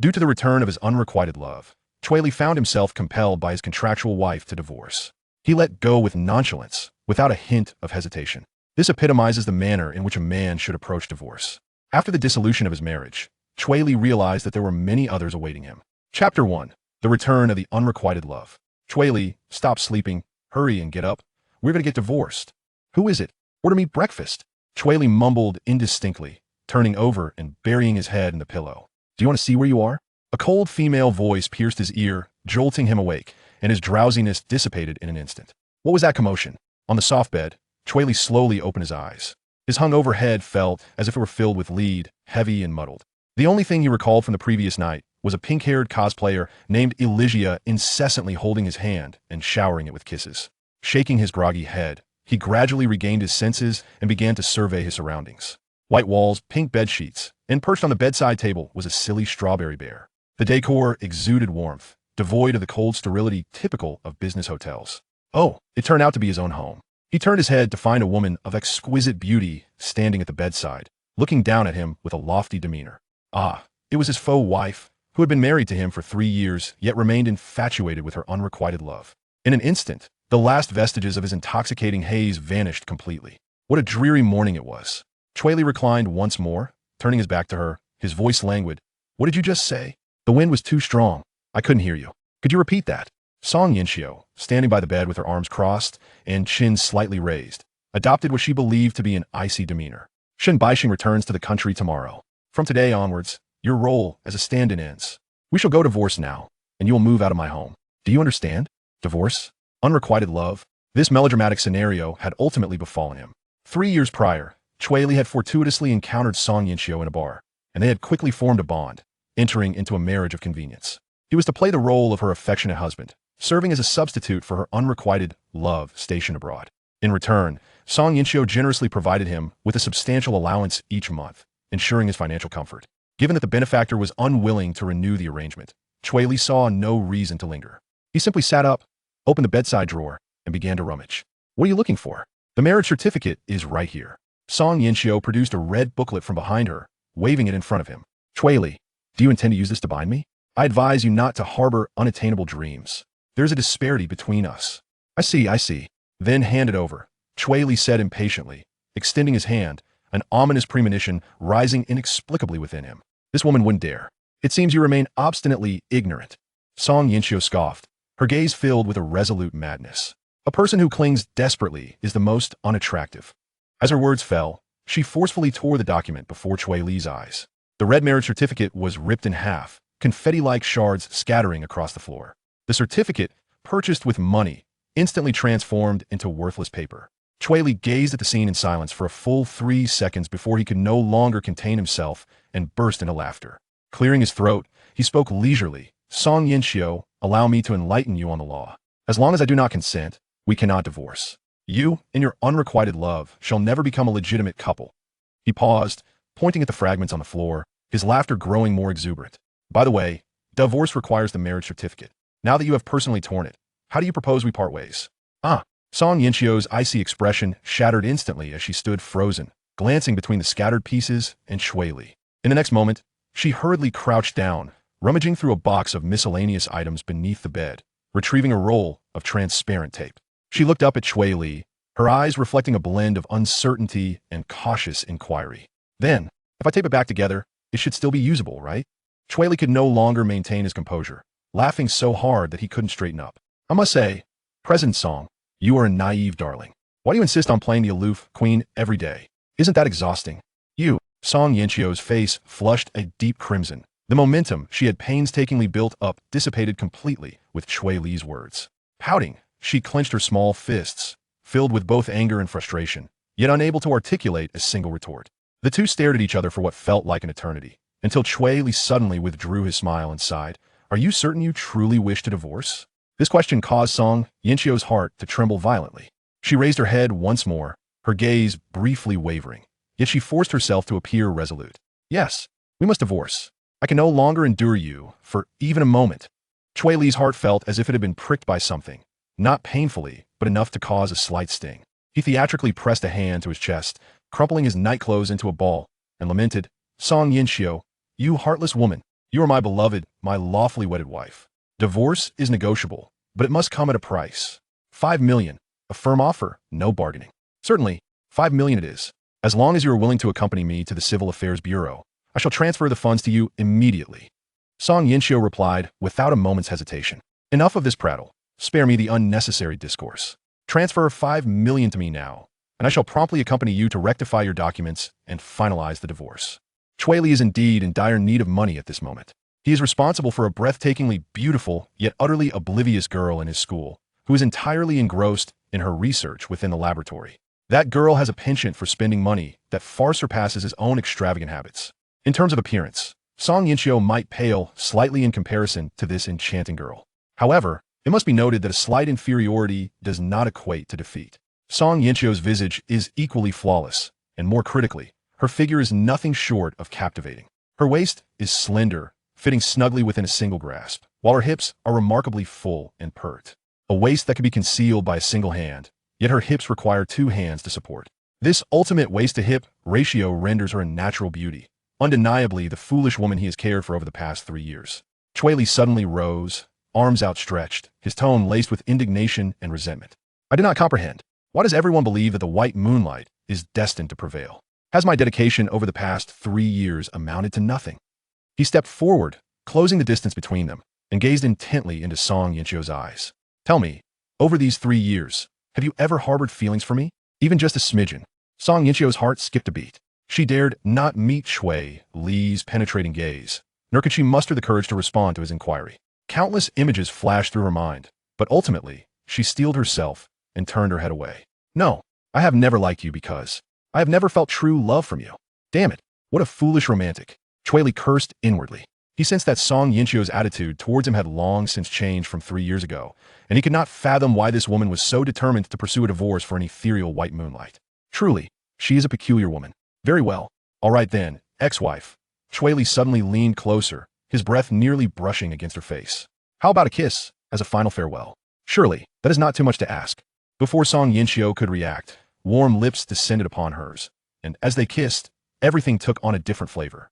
Due to the return of his unrequited love, Cui Li found himself compelled by his contractual wife to divorce. He let go with nonchalance, without a hint of hesitation. This epitomizes the manner in which a man should approach divorce. After the dissolution of his marriage, Cui Li realized that there were many others awaiting him. Chapter 1. The Return of the Unrequited Love. Cui Li, stop sleeping, hurry and get up. We're going to get divorced. Who is it? Order me breakfast. Cui Li mumbled indistinctly, turning over and burying his head in the pillow. Do you want to see where you are? A cold female voice pierced his ear, jolting him awake, and his drowsiness dissipated in an instant. What was that commotion? On the soft bed, Cui Li slowly opened his eyes. His hungover head felt as if it were filled with lead, heavy and muddled. The only thing he recalled from the previous night was a pink-haired cosplayer named Elysia incessantly holding his hand and showering it with kisses. Shaking his groggy head, he gradually regained his senses and began to survey his surroundings. White walls, pink bed sheets, and perched on the bedside table was a silly strawberry bear. The decor exuded warmth, devoid of the cold sterility typical of business hotels. Oh, it turned out to be his own home. He turned his head to find a woman of exquisite beauty standing at the bedside, looking down at him with a lofty demeanor. Ah, it was his faux wife, who had been married to him for 3 years, yet remained infatuated with her unrequited love. In an instant, the last vestiges of his intoxicating haze vanished completely. What a dreary morning it was. Cui Li reclined once more, turning his back to her, his voice languid. What did you just say? The wind was too strong. I couldn't hear you. Could you repeat that? Song Yinxiu, standing by the bed with her arms crossed and chin slightly raised, adopted what she believed to be an icy demeanor. Shen Baixing returns to the country tomorrow. From today onwards, your role as a stand-in ends. We shall go divorce now, and you will move out of my home. Do you understand? Divorce? Unrequited love? This melodramatic scenario had ultimately befallen him. 3 years prior, Cui Li had fortuitously encountered Song Yinxiu in a bar, and they had quickly formed a bond, entering into a marriage of convenience. He was to play the role of her affectionate husband, serving as a substitute for her unrequited love stationed abroad. In return, Song Yinxiu generously provided him with a substantial allowance each month, ensuring his financial comfort. Given that the benefactor was unwilling to renew the arrangement, Cui Li saw no reason to linger. He simply sat up, opened the bedside drawer, and began to rummage. What are you looking for? The marriage certificate is right here. Song Yinxiu produced a red booklet from behind her, waving it in front of him. Cui Li, do you intend to use this to bind me? I advise you not to harbor unattainable dreams. There's a disparity between us. I see. Then hand it over, Cui Li said impatiently, extending his hand, an ominous premonition rising inexplicably within him. This woman wouldn't dare. It seems you remain obstinately ignorant. Song Yinxiu scoffed, her gaze filled with a resolute madness. A person who clings desperately is the most unattractive. As her words fell, she forcefully tore the document before Cui Li's eyes. The red marriage certificate was ripped in half, confetti-like shards scattering across the floor. The certificate, purchased with money, instantly transformed into worthless paper. Cui Li gazed at the scene in silence for a full 3 seconds before he could no longer contain himself and burst into laughter. Clearing his throat, he spoke leisurely. Song Yinxiu, allow me to enlighten you on the law. As long as I do not consent, we cannot divorce. You and your unrequited love shall never become a legitimate couple. He paused, pointing at the fragments on the floor, his laughter growing more exuberant. By the way, divorce requires the marriage certificate. Now that you have personally torn it, how do you propose we part ways? Song Yinxiu's icy expression shattered instantly as she stood frozen, glancing between the scattered pieces and Cui Li. In the next moment, she hurriedly crouched down, rummaging through a box of miscellaneous items beneath the bed, retrieving a roll of transparent tape. She looked up at Cui Li, her eyes reflecting a blend of uncertainty and cautious inquiry. Then, if I tape it back together, it should still be usable, right? Cui Li could no longer maintain his composure, laughing so hard that he couldn't straighten up. I must say, President Song, you are a naive darling. Why do you insist on playing the aloof queen every day? Isn't that exhausting? Song Yinxiu's face flushed a deep crimson. The momentum she had painstakingly built up dissipated completely with Cui Li's words. Pouting, she clenched her small fists, filled with both anger and frustration, yet unable to articulate a single retort. The two stared at each other for what felt like an eternity, until Cui Li suddenly withdrew his smile and sighed. Are you certain you truly wish to divorce? This question caused Song Yinxiu's heart to tremble violently. She raised her head once more, her gaze briefly wavering, yet she forced herself to appear resolute. Yes, we must divorce. I can no longer endure you for even a moment. Cui Li's heart felt as if it had been pricked by something, not painfully, but enough to cause a slight sting. He theatrically pressed a hand to his chest, crumpling his nightclothes into a ball, and lamented, Song Yinxiu, you heartless woman, You are my beloved, my lawfully wedded wife. Divorce is negotiable, but it must come at a price. 5 million. A firm offer, no bargaining. Certainly, 5 million it is. As long as you are willing to accompany me to the Civil Affairs Bureau, I shall transfer the funds to you immediately. Song Yinxiu replied without a moment's hesitation. Enough of this prattle. Spare me the unnecessary discourse. Transfer 5 million to me now, and I shall promptly accompany you to rectify your documents and finalize the divorce. Cui Li is indeed in dire need of money at this moment. He is responsible for a breathtakingly beautiful yet utterly oblivious girl in his school, who is entirely engrossed in her research within the laboratory. That girl has a penchant for spending money that far surpasses his own extravagant habits. In terms of appearance, Song Yinxiu might pale slightly in comparison to this enchanting girl. However, it must be noted that a slight inferiority does not equate to defeat. Song Yinxiu's visage is equally flawless, and more critically, her figure is nothing short of captivating. Her waist is slender, fitting snugly within a single grasp, while her hips are remarkably full and pert. A waist that can be concealed by a single hand, yet her hips require 2 hands to support. This ultimate waist-to-hip ratio renders her a natural beauty, undeniably the foolish woman he has cared for over the past 3 years. Cui Li suddenly rose, arms outstretched, his tone laced with indignation and resentment. I do not comprehend. Why does everyone believe that the white moonlight is destined to prevail? Has my dedication over the past 3 years amounted to nothing? He stepped forward, closing the distance between them, and gazed intently into Song Yinxiu's eyes. Tell me, over these 3 years, have you ever harbored feelings for me? Even just a smidgen. Song Yinxiu's heart skipped a beat. She dared not meet Cui Li's penetrating gaze, nor could she muster the courage to respond to his inquiry. Countless images flashed through her mind, but ultimately, she steeled herself and turned her head away. No, I have never liked you because I have never felt true love from you. Damn it, what a foolish romantic. Cui Li cursed inwardly. He sensed that Song Yinxiu's attitude towards him had long since changed from 3 years ago, and he could not fathom why this woman was so determined to pursue a divorce for an ethereal white moonlight. Truly, she is a peculiar woman. Very well. All right then, ex-wife. Cui Li suddenly leaned closer, his breath nearly brushing against her face. How about a kiss, as a final farewell? Surely, that is not too much to ask. Before Song Yinxiu could react, warm lips descended upon hers, and as they kissed, everything took on a different flavor.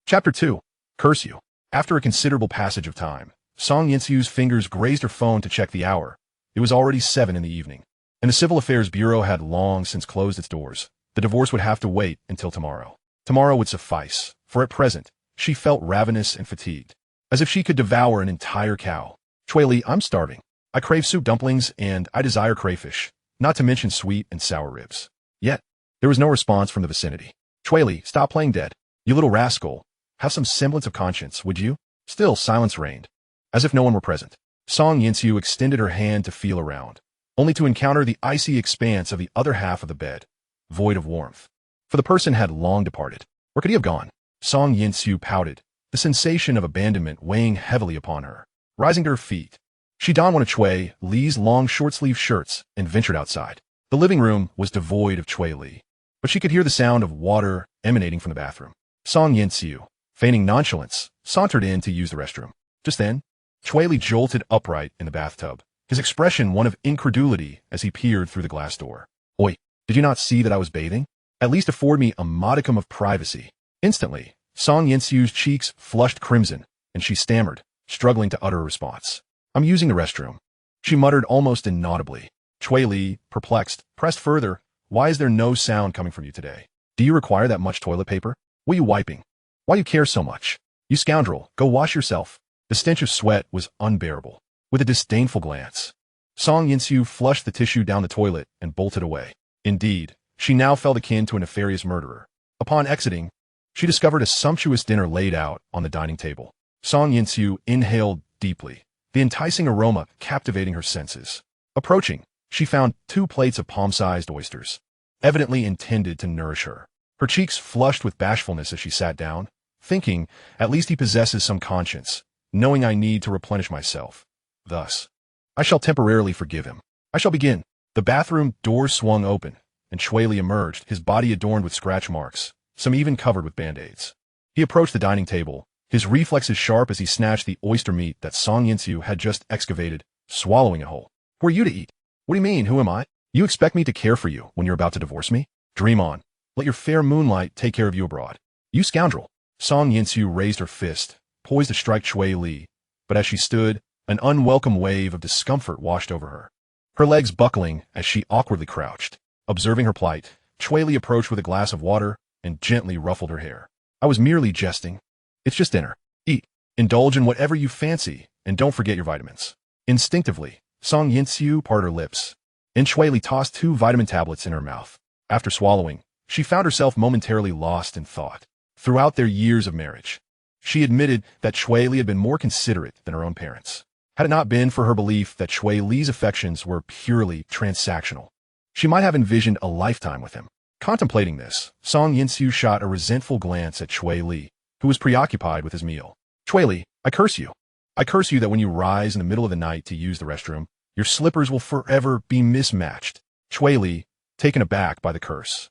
Chapter 2. Curse You. After a considerable passage of time, Song Yinxiu's fingers grazed her phone to check the hour. It was already 7 in the evening, and the Civil Affairs Bureau had long since closed its doors. The divorce would have to wait until tomorrow. Tomorrow would suffice, for at present, she felt ravenous and fatigued, as if she could devour an entire cow. Cui Li, I'm starving. I crave soup dumplings and I desire crayfish, not to mention sweet and sour ribs. Yet, there was no response from the vicinity. Cui Li, stop playing dead. You little rascal. Have some semblance of conscience, would you? Still silence reigned, as if no one were present. Song Yinxiu extended her hand to feel around, only to encounter the icy expanse of the other half of the bed, void of warmth. For the person had long departed. Where could he have gone? Song Yinxiu pouted, the sensation of abandonment weighing heavily upon her. Rising to her feet, she donned one of Cui Li's long short-sleeved shirts and ventured outside. The living room was devoid of Cui Li, but she could hear the sound of water emanating from the bathroom. Song Yinxiu, feigning nonchalance, sauntered in to use the restroom. Just then, Cui Li jolted upright in the bathtub, his expression one of incredulity as he peered through the glass door. Oi, did you not see that I was bathing? At least afford me a modicum of privacy. Instantly, Song Yinxiu's cheeks flushed crimson, and she stammered, struggling to utter a response. I'm using the restroom. She muttered almost inaudibly. Cui Li, perplexed, pressed further. Why is there no sound coming from you today? Do you require that much toilet paper? What are you wiping? Why do you care so much? You scoundrel, go wash yourself. The stench of sweat was unbearable. With a disdainful glance, Song Yinxiu flushed the tissue down the toilet and bolted away. Indeed, she now felt akin to a nefarious murderer. Upon exiting, she discovered a sumptuous dinner laid out on the dining table. Song Yinxiu inhaled deeply, the enticing aroma captivating her senses. Approaching, she found 2 plates of palm-sized oysters, evidently intended to nourish her. Her cheeks flushed with bashfulness as she sat down, thinking, at least he possesses some conscience, knowing I need to replenish myself. Thus, I shall temporarily forgive him. I shall begin. The bathroom door swung open, and Cui Li emerged, his body adorned with scratch marks, some even covered with band-aids. He approached the dining table, his reflexes sharp as he snatched the oyster meat that Song Yinxiu had just excavated, swallowing it whole. Who are you to eat? What do you mean, who am I? You expect me to care for you when you're about to divorce me? Dream on. Let your fair moonlight take care of you abroad. You scoundrel. Song Yinxiu raised her fist, poised to strike Cui Li, but as she stood, an unwelcome wave of discomfort washed over her, her legs buckling as she awkwardly crouched. Observing her plight, Cui Li approached with a glass of water and gently ruffled her hair. I was merely jesting. It's just dinner. Eat. Indulge in whatever you fancy, and don't forget your vitamins. Instinctively, Song Yinxiu parted her lips, and Cui Li tossed 2 vitamin tablets in her mouth. After swallowing, she found herself momentarily lost in thought. Throughout their years of marriage, she admitted that Cui Li had been more considerate than her own parents. Had it not been for her belief that Cui Li's affections were purely transactional, she might have envisioned a lifetime with him. Contemplating this, Song Yinxiu shot a resentful glance at Cui Li, who was preoccupied with his meal. Cui Li, I curse you. I curse you that when you rise in the middle of the night to use the restroom, your slippers will forever be mismatched. Cui Li, taken aback by the curse,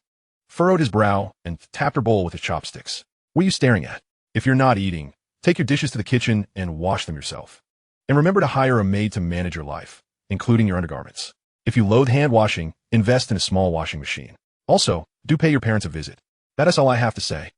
furrowed his brow and tapped her bowl with his chopsticks. What are you staring at? If you're not eating, take your dishes to the kitchen and wash them yourself. And remember to hire a maid to manage your life, including your undergarments. If you loathe hand washing, invest in a small washing machine. Also, do pay your parents a visit. That is all I have to say.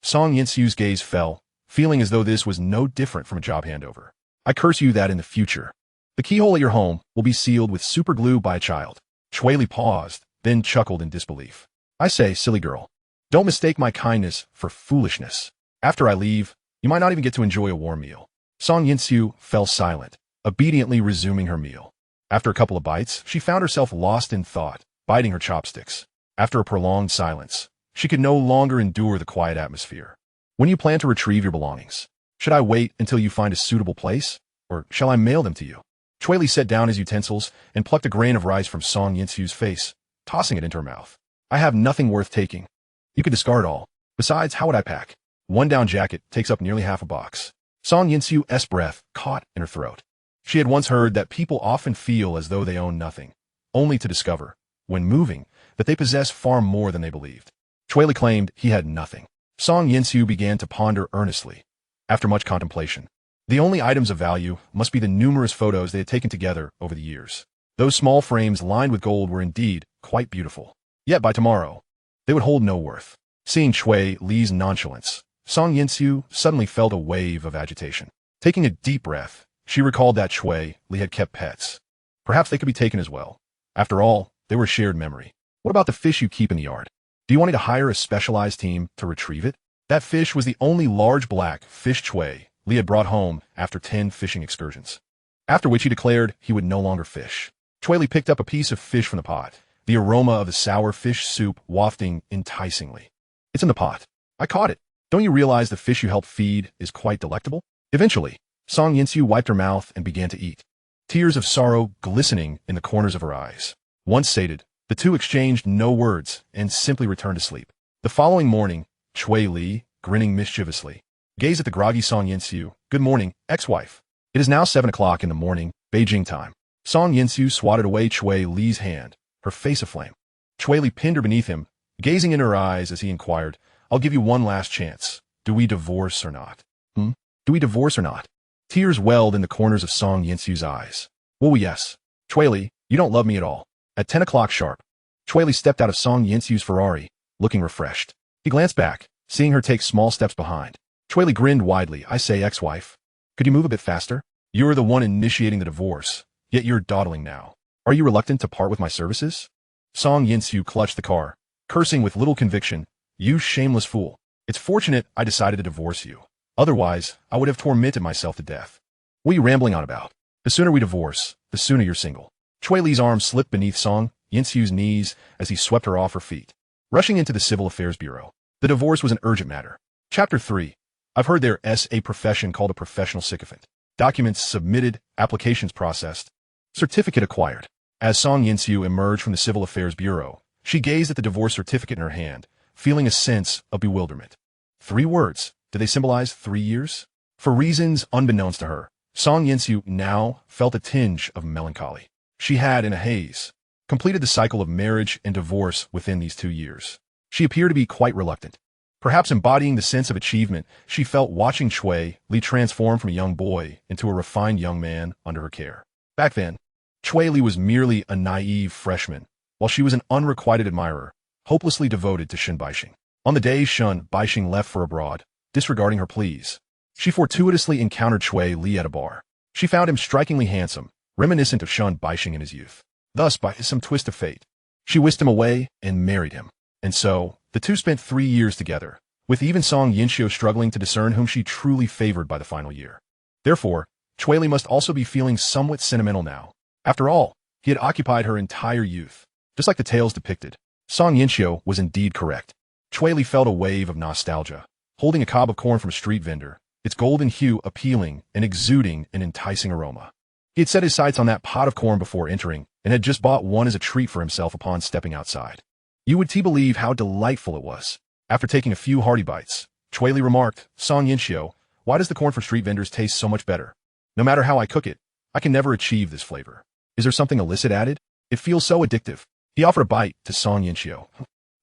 Song Yinxiu's gaze fell, feeling as though this was no different from a job handover. I curse you that in the future, the keyhole at your home will be sealed with super glue by a child. Cui Li paused, then chuckled in disbelief. I say, silly girl, don't mistake my kindness for foolishness. After I leave, you might not even get to enjoy a warm meal. Song Yinxiu fell silent, obediently resuming her meal. After a couple of bites, she found herself lost in thought, biting her chopsticks. After a prolonged silence, she could no longer endure the quiet atmosphere. When you plan to retrieve your belongings? Should I wait until you find a suitable place, or shall I mail them to you? Cui Li set down his utensils and plucked a grain of rice from Song Yinxiu's face, tossing it into her mouth. I have nothing worth taking. You could discard all. Besides, how would I pack? One down jacket takes up nearly half a box. Song Yinxiu's breath caught in her throat. She had once heard that people often feel as though they own nothing, only to discover, when moving, that they possess far more than they believed. Cui Li claimed he had nothing. Song Yinxiu began to ponder earnestly. After much contemplation, the only items of value must be the numerous photos they had taken together over the years. Those small frames lined with gold were indeed quite beautiful. Yet by tomorrow, they would hold no worth. Seeing Cui Li's nonchalance, Song Yinxiu suddenly felt a wave of agitation. Taking a deep breath, she recalled that Cui Li had kept pets. Perhaps they could be taken as well. After all, they were a shared memory. What about the fish you keep in the yard? Do you want me to hire a specialized team to retrieve it? That fish was the only large black fish Cui Li had brought home after 10 fishing excursions. After which he declared he would no longer fish. Cui Li picked up a piece of fish from the pot, the aroma of the sour fish soup wafting enticingly. It's in the pot. I caught it. Don't you realize the fish you helped feed is quite delectable? Eventually, Song Yinxiu wiped her mouth and began to eat, tears of sorrow glistening in the corners of her eyes. Once sated, the two exchanged no words and simply returned to sleep. The following morning, Cui Li, grinning mischievously, gazed at the groggy Song Yinxiu. Good morning, ex-wife. It is now 7 o'clock in the morning, Beijing time. Song Yinxiu swatted away Cui Li's hand, her face aflame. Cui Li pinned her beneath him, gazing in her eyes as he inquired, I'll give you one last chance. Do we divorce or not? Do we divorce or not? Tears welled in the corners of Song Yinxiu's eyes. Well, yes. Cui Li, you don't love me at all. At 10 o'clock sharp, Cui Li stepped out of Song Yinxiu's Ferrari, looking refreshed. He glanced back, seeing her take small steps behind. Cui Li grinned widely. I say, ex-wife, could you move a bit faster? You're the one initiating the divorce, yet you're dawdling now. Are you reluctant to part with my services? Song Yinxiu clutched the car, cursing with little conviction. You shameless fool. It's fortunate I decided to divorce you. Otherwise, I would have tormented myself to death. What are you rambling on about? The sooner we divorce, the sooner you're single. Cui Li's arm slipped beneath Song Yinxiu's knees as he swept her off her feet. Rushing into the Civil Affairs Bureau, the divorce was an urgent matter. Chapter 3. I've heard there's a profession called a professional sycophant. Documents submitted, applications processed, certificate acquired. As Song Yinxiu emerged from the Civil Affairs Bureau, she gazed at the divorce certificate in her hand, feeling a sense of bewilderment. 3 words. Did they symbolize 3 years? For reasons unbeknownst to her, Song Yinxiu now felt a tinge of melancholy. She had, in a haze, completed the cycle of marriage and divorce within these 2 years. She appeared to be quite reluctant, perhaps embodying the sense of achievement she felt watching Cui Li transform from a young boy into a refined young man under her care. Back then, Cui Li was merely a naive freshman, while she was an unrequited admirer, hopelessly devoted to Shen Baixing. On the day Shen Baixing left for abroad, disregarding her pleas, She fortuitously encountered Cui Li at a bar. She found him strikingly handsome, reminiscent of Shun Baixing in his youth. Thus, by some twist of fate, she whisked him away and married him. And so, the two spent 3 years together, with even Song Yinxiu struggling to discern whom she truly favored by the final year. Therefore, Cui Li must also be feeling somewhat sentimental now. After all, he had occupied her entire youth. Just like the tales depicted, Song Yinxiu was indeed correct. Cui Li felt a wave of nostalgia, holding a cob of corn from a street vendor, its golden hue appealing and exuding an enticing aroma. He had set his sights on that pot of corn before entering, and had just bought one as a treat for himself upon stepping outside. You would believe how delightful it was. After taking a few hearty bites, Cui Li remarked, "Song Yinxiu, why does the corn from street vendors taste so much better? No matter how I cook it, I can never achieve this flavor. Is there something illicit added? It feels so addictive." He offered a bite to Song Yinxiu.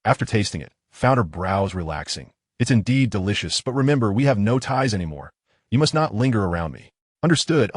After tasting it, found her brows relaxing. "It's indeed delicious, but remember, we have no ties anymore. You must not linger around me." Understood.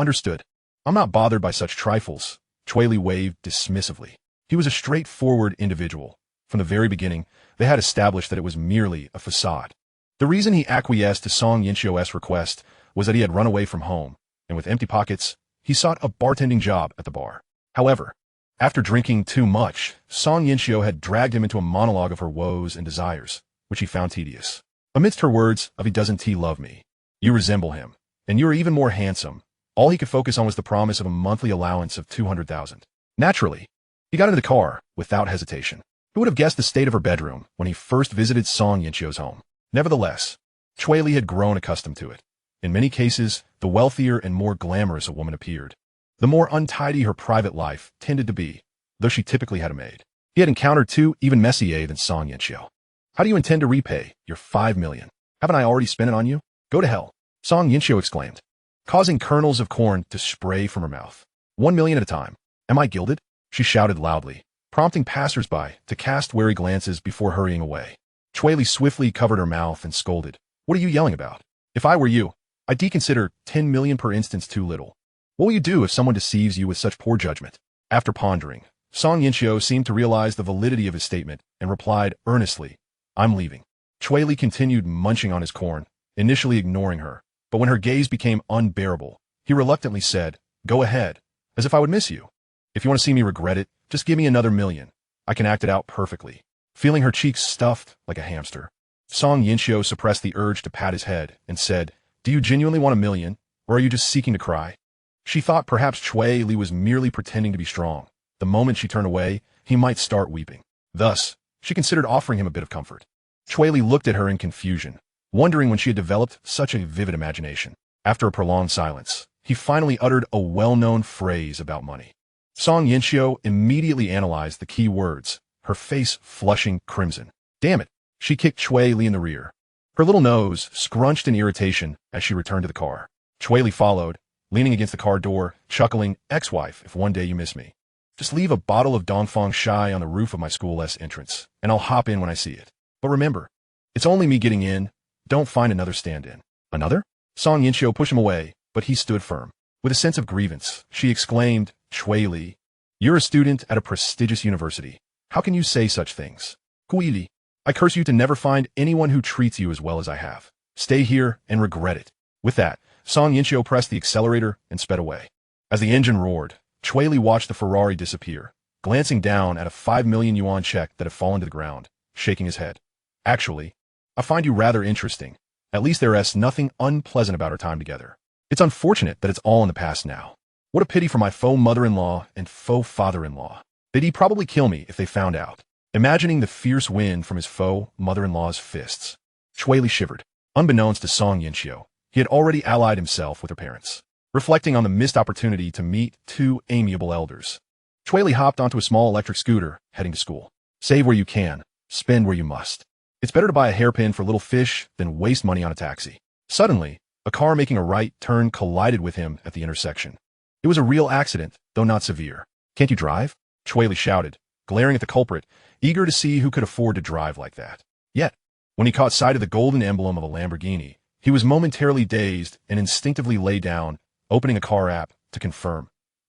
I'm not bothered by such trifles." Cui Li waved dismissively. He was a straightforward individual. From the very beginning, they had established that it was merely a facade. The reason he acquiesced to Song Yinxiu's request was that he had run away from home, and with empty pockets, he sought a bartending job at the bar. However, after drinking too much, Song Yinxiu had dragged him into a monologue of her woes and desires, which he found tedious. Amidst her words of "he doesn't love me, you resemble him, and you are even more handsome," all he could focus on was the promise of a monthly allowance of 200,000. Naturally, he got into the car without hesitation. Who would have guessed the state of her bedroom when he first visited Song Yinxiu's home? Nevertheless, Cui Li had grown accustomed to it. In many cases, the wealthier and more glamorous a woman appeared, the more untidy her private life tended to be, though she typically had a maid. He had encountered two even messier than Song Yinxiu. "How do you intend to repay your 5 million? Haven't I already spent it on you? Go to hell," Song Yinxiu exclaimed, causing kernels of corn to spray from her mouth. 1 million at a time. "Am I gilded?" she shouted loudly, prompting passers-by to cast wary glances before hurrying away. Cui Li swiftly covered her mouth and scolded, "What are you yelling about? If I were you, I'd deconsider 10 million per instance too little. What will you do if someone deceives you with such poor judgment?" After pondering, Song Yinxiu seemed to realize the validity of his statement and replied earnestly, "I'm leaving." Cui Li continued munching on his corn, initially ignoring her, but when her gaze became unbearable, he reluctantly said, "Go ahead, as if I would miss you. If you want to see me regret it, just give me another million. I can act it out perfectly." Feeling her cheeks stuffed like a hamster, Song Yinxiu suppressed the urge to pat his head and said, "Do you genuinely want 1 million, or are you just seeking to cry?" She thought perhaps Cui Li was merely pretending to be strong. The moment she turned away, he might start weeping. Thus, she considered offering him a bit of comfort. Cui Li looked at her in confusion, wondering when she had developed such a vivid imagination. After a prolonged silence, he finally uttered a well-known phrase about money. Song Yinxiu immediately analyzed the key words, her face flushing crimson. Damn it, she kicked Cui Li in the rear. Her little nose scrunched in irritation as she returned to the car. Cui Li followed, leaning against the car door, chuckling, "Ex-wife, if one day you miss me, just leave a bottle of Dongfang Shai on the roof of my school's entrance, and I'll hop in when I see it. But remember, it's only me getting in. Don't find another stand-in." "Another?" Song Yinxiu pushed him away, but he stood firm. With a sense of grievance, she exclaimed, "Cui Li, you're a student at a prestigious university. How can you say such things? Cui Li, I curse you to never find anyone who treats you as well as I have. Stay here and regret it." With that, Song Yinxiu pressed the accelerator and sped away. As the engine roared, Cui Li watched the Ferrari disappear, glancing down at a 5 million yuan check that had fallen to the ground, shaking his head. "Actually, I find you rather interesting. At least there is nothing unpleasant about our time together. It's unfortunate that it's all in the past now. What a pity for my faux mother-in-law and faux father-in-law. They'd probably kill me if they found out." Imagining the fierce wind from his faux mother-in-law's fists, Cui Li shivered. Unbeknownst to Song Yinxiu, he had already allied himself with her parents. Reflecting on the missed opportunity to meet two amiable elders, Cui Li hopped onto a small electric scooter, heading to school. Save where you can, spend where you must. It's better to buy a hairpin for little fish than waste money on a taxi. Suddenly, a car making a right turn collided with him at the intersection. It was a real accident, though not severe. "Can't you drive?" Cui Li shouted, glaring at the culprit, eager to see who could afford to drive like that. Yet, when he caught sight of the golden emblem of a Lamborghini, he was momentarily dazed and instinctively lay down, opening a car app to confirm.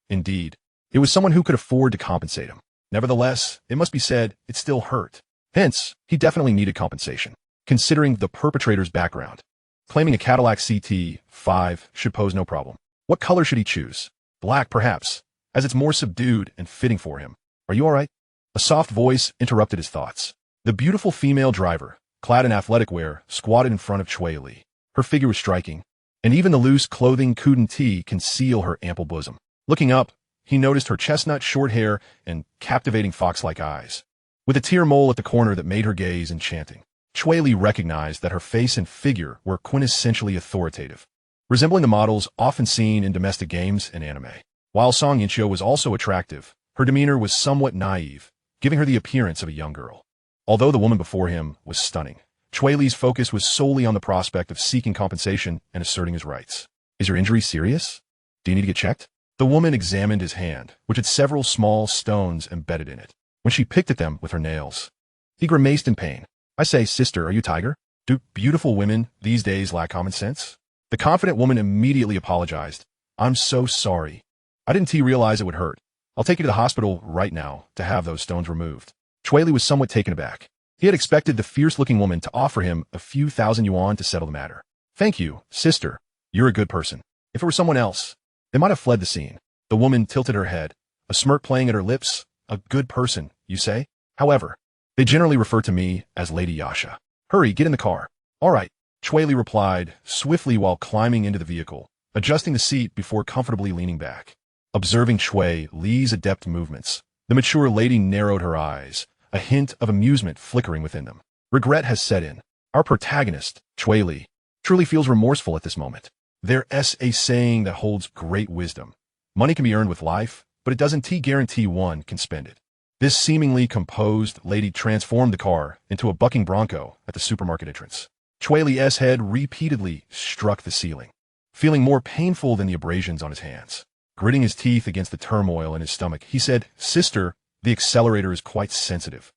Indeed, it was someone who could afford to compensate him. Nevertheless, it must be said, it still hurt. Hence, he definitely needed compensation, considering the perpetrator's background. claiming a Cadillac CT5 should pose no problem. What color should he choose? Black, perhaps, as it's more subdued and fitting for him. Are you all right? A soft voice interrupted his thoughts. The beautiful female driver, clad in athletic wear, squatted in front of Cui Li. Her figure was striking, and even the loose clothing couldn't conceal her ample bosom. Looking up, he noticed her chestnut short hair and captivating fox-like eyes, with a tear mole at the corner that made her gaze enchanting. Cui Li recognized that her face and figure were quintessentially authoritative, resembling the models often seen in domestic games and anime. While Song Yinchio was also attractive, her demeanor was somewhat naive, giving her the appearance of a young girl. Although the woman before him was stunning, Cui Li's focus was solely on the prospect of seeking compensation and asserting his rights. Is your injury serious? Do you need to get checked? The woman examined his hand, which had several small stones embedded in it. When she picked at them with her nails, he grimaced in pain. I say, sister, are you tiger? Do beautiful women these days lack common sense? The confident woman immediately apologized. I'm so sorry. I didn't realize it would hurt. I'll take you to the hospital right now to have those stones removed. Cui Li was somewhat taken aback. He had expected the fierce-looking woman to offer him a few thousand yuan to settle the matter. Thank you, sister. You're a good person. If it were someone else, they might have fled the scene. The woman tilted her head, a smirk playing at her lips. A good person, you say? However, they generally refer to me as Lady Yasha. Hurry, get in the car. All right, Cui Li replied, swiftly while climbing into the vehicle, adjusting the seat before comfortably leaning back. Observing Cui Li's adept movements, the mature lady narrowed her eyes, a hint of amusement flickering within them. Regret has set in. Our protagonist, Cui Li, truly feels remorseful at this moment. There's a saying that holds great wisdom. Money can be earned with life, but it doesn't guarantee one can spend it. This seemingly composed lady transformed the car into a bucking bronco at the supermarket entrance. Cui Li's head repeatedly struck the ceiling, feeling more painful than the abrasions on his hands. Gritting his teeth against the turmoil in his stomach, he said, Sister, the accelerator is quite sensitive.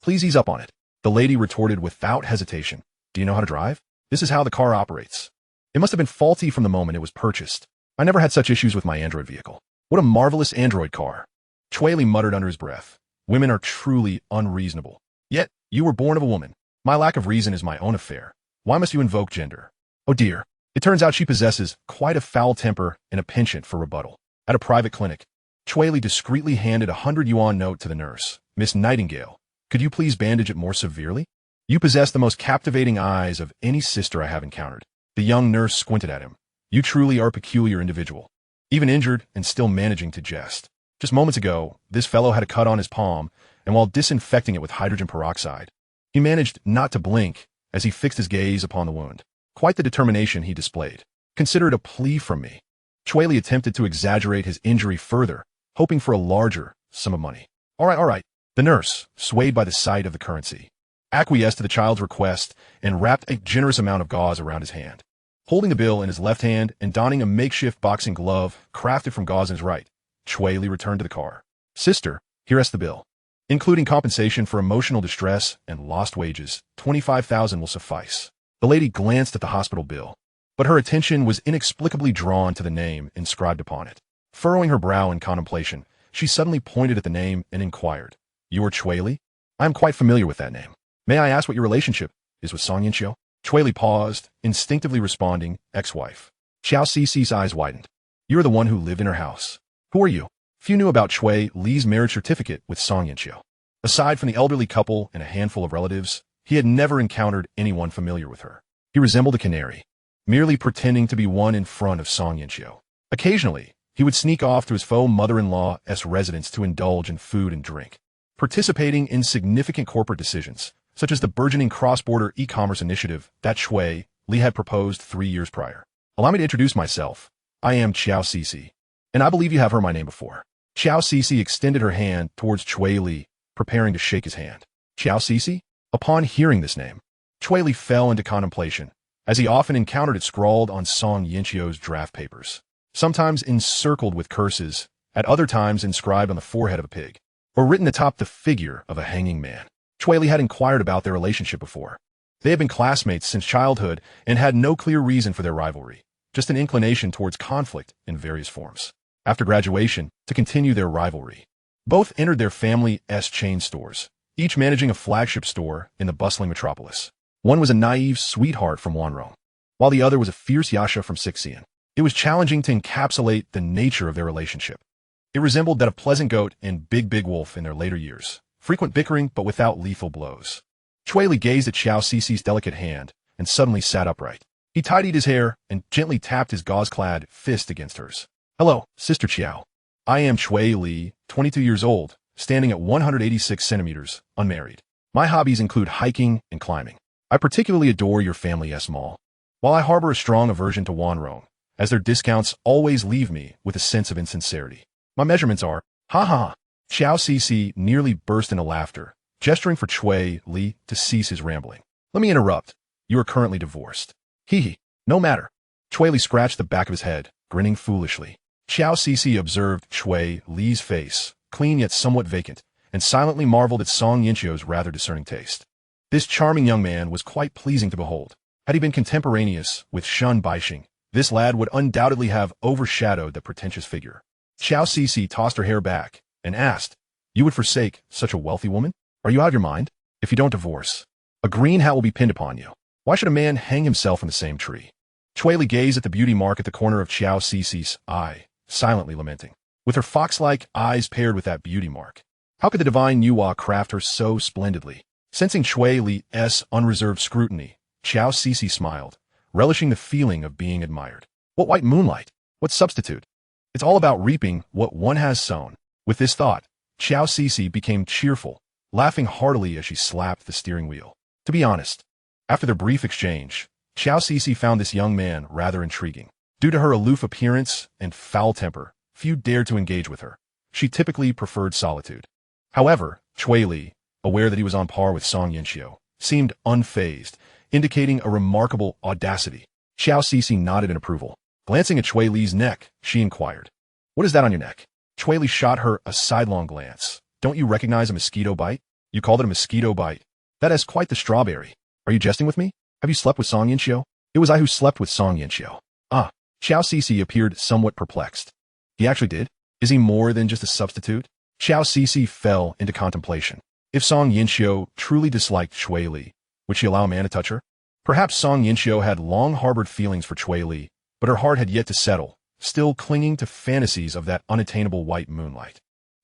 Please ease up on it. The lady retorted without hesitation. Do you know how to drive? This is how the car operates. It must have been faulty from the moment it was purchased. I never had such issues with my Android vehicle. What a marvelous Android car. Cui Li muttered under his breath. Women are truly unreasonable. Yet, you were born of a woman. My lack of reason is my own affair. Why must you invoke gender? Oh dear. It turns out she possesses quite a foul temper and a penchant for rebuttal. At a private clinic, Cui Li discreetly handed a 100 yuan note to the nurse. Miss Nightingale, could you please bandage it more severely? You possess the most captivating eyes of any sister I have encountered. The young nurse squinted at him. You truly are a peculiar individual. Even injured and still managing to jest. Just moments ago, this fellow had a cut on his palm, and while disinfecting it with hydrogen peroxide, he managed not to blink as he fixed his gaze upon the wound. Quite the determination he displayed. Consider it a plea from me. Cui Li attempted to exaggerate his injury further, hoping for a larger sum of money. All right. The nurse, swayed by the sight of the currency, acquiesced to the child's request and wrapped a generous amount of gauze around his hand. Holding the bill in his left hand and donning a makeshift boxing glove crafted from gauze in his right, Cui Li returned to the car. Sister, here's the bill. Including compensation for emotional distress and lost wages, 25,000 will suffice. The lady glanced at the hospital bill, but her attention was inexplicably drawn to the name inscribed upon it. Furrowing her brow in contemplation, she suddenly pointed at the name and inquired, You are Cui Li? I am quite familiar with that name. May I ask what your relationship is with Song Yinchio? Cui Li paused, instinctively responding, ex-wife. Xiao Cici's eyes widened. You are the one who lived in her house. Who are you? Few knew about Cui Li's marriage certificate with Song Yinchio. Aside from the elderly couple and a handful of relatives, he had never encountered anyone familiar with her. He resembled a canary, merely pretending to be one in front of Song Yinchio. Occasionally, he would sneak off to his faux mother-in-law's residence to indulge in food and drink, participating in significant corporate decisions, such as the burgeoning cross-border e-commerce initiative that Cui Li had proposed 3 years prior. Allow me to introduce myself. I am Xiao Cici, and I believe you have heard my name before. Xiao Cici extended her hand towards Cui Li, preparing to shake his hand. Xiao Cici? Upon hearing this name, Cui Li fell into contemplation, as he often encountered it scrawled on Song Yinchio's draft papers, sometimes encircled with curses, at other times inscribed on the forehead of a pig, or written atop the figure of a hanging man. Cui Li had inquired about their relationship before. They had been classmates since childhood and had no clear reason for their rivalry, just an inclination towards conflict in various forms. After graduation, to continue their rivalry, both entered their family's chain stores, each managing a flagship store in the bustling metropolis. One was a naive sweetheart from Wanrong, while the other was a fierce Yasha from Sixian. It was challenging to encapsulate the nature of their relationship. It resembled that of Pleasant Goat and Big Wolf in their later years, frequent bickering but without lethal blows. Cui Li gazed at Xiao Cixi's delicate hand and suddenly sat upright. He tidied his hair and gently tapped his gauze-clad fist against hers. "Hello, Sister Xiao. I am Cui Li, 22 years old, standing at 186 centimeters, unmarried. My hobbies include hiking and climbing. I particularly adore your family's mall. While I harbor a strong aversion to Wanrong, as their discounts always leave me with a sense of insincerity. My measurements are, ha ha ha." Xiao Cici nearly burst into laughter, gesturing for Cui Li to cease his rambling. "Let me interrupt. You are currently divorced." "Hee hee, no matter." Cui Li scratched the back of his head, grinning foolishly. Xiao Cici observed Cui Li's face, clean yet somewhat vacant, and silently marveled at Song Yinchio's rather discerning taste. This charming young man was quite pleasing to behold. Had he been contemporaneous with Shun Baixing, this lad would undoubtedly have overshadowed the pretentious figure. Xiao Cici tossed her hair back and asked, "You would forsake such a wealthy woman? Are you out of your mind? If you don't divorce, a green hat will be pinned upon you. Why should a man hang himself in the same tree?" Cui Li gazed at the beauty mark at the corner of Xiao Cici's eye, silently lamenting. With her fox-like eyes paired with that beauty mark, how could the divine Yuhua craft her so splendidly? Sensing Cui Li's unreserved scrutiny, Xiao Cici smiled, relishing the feeling of being admired. What white moonlight? What substitute? It's all about reaping what one has sown. With this thought, Xiao Cici became cheerful, laughing heartily as she slapped the steering wheel. To be honest, after their brief exchange, Xiao Cici found this young man rather intriguing. Due to her aloof appearance and foul temper, few dared to engage with her. She typically preferred solitude. However, Cui Li, aware that he was on par with Song Yinchio, seemed unfazed, indicating a remarkable audacity. Xiao Cici nodded in approval. Glancing at Cui Li's neck, she inquired, "What is that on your neck?" Cui Li shot her a sidelong glance. "Don't you recognize a mosquito bite? You called it a mosquito bite. That is quite the strawberry. Are you jesting with me? Have you slept with Song Yinchio?" "It was I who slept with Song Yinchio." "Ah." Xiao Cici appeared somewhat perplexed. "He actually did? Is he more than just a substitute?" Xiao Cici fell into contemplation. If Song Yinchio truly disliked Cui Li, would she allow a man to touch her? Perhaps Song Yinchio had long harbored feelings for Cui Li, but her heart had yet to settle, still clinging to fantasies of that unattainable white moonlight.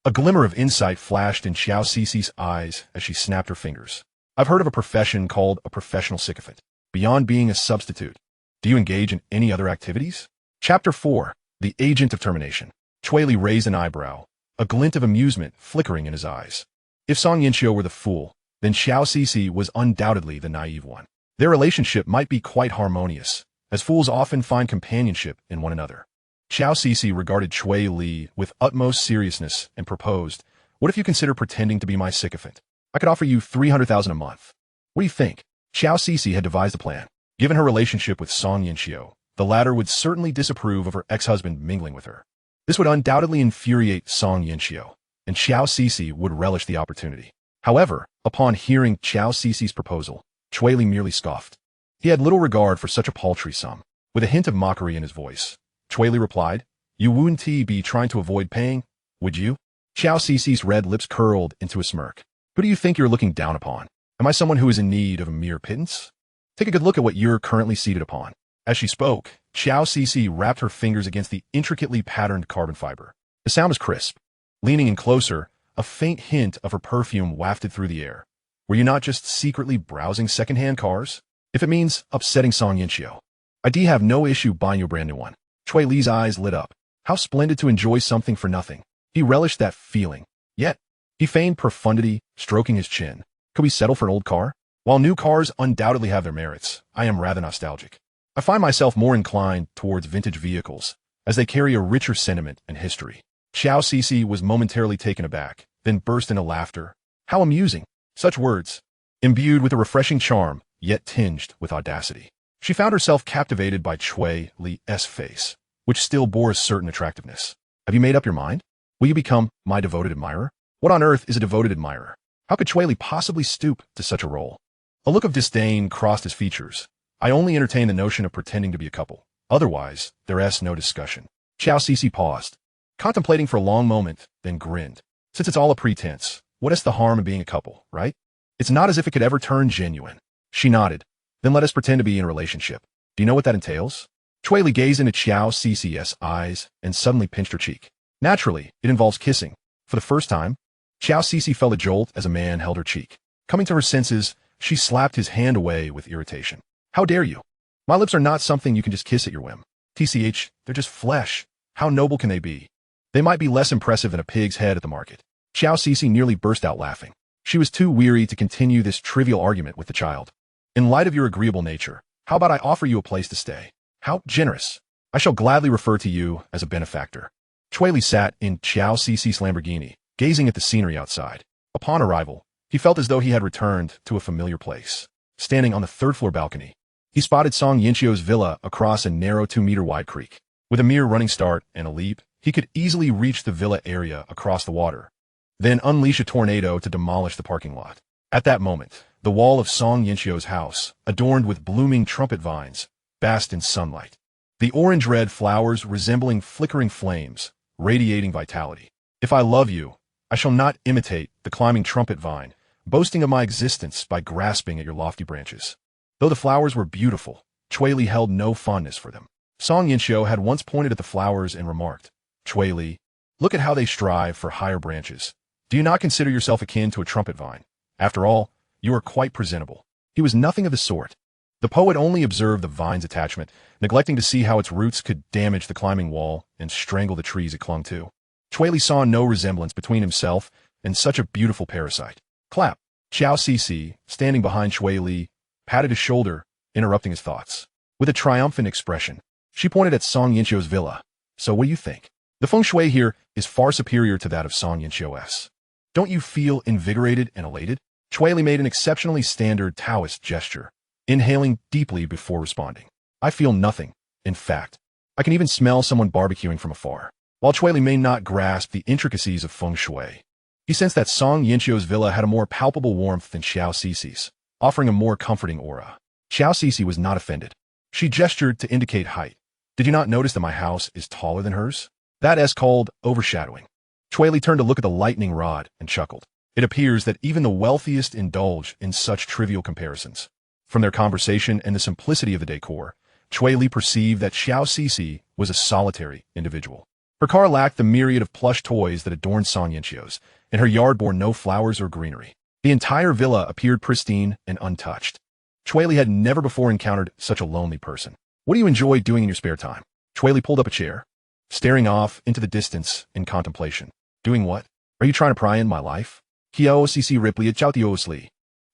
A glimmer of insight flashed in Xiao Cici's eyes as she snapped her fingers. "I've heard of a profession called a professional sycophant. Beyond being a substitute, do you engage in any other activities?" Chapter 4. The Agent of Termination. Cui Li raised an eyebrow, a glint of amusement flickering in his eyes. If Song Yinchio were the fool, then Xiao Cici was undoubtedly the naive one. Their relationship might be quite harmonious, as fools often find companionship in one another. Xiao Cici regarded Cui Li with utmost seriousness and proposed, "What if you consider pretending to be my sycophant? I could offer you 300,000 a month. What do you think?" Xiao Cici had devised a plan. Given her relationship with Song Yinchio, the latter would certainly disapprove of her ex-husband mingling with her. This would undoubtedly infuriate Song Yinchio, and Xiao Cici would relish the opportunity. However, upon hearing Xiao Cici's proposal, Cui Li merely scoffed. He had little regard for such a paltry sum. With a hint of mockery in his voice, Cui Li replied, "You wouldn't be trying to avoid paying, would you?" Xiao Cici's red lips curled into a smirk. "Who do you think you're looking down upon? Am I someone who is in need of a mere pittance? Take a good look at what you're currently seated upon." As she spoke, Xiao Cici wrapped her fingers against the intricately patterned carbon fiber. The sound was crisp. Leaning in closer, a faint hint of her perfume wafted through the air. "Were you not just secretly browsing second-hand cars? If it means upsetting Song Yinchio, I'd have no issue buying you a brand new one." Cui Li's eyes lit up. How splendid to enjoy something for nothing. He relished that feeling. Yet, he feigned profundity, stroking his chin. "Could we settle for an old car? While new cars undoubtedly have their merits, I am rather nostalgic. I find myself more inclined towards vintage vehicles, as they carry a richer sentiment and history." Xiao Cici was momentarily taken aback, then burst into laughter. How amusing! Such words, imbued with a refreshing charm, yet tinged with audacity. She found herself captivated by Cui Li's face, which still bore a certain attractiveness. "Have you made up your mind? Will you become my devoted admirer?" What on earth is a devoted admirer? How could Cui Li possibly stoop to such a role? A look of disdain crossed his features. "I only entertain the notion of pretending to be a couple. Otherwise, there's no discussion." Xiao Cici paused, contemplating for a long moment, then grinned. "Since it's all a pretense, what is the harm in being a couple, right? It's not as if it could ever turn genuine." She nodded. "Then let us pretend to be in a relationship. Do you know what that entails? Cui Li gazed into Xiao Cici's eyes and suddenly pinched her cheek. Naturally, it involves kissing. For the first time, Xiao Cici felt a jolt as a man held her cheek. Coming to her senses, she slapped his hand away with irritation. How dare you? My lips are not something you can just kiss at your whim. TCH, they're just flesh. How noble can they be? They might be less impressive than a pig's head at the market. Xiao Cici nearly burst out laughing. She was too weary to continue this trivial argument with the child. In light of your agreeable nature, how about I offer you a place to stay? How generous. I shall gladly refer to you as a benefactor. Cui Li sat in Xiao Cici's Lamborghini, gazing at the scenery outside. Upon arrival, he felt as though he had returned to a familiar place. Standing on the third-floor balcony, he spotted Song Yinchio's villa across a narrow 2-meter-wide creek. With a mere running start and a leap, he could easily reach the villa area across the water, then unleash a tornado to demolish the parking lot. At that moment, the wall of Song Yinchio's house, adorned with blooming trumpet vines, basked in sunlight. The orange-red flowers resembling flickering flames, radiating vitality. If I love you, I shall not imitate the climbing trumpet vine, boasting of my existence by grasping at your lofty branches. Though the flowers were beautiful, Cui Li held no fondness for them. Song Yinchio had once pointed at the flowers and remarked, Cui Li, look at how they strive for higher branches. Do you not consider yourself akin to a trumpet vine? After all, you are quite presentable. He was nothing of the sort. The poet only observed the vine's attachment, neglecting to see how its roots could damage the climbing wall and strangle the trees it clung to. Cui Li saw no resemblance between himself and such a beautiful parasite. Clap. Xiao Cici, standing behind Cui Li, patted his shoulder, interrupting his thoughts. With a triumphant expression, she pointed at Song Yinchio's villa. So what do you think? The feng shui here is far superior to that of Song Yinchio's. Don't you feel invigorated and elated? Cui Li made an exceptionally standard Taoist gesture, inhaling deeply before responding. I feel nothing. In fact, I can even smell someone barbecuing from afar. While Cui Li may not grasp the intricacies of feng shui, he sensed that Song Yinchio's villa had a more palpable warmth than Xiao Cici's, offering a more comforting aura. Xiao Cici was not offended. She gestured to indicate height. Did you not notice that my house is taller than hers? That is called overshadowing. Cui Li turned to look at the lightning rod and chuckled. It appears that even the wealthiest indulge in such trivial comparisons. From their conversation and the simplicity of the decor, Cui Li perceived that Xiao Cici was a solitary individual. Her car lacked the myriad of plush toys that adorned Song Yinchio's, and her yard bore no flowers or greenery. The entire villa appeared pristine and untouched. Cui Li had never before encountered such a lonely person. What do you enjoy doing in your spare time? Cui Li pulled up a chair, staring off into the distance in contemplation. Doing what? Are you trying to pry in my life? Hiao Cici Ripley at Chautiosli.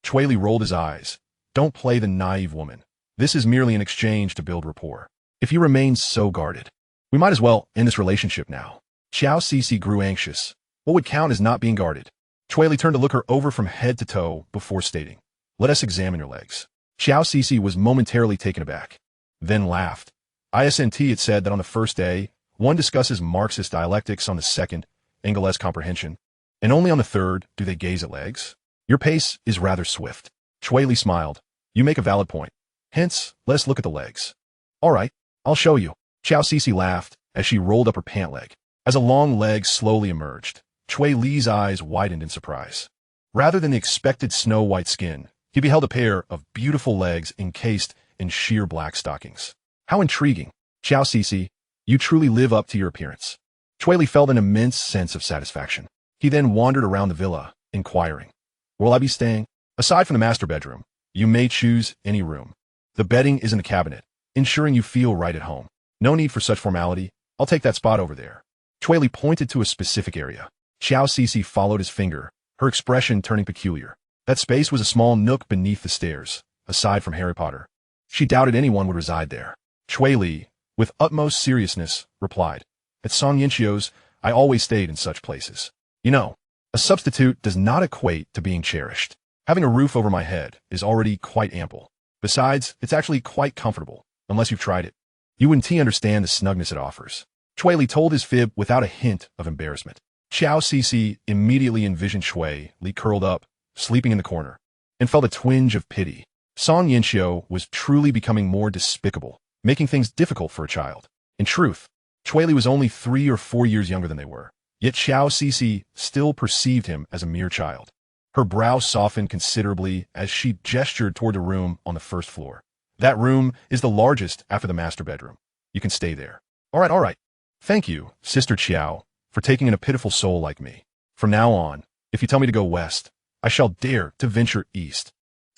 Cui Li rolled his eyes. Don't play the naive woman. This is merely an exchange to build rapport. If you remain so guarded, we might as well end this relationship now. Xiao Cici grew anxious. What would count as not being guarded? Cui Li turned to look her over from head to toe before stating, let us examine your legs. Xiao Cici was momentarily taken aback, then laughed. ISNT had said that on the first day, one discusses Marxist dialectics, on the second, Engel's comprehension, and only on the third do they gaze at legs. Your pace is rather swift. Cui Li smiled. You make a valid point. Hence, let us look at the legs. All right, I'll show you. Xiao Cici laughed as she rolled up her pant leg. As a long leg slowly emerged, Cui Li's eyes widened in surprise. Rather than the expected snow-white skin, he beheld a pair of beautiful legs encased in sheer black stockings. How intriguing. Xiao Cici, you truly live up to your appearance. Cui Li felt an immense sense of satisfaction. He then wandered around the villa, inquiring, where will I be staying? Aside from the master bedroom, you may choose any room. The bedding is in the cabinet, ensuring you feel right at home. No need for such formality. I'll take that spot over there. Cui Li pointed to a specific area. Xiao Cici followed his finger, her expression turning peculiar. That space was a small nook beneath the stairs, aside from Harry Potter. She doubted anyone would reside there. Cui Li, with utmost seriousness, replied, at Song Yinchio's, I always stayed in such places. You know, a substitute does not equate to being cherished. Having a roof over my head is already quite ample. Besides, it's actually quite comfortable, unless you've tried it. You wouldn't understand the snugness it offers. Cui Li told his fib without a hint of embarrassment. Xiao Cici immediately envisioned Cui Li curled up, sleeping in the corner, and felt a twinge of pity. Song Yinchio was truly becoming more despicable, making things difficult for a child. In truth, Cui Li was only 3 or 4 years younger than they were, yet Xiao Cici still perceived him as a mere child. Her brow softened considerably as she gestured toward the room on the first floor. That room is the largest after the master bedroom. You can stay there. All right. Thank you, Sister Chiao, for taking in a pitiful soul like me. From now on, if you tell me to go west, I shall dare to venture east.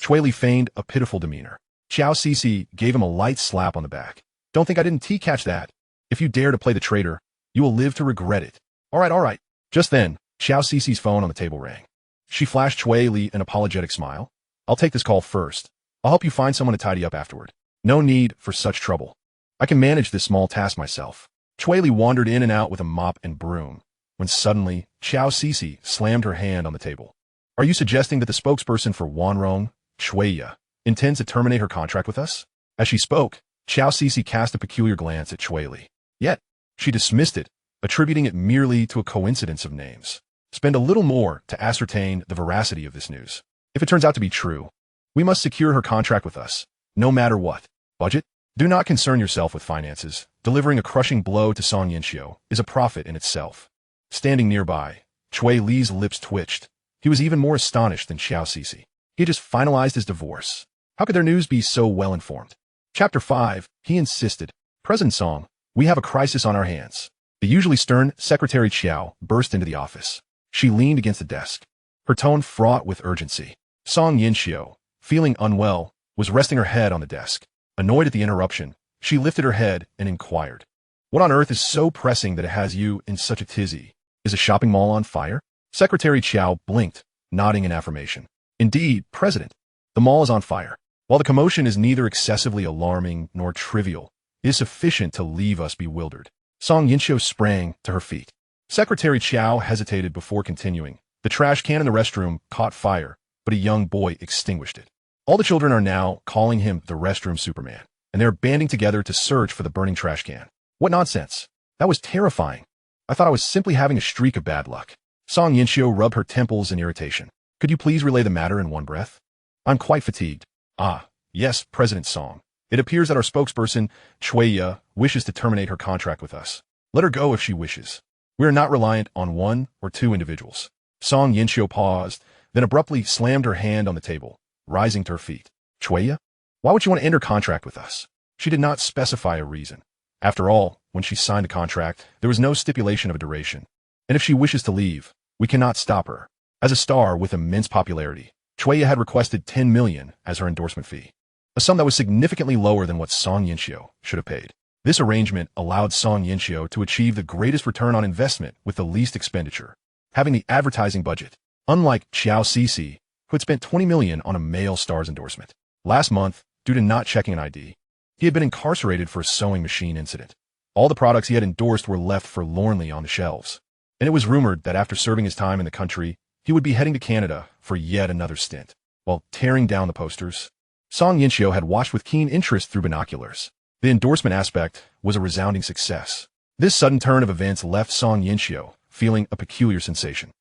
Cui Li feigned a pitiful demeanor. Xiao Cixi gave him a light slap on the back. Don't think I didn't catch that. If you dare to play the traitor, you will live to regret it. All right. Just then, Xiao Cixi's phone on the table rang. She flashed Cui Li an apologetic smile. I'll take this call first. I'll help you find someone to tidy up afterward. No need for such trouble. I can manage this small task myself. Cui Li wandered in and out with a mop and broom, when suddenly, Xiao Cixi slammed her hand on the table. Are you suggesting that the spokesperson for Wanrong, Cui Li, intends to terminate her contract with us? As she spoke, Xiao Cixi cast a peculiar glance at Cui Li. Yet, she dismissed it, attributing it merely to a coincidence of names. Spend a little more to ascertain the veracity of this news. If it turns out to be true, we must secure her contract with us, no matter what. Budget? Do not concern yourself with finances. Delivering a crushing blow to Song Yinxiu is a profit in itself. Standing nearby, Cui Li's lips twitched. He was even more astonished than Xiao Cixi. He had just finalized his divorce. How could their news be so well informed? Chapter 5, he insisted. President Song, we have a crisis on our hands. The usually stern Secretary Chiao burst into the office. She leaned against the desk, her tone fraught with urgency. Song Yinxiu, feeling unwell, was resting her head on the desk. Annoyed at the interruption, she lifted her head and inquired. What on earth is so pressing that it has you in such a tizzy? Is a shopping mall on fire? Secretary Chiao blinked, nodding in affirmation. Indeed, President. The mall is on fire. While the commotion is neither excessively alarming nor trivial, it is sufficient to leave us bewildered. Song Yinxiu sprang to her feet. Secretary Chiao hesitated before continuing. The trash can in the restroom caught fire, but a young boy extinguished it. All the children are now calling him the restroom Superman, and they're banding together to search for the burning trash can. What nonsense. That was terrifying. I thought I was simply having a streak of bad luck. Song Yinxiu rubbed her temples in irritation. Could you please relay the matter in one breath? I'm quite fatigued. Ah, yes, President Song. It appears that our spokesperson, Cui Li, wishes to terminate her contract with us. Let her go if she wishes. We are not reliant on one or two individuals. Song Yinxiu paused, then abruptly slammed her hand on the table, rising to her feet. Cui Li? Why would you want to end her contract with us? She did not specify a reason. After all, when she signed the contract, there was no stipulation of a duration. And if she wishes to leave, we cannot stop her. As a star with immense popularity, Cui Li had requested 10 million as her endorsement fee, a sum that was significantly lower than what Song Yinxiu should have paid. This arrangement allowed Song Yinxiu to achieve the greatest return on investment with the least expenditure, having the advertising budget, unlike Xiao Cixi, who had spent 20 million on a male star's endorsement. Last month, due to not checking an ID, he had been incarcerated for a sewing machine incident. All the products he had endorsed were left forlornly on the shelves, and it was rumored that after serving his time in the country, he would be heading to Canada for yet another stint. While tearing down the posters, Song Yinxiu had watched with keen interest through binoculars. The endorsement aspect was a resounding success. This sudden turn of events left Song Yinxiu feeling a peculiar sensation.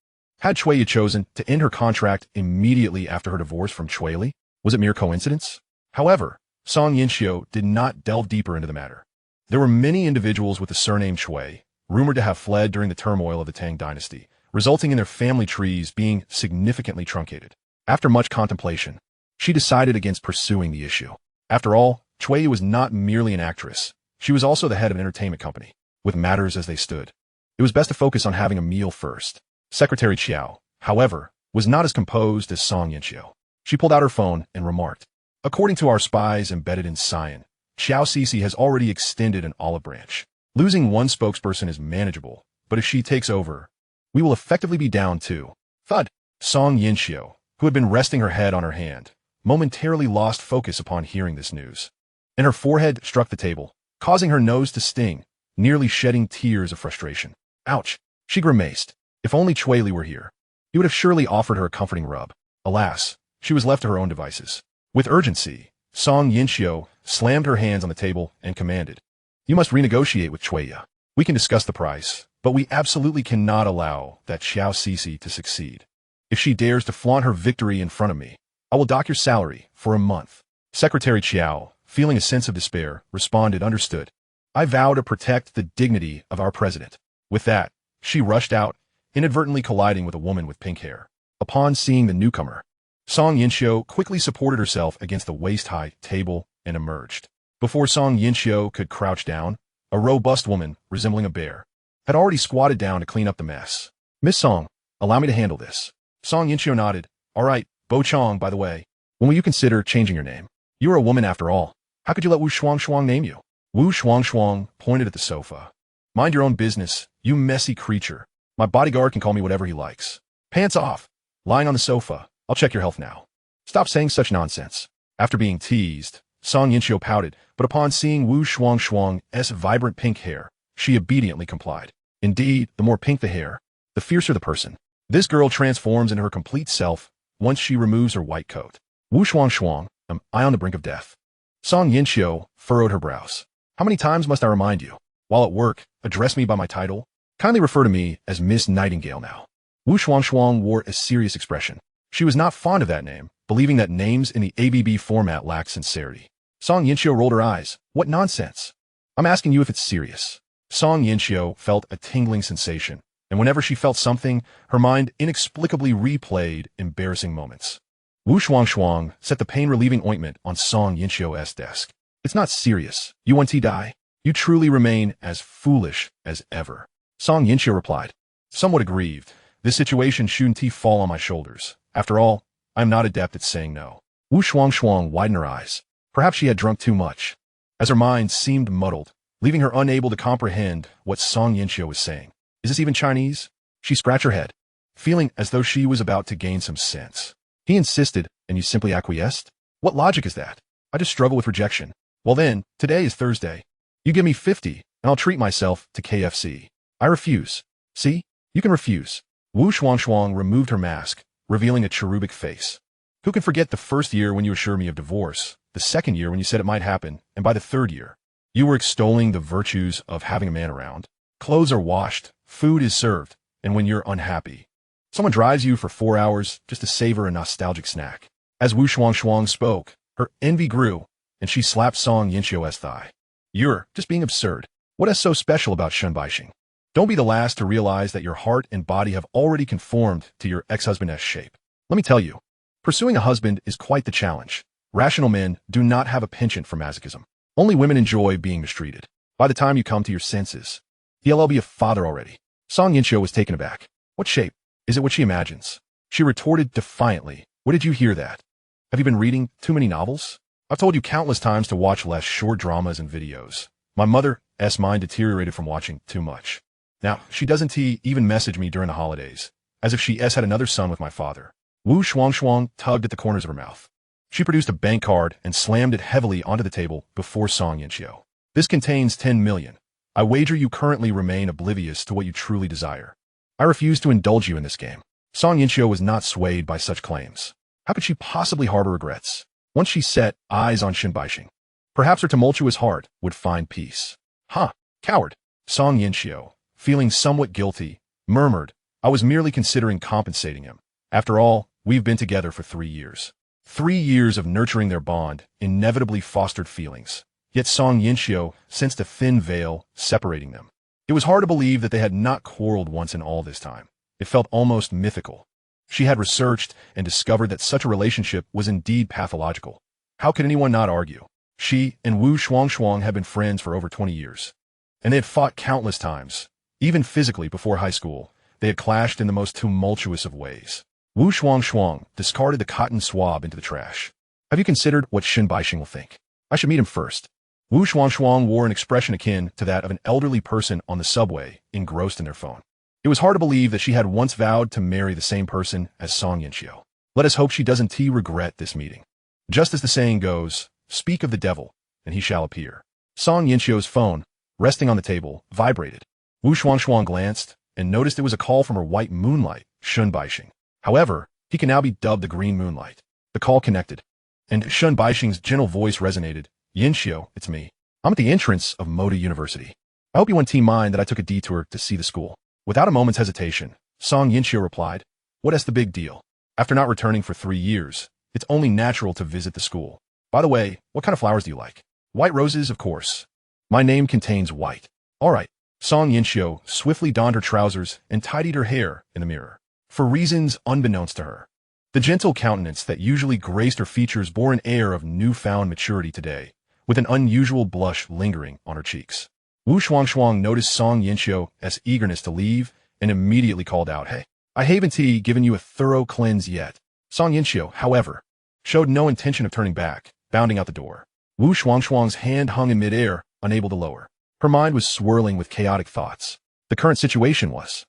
Had Cui Li chosen to end her contract immediately after her divorce from Cui Li? Was it mere coincidence? However, Song Yinxiu did not delve deeper into the matter. There were many individuals with the surname Cui, rumored to have fled during the turmoil of the Tang dynasty, resulting in their family trees being significantly truncated. After much contemplation, she decided against pursuing the issue. After all, Cui Li was not merely an actress. She was also the head of an entertainment company. With matters as they stood, it was best to focus on having a meal first. Secretary Chiao, however, was not as composed as Song Yinxiu. She pulled out her phone and remarked, according to our spies embedded in Sion, Xiao Cixi has already extended an olive branch. Losing one spokesperson is manageable, but if she takes over, we will effectively be down too. Thud. Song Yinxiu, who had been resting her head on her hand, momentarily lost focus upon hearing this news, and her forehead struck the table, causing her nose to sting, nearly shedding tears of frustration. Ouch! She grimaced. If only Cui Li were here, he would have surely offered her a comforting rub. Alas, she was left to her own devices. With urgency, Song Yinxiu slammed her hands on the table and commanded, you must renegotiate with Cui Li. We can discuss the price, but we absolutely cannot allow that Xiao Cixi to succeed. If she dares to flaunt her victory in front of me, I will dock your salary for a month. Secretary Chiao, feeling a sense of despair, responded, understood. I vow to protect the dignity of our president. With that, she rushed out, inadvertently colliding with a woman with pink hair. Upon seeing the newcomer, Song Yinxiu quickly supported herself against the waist-high table and emerged. Before Song Yinxiu could crouch down, a robust woman, resembling a bear, had already squatted down to clean up the mess. "Miss Song, allow me to handle this." Song Yinxiu nodded. "All right, Bo Chong, by the way. When will you consider changing your name? You are a woman after all. How could you let Wu Shuang name you?" Wu Shuang pointed at the sofa. "Mind your own business, you messy creature. My bodyguard can call me whatever he likes. Pants off. Lying on the sofa. I'll check your health now. Stop saying such nonsense." After being teased, Song Yinxiu pouted, but upon seeing Wu Shuang's vibrant pink hair, she obediently complied. Indeed, the more pink the hair, the fiercer the person. This girl transforms into her complete self once she removes her white coat. "Wu Shuang, am I on the brink of death?" Song Yinxiu furrowed her brows. "How many times must I remind you? While at work, address me by my title. Kindly refer to me as Miss Nightingale now." Wu Shuang wore a serious expression. She was not fond of that name, believing that names in the ABB format lacked sincerity. Song Yinxiu rolled her eyes. "What nonsense? I'm asking you if it's serious." Song Yinxiu felt a tingling sensation, and whenever she felt something, her mind inexplicably replayed embarrassing moments. Wu Shuang set the pain-relieving ointment on Song Yinxiu's desk. "It's not serious. You want to die? You truly remain as foolish as ever." Song Yinxiu replied. Somewhat aggrieved, "This situation shouldn't fall on my shoulders. After all, I am not adept at saying no." Wu Shuang widened her eyes. Perhaps she had drunk too much, as her mind seemed muddled, leaving her unable to comprehend what Song Yinxiu was saying. "Is this even Chinese?" She scratched her head, feeling as though she was about to gain some sense. "He insisted, and you simply acquiesced? What logic is that? I just struggle with rejection." "Well then, today is Thursday. You give me 50, and I'll treat myself to KFC. I refuse." "See? You can refuse." Wu Shuang removed her mask, revealing a cherubic face. "Who can forget the first year when you assured me of divorce, the second year when you said it might happen, and by the third year, you were extolling the virtues of having a man around? Clothes are washed, food is served, and when you're unhappy, someone drives you for 4 hours just to savor a nostalgic snack." As Wu Shuang spoke, her envy grew, and she slapped Song Yinxiu's thigh. "You're just being absurd. What is so special about shunbaishing? Don't be the last to realize that your heart and body have already conformed to your ex-husband's shape. Let me tell you, pursuing a husband is quite the challenge. Rational men do not have a penchant for masochism. Only women enjoy being mistreated. By the time you come to your senses, he'll be a father already." Song Yinxiu was taken aback. "What shape? Is it what she imagines?" She retorted defiantly. "Where did you hear that? Have you been reading too many novels? I've told you countless times to watch less short dramas and videos. My mother's mind deteriorated from watching too much. Now, she doesn't even message me during the holidays, as if she had another son with my father." Wu Shuang tugged at the corners of her mouth. She produced a bank card and slammed it heavily onto the table before Song Yinxiu. "This contains 10 million. I wager you currently remain oblivious to what you truly desire. I refuse to indulge you in this game." Song Yinxiu was not swayed by such claims. How could she possibly harbor regrets? Once she set eyes on shunbaishing, perhaps her tumultuous heart would find peace. "Huh, coward." Song Yinxiu, feeling somewhat guilty, murmured, "I was merely considering compensating him. After all, we've been together for 3 years. 3 years of nurturing their bond inevitably fostered feelings. Yet Song Yinxiu sensed a thin veil separating them. It was hard to believe that they had not quarreled once in all this time. It felt almost mythical. She had researched and discovered that such a relationship was indeed pathological. How could anyone not argue? She and Wu Shuang had been friends for over 20 years, and they had fought countless times. Even physically before high school, they had clashed in the most tumultuous of ways. Wu Shuang discarded the cotton swab into the trash. "Have you considered what shunbaishing will think? I should meet him first." Wu Shuang wore an expression akin to that of an elderly person on the subway, engrossed in their phone. It was hard to believe that she had once vowed to marry the same person as Song Yinxiu. Let us hope she doesn't regret this meeting. Just as the saying goes, speak of the devil, and he shall appear. Song Yinxiu's phone, resting on the table, vibrated. Wu Shuang glanced and noticed it was a call from her white moonlight, shunbaishing. However, he can now be dubbed the green moonlight. The call connected, and shunbaishing's gentle voice resonated. "Yinxiu, it's me. I'm at the entrance of Moda University. I hope you won't mind that I took a detour to see the school." Without a moment's hesitation, Song Yinxiu replied, "What is the big deal? After not returning for 3 years, it's only natural to visit the school. By the way, what kind of flowers do you like?" "White roses, of course. My name contains white." "All right." Song Yinxiu swiftly donned her trousers and tidied her hair in the mirror. For reasons unbeknownst to her, the gentle countenance that usually graced her features bore an air of newfound maturity today, with an unusual blush lingering on her cheeks. Wu Shuangshuang noticed Song Yinxio's eagerness to leave and immediately called out, "Hey, I haven't given you a thorough cleanse yet." Song Yinxio, however, showed no intention of turning back, bounding out the door. Wu Shuangshuang's hand hung in midair, unable to lower. Her mind was swirling with chaotic thoughts. The current situation was...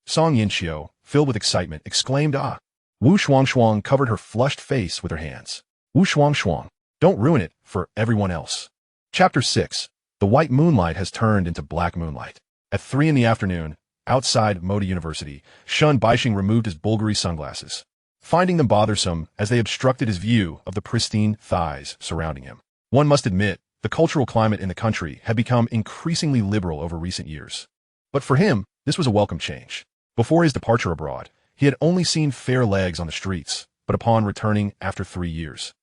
Song Yinxio, filled with excitement, exclaimed, "Ah!" Wu Shuangshuang covered her flushed face with her hands. Wu Shuangshuang, don't ruin it for everyone else. Chapter 6. The white moonlight has turned into black moonlight. At 3 in the afternoon, outside Moda University, Shun Baixing removed his Bulgari sunglasses, finding them bothersome as they obstructed his view of the pristine thighs surrounding him. One must admit, the cultural climate in the country had become increasingly liberal over recent years. But for him, this was a welcome change. Before his departure abroad, he had only seen fair legs on the streets, but upon returning after 3 years,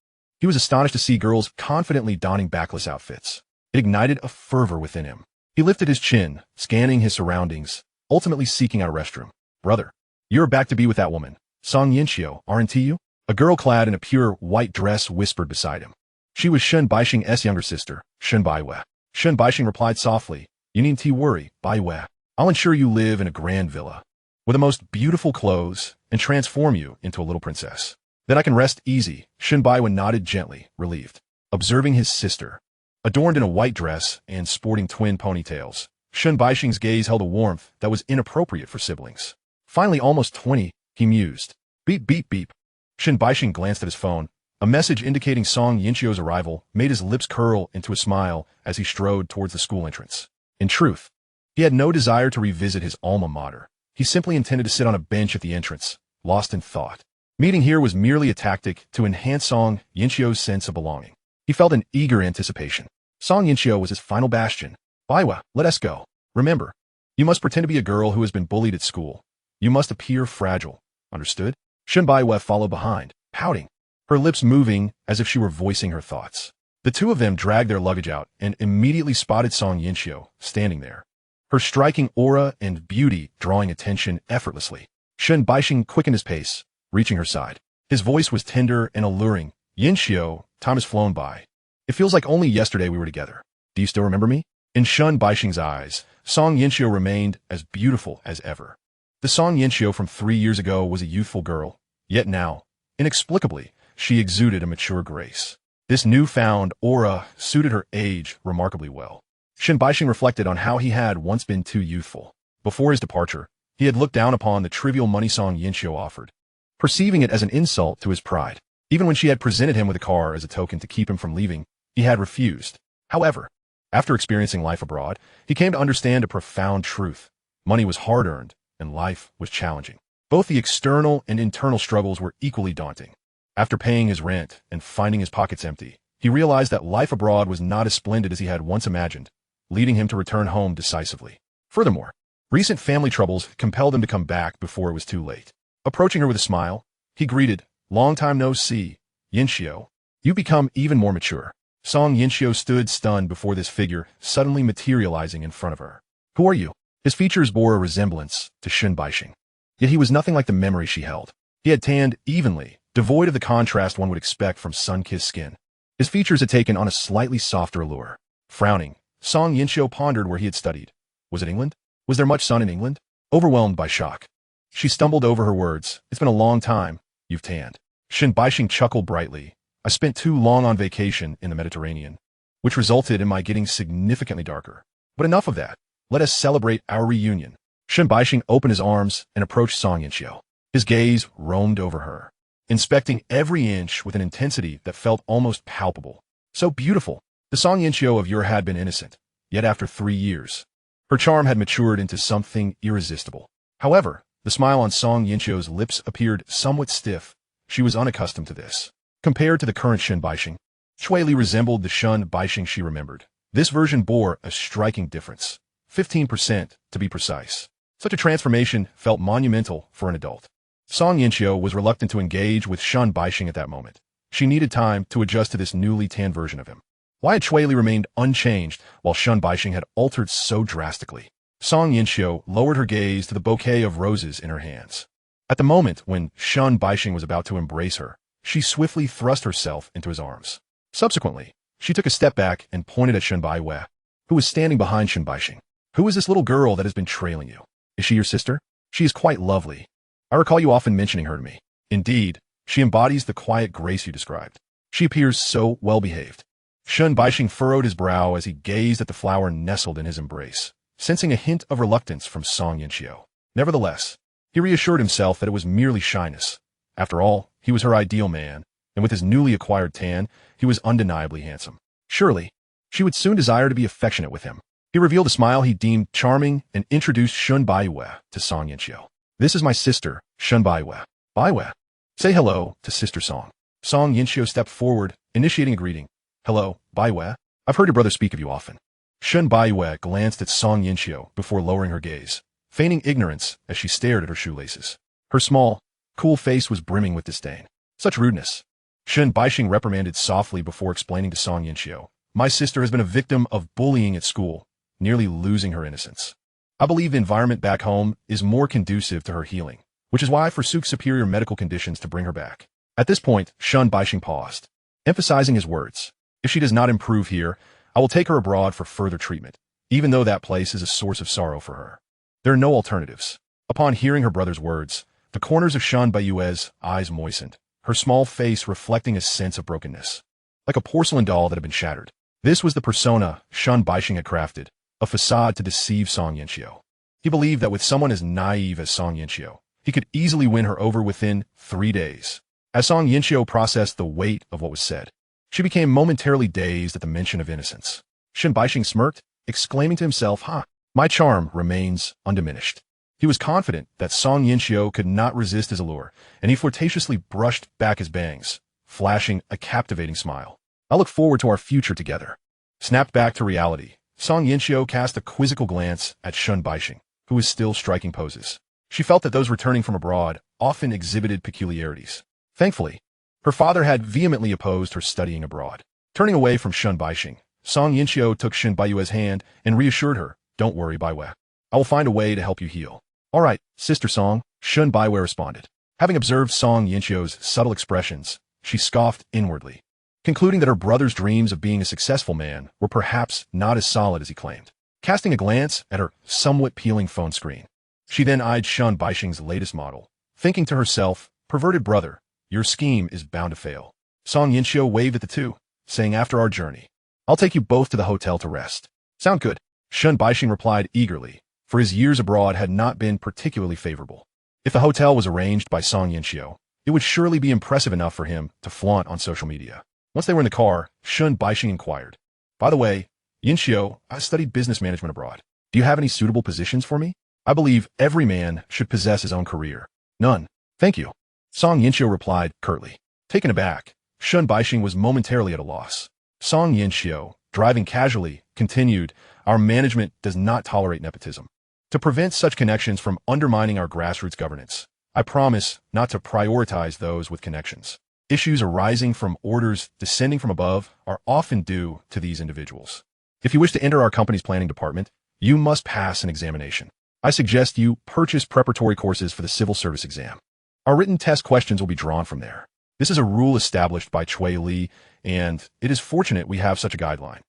he was astonished to see girls confidently donning backless outfits. It ignited a fervor within him. He lifted his chin, scanning his surroundings, ultimately seeking out a restroom. "Brother, you're back to be with that woman, Song Yinxio, aren't you?" A girl clad in a pure white dress whispered beside him. She was Shun Baixing's younger sister, Shun Baiwe. Shun Baixing replied softly, "You needn't worry, Baiwe. I'll ensure you live in a grand villa with the most beautiful clothes and transform you into a little princess. Then I can rest easy." Shun Baiwe nodded gently, relieved. Observing his sister, adorned in a white dress and sporting twin ponytails, Shun Baixing's gaze held a warmth that was inappropriate for siblings. Finally almost 20, he mused. Beep, beep, beep. Shun Baixing glanced at his phone. A message indicating Song Yinxio's arrival made his lips curl into a smile as he strode towards the school entrance. In truth, he had no desire to revisit his alma mater. He simply intended to sit on a bench at the entrance, lost in thought. Meeting here was merely a tactic to enhance Song Yinxio's sense of belonging. He felt an eager anticipation. Song Yinxio was his final bastion. "Baiwa, let us go. Remember, you must pretend to be a girl who has been bullied at school. You must appear fragile. Understood?" Shun Baiwe followed behind, pouting, her lips moving as if she were voicing her thoughts. The two of them dragged their luggage out and immediately spotted Song Yinxio standing there, her striking aura and beauty drawing attention effortlessly. Shun Baixing quickened his pace, reaching her side. His voice was tender and alluring. "Yinxio, time has flown by. It feels like only yesterday we were together. Do you still remember me?" In Shun Baixing's eyes, Song Yinxio remained as beautiful as ever. The Song Yinxio from 3 years ago was a youthful girl, yet now, inexplicably, she exuded a mature grace. This newfound aura suited her age remarkably well. Shun Baixing reflected on how he had once been too youthful. Before his departure, he had looked down upon the trivial money Song Yinxio offered, perceiving it as an insult to his pride. Even when she had presented him with a car as a token to keep him from leaving, he had refused. However, after experiencing life abroad, he came to understand a profound truth. Money was hard-earned, and life was challenging. Both the external and internal struggles were equally daunting. After paying his rent and finding his pockets empty, he realized that life abroad was not as splendid as he had once imagined, leading him to return home decisively. Furthermore, recent family troubles compelled him to come back before it was too late. Approaching her with a smile, he greeted, "Long time no see, Yinxio. You've become even more mature." Song Yinxio stood stunned before this figure suddenly materializing in front of her. "Who are you?" His features bore a resemblance to Shun Baixing, yet he was nothing like the memory she held. He had tanned evenly, devoid of the contrast one would expect from sun-kissed skin. His features had taken on a slightly softer allure. Frowning, Song Yinxio pondered where he had studied. Was it England? Was there much sun in England? Overwhelmed by shock, she stumbled over her words. "It's been a long time. You've tanned." Shun Baixing chuckled brightly. "I spent too long on vacation in the Mediterranean, which resulted in my getting significantly darker. But enough of that. Let us celebrate our reunion." Shun Baixing opened his arms and approached Song Yinxio. His gaze roamed over her, inspecting every inch with an intensity that felt almost palpable. So beautiful. The Song Yinxio of yore had been innocent, yet after 3 years, her charm had matured into something irresistible. However, the smile on Song Yinxio's lips appeared somewhat stiff. She was unaccustomed to this. Compared to the current Shun Baixing, Cui Li resembled the Shun Baixing she remembered. This version bore a striking difference, 15% to be precise. Such a transformation felt monumental for an adult. Song Yinxio was reluctant to engage with Shun Baixing at that moment. She needed time to adjust to this newly tanned version of him. Why had Cui Li remained unchanged while Shun Baixing had altered so drastically? Song Yinxio lowered her gaze to the bouquet of roses in her hands. At the moment when Shun Baixing was about to embrace her, she swiftly thrust herself into his arms. Subsequently, She took a step back and pointed at Shen Baiwei, who was standing behind Shen Baixing. Who is this little girl that has been trailing you? Is she your sister? She is quite lovely. I recall you often mentioning her to me. Indeed, she embodies the quiet grace you described. She appears so well-behaved. Shen Baixing furrowed his brow as he gazed at the flower nestled in his embrace, sensing a hint of reluctance from Song Yinxiu. Nevertheless, he reassured himself that it was merely shyness. After all, he was her ideal man, and with his newly acquired tan, he was undeniably handsome. Surely, she would soon desire to be affectionate with him. He revealed a smile he deemed charming and introduced Shen Baiwei to Song Yinxiu. This is my sister, Shen Baiwei. Baiwei. Say hello to Sister Song. Song Yinxiu stepped forward, initiating a greeting. Hello, Baiwei. I've heard your brother speak of you often. Shen Baiwei glanced at Song Yinxiu before lowering her gaze, feigning ignorance as she stared at her shoelaces. Her small, cool face was brimming with disdain. Such rudeness. Shen Baixing reprimanded softly before explaining to Song Yinxiu. My sister has been a victim of bullying at school, nearly losing her innocence. I believe the environment back home is more conducive to her healing, which is why I forsook superior medical conditions to bring her back. At this point, Shen Baixing paused, emphasizing his words. If she does not improve here, I will take her abroad for further treatment, even though that place is a source of sorrow for her. There are no alternatives. Upon hearing her brother's words, the corners of Shen Baiwei's eyes moistened, her small face reflecting a sense of brokenness, like a porcelain doll that had been shattered. This was the persona Shen Baixing had crafted, a facade to deceive Song Yinxiu. He believed that with someone as naive as Song Yinxiu, he could easily win her over within 3 days. As Song Yinxiu processed the weight of what was said, she became momentarily dazed at the mention of innocence. Shen Baixing smirked, exclaiming to himself, my charm remains undiminished. He was confident that Song Yinxiu could not resist his allure, and he flirtatiously brushed back his bangs, flashing a captivating smile. I look forward to our future together. Snapped back to reality, Song Yinxiu cast a quizzical glance at Shen Baixing, who was still striking poses. She felt that those returning from abroad often exhibited peculiarities. Thankfully, her father had vehemently opposed her studying abroad. Turning away from Shen Baixing, Song Yinxiu took Shen Baiwei's hand and reassured her, Don't worry, Baiwei. I will find a way to help you heal. All right, Sister Song, Shen Baiwei responded. Having observed Song Yinxiu's subtle expressions, she scoffed inwardly, concluding that her brother's dreams of being a successful man were perhaps not as solid as he claimed. Casting a glance at her somewhat peeling phone screen, she then eyed Shen Baixing's latest model, thinking to herself, perverted brother, your scheme is bound to fail. Song Yinxiu waved at the two, saying after our journey, I'll take you both to the hotel to rest. Sound good? Shen Baixing replied eagerly, for his years abroad had not been particularly favorable. If the hotel was arranged by Song Yinxiu, it would surely be impressive enough for him to flaunt on social media. Once they were in the car, Shen Baixing inquired, By the way, Yinxiu, I studied business management abroad. Do you have any suitable positions for me? I believe every man should possess his own career. None. Thank you. Song Yinxiu replied curtly. Taken aback, Shen Baixing was momentarily at a loss. Song Yinxiu, driving casually, continued, Our management does not tolerate nepotism. To prevent such connections from undermining our grassroots governance, I promise not to prioritize those with connections. Issues arising from orders descending from above are often due to these individuals. If you wish to enter our company's planning department, you must pass an examination. I suggest you purchase preparatory courses for the civil service exam. Our written test questions will be drawn from there. This is a rule established by Cui Li, and it is fortunate we have such a guideline.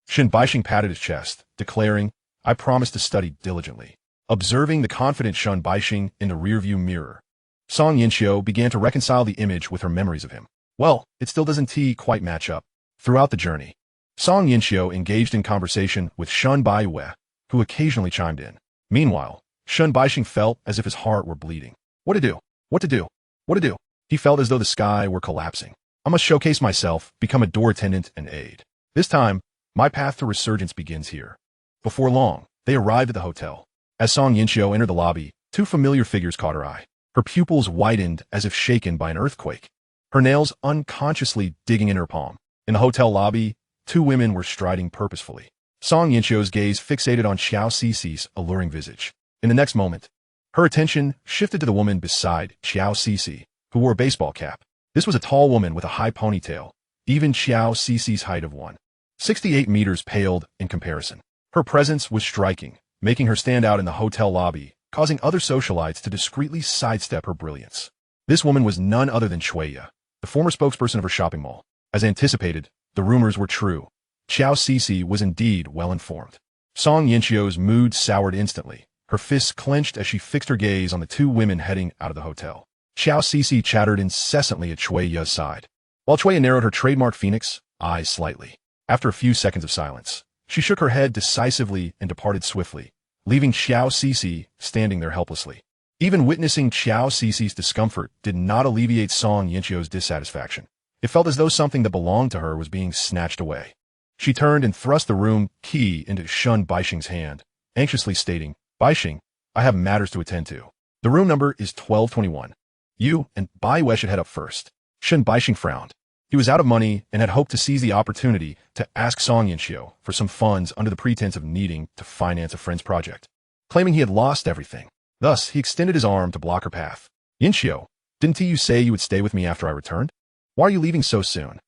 Shen Baixing patted his chest, declaring, I promise to study diligently. Observing the confident Shen Baixing in the rearview mirror, Song Yinxiu began to reconcile the image with her memories of him. Well, it still doesn't quite match up. Throughout the journey, Song Yinxiu engaged in conversation with Shen Baiwei, who occasionally chimed in. Meanwhile, Shen Baixing felt as if his heart were bleeding. What to do? What to do? What to do? He felt as though the sky were collapsing. I must showcase myself, become a door attendant and aid. This time, my path to resurgence begins here. Before long, they arrived at the hotel. As Song Yinxiu entered the lobby, two familiar figures caught her eye. Her pupils widened as if shaken by an earthquake, her nails unconsciously digging in her palm. In the hotel lobby, two women were striding purposefully. Song Yinxiu's gaze fixated on Xiao Cixi's alluring visage. In the next moment, her attention shifted to the woman beside Xiao Cixi, who wore a baseball cap. This was a tall woman with a high ponytail, even Xiao Cixi's height of 1.68 meters paled in comparison. Her presence was striking, making her stand out in the hotel lobby, causing other socialites to discreetly sidestep her brilliance. This woman was none other than Cui Li, the former spokesperson of her shopping mall. As anticipated, The rumors were true. Xiao Cixi was indeed well informed. Song Yinchio's mood soured instantly. Her fists clenched as she fixed her gaze on the two women heading out of the hotel. Xiao Cixi chattered incessantly at Cui Li's side, while Cui Li narrowed her trademark phoenix eyes slightly. After a few seconds of silence, she shook her head decisively and departed swiftly, leaving Xiao Cixi standing there helplessly. Even witnessing Xiao Cixi's discomfort did not alleviate Song Yinchio's dissatisfaction. It felt as though something that belonged to her was being snatched away. She turned and thrust the room key into Shun Baixing's hand, anxiously stating, "Baixing, I have matters to attend to. The room number is 1221. You and Baiwei should head up first." Shun Baixing frowned. He was out of money and had hoped to seize the opportunity to ask Song Yinchio for some funds under the pretense of needing to finance a friend's project, claiming he had lost everything. Thus, he extended his arm to block her path. "Yinchio, didn't you say you would stay with me after I returned? Why are you leaving so soon?"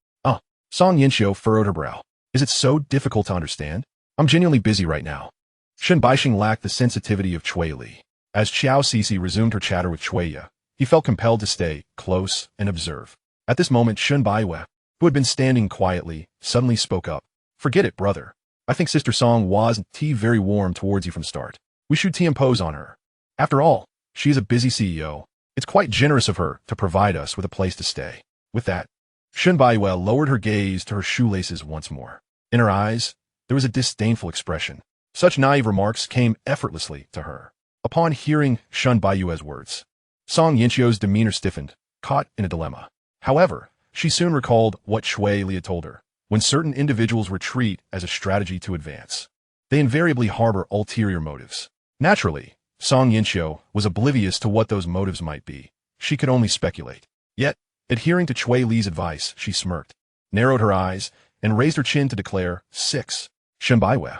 Song Yinchio furrowed her brow. "Is it so difficult to understand? I'm genuinely busy right now." Shun Baixing lacked the sensitivity of Cui Li. As Xiao Cixi resumed her chatter with Cui Li, he felt compelled to stay close and observe. At this moment, Shun Baiwei, who had been standing quietly, suddenly spoke up. "Forget it, brother. I think Sister Song was very warm towards you from the start. We should impose on her. After all, she is a busy CEO. It's quite generous of her to provide us with a place to stay." With that, Shun Baiwei lowered her gaze to her shoelaces once more. In her eyes, there was a disdainful expression. Such naive remarks came effortlessly to her. Upon hearing Shun Baiwei's words, Song Yinchio's demeanor stiffened, caught in a dilemma. However, she soon recalled what Cui Li had told her. When certain individuals retreat as a strategy to advance, they invariably harbor ulterior motives. Naturally, Song Yinchio was oblivious to what those motives might be. She could only speculate. Yet, adhering to Cui Li's advice, she smirked, narrowed her eyes, and raised her chin to declare, "6. Shun Baiwei."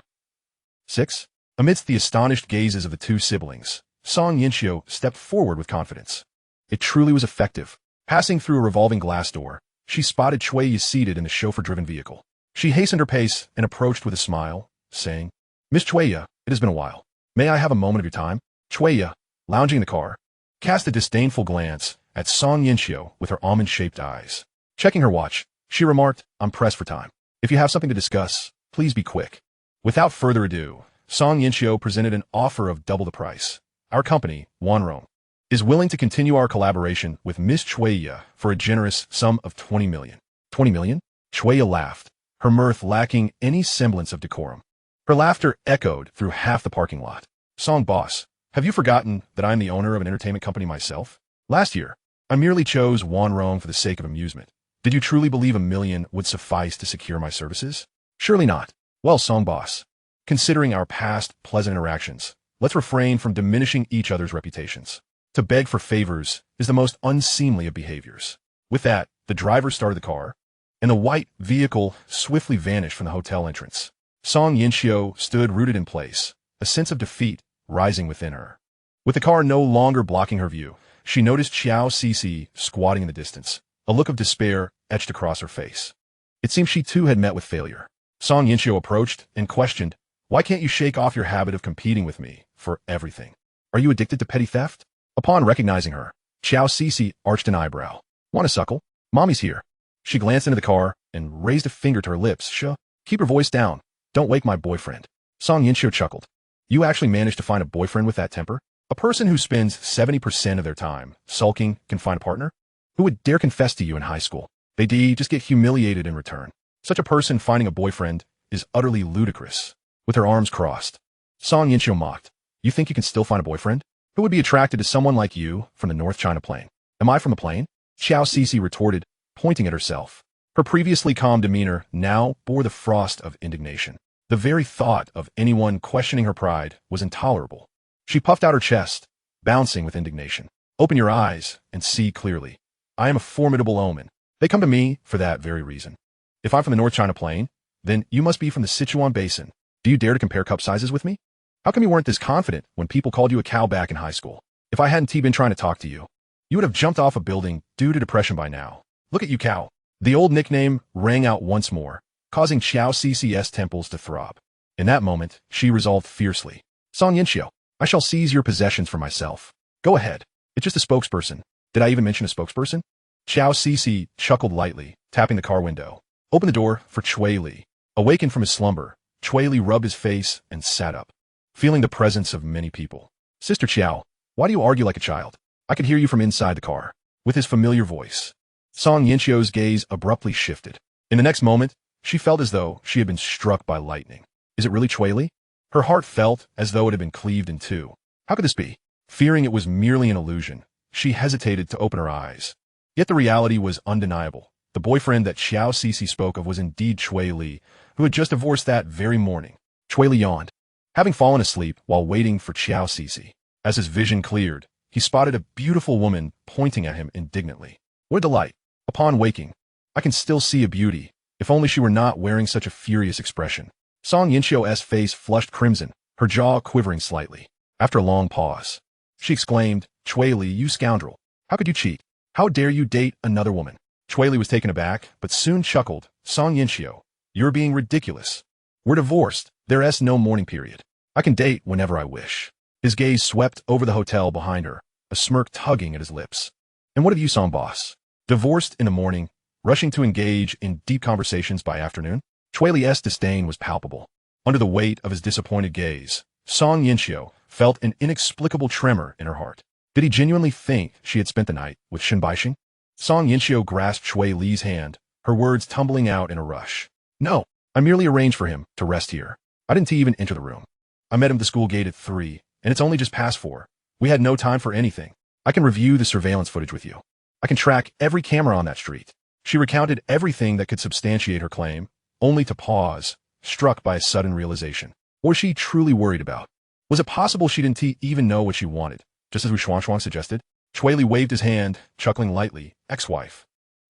6? Amidst the astonished gazes of the two siblings, Song Yinchio stepped forward with confidence. It truly was effective. Passing through a revolving glass door, she spotted Cui Li seated in the chauffeur-driven vehicle. She hastened her pace and approached with a smile, saying, "Miss Cui Li, it has been a while. May I have a moment of your time?" Cui Li, lounging in the car, cast a disdainful glance at Song Yinchio with her almond-shaped eyes. Checking her watch, she remarked, "I'm pressed for time. If you have something to discuss, please be quick." Without further ado, Song Yinchio presented an offer of double the price. "Our company, Wanrong, is willing to continue our collaboration with Miss Cui Li for a generous sum of 20 million. 20 million? Cui Li laughed, her mirth lacking any semblance of decorum. Her laughter echoed through half the parking lot. "Song boss, have you forgotten that I'm the owner of an entertainment company myself? Last year, I merely chose Wanrong for the sake of amusement. Did you truly believe 1 million would suffice to secure my services? Surely not. Well, Song boss, considering our past pleasant interactions, let's refrain from diminishing each other's reputations. To beg for favors is the most unseemly of behaviors." With that, the driver started the car, and the white vehicle swiftly vanished from the hotel entrance. Song Yinchio stood rooted in place, a sense of defeat rising within her. With the car no longer blocking her view, she noticed Xiao Cixi squatting in the distance. A look of despair etched across her face. It seemed she too had met with failure. Song Yinchio approached and questioned, "Why can't you shake off your habit of competing with me for everything? Are you addicted to petty theft?" Upon recognizing her, Xiao Cixi arched an eyebrow. "Want a suckle? Mommy's here." She glanced into the car and raised a finger to her lips. Keep your voice down. Don't wake my boyfriend." Song Yinchio chuckled. "You actually managed to find a boyfriend with that temper? A person who spends 70% of their time sulking can find a partner? Who would dare confess to you in high school? They just get humiliated in return. Such a person finding a boyfriend is utterly ludicrous." With her arms crossed, Song Yinchio mocked, "You think you can still find a boyfriend? Who would be attracted to someone like you from the North China Plain? Am I from the plain?" Xiao Cixi retorted, pointing at herself. Her previously calm demeanor now bore the frost of indignation. The very thought of anyone questioning her pride was intolerable. She puffed out her chest, bouncing with indignation. "Open your eyes and see clearly. I am a formidable omen. They come to me for that very reason. If I'm from the North China Plain, then you must be from the Sichuan Basin. Do you dare to compare cup sizes with me? How come you weren't this confident when people called you a cow back in high school? If I hadn't been trying to talk to you, you would have jumped off a building due to depression by now. Look at you, cow." The old nickname rang out once more, causing Xiao Cici's temples to throb. In that moment, she resolved fiercely, "Song Yinchio, I shall seize your possessions for myself. Go ahead. It's just a spokesperson. Did I even mention a spokesperson?" Xiao Cici chuckled lightly, tapping the car window. Open the door for Cui Li. Awakened from his slumber, Cui Li rubbed his face and sat up, feeling the presence of many people. Sister Qiao, why do you argue like a child? I could hear you from inside the car. With his familiar voice. Song Yinchio's gaze abruptly shifted. In the next moment, she felt as though she had been struck by lightning. Is it really Cui Li? Her heart felt as though it had been cleaved in two. How could this be? Fearing it was merely an illusion, she hesitated to open her eyes. Yet the reality was undeniable. The boyfriend that Xiao Cixi spoke of was indeed Cui Li, who had just divorced that very morning. Cui Li yawned, having fallen asleep while waiting for Xiao Cixi. As his vision cleared, he spotted a beautiful woman pointing at him indignantly. What a delight! Upon waking, I can still see a beauty, if only she were not wearing such a furious expression. Song Yinchio's face flushed crimson, her jaw quivering slightly. After a long pause, she exclaimed, Cui Li, you scoundrel! How could you cheat? How dare you date another woman? Cui Li was taken aback, but soon chuckled. Song Yinchio, you're being ridiculous. We're divorced. There's no mourning period. I can date whenever I wish. His gaze swept over the hotel behind her, a smirk tugging at his lips. And what of you, Song Boss? Divorced in the morning, rushing to engage in deep conversations by afternoon? Cui Li's disdain was palpable. Under the weight of his disappointed gaze, Song Yinchio felt an inexplicable tremor in her heart. Did he genuinely think she had spent the night with Shen Baixing? Song Yinchio grasped Cui Li's hand, her words tumbling out in a rush. No, I merely arranged for him to rest here. I didn't even enter the room. I met him at the school gate at 3, and it's only just past 4. We had no time for anything. I can review the surveillance footage with you. I can track every camera on that street. She recounted everything that could substantiate her claim, only to pause, struck by a sudden realization. What was she truly worried about? Was it possible she didn't even know what she wanted, just as Wu Xuanxuang suggested? Cui Li waved his hand, chuckling lightly. Ex-wife.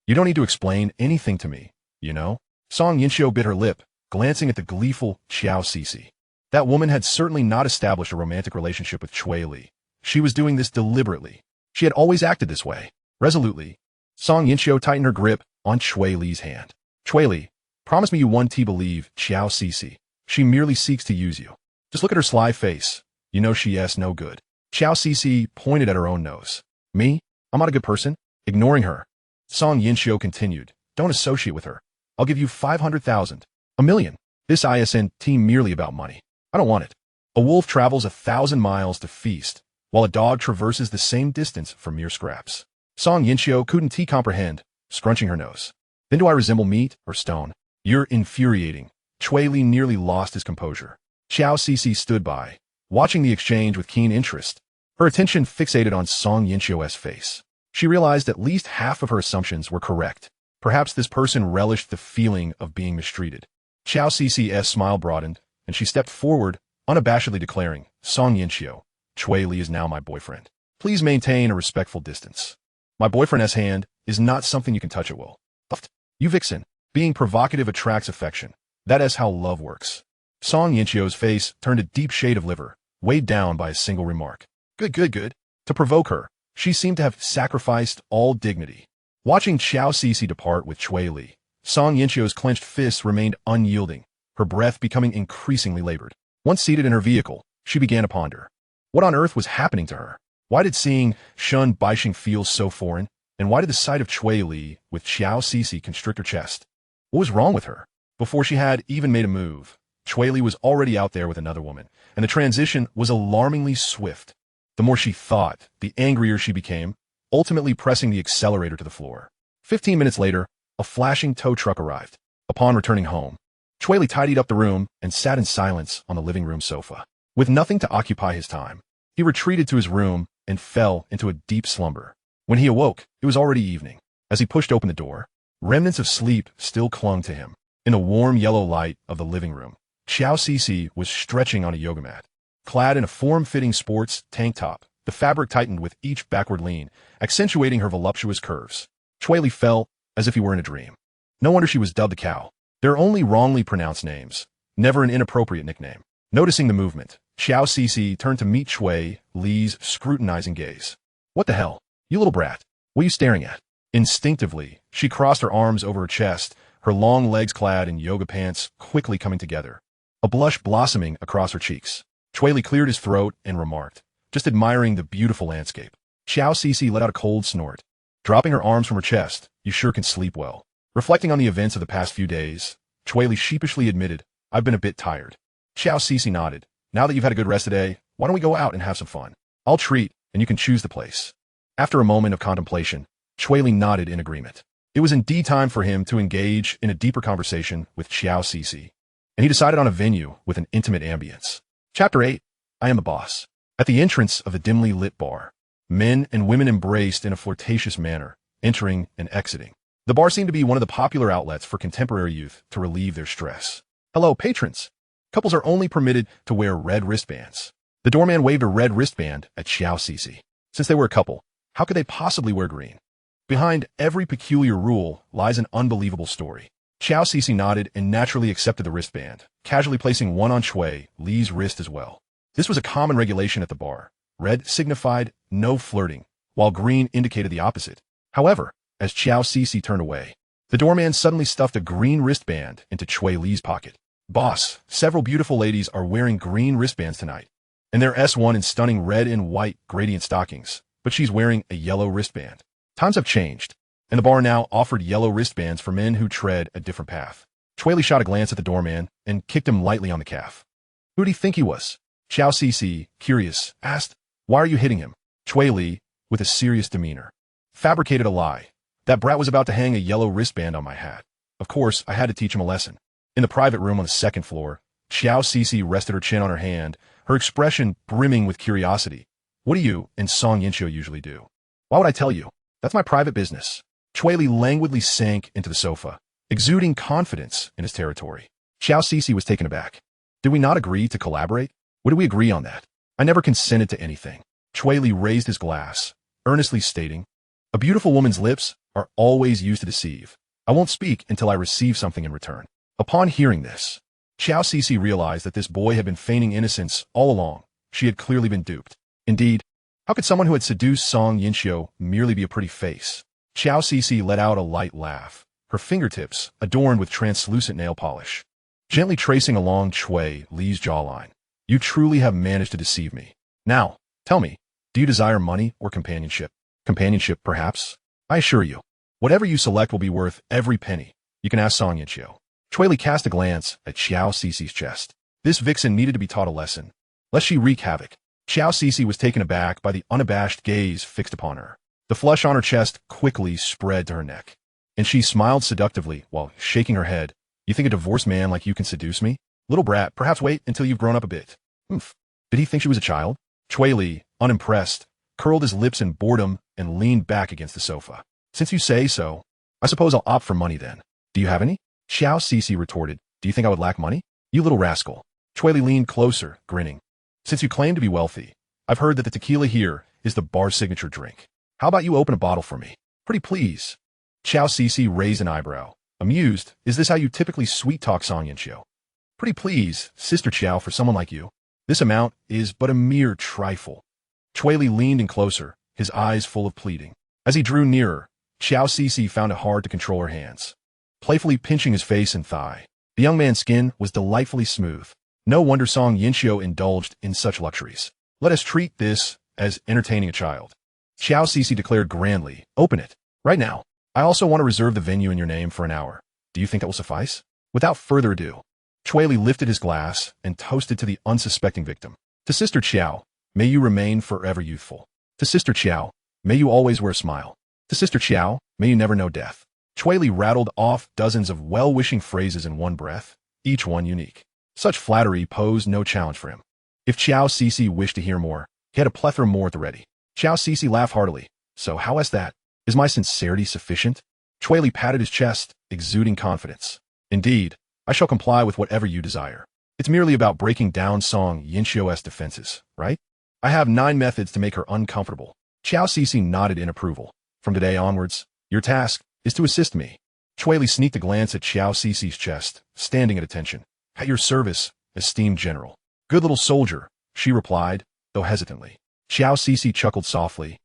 You don't need to explain anything to me, you know? Song Yinchio bit her lip, glancing at the gleeful Xiao Cixi. That woman had certainly not established a romantic relationship with Cui Li. She was doing this deliberately. She had always acted this way, resolutely. Song Yinchio tightened her grip on Cui Li's hand. Cui Li, promise me you won't believe Xiao Cixi. She merely seeks to use you. Just look at her sly face. You know she's no good. Xiao Cixi pointed at her own nose. Me? I'm not a good person? Ignoring her. Song Yinchio continued. Don't associate with her. I'll give you 500,000. $1 million. This isn't merely about money. I don't want it. A wolf travels 1,000 miles to feast, while a dog traverses the same distance for mere scraps. Song Yinchio couldn't comprehend, scrunching her nose. Then do I resemble meat or stone? You're infuriating. Cui Li nearly lost his composure. Xiao Cixi stood by, watching the exchange with keen interest, her attention fixated on Song Yinchio's face. She realized at least half of her assumptions were correct. Perhaps this person relished the feeling of being mistreated. Xiao Cixi's smile broadened, and she stepped forward, unabashedly declaring, Song Yinchio, Cui Li is now my boyfriend. Please maintain a respectful distance. My boyfriend's hand is not something you can touch at will. You vixen. Being provocative attracts affection. That is how love works. Song Yinchio's face turned a deep shade of liver, weighed down by a single remark. Good. To provoke her, she seemed to have sacrificed all dignity. Watching Xiao Cixi depart with Cui Li, Song Yinchio's clenched fists remained unyielding, her breath becoming increasingly labored. Once seated in her vehicle, she began to ponder. What on earth was happening to her? Why did seeing Shen Baixing feel so foreign? And why did the sight of Cui Li with Xiao Cixi constrict her chest? What was wrong with her? Before she had even made a move, Cui Li was already out there with another woman, and the transition was alarmingly swift. The more she thought, the angrier she became, ultimately pressing the accelerator to the floor. 15 minutes later, a flashing tow truck arrived. Upon returning home, Cui Li tidied up the room and sat in silence on the living room sofa. With nothing to occupy his time, he retreated to his room and fell into a deep slumber. When he awoke, it was already evening. As he pushed open the door, remnants of sleep still clung to him. In the warm yellow light of the living room, Xiao Cixi was stretching on a yoga mat. Clad in a form-fitting sports tank top, the fabric tightened with each backward lean, accentuating her voluptuous curves. Cui Li felt as if he were in a dream. No wonder she was dubbed the cow. There are only wrongly pronounced names, never an inappropriate nickname. Noticing the movement, Xiao Cixi turned to meet Cui Li's scrutinizing gaze. What the hell? You little brat. What are you staring at? Instinctively, she crossed her arms over her chest, her long legs clad in yoga pants quickly coming together, a blush blossoming across her cheeks. Cui Li cleared his throat and remarked, just admiring the beautiful landscape. Xiao Cixi let out a cold snort. Dropping her arms from her chest, you sure can sleep well. Reflecting on the events of the past few days, Cui Li sheepishly admitted, "I've been a bit tired." Xiao Cixi nodded. "Now that you've had a good rest today, why don't we go out and have some fun? I'll treat, and you can choose the place." After a moment of contemplation, Cui Li nodded in agreement. It was indeed time for him to engage in a deeper conversation with Xiao Cixi, and he decided on a venue with an intimate ambience. Chapter 8. I Am the Boss. At the entrance of the dimly lit bar, men and women embraced in a flirtatious manner, entering and exiting. The bar seemed to be one of the popular outlets for contemporary youth to relieve their stress. "Hello, patrons." Couples are only permitted to wear red wristbands. The doorman waved a red wristband at Xiao Cixi. Since they were a couple, how could they possibly wear green? Behind every peculiar rule lies an unbelievable story. Xiao Cixi nodded and naturally accepted the wristband, casually placing one on Cui Li's wrist as well. This was a common regulation at the bar. Red signified no flirting, while green indicated the opposite. However, as Xiao Cixi turned away, the doorman suddenly stuffed a green wristband into Cui Li's pocket. "Boss, several beautiful ladies are wearing green wristbands tonight, and they're S1 in stunning red and white gradient stockings, but she's wearing a yellow wristband. Times have changed, and the bar now offered yellow wristbands for men who tread a different path." Cui Li shot a glance at the doorman and kicked him lightly on the calf. "Who did he think he was?" Xiao Cixi, curious, asked. "Why are you hitting him?" Cui Li, with a serious demeanor, fabricated a lie. "That brat was about to hang a yellow wristband on my hat. Of course, I had to teach him a lesson." In the private room on the second floor, Xiao Cixi rested her chin on her hand, her expression brimming with curiosity. "What do you and Song Yinxiu usually do?" "Why would I tell you? That's my private business." Cui Li languidly sank into the sofa, exuding confidence in his territory. Xiao Cixi was taken aback. "Did we not agree to collaborate? What did we agree on that? I never consented to anything." Cui Li raised his glass, earnestly stating, "A beautiful woman's lips are always used to deceive. I won't speak until I receive something in return." Upon hearing this, Xiao Cixi realized that this boy had been feigning innocence all along. She had clearly been duped. Indeed, how could someone who had seduced Song Yinxiu merely be a pretty face? Xiao Cixi let out a light laugh, her fingertips adorned with translucent nail polish, gently tracing along Cui Li's jawline. "You truly have managed to deceive me. Now, tell me, do you desire money or companionship?" "Companionship, perhaps. I assure you, whatever you select will be worth every penny. You can ask Song Yinxiu." Cui Li cast a glance at Xiao Cixi's chest. This vixen needed to be taught a lesson, lest she wreak havoc. Xiao Cixi was taken aback by the unabashed gaze fixed upon her. The flush on her chest quickly spread to her neck, and she smiled seductively while shaking her head. "You think a divorced man like you can seduce me? Little brat, perhaps wait until you've grown up a bit." "Humph. Did he think she was a child?" Cui Li, unimpressed, curled his lips in boredom and leaned back against the sofa. "Since you say so, I suppose I'll opt for money then. Do you have any?" Xiao Cixi retorted. "Do you think I would lack money? You little rascal." Cui Li leaned closer, grinning. "Since you claim to be wealthy, I've heard that the tequila here is the bar's signature drink. How about you open a bottle for me? Pretty please." Xiao Cixi raised an eyebrow. Amused, "Is this how you typically sweet-talk Song Yinxiu?" "Pretty please, Sister Xiao, for someone like you. This amount is but a mere trifle." Cui Li leaned in closer, his eyes full of pleading. As he drew nearer, Xiao Cixi found it hard to control her hands, playfully pinching his face and thigh. The young man's skin was delightfully smooth. No wonder Song Yinxiu indulged in such luxuries. "Let us treat this as entertaining a child." Xiao Cixi declared grandly, "Open it. Right now. I also want to reserve the venue in your name for an hour. Do you think that will suffice?" Without further ado, Cui Li lifted his glass and toasted to the unsuspecting victim. "To Sister Xiao, may you remain forever youthful. To Sister Xiao, may you always wear a smile. To Sister Xiao, may you never know death." Cui Li rattled off dozens of well-wishing phrases in one breath, each one unique. Such flattery posed no challenge for him. If Xiao Cixi wished to hear more, he had a plethora more at the ready. Xiao Cixi laughed heartily. "So how is that? Is my sincerity sufficient?" Cui Li patted his chest, exuding confidence. "Indeed, I shall comply with whatever you desire. It's merely about breaking down Song Yinxiu's defenses, right? I have 9 methods to make her uncomfortable." Xiao Cixi nodded in approval. "From today onwards, your task is to assist me." Cui Li sneaked a glance at Xiao Cixi's chest, standing at attention. "At your service, esteemed general." "Good little soldier," she replied, though hesitantly. Xiao Cixi chuckled softly.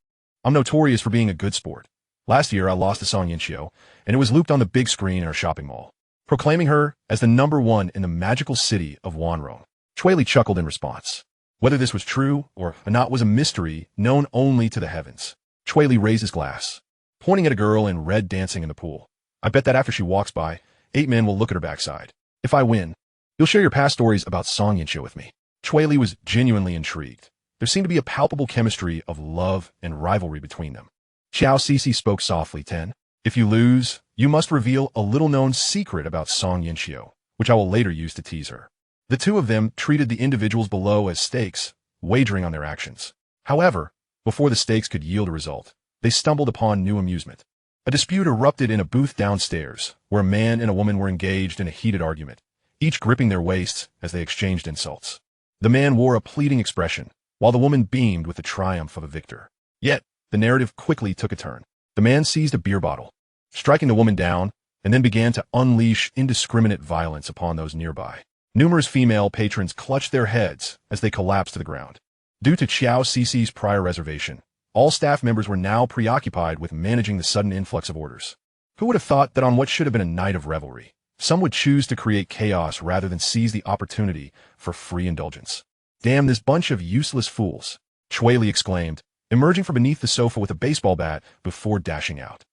"I'm notorious for being a good sport. Last year I lost to Song Yinxiu, and it was looped on the big screen in our shopping mall, proclaiming her as the #1 in the magical city of Wanrong." Cui Li chuckled in response. Whether this was true or not was a mystery known only to the heavens. Cui Li raised his glass, pointing at a girl in red dancing in the pool. I bet that after she walks by, 8 men will look at her backside. If I win, you'll share your past stories about Song Yinxiu with me. Cui Li was genuinely intrigued. There seemed to be a palpable chemistry of love and rivalry between them. Xiao Cixi spoke softly, 10. If you lose, you must reveal a little-known secret about Song Yinxiu, which I will later use to tease her. The two of them treated the individuals below as stakes, wagering on their actions. However, before the stakes could yield a result, they stumbled upon new amusement. A dispute erupted in a booth downstairs, where a man and a woman were engaged in a heated argument, each gripping their waists as they exchanged insults. The man wore a pleading expression, while the woman beamed with the triumph of a victor. Yet, the narrative quickly took a turn. The man seized a beer bottle, striking the woman down, and then began to unleash indiscriminate violence upon those nearby. Numerous female patrons clutched their heads as they collapsed to the ground. Due to Xiao Cixi's prior reservation, all staff members were now preoccupied with managing the sudden influx of orders. Who would have thought that on what should have been a night of revelry, some would choose to create chaos rather than seize the opportunity for free indulgence? Damn this bunch of useless fools, Cui Li exclaimed, emerging from beneath the sofa with a baseball bat before dashing out.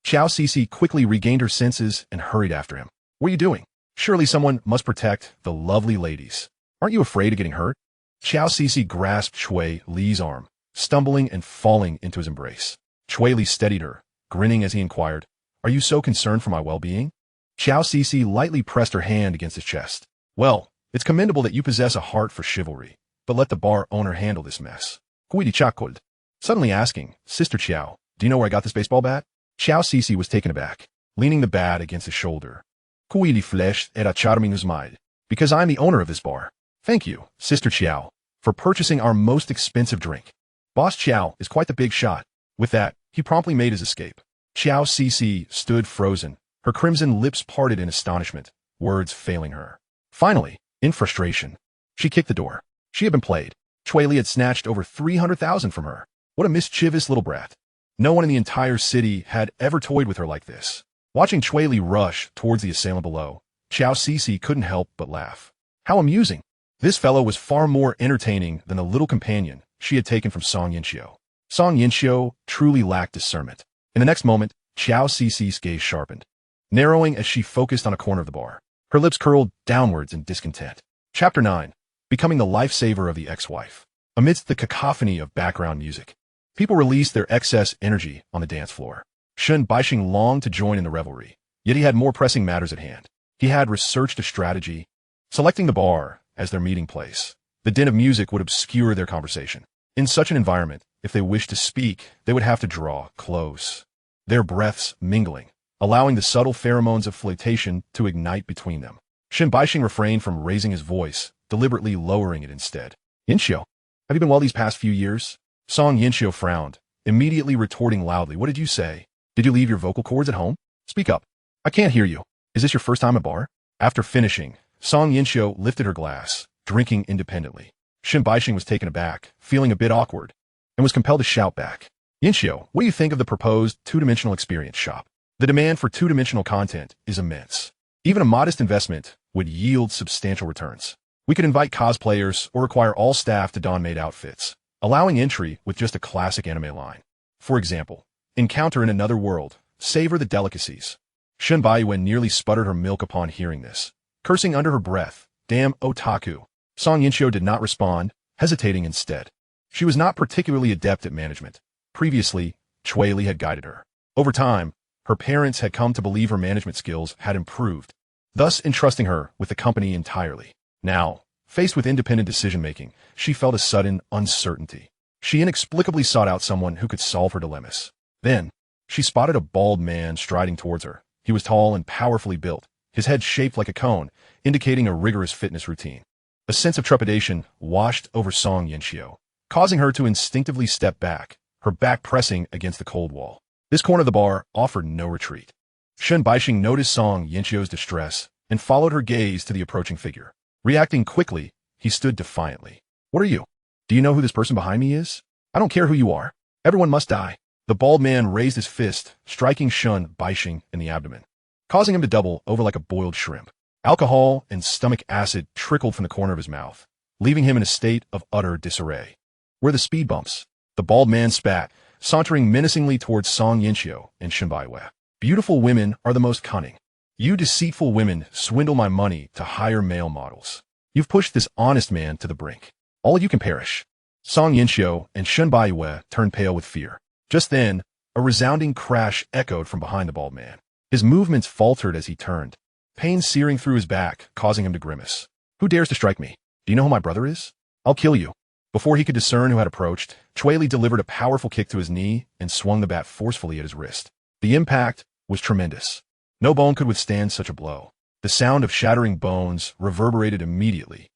Xiao Cixi quickly regained her senses and hurried after him. What are you doing? Surely someone must protect the lovely ladies. Aren't you afraid of getting hurt? Xiao Cixi grasped Cui Li's arm, stumbling and falling into his embrace. Cui Li steadied her, grinning as he inquired, Are you so concerned for my well-being? Xiao Cixi lightly pressed her hand against his chest. Well, it's commendable that you possess a heart for chivalry, but let the bar owner handle this mess. Cui Li chuckled, suddenly asking, Sister Xiao, do you know where I got this baseball bat? Xiao Cixi was taken aback, leaning the bat against his shoulder. Cui Li flesh era charming usmaid, because I'm the owner of this bar. Thank you, Sister Xiao, for purchasing our most expensive drink. Boss Xiao is quite the big shot. With that, he promptly made his escape. Xiao Cixi stood frozen, her crimson lips parted in astonishment, words failing her. Finally, in frustration, she kicked the door. She had been played. Cui Li had snatched over 300,000 from her. What a mischievous little brat. No one in the entire city had ever toyed with her like this. Watching Cui Li rush towards the assailant below, Xiao Cixi couldn't help but laugh. How amusing. This fellow was far more entertaining than the little companion she had taken from Song Yinxiu. Song Yinxiu truly lacked discernment. In the next moment, Xiao Cixi's gaze sharpened, narrowing as she focused on a corner of the bar. Her lips curled downwards in discontent. Chapter 9. Becoming the lifesaver of the ex-wife. Amidst the cacophony of background music, people released their excess energy on the dance floor. Shen Baixing longed to join in the revelry, yet he had more pressing matters at hand. He had researched a strategy, selecting the bar as their meeting place. The din of music would obscure their conversation. In such an environment, if they wished to speak, they would have to draw close, their breaths mingling, allowing the subtle pheromones of flirtation to ignite between them. Shen Baixing refrained from raising his voice, deliberately lowering it instead. Yinxiu, have you been well these past few years? Song Yinxiu frowned, immediately retorting loudly. What did you say? Did you leave your vocal cords at home? Speak up. I can't hear you. Is this your first time at bar? After finishing, Song Yinxiu lifted her glass, drinking independently. Shen Baixing was taken aback, feeling a bit awkward, and was compelled to shout back. Yinxiu, what do you think of the proposed two-dimensional experience shop? The demand for two-dimensional content is immense. Even a modest investment would yield substantial returns. We could invite cosplayers or require all staff to don maid outfits, allowing entry with just a classic anime line. For example, encounter in another world, savor the delicacies. Shen Baiyuan nearly sputtered her milk upon hearing this, cursing under her breath, damn otaku. Song Yinxiu did not respond, hesitating instead. She was not particularly adept at management. Previously, Cui Li had guided her. Over time, her parents had come to believe her management skills had improved, thus entrusting her with the company entirely. Now, faced with independent decision-making, she felt a sudden uncertainty. She inexplicably sought out someone who could solve her dilemmas. Then, she spotted a bald man striding towards her. He was tall and powerfully built, his head shaped like a cone, indicating a rigorous fitness routine. A sense of trepidation washed over Song Yinxiu, causing her to instinctively step back, her back pressing against the cold wall. This corner of the bar offered no retreat. Shen Baixing noticed Song Yinxiu's distress and followed her gaze to the approaching figure. Reacting quickly, he stood defiantly. What are you? Do you know who this person behind me is? I don't care who you are. Everyone must die. The bald man raised his fist, striking Shen Baixing in the abdomen, causing him to double over like a boiled shrimp. Alcohol and stomach acid trickled from the corner of his mouth, leaving him in a state of utter disarray. Where the speed bumps? The bald man spat, sauntering menacingly towards Song Yinxiu and Shen Baiyue. Beautiful women are the most cunning. You deceitful women swindle my money to hire male models. You've pushed this honest man to the brink. All of you can perish. Song Yinxiu and Shun Baiyue turned pale with fear. Just then, a resounding crash echoed from behind the bald man. His movements faltered as he turned, pain searing through his back, causing him to grimace. Who dares to strike me? Do you know who my brother is? I'll kill you. Before he could discern who had approached, Cui Li delivered a powerful kick to his knee and swung the bat forcefully at his wrist. The impact was tremendous. No bone could withstand such a blow. The sound of shattering bones reverberated immediately.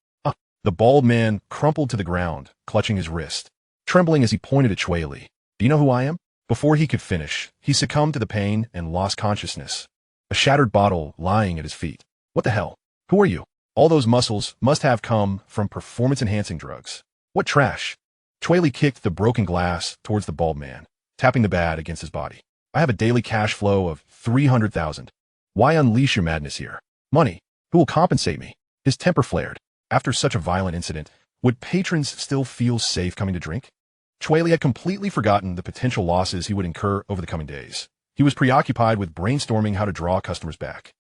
The bald man crumpled to the ground, clutching his wrist, trembling as he pointed at Cui Li. Do you know who I am? Before he could finish, he succumbed to the pain and lost consciousness. A shattered bottle lying at his feet. What the hell? Who are you? All those muscles must have come from performance-enhancing drugs. What trash? Cui Li kicked the broken glass towards the bald man, tapping the bat against his body. I have a daily cash flow of 300,000. Why unleash your madness here? Money. Who will compensate me? His temper flared. After such a violent incident, would patrons still feel safe coming to drink? Cui Li had completely forgotten the potential losses he would incur over the coming days. He was preoccupied with brainstorming how to draw customers back.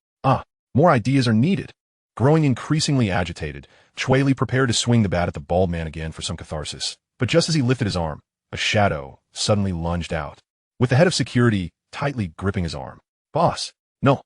More ideas are needed. Growing increasingly agitated, Cui Li prepared to swing the bat at the bald man again for some catharsis. But just as he lifted his arm, a shadow suddenly lunged out, with the head of security tightly gripping his arm. Boss, no,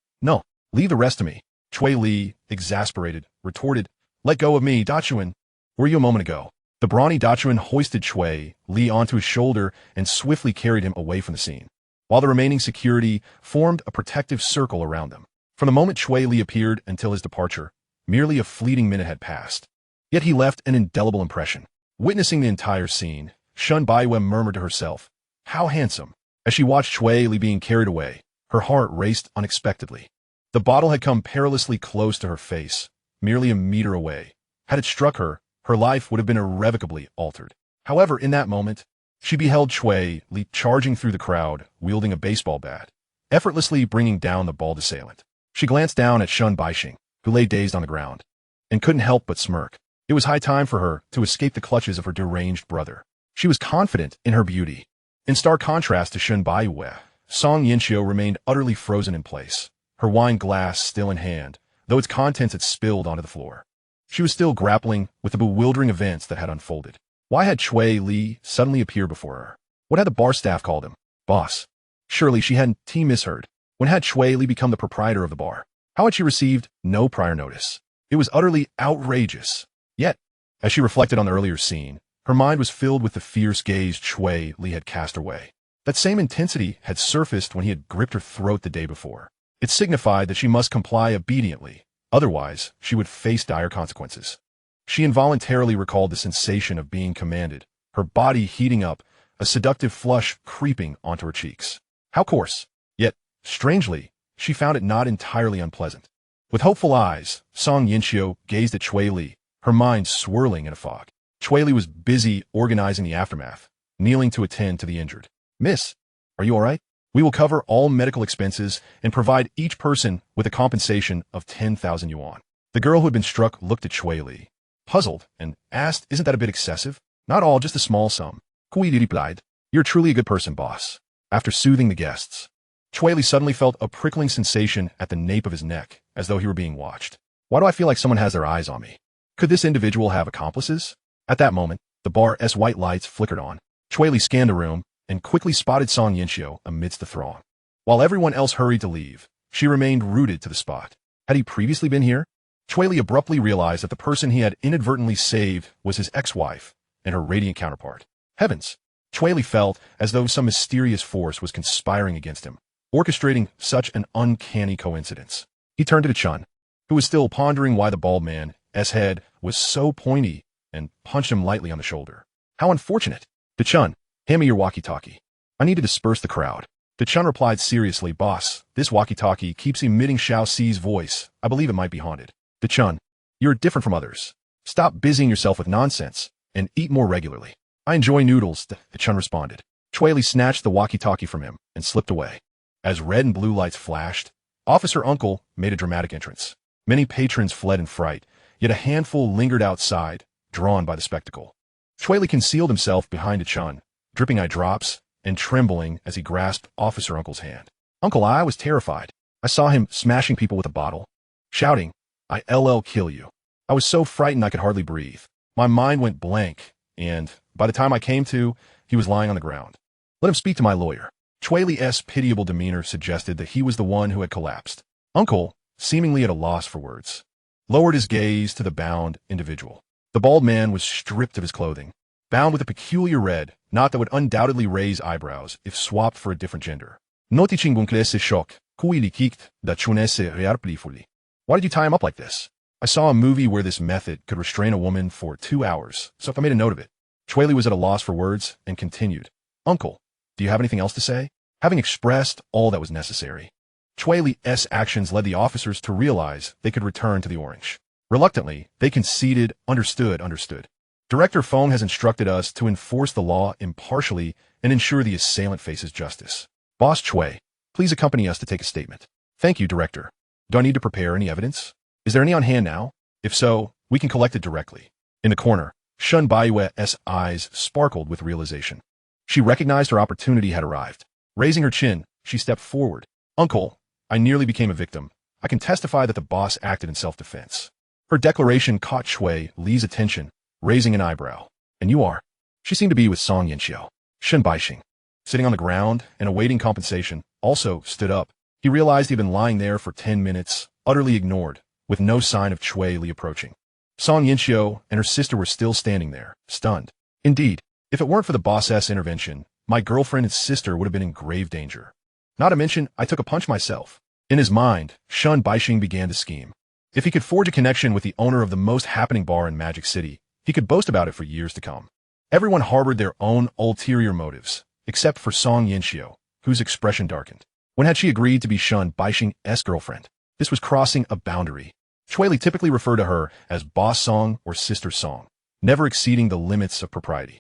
leave the rest to me. Cui Li, exasperated, retorted, Let go of me, Dachuan. Were you a moment ago? The brawny Dachuan hoisted Cui Li onto his shoulder and swiftly carried him away from the scene, while the remaining security formed a protective circle around them. From the moment Cui Li appeared until his departure, merely a fleeting minute had passed. Yet he left an indelible impression. Witnessing the entire scene, Shun Baiyue murmured to herself, How handsome. As she watched Cui Li being carried away, her heart raced unexpectedly. The bottle had come perilously close to her face, merely a meter away. Had it struck her, her life would have been irrevocably altered. However, in that moment, she beheld Cui Li charging through the crowd, wielding a baseball bat, effortlessly bringing down the bald assailant. She glanced down at Shun Baixing, who lay dazed on the ground, and couldn't help but smirk. It was high time for her to escape the clutches of her deranged brother. She was confident in her beauty. In stark contrast to Shun Baiyue, Song Yinxiu remained utterly frozen in place, her wine glass still in hand, though its contents had spilled onto the floor. She was still grappling with the bewildering events that had unfolded. Why had Cui Li suddenly appeared before her? What had the bar staff called him? Boss. Surely she hadn't misheard. When had Cui Li become the proprietor of the bar? How had she received no prior notice? It was utterly outrageous. Yet, as she reflected on the earlier scene, her mind was filled with the fierce gaze Cui Li had cast her way. That same intensity had surfaced when he had gripped her throat the day before. It signified that she must comply obediently, otherwise she would face dire consequences. She involuntarily recalled the sensation of being commanded, her body heating up, a seductive flush creeping onto her cheeks. How coarse! Yet, strangely, she found it not entirely unpleasant. With hopeful eyes, Song Yinxiu gazed at Cui Li, her mind swirling in a fog. Cui Li was busy organizing the aftermath, kneeling to attend to the injured. Miss, are you all right? We will cover all medical expenses and provide each person with a compensation of 10,000 yuan. The girl who had been struck looked at Cui Li, puzzled, and asked, Isn't that a bit excessive? Not all, just a small sum. Cui Li replied, You're truly a good person, boss. After soothing the guests, Cui Li suddenly felt a prickling sensation at the nape of his neck, as though he were being watched. Why do I feel like someone has their eyes on me? Could this individual have accomplices? At that moment, the bar's white lights flickered on. Cui Li scanned the room and quickly spotted Song Yinxiu amidst the throng. While everyone else hurried to leave, she remained rooted to the spot. Had he previously been here? Cui Li abruptly realized that the person he had inadvertently saved was his ex-wife and her radiant counterpart. Heavens! Cui Li felt as though some mysterious force was conspiring against him, orchestrating such an uncanny coincidence. He turned to Chun, who was still pondering why the bald man's head was so pointy, and punched him lightly on the shoulder. How unfortunate! Chun, hand me your walkie-talkie. I need to disperse the crowd. Chun replied seriously, Boss, this walkie-talkie keeps emitting Xiao Xi's voice. I believe it might be haunted. Chun, you're different from others. Stop busying yourself with nonsense, and eat more regularly. I enjoy noodles, Chun responded. Cui Li snatched the walkie-talkie from him and slipped away. As red and blue lights flashed, Officer Uncle made a dramatic entrance. Many patrons fled in fright, yet a handful lingered outside, drawn by the spectacle. Cui Li concealed himself behind Chun, dripping eye drops and trembling as he grasped Officer Uncle's hand. Uncle I was terrified. I saw him smashing people with a bottle, shouting, "I'll kill you." I was so frightened I could hardly breathe. My mind went blank, and by the time I came to, he was lying on the ground. Let him speak to my lawyer. Cui Li's pitiable demeanor suggested that he was the one who had collapsed. Uncle, seemingly at a loss for words, lowered his gaze to the bound individual. The bald man was stripped of his clothing, bound with a peculiar red knot that would undoubtedly raise eyebrows if swapped for a different gender. Notichingunklese shock, Cui Li kicked da chunese rearplifuli. Why did you tie him up like this? I saw a movie where this method could restrain a woman for 2 hours, so I made a note of it. Cui Li was at a loss for words and continued. Uncle, do you have anything else to say? Having expressed all that was necessary, Cui Li's actions led the officers to realize they could return to the orange. Reluctantly, they conceded, understood. Director Fong has instructed us to enforce the law impartially and ensure the assailant faces justice. Boss Cui, please accompany us to take a statement. Thank you, Director. Do I need to prepare any evidence? Is there any on hand now? If so, we can collect it directly. In the corner, Shun Baiyue's eyes sparkled with realization. She recognized her opportunity had arrived. Raising her chin, she stepped forward. Uncle, I nearly became a victim. I can testify that the boss acted in self-defense. Her declaration caught Cui Li's attention, raising an eyebrow. And you are? She seemed to be with Song Yinxiu. Shen Baixing, sitting on the ground and awaiting compensation, also stood up. He realized he'd been lying there for 10 minutes, utterly ignored, with no sign of Cui Li approaching. Song Yinxiu and her sister were still standing there, stunned. Indeed, if it weren't for the boss's intervention, my girlfriend and sister would have been in grave danger. Not to mention, I took a punch myself. In his mind, Shun Baixing began to scheme. If he could forge a connection with the owner of the most happening bar in Magic City, he could boast about it for years to come. Everyone harbored their own ulterior motives, except for Song Yinxiu, whose expression darkened. When had she agreed to be Shun Baixing's girlfriend? This was crossing a boundary. Cui Li typically referred to her as Boss Song or Sister Song, never exceeding the limits of propriety.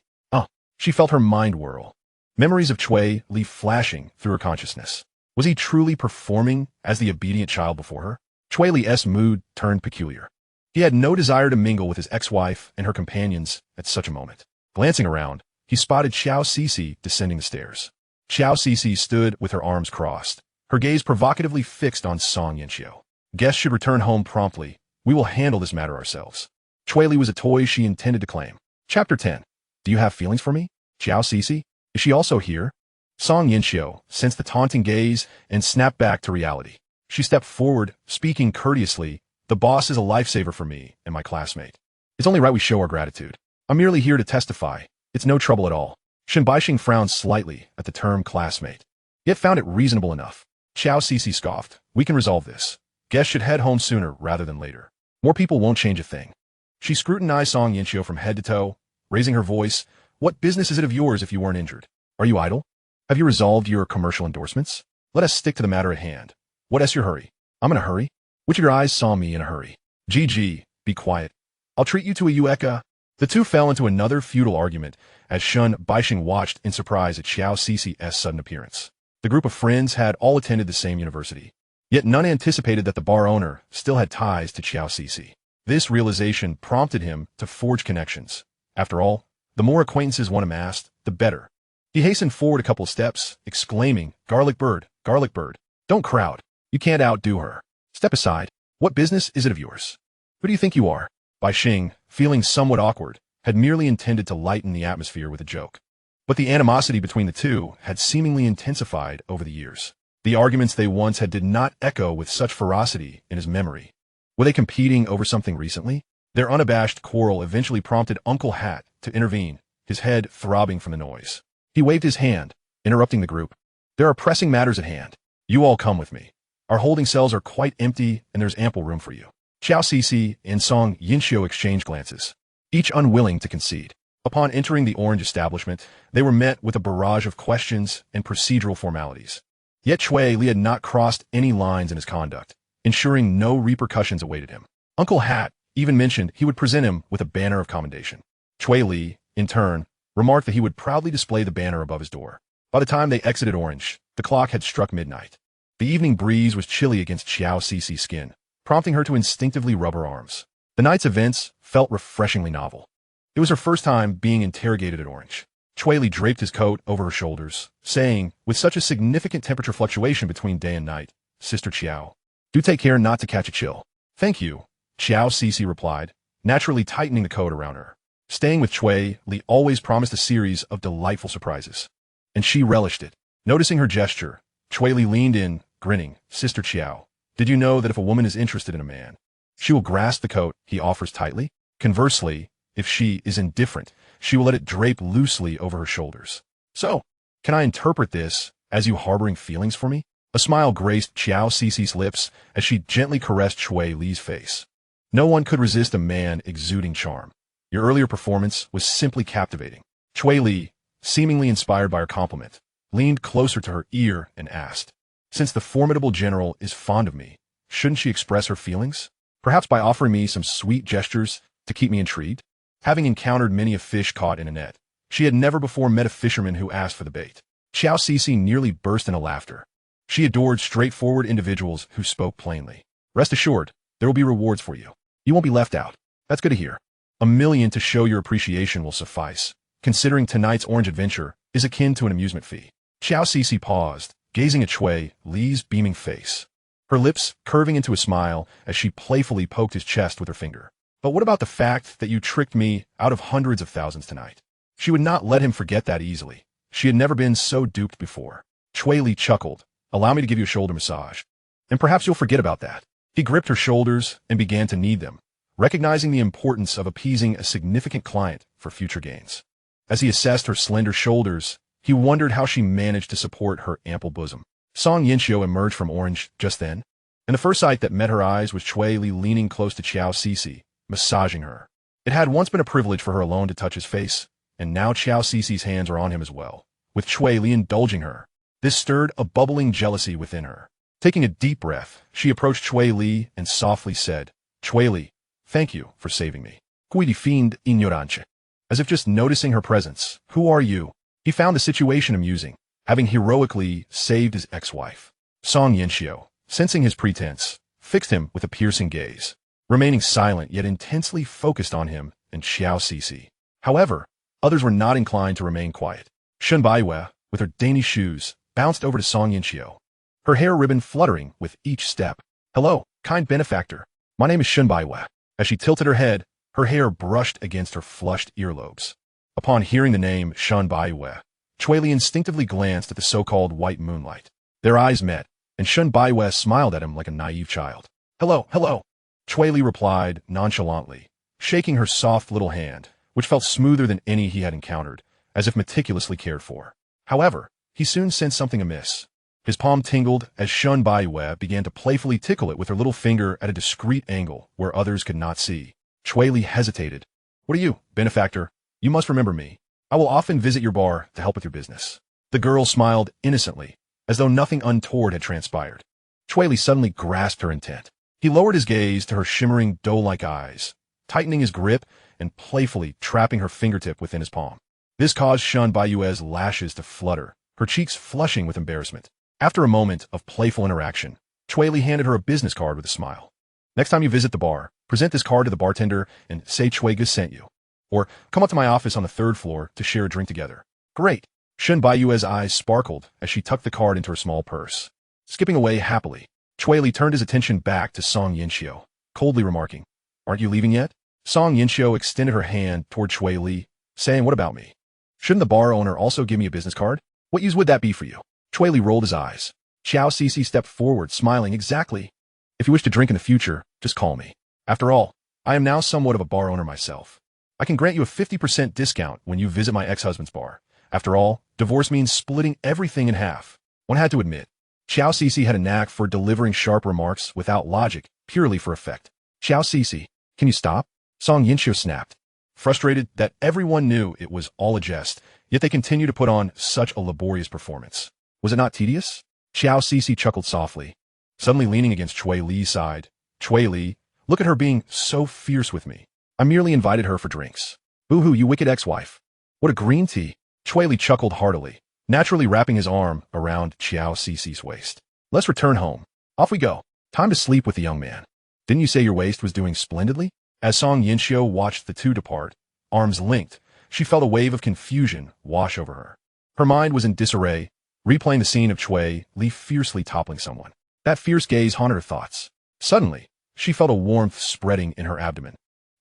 She felt her mind whirl. Memories of Cui Li flashing through her consciousness. Was he truly performing as the obedient child before her? Cui Li's mood turned peculiar. He had no desire to mingle with his ex-wife and her companions at such a moment. Glancing around, he spotted Xiao Cixi descending the stairs. Xiao Cixi stood with her arms crossed, her gaze provocatively fixed on Song Yinxiu. Guests should return home promptly. We will handle this matter ourselves. Cui Li was a toy she intended to claim. Chapter 10. Do you have feelings for me? Xiao Cixi? Is she also here? Song Yinxiu sensed the taunting gaze and snapped back to reality. She stepped forward, speaking courteously. The boss is a lifesaver for me and my classmate. It's only right we show our gratitude. I'm merely here to testify. It's no trouble at all. Shen Baixing frowned slightly at the term classmate, yet found it reasonable enough. Xiao Cixi scoffed. We can resolve this. Guests should head home sooner rather than later. More people won't change a thing. She scrutinized Song Yinxiu from head to toe, raising her voice. What business is it of yours if you weren't injured? Are you idle? Have you resolved your commercial endorsements? Let us stick to the matter at hand. What's your hurry? I'm in a hurry. Which of your eyes saw me in a hurry? GG, be quiet. I'll treat you to a Ueka. The two fell into another futile argument as Shun Baixing watched in surprise at Xiao Cici's sudden appearance. The group of friends had all attended the same university, yet none anticipated that the bar owner still had ties to Xiao Cici. This realization prompted him to forge connections. After all, the more acquaintances one amassed, the better. He hastened forward a couple of steps, exclaiming, garlic bird, don't crowd. You can't outdo her. Step aside. What business is it of yours? Who do you think you are? Baixing, feeling somewhat awkward, had merely intended to lighten the atmosphere with a joke. But the animosity between the two had seemingly intensified over the years. The arguments they once had did not echo with such ferocity in his memory. Were they competing over something recently? Their unabashed quarrel eventually prompted Uncle Hat to intervene, his head throbbing from the noise. He waved his hand, interrupting the group. There are pressing matters at hand. You all come with me. Our holding cells are quite empty and there's ample room for you. Xiao Cixi and Song Yinxiu exchanged glances, each unwilling to concede. Upon entering the orange establishment, they were met with a barrage of questions and procedural formalities. Yet Cui Li had not crossed any lines in his conduct, ensuring no repercussions awaited him. Uncle Hat even mentioned he would present him with a banner of commendation. Cui Li, in turn, remarked that he would proudly display the banner above his door. By the time they exited Orange, the clock had struck midnight. The evening breeze was chilly against Xiao Cici's skin, prompting her to instinctively rub her arms. The night's events felt refreshingly novel. It was her first time being interrogated at Orange. Cui Li draped his coat over her shoulders, saying, with such a significant temperature fluctuation between day and night, Sister Qiao, do take care not to catch a chill. Thank you, Qiao Cece replied, naturally tightening the coat around her. Staying with Cui Li always promised a series of delightful surprises. And she relished it. Noticing her gesture, Cui Li leaned in, grinning. Sister Qiao, did you know that if a woman is interested in a man, she will grasp the coat he offers tightly? Conversely, if she is indifferent, she will let it drape loosely over her shoulders. So, can I interpret this as you harboring feelings for me? A smile graced Qiao Cece's lips as she gently caressed Cui Li's face. No one could resist a man exuding charm. Your earlier performance was simply captivating. Cui Li, seemingly inspired by her compliment, leaned closer to her ear and asked, since the formidable general is fond of me, shouldn't she express her feelings? Perhaps by offering me some sweet gestures to keep me intrigued? Having encountered many a fish caught in a net, she had never before met a fisherman who asked for the bait. Qiao Cece nearly burst into laughter. She adored straightforward individuals who spoke plainly. Rest assured, there will be rewards for you. You won't be left out. That's good to hear. $1 million to show your appreciation will suffice, considering tonight's orange adventure is akin to an amusement fee. Qiao Cece paused, gazing at Cui Li's beaming face, her lips curving into a smile as she playfully poked his chest with her finger. But what about the fact that you tricked me out of hundreds of thousands tonight? She would not let him forget that easily. She had never been so duped before. Cui Li chuckled. Allow me to give you a shoulder massage. And perhaps you'll forget about that. He gripped her shoulders and began to knead them, recognizing the importance of appeasing a significant client for future gains. As he assessed her slender shoulders, he wondered how she managed to support her ample bosom. Song Yinxiu emerged from Orange just then, and the first sight that met her eyes was Cui Li leaning close to Qiao Cece, massaging her. It had once been a privilege for her alone to touch his face, and now Qiao Cece's hands are on him as well, with Cui Li indulging her. This stirred a bubbling jealousy within her. Taking a deep breath, she approached Cui Li and softly said, Cui Li, thank you for saving me. Cui Li fiend ignorante. As if just noticing her presence, who are you? He found the situation amusing, having heroically saved his ex-wife. Song Yinxiu, sensing his pretense, fixed him with a piercing gaze, remaining silent yet intensely focused on him and Qiao Cece. However, others were not inclined to remain quiet. Shun Baiyue, with her dainty shoes, bounced over to Song Yinxiu, her hair ribbon fluttering with each step. Hello, kind benefactor. My name is Shun Baiyue. As she tilted her head, her hair brushed against her flushed earlobes. Upon hearing the name Shun Baiyue, Cui Li instinctively glanced at the so-called white moonlight. Their eyes met, and Shun Baiyue smiled at him like a naive child. Hello, hello, Cui Li replied nonchalantly, shaking her soft little hand, which felt smoother than any he had encountered, as if meticulously cared for. However, he soon sensed something amiss. His palm tingled as Shun Baiyue began to playfully tickle it with her little finger at a discreet angle where others could not see. Cui Li hesitated. What are you, benefactor? You must remember me. I will often visit your bar to help with your business. The girl smiled innocently, as though nothing untoward had transpired. Cui Li suddenly grasped her intent. He lowered his gaze to her shimmering doe-like eyes, tightening his grip and playfully trapping her fingertip within his palm. This caused Shun Baiyue's lashes to flutter, her cheeks flushing with embarrassment. After a moment of playful interaction, Cui Li handed her a business card with a smile. Next time you visit the bar, present this card to the bartender and say Cui Gus sent you. Or come up to my office on the 3rd floor to share a drink together. Great. Shun Baiyue's eyes sparkled as she tucked the card into her small purse. Skipping away happily, Cui Li turned his attention back to Song Yinxiu, coldly remarking, Aren't you leaving yet? Song Yinxiu extended her hand toward Cui Li, saying, What about me? Shouldn't the bar owner also give me a business card? What use would that be for you? Cui Li rolled his eyes. Qiao Cece stepped forward, smiling. Exactly. If you wish to drink in the future, just call me. After all, I am now somewhat of a bar owner myself. I can grant you a 50% discount when you visit my ex-husband's bar. After all, divorce means splitting everything in half. One had to admit, Qiao Cece had a knack for delivering sharp remarks without logic, purely for effect. Qiao Cece, can you stop? Song Yinxiu snapped. Frustrated that everyone knew it was all a jest, yet they continued to put on such a laborious performance. Was it not tedious? Qiao Cece chuckled softly, suddenly leaning against Cui Li's side. Cui Li, look at her being so fierce with me. I merely invited her for drinks. Boo-hoo, you wicked ex-wife. What a green tea. Cui Li chuckled heartily, naturally wrapping his arm around Qiao Cece's waist. Let's return home. Off we go. Time to sleep with the young man. Didn't you say your waist was doing splendidly? As Song Yinxiu watched the two depart, arms linked, she felt a wave of confusion wash over her. Her mind was in disarray, replaying the scene of Cui Li fiercely toppling someone. That fierce gaze haunted her thoughts. Suddenly, she felt a warmth spreading in her abdomen.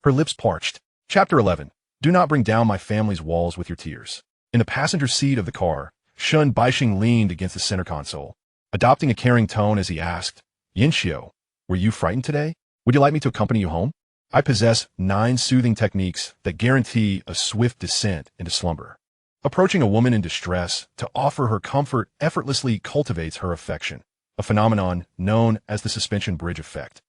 Her lips parched. Chapter 11. Do not bring down my family's walls with your tears. In the passenger seat of the car, Shun Baixing leaned against the center console, adopting a caring tone as he asked, Yinxiu, were you frightened today? Would you like me to accompany you home? I possess 9 soothing techniques that guarantee a swift descent into slumber. Approaching a woman in distress to offer her comfort effortlessly cultivates her affection, a phenomenon known as the suspension bridge effect.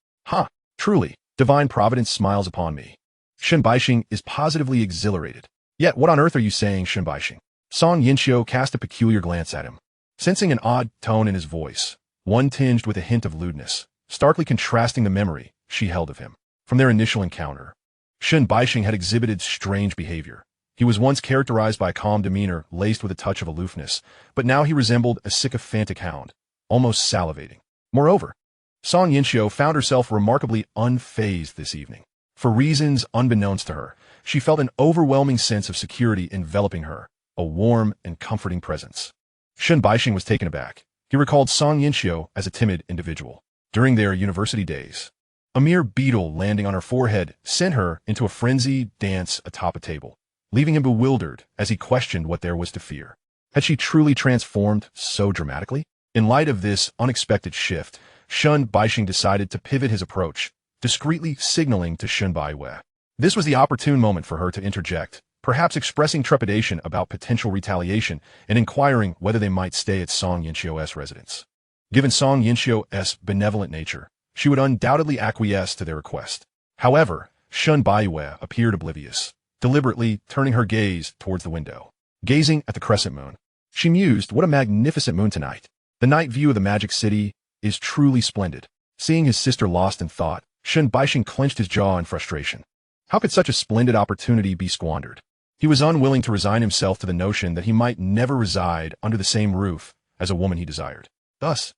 Truly, divine providence smiles upon me. Shun Baixing is positively exhilarated. Yet what on earth are you saying, Shun Baixing? Song Yinxiu cast a peculiar glance at him. Sensing an odd tone in his voice, one tinged with a hint of lewdness, starkly contrasting the memory she held of him from their initial encounter. Shun Baixing had exhibited strange behavior. He was once characterized by a calm demeanor laced with a touch of aloofness, but now he resembled a sycophantic hound, almost salivating. Moreover, Song Yinxiu found herself remarkably unfazed this evening. For reasons unbeknownst to her, she felt an overwhelming sense of security enveloping her, a warm and comforting presence. Shun Baixing was taken aback. He recalled Song Yinxiu as a timid individual. During their university days, a mere beetle landing on her forehead sent her into a frenzied dance atop a table, leaving him bewildered as he questioned what there was to fear. Had she truly transformed so dramatically? In light of this unexpected shift, Shun Baixing decided to pivot his approach, discreetly signaling to Shun Baiwei. This was the opportune moment for her to interject, perhaps expressing trepidation about potential retaliation and inquiring whether they might stay at Song Yinxiu's residence. Given Song Yinxiu's benevolent nature, she would undoubtedly acquiesce to their request. However, Shun Baiwei appeared oblivious, deliberately turning her gaze towards the window. Gazing at the crescent moon, she mused, what a magnificent moon tonight. The night view of the magic city is truly splendid. Seeing his sister lost in thought, Shun Baixing clenched his jaw in frustration. How could such a splendid opportunity be squandered? He was unwilling to resign himself to the notion that he might never reside under the same roof as a woman he desired. Thus,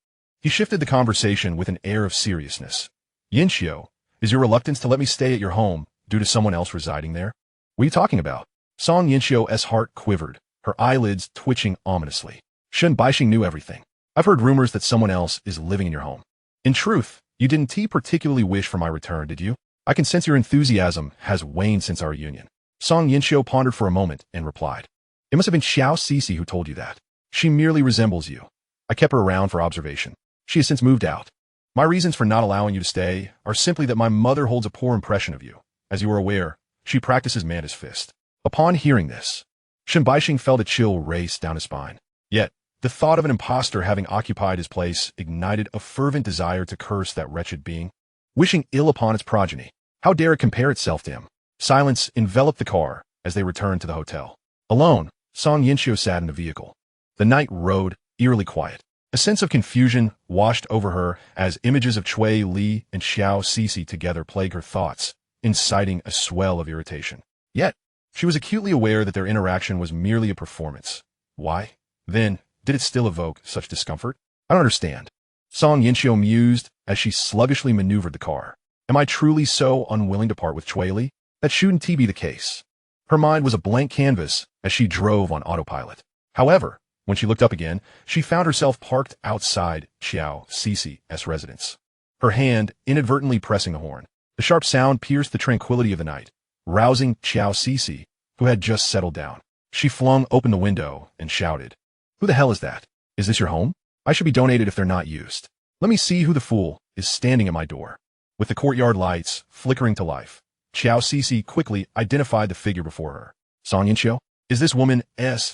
he shifted the conversation with an air of seriousness. Yinxiu, is your reluctance to let me stay at your home due to someone else residing there? What are you talking about? Song Yinxiu's heart quivered, her eyelids twitching ominously. Shun Baixing knew everything. I've heard rumors that someone else is living in your home. In truth, you didn't particularly wish for my return, did you? I can sense your enthusiasm has waned since our reunion. Song Yinxiu pondered for a moment and replied. It must have been Xiao Cixi who told you that. She merely resembles you. I kept her around for observation. She has since moved out. My reasons for not allowing you to stay are simply that my mother holds a poor impression of you. As you are aware, she practices Mantis Fist. Upon hearing this, Shun Baixing felt a chill race down his spine. Yet, the thought of an impostor having occupied his place ignited a fervent desire to curse that wretched being, wishing ill upon its progeny. How dare it compare itself to him? Silence enveloped the car as they returned to the hotel. Alone, Song Yinxiu sat in the vehicle. The night road, eerily quiet. A sense of confusion washed over her as images of Cui Li and Xiao Cixi together plagued her thoughts, inciting a swell of irritation. Yet, she was acutely aware that their interaction was merely a performance. Why, then, did it still evoke such discomfort? I don't understand. Song Yinxiu mused as she sluggishly maneuvered the car. Am I truly so unwilling to part with Cui Li? That shouldn't be the case. Her mind was a blank canvas as she drove on autopilot. However, when she looked up again, she found herself parked outside Xiao Cixi's residence, her hand inadvertently pressing the horn. The sharp sound pierced the tranquility of the night, rousing Xiao Cixi, who had just settled down. She flung open the window and shouted, Who the hell is that? Is this your home? I should be donated if they're not used. Let me see who the fool is standing at my door. With the courtyard lights flickering to life, Xiao Cixi quickly identified the figure before her. Song Yinxiu? Is this woman's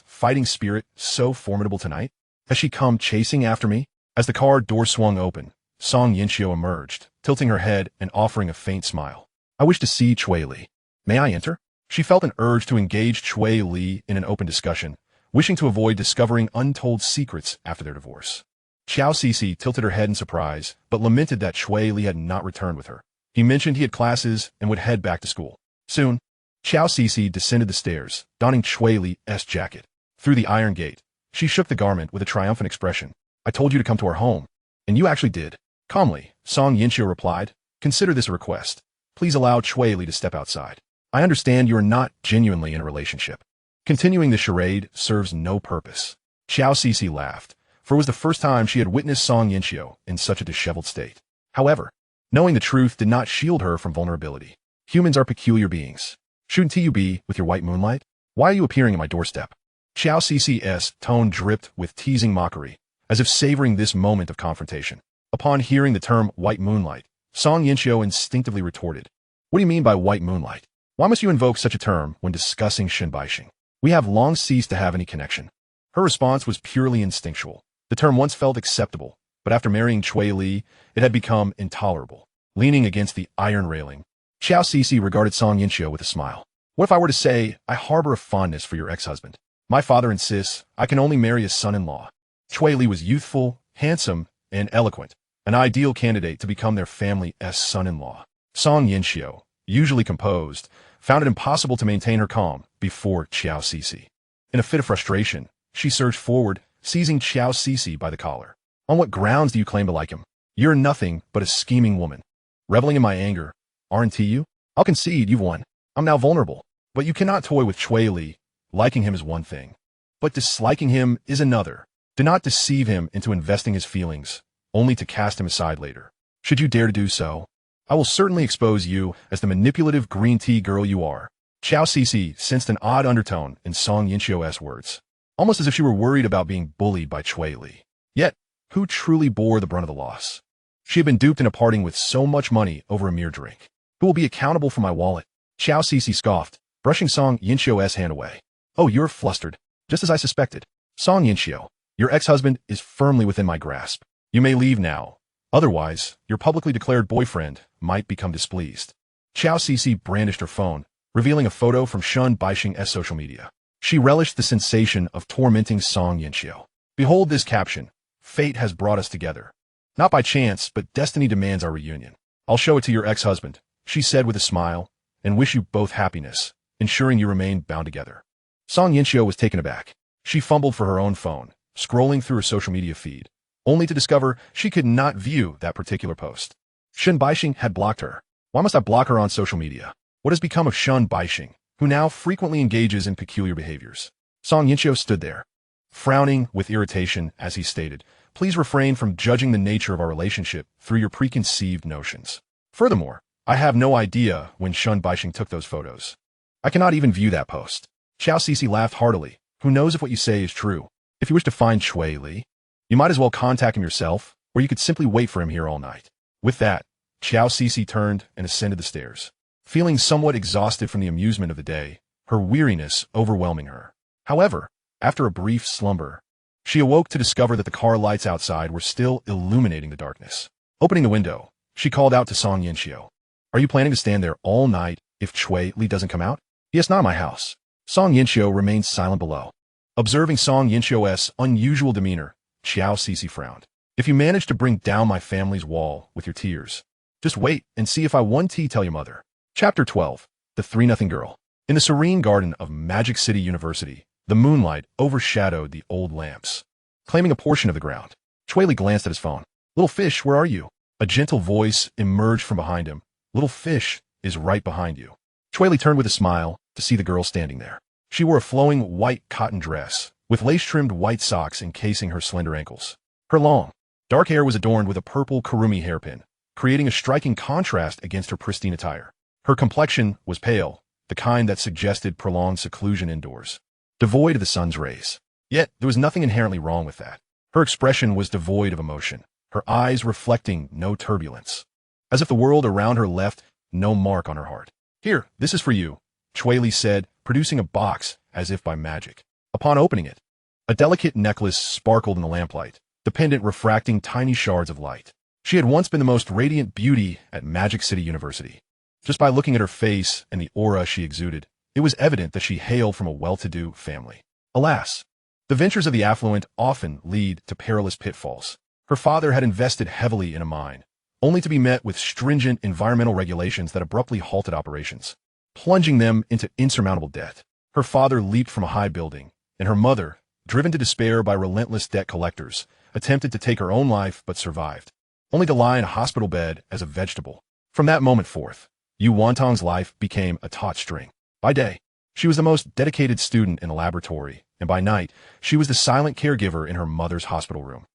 fighting spirit so formidable tonight? Has she come chasing after me? As the car door swung open, Song Yinxiu emerged, tilting her head and offering a faint smile. I wish to see Cui Li. May I enter? She felt an urge to engage Cui Li in an open discussion, wishing to avoid discovering untold secrets after their divorce. Xiao Cixi tilted her head in surprise, but lamented that Cui Li had not returned with her. He mentioned he had classes and would head back to school. Soon, Xiao Cixi descended the stairs, donning Cui Li's jacket. Through the iron gate, she shook the garment with a triumphant expression. I told you to come to our home. And you actually did. Calmly, Song Yinxiu replied, Consider this a request. Please allow Cui Li to step outside. I understand you are not genuinely in a relationship. Continuing the charade serves no purpose. Xiao Cixi laughed, for it was the first time she had witnessed Song Yinxiu in such a disheveled state. However, knowing the truth did not shield her from vulnerability. Humans are peculiar beings. Shouldn't you be with your white moonlight? Why are you appearing at my doorstep? Xiao Cixi's tone dripped with teasing mockery, as if savoring this moment of confrontation. Upon hearing the term white moonlight, Song Yinxiu instinctively retorted, "What do you mean by white moonlight? Why must you invoke such a term when discussing Shenbaixing? We have long ceased to have any connection." Her response was purely instinctual. The term once felt acceptable, but after marrying Cui Li, it had become intolerable. Leaning against the iron railing, Xiao Cixi regarded Song Yinxiu with a smile. "What if I were to say I harbor a fondness for your ex-husband? My father insists I can only marry his son-in-law." Cui Li was youthful, handsome, and eloquent, an ideal candidate to become their family's son-in-law. Song Yinxiu, usually composed, found it impossible to maintain her calm before Xiao Cixi. In a fit of frustration, she surged forward, seizing Xiao Cixi by the collar. "On what grounds do you claim to like him? You're nothing but a scheming woman. Reveling in my anger, aren't you? I'll concede you've won. I'm now vulnerable. But you cannot toy with Cui Li. Liking him is one thing, but disliking him is another. Do not deceive him into investing his feelings, only to cast him aside later. Should you dare to do so, I will certainly expose you as the manipulative green tea girl you are." Xiao Cixi sensed an odd undertone in Song Yinxiu's words, almost as if she were worried about being bullied by Cui Li. Yet, who truly bore the brunt of the loss? She had been duped into parting with so much money over a mere drink. Who will be accountable for my wallet? Xiao Cixi scoffed, brushing Song Yinxiu's hand away. "Oh, you're flustered, just as I suspected. Song Yinxiu, your ex-husband is firmly within my grasp. You may leave now. Otherwise, your publicly declared boyfriend might become displeased." Xiao Cixi brandished her phone, revealing a photo from Shenbaixing's social media. She relished the sensation of tormenting Song Yinxiu. "Behold this caption. Fate has brought us together. Not by chance, but destiny demands our reunion. I'll show it to your ex-husband," she said with a smile, "and wish you both happiness, ensuring you remain bound together." Song Yinxiu was taken aback. She fumbled for her own phone, scrolling through her social media feed, only to discover she could not view that particular post. Shenbaixing had blocked her. Why must I block her on social media? What has become of Shenbaixing, who now frequently engages in peculiar behaviors? Song Yinxiu stood there, frowning with irritation as he stated, "Please refrain from judging the nature of our relationship through your preconceived notions. Furthermore, I have no idea when Shenbaixing took those photos. I cannot even view that post." Xiao Cixi laughed heartily. "Who knows if what you say is true? If you wish to find Cui Li, you might as well contact him yourself, or you could simply wait for him here all night." With that, Xiao Cixi turned and ascended the stairs, feeling somewhat exhausted from the amusement of the day, her weariness overwhelming her. However, after a brief slumber, she awoke to discover that the car lights outside were still illuminating the darkness. Opening the window, she called out to Song Yinxiu, "Are you planning to stand there all night if Cui Li doesn't come out?" "Yes, not in my house." Song Yinxiu remained silent below. Observing Song Yinxiu's unusual demeanor, Xiao Cixi frowned. "If you manage to bring down my family's wall with your tears, just wait and see if I one tea tell your mother." Chapter 12. The 3-0 Girl. In the serene garden of Magic City University, the moonlight overshadowed the old lamps, claiming a portion of the ground. Cui Li glanced at his phone. "Little fish, where are you?" A gentle voice emerged from behind him. "Little fish is right behind you." Cui Li turned with a smile to see the girl standing there. She wore a flowing white cotton dress, with lace-trimmed white socks encasing her slender ankles. Her long, dark hair was adorned with a purple kurumi hairpin, creating a striking contrast against her pristine attire. Her complexion was pale, the kind that suggested prolonged seclusion indoors, devoid of the sun's rays. Yet there was nothing inherently wrong with that. Her expression was devoid of emotion, her eyes reflecting no turbulence, as if the world around her left no mark on her heart. "Here, this is for you," Cui Li said, producing a box as if by magic. Upon opening it, a delicate necklace sparkled in the lamplight, the pendant refracting tiny shards of light. She had once been the most radiant beauty at Magic City University. Just by looking at her face and the aura she exuded, it was evident that she hailed from a well-to-do family. Alas, the ventures of the affluent often lead to perilous pitfalls. Her father had invested heavily in a mine, only to be met with stringent environmental regulations that abruptly halted operations, plunging them into insurmountable debt. Her father leaped from a high building, and her mother, driven to despair by relentless debt collectors, attempted to take her own life but survived, only to lie in a hospital bed as a vegetable. From that moment forth, Yu Wantong's life became a taut string. By day, she was the most dedicated student in the laboratory, and by night, she was the silent caregiver in her mother's hospital room.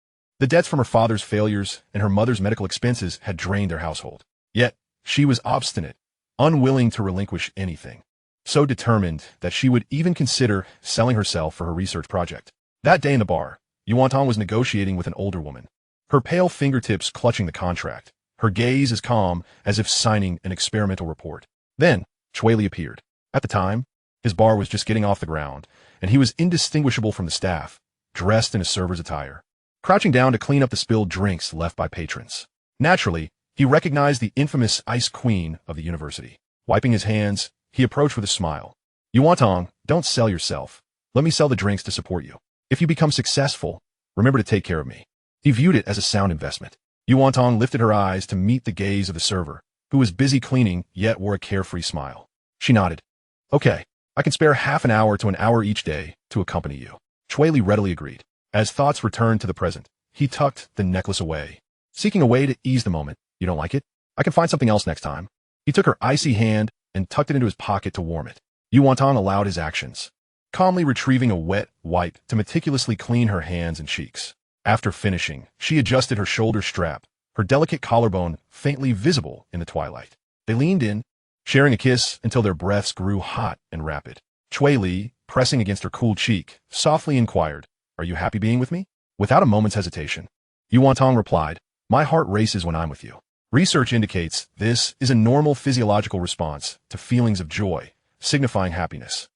The debts from her father's failures and her mother's medical expenses had drained their household. Yet, she was obstinate, unwilling to relinquish anything. So determined that she would even consider selling herself for her research project. That day in the bar, Yu Wantong was negotiating with an older woman, her pale fingertips clutching the contract, her gaze as calm as if signing an experimental report. Then, Cui Li appeared. At the time, his bar was just getting off the ground, and he was indistinguishable from the staff, dressed in a server's attire, crouching down to clean up the spilled drinks left by patrons. Naturally, he recognized the infamous Ice Queen of the university. Wiping his hands, he approached with a smile. Yu Wantong, don't sell yourself. Let me sell the drinks to support you. If you become successful, remember to take care of me. He viewed it as a sound investment. Yu Wantong lifted her eyes to meet the gaze of the server, who was busy cleaning yet wore a carefree smile. She nodded. Okay, I can spare half an hour to an hour each day to accompany you. Cui Li readily agreed. As thoughts returned to the present, he tucked the necklace away, seeking a way to ease the moment. You don't like it? I can find something else next time. He took her icy hand and tucked it into his pocket to warm it. Yu Wantong allowed his actions, calmly retrieving a wet wipe to meticulously clean her hands and cheeks. After finishing, she adjusted her shoulder strap, her delicate collarbone faintly visible in the twilight. They leaned in, sharing a kiss until their breaths grew hot and rapid. Cui Li, pressing against her cool cheek, softly inquired, Are you happy being with me? Without a moment's hesitation, Yu Wantong replied, My heart races when I'm with you. Research indicates this is a normal physiological response to feelings of joy, signifying happiness.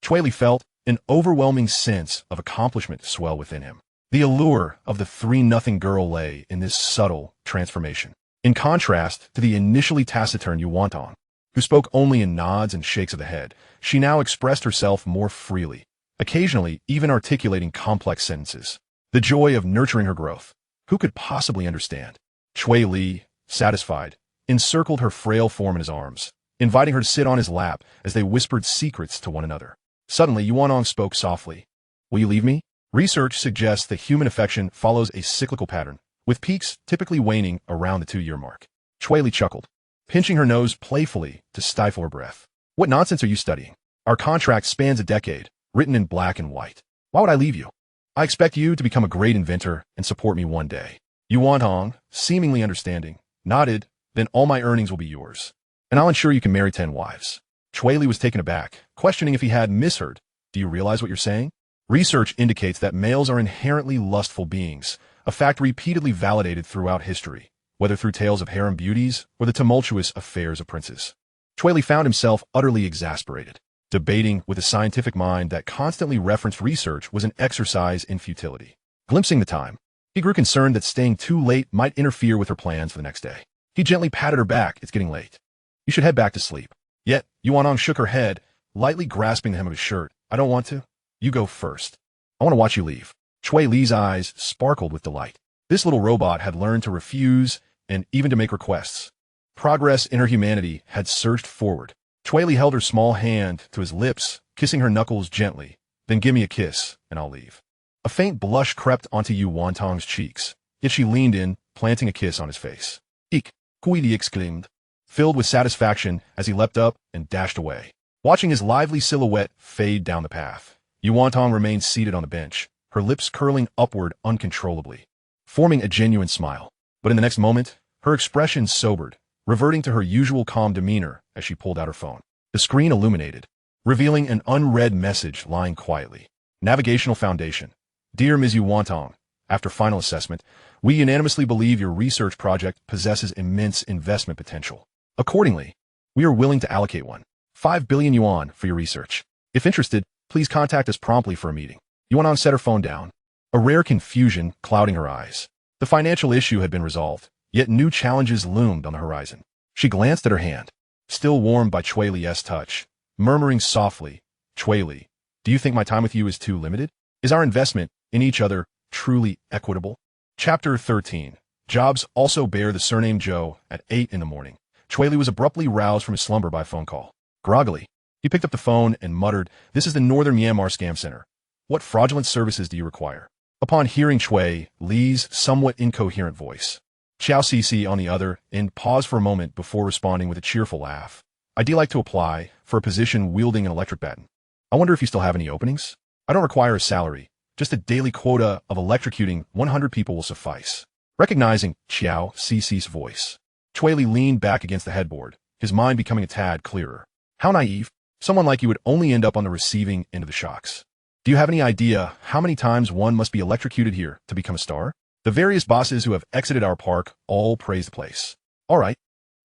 Cui Li felt an overwhelming sense of accomplishment swell within him. The allure of the 3-0 girl lay in this subtle transformation. In contrast to the initially taciturn Yu Wantong, who spoke only in nods and shakes of the head, she now expressed herself more freely, occasionally even articulating complex sentences. The joy of nurturing her growth. Who could possibly understand? Cui Li, satisfied, encircled her frail form in his arms, inviting her to sit on his lap as they whispered secrets to one another. Suddenly, Yu Wantong spoke softly. Will you leave me? Research suggests that human affection follows a cyclical pattern, with peaks typically waning around the 2-year mark. Cui Li chuckled, pinching her nose playfully to stifle her breath. What nonsense are you studying? Our contract spans a decade, written in black and white. Why would I leave you? I expect you to become a great inventor and support me one day. Yu Wantong, seemingly understanding, nodded, then all my earnings will be yours. And I'll ensure you can marry 10 wives. Cui Li was taken aback, questioning if he had misheard. Do you realize what you're saying? Research indicates that males are inherently lustful beings, a fact repeatedly validated throughout history, whether through tales of harem beauties or the tumultuous affairs of princes. Cui Li found himself utterly exasperated. Debating with a scientific mind that constantly referenced research was an exercise in futility. Glimpsing the time, he grew concerned that staying too late might interfere with her plans for the next day. He gently patted her back. It's getting late. You should head back to sleep. Yet, Yu Wantong shook her head, lightly grasping the hem of his shirt. I don't want to. You go first. I want to watch you leave. Cui Li's eyes sparkled with delight. This little robot had learned to refuse and even to make requests. Progress in her humanity had surged forward. Cui Li held her small hand to his lips, kissing her knuckles gently. Then give me a kiss, and I'll leave. A faint blush crept onto Yu Wantong's cheeks, yet she leaned in, planting a kiss on his face. Eek! Cui Li exclaimed, filled with satisfaction as he leapt up and dashed away. Watching his lively silhouette fade down the path, Yu Wantong remained seated on the bench, her lips curling upward uncontrollably, forming a genuine smile. But in the next moment, her expression sobered, reverting to her usual calm demeanor as she pulled out her phone. The screen illuminated, revealing an unread message lying quietly. Navigational Foundation. Dear Ms. Yu Wantong, after final assessment, we unanimously believe your research project possesses immense investment potential. Accordingly, we are willing to allocate 5 billion yuan for your research. If interested, please contact us promptly for a meeting. Yu Wantong set her phone down, a rare confusion clouding her eyes. The financial issue had been resolved, yet new challenges loomed on the horizon. She glanced at her hand, still warmed by Cui Li's touch, murmuring softly, Cui Li, do you think my time with you is too limited? Is our investment in each other truly equitable? Chapter 13. Jobs also bear the surname Zhou. At 8 in the morning, Cui Li was abruptly roused from his slumber by a phone call. Groggily, he picked up the phone and muttered, This is the Northern Myanmar Scam Center. What fraudulent services do you require? Upon hearing Cui Li's somewhat incoherent voice, Xiao Cece, on the other end, paused for a moment before responding with a cheerful laugh. I'd like to apply for a position wielding an electric baton. I wonder if you still have any openings? I don't require a salary. Just a daily quota of electrocuting 100 people will suffice. Recognizing Xiao Cece's voice, Cui Li leaned back against the headboard, his mind becoming a tad clearer. How naive. Someone like you would only end up on the receiving end of the shocks. Do you have any idea how many times one must be electrocuted here to become a star? The various bosses who have exited our park all praise the place. All right,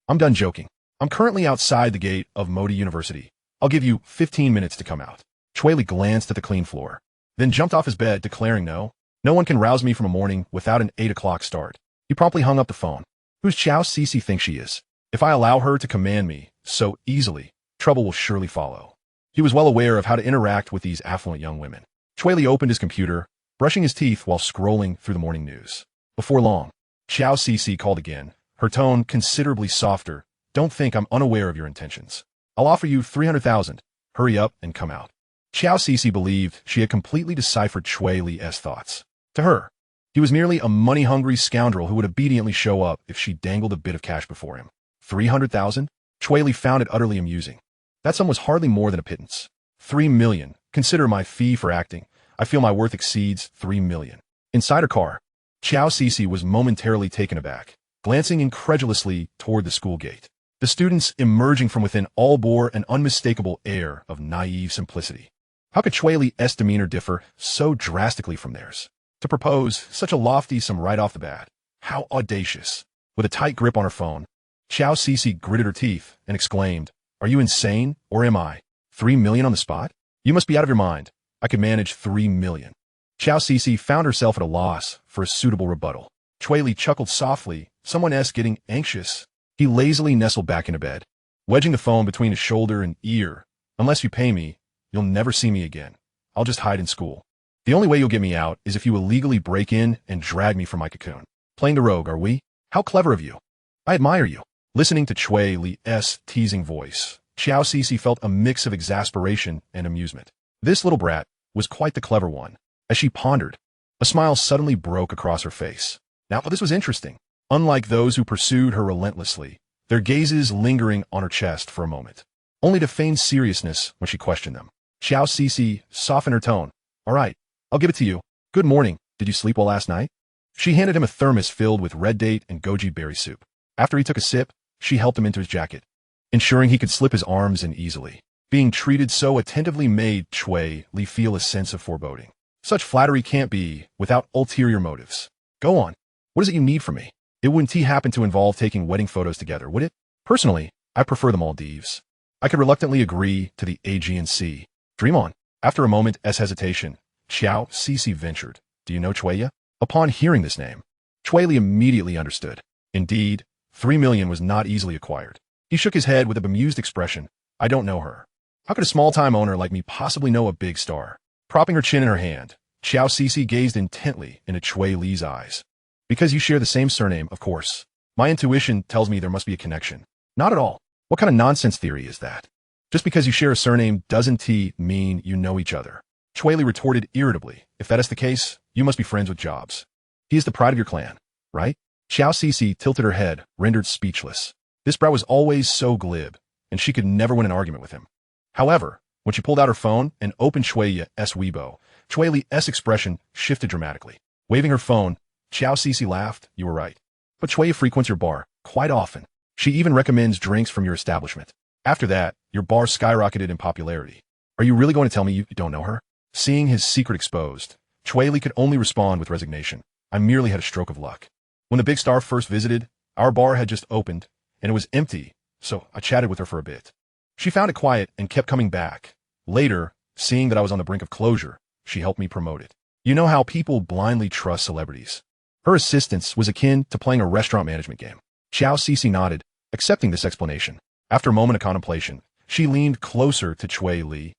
I'm done joking. I'm currently outside the gate of Modi University. I'll give you 15 minutes to come out. Cui Li glanced at the clean floor, then jumped off his bed, declaring no one can rouse me from a morning without an 8 o'clock start. He promptly hung up the phone. Who's Xiao Cece think she is? If I allow her to command me so easily, trouble will surely follow. He was well aware of how to interact with these affluent young women. Cui Li opened his computer, brushing his teeth while scrolling through the morning news. Before long, Xiao Cece called again, her tone considerably softer. Don't think I'm unaware of your intentions. I'll offer you 300,000. Hurry up and come out. Xiao Cece believed she had completely deciphered Cui Li's thoughts. To her, he was merely a money-hungry scoundrel who would obediently show up if she dangled a bit of cash before him. 300,000? Cui Li found it utterly amusing. That sum was hardly more than a pittance. 3 million. Consider my fee for acting. I feel my worth exceeds 3 million. Inside her car, Xiao Cece was momentarily taken aback, glancing incredulously toward the school gate. The students emerging from within all bore an unmistakable air of naive simplicity. How could Cui Li's demeanor differ so drastically from theirs? To propose such a lofty sum right off the bat. How audacious. With a tight grip on her phone, Xiao Cece gritted her teeth and exclaimed, "Are you insane, or am I? 3 million on the spot? You must be out of your mind. I could manage 3 million. Xiao Cece found herself at a loss for a suitable rebuttal. Cui Li chuckled softly, someone else getting anxious. He lazily nestled back into bed, wedging the phone between his shoulder and ear. Unless you pay me, you'll never see me again. I'll just hide in school. The only way you'll get me out is if you illegally break in and drag me from my cocoon. Playing the rogue, are we? How clever of you. I admire you. Listening to Cui Li's teasing voice, Xiao Cece felt a mix of exasperation and amusement. This little brat was quite the clever one. As she pondered, a smile suddenly broke across her face. Now, this was interesting. Unlike those who pursued her relentlessly, their gazes lingering on her chest for a moment, only to feign seriousness when she questioned them. Xiao Cece softened her tone. All right, I'll give it to you. Good morning. Did you sleep well last night? She handed him a thermos filled with red date and goji berry soup. After he took a sip, she helped him into his jacket, ensuring he could slip his arms in easily. Being treated so attentively made Cui Li feel a sense of foreboding. Such flattery can't be without ulterior motives. Go on. What is it you need from me? It wouldn't happen to involve taking wedding photos together, would it? Personally, I prefer the Maldives. I could reluctantly agree to the Aegean Sea. Dream on. After a moment's hesitation, Xiao Cece ventured. Do you know Cui Li? Upon hearing this name, Cui Li immediately understood. Indeed, 3 million was not easily acquired. He shook his head with a bemused expression. I don't know her. How could a small-time owner like me possibly know a big star? Propping her chin in her hand, Xiao Cece gazed intently into Cui Li's eyes. Because you share the same surname, of course. My intuition tells me there must be a connection. Not at all. What kind of nonsense theory is that? Just because you share a surname doesn't mean you know each other. Cui Li retorted irritably. If that is the case, you must be friends with Jobs. He is the pride of your clan, right? Xiao Cece tilted her head, rendered speechless. This brat was always so glib, and she could never win an argument with him. However, when she pulled out her phone and opened Cui Li's Weibo, Cui Li's expression shifted dramatically. Waving her phone, Xiao Cece laughed. You were right. But Cui Li frequents your bar quite often. She even recommends drinks from your establishment. After that, your bar skyrocketed in popularity. Are you really going to tell me you don't know her? Seeing his secret exposed, Cui Li could only respond with resignation. I merely had a stroke of luck. When the big star first visited, our bar had just opened, and it was empty, so I chatted with her for a bit. She found it quiet and kept coming back. Later, seeing that I was on the brink of closure, she helped me promote it. You know how people blindly trust celebrities. Her assistance was akin to playing a restaurant management game. Xiao Cece nodded, accepting this explanation. After a moment of contemplation, she leaned closer to Cui Li,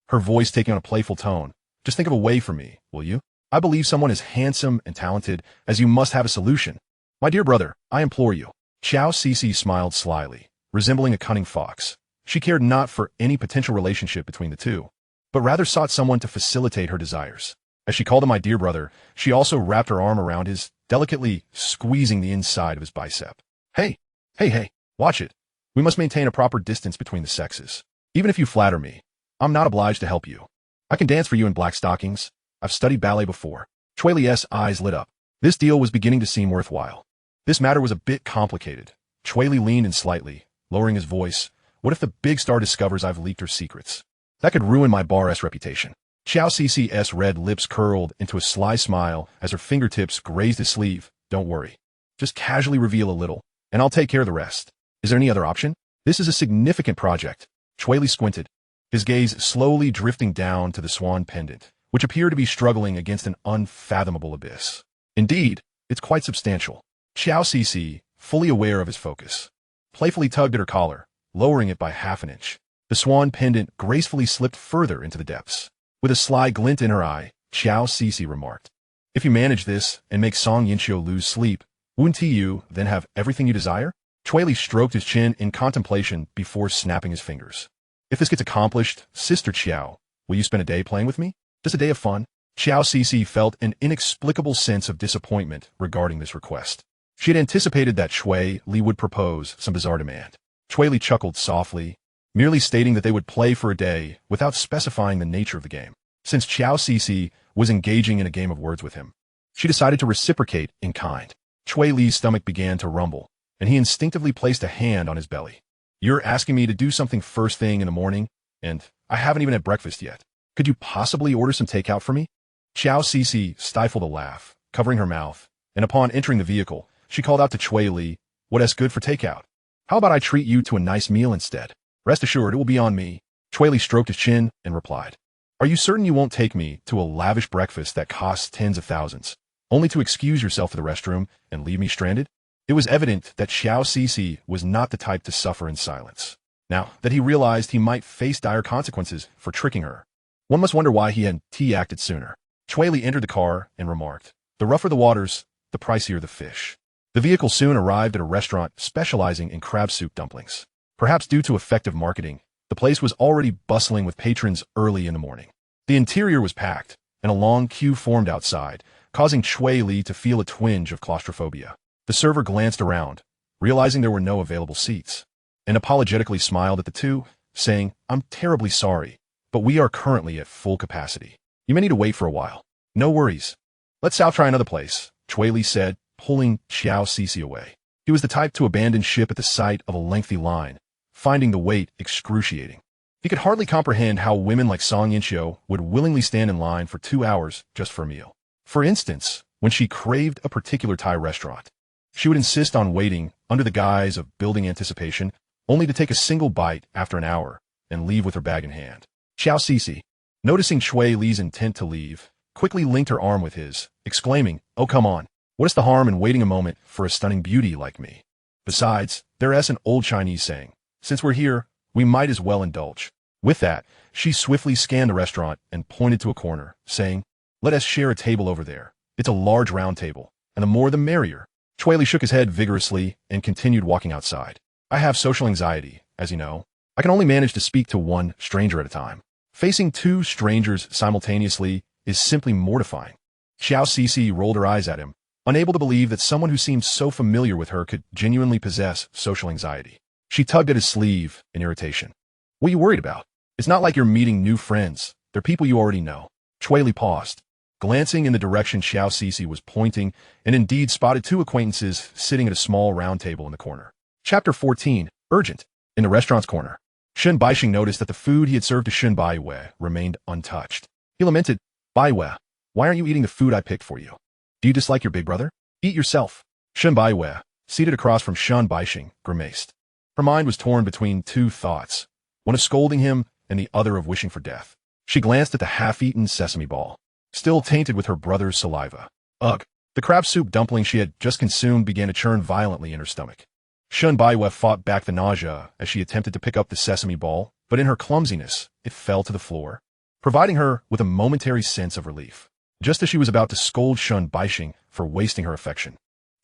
her voice taking on a playful tone. Just think of a way for me, will you? I believe someone as handsome and talented as you must have a solution. My dear brother, I implore you. Xiao Cece smiled slyly, resembling a cunning fox. She cared not for any potential relationship between the two, but rather sought someone to facilitate her desires. As she called him my dear brother, she also wrapped her arm around his delicately squeezing the inside of his bicep. Hey, hey, watch it. We must maintain a proper distance between the sexes. Even if you flatter me, I'm not obliged to help you. I can dance for you in black stockings. I've studied ballet before. Cui Li's eyes lit up. This deal was beginning to seem worthwhile. This matter was a bit complicated. Cui Li leaned in slightly, lowering his voice. What if the big star discovers I've leaked her secrets? That could ruin my bar-S reputation. Xiao Cc's red lips curled into a sly smile as her fingertips grazed his sleeve. Don't worry. Just casually reveal a little, and I'll take care of the rest. Is there any other option? This is a significant project. Cui Li squinted, his gaze slowly drifting down to the swan pendant, which appeared to be struggling against an unfathomable abyss. Indeed, it's quite substantial. Xiao Cc, fully aware of his focus, playfully tugged at her collar, lowering it by half an inch. The swan pendant gracefully slipped further into the depths. With a sly glint in her eye, Xiao Cc remarked, if you manage this and make Song Yinxiu lose sleep, wouldn't you then have everything you desire? Cui Li stroked his chin in contemplation before snapping his fingers. If this gets accomplished, Sister Xiao, will you spend a day playing with me? Just a day of fun? Xiao Cc felt an inexplicable sense of disappointment regarding this request. She had anticipated that Cui Li would propose some bizarre demand. Cui Li chuckled softly, merely stating that they would play for a day without specifying the nature of the game. Since Xiao Cc was engaging in a game of words with him, she decided to reciprocate in kind. Cui Li's stomach began to rumble, and he instinctively placed a hand on his belly. You're asking me to do something first thing in the morning, and I haven't even had breakfast yet. Could you possibly order some takeout for me? Xiao Cc stifled a laugh, covering her mouth, and upon entering the vehicle, she called out to Cui Li, what's good for takeout? How about I treat you to a nice meal instead? Rest assured, it will be on me. Cui Li stroked his chin and replied, are you certain you won't take me to a lavish breakfast that costs tens of thousands, only to excuse yourself to the restroom and leave me stranded? It was evident that Xiao Cc was not the type to suffer in silence. Now that he realized he might face dire consequences for tricking her, one must wonder why he hadn't acted sooner. Cui Li entered the car and remarked, the rougher the waters, the pricier the fish. The vehicle soon arrived at a restaurant specializing in crab soup dumplings. Perhaps due to effective marketing, the place was already bustling with patrons early in the morning. The interior was packed, and a long queue formed outside, causing Cui Li to feel a twinge of claustrophobia. The server glanced around, realizing there were no available seats, and apologetically smiled at the two, saying, I'm terribly sorry, but we are currently at full capacity. You may need to wait for a while. No worries. Let's try another place, Cui Li said, pulling Xiao Cc away. He was the type to abandon ship at the sight of a lengthy line, finding the wait excruciating. He could hardly comprehend how women like Song Yinxiu would willingly stand in line for 2 hours just for a meal. For instance, when she craved a particular Thai restaurant, she would insist on waiting under the guise of building anticipation, only to take a single bite after an hour and leave with her bag in hand. Xiao Cc, noticing Cui Li's intent to leave, quickly linked her arm with his, exclaiming, oh come on, what is the harm in waiting a moment for a stunning beauty like me? Besides, there's an old Chinese saying, since we're here, we might as well indulge. With that, she swiftly scanned the restaurant and pointed to a corner, saying, let us share a table over there. It's a large round table, and the more the merrier. Cui Li shook his head vigorously and continued walking outside. I have social anxiety, as you know. I can only manage to speak to one stranger at a time. Facing 2 strangers simultaneously is simply mortifying. Xiao Cc rolled her eyes at him, unable to believe that someone who seemed so familiar with her could genuinely possess social anxiety. She tugged at his sleeve in irritation. What are you worried about? It's not like you're meeting new friends. They're people you already know. Cui Li paused, glancing in the direction Xiao Cc was pointing, and indeed spotted 2 acquaintances sitting at a small round table in the corner. Chapter 14, Urgent. In the restaurant's corner, Shen Baixing noticed that the food he had served to Shen Baiwei remained untouched. He lamented, Baiwei, why aren't you eating the food I picked for you? Do you dislike your big brother? Eat yourself. Shen Baiwei, seated across from Shen Baixing, grimaced. Her mind was torn between 2 thoughts, one of scolding him and the other of wishing for death. She glanced at the half-eaten sesame ball, still tainted with her brother's saliva. Ugh! The crab soup dumpling she had just consumed began to churn violently in her stomach. Shen Baiwei fought back the nausea as she attempted to pick up the sesame ball, but in her clumsiness, it fell to the floor, providing her with a momentary sense of relief. Just as she was about to scold Shen Baixing for wasting her affection,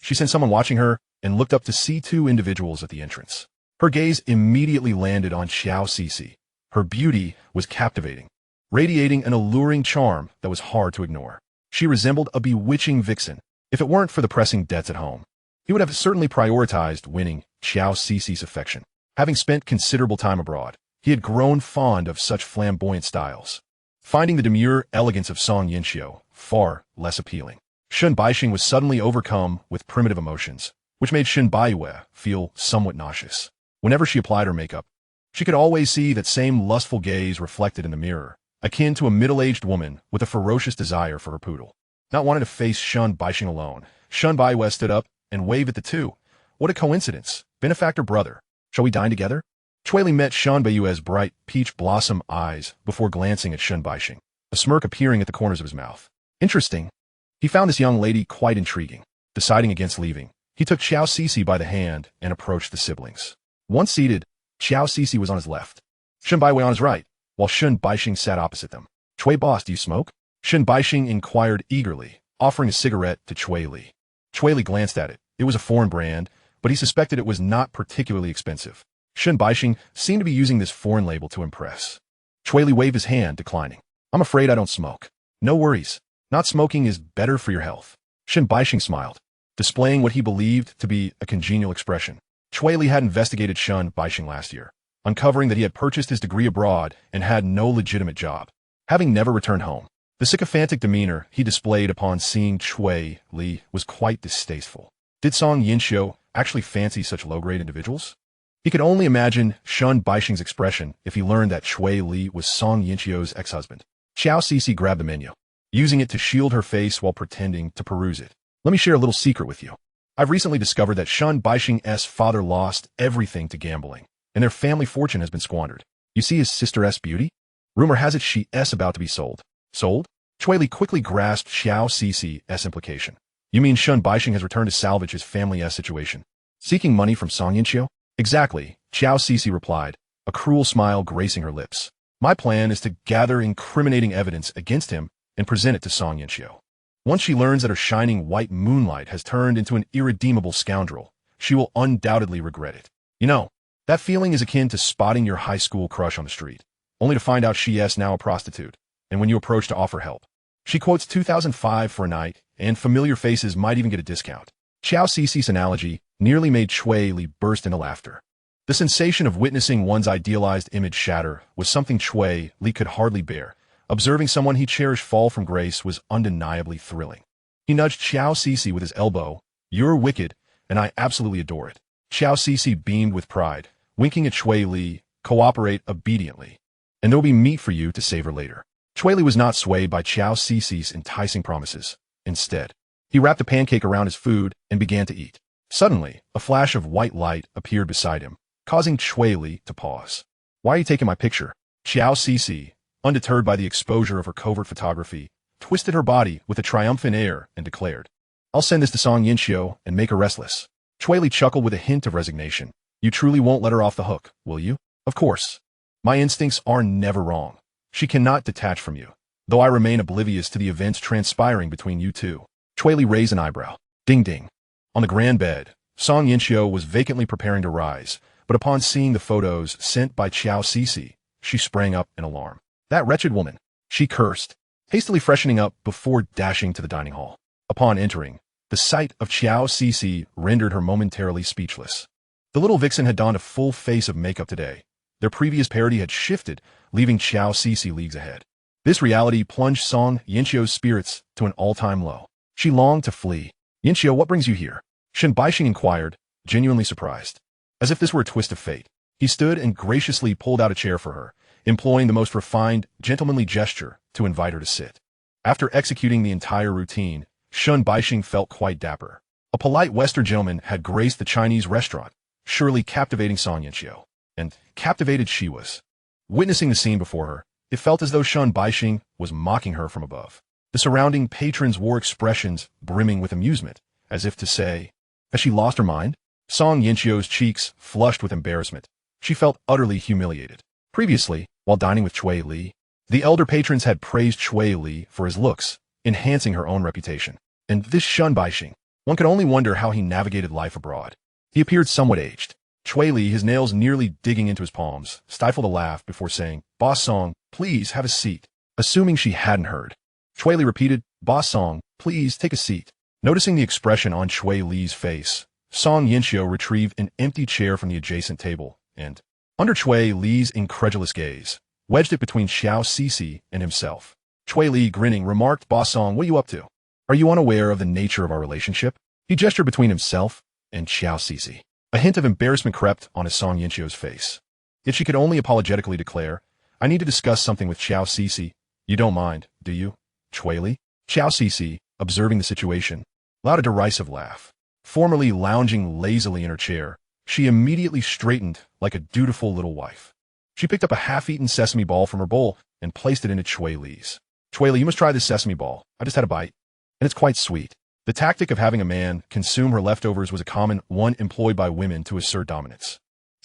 she sensed someone watching her and looked up to see 2 individuals at the entrance. Her gaze immediately landed on Xiao Cc. Her beauty was captivating, radiating an alluring charm that was hard to ignore. She resembled a bewitching vixen, If it weren't for the pressing debts at home, he would have certainly prioritized winning Xiao Cici's affection. Having spent considerable time abroad, he had grown fond of such flamboyant styles, finding the demure elegance of Song Yinxiu far less appealing. Shun Baixing was suddenly overcome with primitive emotions, which made Shun Baiyue feel somewhat nauseous. Whenever she applied her makeup, she could always see that same lustful gaze reflected in the mirror, akin to a middle-aged woman with a ferocious desire for her poodle. Not wanting to face Shun Baixing alone, Shun Baiyue stood up and waved at the two. What a coincidence. Benefactor brother. Shall we dine together? Cui Li met Shun Baiyue's bright, peach blossom eyes before glancing at Shun Baixing, a smirk appearing at the corners of his mouth. Interesting. He found this young lady quite intriguing. Deciding against leaving, he took Xiao Cici by the hand and approached the siblings. Once seated, Xiao Cici was on his left, Shun Baiyue on his right, while Shun Baixing sat opposite them. Cui boss, do you smoke? Shun Baixing inquired eagerly, offering a cigarette to Cui Li. Cui Li glanced at it. It was a foreign brand, but he suspected it was not particularly expensive. Shun Baixing seemed to be using this foreign label to impress. Cui Li waved his hand, declining. I'm afraid I don't smoke. No worries. Not smoking is better for your health. Shun Baixing smiled, displaying what he believed to be a congenial expression. Cui Li had investigated Shun Baixing last year, uncovering that he had purchased his degree abroad and had no legitimate job, having never returned home. The sycophantic demeanor he displayed upon seeing Cui Li was quite distasteful. Did Song Yinxiu actually fancy such low-grade individuals? He could only imagine Shun Baixing's expression if he learned that Cui Li was Song Yinxiu's ex-husband. Xiao Cici grabbed the menu, using it to shield her face while pretending to peruse it. Let me share a little secret with you. I've recently discovered that Shun Baixing's father lost everything to gambling, and their family fortune has been squandered. You see his sister Beauty? Rumor has it she's about to be sold. Sold? Cui Li quickly grasped Xiao Cici's implication. You mean Shun Baixing has returned to salvage his family's situation? Seeking money from Song Yinxiu? Exactly, Xiao Cici replied, a cruel smile gracing her lips. My plan is to gather incriminating evidence against him and present it to Song Yinxiu. Once she learns that her shining white moonlight has turned into an irredeemable scoundrel, she will undoubtedly regret it. You know, that feeling is akin to spotting your high school crush on the street, only to find out she's now a prostitute, and when you approach to offer help, she quotes 2005 for a night, and familiar faces might even get a discount. Xiao Cici's analogy nearly made Cui Li burst into laughter. The sensation of witnessing one's idealized image shatter was something Cui Li could hardly bear. Observing someone he cherished fall from grace was undeniably thrilling. He nudged Xiao Cici with his elbow. You're wicked, and I absolutely adore it. Xiao Cici beamed with pride, winking at Cui Li. Cooperate obediently, and there'll be meat for you to savor later. Cui Li was not swayed by Xiao Cici's enticing promises. Instead, he wrapped a pancake around his food and began to eat. Suddenly, a flash of white light appeared beside him, causing Cui Li to pause. Why are you taking my picture? Xiao Cici, undeterred by the exposure of her covert photography, twisted her body with a triumphant air and declared, I'll send this to Song Yinxiu and make her restless. Cui Li chuckled with a hint of resignation. You truly won't let her off the hook, will you? Of course. My instincts are never wrong. She cannot detach from you, though I remain oblivious to the events transpiring between you two. Cui Li raised an eyebrow. Ding ding. On the grand bed, Song Yinxiu was vacantly preparing to rise, but upon seeing the photos sent by Xiao Cici, she sprang up in alarm. That wretched woman, she cursed, hastily freshening up before dashing to the dining hall. Upon entering, the sight of Xiao Cici rendered her momentarily speechless. The little vixen had donned a full face of makeup today. Their previous parody had shifted, leaving Xiao Cici leagues ahead. This reality plunged Song Yinxiu's spirits to an all-time low. She longed to flee. Yinxiu, what brings you here? Shun Baixing inquired, genuinely surprised. As if this were a twist of fate, he stood and graciously pulled out a chair for her, employing the most refined, gentlemanly gesture to invite her to sit. After executing the entire routine, Shun Baixing felt quite dapper. A polite Western gentleman had graced the Chinese restaurant, surely captivating Song Yinxiu. And captivated she was. Witnessing the scene before her, it felt as though Shun Baixing was mocking her from above. The surrounding patrons wore expressions brimming with amusement, as if to say, has she lost her mind? Song Yinxiu's cheeks flushed with embarrassment. She felt utterly humiliated. Previously, while dining with Cui Li, the elder patrons had praised Cui Li for his looks, enhancing her own reputation. And this Shun Baixing, one could only wonder how he navigated life abroad. He appeared somewhat aged. Cui Li, his nails nearly digging into his palms, stifled a laugh before saying, Boss Song, please have a seat. Assuming she hadn't heard, Cui Li repeated, Boss Song, please take a seat. Noticing the expression on Cui Li's face, Song Yinxiu retrieved an empty chair from the adjacent table and, under Cui Li's incredulous gaze, wedged it between Xiao Cixi and himself. Cui Li, grinning, remarked, "Boss Song, what are you up to? Are you unaware of the nature of our relationship?" He gestured between himself and Xiao Cixi. A hint of embarrassment crept on his Song Yinxiu's face. Yet she could only apologetically declare, "I need to discuss something with Xiao Cixi. You don't mind, do you, Cui Li?" Xiao Cixi, observing the situation, allowed a derisive laugh. Formerly lounging lazily in her chair, she immediately straightened like a dutiful little wife. She picked up a half-eaten sesame ball from her bowl and placed it into Cui Li's. "Cui Li, you must try this sesame ball. I just had a bite, and it's quite sweet." The tactic of having a man consume her leftovers was a common one employed by women to assert dominance.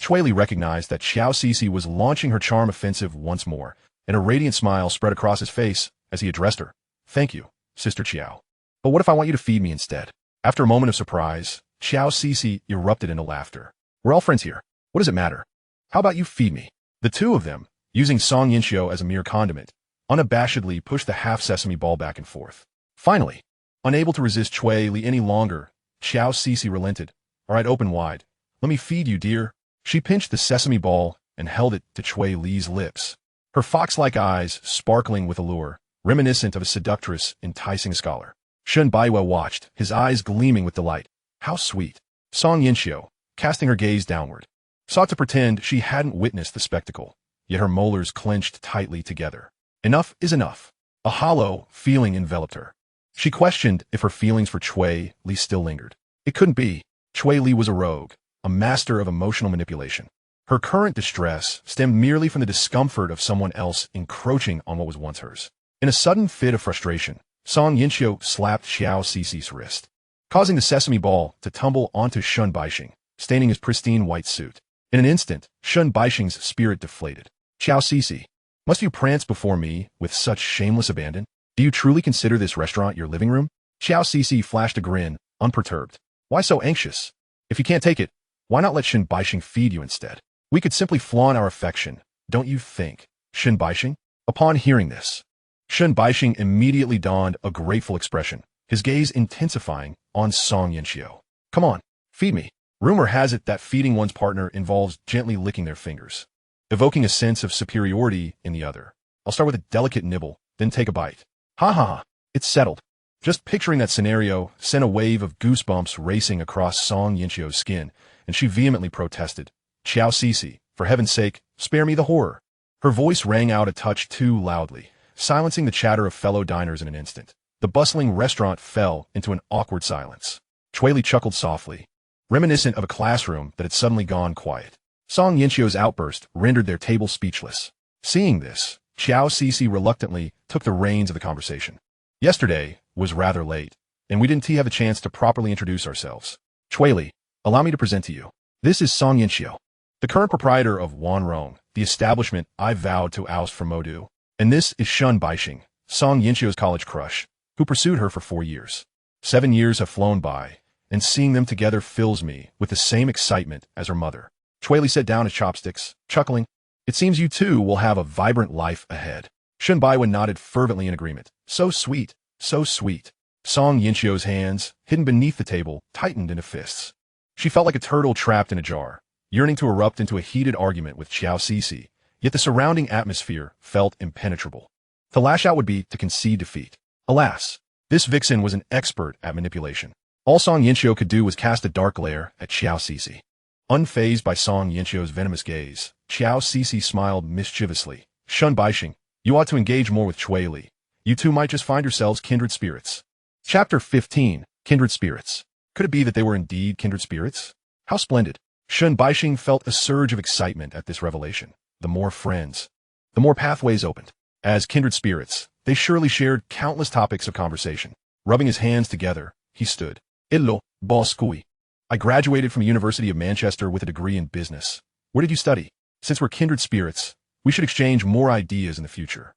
Cui Li recognized that Xiao Cixi was launching her charm offensive once more, and a radiant smile spread across his face as he addressed her. "Thank you, Sister Qiao. But what if I want you to feed me instead?" After a moment of surprise, Xiao Cixi erupted into laughter. "We're all friends here. What does it matter? How about you feed me?" The two of them, using Song Yinxiu as a mere condiment, unabashedly pushed the half-sesame ball back and forth. Finally, unable to resist Cui Li any longer, Xiao Cixi relented. "All right, open wide. Let me feed you, dear." She pinched the sesame ball and held it to Cui Li's lips, her fox-like eyes sparkling with allure, reminiscent of a seductress enticing a scholar. Shen Baiwei watched, his eyes gleaming with delight. How sweet. Song Yinxiu, casting her gaze downward, sought to pretend she hadn't witnessed the spectacle, yet her molars clenched tightly together. Enough is enough. A hollow feeling enveloped her. She questioned if her feelings for Cui Li still lingered. It couldn't be. Cui Li was a rogue, a master of emotional manipulation. Her current distress stemmed merely from the discomfort of someone else encroaching on what was once hers. In a sudden fit of frustration, Song Yinxiu slapped Xiao Cixi's wrist, causing the sesame ball to tumble onto Shun Baixing, staining his pristine white suit. In an instant, Shun Baixing's spirit deflated. "Xiao Cixi, must you prance before me with such shameless abandon? Do you truly consider this restaurant your living room?" Xiao Cixi flashed a grin, unperturbed. "Why so anxious? If you can't take it, why not let Shun Baixing feed you instead? We could simply flaunt our affection, don't you think, Shun Baixing?" Upon hearing this, Shun Baixing immediately donned a grateful expression, his gaze intensifying on Song Yinxiu. "Come on, feed me." Rumor has it that feeding one's partner involves gently licking their fingers, evoking a sense of superiority in the other. "I'll start with a delicate nibble, then take a bite." Ha ha ha, it's settled. Just picturing that scenario sent a wave of goosebumps racing across Song Yinxiu's skin, and she vehemently protested. "Xiao Cixi, for heaven's sake, spare me the horror." Her voice rang out a touch too loudly, silencing the chatter of fellow diners in an instant. The bustling restaurant fell into an awkward silence. Cui Li chuckled softly, reminiscent of a classroom that had suddenly gone quiet. Song Yinxiu's outburst rendered their table speechless. Seeing this, Xiao Cixi reluctantly took the reins of the conversation. "Yesterday was rather late, and we didn't have a chance to properly introduce ourselves. Cui Li, allow me to present to you. This is Song Yinxiu, the current proprietor of Wanrong, the establishment I vowed to oust from Modu. And this is Shun Baixing, Song Yinxiu's college crush, who pursued her for 4 years. 7 years have flown by, and seeing them together fills me with the same excitement as her mother." Cui Li set down his chopsticks, chuckling. "It seems you two will have a vibrant life ahead." Shun Baiwen nodded fervently in agreement. "So sweet, so sweet." Song Yinxiu's hands, hidden beneath the table, tightened into fists. She felt like a turtle trapped in a jar, yearning to erupt into a heated argument with Xiao Cixi, yet the surrounding atmosphere felt impenetrable. To lash out would be to concede defeat. Alas, this vixen was an expert at manipulation. All Song Yinxiu could do was cast a dark glare at Xiao Cixi. Unfazed by Song Yinxiu's venomous gaze, Xiao Cixi smiled mischievously. "Shun Baixing, you ought to engage more with Cui Li. You two might just find yourselves kindred spirits." Chapter 15, Kindred Spirits. Could it be that they were indeed kindred spirits? How splendid. Shun Baixing felt a surge of excitement at this revelation. The more friends, the more pathways opened. As kindred spirits, they surely shared countless topics of conversation. Rubbing his hands together, he stood. "Hello, boss Cui. I graduated from the University of Manchester with a degree in business. Where did you study? Since we're kindred spirits, we should exchange more ideas in the future."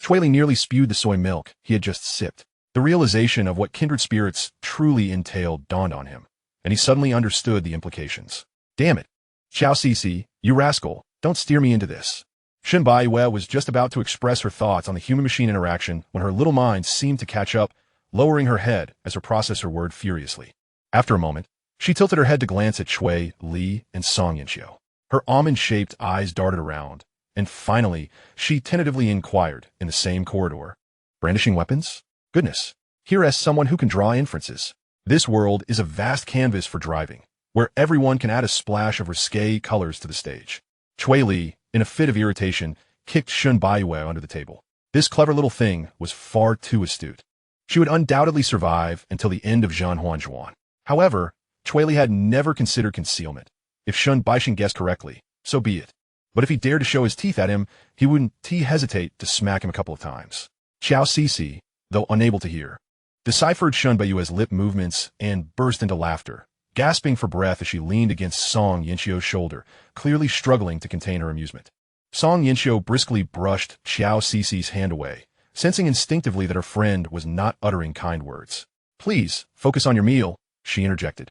Cui Li nearly spewed the soy milk he had just sipped. The realization of what kindred spirits truly entailed dawned on him, and he suddenly understood the implications. "Damn it. Xiao Cixi, you rascal, don't steer me into this." Shen Baiwei was just about to express her thoughts on the human-machine interaction when her little mind seemed to catch up lowering her head as her processor whirred furiously. After a moment, she tilted her head to glance at Cui Li and Song Yinxiu. Her almond-shaped eyes darted around, and finally, she tentatively inquired in the same corridor. Brandishing weapons? Goodness. Here as someone who can draw inferences. This world is a vast canvas for driving, where everyone can add a splash of risque colors to the stage. Cui Li, in a fit of irritation, kicked Shun Baiyue under the table. This clever little thing was far too astute. She would undoubtedly survive until the end of Zhan Huanzhuan. However, Cui Li had never considered concealment. If Shun Baixing guessed correctly, so be it. But if he dared to show his teeth at him, he wouldn't hesitate to smack him a couple of times. Xiao Cixi, though unable to hear, deciphered Shun Baiyue's lip movements and burst into laughter, gasping for breath as she leaned against Song Yinxiu's shoulder, clearly struggling to contain her amusement. Song Yinxiu briskly brushed Xiao Cixi's hand away, sensing instinctively that her friend was not uttering kind words. Please, focus on your meal, she interjected.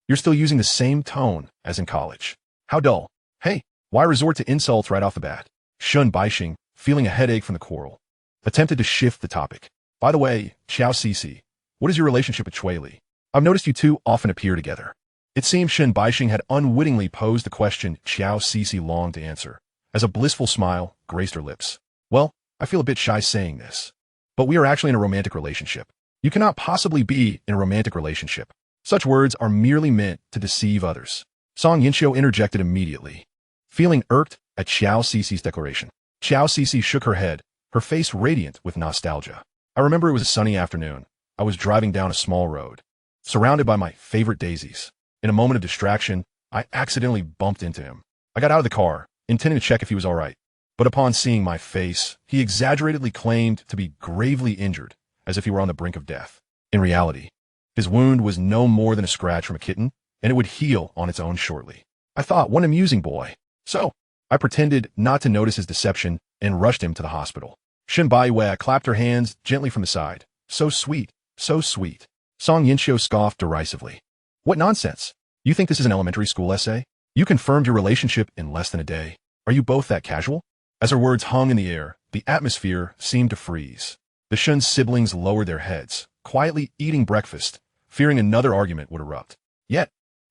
You're still using the same tone as in college. How dull. Hey, why resort to insults right off the bat? Shun Baixing, feeling a headache from the quarrel, attempted to shift the topic. By the way, Xiao Cixi, what is your relationship with Cui Li? I've noticed you two often appear together. It seemed Shun Baixing had unwittingly posed the question Xiao Cixi longed to answer, as a blissful smile graced her lips. Well, I feel a bit shy saying this, but we are actually in a romantic relationship. You cannot possibly be in a romantic relationship. Such words are merely meant to deceive others. Song Yinxiu interjected immediately, feeling irked at Xiao Cixi's declaration. Xiao Cixi shook her head, her face radiant with nostalgia. I remember it was a sunny afternoon. I was driving down a small road, surrounded by my favorite daisies. In a moment of distraction, I accidentally bumped into him. I got out of the car, intending to check if he was all right. But upon seeing my face, he exaggeratedly claimed to be gravely injured, as if he were on the brink of death. In reality, his wound was no more than a scratch from a kitten, and it would heal on its own shortly. I thought, what an amusing boy. So, I pretended not to notice his deception and rushed him to the hospital. Shun Baiyue clapped her hands gently from the side. So sweet, so sweet. Song Yinxiu scoffed derisively. What nonsense. You think this is an elementary school essay? You confirmed your relationship in less than a day. Are you both that casual? As her words hung in the air, the atmosphere seemed to freeze. The Shun siblings lowered their heads, quietly eating breakfast, fearing another argument would erupt. Yet,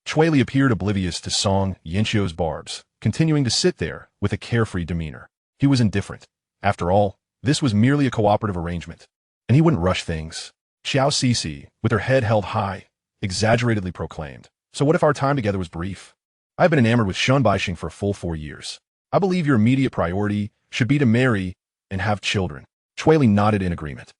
Cui Li appeared oblivious to Song Yinxiu's barbs, continuing to sit there with a carefree demeanor. He was indifferent. After all, this was merely a cooperative arrangement, and he wouldn't rush things. Xiao Cixi, with her head held high, exaggeratedly proclaimed, so what if our time together was brief? I have been enamored with Shun Baixing for a full 4 years. I believe your immediate priority should be to marry and have children. Cui Li nodded in agreement.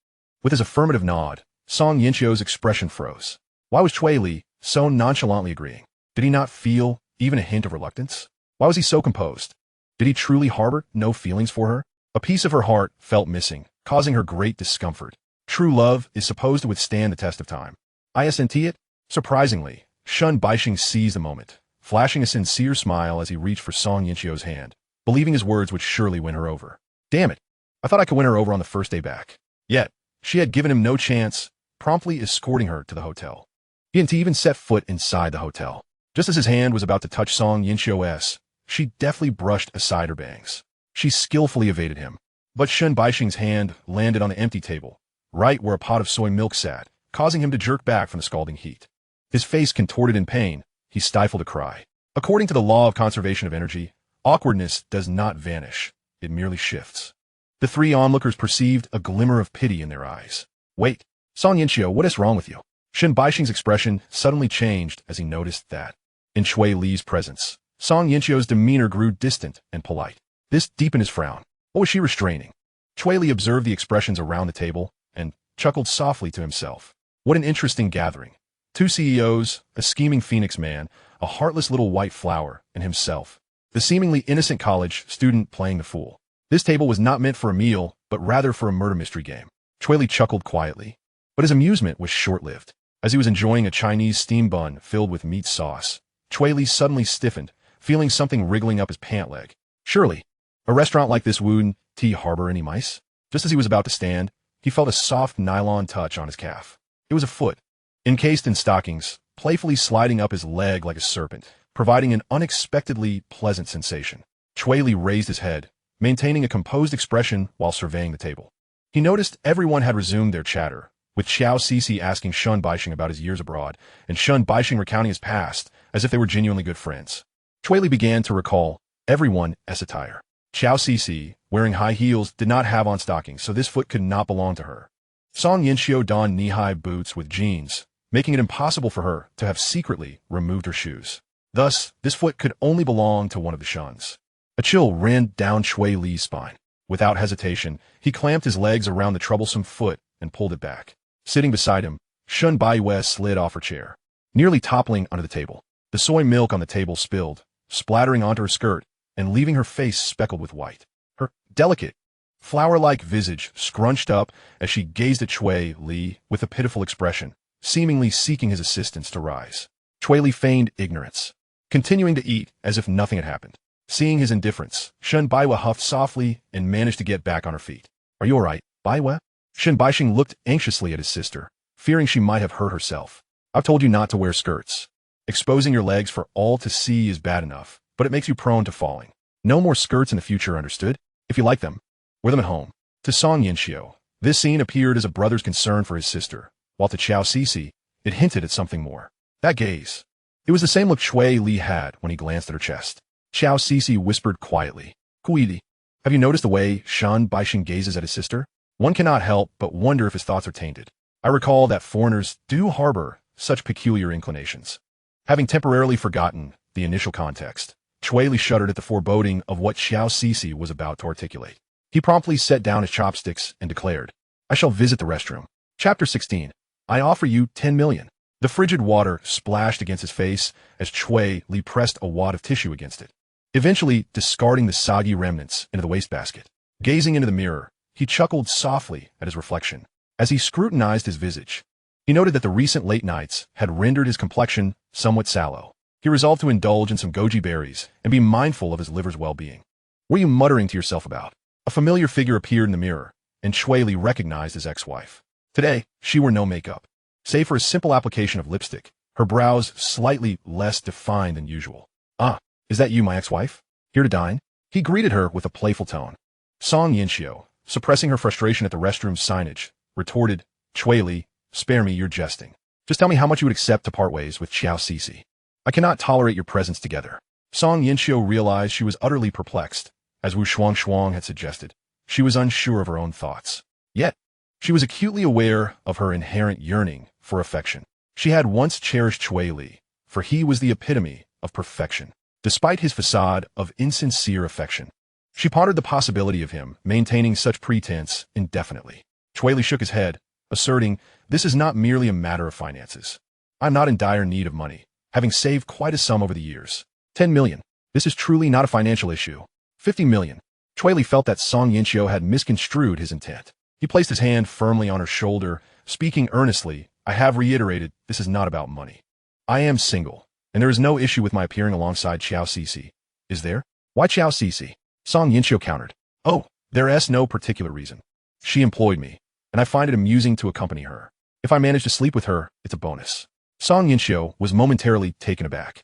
With his affirmative nod, Song Yinxiu's expression froze. Why was Cui Li so nonchalantly agreeing? Did he not feel even a hint of reluctance? Why was he so composed? Did he truly harbor no feelings for her? A piece of her heart felt missing, causing her great discomfort. True love is supposed to withstand the test of time. Isn't it? Surprisingly, Shun Baixing seized the moment, flashing a sincere smile as he reached for Song Yinxiu's hand, believing his words would surely win her over. Damn it, I thought I could win her over on the first day back. Yet, she had given him no chance, promptly escorting her to the hotel. He didn't even set foot inside the hotel. Just as his hand was about to touch Song Yinxiu's, she deftly brushed aside her bangs. She skillfully evaded him, but Shun Baixing's hand landed on the empty table, right where a pot of soy milk sat, causing him to jerk back from the scalding heat. His face contorted in pain, he stifled a cry. According to the law of conservation of energy, awkwardness does not vanish, it merely shifts. The three onlookers perceived a glimmer of pity in their eyes. Wait, Song Yinxiu, what is wrong with you? Shun Baixing's expression suddenly changed as he noticed that, in Cui Li's presence, Song Yinxiu's demeanor grew distant and polite. This deepened his frown. What was she restraining? Cui Li observed the expressions around the table and chuckled softly to himself. What an interesting gathering. 2 CEOs, a scheming phoenix man, a heartless little white flower, and himself, the seemingly innocent college student playing the fool. This table was not meant for a meal, but rather for a murder mystery game. Cui Li chuckled quietly, but his amusement was short-lived. As he was enjoying a Chinese steam bun filled with meat sauce, Cui Li suddenly stiffened, feeling something wriggling up his pant leg. Surely, a restaurant like this wouldn't harbor any mice? Just as he was about to stand, he felt a soft nylon touch on his calf. It was a foot, encased in stockings, playfully sliding up his leg like a serpent, providing an unexpectedly pleasant sensation. Cui Li raised his head, maintaining a composed expression while surveying the table. He noticed everyone had resumed their chatter, with Xiao Cixi asking Shun Baixing about his years abroad, and Shun Baixing recounting his past as if they were genuinely good friends. Cui Li began to recall everyone as attire. Xiao Cixi, wearing high heels, did not have on stockings, so this foot could not belong to her. Song Yinxiu donned knee-high boots with jeans, making it impossible for her to have secretly removed her shoes. Thus, this foot could only belong to one of the Shuns. A chill ran down Cui Li's spine. Without hesitation, he clamped his legs around the troublesome foot and pulled it back. Sitting beside him, Shun Baiyue slid off her chair, nearly toppling onto the table. The soy milk on the table spilled, splattering onto her skirt and leaving her face speckled with white. Her delicate, flower-like visage scrunched up as she gazed at Cui Li with a pitiful expression, seemingly seeking his assistance to rise. Cui Li feigned ignorance, continuing to eat as if nothing had happened. Seeing his indifference, Shun Baiyue huffed softly and managed to get back on her feet. "Are you all right, Baiyue?" Shun Baixing looked anxiously at his sister, fearing she might have hurt herself. "I've told you not to wear skirts. Exposing your legs for all to see is bad enough, but it makes you prone to falling. No more skirts in the future, understood? If you like them, wear them at home." To Song Yinxiu, this scene appeared as a brother's concern for his sister, while to Xiao Cixi, it hinted at something more. That gaze. It was the same look Cui Li had when he glanced at her chest. Xiao Cixi whispered quietly, "Cui Li, have you noticed the way Shun Baixing gazes at his sister? One cannot help but wonder if his thoughts are tainted. I recall that foreigners do harbor such peculiar inclinations." Having temporarily forgotten the initial context, Cui Li shuddered at the foreboding of what Xiao Cixi was about to articulate. He promptly set down his chopsticks and declared, "I shall visit the restroom." Chapter 16. I offer you 10 million. The frigid water splashed against his face as Cui Li pressed a wad of tissue against it, eventually discarding the soggy remnants into the wastebasket. Gazing into the mirror, he chuckled softly at his reflection. As he scrutinized his visage, he noted that the recent late nights had rendered his complexion somewhat sallow. He resolved to indulge in some goji berries and be mindful of his liver's well-being. "What are you muttering to yourself about?" A familiar figure appeared in the mirror, and Cui Li recognized his ex-wife. Today, she wore no makeup. Save for a simple application of lipstick, her brows slightly less defined than usual. "Ah, is that you, my ex-wife? Here to dine?" He greeted her with a playful tone. Song Yinxiu, suppressing her frustration at the restroom's signage, retorted, "Cui Li, spare me, you're jesting. Just tell me how much you would accept to part ways with Xiao Cixi. I cannot tolerate your presence together." Song Yinxiu realized she was utterly perplexed. As Wu Shuang had suggested, she was unsure of her own thoughts. Yet, she was acutely aware of her inherent yearning for affection. She had once cherished Cui Li, for he was the epitome of perfection. Despite his facade of insincere affection, she pondered the possibility of him maintaining such pretense indefinitely. Cui Li shook his head, asserting, "This is not merely a matter of finances. I'm not in dire need of money, having saved quite a sum over the years. 10 million. This is truly not a financial issue. 50 million. Cui Li felt that Song Yinxiu had misconstrued his intent. He placed his hand firmly on her shoulder, speaking earnestly, "I have reiterated, this is not about money. I am single, and there is no issue with my appearing alongside Xiao Cixi. Is there?" "Why Xiao Cixi?" Song Yinxiu countered. "Oh, there is no particular reason. She employed me, and I find it amusing to accompany her. If I manage to sleep with her, it's a bonus." Song Yinxiu was momentarily taken aback.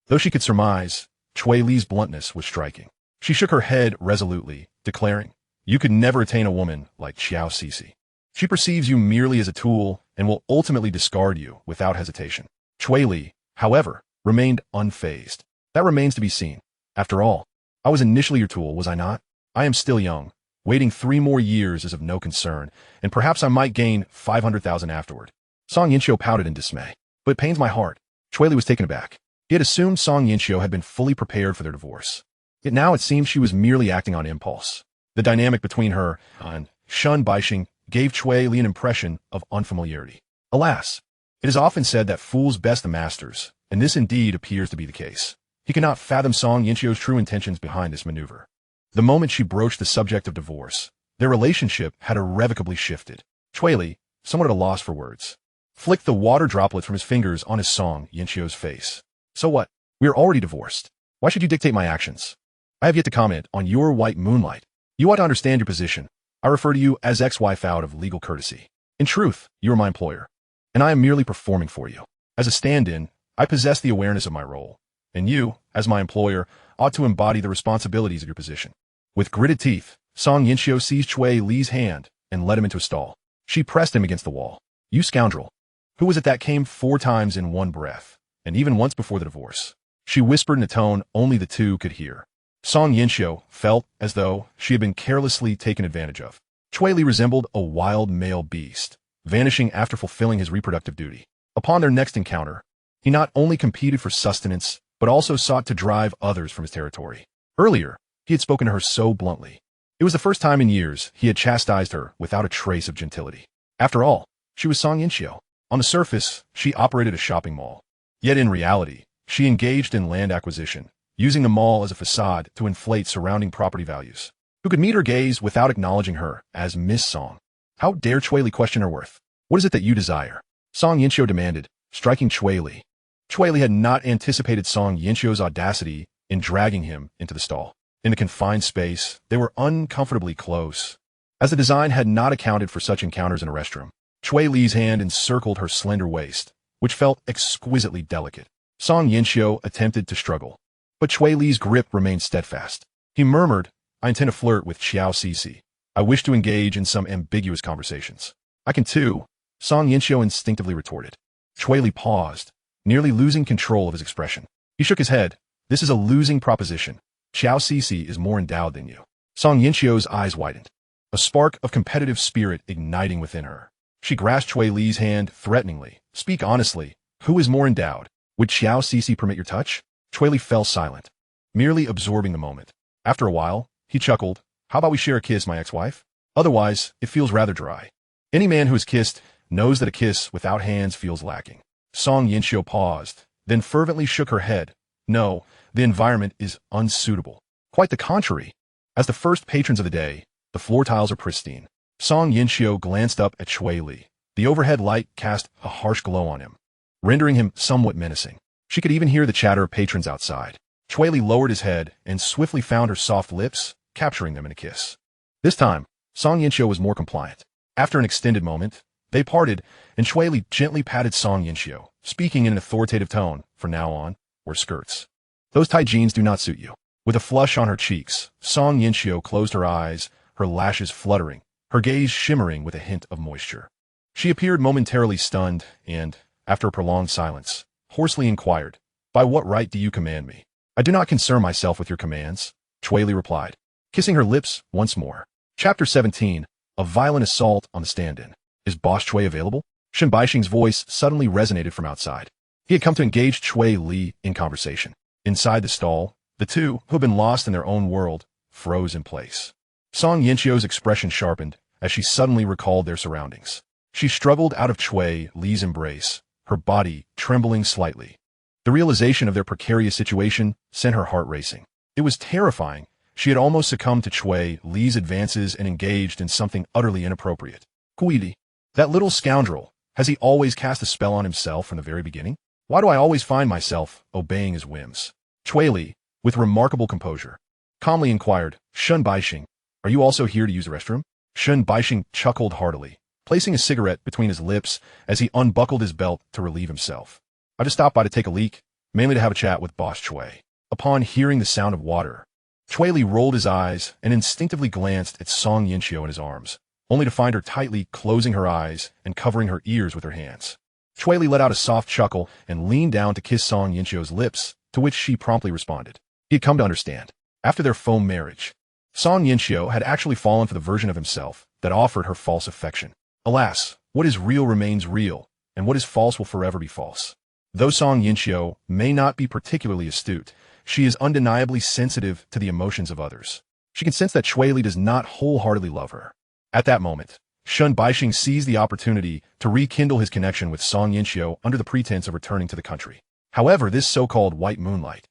Though she could surmise, Cui Li's bluntness was striking. She shook her head resolutely, declaring, "You could never attain a woman like Xiao Cixi. She perceives you merely as a tool and will ultimately discard you without hesitation." Cui Li, however, remained unfazed. "That remains to be seen. After all, I was initially your tool, was I not? I am still young. Waiting 3 more years is of no concern, and perhaps I might gain 500,000 afterward." Song Yinxiu pouted in dismay. "But it pains my heart." Cui Li was taken aback. He had assumed Song Yinxiu had been fully prepared for their divorce. Yet now it seemed she was merely acting on impulse. The dynamic between her and Shun Baixing gave Cui Li an impression of unfamiliarity. Alas, it is often said that fools best the masters, and this indeed appears to be the case. He could not fathom Song Yinxiu's true intentions behind this maneuver. The moment she broached the subject of divorce, their relationship had irrevocably shifted. Cui Li, somewhat at a loss for words, flicked the water droplets from his fingers on his Song Yinxiu's face. "So what? We are already divorced. Why should you dictate my actions? I have yet to comment on your white moonlight. You ought to understand your position. I refer to you as ex-wife out of legal courtesy. In truth, you are my employer, and I am merely performing for you. As a stand-in, I possess the awareness of my role, and you, as my employer, ought to embody the responsibilities of your position." With gritted teeth, Song Yinxiu seized Cui Li's hand and led him into a stall. She pressed him against the wall. "You scoundrel! Who was it that came 4 times in one breath, and even once before the divorce?" She whispered in a tone only the two could hear. Song Yinxiu felt as though she had been carelessly taken advantage of. Cui Li resembled a wild male beast, vanishing after fulfilling his reproductive duty. Upon their next encounter, he not only competed for sustenance, but also sought to drive others from his territory. Earlier, he had spoken to her so bluntly. It was the first time in years he had chastised her without a trace of gentility. After all, she was Song Yinxiu. On the surface, she operated a shopping mall. Yet in reality, she engaged in land acquisition, using the mall as a facade to inflate surrounding property values. Who could meet her gaze without acknowledging her as Miss Song? How dare Cui Li question her worth? "What is it that you desire?" Song Yinxiu demanded, striking Cui Li. Cui Li had not anticipated Song Yinxiu's audacity in dragging him into the stall. In the confined space, they were uncomfortably close, as the design had not accounted for such encounters in a restroom. Cui Li's hand encircled her slender waist, which felt exquisitely delicate. Song Yinxiu attempted to struggle, but Cui Li's grip remained steadfast. He murmured, "I intend to flirt with Xiao Cici. I wish to engage in some ambiguous conversations." "I can too," Song Yinxiu instinctively retorted. Cui Li paused, nearly losing control of his expression. He shook his head. "This is a losing proposition. Xiao Cici is more endowed than you." Song Yinxiu's eyes widened, a spark of competitive spirit igniting within her. She grasped Cui Li's hand threateningly. "Speak honestly. Who is more endowed? Would Xiao Cici permit your touch?" Cui Li fell silent, merely absorbing the moment. After a while, he chuckled. "How about we share a kiss, my ex-wife? Otherwise, it feels rather dry." Any man who has kissed knows that a kiss without hands feels lacking. Song Yinxiu paused, then fervently shook her head. "No, the environment is unsuitable. Quite the contrary. As the first patrons of the day, the floor tiles are pristine." Song Yinxiu glanced up at Cui Li. The overhead light cast a harsh glow on him, rendering him somewhat menacing. She could even hear the chatter of patrons outside. Cui Li lowered his head and swiftly found her soft lips, capturing them in a kiss. This time, Song Yinxiu was more compliant. After an extended moment, they parted, and Cui Li gently patted Song Yinxiu, speaking in an authoritative tone. "From now on, wear skirts. Those tight jeans do not suit you." With a flush on her cheeks, Song Yinxiu closed her eyes, her lashes fluttering, her gaze shimmering with a hint of moisture. She appeared momentarily stunned and, after a prolonged silence, hoarsely inquired, "By what right do you command me?" "I do not concern myself with your commands," Cui Li replied, kissing her lips once more. Chapter 17. A Violent Assault on the Stand-In. "Is Boss Cui available?" Shen Baixing's voice suddenly resonated from outside. He had come to engage Cui Li in conversation. Inside the stall, the two, who had been lost in their own world, froze in place. Song Yinxiu's expression sharpened as she suddenly recalled their surroundings. She struggled out of Cui Li's embrace, her body trembling slightly. The realization of their precarious situation sent her heart racing. It was terrifying. She had almost succumbed to Cui Li's advances and engaged in something utterly inappropriate. Cui Li, that little scoundrel, has he always cast a spell on himself from the very beginning? Why do I always find myself obeying his whims? Cui Li, with remarkable composure, calmly inquired, "Shen Baixing, are you also here to use the restroom?" Shen Baixing chuckled heartily, placing a cigarette between his lips as he unbuckled his belt to relieve himself. "I just stopped by to take a leak, mainly to have a chat with Boss Cui." Upon hearing the sound of water, Cui Li rolled his eyes and instinctively glanced at Song Yinxiu in his arms, only to find her tightly closing her eyes and covering her ears with her hands. Cui Li let out a soft chuckle and leaned down to kiss Song Yinxiu's lips, to which she promptly responded. He had come to understand. After their faux marriage, Song Yinxiu had actually fallen for the version of himself that offered her false affection. Alas, what is real remains real, and what is false will forever be false. Though Song Yinxiu may not be particularly astute, she is undeniably sensitive to the emotions of others. She can sense that Cui Li does not wholeheartedly love her. At that moment, Shen Baixing seized the opportunity to rekindle his connection with Song Yinxiu under the pretense of returning to the country. However, this so-called white moonlight,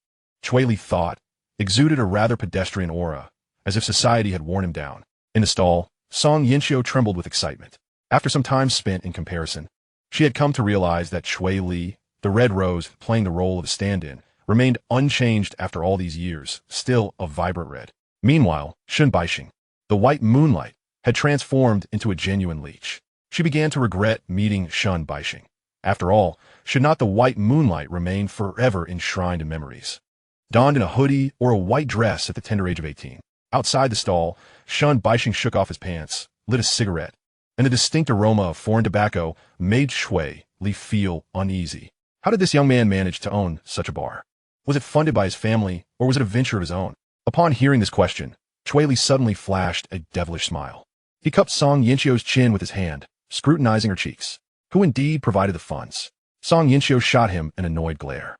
Cui Li thought, exuded a rather pedestrian aura, as if society had worn him down. In the stall, Song Yinxiu trembled with excitement. After some time spent in comparison, she had come to realize that Cui Li, the red rose playing the role of a stand-in, remained unchanged after all these years, still a vibrant red. Meanwhile, Shen Baixing, the white moonlight, had transformed into a genuine leech. She began to regret meeting Shen Baixing. After all, should not the white moonlight remain forever enshrined in memories? Donned in a hoodie or a white dress at the tender age of 18. Outside the stall, Shen Baixing shook off his pants, lit a cigarette, and the distinct aroma of foreign tobacco made Cui Li feel uneasy. How did this young man manage to own such a bar? Was it funded by his family, or was it a venture of his own? Upon hearing this question, Cui Li suddenly flashed a devilish smile. He cupped Song Yinxio's chin with his hand, scrutinizing her cheeks. Who indeed provided the funds? Song Yinxio shot him an annoyed glare.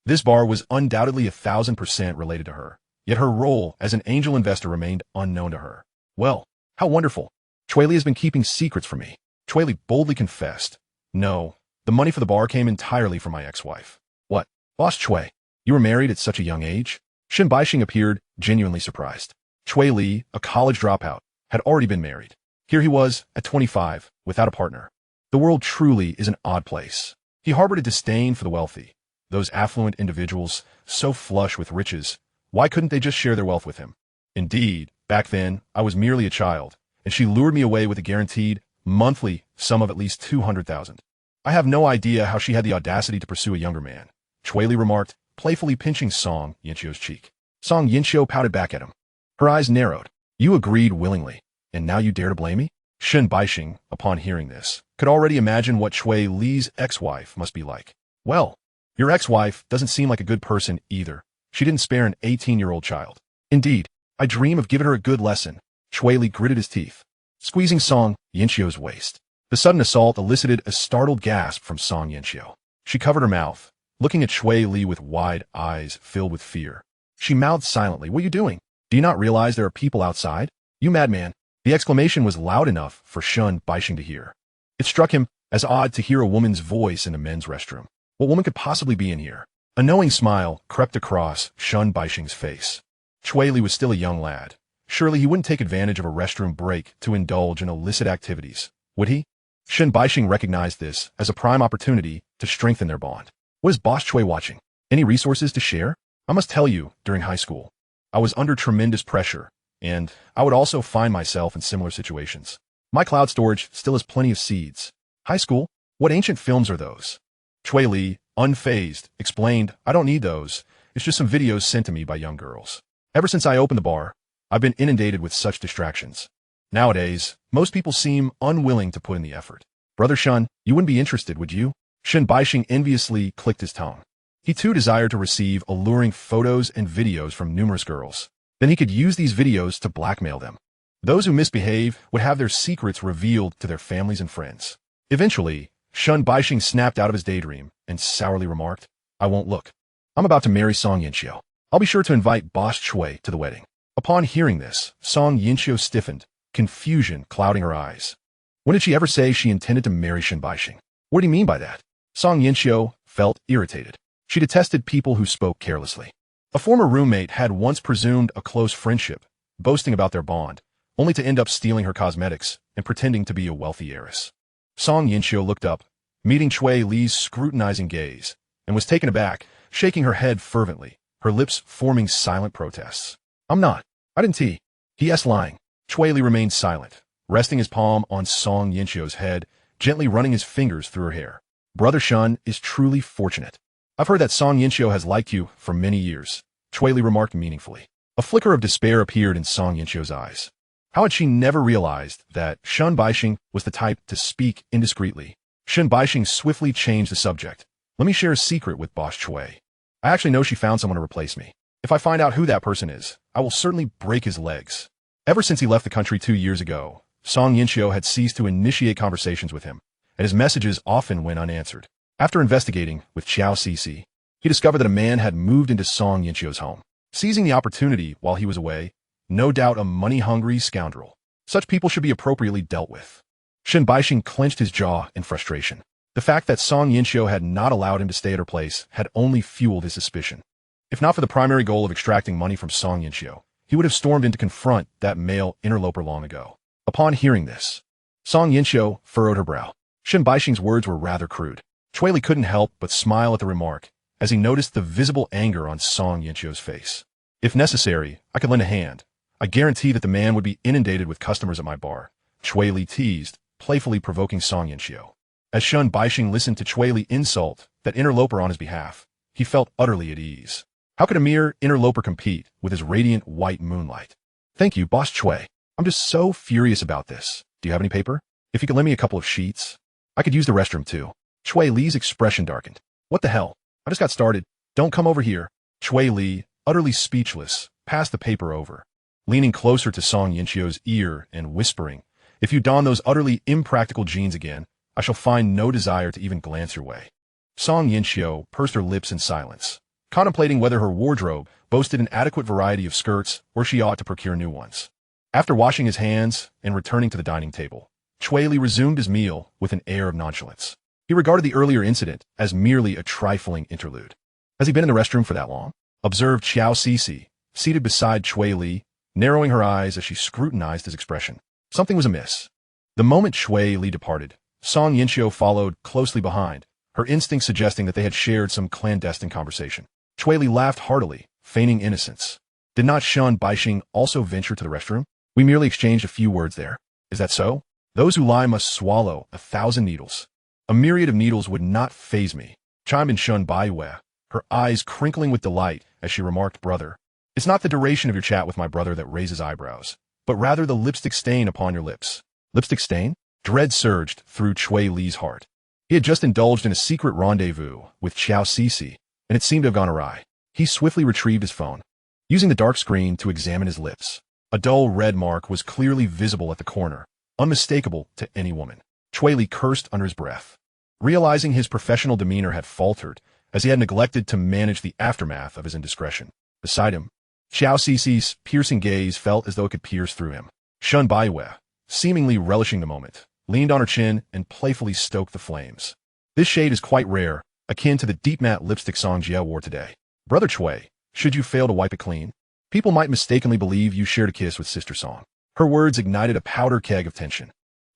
This bar was undoubtedly 1,000% related to her, yet her role as an angel investor remained unknown to her. Well, how wonderful. Cui Li has been keeping secrets from me. Cui Li boldly confessed. No, the money for the bar came entirely from my ex-wife. What? Boss Cui, you were married at such a young age? Shen Baixing appeared genuinely surprised. Cui Li, a college dropout, had already been married. Here he was, at 25, without a partner. The world truly is an odd place. He harbored a disdain for the wealthy. Those affluent individuals, so flush with riches, why couldn't they just share their wealth with him? Indeed, back then, I was merely a child, and she lured me away with a guaranteed, monthly sum of at least 200,000. I have no idea how she had the audacity to pursue a younger man, Cui Li remarked, playfully pinching Song Yinxio's cheek. Song Yinxio pouted back at him. Her eyes narrowed. You agreed willingly, and now you dare to blame me? Shen Baixing, upon hearing this, could already imagine what Cui Li's ex-wife must be like. Well, your ex-wife doesn't seem like a good person either. She didn't spare an 18-year-old child. Indeed, I dream of giving her a good lesson. Cui Li gritted his teeth, squeezing Song Yinxio's waist. The sudden assault elicited a startled gasp from Song Yinxio. She covered her mouth, looking at Cui Li with wide eyes filled with fear. She mouthed silently, What are you doing? Do you not realize there are people outside? You madman. The exclamation was loud enough for Shen Baixing to hear. It struck him as odd to hear a woman's voice in a men's restroom. What woman could possibly be in here? A knowing smile crept across Shen Baixing's face. Cui Li was still a young lad. Surely he wouldn't take advantage of a restroom break to indulge in illicit activities, would he? Shen Baixing recognized this as a prime opportunity to strengthen their bond. What is Boss Cui watching? Any resources to share? I must tell you, during high school, I was under tremendous pressure, and I would also find myself in similar situations. My cloud storage still has plenty of seeds. High school? What ancient films are those? Cui Li, unfazed, explained, I don't need those. It's just some videos sent to me by young girls. Ever since I opened the bar, I've been inundated with such distractions. Nowadays, most people seem unwilling to put in the effort. Brother Shen, you wouldn't be interested, would you? Shen Baixing enviously clicked his tongue. He too desired to receive alluring photos and videos from numerous girls. Then he could use these videos to blackmail them. Those who misbehave would have their secrets revealed to their families and friends. Eventually, Shen Baixing snapped out of his daydream and sourly remarked, I won't look. I'm about to marry Song Yinxio. I'll be sure to invite Boss Cui to the wedding. Upon hearing this, Song Yinxio stiffened, confusion clouding her eyes. When did she ever say she intended to marry Shen Baixing? What do you mean by that? Song Yinxio felt irritated. She detested people who spoke carelessly. A former roommate had once presumed a close friendship, boasting about their bond, only to end up stealing her cosmetics and pretending to be a wealthy heiress. Song Yinxio looked up, meeting Cui Li's scrutinizing gaze, and was taken aback, shaking her head fervently, her lips forming silent protests. I'm not. I didn't tea. He lying. Cui Li remained silent, resting his palm on Song Yinxio's head, gently running his fingers through her hair. Brother Shen is truly fortunate. I've heard that Song Yinxio has liked you for many years, Cui Li remarked meaningfully. A flicker of despair appeared in Song Yinxio's eyes. How had she never realized that Shen Baixing was the type to speak indiscreetly? Shen Baixing swiftly changed the subject. Let me share a secret with Boss Cui. I actually know she found someone to replace me. If I find out who that person is, I will certainly break his legs. Ever since he left the country 2 years ago, Song Yinxio had ceased to initiate conversations with him, and his messages often went unanswered. After investigating with Xiao Cece, he discovered that a man had moved into Song Yinxio's home. Seizing the opportunity while he was away, no doubt a money-hungry scoundrel. Such people should be appropriately dealt with. Shen Baixing clenched his jaw in frustration. The fact that Song Yinxio had not allowed him to stay at her place had only fueled his suspicion. If not for the primary goal of extracting money from Song Yinxio, he would have stormed in to confront that male interloper long ago. Upon hearing this, Song Yinxio furrowed her brow. Shen Baixing's words were rather crude. Cui Li couldn't help but smile at the remark as he noticed the visible anger on Song Yinxio's face. If necessary, I could lend a hand. I guarantee that the man would be inundated with customers at my bar, Cui Li teased, playfully provoking Song Yinxio. As Shen Baixing listened to Cui Li insult that interloper on his behalf, he felt utterly at ease. How could a mere interloper compete with his radiant white moonlight? Thank you, Boss Cui. I'm just so furious about this. Do you have any paper? If you could lend me a couple of sheets, I could use the restroom too. Cui Li's expression darkened. What the hell? I just got started. Don't come over here. Cui Li, utterly speechless, passed the paper over, leaning closer to Song Yinchio's ear and whispering, if you don those utterly impractical jeans again, I shall find no desire to even glance your way. Song Yinchio pursed her lips in silence, contemplating whether her wardrobe boasted an adequate variety of skirts or she ought to procure new ones. After washing his hands and returning to the dining table, Cui Li resumed his meal with an air of nonchalance. He regarded the earlier incident as merely a trifling interlude. Has he been in the restroom for that long? Observed Xiao Cixi, seated beside Cui Li, narrowing her eyes as she scrutinized his expression. Something was amiss. The moment Cui Li departed, Song Yinchio followed closely behind, her instincts suggesting that they had shared some clandestine conversation. Cui Li laughed heartily, feigning innocence. Did not Shun Baixing also venture to the restroom? We merely exchanged a few words there. Is that so? Those who lie must swallow 1,000 needles. A myriad of needles would not faze me, chimed in Shun Baiwei, her eyes crinkling with delight as she remarked, brother, it's not the duration of your chat with my brother that raises eyebrows, but rather the lipstick stain upon your lips. Lipstick stain? Dread surged through Cui Li's heart. He had just indulged in a secret rendezvous with Xiao Cixi, and it seemed to have gone awry. He swiftly retrieved his phone, using the dark screen to examine his lips. A dull red mark was clearly visible at the corner, unmistakable to any woman. Cui Li cursed under his breath, realizing his professional demeanor had faltered as he had neglected to manage the aftermath of his indiscretion. Beside him, Xiao Cixi's piercing gaze felt as though it could pierce through him. Shun Baiwei, seemingly relishing the moment, leaned on her chin and playfully stoked the flames. This shade is quite rare, akin to the deep matte lipstick Song Jie wore today. Brother Cui, should you fail to wipe it clean, people might mistakenly believe you shared a kiss with Sister Song. Her words ignited a powder keg of tension.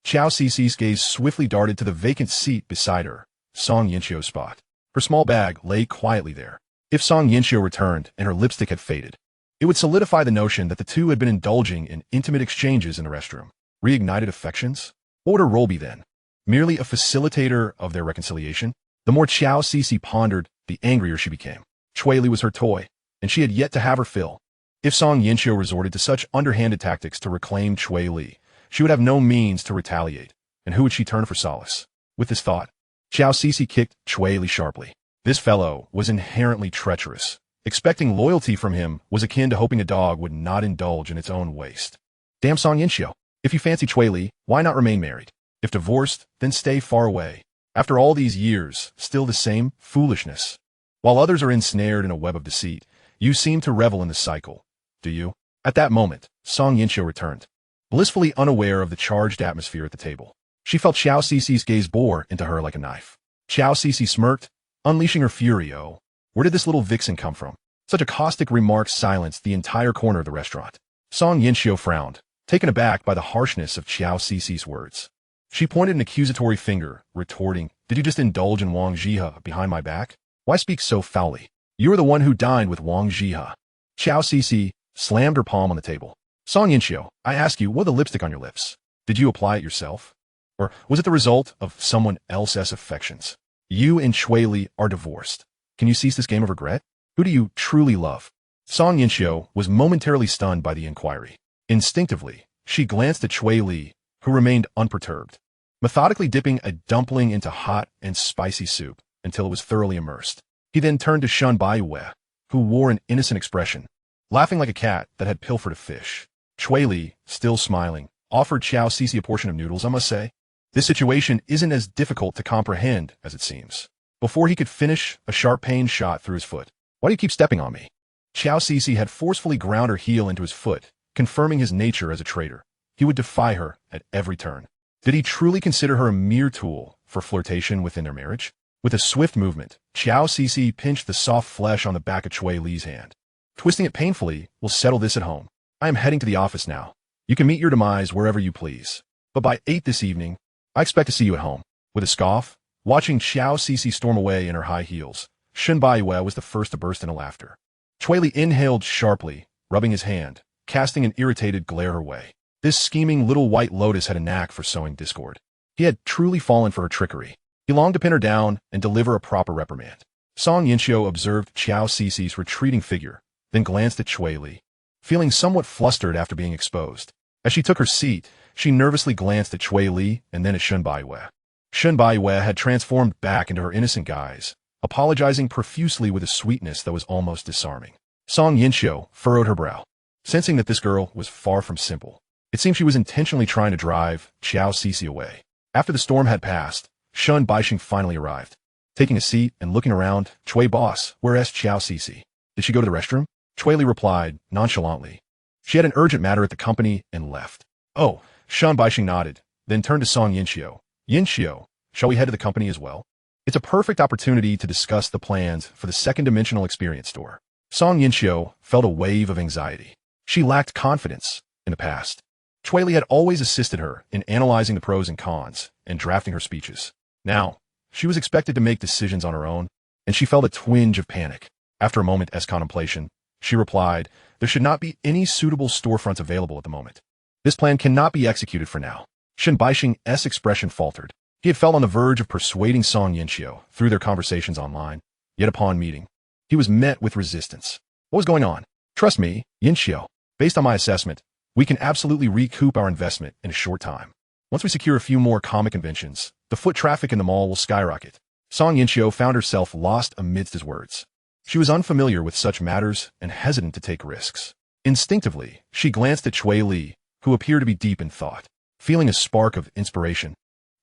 Xiao Cixi's gaze swiftly darted to the vacant seat beside her, Song Yinchio's spot. Her small bag lay quietly there. If Song Yinchio returned and her lipstick had faded, it would solidify the notion that the two had been indulging in intimate exchanges in the restroom. Reignited affections? What would her role be then? Merely a facilitator of their reconciliation? The more Xiao Cixi pondered, the angrier she became. Cui Li was her toy, and she had yet to have her fill. If Song Yinchio resorted to such underhanded tactics to reclaim Cui Li, she would have no means to retaliate, and who would she turn for solace? With this thought, Xiao Cixi kicked Cui Li sharply. This fellow was inherently treacherous. Expecting loyalty from him was akin to hoping a dog would not indulge in its own waste. Damn Song Yinchio. If you fancy Cui Li, why not remain married? If divorced, then stay far away. After all these years, still the same foolishness. While others are ensnared in a web of deceit, you seem to revel in the cycle. Do you? At that moment, Song Yinchio returned, blissfully unaware of the charged atmosphere at the table. She felt Xiao Cixi's gaze bore into her like a knife. Xiao Cixi smirked, unleashing her fury. Oh, where did this little vixen come from? Such a caustic remark silenced the entire corner of the restaurant. Song Yinchio frowned, taken aback by the harshness of Xiao Cixi's words. She pointed an accusatory finger, retorting, did you just indulge in Wang Zhihe behind my back? Why speak so foully? You are the one who dined with Wang Zhihe. Xiao Cixi slammed her palm on the table. Song Yinchio, I ask you, what are the lipstick on your lips? Did you apply it yourself? Or was it the result of someone else's affections? You and Cui Li are divorced. Can you cease this game of regret? Who do you truly love? Song Yinchio was momentarily stunned by the inquiry. Instinctively, she glanced at Cui Li, who remained unperturbed, methodically dipping a dumpling into hot and spicy soup until it was thoroughly immersed. He then turned to Shun Baiwei, who wore an innocent expression, laughing like a cat that had pilfered a fish. Cui Li, still smiling, offered Xiao Cixi a portion of noodles. I must say, this situation isn't as difficult to comprehend as it seems. Before he could finish, a sharp pain shot through his foot. Why do you keep stepping on me? Xiao Cixi had forcefully ground her heel into his foot, confirming his nature as a traitor. He would defy her at every turn. Did he truly consider her a mere tool for flirtation within their marriage? With a swift movement, Xiao Cixi pinched the soft flesh on the back of Cui Li's hand. Twisting it painfully, we'll settle this at home. I am heading to the office now. You can meet your demise wherever you please. But by 8 this evening, I expect to see you at home. With a scoff, watching Xiao Cixi storm away in her high heels, Shun Baiwei was the first to burst into laughter. Cui Li inhaled sharply, rubbing his hand, casting an irritated glare her way. This scheming little white lotus had a knack for sowing discord. He had truly fallen for her trickery. He longed to pin her down and deliver a proper reprimand. Song Yinchio observed Xiao Cixi's retreating figure, then glanced at Cui Li, feeling somewhat flustered after being exposed. As she took her seat, she nervously glanced at Cui Li and then at Shen Baiwei. Shen Baiwei had transformed back into her innocent guise, apologizing profusely with a sweetness that was almost disarming. Song Yinxiu furrowed her brow, sensing that this girl was far from simple. It seemed she was intentionally trying to drive Xiao Cixi away. After the storm had passed, Shen Baixing finally arrived. Taking a seat and looking around, Cui boss, where's Xiao Cixi? Did she go to the restroom? Cui Li replied, nonchalantly. She had an urgent matter at the company and left. Oh, Shen Baixing nodded, then turned to Song Yinxiu. Yinxiu, shall we head to the company as well? It's a perfect opportunity to discuss the plans for the second-dimensional experience store. Song Yinxiu felt a wave of anxiety. She lacked confidence in the past. Cui Li had always assisted her in analyzing the pros and cons and drafting her speeches. Now, she was expected to make decisions on her own, and she felt a twinge of panic. After a moment's contemplation, she replied, there should not be any suitable storefronts available at the moment. This plan cannot be executed for now. Shen Baixing's expression faltered. He had felt on the verge of persuading Song Yinxiu through their conversations online, yet upon meeting, he was met with resistance. What was going on? Trust me, Yinxiu. Based on my assessment, we can absolutely recoup our investment in a short time. Once we secure a few more comic conventions, the foot traffic in the mall will skyrocket. Song Yinxiu found herself lost amidst his words. She was unfamiliar with such matters and hesitant to take risks. Instinctively, she glanced at Cui Li, who appeared to be deep in thought. Feeling a spark of inspiration,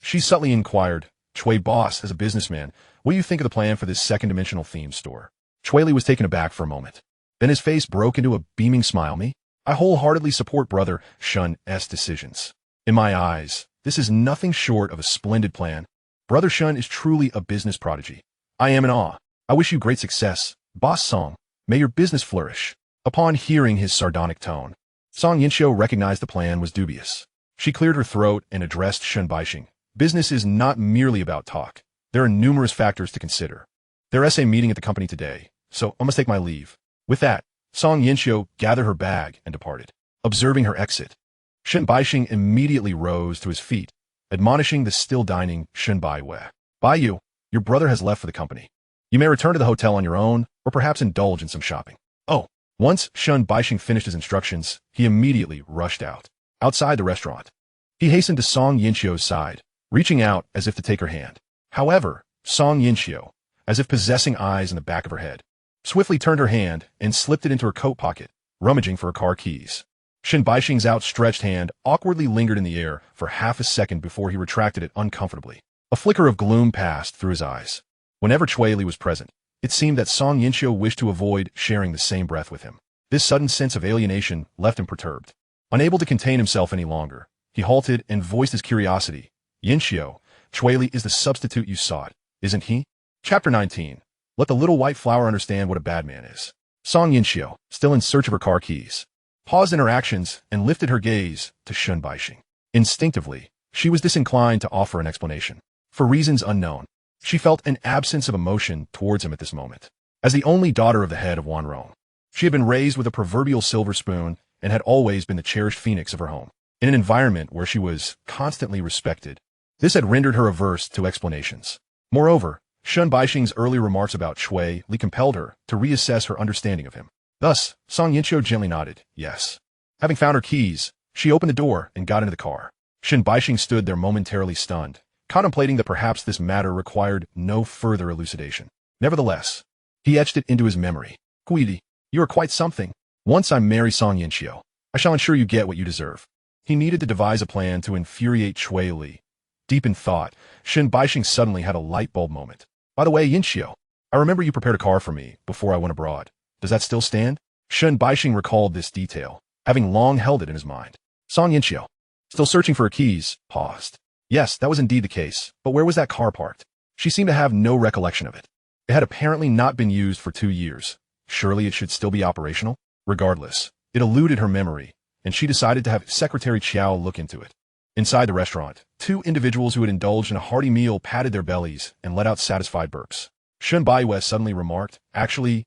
she subtly inquired, Cui boss, as a businessman, what do you think of the plan for this second-dimensional theme store? Cui Li was taken aback for a moment. Then his face broke into a beaming smile. Me? I wholeheartedly support Brother Shen's decisions. In my eyes, this is nothing short of a splendid plan. Brother Shen is truly a business prodigy. I am in awe. I wish you great success, Boss Song. May your business flourish. Upon hearing his sardonic tone, Song Yinxiu recognized the plan was dubious. She cleared her throat and addressed Shen Baixing. Business is not merely about talk. There are numerous factors to consider. There is a meeting at the company today, so I must take my leave. With that, Song Yinxiu gathered her bag and departed. Observing her exit, Shen Baixing immediately rose to his feet, admonishing the still dining Shen Baiwei. Baiyu, your brother has left for the company. You may return to the hotel on your own, or perhaps indulge in some shopping. Oh, once Shen Baixing finished his instructions, he immediately rushed out. Outside the restaurant, he hastened to Song Yinxiu's side, reaching out as if to take her hand. However, Song Yinxiu, as if possessing eyes in the back of her head, swiftly turned her hand and slipped it into her coat pocket, rummaging for her car keys. Shen Baixing's outstretched hand awkwardly lingered in the air for half a second before he retracted it uncomfortably. A flicker of gloom passed through his eyes. Whenever Cui Li was present, it seemed that Song Yinxiu wished to avoid sharing the same breath with him. This sudden sense of alienation left him perturbed. Unable to contain himself any longer, he halted and voiced his curiosity. Yinxiu, Cui Li is the substitute you sought, isn't he? Chapter 19. Let the little white flower understand what a bad man is. Song Yinxiu, still in search of her car keys, paused in her actions and lifted her gaze to Shen Baixing. Instinctively, she was disinclined to offer an explanation. For reasons unknown, she felt an absence of emotion towards him at this moment. As the only daughter of the head of Wanrong, she had been raised with a proverbial silver spoon and had always been the cherished phoenix of her home. In an environment where she was constantly respected, this had rendered her averse to explanations. Moreover, Shen Baixing's earlier remarks about Cui Li compelled her to reassess her understanding of him. Thus, Song Yinxiu gently nodded, yes. Having found her keys, she opened the door and got into the car. Shen Baixing stood there momentarily stunned, contemplating that perhaps this matter required no further elucidation. Nevertheless, he etched it into his memory. Cui Li, you are quite something. Once I marry Song Yinxiu, I shall ensure you get what you deserve. He needed to devise a plan to infuriate Cui Li. Deep in thought, Shen Baixing suddenly had a light bulb moment. By the way, Yinxiu, I remember you prepared a car for me before I went abroad. Does that still stand? Shen Baixing recalled this detail, having long held it in his mind. Song Yinxiu, still searching for her keys, paused. Yes, that was indeed the case, but where was that car parked? She seemed to have no recollection of it. It had apparently not been used for 2 years. Surely it should still be operational? Regardless, it eluded her memory, and she decided to have Secretary Qiao look into it. Inside the restaurant, 2 individuals who had indulged in a hearty meal patted their bellies and let out satisfied burps. Shen Baiwei suddenly remarked, actually,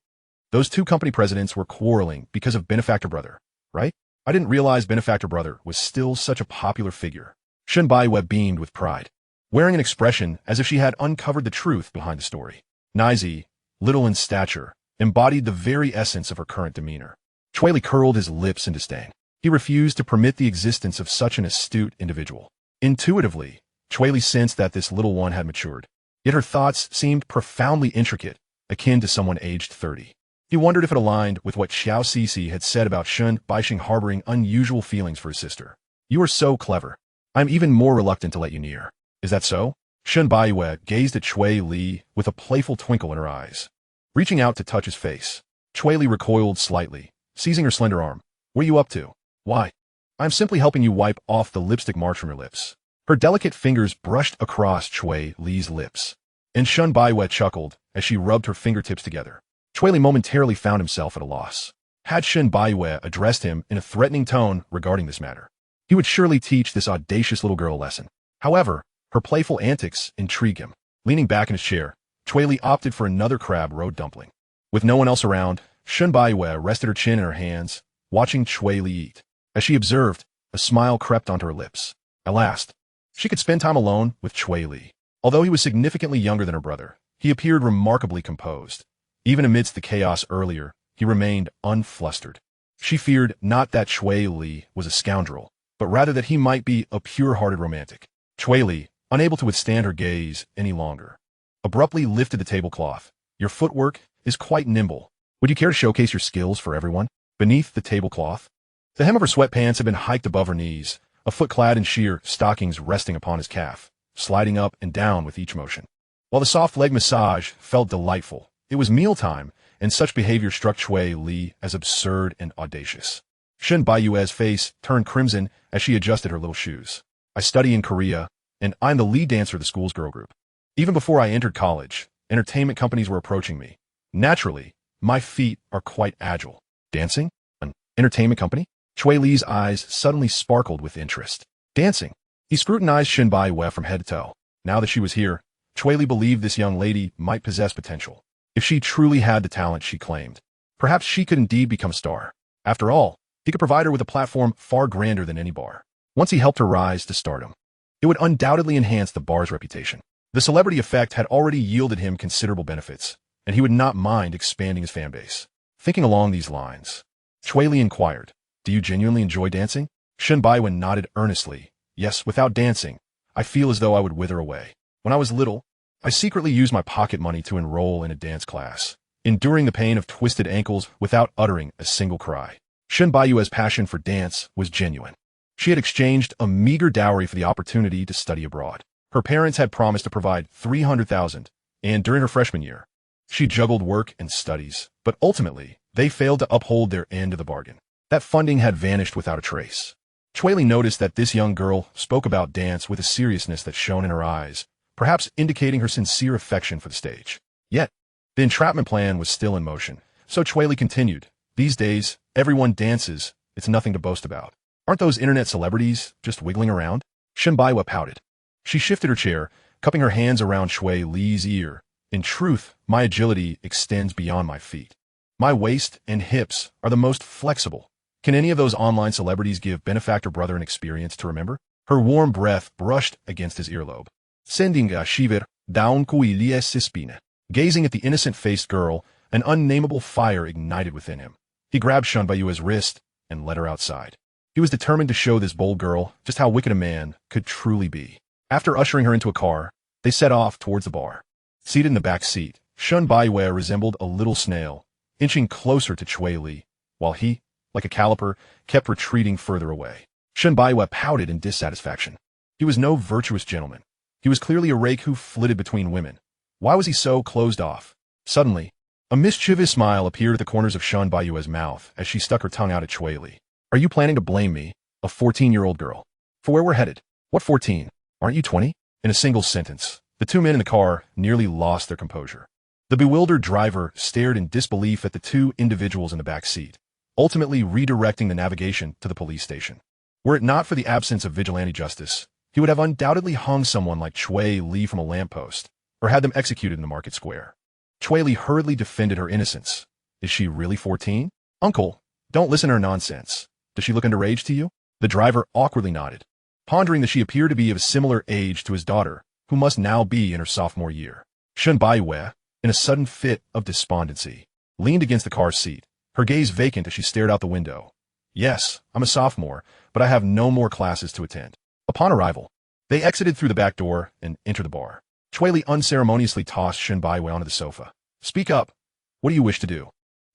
those 2 company presidents were quarreling because of Benefactor Brother, right? I didn't realize Benefactor Brother was still such a popular figure. Shen Baiwei beamed with pride, wearing an expression as if she had uncovered the truth behind the story. Nizi, little in stature, embodied the very essence of her current demeanor. Cui Li curled his lips in disdain. He refused to permit the existence of such an astute individual. Intuitively, Cui Li sensed that this little one had matured. Yet her thoughts seemed profoundly intricate, akin to someone aged 30. He wondered if it aligned with what Xiao Sisi had said about Shun Baixing harboring unusual feelings for his sister. "You are so clever. I'm even more reluctant to let you near." "Is that so?" Shun Baiyue gazed at Cui Li with a playful twinkle in her eyes. Reaching out to touch his face, Cui Li recoiled slightly, seizing her slender arm. "What are you up to?" "Why? I'm simply helping you wipe off the lipstick marks from your lips." Her delicate fingers brushed across Cui Li's lips, and Shun Baiyue chuckled as she rubbed her fingertips together. Cui Li momentarily found himself at a loss. Had Shun Baiyue addressed him in a threatening tone regarding this matter, he would surely teach this audacious little girl a lesson. However, her playful antics intrigued him. Leaning back in his chair, Cui Li opted for another crab-roe dumpling. With no one else around, Shun Baiyue rested her chin in her hands, watching Cui Li eat. As she observed, a smile crept onto her lips. At last, she could spend time alone with Cui Li. Although he was significantly younger than her brother, he appeared remarkably composed. Even amidst the chaos earlier, he remained unflustered. She feared not that Cui Li was a scoundrel, but rather that he might be a pure-hearted romantic. Cui Li, unable to withstand her gaze any longer, abruptly lifted the tablecloth. "Your footwork is quite nimble. Would you care to showcase your skills for everyone?" Beneath the tablecloth, the hem of her sweatpants had been hiked above her knees, a foot clad in sheer stockings resting upon his calf, sliding up and down with each motion. While the soft leg massage felt delightful, it was mealtime, and such behavior struck Cui Li as absurd and audacious. Shun Baiyue's face turned crimson as she adjusted her little shoes. "I study in Korea, and I'm the lead dancer of the school's girl group. Even before I entered college, entertainment companies were approaching me. Naturally, my feet are quite agile." "Dancing? An entertainment company?" Cui Li's eyes suddenly sparkled with interest. "Dancing?" He scrutinized Shun Baiyue from head to toe. Now that she was here, Cui Li believed this young lady might possess potential. If she truly had the talent she claimed, perhaps she could indeed become a star. After all, he could provide her with a platform far grander than any bar. Once he helped her rise to stardom, it would undoubtedly enhance the bar's reputation. The celebrity effect had already yielded him considerable benefits, and he would not mind expanding his fan base. Thinking along these lines, Cui Li inquired, "Do you genuinely enjoy dancing?" Shun Baiyue nodded earnestly. "Yes, without dancing, I feel as though I would wither away. When I was little, I secretly used my pocket money to enroll in a dance class, enduring the pain of twisted ankles without uttering a single cry." Shun Baiyue's passion for dance was genuine. She had exchanged a meager dowry for the opportunity to study abroad. Her parents had promised to provide $300,000, and during her freshman year, she juggled work and studies, but ultimately, they failed to uphold their end of the bargain. That funding had vanished without a trace. Cui Li noticed that this young girl spoke about dance with a seriousness that shone in her eyes, perhaps indicating her sincere affection for the stage. Yet, the entrapment plan was still in motion, so Cui Li continued, "These days, everyone dances. It's nothing to boast about. Aren't those internet celebrities just wiggling around?" Shun Baiyue pouted. She shifted her chair, cupping her hands around Cui Li's ear. "In truth, my agility extends beyond my feet. My waist and hips are the most flexible. Can any of those online celebrities give benefactor brother an experience to remember?" Her warm breath brushed against his earlobe. Sending a shiver down Cui Li's spine. Gazing at the innocent-faced girl, an unnameable fire ignited within him. He grabbed Shun Baiyue's wrist and led her outside. He was determined to show this bold girl just how wicked a man could truly be. After ushering her into a car, they set off towards the bar. Seated in the back seat, Shun Baiyue resembled a little snail, inching closer to Cui Li, while he, like a caliper, kept retreating further away. Shun Baiyue pouted in dissatisfaction. He was no virtuous gentleman. He was clearly a rake who flitted between women. Why was he so closed off? Suddenly, a mischievous smile appeared at the corners of Shun Baiyue's mouth as she stuck her tongue out at Cui Li. "Are you planning to blame me, a 14-year-old girl, for where we're headed?" "What 14? Aren't you 20? In a single sentence, the two men in the car nearly lost their composure. The bewildered driver stared in disbelief at the two individuals in the back seat, ultimately redirecting the navigation to the police station. Were it not for the absence of vigilante justice, he would have undoubtedly hung someone like Cui Li from a lamppost, or had them executed in the market square. Cui Li hurriedly defended her innocence. "Is she really 14? Uncle, don't listen to her nonsense. Does she look underage to you?" The driver awkwardly nodded, pondering that she appeared to be of a similar age to his daughter, who must now be in her sophomore year. Shun Baiyue, in a sudden fit of despondency, leaned against the car seat, her gaze vacant as she stared out the window. Yes, I'm a sophomore, but I have no more classes to attend. Upon arrival, they exited through the back door and entered the bar. Cui Li unceremoniously tossed Shen Baiwei onto the sofa. Speak up. What do you wish to do?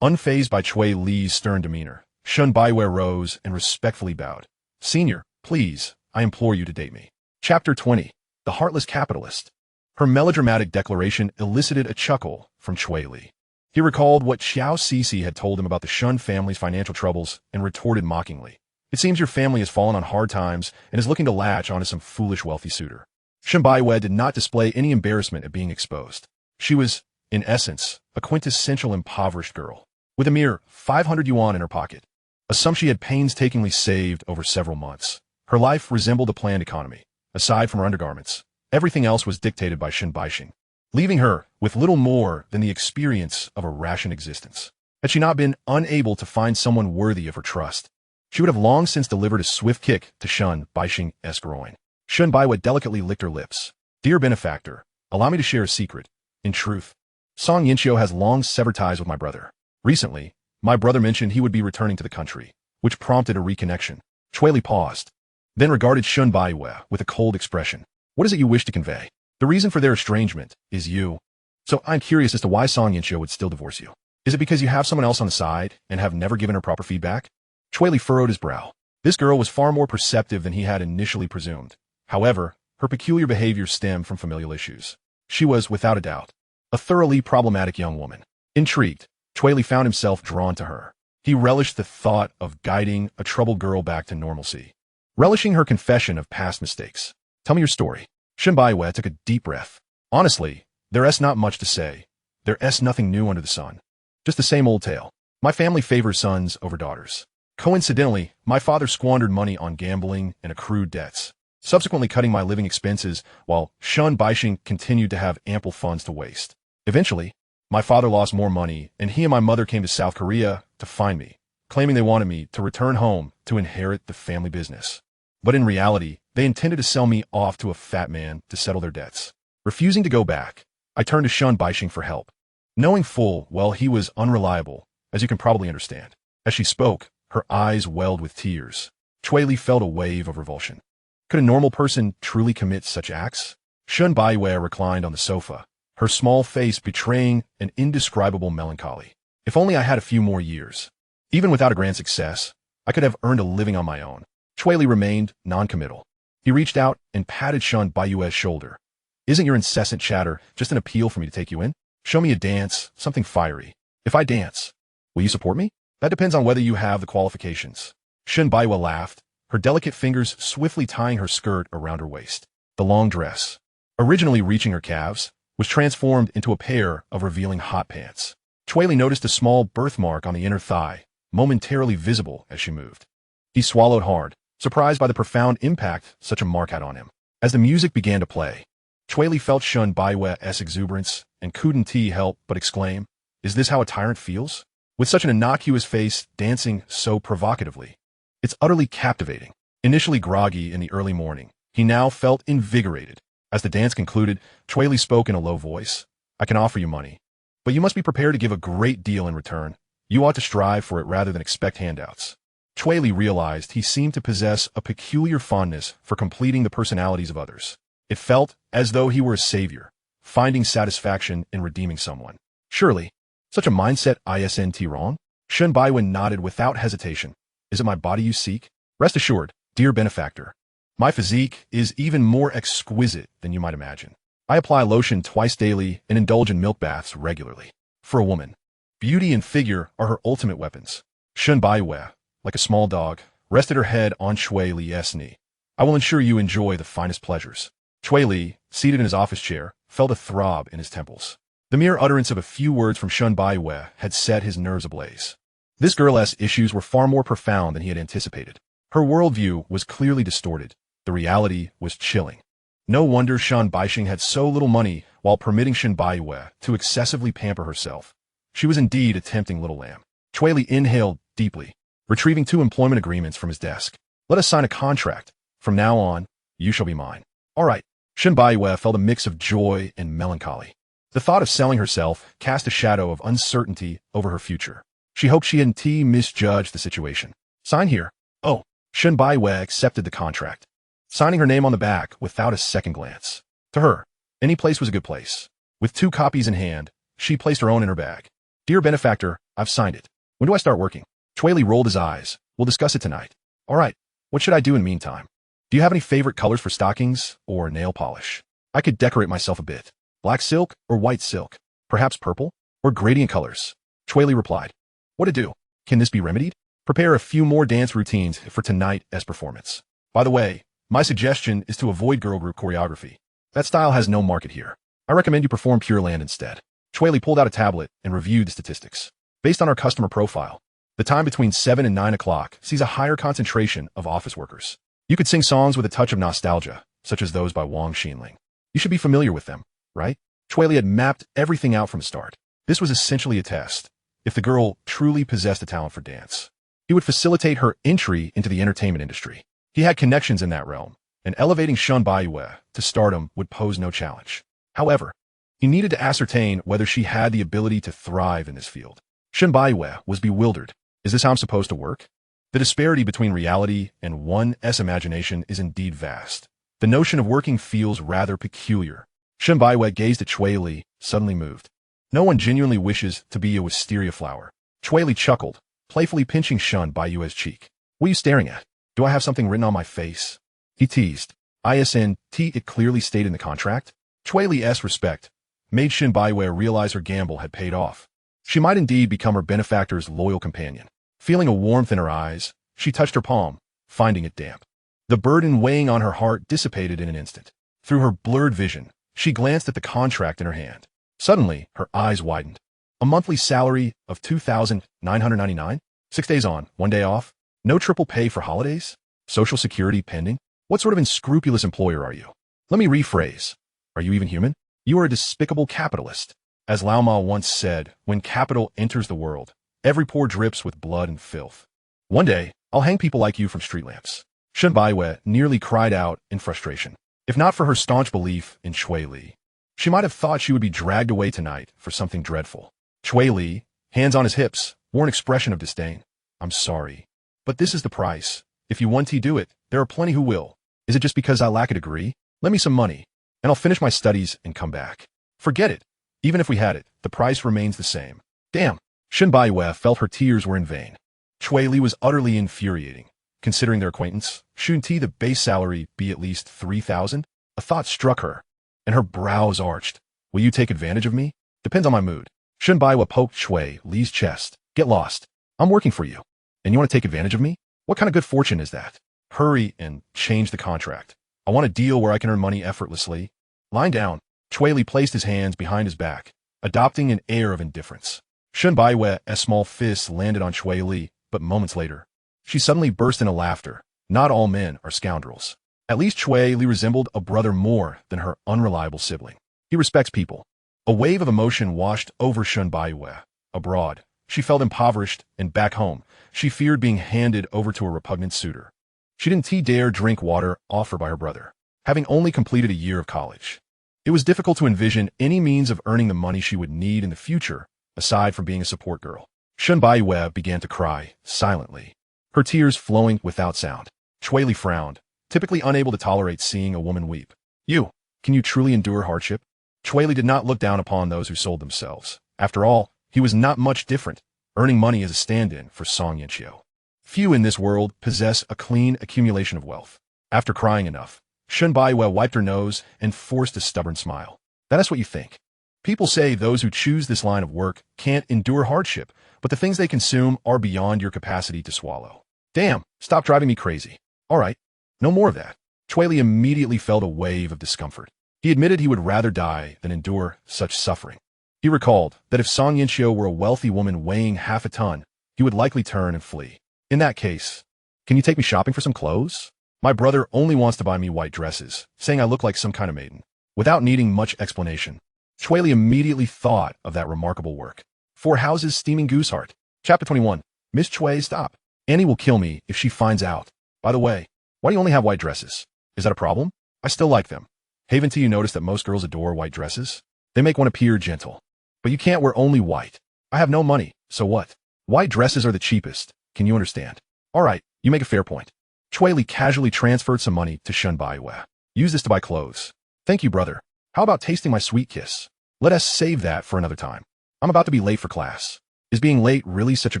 Unfazed by Cui Li's stern demeanor, Shen Baiwei rose and respectfully bowed. Senior, please, I implore you to date me. Chapter 20. The Heartless Capitalist. Her melodramatic declaration elicited a chuckle from Cui Li. He recalled what Xiao Cixi had told him about the Shun family's financial troubles and retorted mockingly. It seems your family has fallen on hard times and is looking to latch onto some foolish wealthy suitor. Shen Baiwei did not display any embarrassment at being exposed. She was, in essence, a quintessential impoverished girl, with a mere 500 yuan in her pocket, a sum she had painstakingly saved over several months. Her life resembled a planned economy. Aside from her undergarments, everything else was dictated by Shen Baixing, leaving her with little more than the experience of a rationed existence. Had she not been unable to find someone worthy of her trust, she would have long since delivered a swift kick to Shen Baixing's groin. Shen Baiwei delicately licked her lips. Dear benefactor, allow me to share a secret. In truth, Song Yinxiu has long severed ties with my brother. Recently, my brother mentioned he would be returning to the country, which prompted a reconnection. Cui Li paused, then regarded Shen Baiwei with a cold expression. What is it you wish to convey? The reason for their estrangement is you. So I'm curious as to why Song Yinxiu would still divorce you. Is it because you have someone else on the side and have never given her proper feedback? Cui Li furrowed his brow. This girl was far more perceptive than he had initially presumed. However, her peculiar behavior stemmed from familial issues. She was, without a doubt, a thoroughly problematic young woman. Intrigued, Cui Li found himself drawn to her. He relished the thought of guiding a troubled girl back to normalcy, relishing her confession of past mistakes. Tell me your story. Shen Baiwei took a deep breath. Honestly, there's not much to say. There's nothing new under the sun. Just the same old tale. My family favors sons over daughters. Coincidentally, my father squandered money on gambling and accrued debts, subsequently cutting my living expenses while Shen Baixing continued to have ample funds to waste. Eventually, my father lost more money and he and my mother came to South Korea to find me, claiming they wanted me to return home to inherit the family business. But in reality, they intended to sell me off to a fat man to settle their debts. Refusing to go back, I turned to Shen Baixing for help, knowing full well he was unreliable, as you can probably understand. As she spoke, her eyes welled with tears. Cui Li felt a wave of revulsion. Could a normal person truly commit such acts? Shen Baiwei reclined on the sofa, her small face betraying an indescribable melancholy. If only I had a few more years. Even without a grand success, I could have earned a living on my own. Cui Li remained non-committal. He reached out and patted Shen Baiwei's shoulder. Isn't your incessant chatter just an appeal for me to take you in? Show me a dance, something fiery. If I dance, will you support me? That depends on whether you have the qualifications. Shen Baiwei laughed, her delicate fingers swiftly tying her skirt around her waist. The long dress, originally reaching her calves, was transformed into a pair of revealing hot pants. Cui Li noticed a small birthmark on the inner thigh, momentarily visible as she moved. He swallowed hard, surprised by the profound impact such a mark had on him. As the music began to play, Cui Li felt Shen Baiwei's exuberance and couldn't help but exclaim, "Is this how a tyrant feels?" With such an innocuous face dancing so provocatively. It's utterly captivating. Initially groggy in the early morning, he now felt invigorated. As the dance concluded, Cui Li spoke in a low voice. I can offer you money, but you must be prepared to give a great deal in return. You ought to strive for it rather than expect handouts. Cui Li realized he seemed to possess a peculiar fondness for completing the personalities of others. It felt as though he were a savior, finding satisfaction in redeeming someone. Surely, such a mindset isn't wrong? Shen Baiwei nodded without hesitation. Is it my body you seek? Rest assured, dear benefactor, my physique is even more exquisite than you might imagine. I apply lotion twice daily and indulge in milk baths regularly. For a woman, beauty and figure are her ultimate weapons. Shen Baiwei, like a small dog, rested her head on Cui Li's knee. I will ensure you enjoy the finest pleasures. Cui Li, seated in his office chair, felt a throb in his temples. The mere utterance of a few words from Shen Baiwei had set his nerves ablaze. This girl's issues were far more profound than he had anticipated. Her worldview was clearly distorted. The reality was chilling. No wonder Shen Baixing had so little money while permitting Shen Baiwei to excessively pamper herself. She was indeed a tempting little lamb. Cui Li inhaled deeply, retrieving 2 employment agreements from his desk. Let us sign a contract. From now on, you shall be mine. All right. Shen Baiwei felt a mix of joy and melancholy. The thought of selling herself cast a shadow of uncertainty over her future. She hoped she hadn't misjudged the situation. Sign here. Oh, Shen Baiwei accepted the contract, signing her name on the back without a second glance. To her, any place was a good place. With 2 copies in hand, she placed her own in her bag. Dear benefactor, I've signed it. When do I start working? Cui Li rolled his eyes. We'll discuss it tonight. All right, what should I do in the meantime? Do you have any favorite colors for stockings or nail polish? I could decorate myself a bit. Black silk or white silk? Perhaps purple? Or gradient colors? Cui Li replied. What to do? Can this be remedied? Prepare a few more dance routines for tonight as performance. By the way, my suggestion is to avoid girl group choreography. That style has no market here. I recommend you perform Pure Land instead. Cui Li pulled out a tablet and reviewed the statistics. Based on our customer profile, the time between 7 and 9 o'clock sees a higher concentration of office workers. You could sing songs with a touch of nostalgia, such as those by Wang Xinling. You should be familiar with them, right? Cui Li had mapped everything out from the start. This was essentially a test. If the girl truly possessed a talent for dance, he would facilitate her entry into the entertainment industry. He had connections in that realm, and elevating Shen Baiwei to stardom would pose no challenge. However, he needed to ascertain whether she had the ability to thrive in this field. Shen Baiwei was bewildered. Is this how I'm supposed to work? The disparity between reality and one's imagination is indeed vast. The notion of working feels rather peculiar. Shen Baiwei gazed at Cui Li, suddenly moved. No one genuinely wishes to be a wisteria flower. Cui Li chuckled, playfully pinching Shen Baiwei's cheek. What are you staring at? Do I have something written on my face? He teased. ISNT, it clearly stated in the contract. Cui Li's respect made Shen Baiwei realize her gamble had paid off. She might indeed become her benefactor's loyal companion. Feeling a warmth in her eyes, she touched her palm, finding it damp. The burden weighing on her heart dissipated in an instant. Through her blurred vision, she glanced at the contract in her hand. Suddenly, her eyes widened. A monthly salary of $2,999? 6 days on, 1 day off? No triple pay for holidays? Social Security pending? What sort of unscrupulous employer are you? Let me rephrase. Are you even human? You are a despicable capitalist. As Lao Ma once said, when capital enters the world, every pore drips with blood and filth. One day, I'll hang people like you from street lamps. Shen Baiwei nearly cried out in frustration. If not for her staunch belief in Cui Li, she might have thought she would be dragged away tonight for something dreadful. Cui Li, hands on his hips, wore an expression of disdain. I'm sorry, but this is the price. If you want to do it, there are plenty who will. Is it just because I lack a degree? Lend me some money, and I'll finish my studies and come back. Forget it. Even if we had it, the price remains the same. Damn. Shen Baiwei felt her tears were in vain. Cui Li was utterly infuriating. Considering their acquaintance, shouldn't the base salary be at least 3,000? A thought struck her, and her brows arched. Will you take advantage of me? Depends on my mood. Shen Baiwei poked Cui Li's chest. Get lost. I'm working for you. And you want to take advantage of me? What kind of good fortune is that? Hurry and change the contract. I want a deal where I can earn money effortlessly. Lying down, Cui Li placed his hands behind his back, adopting an air of indifference. Shen Baiwei's small fist landed on Cui Li, but moments later, she suddenly burst into laughter. Not all men are scoundrels. At least Cui Li resembled a brother more than her unreliable sibling. He respects people. A wave of emotion washed over Shen Baiwei. Abroad, she felt impoverished, and back home, she feared being handed over to a repugnant suitor. She didn't dare drink water offered by her brother, having only completed a year of college. It was difficult to envision any means of earning the money she would need in the future, aside from being a support girl. Shen Baiwei began to cry, silently, her tears flowing without sound. Cui Li frowned, typically unable to tolerate seeing a woman weep. Can you truly endure hardship? Cui Li did not look down upon those who sold themselves. After all, he was not much different, earning money as a stand-in for Song Yanqiu. Few in this world possess a clean accumulation of wealth. After crying enough, Shen Baiwei wiped her nose and forced a stubborn smile. That is what you think. People say those who choose this line of work can't endure hardship, but the things they consume are beyond your capacity to swallow. Damn, stop driving me crazy. All right, no more of that. Cui Li immediately felt a wave of discomfort. He admitted he would rather die than endure such suffering. He recalled that if Song Yanqiu were a wealthy woman weighing half a ton, he would likely turn and flee. In that case, can you take me shopping for some clothes? My brother only wants to buy me white dresses, saying I look like some kind of maiden. Without needing much explanation, Cui Li immediately thought of that remarkable work. 4 Houses Steaming Gooseheart. Chapter 21. Miss Cui, stop. Annie will kill me if she finds out. By the way, why do you only have white dresses? Is that a problem? I still like them. Haven't you noticed that most girls adore white dresses? They make one appear gentle. But you can't wear only white. I have no money, so what? White dresses are the cheapest. Can you understand? All right, you make a fair point. Cui Li casually transferred some money to Shun Baiwe. Use this to buy clothes. Thank you, brother. How about tasting my sweet kiss? Let us save that for another time. I'm about to be late for class. Is being late really such a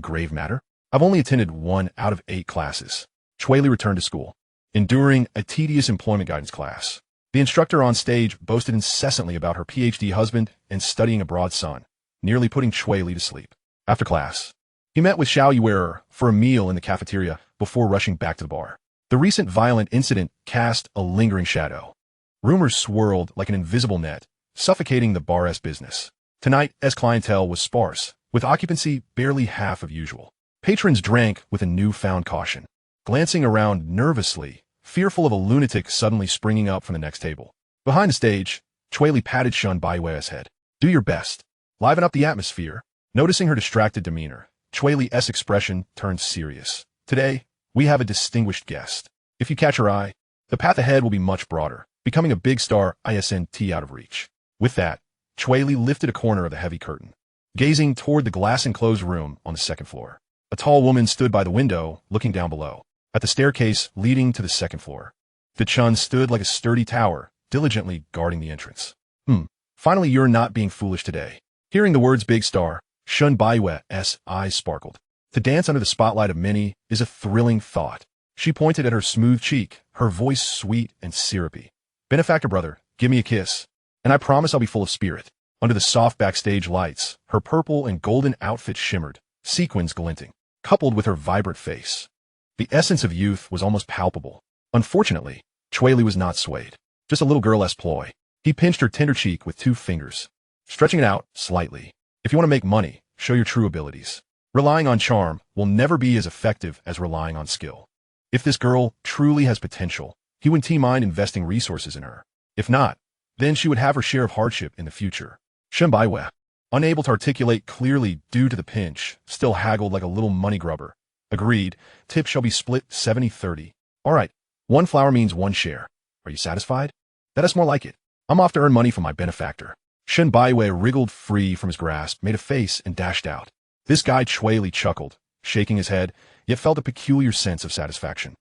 grave matter? I've only attended 1 out of 8 classes. Cui Li returned to school, enduring a tedious employment guidance class. The instructor on stage boasted incessantly about her PhD husband and studying abroad son, nearly putting Cui Li to sleep. After class, he met with Xiao Yuer for a meal in the cafeteria before rushing back to the bar. The recent violent incident cast a lingering shadow. Rumors swirled like an invisible net, suffocating the bar's business. Tonight's clientele was sparse, with occupancy barely half of usual. Patrons drank with a newfound caution, glancing around nervously, fearful of a lunatic suddenly springing up from the next table. Behind the stage, Cui Li patted Shun Baiwe's head. Do your best. Liven up the atmosphere. Noticing her distracted demeanor, Cui Li's expression turned serious. Today, we have a distinguished guest. If you catch her eye, the path ahead will be much broader, becoming a big star isn't out of reach. With that, Cui Li lifted a corner of the heavy curtain, gazing toward the glass-enclosed room on the second floor. A tall woman stood by the window, looking down below, at the staircase leading to the second floor. The Chun stood like a sturdy tower, diligently guarding the entrance. Finally, you're not being foolish today. Hearing the words big star, Shun Baiwe's eyes sparkled. To dance under the spotlight of many is a thrilling thought. She pointed at her smooth cheek, her voice sweet and syrupy. Benefactor brother, give me a kiss, and I promise I'll be full of spirit. Under the soft backstage lights, her purple and golden outfit shimmered, sequins glinting, coupled with her vibrant face. The essence of youth was almost palpable. Unfortunately, Cui Li was not swayed. Just a little girl-esque ploy. He pinched her tender cheek with 2 fingers, stretching it out slightly. If you want to make money, show your true abilities. Relying on charm will never be as effective as relying on skill. If this girl truly has potential, he wouldn't mind investing resources in her. If not, then she would have her share of hardship in the future. Shun Baiwe, unable to articulate clearly due to the pinch, still haggled like a little money grubber. Agreed, tip shall be split 70-30. All right, 1 flower means 1 share. Are you satisfied? That's more like it. I'm off to earn money from my benefactor. Shun Baiwe wriggled free from his grasp, made a face, and dashed out. This guy Cui Li chuckled, shaking his head, yet felt a peculiar sense of satisfaction.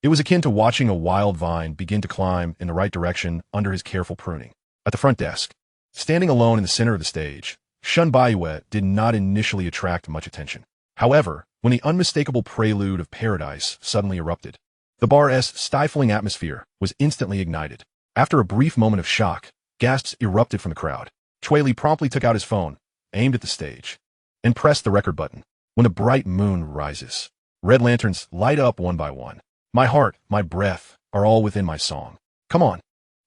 It was akin to watching a wild vine begin to climb in the right direction under his careful pruning. At the front desk, standing alone in the center of the stage, Shun Baiwe did not initially attract much attention. However, when the unmistakable prelude of paradise suddenly erupted, the bar's stifling atmosphere was instantly ignited. After a brief moment of shock, gasps erupted from the crowd. Cui Li promptly took out his phone, aimed at the stage, and pressed the record button. When the bright moon rises, red lanterns light up one by one. My heart, my breath are all within my song. Come on,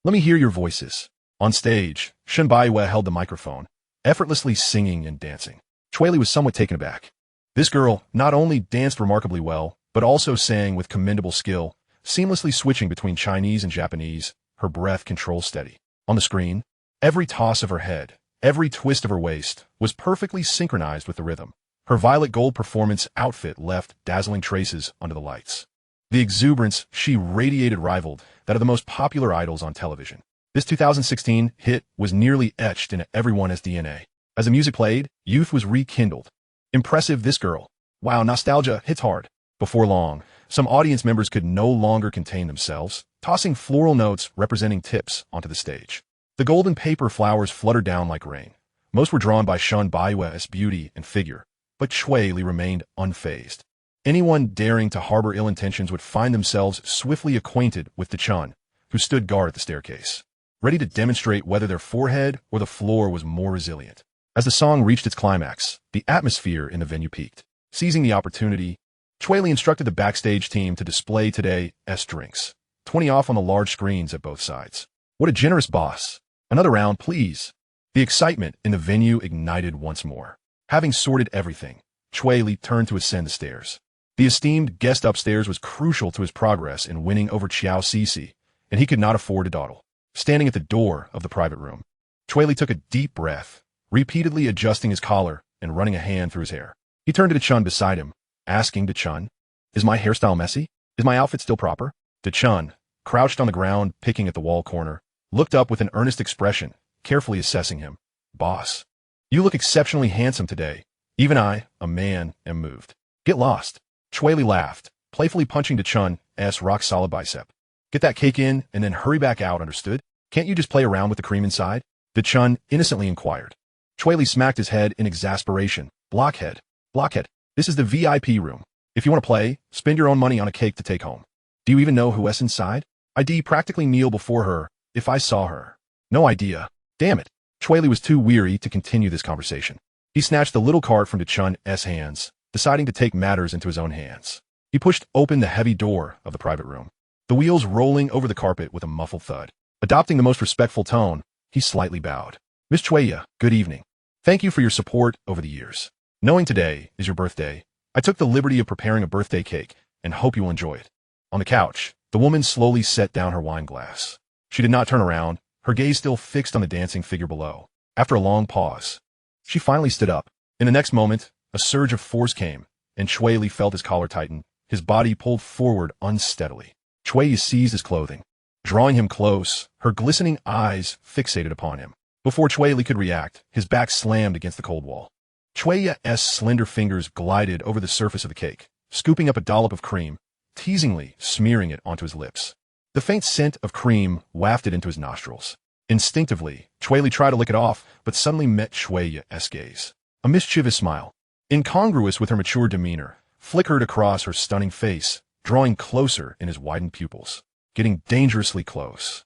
let me hear your voices. On stage, Shun Baiwe held the microphone, effortlessly singing and dancing. Cui Li was somewhat taken aback. This girl not only danced remarkably well, but also sang with commendable skill, seamlessly switching between Chinese and Japanese, her breath control steady. On the screen, every toss of her head, every twist of her waist was perfectly synchronized with the rhythm. Her violet gold performance outfit left dazzling traces under the lights. The exuberance she radiated rivaled that of the most popular idols on television. This 2016 hit was nearly etched into everyone's DNA. As the music played, youth was rekindled. Impressive, this girl. Wow, nostalgia hits hard. Before long, some audience members could no longer contain themselves, tossing floral notes representing tips onto the stage. The golden paper flowers fluttered down like rain. Most were drawn by Shun Baiwe's beauty and figure, but Cui Li remained unfazed. Anyone daring to harbor ill intentions would find themselves swiftly acquainted with the Chun, who stood guard at the staircase, ready to demonstrate whether their forehead or the floor was more resilient. As the song reached its climax, the atmosphere in the venue peaked. Seizing the opportunity, Cui Li instructed the backstage team to display today's drinks, 20 off on the large screens at both sides. What a generous boss. Another round, please. The excitement in the venue ignited once more. Having sorted everything, Cui Li turned to ascend the stairs. The esteemed guest upstairs was crucial to his progress in winning over Qiao Cece, and he could not afford to dawdle. Standing at the door of the private room, Cui Li took a deep breath, repeatedly adjusting his collar and running a hand through his hair. He turned to the Chun beside him, asking the Chun, "Is my hairstyle messy? Is my outfit still proper?" The Chun, crouched on the ground picking at the wall corner, looked up with an earnest expression, carefully assessing him. "Boss, you look exceptionally handsome today. Even I, a man, am moved." "Get lost." Cui Li laughed, playfully punching Chun's rock-solid bicep. Get that cake in and then hurry back out, understood? Can't you just play around with the cream inside? Chun innocently inquired. Cui Li smacked his head in exasperation. Blockhead. Blockhead. This is the VIP room. If you want to play, spend your own money on a cake to take home. Do you even know who's inside? I'd practically kneel before her if I saw her. No idea. Damn it. Cui Li was too weary to continue this conversation. He snatched the little cart from Chun's hands, deciding to take matters into his own hands. He pushed open the heavy door of the private room, the wheels rolling over the carpet with a muffled thud. Adopting the most respectful tone, he slightly bowed. Miss Cui, good evening. Thank you for your support over the years. Knowing today is your birthday, I took the liberty of preparing a birthday cake and hope you will enjoy it. On the couch, the woman slowly set down her wine glass. She did not turn around, her gaze still fixed on the dancing figure below. After a long pause, she finally stood up. In the next moment, a surge of force came, and Cui Li felt his collar tighten, his body pulled forward unsteadily. Cui seized his clothing, drawing him close, her glistening eyes fixated upon him. Before Cui Li could react, his back slammed against the cold wall. Cui's slender fingers glided over the surface of the cake, scooping up a dollop of cream, teasingly smearing it onto his lips. The faint scent of cream wafted into his nostrils. Instinctively, Cui Li tried to lick it off, but suddenly met Cui's gaze. A mischievous smile, incongruous with her mature demeanor, flickered across her stunning face, drawing closer in his widened pupils, getting dangerously close.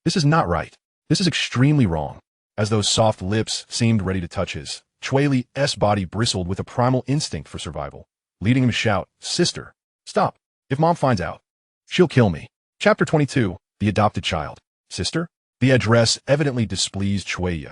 This is not right. This is extremely wrong. As those soft lips seemed ready to touch his, Cui Li's body bristled with a primal instinct for survival, leading him to shout, "Sister, stop. If Mom finds out, she'll kill me." Chapter 22, The Adopted Child. Sister? The address evidently displeased Cui.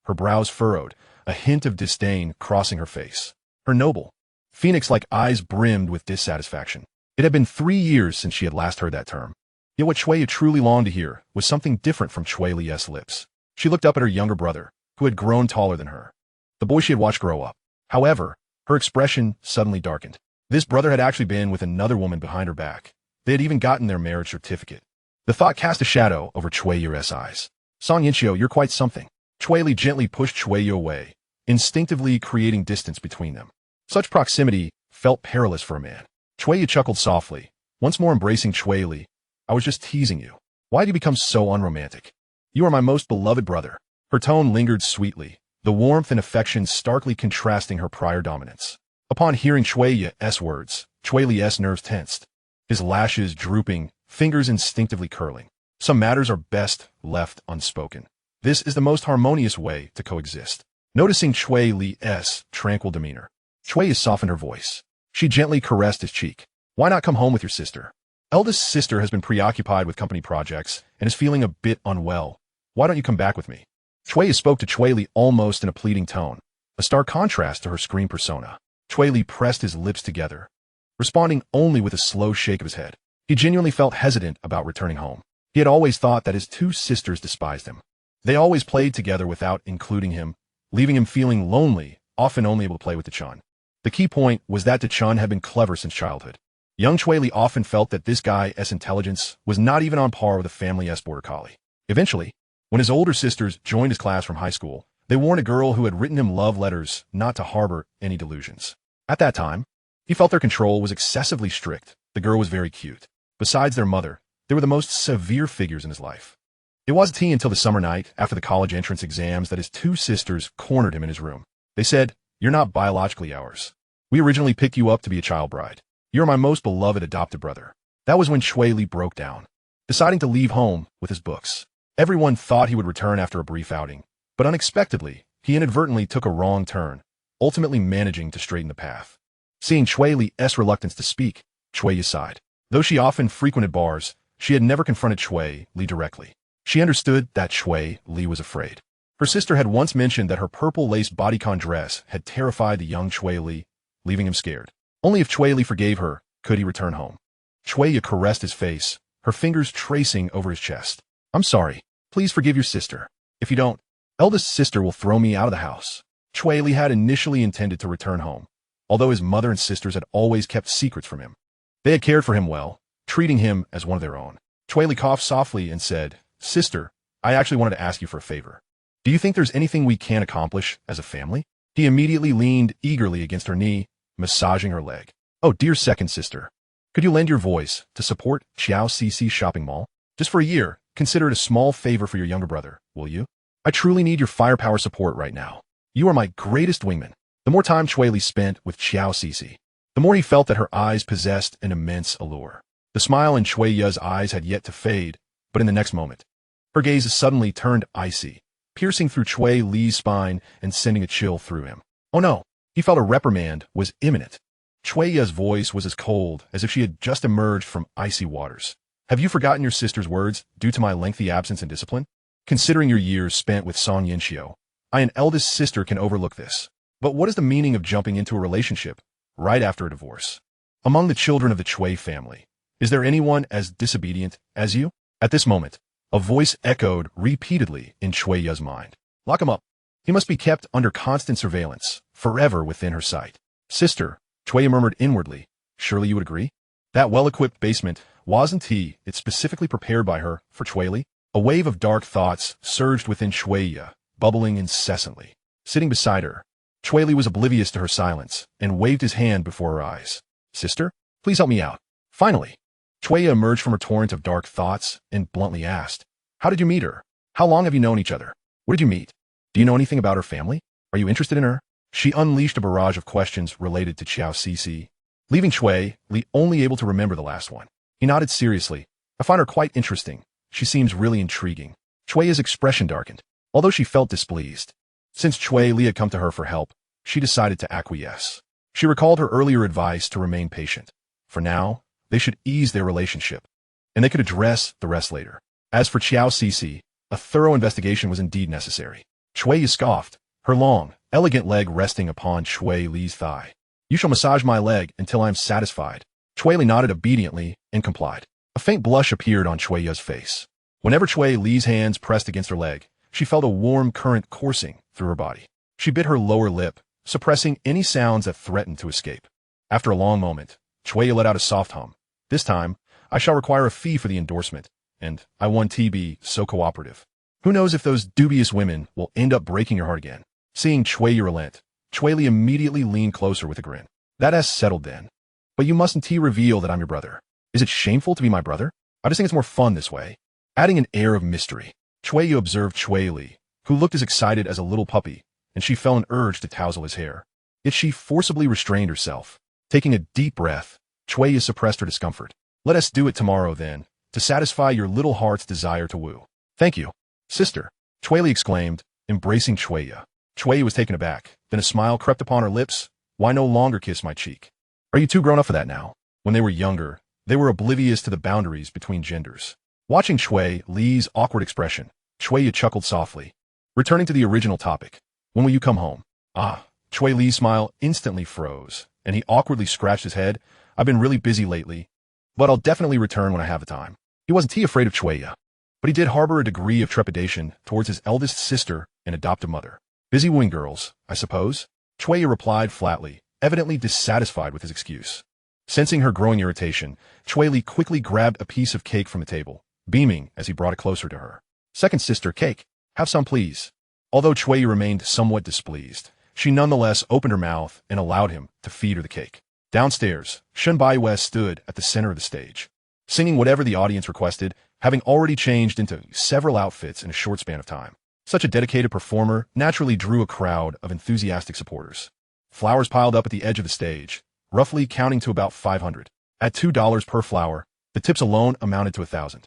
Her brows furrowed, a hint of disdain crossing her face. Her noble, phoenix-like eyes brimmed with dissatisfaction. It had been 3 years since she had last heard that term. Yet what Cui truly longed to hear was something different from Cui Li's lips. She looked up at her younger brother, who had grown taller than her, the boy she had watched grow up. However, her expression suddenly darkened. This brother had actually been with another woman behind her back. They had even gotten their marriage certificate. The thought cast a shadow over Cui's eyes. Song Yinchio, you're quite something. Cui Li gently pushed Cui away, instinctively creating distance between them. Such proximity felt perilous for a man. Cui chuckled softly, once more embracing Cui Li. I was just teasing you. Why do you become so unromantic? You are my most beloved brother. Her tone lingered sweetly, the warmth and affection starkly contrasting her prior dominance. Upon hearing Cui's words, Cui Li's nerves tensed, his lashes drooping, fingers instinctively curling. Some matters are best left unspoken. This is the most harmonious way to coexist. Noticing Cui Li's tranquil demeanor, Cui softened her voice. She gently caressed his cheek. Why not come home with your sister? Eldest sister has been preoccupied with company projects and is feeling a bit unwell. Why don't you come back with me? Cui spoke to Cui Li almost in a pleading tone, a stark contrast to her screen persona. Cui Li pressed his lips together, responding only with a slow shake of his head. He genuinely felt hesitant about returning home. He had always thought that his 2 sisters despised him. They always played together without including him, leaving him feeling lonely, often only able to play with Chun. The key point was that Chun had been clever since childhood. Young Cui Li often felt that this guy's intelligence was not even on par with a family's border collie. Eventually, when his older sisters joined his class from high school, they warned a girl who had written him love letters not to harbor any delusions. At that time, he felt their control was excessively strict. The girl was very cute. Besides their mother, they were the most severe figures in his life. It wasn't until the summer night, after the college entrance exams, that his 2 sisters cornered him in his room. They said, "You're not biologically ours. We originally picked you up to be a child bride. You're my most beloved adopted brother." That was when Cui Li broke down, deciding to leave home with his books. Everyone thought he would return after a brief outing, but unexpectedly, he inadvertently took a wrong turn, ultimately managing to straighten the path. Seeing Cui Li's reluctance to speak, Cui sighed. Though she often frequented bars, she had never confronted Cui Li directly. She understood that Cui Li was afraid. Her sister had once mentioned that her purple lace bodycon dress had terrified the young Cui Li, leaving him scared. Only if Cui Li forgave her could he return home. Cui caressed his face, her fingers tracing over his chest. "I'm sorry. Please forgive your sister. If you don't, eldest sister will throw me out of the house." Cui Li had initially intended to return home, although his mother and sisters had always kept secrets from him. They had cared for him well, treating him as one of their own. Cui Li coughed softly and said, "Sister, I actually wanted to ask you for a favor. Do you think there's anything we can accomplish as a family?" He immediately leaned eagerly against her knee, massaging her leg. "Oh, dear second sister. Could you lend your voice to support Xiao CC Shopping Mall? Just for a year, consider it a small favor for your younger brother, will you? I truly need your firepower support right now. You are my greatest wingman. The more time Cui Li spent with Xiao CC, the more he felt that her eyes possessed an immense allure. The smile in Cui Ya's eyes had yet to fade, but in the next moment, her gaze suddenly turned icy, piercing through Cui Li's spine and sending a chill through him. Oh no, he felt a reprimand was imminent. Cui Ya's voice was as cold as if she had just emerged from icy waters. Have you forgotten your sister's words due to my lengthy absence and discipline? Considering your years spent with Song Yinxiu, I, an eldest sister, can overlook this. But what is the meaning of jumping into a relationship right after a divorce? Among the children of the Cui family, is there anyone as disobedient as you? At this moment, a voice echoed repeatedly in Cui Ya's mind. Lock him up. He must be kept under constant surveillance, forever within her sight. Sister, Cui murmured inwardly, surely you would agree? That well-equipped basement, wasn't it specifically prepared by her for Cui Li? A wave of dark thoughts surged within Cui Ya, bubbling incessantly. Sitting beside her, Cui Li was oblivious to her silence and waved his hand before her eyes. Sister, please help me out. Finally, Cui Ya emerged from her torrent of dark thoughts and bluntly asked, how did you meet her? How long have you known each other? Where did you meet? Do you know anything about her family? Are you interested in her? She unleashed a barrage of questions related to Xiao CC, leaving Cui Li only able to remember the last one. He nodded seriously. I find her quite interesting. She seems really intriguing. Cui Ya's expression darkened, although she felt displeased. Since Cui Li had come to her for help, she decided to acquiesce. She recalled her earlier advice to remain patient. For now, they should ease their relationship, and they could address the rest later. As for Xiao CC, a thorough investigation was indeed necessary. Cui Ya scoffed, her long, elegant leg resting upon Cui Li's thigh. You shall massage my leg until I am satisfied. Cui Li nodded obediently and complied. A faint blush appeared on Cui Ya's face. Whenever Cui Li's hands pressed against her leg, she felt a warm current coursing through her body. She bit her lower lip, suppressing any sounds that threatened to escape. After a long moment, Cui Ya let out a soft hum. This time, I shall require a fee for the endorsement, and I want to be so cooperative. Who knows if those dubious women will end up breaking your heart again? Seeing Cui Ya relent, Cui Li immediately leaned closer with a grin. That has settled then. But you mustn't reveal that I'm your brother. Is it shameful to be my brother? I just think it's more fun this way. Adding an air of mystery, Cui Ya observed Cui Li, who looked as excited as a little puppy, and she felt an urge to touzle his hair. Yet she forcibly restrained herself. Taking a deep breath, Cui Ya suppressed her discomfort. Let us do it tomorrow then, to satisfy your little heart's desire to woo. Thank you, sister, Cui Li exclaimed, embracing Cui Ya. Cui Ya was taken aback, then a smile crept upon her lips. Why no longer kiss my cheek? Are you too grown up for that now? When they were younger, they were oblivious to the boundaries between genders. Watching Cui Li's awkward expression, Cui Ya chuckled softly. Returning to the original topic, when will you come home? Cui Li's smile instantly froze, and he awkwardly scratched his head. I've been really busy lately, but I'll definitely return when I have the time. He wasn't afraid of Cui Ya, but he did harbor a degree of trepidation towards his eldest sister and adoptive mother. Busy wooing girls, I suppose? Cui Ya replied flatly, evidently dissatisfied with his excuse. Sensing her growing irritation, Cui Li quickly grabbed a piece of cake from the table, beaming as he brought it closer to her. Second sister, cake. Have some, please. Although Cui Ya remained somewhat displeased, she nonetheless opened her mouth and allowed him to feed her the cake. Downstairs, Shen Baiwei stood at the center of the stage, singing whatever the audience requested, having already changed into several outfits in a short span of time. Such a dedicated performer naturally drew a crowd of enthusiastic supporters. Flowers piled up at the edge of the stage, roughly counting to about 500. At $2 per flower, the tips alone amounted to 1,000.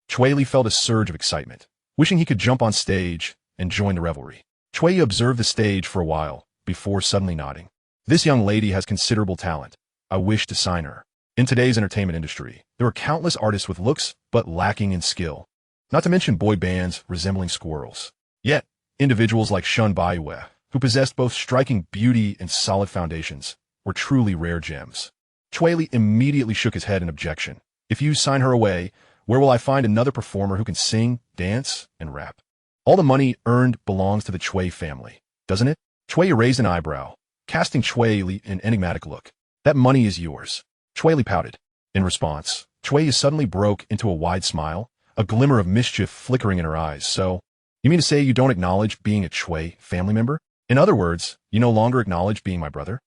Cui Li felt a surge of excitement, wishing he could jump on stage and join the revelry. Cui Li observed the stage for a while, before suddenly nodding. This young lady has considerable talent. I wish to sign her. In today's entertainment industry, there are countless artists with looks, but lacking in skill. Not to mention boy bands resembling squirrels. Yet, individuals like Shen Baiwei, who possessed both striking beauty and solid foundations, were truly rare gems. Cui Li immediately shook his head in objection. If you sign her away, where will I find another performer who can sing, dance, and rap? All the money earned belongs to the Cui family, doesn't it? Cui raised an eyebrow, casting Cui Li an enigmatic look. That money is yours. Cui Li pouted. In response, Cui suddenly broke into a wide smile, a glimmer of mischief flickering in her eyes. So, you mean to say you don't acknowledge being a Cui family member? In other words, you no longer acknowledge being my brother?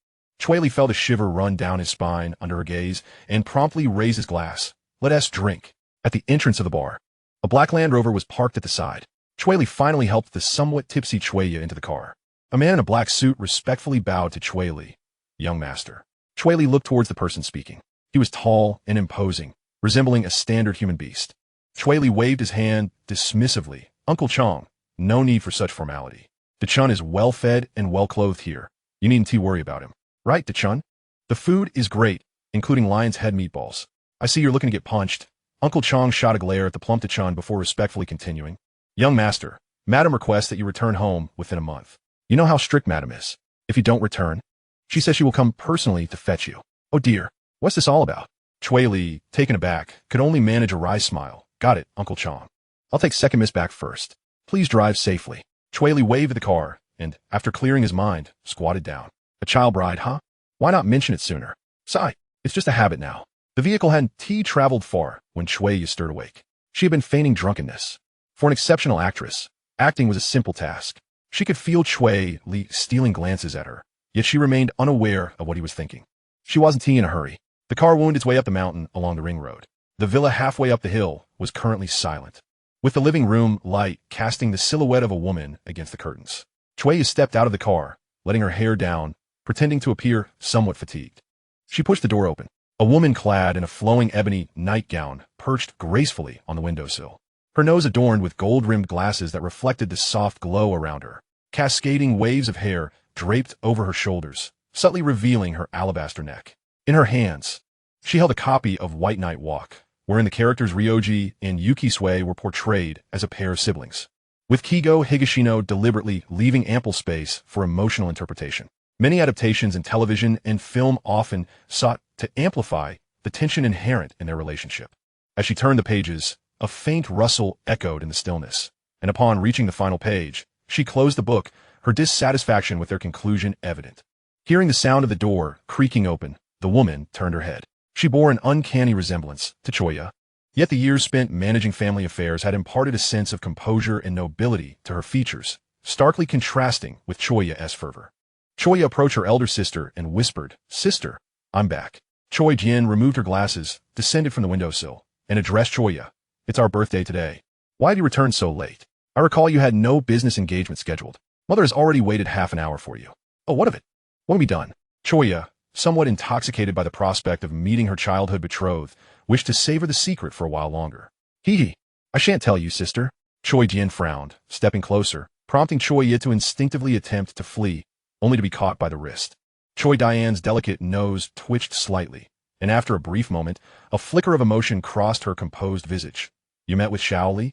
Cui Li felt a shiver run down his spine under her gaze and promptly raised his glass. Let us drink. At the entrance of the bar, a black Land Rover was parked at the side. Cui Li finally helped the somewhat tipsy Cui into the car. A man in a black suit respectfully bowed to Cui Li. Young master. Cui Li looked towards the person speaking. He was tall and imposing, resembling a standard human beast. Cui Li waved his hand dismissively. Uncle Chong, no need for such formality. DeChun is well-fed and well-clothed here. You needn't worry about him. Right, DeChun? The food is great, including lion's head meatballs. I see you're looking to get punched. Uncle Chong shot a glare at the plump DeChun before respectfully continuing. Young master, Madam requests that you return home within a month. You know how strict Madam is. If you don't return, she says she will come personally to fetch you. Oh dear, what's this all about? Cui Li, taken aback, could only manage a wry smile. Got it, Uncle Chong. I'll take second miss back first. Please drive safely. Cui Li waved at the car and, after clearing his mind, squatted down. A child bride, huh? Why not mention it sooner? Sigh, it's just a habit now. The vehicle hadn't traveled far when Cui stirred awake. She had been feigning drunkenness. For an exceptional actress, acting was a simple task. She could feel Cui Li stealing glances at her, yet she remained unaware of what he was thinking. She wasn't in a hurry. The car wound its way up the mountain along the ring road. The villa halfway up the hill was currently silent, with the living room light casting the silhouette of a woman against the curtains. Cui stepped out of the car, letting her hair down, pretending to appear somewhat fatigued. She pushed the door open. A woman clad in a flowing ebony nightgown perched gracefully on the windowsill, her nose adorned with gold-rimmed glasses that reflected the soft glow around her. Cascading waves of hair draped over her shoulders, subtly revealing her alabaster neck. In her hands, she held a copy of White Night Walk, wherein the characters Ryoji and Yukisue were portrayed as a pair of siblings, with Kigo Higashino deliberately leaving ample space for emotional interpretation. Many adaptations in television and film often sought to amplify the tension inherent in their relationship. As she turned the pages, a faint rustle echoed in the stillness, and upon reaching the final page, she closed the book, her dissatisfaction with their conclusion evident. Hearing the sound of the door creaking open, the woman turned her head. She bore an uncanny resemblance to Choya, yet the years spent managing family affairs had imparted a sense of composure and nobility to her features, starkly contrasting with Choya's fervor. Choya approached her elder sister and whispered, "Sister, I'm back." Choi Jin removed her glasses, descended from the windowsill, and addressed Choya. "It's our birthday today. Why have you returned so late? I recall you had no business engagement scheduled. Mother has already waited half an hour for you." "Oh, what of it? What have we done?" Choya, somewhat intoxicated by the prospect of meeting her childhood betrothed, wished to savor the secret for a while longer. Hee, I shan't tell you, sister." Choi Jin frowned, stepping closer, prompting Choya to instinctively attempt to flee, only to be caught by the wrist. Choi Diane's delicate nose twitched slightly, and after a brief moment, a flicker of emotion crossed her composed visage. "You met with Xiao Li?"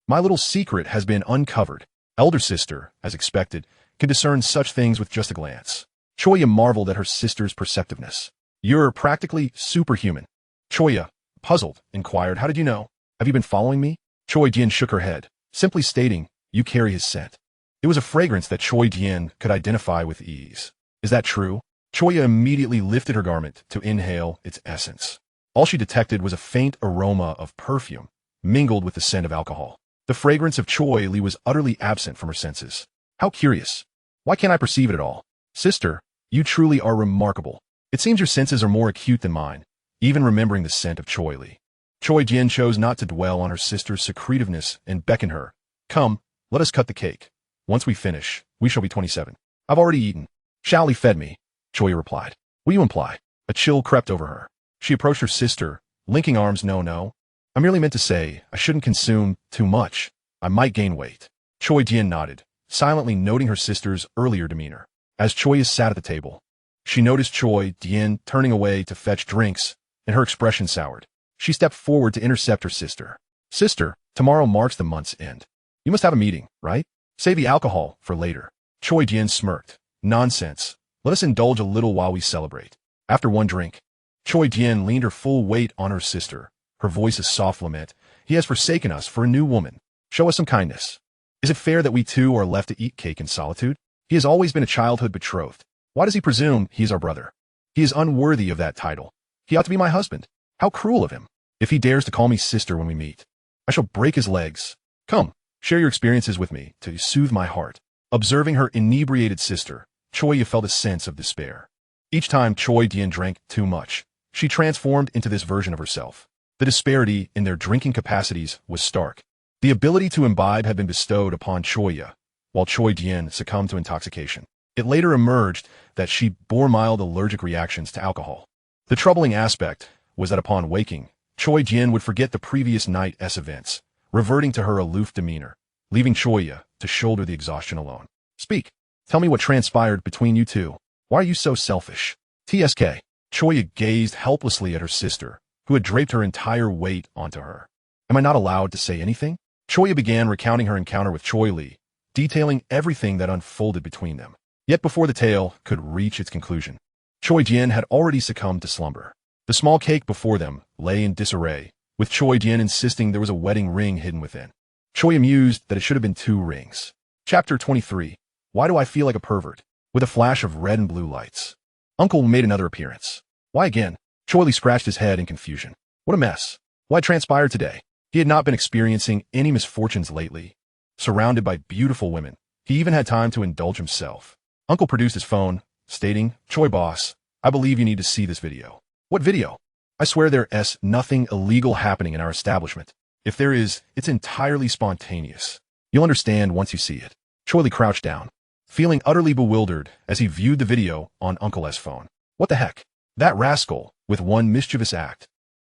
My little secret has been uncovered." Elder sister, as expected, could discern such things with just a glance. Choya marveled at her sister's perceptiveness. "You're practically superhuman." Choya, puzzled, inquired, "How did you know? Have you been following me?" Choi Jin shook her head, simply stating, "You carry his scent." It was a fragrance that Choi Jin could identify with ease. "Is that true?" Choya immediately lifted her garment to inhale its essence. All she detected was a faint aroma of perfume, mingled with the scent of alcohol. The fragrance of Cui Li was utterly absent from her senses. "How curious. Why can't I perceive it at all?" "Sister, you truly are remarkable. It seems your senses are more acute than mine, even remembering the scent of Cui Li." Choi Jin chose not to dwell on her sister's secretiveness and beckoned her. "Come, let us cut the cake. Once we finish, we shall be 27. I've already eaten." "Xiao Li fed me," Choya replied. "What do you imply?" A chill crept over her. She approached her sister, linking arms. No. I merely meant to say I shouldn't consume too much. I might gain weight." Choi Jin nodded, silently noting her sister's earlier demeanor. As Choya sat at the table, she noticed Choi Jin turning away to fetch drinks, and her expression soured. She stepped forward to intercept her sister. "Sister, tomorrow marks the month's end. You must have a meeting, right? Save the alcohol for later." Choi Jin smirked. "Nonsense. Let us indulge a little while we celebrate." After one drink, Choi Jin leaned her full weight on her sister, her voice a soft lament. "He has forsaken us for a new woman. Show us some kindness. Is it fair that we two are left to eat cake in solitude? He has always been a childhood betrothed. Why does he presume he is our brother? He is unworthy of that title. He ought to be my husband. How cruel of him. If he dares to call me sister when we meet, I shall break his legs. Come, share your experiences with me to soothe my heart." Observing her inebriated sister, Choya felt a sense of despair. Each time Cui Li drank too much, she transformed into this version of herself. The disparity in their drinking capacities was stark. The ability to imbibe had been bestowed upon Cui Li, while Cui Li succumbed to intoxication. It later emerged that she bore mild allergic reactions to alcohol. The troubling aspect was that upon waking, Cui Li would forget the previous night's events, reverting to her aloof demeanor, leaving Cui Li to shoulder the exhaustion alone. Speak. Tell me what transpired between you two. Why are you so selfish? TSK. Cui Li gazed helplessly at her sister, who had draped her entire weight onto her. Am I not allowed to say anything? Cui Li began recounting her encounter with Cui Li, detailing everything that unfolded between them. Yet before the tale could reach its conclusion, Cui Li had already succumbed to slumber. The small cake before them lay in disarray, with Cui Li insisting there was a wedding ring hidden within. Cui mused that it should have been 2 rings. Chapter 23. Why do I feel like a pervert? With a flash of red and blue lights, Uncle made another appearance. Why again? Cui Li scratched his head in confusion. What a mess. Why transpired today? He had not been experiencing any misfortunes lately. Surrounded by beautiful women, he even had time to indulge himself. Uncle produced his phone, stating, Cui boss, I believe you need to see this video. What video? I swear there's nothing illegal happening in our establishment. If there is, it's entirely spontaneous. You'll understand once you see it. Cui Li crouched down, feeling utterly bewildered as he viewed the video on Uncle's phone. What the heck? That rascal, with one mischievous act,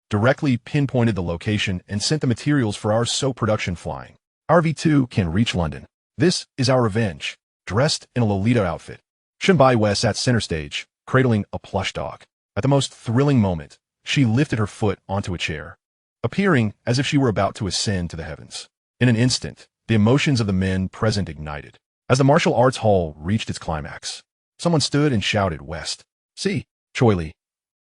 directly pinpointed the location and sent the materials for our soap production flying. Our V2 can reach London. This is our revenge. Dressed in a Lolita outfit, Shun Bai sat center stage, cradling a plush dog. At the most thrilling moment, she lifted her foot onto a chair, appearing as if she were about to ascend to the heavens. In an instant, the emotions of the men present ignited. As the martial arts hall reached its climax, someone stood and shouted, West. See, Cui Li.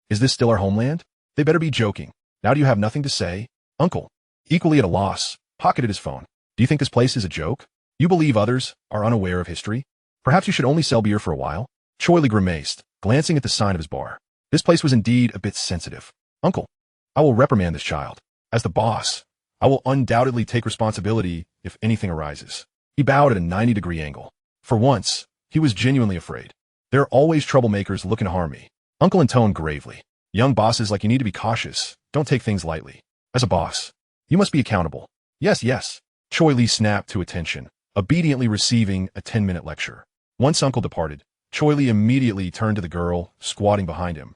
Is this still our homeland? They better be joking. Now do you have nothing to say? Uncle, equally at a loss, pocketed his phone. Do you think this place is a joke? You believe others are unaware of history? Perhaps you should only sell beer for a while? Cui Li grimaced, glancing at the sign of his bar. This place was indeed a bit sensitive. Uncle, I will reprimand this child. As the boss, I will undoubtedly take responsibility if anything arises. He bowed at a 90-degree angle. For once, he was genuinely afraid. There are always troublemakers looking to harm me. Uncle intoned gravely. Young bosses like you need to be cautious. Don't take things lightly. As a boss, you must be accountable. Yes, yes. Cui Li snapped to attention, obediently receiving a 10-minute lecture. Once Uncle departed, Cui Li immediately turned to the girl squatting behind him.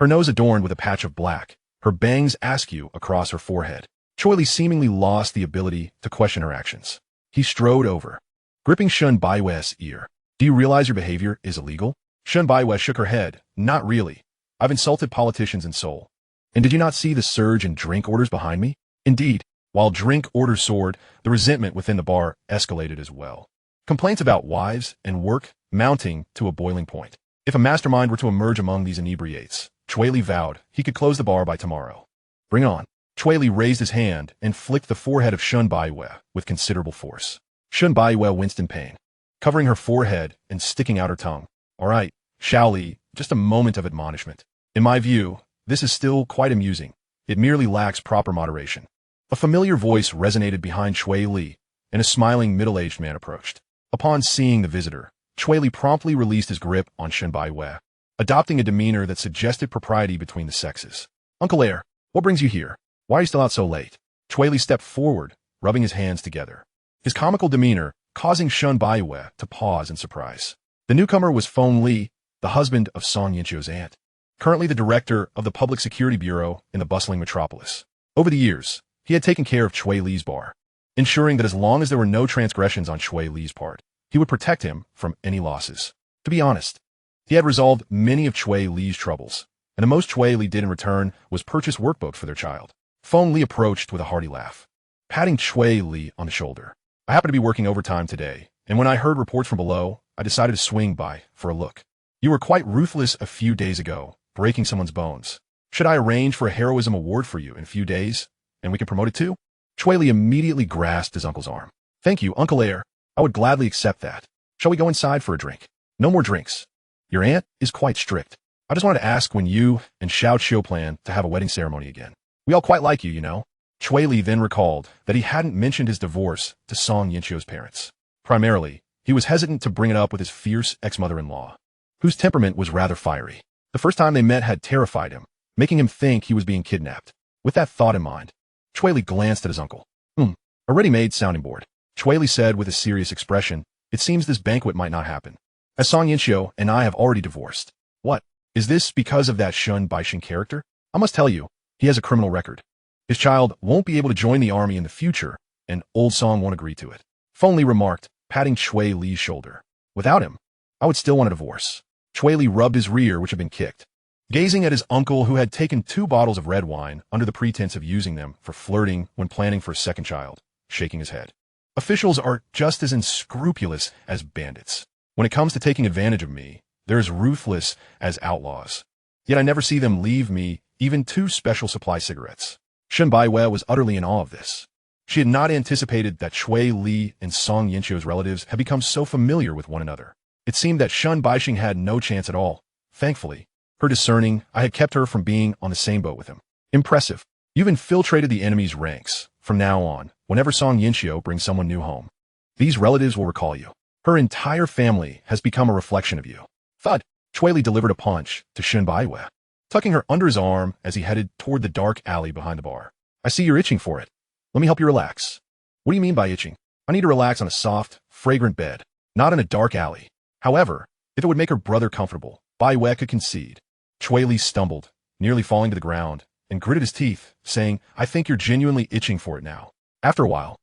Her nose adorned with a patch of black, her bangs askew across her forehead. Cui Li seemingly lost the ability to question her actions. He strode over, gripping Shun Bai's ear. Do you realize your behavior is illegal? Shun Bai shook her head. Not really. I've insulted politicians in Seoul. And did you not see the surge in drink orders behind me? Indeed, while drink orders soared, the resentment within the bar escalated as well. Complaints about wives and work mounting to a boiling point. If a mastermind were to emerge among these inebriates, Cui Li vowed he could close the bar by tomorrow. Bring on. Cui Li raised his hand and flicked the forehead of Shun Bai with considerable force. Shun Bai winced in pain, covering her forehead and sticking out her tongue. All right, Xiao Li, just a moment of admonishment. In my view, this is still quite amusing. It merely lacks proper moderation. A familiar voice resonated behind Cui Li, and a smiling middle-aged man approached. Upon seeing the visitor, Cui Li promptly released his grip on Shun Bai, adopting a demeanor that suggested propriety between the sexes. Uncle Air, what brings you here? Why are you still out so late? Cui Li stepped forward, rubbing his hands together, his comical demeanor causing Shun Bai to pause in surprise. The newcomer was Feng Li, the husband of Song Yinchio's aunt, currently the director of the Public Security Bureau in the bustling metropolis. Over the years, he had taken care of Cui Li's bar, ensuring that as long as there were no transgressions on Cui Li's part, he would protect him from any losses. To be honest, he had resolved many of Cui Li's troubles, and the most Cui Li did in return was purchase workbooks for their child. Feng Li approached with a hearty laugh, patting Cui Li on the shoulder. I happened to be working overtime today, and when I heard reports from below, I decided to swing by for a look. You were quite ruthless a few days ago, breaking someone's bones. Should I arrange for a heroism award for you in a few days, and we can promote it too? Cui Li immediately grasped his uncle's arm. Thank you, Uncle Air. I would gladly accept that. Shall we go inside for a drink? No more drinks. Your aunt is quite strict. I just wanted to ask when you and Xiao Qiu plan to have a wedding ceremony again. We all quite like you, you know. Cui Li then recalled that he hadn't mentioned his divorce to Song Yinchio's parents. Primarily, he was hesitant to bring it up with his fierce ex-mother-in-law, whose temperament was rather fiery. The first time they met had terrified him, making him think he was being kidnapped. With that thought in mind, Cui Li glanced at his uncle. A ready-made sounding board. Cui Li said with a serious expression, "It seems this banquet might not happen, as Song Yinxiu and I have already divorced." "What? Is this because of that Shun Baixing character? I must tell you, he has a criminal record. His child won't be able to join the army in the future, and old Song won't agree to it." Feng Li remarked, patting Cui Li's shoulder. "Without him, I would still want a divorce." Cui Li rubbed his rear, which had been kicked. Gazing at his uncle, who had taken 2 bottles of red wine under the pretense of using them for flirting when planning for a second child, shaking his head. "Officials are just as unscrupulous as bandits. When it comes to taking advantage of me, they're as ruthless as outlaws. Yet I never see them leave me even 2 special supply cigarettes." Shun Baiwei was utterly in awe of this. She had not anticipated that Cui Li and Song Yinxiu's relatives had become so familiar with one another. It seemed that Shun Baixing had no chance at all. Thankfully, her discerning, I had kept her from being on the same boat with him. "Impressive. You've infiltrated the enemy's ranks. From now on, whenever Song Yinxiu brings someone new home, these relatives will recall you. Her entire family has become a reflection of you." Thud! Cui Li delivered a punch to Shun Baiwei, tucking her under his arm as he headed toward the dark alley behind the bar. "I see you're itching for it. Let me help you relax." "What do you mean by itching?" "I need to relax on a soft, fragrant bed, not in a dark alley." However, if it would make her brother comfortable, Baiwei could concede. Cui Li stumbled, nearly falling to the ground, and gritted his teeth, saying, "I think you're genuinely itching for it now." After a while,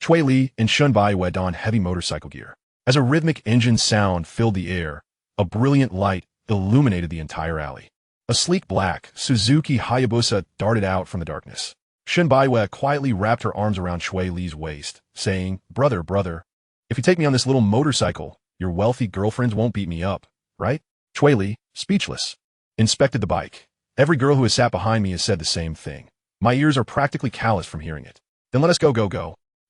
Cui Li and Shun Baiwei donned heavy motorcycle gear. As a rhythmic engine sound filled the air, a brilliant light illuminated the entire alley. A sleek black Suzuki Hayabusa darted out from the darkness. Shun Baiwei quietly wrapped her arms around Cui Li's waist, saying, brother, if you take me on this little motorcycle, your wealthy girlfriends won't beat me up, right?" Cui Li, speechless, inspected the bike. "Every girl who has sat behind me has said the same thing. My ears are practically calloused from hearing it." "Then let us go.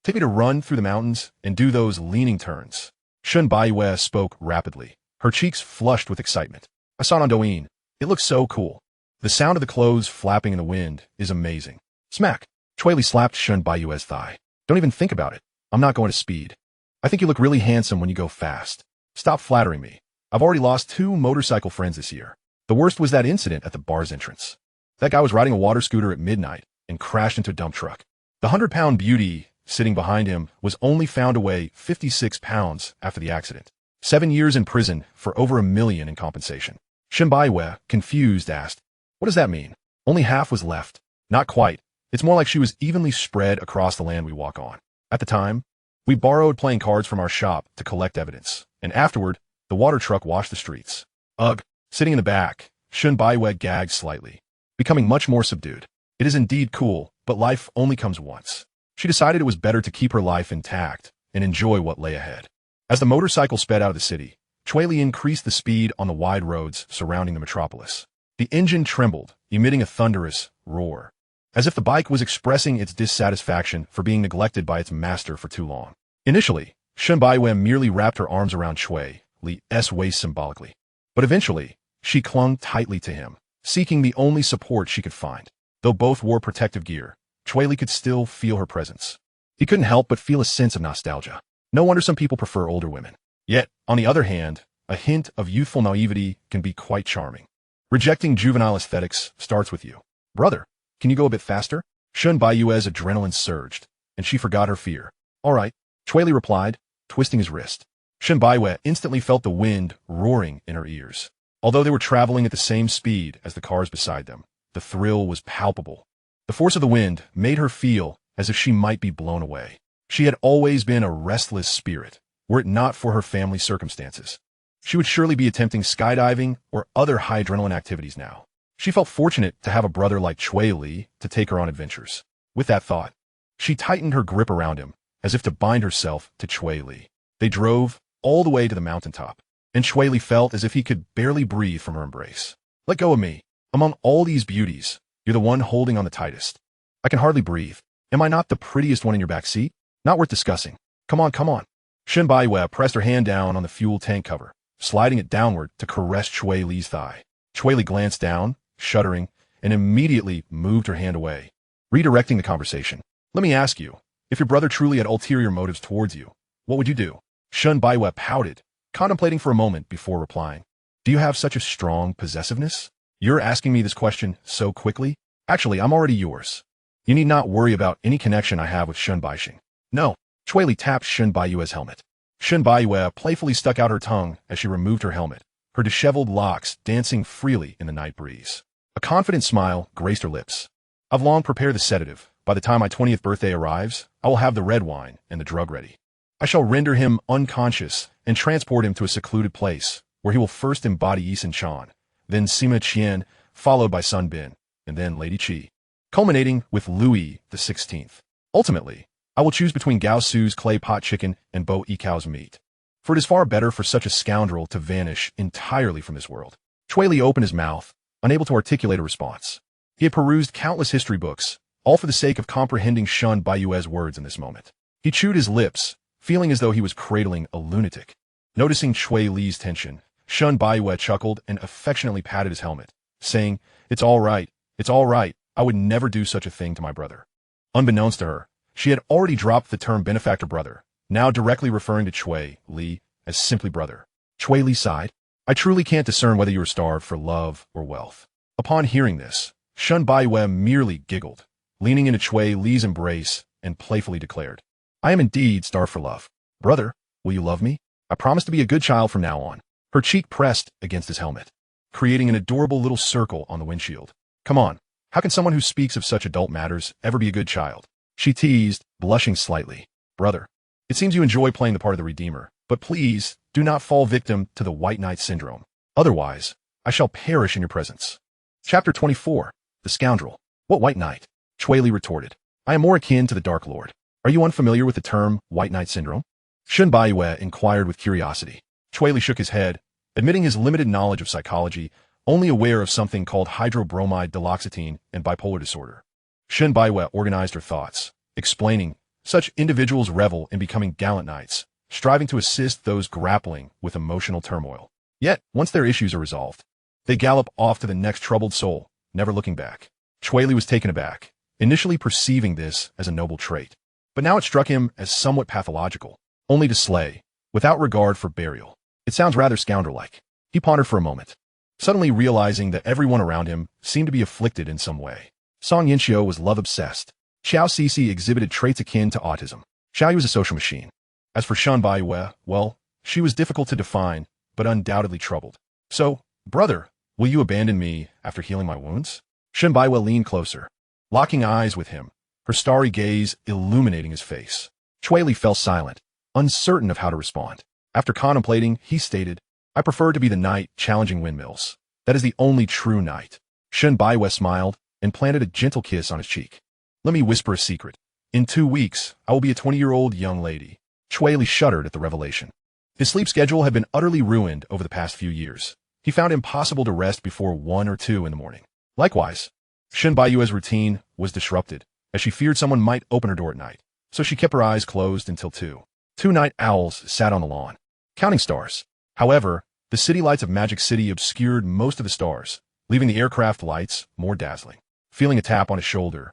Take me to run through the mountains and do those leaning turns." Shun Baiwei spoke rapidly, her cheeks flushed with excitement. "I saw it on Douyin. It looks so cool. The sound of the clothes flapping in the wind is amazing." Smack! Cui Li slapped Shun Baiwei's thigh. "Don't even think about it. I'm not going to speed. I think you look really handsome when you go fast. Stop flattering me. I've already lost 2 motorcycle friends this year. The worst was that incident at the bar's entrance. That guy was riding a water scooter at midnight and crashed into a dump truck. The 100-pound beauty sitting behind him was only found to weigh 56 pounds after the accident. 7 years in prison for over $1 million in compensation." Shun Baiwei, confused, asked, "What does that mean?" "Only half was left." "Not quite. It's more like she was evenly spread across the land we walk on. At the time, we borrowed playing cards from our shop to collect evidence, and afterward, the water truck washed the streets." Ugh! Sitting in the back, Shun Baiwei gagged slightly, becoming much more subdued. It is indeed cool, but life only comes once. She decided it was better to keep her life intact and enjoy what lay ahead. As the motorcycle sped out of the city, Cui Li increased the speed on the wide roads surrounding the metropolis. The engine trembled, emitting a thunderous roar, as if the bike was expressing its dissatisfaction for being neglected by its master for too long. Initially, Shun Baiwei merely wrapped her arms around Cui Li's waist symbolically, but eventually, she clung tightly to him, seeking the only support she could find. Though both wore protective gear, Cui Li could still feel her presence. He couldn't help but feel a sense of nostalgia. No wonder some people prefer older women. Yet, on the other hand, a hint of youthful naivety can be quite charming. Rejecting juvenile aesthetics starts with you. "Brother, can you go a bit faster?" Shun Baiwei's adrenaline surged, and she forgot her fear. "All right," Cui Li replied, twisting his wrist. Shun Baiwei instantly felt the wind roaring in her ears. Although they were traveling at the same speed as the cars beside them, the thrill was palpable. The force of the wind made her feel as if she might be blown away. She had always been a restless spirit, were it not for her family's circumstances. She would surely be attempting skydiving or other high adrenaline activities now. She felt fortunate to have a brother like Cui Li to take her on adventures. With that thought, she tightened her grip around him, as if to bind herself to Cui Li. They drove all the way to the mountaintop, and Cui Li felt as if he could barely breathe from her embrace. "Let go of me. Among all these beauties, you're the one holding on the tightest. I can hardly breathe. Am I not the prettiest one in your back seat? Not worth discussing. Come on. Shun Baiwei pressed her hand down on the fuel tank cover, sliding it downward to caress Cui Li's thigh. Cui Li glanced down, shuddering, and immediately moved her hand away, redirecting the conversation. "Let me ask you, if your brother truly had ulterior motives towards you, what would you do?" Shun Baiwei pouted, contemplating for a moment before replying. Do you have such a strong possessiveness? You're asking me this question so quickly? Actually, I'm already yours. You need not worry about any connection I have with Shun Baixing. No. Cui Li tapped Shun Baiyue's helmet. Shun Baiyue playfully stuck out her tongue as she removed her helmet, her disheveled locks dancing freely in the night breeze. A confident smile graced her lips. I've long prepared the sedative. By the time my 20th birthday arrives, I will have the red wine and the drug ready. I shall render him unconscious and transport him to a secluded place, where he will first embody Yisun Chan, then Sima Qian, followed by Sun Bin, and then Lady Qi, culminating with Louis XVI. Ultimately, I will choose between Gao Su's clay pot chicken and Bo Ikao's meat. For it is far better for such a scoundrel to vanish entirely from this world. Cui Li opened his mouth, unable to articulate a response. He had perused countless history books, all for the sake of comprehending Shun Baiyue's words in this moment. He chewed his lips, feeling as though he was cradling a lunatic. Noticing Cui Li's tension, Shun Baiyue chuckled and affectionately patted his helmet, saying, it's all right, I would never do such a thing to my brother. Unbeknownst to her, she had already dropped the term benefactor brother, now directly referring to Cui Li as simply brother. Cui Li sighed. I truly can't discern whether you are starved for love or wealth. Upon hearing this, Shun Baiyue merely giggled, leaning into Cui Li's embrace and playfully declared, I am indeed starved for love. Brother, will you love me? I promise to be a good child from now on. Her cheek pressed against his helmet, creating an adorable little circle on the windshield. Come on, how can someone who speaks of such adult matters ever be a good child? She teased, blushing slightly. Brother, it seems you enjoy playing the part of the Redeemer, but please do not fall victim to the White Knight syndrome. Otherwise, I shall perish in your presence. Chapter 24. The Scoundrel. What White Knight? Cui Li retorted. I am more akin to the Dark Lord. Are you unfamiliar with the term White Knight syndrome? Shun Baiyue inquired with curiosity. Cui Li shook his head, admitting his limited knowledge of psychology, only aware of something called hydrobromide duloxetine and bipolar disorder. Shun Baiyue organized her thoughts, explaining, such individuals revel in becoming gallant knights, striving to assist those grappling with emotional turmoil. Yet, once their issues are resolved, they gallop off to the next troubled soul, never looking back. Cui Li was taken aback, initially perceiving this as a noble trait, but now it struck him as somewhat pathological, only to slay, without regard for burial. It sounds rather scoundrel-like. He pondered for a moment, suddenly realizing that everyone around him seemed to be afflicted in some way. Song Yinxiu was love-obsessed. Xiao Cixi exhibited traits akin to autism. Xiao Yu was a social machine. As for Shun Baiyue, well, she was difficult to define, but undoubtedly troubled. So, brother, will you abandon me after healing my wounds? Shun Baiyue leaned closer, locking eyes with him, her starry gaze illuminating his face. Cui Li fell silent, uncertain of how to respond. After contemplating, he stated, I prefer to be the knight challenging windmills. That is the only true knight. Shun Baiyue smiled and planted a gentle kiss on his cheek. Let me whisper a secret. In 2 weeks, I will be a 20-year-old young lady. Cui Li shuddered at the revelation. His sleep schedule had been utterly ruined over the past few years. He found it impossible to rest before 1 or 2 in the morning. Likewise, Shun Baiyue's routine was disrupted, as she feared someone might open her door at night, so she kept her eyes closed until 2. 2 night owls sat on the lawn, counting stars. However, the city lights of Magic City obscured most of the stars, leaving the aircraft lights more dazzling. Feeling a tap on his shoulder,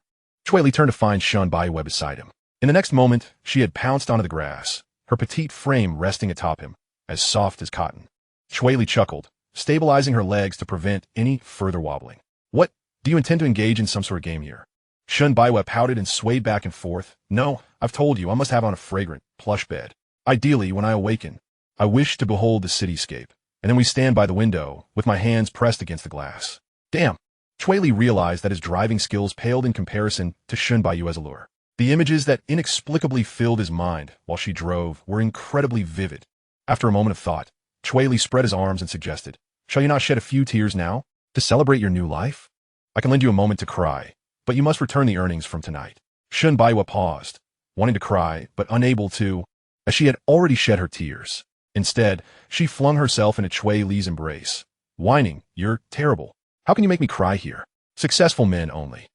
Cui Li turned to find Shun Baiyue beside him. In the next moment, she had pounced onto the grass, her petite frame resting atop him, as soft as cotton. Cui Li chuckled, stabilizing her legs to prevent any further wobbling. What, do you intend to engage in some sort of game here? Shun Baiyue pouted and swayed back and forth. No, I've told you I must have on a fragrant, plush bed. Ideally, when I awaken, I wish to behold the cityscape, and then we stand by the window, with my hands pressed against the glass. Damn! Cui Li realized that his driving skills paled in comparison to Shun Baiyue's allure. The images that inexplicably filled his mind while she drove were incredibly vivid. After a moment of thought, Cui Li spread his arms and suggested, shall you not shed a few tears now, to celebrate your new life? I can lend you a moment to cry, but you must return the earnings from tonight. Shun Baiyue paused, wanting to cry, but unable to, as she had already shed her tears. Instead, she flung herself into Cui Li's embrace, whining, you're terrible. How can you make me cry here? Successful men only.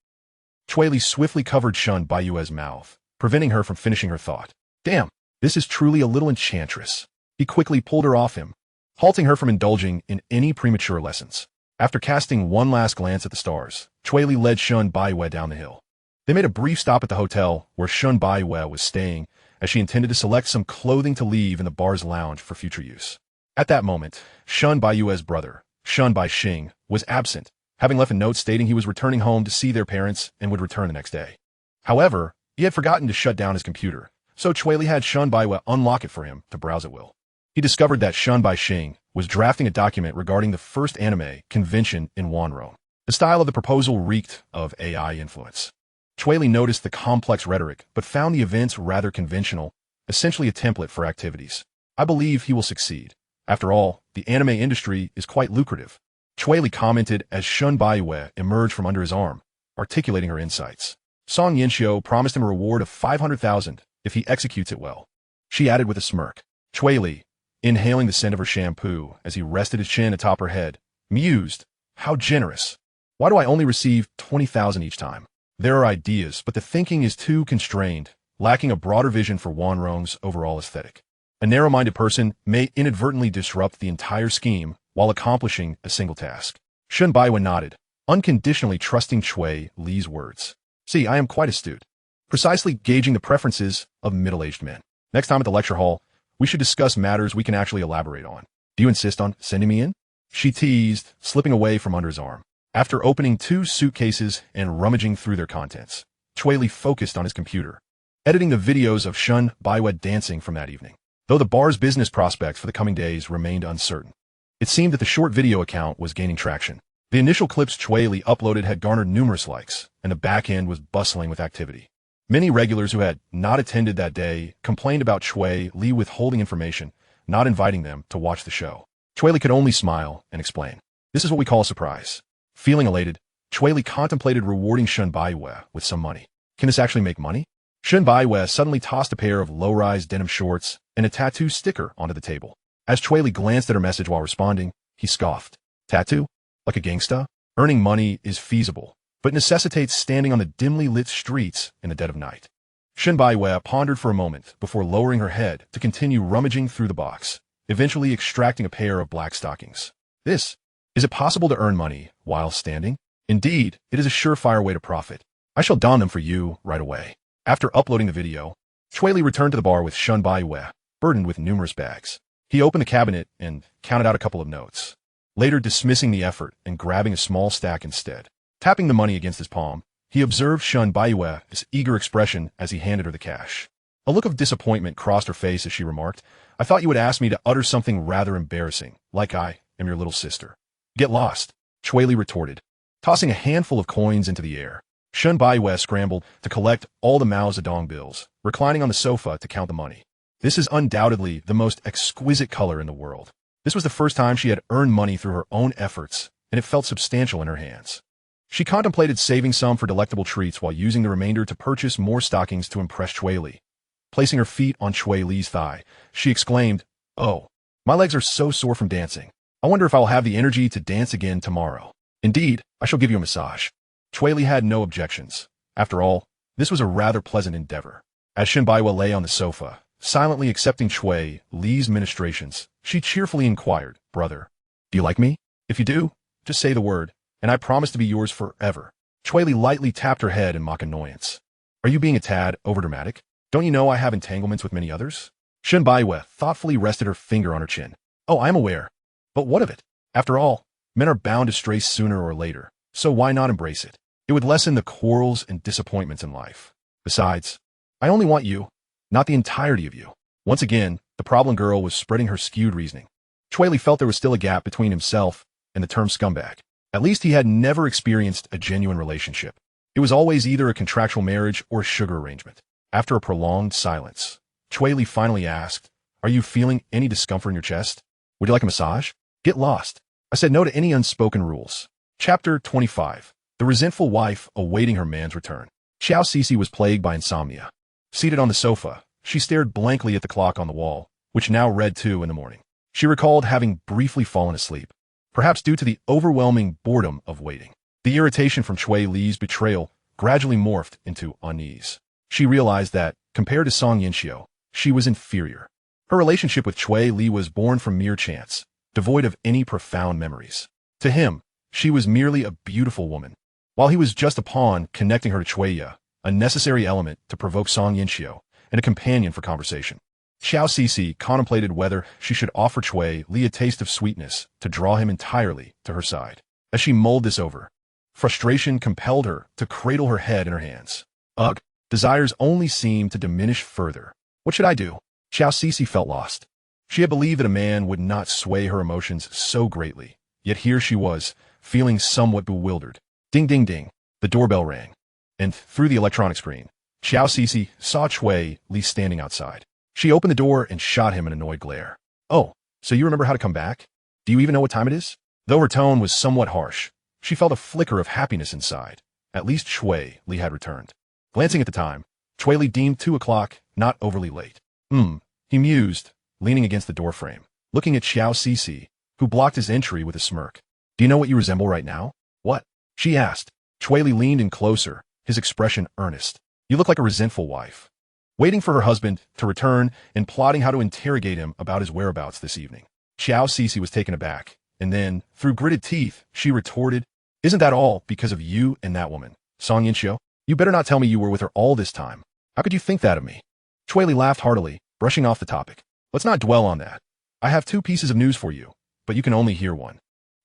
Cui Li swiftly covered Shun Baiyue's mouth, preventing her from finishing her thought. Damn, this is truly a little enchantress. He quickly pulled her off him, halting her from indulging in any premature lessons. After casting one last glance at the stars, Cui Li led Shun Baiyue down the hill. They made a brief stop at the hotel where Shun Baiyue was staying, as she intended to select some clothing to leave in the bar's lounge for future use. At that moment, Shun Baiyue's brother, Shun Baixing, was absent, having left a note stating he was returning home to see their parents and would return the next day. However, he had forgotten to shut down his computer, so Cui Li had Shun Baiyue unlock it for him to browse at will. He discovered that Shun Baixing was drafting a document regarding the first anime convention in Wanrong. The style of the proposal reeked of AI influence. Cui Li noticed the complex rhetoric, but found the events rather conventional, essentially a template for activities. I believe he will succeed. After all, the anime industry is quite lucrative. Cui Li commented as Shun Baiyue emerged from under his arm, articulating her insights. Song Yinxiu promised him a reward of 500,000 if he executes it well. She added with a smirk. Cui Li, inhaling the scent of her shampoo as he rested his chin atop her head, mused, "How generous. Why do I only receive 20,000 each time?" There are ideas, but the thinking is too constrained, lacking a broader vision for Wanrong's overall aesthetic. A narrow-minded person may inadvertently disrupt the entire scheme while accomplishing a single task. Shun Baiyue nodded, unconditionally trusting Cui Li's words. "See, I am quite astute, precisely gauging the preferences of middle-aged men. Next time at the lecture hall, we should discuss matters we can actually elaborate on. Do you insist on sending me in?" She teased, slipping away from under his arm. After opening 2 suitcases and rummaging through their contents, Cui Li focused on his computer, editing the videos of Shun Baiyue dancing from that evening. Though the bar's business prospects for the coming days remained uncertain, it seemed that the short video account was gaining traction. The initial clips Cui Li uploaded had garnered numerous likes, and the back end was bustling with activity. Many regulars who had not attended that day complained about Cui Li withholding information, not inviting them to watch the show. Cui Li could only smile and explain. "This is what we call a surprise." Feeling elated, Cui Li contemplated rewarding Shun Baiyue with some money. Can this actually make money? Shun Baiyue suddenly tossed a pair of low-rise denim shorts and a tattoo sticker onto the table. As Cui Li glanced at her message while responding, he scoffed. "Tattoo? Like a gangsta? Earning money is feasible, but necessitates standing on the dimly lit streets in the dead of night." Shun Baiyue pondered for a moment before lowering her head to continue rummaging through the box, eventually extracting a pair of black stockings. Is it possible to earn money while standing? Indeed, it is a surefire way to profit. I shall don them for you right away. After uploading the video, Cui Li returned to the bar with Shun Baiyue, burdened with numerous bags. He opened the cabinet and counted out a couple of notes, later dismissing the effort and grabbing a small stack instead. Tapping the money against his palm, he observed Shun Baiyue's eager expression as he handed her the cash. A look of disappointment crossed her face as she remarked, "I thought you would ask me to utter something rather embarrassing, like I am your little sister." "Get lost," Cui Li retorted, tossing a handful of coins into the air. Shun Baiyue scrambled to collect all the Mao Zedong bills, reclining on the sofa to count the money. This is undoubtedly the most exquisite color in the world. This was the first time she had earned money through her own efforts, and it felt substantial in her hands. She contemplated saving some for delectable treats while using the remainder to purchase more stockings to impress Cui Li. Placing her feet on Cui Li's thigh, she exclaimed, "Oh, my legs are so sore from dancing. I wonder if I will have the energy to dance again tomorrow. Indeed, I shall give you a massage." Cui Li had no objections. After all, this was a rather pleasant endeavor. As Shun Baiyue lay on the sofa, silently accepting Cui Li's ministrations, she cheerfully inquired, "Brother, do you like me? If you do, just say the word, and I promise to be yours forever." Cui Li lightly tapped her head in mock annoyance. "Are you being a tad overdramatic? Don't you know I have entanglements with many others?" Shun Baiyue thoughtfully rested her finger on her chin. "Oh, I am aware. But what of it? After all, men are bound to stray sooner or later, so why not embrace it? It would lessen the quarrels and disappointments in life. Besides, I only want you, not the entirety of you." Once again, the problem girl was spreading her skewed reasoning. Cui Li felt there was still a gap between himself and the term scumbag. At least he had never experienced a genuine relationship. It was always either a contractual marriage or a sugar arrangement. After a prolonged silence, Cui Li finally asked, "Are you feeling any discomfort in your chest? Would you like a massage?" "Get lost. I said no to any unspoken rules." Chapter 25. The resentful wife awaiting her man's return. Xiao Cixi was plagued by insomnia. Seated on the sofa, she stared blankly at the clock on the wall, which now read 2 in the morning. She recalled having briefly fallen asleep, perhaps due to the overwhelming boredom of waiting. The irritation from Cui Li's betrayal gradually morphed into unease. She realized that, compared to Song Yinxiu, she was inferior. Her relationship with Cui Li was born from mere chance, devoid of any profound memories. To him, she was merely a beautiful woman, while he was just a pawn connecting her to Cui Li, a necessary element to provoke Song Yinxiu, and a companion for conversation. Xiao Cixi contemplated whether she should offer Cui Li a taste of sweetness to draw him entirely to her side. As she mulled this over, frustration compelled her to cradle her head in her hands. Ugh, desires only seemed to diminish further. What should I do? Xiao Cixi felt lost. She had believed that a man would not sway her emotions so greatly, yet here she was, feeling somewhat bewildered. Ding ding ding, the doorbell rang, and through the electronic screen, Xiao Cixi saw Cui Li standing outside. She opened the door and shot him an annoyed glare. Oh, so you remember how to come back? Do you even know what time it is? Though her tone was somewhat harsh, she felt a flicker of happiness inside. At least Cui Li had returned. Glancing at the time, Cui Li deemed 2 o'clock not overly late. He mused, leaning against the doorframe, looking at Xiao Cixi, who blocked his entry with a smirk. Do you know what you resemble right now? What? She asked. Cui Li leaned in closer, his expression earnest. You look like a resentful wife, waiting for her husband to return and plotting how to interrogate him about his whereabouts this evening. Xiao Cixi was taken aback, and then, through gritted teeth, she retorted, Isn't that all because of you and that woman, Song Yinxiu? You better not tell me you were with her all this time. How could you think that of me? Cui Li laughed heartily, brushing off the topic. Let's not dwell on that. I have 2 pieces of news for you, but you can only hear one.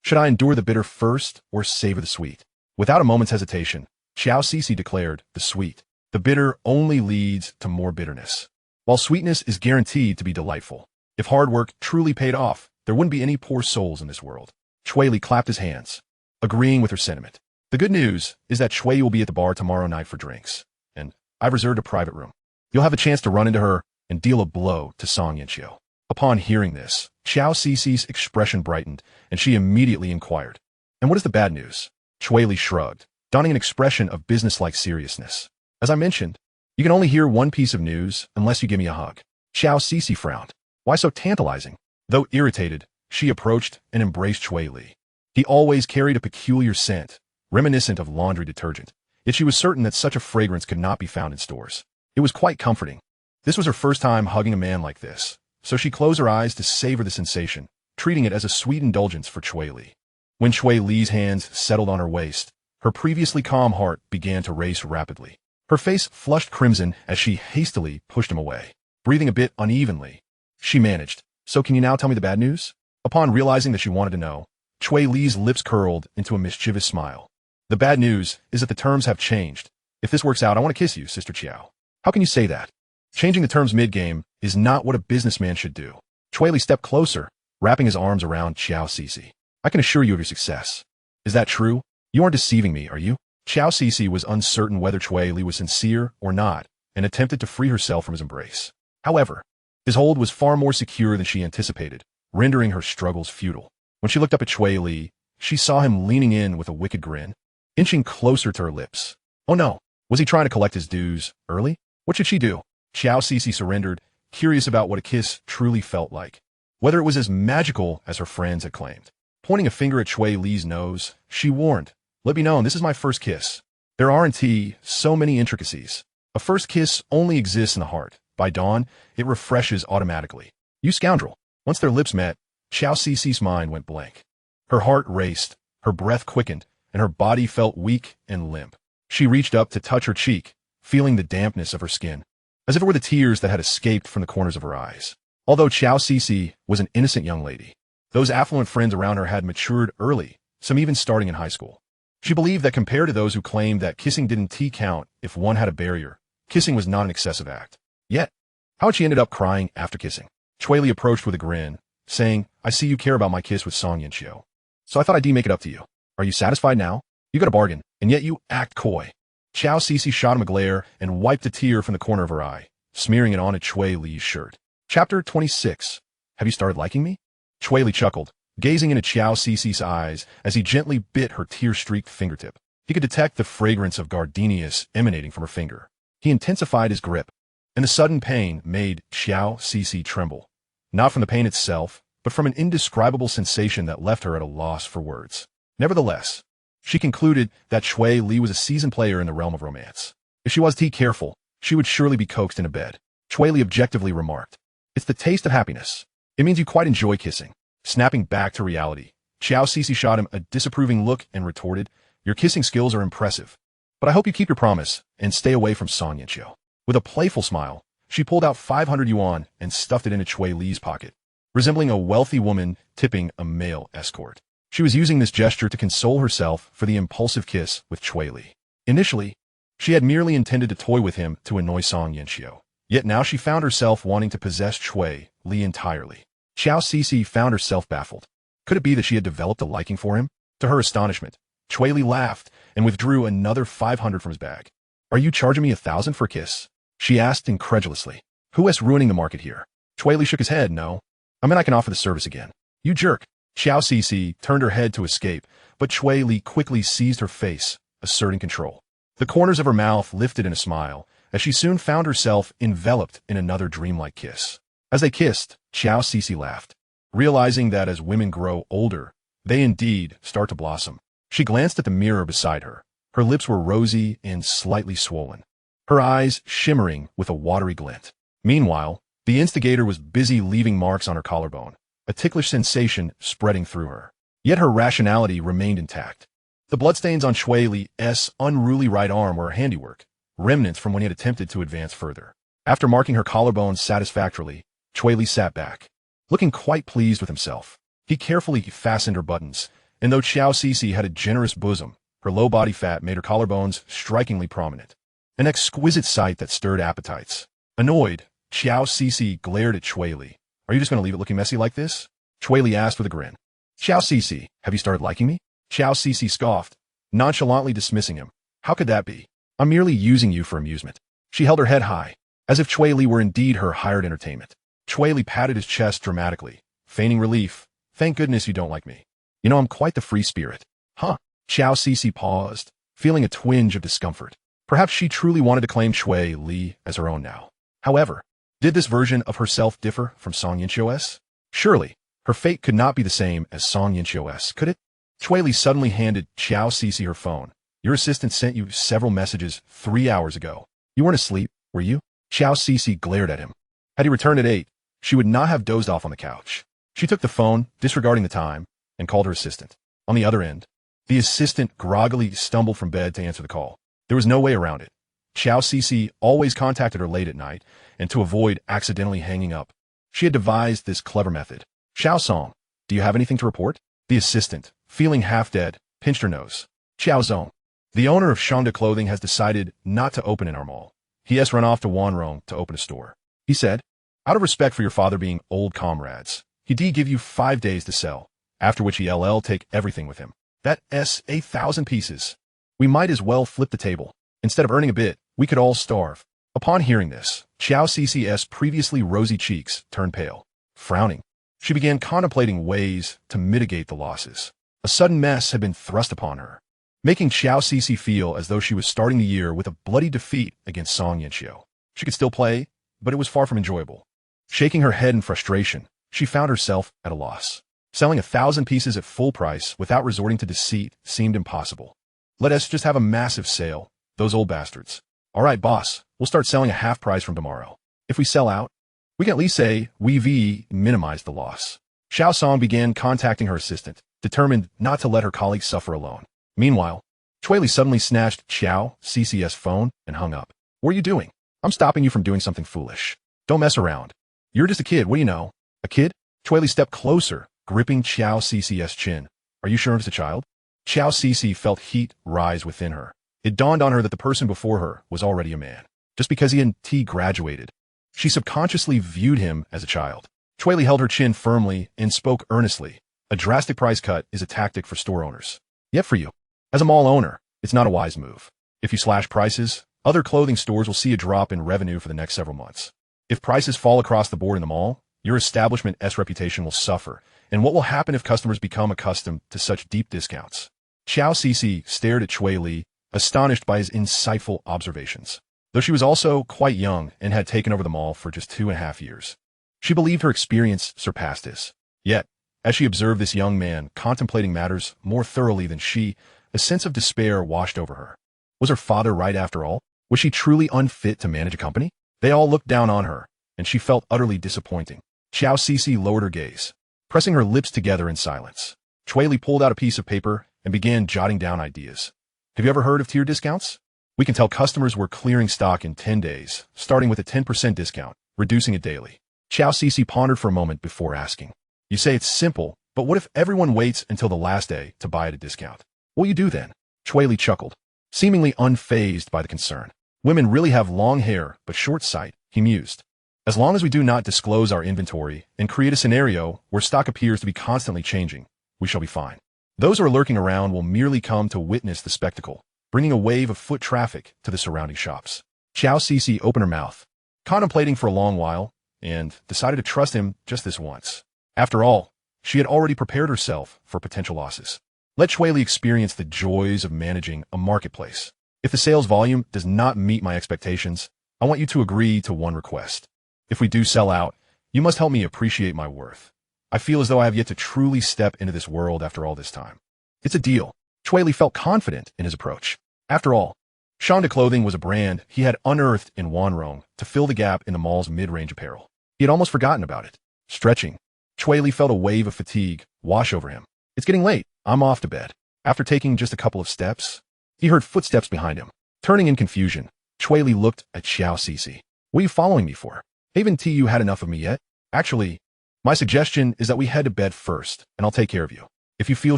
Should I endure the bitter first or savor the sweet? Without a moment's hesitation, Xiao Cixi declared the sweet. The bitter only leads to more bitterness, while sweetness is guaranteed to be delightful. If hard work truly paid off, there wouldn't be any poor souls in this world. Cui Li clapped his hands, agreeing with her sentiment. The good news is that Cui will be at the bar tomorrow night for drinks, and I've reserved a private room. You'll have a chance to run into her and deal a blow to Song Yinxiu. Upon hearing this, Xiao Cixi's expression brightened, and she immediately inquired, And what is the bad news? Cui Li shrugged, donning an expression of businesslike seriousness. As I mentioned, you can only hear one piece of news unless you give me a hug. Xiao Cixi frowned. Why so tantalizing? Though irritated, she approached and embraced Cui Li. He always carried a peculiar scent, reminiscent of laundry detergent, yet she was certain that such a fragrance could not be found in stores. It was quite comforting. This was her first time hugging a man like this, so she closed her eyes to savor the sensation, treating it as a sweet indulgence for Cui Li. When Cui Li's hands settled on her waist, her previously calm heart began to race rapidly. Her face flushed crimson as she hastily pushed him away. Breathing a bit unevenly, she managed, So can you now tell me the bad news? Upon realizing that she wanted to know, Cui Li's lips curled into a mischievous smile. The bad news is that the terms have changed. If this works out, I want to kiss you, Sister Chiao. How can you say that? Changing the terms mid-game is not what a businessman should do. Cui Li stepped closer, wrapping his arms around Xiao Cixi. I can assure you of your success. Is that true? You aren't deceiving me, are you? Xiao Cixi was uncertain whether Cui Li was sincere or not, and attempted to free herself from his embrace. However, his hold was far more secure than she anticipated, rendering her struggles futile. When she looked up at Cui Li, she saw him leaning in with a wicked grin, inching closer to her lips. Oh no, was he trying to collect his dues early? What should she do? Xiao Cixi surrendered, curious about what a kiss truly felt like, whether it was as magical as her friends had claimed. Pointing a finger at Cui Li's nose, she warned, Let me know, this is my first kiss. There aren't so many intricacies. A first kiss only exists in the heart. By dawn, it refreshes automatically. You scoundrel. Once their lips met, Xiao Cixi's mind went blank. Her heart raced, her breath quickened, and her body felt weak and limp. She reached up to touch her cheek, feeling the dampness of her skin, as if it were the tears that had escaped from the corners of her eyes. Although Xiao Cixi was an innocent young lady, those affluent friends around her had matured early, some even starting in high school. She believed that compared to those who claimed that kissing didn't count if one had a barrier, kissing was not an excessive act. Yet, how had she ended up crying after kissing? Cui Li approached with a grin, saying, I see you care about my kiss with Song Yinxiu. So I thought I'd make it up to you. Are you satisfied now? You got a bargain, and yet you act coy. Xiao Cixi shot him a glare and wiped a tear from the corner of her eye, smearing it onto Cui Li's shirt. Chapter 26. Have you started liking me? Cui Li chuckled, gazing into Xiao Cixi's eyes as he gently bit her tear-streaked fingertip. He could detect the fragrance of gardenias emanating from her finger. He intensified his grip, and the sudden pain made Xiao Cixi tremble, not from the pain itself, but from an indescribable sensation that left her at a loss for words. Nevertheless, she concluded that Cui Li was a seasoned player in the realm of romance. If she was careful, she would surely be coaxed into bed. Cui Li objectively remarked, It's the taste of happiness. It means you quite enjoy kissing. Snapping back to reality, Xiao Cixi shot him a disapproving look and retorted, Your kissing skills are impressive, but I hope you keep your promise and stay away from Song Yinxiu. With a playful smile, She pulled out 500 yuan and stuffed it into Cui Li's pocket, resembling a wealthy woman tipping a male escort. She was using this gesture to console herself for the impulsive kiss with Cui Li. Initially, she had merely intended to toy with him to annoy Song Yanxiu. Yet now she found herself wanting to possess Cui Li entirely. Xiao Cici found herself baffled. Could it be that she had developed a liking for him? To her astonishment, Cui Li laughed and withdrew another 500 from his bag. "Are you charging me 1,000 for a kiss?" she asked incredulously. "Who is ruining the market here?" Cui Li shook his head. "No. I mean, I can offer the service again." "You jerk." Xiao Cici turned her head to escape, but Cui Li quickly seized her face, asserting control. The corners of her mouth lifted in a smile, as she soon found herself enveloped in another dreamlike kiss. As they kissed, Xiao Cici laughed, realizing that as women grow older, they indeed start to blossom. She glanced at the mirror beside her. Her lips were rosy and slightly swollen, her eyes shimmering with a watery glint. Meanwhile, the instigator was busy leaving marks on her collarbone, a ticklish sensation spreading through her. Yet her rationality remained intact. The bloodstains on Cui Li's unruly right arm were handiwork, remnants from when he had attempted to advance further. After marking her collarbone satisfactorily, Cui Li sat back, looking quite pleased with himself. He carefully fastened her buttons, and though Xiao Cici had a generous bosom, her low body fat made her collarbones strikingly prominent, an exquisite sight that stirred appetites. Annoyed, Xiao Cici glared at Cui Li. "Are you just going to leave it looking messy like this?" Cui Li asked with a grin. "Xiao Cici, have you started liking me?" Xiao Cici scoffed, nonchalantly dismissing him. "How could that be? I'm merely using you for amusement." She held her head high, as if Cui Li were indeed her hired entertainment. Cui Li patted his chest dramatically, feigning relief. "Thank goodness you don't like me. You know I'm quite the free spirit." "Huh?" Xiao Cici paused, feeling a twinge of discomfort. Perhaps she truly wanted to claim Cui Li as her own now. However, did this version of herself differ from Song Yanxiu's? Surely, her fate could not be the same as Song Yanxiu's, could it? Cui Li suddenly handed Xiao Cici her phone. "Your assistant sent you several messages 3 hours ago. You weren't asleep, were you?" Xiao Cici glared at him. Had he returned at 8, she would not have dozed off on the couch. She took the phone, disregarding the time, and called her assistant. On the other end, the assistant groggily stumbled from bed to answer the call. There was no way around it. Xiao Cici always contacted her late at night, and to avoid accidentally hanging up, she had devised this clever method. "Xiao Song, do you have anything to report?" The assistant, feeling half dead, pinched her nose. "Xiao Zong, the owner of Shangda Clothing has decided not to open in our mall. He has run off to Wanrong to open a store. He said, out of respect for your father being old comrades, he'd give you 5 days to sell, after which he'll take everything with him. That's 1,000 pieces. We might as well flip the table. Instead of earning a bit, we could all starve." Upon hearing this, Xiao Cici's previously rosy cheeks turned pale. Frowning, she began contemplating ways to mitigate the losses. A sudden mess had been thrust upon her, making Xiao Cici feel as though she was starting the year with a bloody defeat against Song Yanxiu. She could still play, but it was far from enjoyable. Shaking her head in frustration, she found herself at a loss. Selling 1,000 pieces at full price without resorting to deceit seemed impossible. "Let us just have a massive sale, those old bastards. All right, boss, we'll start selling at half price from tomorrow. If we sell out, we can at least say we've minimized the loss." Xiao Song began contacting her assistant, determined not to let her colleagues suffer alone. Meanwhile, Cui Li suddenly snatched Xiao Cici's phone and hung up. "What are you doing? I'm stopping you from doing something foolish. Don't mess around. You're just a kid, what do you know?" "A kid?" Cui Li stepped closer, gripping Xiao Cici's chin. "Are you sure it's a child?" Xiao Cici felt heat rise within her. It dawned on her that the person before her was already a man. Just because he hadn't graduated, she subconsciously viewed him as a child. Cui Li held her chin firmly and spoke earnestly. "A drastic price cut is a tactic for store owners. Yet for you, as a mall owner, it's not a wise move. If you slash prices, other clothing stores will see a drop in revenue for the next several months. If prices fall across the board in the mall, your establishment's reputation will suffer. And what will happen if customers become accustomed to such deep discounts?" Xiao Cici stared at Cui Li, astonished by his insightful observations. Though she was also quite young and had taken over the mall for just 2.5 years, she believed her experience surpassed his. Yet, as she observed this young man contemplating matters more thoroughly than she, a sense of despair washed over her. Was her father right after all? Was she truly unfit to manage a company? They all looked down on her, and she felt utterly disappointing. Xiao Cici lowered her gaze, pressing her lips together in silence. Cui Li pulled out a piece of paper and began jotting down ideas. "Have you ever heard of tier discounts? We can tell customers we're clearing stock in 10 days, starting with a 10% discount, reducing it daily. Xiao Cixi pondered for a moment before asking. You say it's simple, but what if everyone waits until the last day to buy at a discount? What will you do then? Cui Li chuckled, seemingly unfazed by the concern. Women really have long hair, but short sight, he mused. As long as we do not disclose our inventory and create a scenario where stock appears to be constantly changing, we shall be fine. Those who are lurking around will merely come to witness the spectacle, bringing a wave of foot traffic to the surrounding shops. Xiao Cixi opened her mouth, contemplating for a long while, and decided to trust him just this once. After all, she had already prepared herself for potential losses. Let Cui Li experience the joys of managing a marketplace. If the sales volume does not meet my expectations, I want you to agree to one request. If we do sell out, you must help me appreciate my worth. I feel as though I have yet to truly step into this world after all this time. It's a deal. Cui Li felt confident in his approach. After all, Shonda Clothing was a brand he had unearthed in Wanrong to fill the gap in the mall's mid-range apparel. He had almost forgotten about it. Stretching, Cui Li felt a wave of fatigue wash over him. It's getting late. I'm off to bed. After taking just a couple of steps, he heard footsteps behind him. Turning in confusion, Cui Li looked at Xiao Cixi. What are you following me for? Haven't you had enough of me yet? Actually, my suggestion is that we head to bed first, and I'll take care of you. If you feel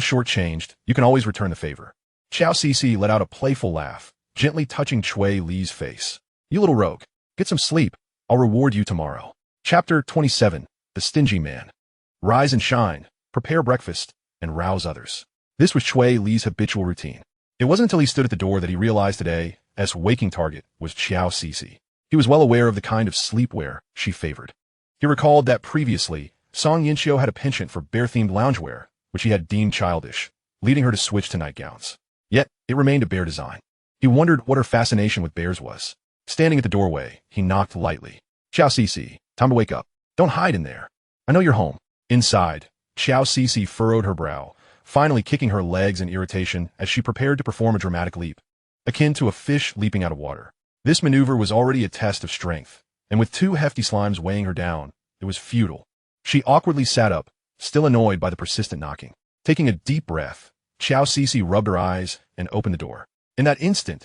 shortchanged, you can always return the favor. Xiao Cixi let out a playful laugh, gently touching Cui Li's face. You little rogue, get some sleep. I'll reward you tomorrow. Chapter 27, The Stingy Man. Rise and shine, prepare breakfast, and rouse others. This was Cui Li's habitual routine. It wasn't until he stood at the door that he realized today his waking target was Xiao Cixi. He was well aware of the kind of sleepwear she favored. He recalled that previously, Song Yinxiu had a penchant for bear-themed loungewear, which he had deemed childish, leading her to switch to nightgowns. Yet, it remained a bear design. He wondered what her fascination with bears was. Standing at the doorway, he knocked lightly. Xiao Cixi, time to wake up. Don't hide in there. I know you're home. Inside, Xiao Cixi furrowed her brow, finally kicking her legs in irritation as she prepared to perform a dramatic leap, akin to a fish leaping out of water. This maneuver was already a test of strength, and with two hefty slimes weighing her down, it was futile. She awkwardly sat up, still annoyed by the persistent knocking. Taking a deep breath, Xiao Cixi rubbed her eyes and opened the door. In that instant,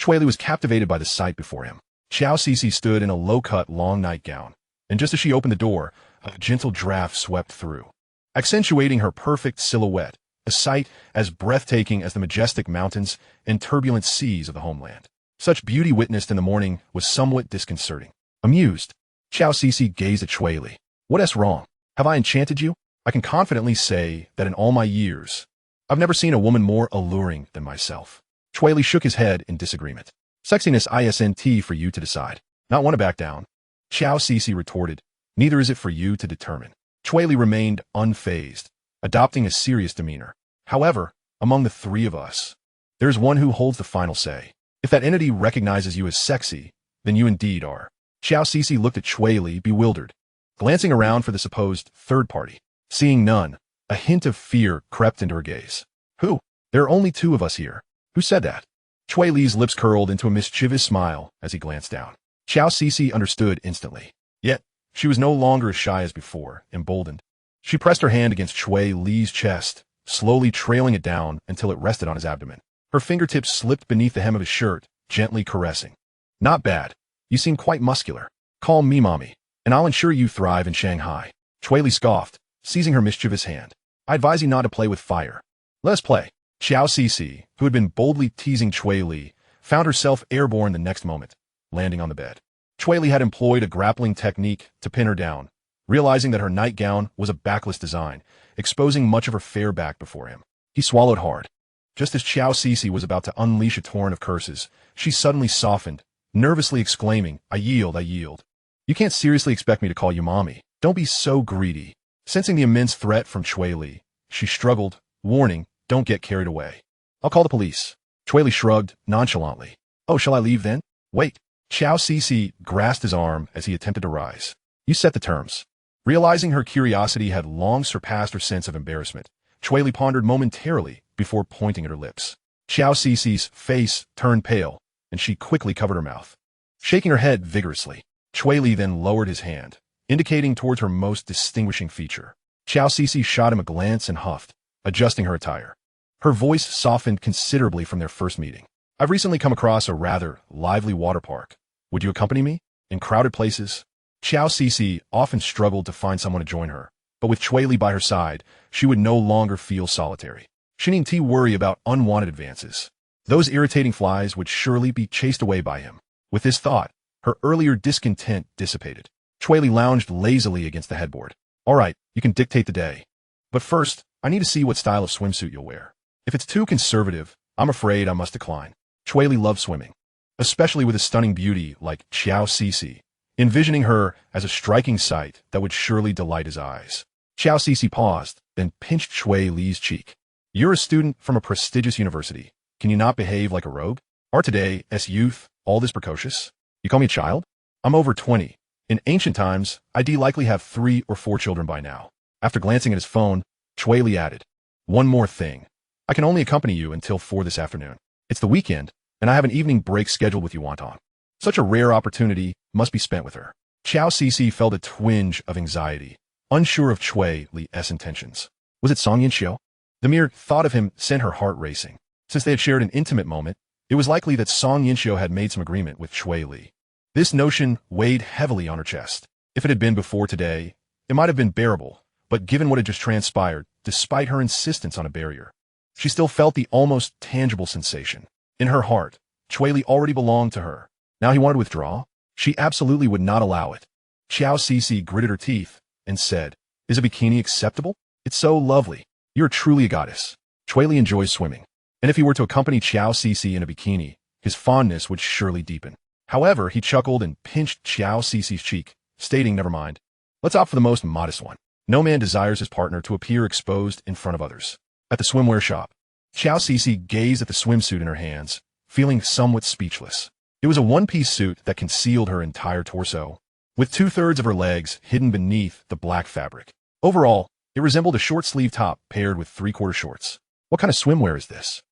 Cui Li was captivated by the sight before him. Xiao Cixi stood in a low-cut, long nightgown, and just as she opened the door, a gentle draft swept through, accentuating her perfect silhouette, a sight as breathtaking as the majestic mountains and turbulent seas of the homeland. Such beauty witnessed in the morning was somewhat disconcerting. Amused, Xiao Cixi gazed at Cui Li. What's wrong? Have I enchanted you? I can confidently say that in all my years, I've never seen a woman more alluring than myself. Cui Li shook his head in disagreement. Sexiness isn't for you to decide. Not want to back down. Xiao Cixi retorted. Neither is it for you to determine. Cui Li remained unfazed, adopting a serious demeanor. However, among the three of us, there's one who holds the final say. If that entity recognizes you as sexy, then you indeed are. Xiao Cixi looked at Cui Li, bewildered, glancing around for the supposed third party. Seeing none, a hint of fear crept into her gaze. Who? There are only two of us here. Who said that? Cui Li's lips curled into a mischievous smile as he glanced down. Xiao Cixi understood instantly. Yet, she was no longer as shy as before, emboldened. She pressed her hand against Cui Li's chest, slowly trailing it down until it rested on his abdomen. Her fingertips slipped beneath the hem of his shirt, gently caressing. Not bad. You seem quite muscular. Call me mommy, and I'll ensure you thrive in Shanghai. Cui Li scoffed, seizing her mischievous hand. I advise you not to play with fire. Let us play. Xiao Cixi, who had been boldly teasing Cui Li, found herself airborne the next moment, landing on the bed. Cui Li had employed a grappling technique to pin her down, realizing that her nightgown was a backless design, exposing much of her fair back before him. He swallowed hard. Just as Xiao Cixi was about to unleash a torrent of curses, she suddenly softened, nervously exclaiming, I yield, I yield. You can't seriously expect me to call you mommy. Don't be so greedy. Sensing the immense threat from Cui Li, she struggled, warning, don't get carried away. I'll call the police. Cui Li shrugged nonchalantly. Oh, shall I leave then? Wait. Xiao Cixi grasped his arm as he attempted to rise. You set the terms. Realizing her curiosity had long surpassed her sense of embarrassment, Cui Li pondered momentarily before pointing at her lips. Xiao Cixi's face turned pale, and she quickly covered her mouth. Shaking her head vigorously, Cui Li then lowered his hand, indicating towards her most distinguishing feature. Xiao Cixi shot him a glance and huffed, adjusting her attire. Her voice softened considerably from their first meeting. I've recently come across a rather lively water park. Would you accompany me? In crowded places, Xiao Cixi often struggled to find someone to join her, but with Cui Li by her side, she would no longer feel solitary. She needn't worry about unwanted advances. Those irritating flies would surely be chased away by him. With this thought, her earlier discontent dissipated. Cui Li lounged lazily against the headboard. All right, you can dictate the day. But first, I need to see what style of swimsuit you'll wear. If it's too conservative, I'm afraid I must decline. Cui Li loved swimming, especially with a stunning beauty like Xiao Cixi, envisioning her as a striking sight that would surely delight his eyes. Xiao Cixi paused, then pinched Cui Li's cheek. You're a student from a prestigious university. Can you not behave like a rogue? Are today, as youth, all this precocious? You call me a child? I'm over 20. In ancient times, I'd likely have 3 or 4 children by now. After glancing at his phone, Cui Li added, one more thing. I can only accompany you until 4 this afternoon. It's the weekend, and I have an evening break scheduled with you, Wonton. Such a rare opportunity must be spent with her. Xiao Cixi felt a twinge of anxiety, unsure of Cui Li's intentions. Was it Song Yinxiu? The mere thought of him sent her heart racing. Since they had shared an intimate moment, it was likely that Song Yinxiu had made some agreement with Cui Li. This notion weighed heavily on her chest. If it had been before today, it might have been bearable, but given what had just transpired, despite her insistence on a barrier, she still felt the almost tangible sensation. In her heart, Cui Li already belonged to her. Now he wanted to withdraw? She absolutely would not allow it. Xiao Cixi gritted her teeth and said, Is a bikini acceptable? It's so lovely. You're truly a goddess. Cui Li enjoys swimming, and if he were to accompany Xiao Cixi in a bikini, his fondness would surely deepen. However, he chuckled and pinched Xiao Cixi's cheek, stating, never mind. Let's opt for the most modest one. No man desires his partner to appear exposed in front of others. At the swimwear shop, Xiao Cixi gazed at the swimsuit in her hands, feeling somewhat speechless. It was a one-piece suit that concealed her entire torso, with 2/3 of her legs hidden beneath the black fabric. Overall, it resembled a short-sleeve top paired with 3/4 shorts. What kind of swimwear is this?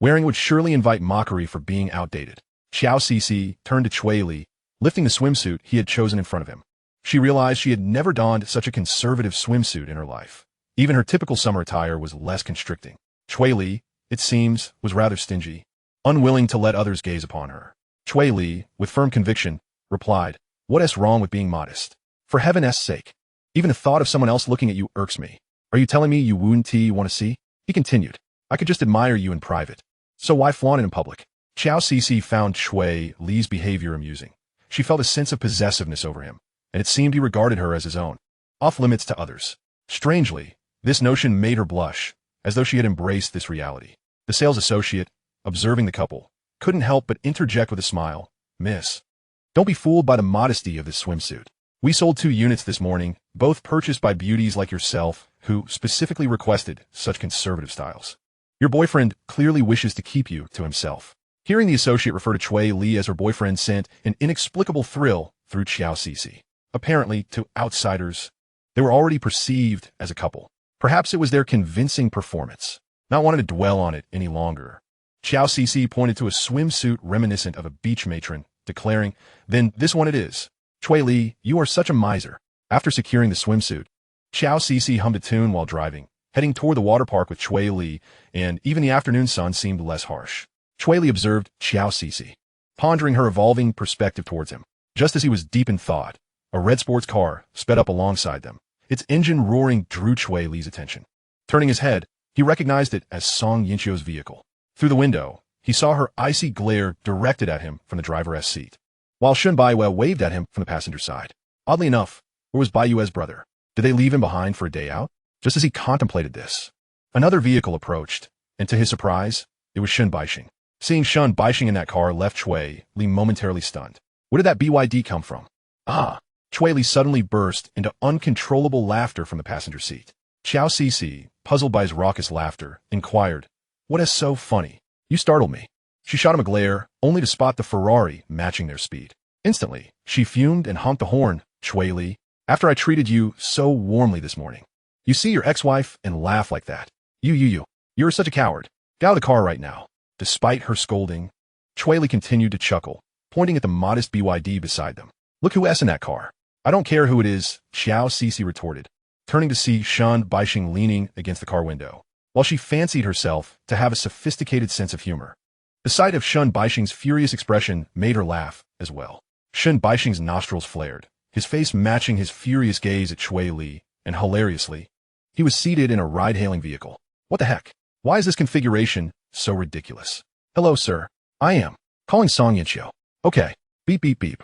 Wearing would surely invite mockery for being outdated. Xiao Cixi turned to Cui Li, lifting the swimsuit he had chosen in front of him. She realized she had never donned such a conservative swimsuit in her life. Even her typical summer attire was less constricting. Cui Li, it seems, was rather stingy, unwilling to let others gaze upon her. Cui Li, with firm conviction, replied, What is wrong with being modest? For heaven's sake. Even the thought of someone else looking at you irks me. Are you telling me you wouldn't want to see? He continued, I could just admire you in private. So why flaunt it in public? Xiao Cixi found Cui Li's behavior amusing. She felt a sense of possessiveness over him, and it seemed he regarded her as his own, off limits to others. Strangely, this notion made her blush, as though she had embraced this reality. The sales associate, observing the couple, couldn't help but interject with a smile, Miss, don't be fooled by the modesty of this swimsuit. We sold 2 units this morning, both purchased by beauties like yourself, who specifically requested such conservative styles. Your boyfriend clearly wishes to keep you to himself. Hearing the associate refer to Cui Li as her boyfriend sent an inexplicable thrill through Xiao Cixi. Apparently, to outsiders, they were already perceived as a couple. Perhaps it was their convincing performance. Not wanting to dwell on it any longer, Xiao Cixi pointed to a swimsuit reminiscent of a beach matron, declaring, Then this one it is. Cui Li, you are such a miser. After securing the swimsuit, Xiao Cixi hummed a tune while driving, heading toward the water park with Cui Li, and even the afternoon sun seemed less harsh. Cui Li observed Xiao Cixi, pondering her evolving perspective towards him. Just as he was deep in thought, a red sports car sped up alongside them. Its engine roaring drew Cui Li's attention. Turning his head, he recognized it as Song Yinxiu's vehicle. Through the window, he saw her icy glare directed at him from the driver's seat, while Shun Baiwei waved at him from the passenger side. Oddly enough, where was Baiyue's brother? Did they leave him behind for a day out? Just as he contemplated this, another vehicle approached, and to his surprise, it was Shun Baixing. Seeing Shun Baixing in that car left Cui Li momentarily stunned. Where did that BYD come from? Ah! Cui Li suddenly burst into uncontrollable laughter from the passenger seat. Xiao Cixi, puzzled by his raucous laughter, inquired, What is so funny? You startled me. She shot him a glare, only to spot the Ferrari matching their speed. Instantly, she fumed and honked the horn. Cui Li, after I treated you so warmly this morning. You see your ex-wife and laugh like that. You're such a coward. Get out of the car right now. Despite her scolding, Cui Li continued to chuckle, pointing at the modest BYD beside them. Look who's in that car. I don't care who it is, Xiao Cixi retorted, turning to see Shun Baixing leaning against the car window. While she fancied herself to have a sophisticated sense of humor, The sight of Shun Baixing's furious expression made her laugh as well. Shun Baixing's nostrils flared, his face matching his furious gaze at Cui Li, and hilariously, he was seated in a ride-hailing vehicle. What the heck? Why is this configuration so ridiculous? Hello, sir. I am calling Song Yinxiu. Okay. Beep beep beep.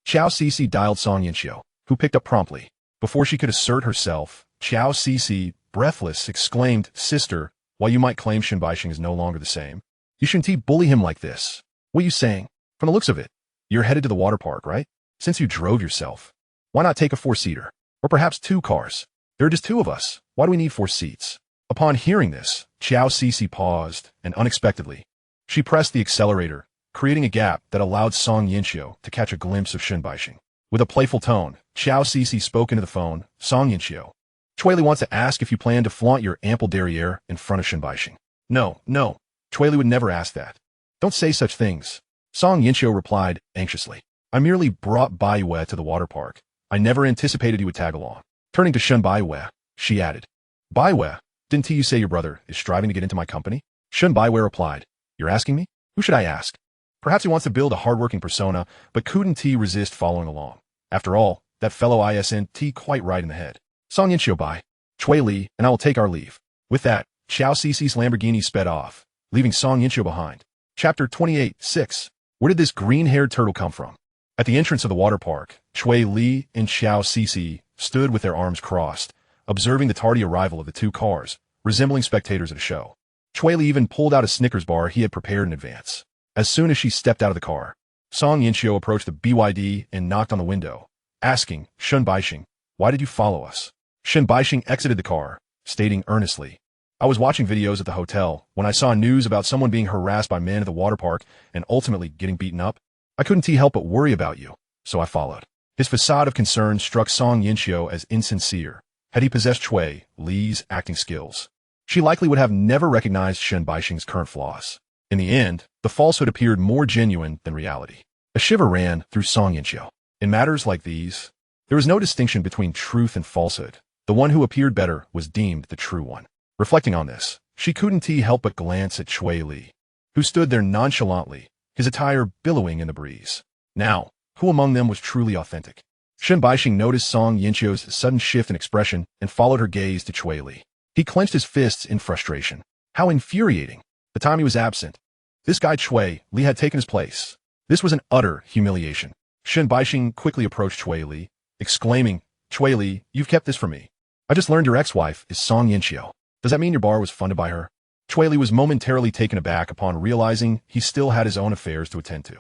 Qiao Cici dialed Song Yinxiu, who picked up promptly. Before she could assert herself, Qiao Cici, breathless, exclaimed, Sister, while you might claim Shun Baixing is no longer the same, you shouldn't bully him like this. What are you saying? From the looks of it, you're headed to the water park, right? Since you drove yourself, why not take a 4-seater? Or perhaps 2 cars? There are just 2 of us. Why do we need 4 seats? Upon hearing this, Qiao Cici paused, and unexpectedly, she pressed the accelerator, creating a gap that allowed Song Yinxiu to catch a glimpse of Shun Baixing. With a playful tone, Qiao Cici spoke into the phone. Song Yinxiu, Cui Li wants to ask if you plan to flaunt your ample derriere in front of Shun Baixing. No, no. Cui Li would never ask that. Don't say such things. Song Yinxiu replied anxiously. I merely brought Baiwei to the water park. I never anticipated you would tag along. Turning to Shun Baiwei, she added. Baiwei, didn't you say your brother is striving to get into my company? Shun Baiwei replied. You're asking me? Who should I ask? Perhaps he wants to build a hardworking persona, but couldn't he resist following along? After all, that fellow isn't quite right in the head. Song Yinxiu bye. Cui Li, and I will take our leave. With that, Qiao Cici's Lamborghini sped off, leaving Song Yinxiu behind. Chapter 28:6. Where did this green-haired turtle come from? At the entrance of the water park, Cui Li and Qiao Cici stood with their arms crossed, observing the tardy arrival of the 2 cars, resembling spectators at a show. Cui Li even pulled out a Snickers bar he had prepared in advance. As soon as she stepped out of the car, Song Yinxiu approached the BYD and knocked on the window, asking, Shun Baixing, why did you follow us? Shun Baixing exited the car, stating earnestly, I was watching videos at the hotel when I saw news about someone being harassed by men at the water park and ultimately getting beaten up. I couldn't help but worry about you, so I followed. His facade of concern struck Song Yinxiu as insincere. Had he possessed Cui Li's acting skills, she likely would have never recognized Shun Baixing's current flaws. In the end, the falsehood appeared more genuine than reality. A shiver ran through Song Yinxiu. In matters like these, there was no distinction between truth and falsehood. The one who appeared better was deemed the true one. Reflecting on this, she couldn't help but glance at Cui Li, who stood there nonchalantly, his attire billowing in the breeze. Now, who among them was truly authentic? Shun Baixing noticed Song Yinxiu's sudden shift in expression and followed her gaze to Cui Li. He clenched his fists in frustration. How infuriating! The time he was absent, this guy Cui Li had taken his place. This was an utter humiliation. Shun Baixing quickly approached Cui Li, exclaiming, Cui Li, you've kept this from me. I just learned your ex-wife is Song Yinxiu. Does that mean your bar was funded by her? Cui Li was momentarily taken aback upon realizing he still had his own affairs to attend to.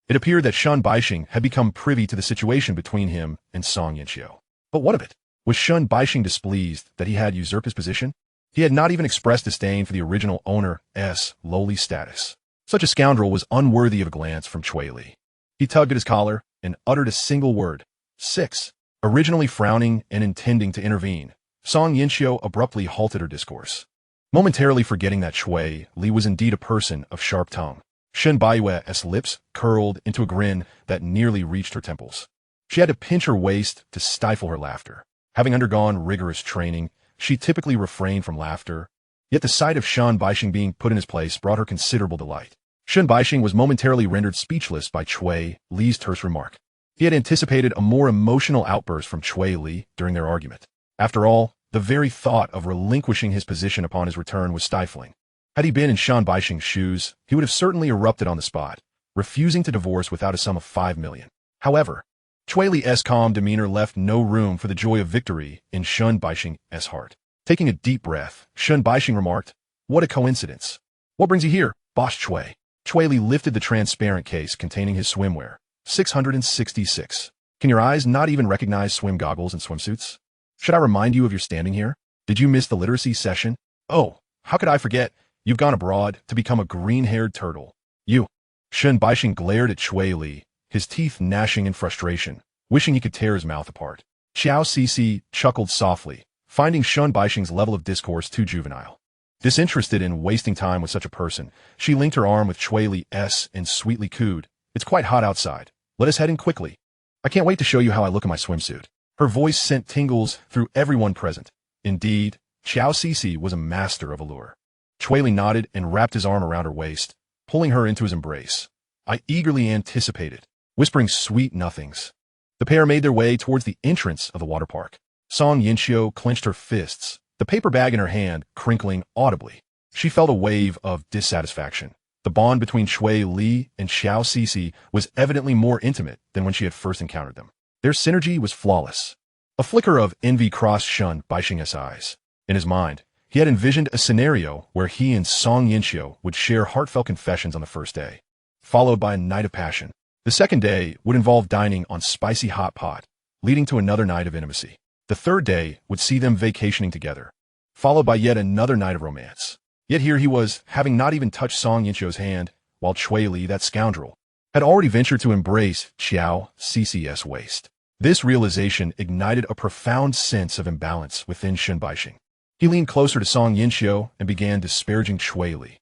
It appeared that Shun Baixing had become privy to the situation between him and Song Yinxiu. But what of it? Was Shun Baixing displeased that he had usurped his position? He had not even expressed disdain for the original owner's lowly status. Such a scoundrel was unworthy of a glance from Cui Li. He tugged at his collar and uttered a single word. 6. Originally frowning and intending to intervene, Song Yinxiu abruptly halted her discourse, momentarily forgetting that Cui Li was indeed a person of sharp tongue. Shun Baiwei's lips curled into a grin that nearly reached her temples. She had to pinch her waist to stifle her laughter. Having undergone rigorous training, she typically refrained from laughter, yet the sight of Shun Baixing being put in his place brought her considerable delight. Shun Baixing was momentarily rendered speechless by Cui Li's terse remark. He had anticipated a more emotional outburst from Cui Li during their argument. After all, the very thought of relinquishing his position upon his return was stifling. Had he been in Shun Baixing's shoes, he would have certainly erupted on the spot, refusing to divorce without a sum of 5 million. However, Cui Li's calm demeanor left no room for the joy of victory in Shun Baixing's heart. Taking a deep breath, Shun Baixing remarked, What a coincidence. What brings you here, boss Cui? Cui Li lifted the transparent case containing his swimwear. 666. Can your eyes not even recognize swim goggles and swimsuits? Should I remind you of your standing here? Did you miss the literacy session? Oh, how could I forget? You've gone abroad to become a green-haired turtle. You. Shun Baixing glared at Cui Li, his teeth gnashing in frustration, wishing he could tear his mouth apart. Qiao Cici chuckled softly, finding Shun Baixing's level of discourse too juvenile. Disinterested in wasting time with such a person, she linked her arm with Cui Li's and sweetly cooed, It's quite hot outside. Let us head in quickly. I can't wait to show you how I look in my swimsuit. Her voice sent tingles through everyone present. Indeed, Qiao Cici was a master of allure. Cui Li nodded and wrapped his arm around her waist, pulling her into his embrace. I eagerly anticipated, whispering sweet nothings. The pair made their way towards the entrance of the water park. Song Yinxiu clenched her fists, the paper bag in her hand crinkling audibly. She felt a wave of dissatisfaction. The bond between Cui Li and Xiao Cixi was evidently more intimate than when she had first encountered them. Their synergy was flawless. A flicker of envy crossed Shun Baixing's eyes. In his mind, he had envisioned a scenario where he and Song Yinxiu would share heartfelt confessions on the first day, followed by a night of passion. The second day would involve dining on spicy hot pot, leading to another night of intimacy. The third day would see them vacationing together, followed by yet another night of romance. Yet here he was, having not even touched Song Yinxiu's hand, while Cui Li, that scoundrel, had already ventured to embrace Xiao Cixi's waist. This realization ignited a profound sense of imbalance within Shun Baixing. He leaned closer to Song Yinxiu and began disparaging Cui Li.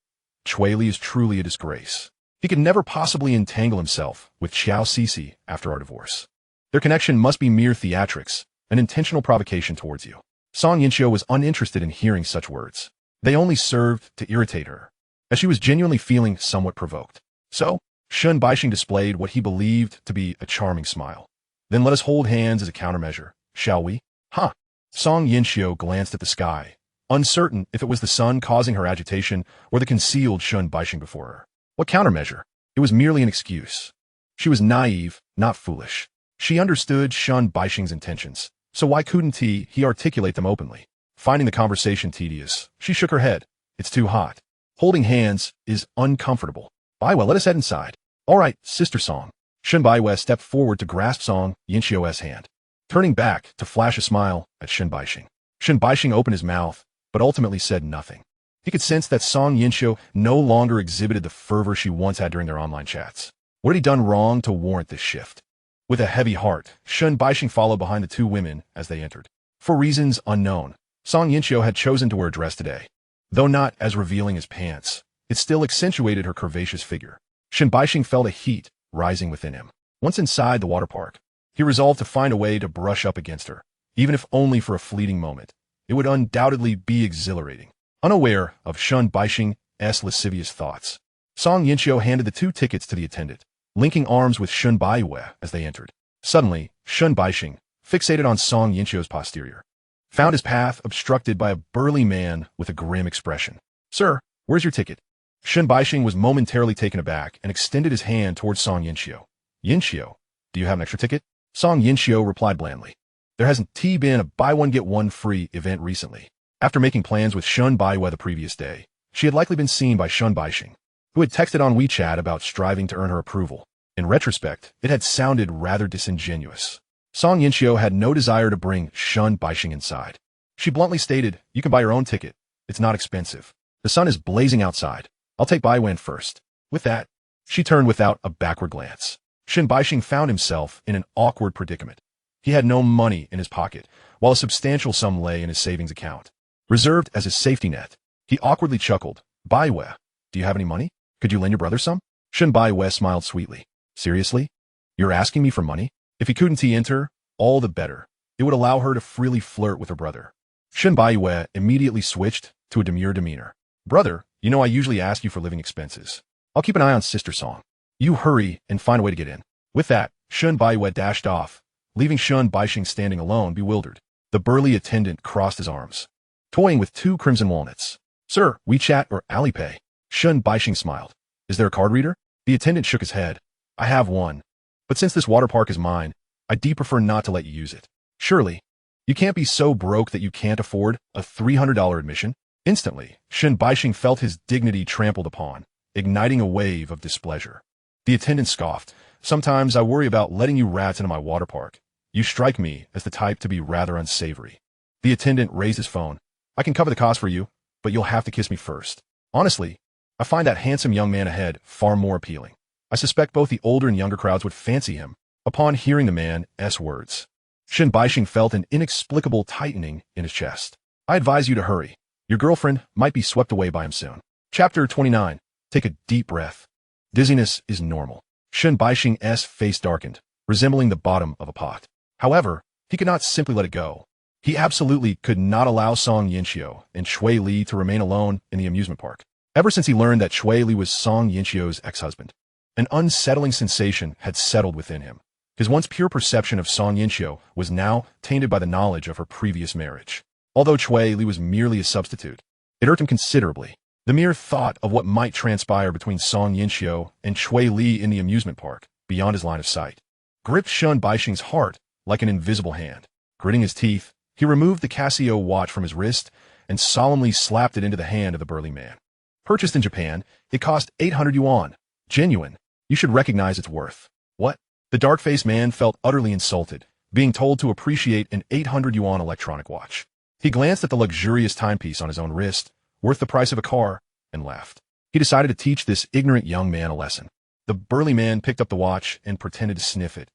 Cui Li is truly a disgrace. He could never possibly entangle himself with Xiao Cixi after our divorce. Their connection must be mere theatrics, an intentional provocation towards you. Song Yinxiu was uninterested in hearing such words. They only served to irritate her, as she was genuinely feeling somewhat provoked. So, Shun Baixing displayed what he believed to be a charming smile. Then let us hold hands as a countermeasure, shall we? Huh. Song Yinxiu glanced at the sky, uncertain if it was the sun causing her agitation or the concealed Shun Baixing before her. What countermeasure? It was merely an excuse. She was naive, not foolish. She understood Shun Baixing's intentions, so why couldn't he articulate them openly? Finding the conversation tedious, she shook her head. It's too hot. Holding hands is uncomfortable. Baiwe, let us head inside. All right, Sister Song. Shun Baiwe stepped forward to grasp Song Yinxiu's hand, turning back to flash a smile at Shun Baixing. Shun Baixing opened his mouth, but ultimately said nothing. He could sense that Song Yinxiu no longer exhibited the fervor she once had during their online chats. What had he done wrong to warrant this shift? With a heavy heart, Shun Baixing followed behind the two women as they entered. For reasons unknown, Song Yinxiu had chosen to wear a dress today. Though not as revealing as pants, it still accentuated her curvaceous figure. Shun Baixing felt a heat rising within him. Once inside the water park, he resolved to find a way to brush up against her, even if only for a fleeting moment. It would undoubtedly be exhilarating. Unaware of Shun Baixing's lascivious thoughts, Song Yinxiu handed the two tickets to the attendant, linking arms with Shun Baiwe as they entered. Suddenly, Shun Baixing, fixated on Song Yinxiu's posterior, found his path obstructed by a burly man with a grim expression. Sir, where's your ticket? Shun Baixing was momentarily taken aback and extended his hand towards Song Yinxiu. Yinxiu, do you have an extra ticket? Song Yinxiu replied blandly. There hasn't been a buy one get one free event recently. After making plans with Shun Baiwe the previous day, she had likely been seen by Shun Baixing, who had texted on WeChat about striving to earn her approval. In retrospect, it had sounded rather disingenuous. Song Yinxiu had no desire to bring Shun Baixing inside. She bluntly stated, you can buy your own ticket. It's not expensive. The sun is blazing outside. I'll take Baiwen first. With that, she turned without a backward glance. Shun Baixing found himself in an awkward predicament. He had no money in his pocket, while a substantial sum lay in his savings account, reserved as his safety net. He awkwardly chuckled. Baiwe, do you have any money? Could you lend your brother some? Shun Baiwe smiled sweetly. Seriously? You're asking me for money? If he couldn't enter, all the better. It would allow her to freely flirt with her brother. Shun Baiwe immediately switched to a demure demeanor. Brother, you know I usually ask you for living expenses. I'll keep an eye on Sister Song. You hurry and find a way to get in. With that, Shun Baiwe dashed off, leaving Shun Baixing standing alone, bewildered. The burly attendant crossed his arms, toying with 2 crimson walnuts. Sir, WeChat or Alipay? Shun Baixing smiled. Is there a card reader? The attendant shook his head. I have one. But since this water park is mine, I'd prefer not to let you use it. Surely, you can't be so broke that you can't afford a $300 admission? Instantly, Shun Baixing felt his dignity trampled upon, igniting a wave of displeasure. The attendant scoffed. Sometimes I worry about letting you rats into my water park. You strike me as the type to be rather unsavory. The attendant raised his phone. I can cover the cost for you, but you'll have to kiss me first. Honestly, I find that handsome young man ahead far more appealing. I suspect both the older and younger crowds would fancy him upon hearing the man's words. Shun Baixing felt an inexplicable tightening in his chest. I advise you to hurry. Your girlfriend might be swept away by him soon. Chapter 29. Take a deep breath. Dizziness is normal. Shun Baixing's face darkened, resembling the bottom of a pot. However, he could not simply let it go. He absolutely could not allow Song Yinxiu and Cui Li to remain alone in the amusement park. Ever since he learned that Cui Li was Song Yinchio's ex-husband, an unsettling sensation had settled within him. His once pure perception of Song Yinchio was now tainted by the knowledge of her previous marriage. Although Cui Li was merely a substitute, it irked him considerably. The mere thought of what might transpire between Song Yinchio and Cui Li in the amusement park, beyond his line of sight, gripped Shun Baixing's heart like an invisible hand. Gritting his teeth, he removed the Casio watch from his wrist and solemnly slapped it into the hand of the burly man. Purchased in Japan, it cost 800 yuan. Genuine. You should recognize its worth. What? The dark-faced man felt utterly insulted, being told to appreciate an 800 yuan electronic watch. He glanced at the luxurious timepiece on his own wrist, worth the price of a car, and left. He decided to teach this ignorant young man a lesson. The burly man picked up the watch and pretended to sniff it.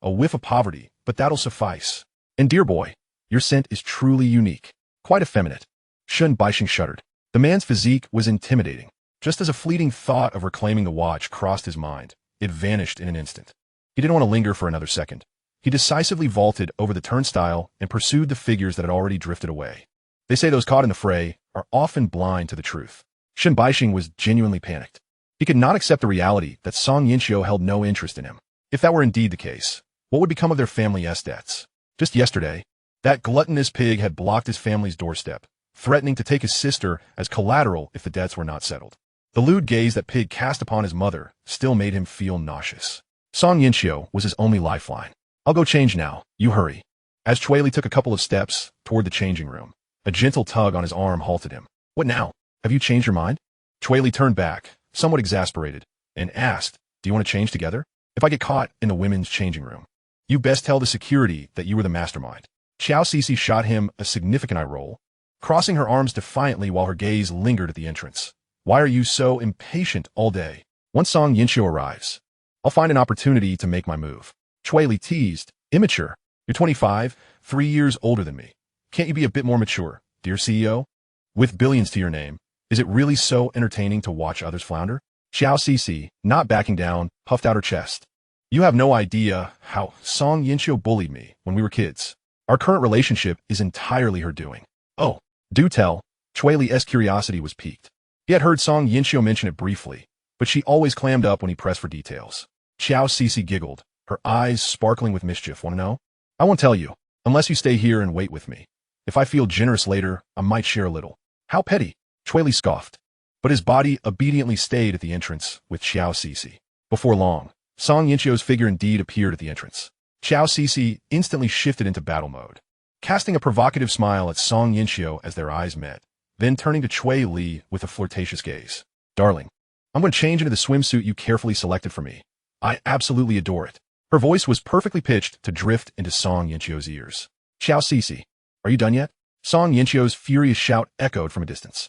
A whiff of poverty, but that'll suffice. And dear boy, your scent is truly unique. Quite effeminate. Shun Baixing shuddered. The man's physique was intimidating. Just as a fleeting thought of reclaiming the watch crossed his mind, it vanished in an instant. He didn't want to linger for another second. He decisively vaulted over the turnstile and pursued the figures that had already drifted away. They say those caught in the fray are often blind to the truth. Shun Baixing was genuinely panicked. He could not accept the reality that Song Yinchio held no interest in him. If that were indeed the case, what would become of their family debts? Just yesterday, that gluttonous pig had blocked his family's doorstep, threatening to take his sister as collateral if the debts were not settled. The lewd gaze that pig cast upon his mother still made him feel nauseous. Song Yinchio was his only lifeline. I'll go change now. You hurry. As Cui Li took a couple of steps toward the changing room, a gentle tug on his arm halted him. What now? Have you changed your mind? Cui Li turned back, somewhat exasperated, and asked, do you want to change together? If I get caught in the women's changing room, you best tell the security that you were the mastermind. Xiao Cixi shot him a significant eye roll, crossing her arms defiantly while her gaze lingered at the entrance. Why are you so impatient all day? Once Song Yinchio arrives, I'll find an opportunity to make my move. Cui Li teased, immature. You're 25, 3 years older than me. Can't you be a bit more mature, dear CEO? With billions to your name, is it really so entertaining to watch others flounder? Xiao Cixi, not backing down, puffed out her chest. You have no idea how Song Yinchio bullied me when we were kids. Our current relationship is entirely her doing. Oh, do tell. Cui Li's curiosity was piqued. He had heard Song Yinchio mention it briefly, but she always clammed up when he pressed for details. Xiao Cixi giggled, her eyes sparkling with mischief. Want to know? I won't tell you, unless you stay here and wait with me. If I feel generous later, I might share a little. How petty. Cui Li scoffed, but his body obediently stayed at the entrance with Xiao Cixi. Before long, Song Yinchio's figure indeed appeared at the entrance. Xiao Cixi instantly shifted into battle mode, casting a provocative smile at Song Yinchio as their eyes met, then turning to Cui Li with a flirtatious gaze. Darling, I'm going to change into the swimsuit you carefully selected for me. I absolutely adore it. Her voice was perfectly pitched to drift into Song Yinchio's ears. Xiao Cixi, are you done yet? Song Yinchio's furious shout echoed from a distance.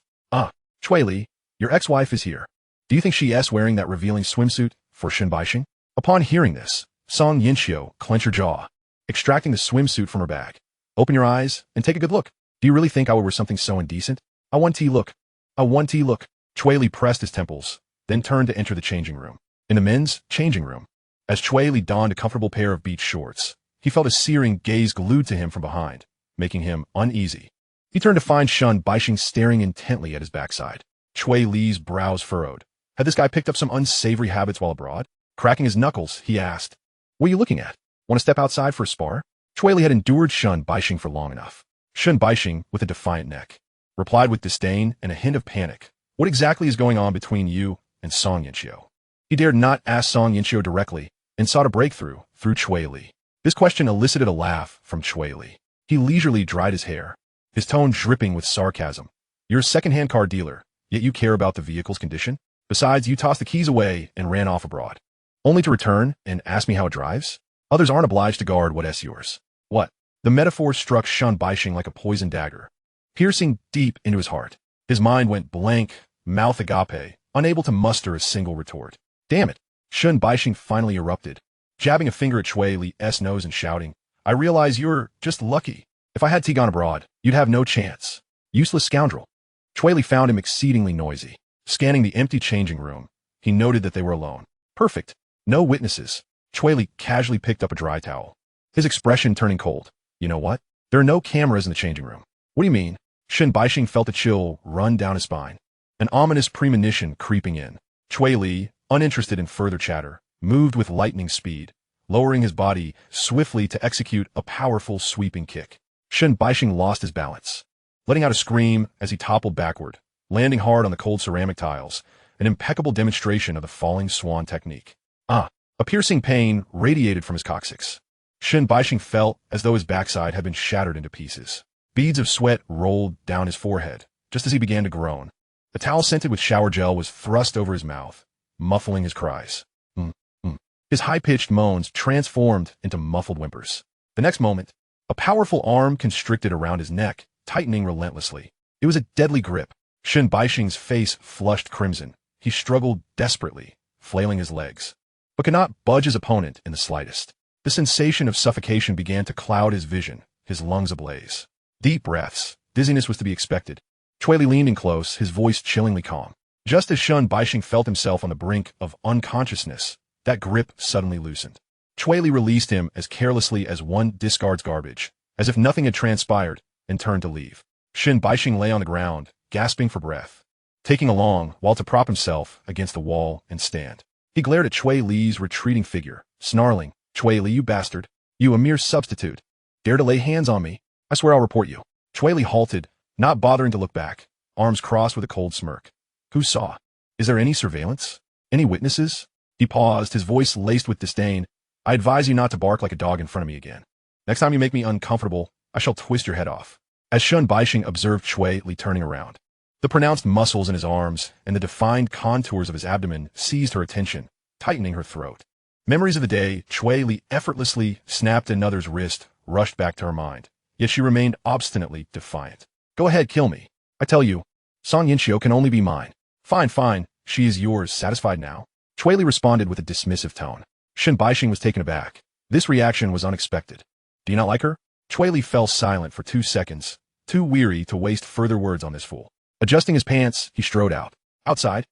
Cui Li, your ex-wife is here. Do you think she's wearing that revealing swimsuit for Shun Baixing? Upon hearing this, Song Yinchio clenched her jaw, extracting the swimsuit from her bag. Open your eyes and take a good look. Do you really think I would wear something so indecent? I want to look. Cui Li pressed his temples, then turned to enter the changing room. In the men's changing room, as Cui Li donned a comfortable pair of beach shorts, he felt a searing gaze glued to him from behind, making him uneasy. He turned to find Shun Baixing staring intently at his backside. Cui Li's brows furrowed. Had this guy picked up some unsavory habits while abroad? Cracking his knuckles, he asked, what are you looking at? Want to step outside for a spar? Cui Li had endured Shun Baixing for long enough. Shun Baixing, with a defiant neck, replied with disdain and a hint of panic. What exactly is going on between you and Song Yinchio? He dared not ask Song Yinchio directly and sought a breakthrough through Cui Li. This question elicited a laugh from Cui Li. He leisurely dried his hair, his tone dripping with sarcasm. You're a second-hand car dealer, yet you care about the vehicle's condition? Besides, you tossed the keys away and ran off abroad, only to return and ask me how it drives? Others aren't obliged to guard what's yours. What? The metaphor struck Shun Baixing like a poisoned dagger, piercing deep into his heart. His mind went blank, mouth agape, unable to muster a single retort. Damn it! Shun Baixing finally erupted, jabbing a finger at Cui Li's nose and shouting, I realize you're just lucky. If I had gone abroad, you'd have no chance. Useless scoundrel. Cui Li found him exceedingly noisy. Scanning the empty changing room, he noted that they were alone. Perfect. No witnesses. Cui Li casually picked up a dry towel, his expression turning cold. You know what? There are no cameras in the changing room. What do you mean? Shun Baixing felt a chill run down his spine. an ominous premonition creeping in. Cui Li, uninterested in further chatter, moved with lightning speed, lowering his body swiftly to execute a powerful sweeping kick. Shen Baixing lost his balance, letting out a scream as he toppled backward, landing hard on the cold ceramic tiles, an impeccable demonstration of the falling swan technique. A piercing pain radiated from his coccyx. Shen Baixing felt as though his backside had been shattered into pieces. Beads of sweat rolled down his forehead, just as he began to groan. A towel scented with shower gel was thrust over his mouth, muffling his cries. His high-pitched moans transformed into muffled whimpers. The next moment, a powerful arm constricted around his neck, tightening relentlessly. It was a deadly grip. Shen Baixing's face flushed crimson. He struggled desperately, flailing his legs, but could not budge his opponent in the slightest. The sensation of suffocation began to cloud his vision, his lungs ablaze. Deep breaths. Dizziness was to be expected. Cui Li leaned in close, his voice chillingly calm. Just as Shen Baixing felt himself on the brink of unconsciousness, that grip suddenly loosened. Cui Li released him as carelessly as one discards garbage, as if nothing had transpired, and turned to leave. Shen Baixing lay on the ground, gasping for breath, taking a long while to prop himself against the wall and stand. He glared at Cui Li's retreating figure, snarling, "Cui Li, you bastard. You a mere substitute. Dare to lay hands on me? I swear I'll report you." Cui Li halted, not bothering to look back, arms crossed with a cold smirk. Who saw? Is there any surveillance? Any witnesses? He paused, his voice laced with disdain. I advise you not to bark like a dog in front of me again. Next time you make me uncomfortable, I shall twist your head off. As Shen Baixing observed Cui Li turning around, the pronounced muscles in his arms and the defined contours of his abdomen seized her attention, tightening her throat. Memories of the day Cui Li effortlessly snapped another's wrist rushed back to her mind, yet she remained obstinately defiant. Go ahead, kill me. I tell you, Song Yinxiu can only be mine. Fine, she is yours. Satisfied now? Cui Li responded with a dismissive tone. Shen Baixing was taken aback. This reaction was unexpected. Do you not like her? Cui Li fell silent for 2 seconds, too weary to waste further words on this fool. Adjusting his pants, he strode out. Outside,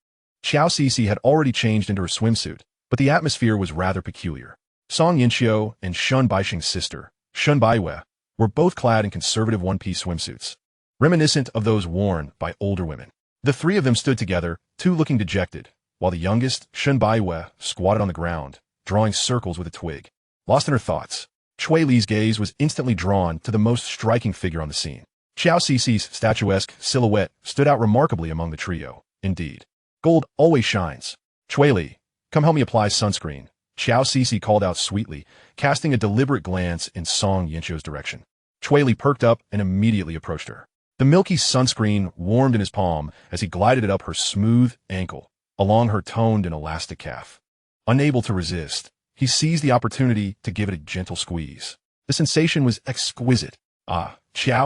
Xiao Cixi had already changed into her swimsuit, but the atmosphere was rather peculiar. Song Yinxiu and Shen Baixing's sister, Shen Baiwei, were both clad in conservative one-piece swimsuits, reminiscent of those worn by older women. The three of them stood together, two looking dejected, while the youngest, Shen Baiwei, squatted on the ground, drawing circles with a twig. Lost in her thoughts, Cui Li's gaze was instantly drawn to the most striking figure on the scene. Xiao Cixi's statuesque silhouette stood out remarkably among the trio. Indeed, gold always shines. Cui Li, come help me apply sunscreen, Xiao Cixi called out sweetly, casting a deliberate glance in Song Yinxiu's direction. Cui Li perked up and immediately approached her. The milky sunscreen warmed in his palm as he glided it up her smooth ankle, along her toned and elastic calf. Unable to resist, he seized the opportunity to give it a gentle squeeze. The sensation was exquisite. Xiao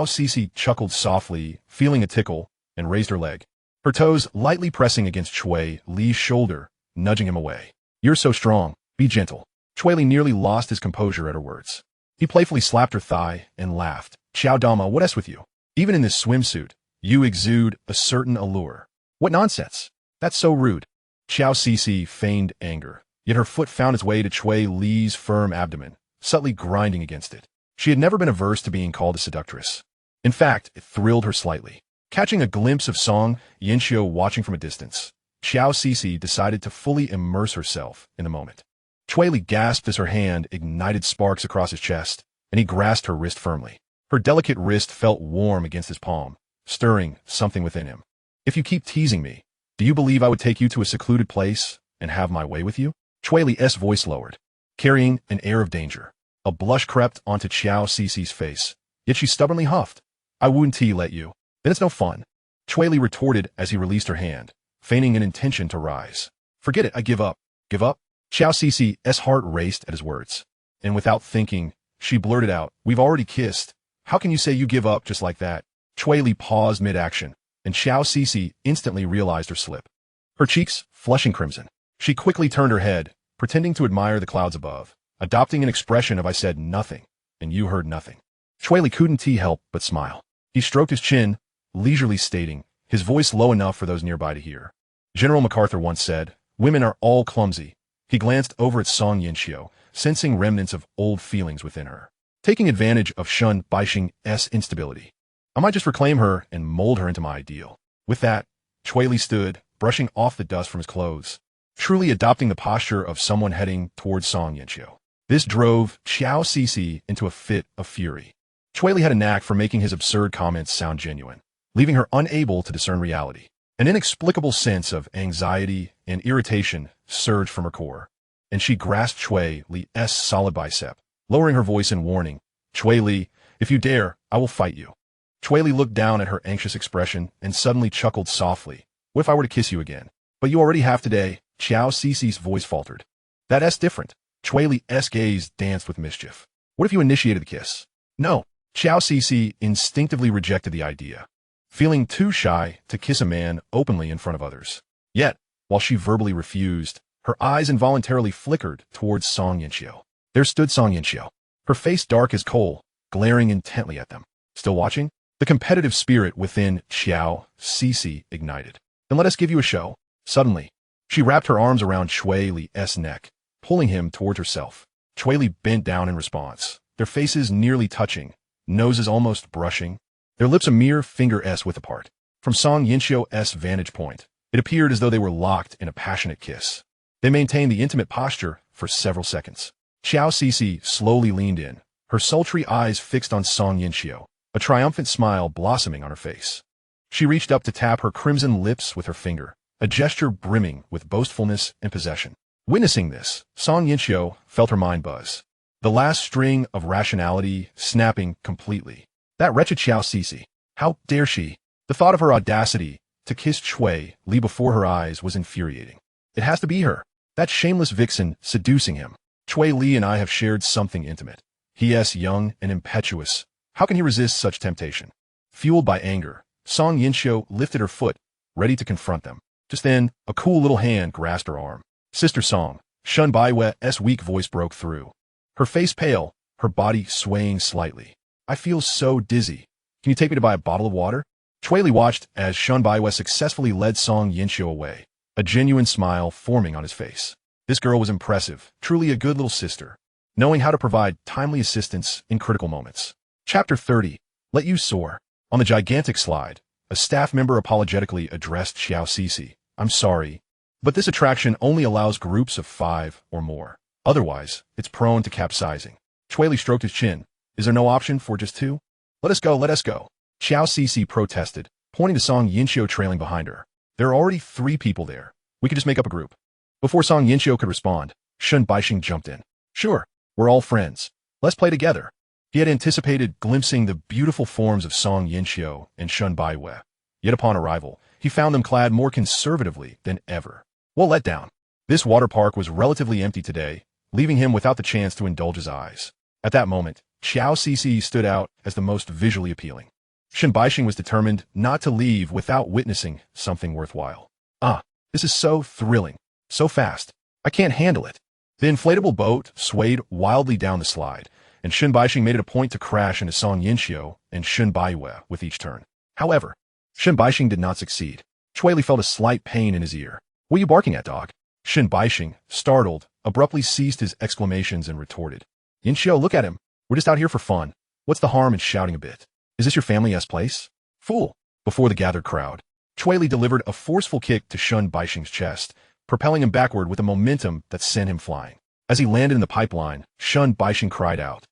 Cixi chuckled softly, feeling a tickle, and raised her leg, her toes lightly pressing against Cui Li's shoulder, nudging him away. You're so strong. Be gentle. Cui Li nearly lost his composure at her words. He playfully slapped her thigh and laughed. Xiao Dama, what's with you? Even in this swimsuit, you exude a certain allure. What nonsense. That's so rude. Xiao Cixi feigned anger, yet her foot found its way to Cui Li's firm abdomen, subtly grinding against it. She had never been averse to being called a seductress. In fact, it thrilled her slightly. Catching a glimpse of Song Yinxiu watching from a distance, Xiao Cixi decided to fully immerse herself in the moment. Cui Li gasped as her hand ignited sparks across his chest, and he grasped her wrist firmly. Her delicate wrist felt warm against his palm, stirring something within him. If you keep teasing me, do you believe I would take you to a secluded place and have my way with you? Cui Li's voice lowered, carrying an air of danger. A blush crept onto Xiao Cici's face, yet she stubbornly huffed. I wouldn't let you. Then it's no fun. Cui Li retorted as he released her hand, feigning an intention to rise. Forget it, I give up. Give up? Xiao Cici's heart raced at his words, and without thinking, she blurted out, We've already kissed. How can you say you give up just like that? Cui Li paused mid-action, and Xiao Cici instantly realized her slip. Her cheeks flushing crimson. She quickly turned her head, pretending to admire the clouds above, adopting an expression of I said nothing, and you heard nothing. Cui Li couldn't help but smile. He stroked his chin, leisurely stating, his voice low enough for those nearby to hear. General MacArthur once said, women are all clumsy. He glanced over at Song Yinxiu, sensing remnants of old feelings within her. Taking advantage of Shen Baixing's instability, I might just reclaim her and mold her into my ideal. With that, Cui Li stood, brushing off the dust from his clothes, truly adopting the posture of someone heading towards Song Yinxiu. This drove Xiao Cixi into a fit of fury. Cui Li had a knack for making his absurd comments sound genuine, leaving her unable to discern reality. An inexplicable sense of anxiety and irritation surged from her core, and she grasped Cui Li's solid bicep, lowering her voice in warning. Cui Li, if you dare, I will fight you. Cui Li looked down at her anxious expression and suddenly chuckled softly. What if I were to kiss you again? But you already have today. Xiao Cixi's voice faltered. That's different. Cui Li's gaze danced with mischief. What if you initiated the kiss? No. Xiao Cixi instinctively rejected the idea, feeling too shy to kiss a man openly in front of others. Yet, while she verbally refused, her eyes involuntarily flickered towards Song Yinxiu. There stood Song Yinxiu, her face dark as coal, glaring intently at them. Still watching? The competitive spirit within Xiao Cixi ignited. Then let us give you a show. Suddenly, she wrapped her arms around Cui Li's neck, pulling him towards herself. Cui Li bent down in response, their faces nearly touching, noses almost brushing, their lips a mere finger-width apart. From Song Yinxiu's vantage point, it appeared as though they were locked in a passionate kiss. They maintained the intimate posture for several seconds. Xiao Cixi slowly leaned in, her sultry eyes fixed on Song Yinxiu, a triumphant smile blossoming on her face. She reached up to tap her crimson lips with her finger, a gesture brimming with boastfulness and possession. Witnessing this, Song Yinxiu felt her mind buzz, the last string of rationality snapping completely. That wretched Xiao Cixi, how dare she? The thought of her audacity to kiss Cui Li before her eyes was infuriating. It has to be her, that shameless vixen seducing him. Cui Li and I have shared something intimate. He is young and impetuous. How can he resist such temptation? Fueled by anger, Song Yinxiu lifted her foot, ready to confront them. Just then, a cool little hand grasped her arm. Sister Song, Shun Baiwe's weak voice broke through. Her face pale, her body swaying slightly. I feel so dizzy. Can you take me to buy a bottle of water? Cui Li watched as Shun Baiwe successfully led Song Yinxiu away, a genuine smile forming on his face. This girl was impressive, truly a good little sister, knowing how to provide timely assistance in critical moments. Chapter 30. Let You Soar. On the gigantic slide, a staff member apologetically addressed Xiao Cixi. I'm sorry, but this attraction only allows groups of 5 or more. Otherwise, it's prone to capsizing. Cui Li stroked his chin. Is there no option for just 2? Let us go, let us go. Xiao Cixi protested, pointing to Song Yinxiu trailing behind her. There are already 3 people there. We could just make up a group. Before Song Yinxiu could respond, Shun Baixing jumped in. Sure, we're all friends. Let's play together. He had anticipated glimpsing the beautiful forms of Song Yinxiu and Shun Baiwe. Yet upon arrival, he found them clad more conservatively than ever. What letdown. This water park was relatively empty today, leaving him without the chance to indulge his eyes. At that moment, Xiao Cixi stood out as the most visually appealing. Shun Baixing was determined not to leave without witnessing something worthwhile. This is so thrilling, so fast. I can't handle it. The inflatable boat swayed wildly down the slide, and Shun Baixing made it a point to crash into Song Yinxiu and Shun Baiwe with each turn. However, Shun Baixing did not succeed. Cui Li felt a slight pain in his ear. What are you barking at, dog? Shun Baixing, startled, abruptly ceased his exclamations and retorted. Yinxiu, look at him. We're just out here for fun. What's the harm in shouting a bit? Is this your family's place? Fool! Before the gathered crowd, Cui Li delivered a forceful kick to Shun Baixing's chest, propelling him backward with a momentum that sent him flying. As he landed in the pipeline, Shun Baixing cried out,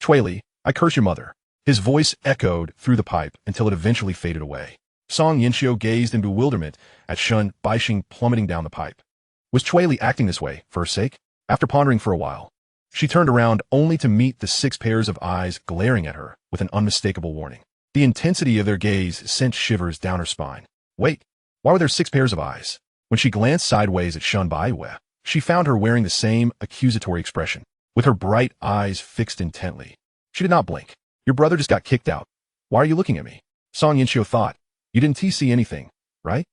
Cui Li, I curse your mother. His voice echoed through the pipe until it eventually faded away. Song Yinxiu gazed in bewilderment at Shun Baixing plummeting down the pipe. Was Cui Li acting this way for her sake? After pondering for a while, she turned around only to meet the 6 pairs of eyes glaring at her with an unmistakable warning. The intensity of their gaze sent shivers down her spine. Wait, why were there 6 pairs of eyes? When she glanced sideways at Shun Baiwe, she found her wearing the same accusatory expression, with her bright eyes fixed intently. She did not blink. Your brother just got kicked out. Why are you looking at me? Song Yinxiu thought. You didn't see anything, right?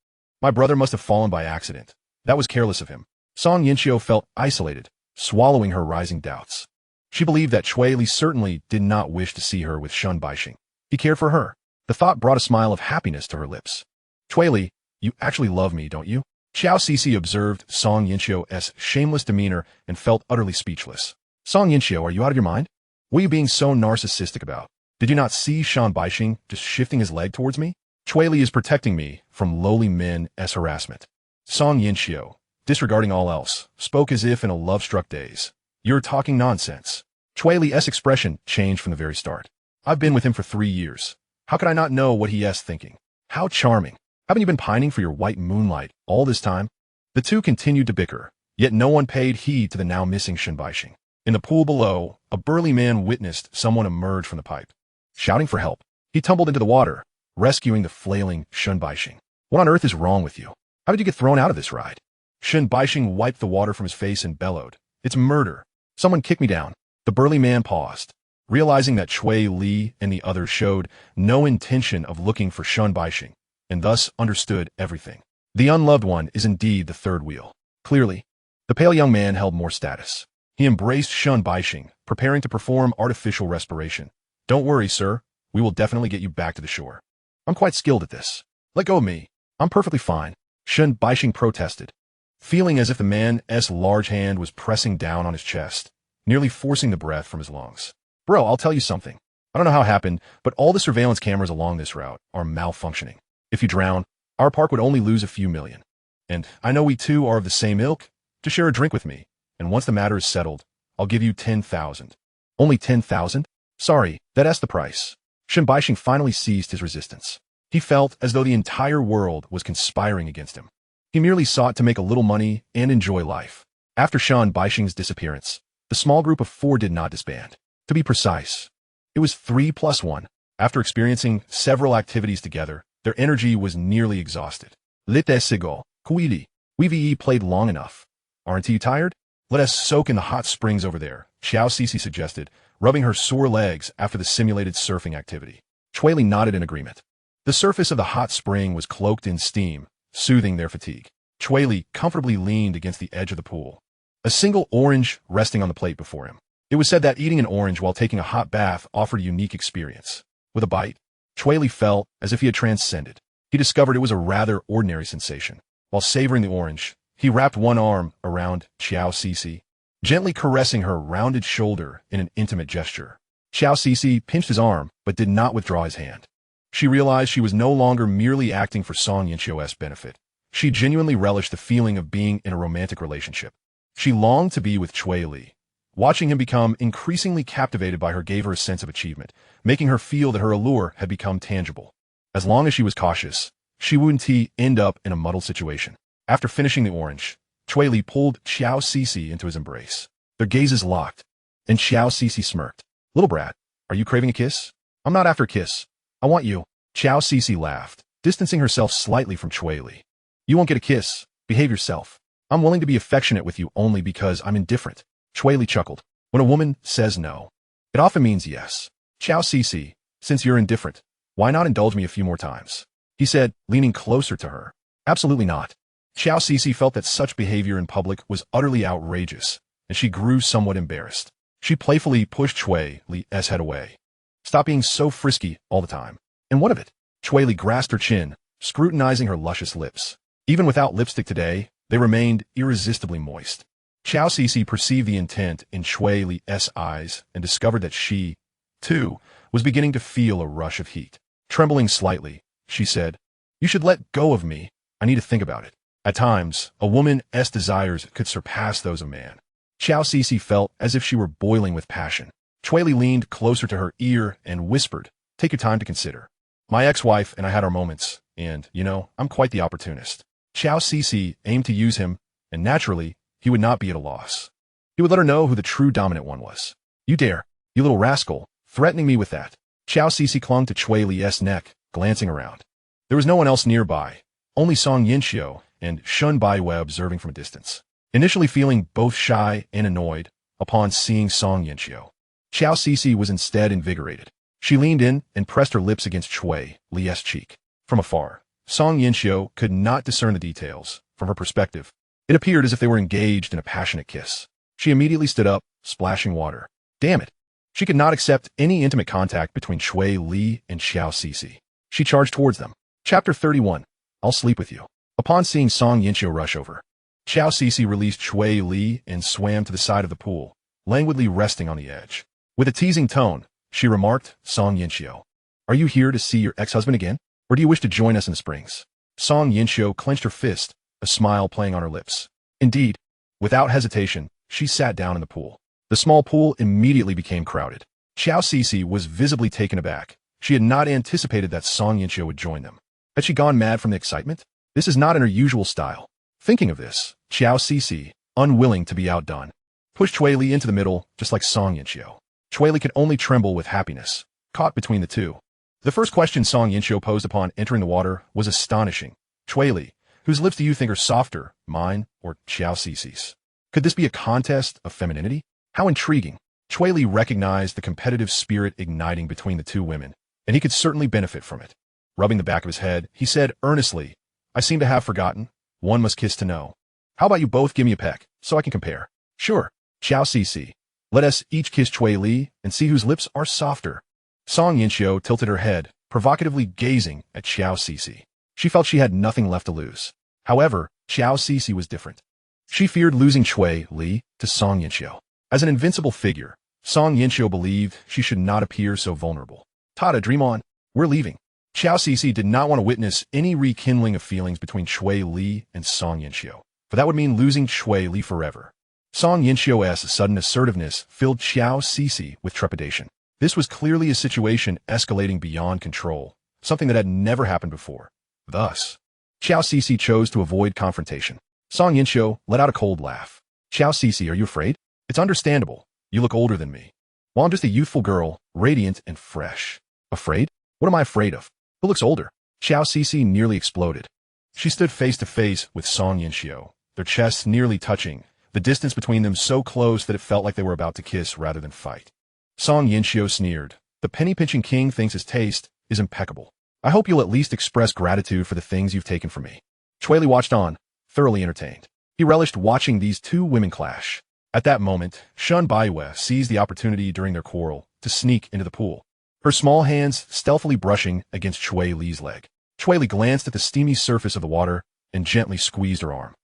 My brother must have fallen by accident. That was careless of him. Song Yinxiu felt isolated, swallowing her rising doubts. She believed that Cui Li certainly did not wish to see her with Shun Baixing. He cared for her. The thought brought a smile of happiness to her lips. Cui Li, you actually love me, don't you? Xiao Cixi observed Song Yinxiu's shameless demeanor and felt utterly speechless. Song Yinxiu, are you out of your mind? What are you being so narcissistic about? Did you not see Shun Baixing just shifting his leg towards me? Cui Li is protecting me from lowly men's harassment. Song Yinxiu, disregarding all else, spoke as if in a love-struck daze. You're talking nonsense. Cui Li's expression changed from the very start. I've been with him for 3 years. How could I not know what he is thinking? How charming. Haven't you been pining for your white moonlight all this time? The two continued to bicker, yet no one paid heed to the now missing Shen Baixing. In the pool below, a burly man witnessed someone emerge from the pipe. Shouting for help, he tumbled into the water, rescuing the flailing Shen Baixing. What on earth is wrong with you? How did you get thrown out of this ride? Shen Baixing wiped the water from his face and bellowed. It's murder. Someone kicked me down. The burly man paused, realizing that Cui Li and the others showed no intention of looking for Shen Baixing, and thus understood everything. The unloved one is indeed the third wheel. Clearly, the pale young man held more status. He embraced Shen Baixing, preparing to perform artificial respiration. Don't worry, sir. We will definitely get you back to the shore. I'm quite skilled at this. Let go of me. I'm perfectly fine. Shen Baixing protested, feeling as if the man's large hand was pressing down on his chest, nearly forcing the breath from his lungs. Bro, I'll tell you something. I don't know how it happened, but all the surveillance cameras along this route are malfunctioning. If you drown, our park would only lose a few million. And I know we two are of the same ilk. To share a drink with me, and once the matter is settled, I'll give you 10,000. Only 10,000? Sorry, that's the price. Shen Baixing finally ceased his resistance. He felt as though the entire world was conspiring against him. He merely sought to make a little money and enjoy life. After Shen Baixing's disappearance, the small group of 4 did not disband. To be precise, it was 3+1. After experiencing several activities together, their energy was nearly exhausted. Let us go, Cui Li. We've played long enough. Aren't you tired? Let us soak in the hot springs over there, Xiao Cici suggested, rubbing her sore legs after the simulated surfing activity. Cui Li nodded in agreement. The surface of the hot spring was cloaked in steam, soothing their fatigue. Cui Li comfortably leaned against the edge of the pool, a single orange resting on the plate before him. It was said that eating an orange while taking a hot bath offered a unique experience. With a bite, Cui Li felt as if he had transcended. He discovered it was a rather ordinary sensation. While savoring the orange, he wrapped one arm around Xiao Cici, gently caressing her rounded shoulder in an intimate gesture. Xiao Cici pinched his arm, but did not withdraw his hand. She realized she was no longer merely acting for Song Yinxiu's benefit. She genuinely relished the feeling of being in a romantic relationship. She longed to be with Cui Li. Watching him become increasingly captivated by her gave her a sense of achievement, making her feel that her allure had become tangible. As long as she was cautious, she wouldn't end up in a muddled situation. After finishing the orange, Cui Li pulled Xiao Cici into his embrace. Their gazes locked, and Xiao Cici smirked. Little brat, are you craving a kiss? I'm not after a kiss. I want you. Xiao Cici laughed, distancing herself slightly from Cui Li. You won't get a kiss. Behave yourself. I'm willing to be affectionate with you only because I'm indifferent. Cui Li chuckled. When a woman says no, it often means yes. Xiao Cici, since you're indifferent, why not indulge me a few more times? He said, leaning closer to her. Absolutely not. Xiao Cici felt that such behavior in public was utterly outrageous, and she grew somewhat embarrassed. She playfully pushed Cui Li's head away. Stop being so frisky all the time. And what of it? Cui Li grasped her chin, scrutinizing her luscious lips. Even without lipstick today, they remained irresistibly moist. Xiao Cici perceived the intent in Cui Li's eyes and discovered that she, too, was beginning to feel a rush of heat. Trembling slightly, she said, You should let go of me. I need to think about it. At times, a woman's desires could surpass those of man. Xiao Cici felt as if she were boiling with passion. Cui Li leaned closer to her ear and whispered, Take your time to consider. My ex-wife and I had our moments, and, I'm quite the opportunist. Xiao Cici aimed to use him, and naturally, he would not be at a loss. He would let her know who the true dominant one was. You dare, you little rascal, threatening me with that. Xiao Cici clung to Cui Li's neck, glancing around. There was no one else nearby, only Song Yinxiu and Shen Baixing observing from a distance. Initially feeling both shy and annoyed upon seeing Song Yinxiu, Xiao Cici was instead invigorated. She leaned in and pressed her lips against Cui Li's cheek. From afar, Song Yinxiu could not discern the details. From her perspective, it appeared as if they were engaged in a passionate kiss. She immediately stood up, splashing water. Damn it! She could not accept any intimate contact between Cui Li and Xiao Cici. She charged towards them. Chapter 31. I'll sleep with you. Upon seeing Song Yinxiu rush over, Xiao Cici released Cui Li and swam to the side of the pool, languidly resting on the edge. With a teasing tone, she remarked, Song Yinxiu, are you here to see your ex-husband again? Or do you wish to join us in the springs? Song Yinxiu clenched her fist, a smile playing on her lips. Indeed, without hesitation, she sat down in the pool. The small pool immediately became crowded. Xiao Cixi was visibly taken aback. She had not anticipated that Song Yinxiu would join them. Had she gone mad from the excitement? This is not in her usual style. Thinking of this, Xiao Cixi, unwilling to be outdone, pushed Cui Li into the middle, just like Song Yinxiu. Cui Li could only tremble with happiness, caught between the two. The first question Song Yinxiu posed upon entering the water was astonishing. Cui Li, whose lips do you think are softer, mine or Xiao Cixi's? Could this be a contest of femininity? How intriguing. Cui Li recognized the competitive spirit igniting between the two women, and he could certainly benefit from it. Rubbing the back of his head, he said earnestly, I seem to have forgotten. One must kiss to know. How about you both give me a peck, so I can compare? Sure, Xiao Cixi. Let us each kiss Cui Li and see whose lips are softer. Song Yinxiu tilted her head, provocatively gazing at Xiao Cixi. She felt she had nothing left to lose. However, Xiao Cixi was different. She feared losing Cui Li to Song Yinxiu. As an invincible figure, Song Yinxiu believed she should not appear so vulnerable. Tada, dream on. We're leaving. Xiao Cixi did not want to witness any rekindling of feelings between Cui Li and Song Yinxiu, for that would mean losing Cui Li forever. Song Yinxiu's sudden assertiveness filled Xiao Cixi with trepidation. This was clearly a situation escalating beyond control, something that had never happened before. Thus, Xiao Cixi chose to avoid confrontation. Song Yinxiu let out a cold laugh. Xiao Cixi, are you afraid? It's understandable. You look older than me. While I'm just a youthful girl, radiant and fresh. Afraid? What am I afraid of? Who looks older? Xiao Cixi nearly exploded. She stood face to face with Song Yinxiu, their chests nearly touching, the distance between them so close that it felt like they were about to kiss rather than fight. Song Yinxiu sneered. The penny-pinching king thinks his taste is impeccable. I hope you'll at least express gratitude for the things you've taken from me. Cui Li watched on, thoroughly entertained. He relished watching these two women clash. At that moment, Shun Baiyue seized the opportunity during their quarrel to sneak into the pool, her small hands stealthily brushing against Cui Li's leg. Cui Li glanced at the steamy surface of the water and gently squeezed her arm.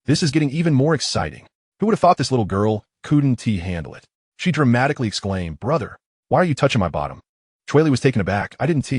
This is getting even more exciting. Who would have thought this little girl couldn't handle it? She dramatically exclaimed, Brother, why are you touching my bottom? Cui Li was taken aback. I didn't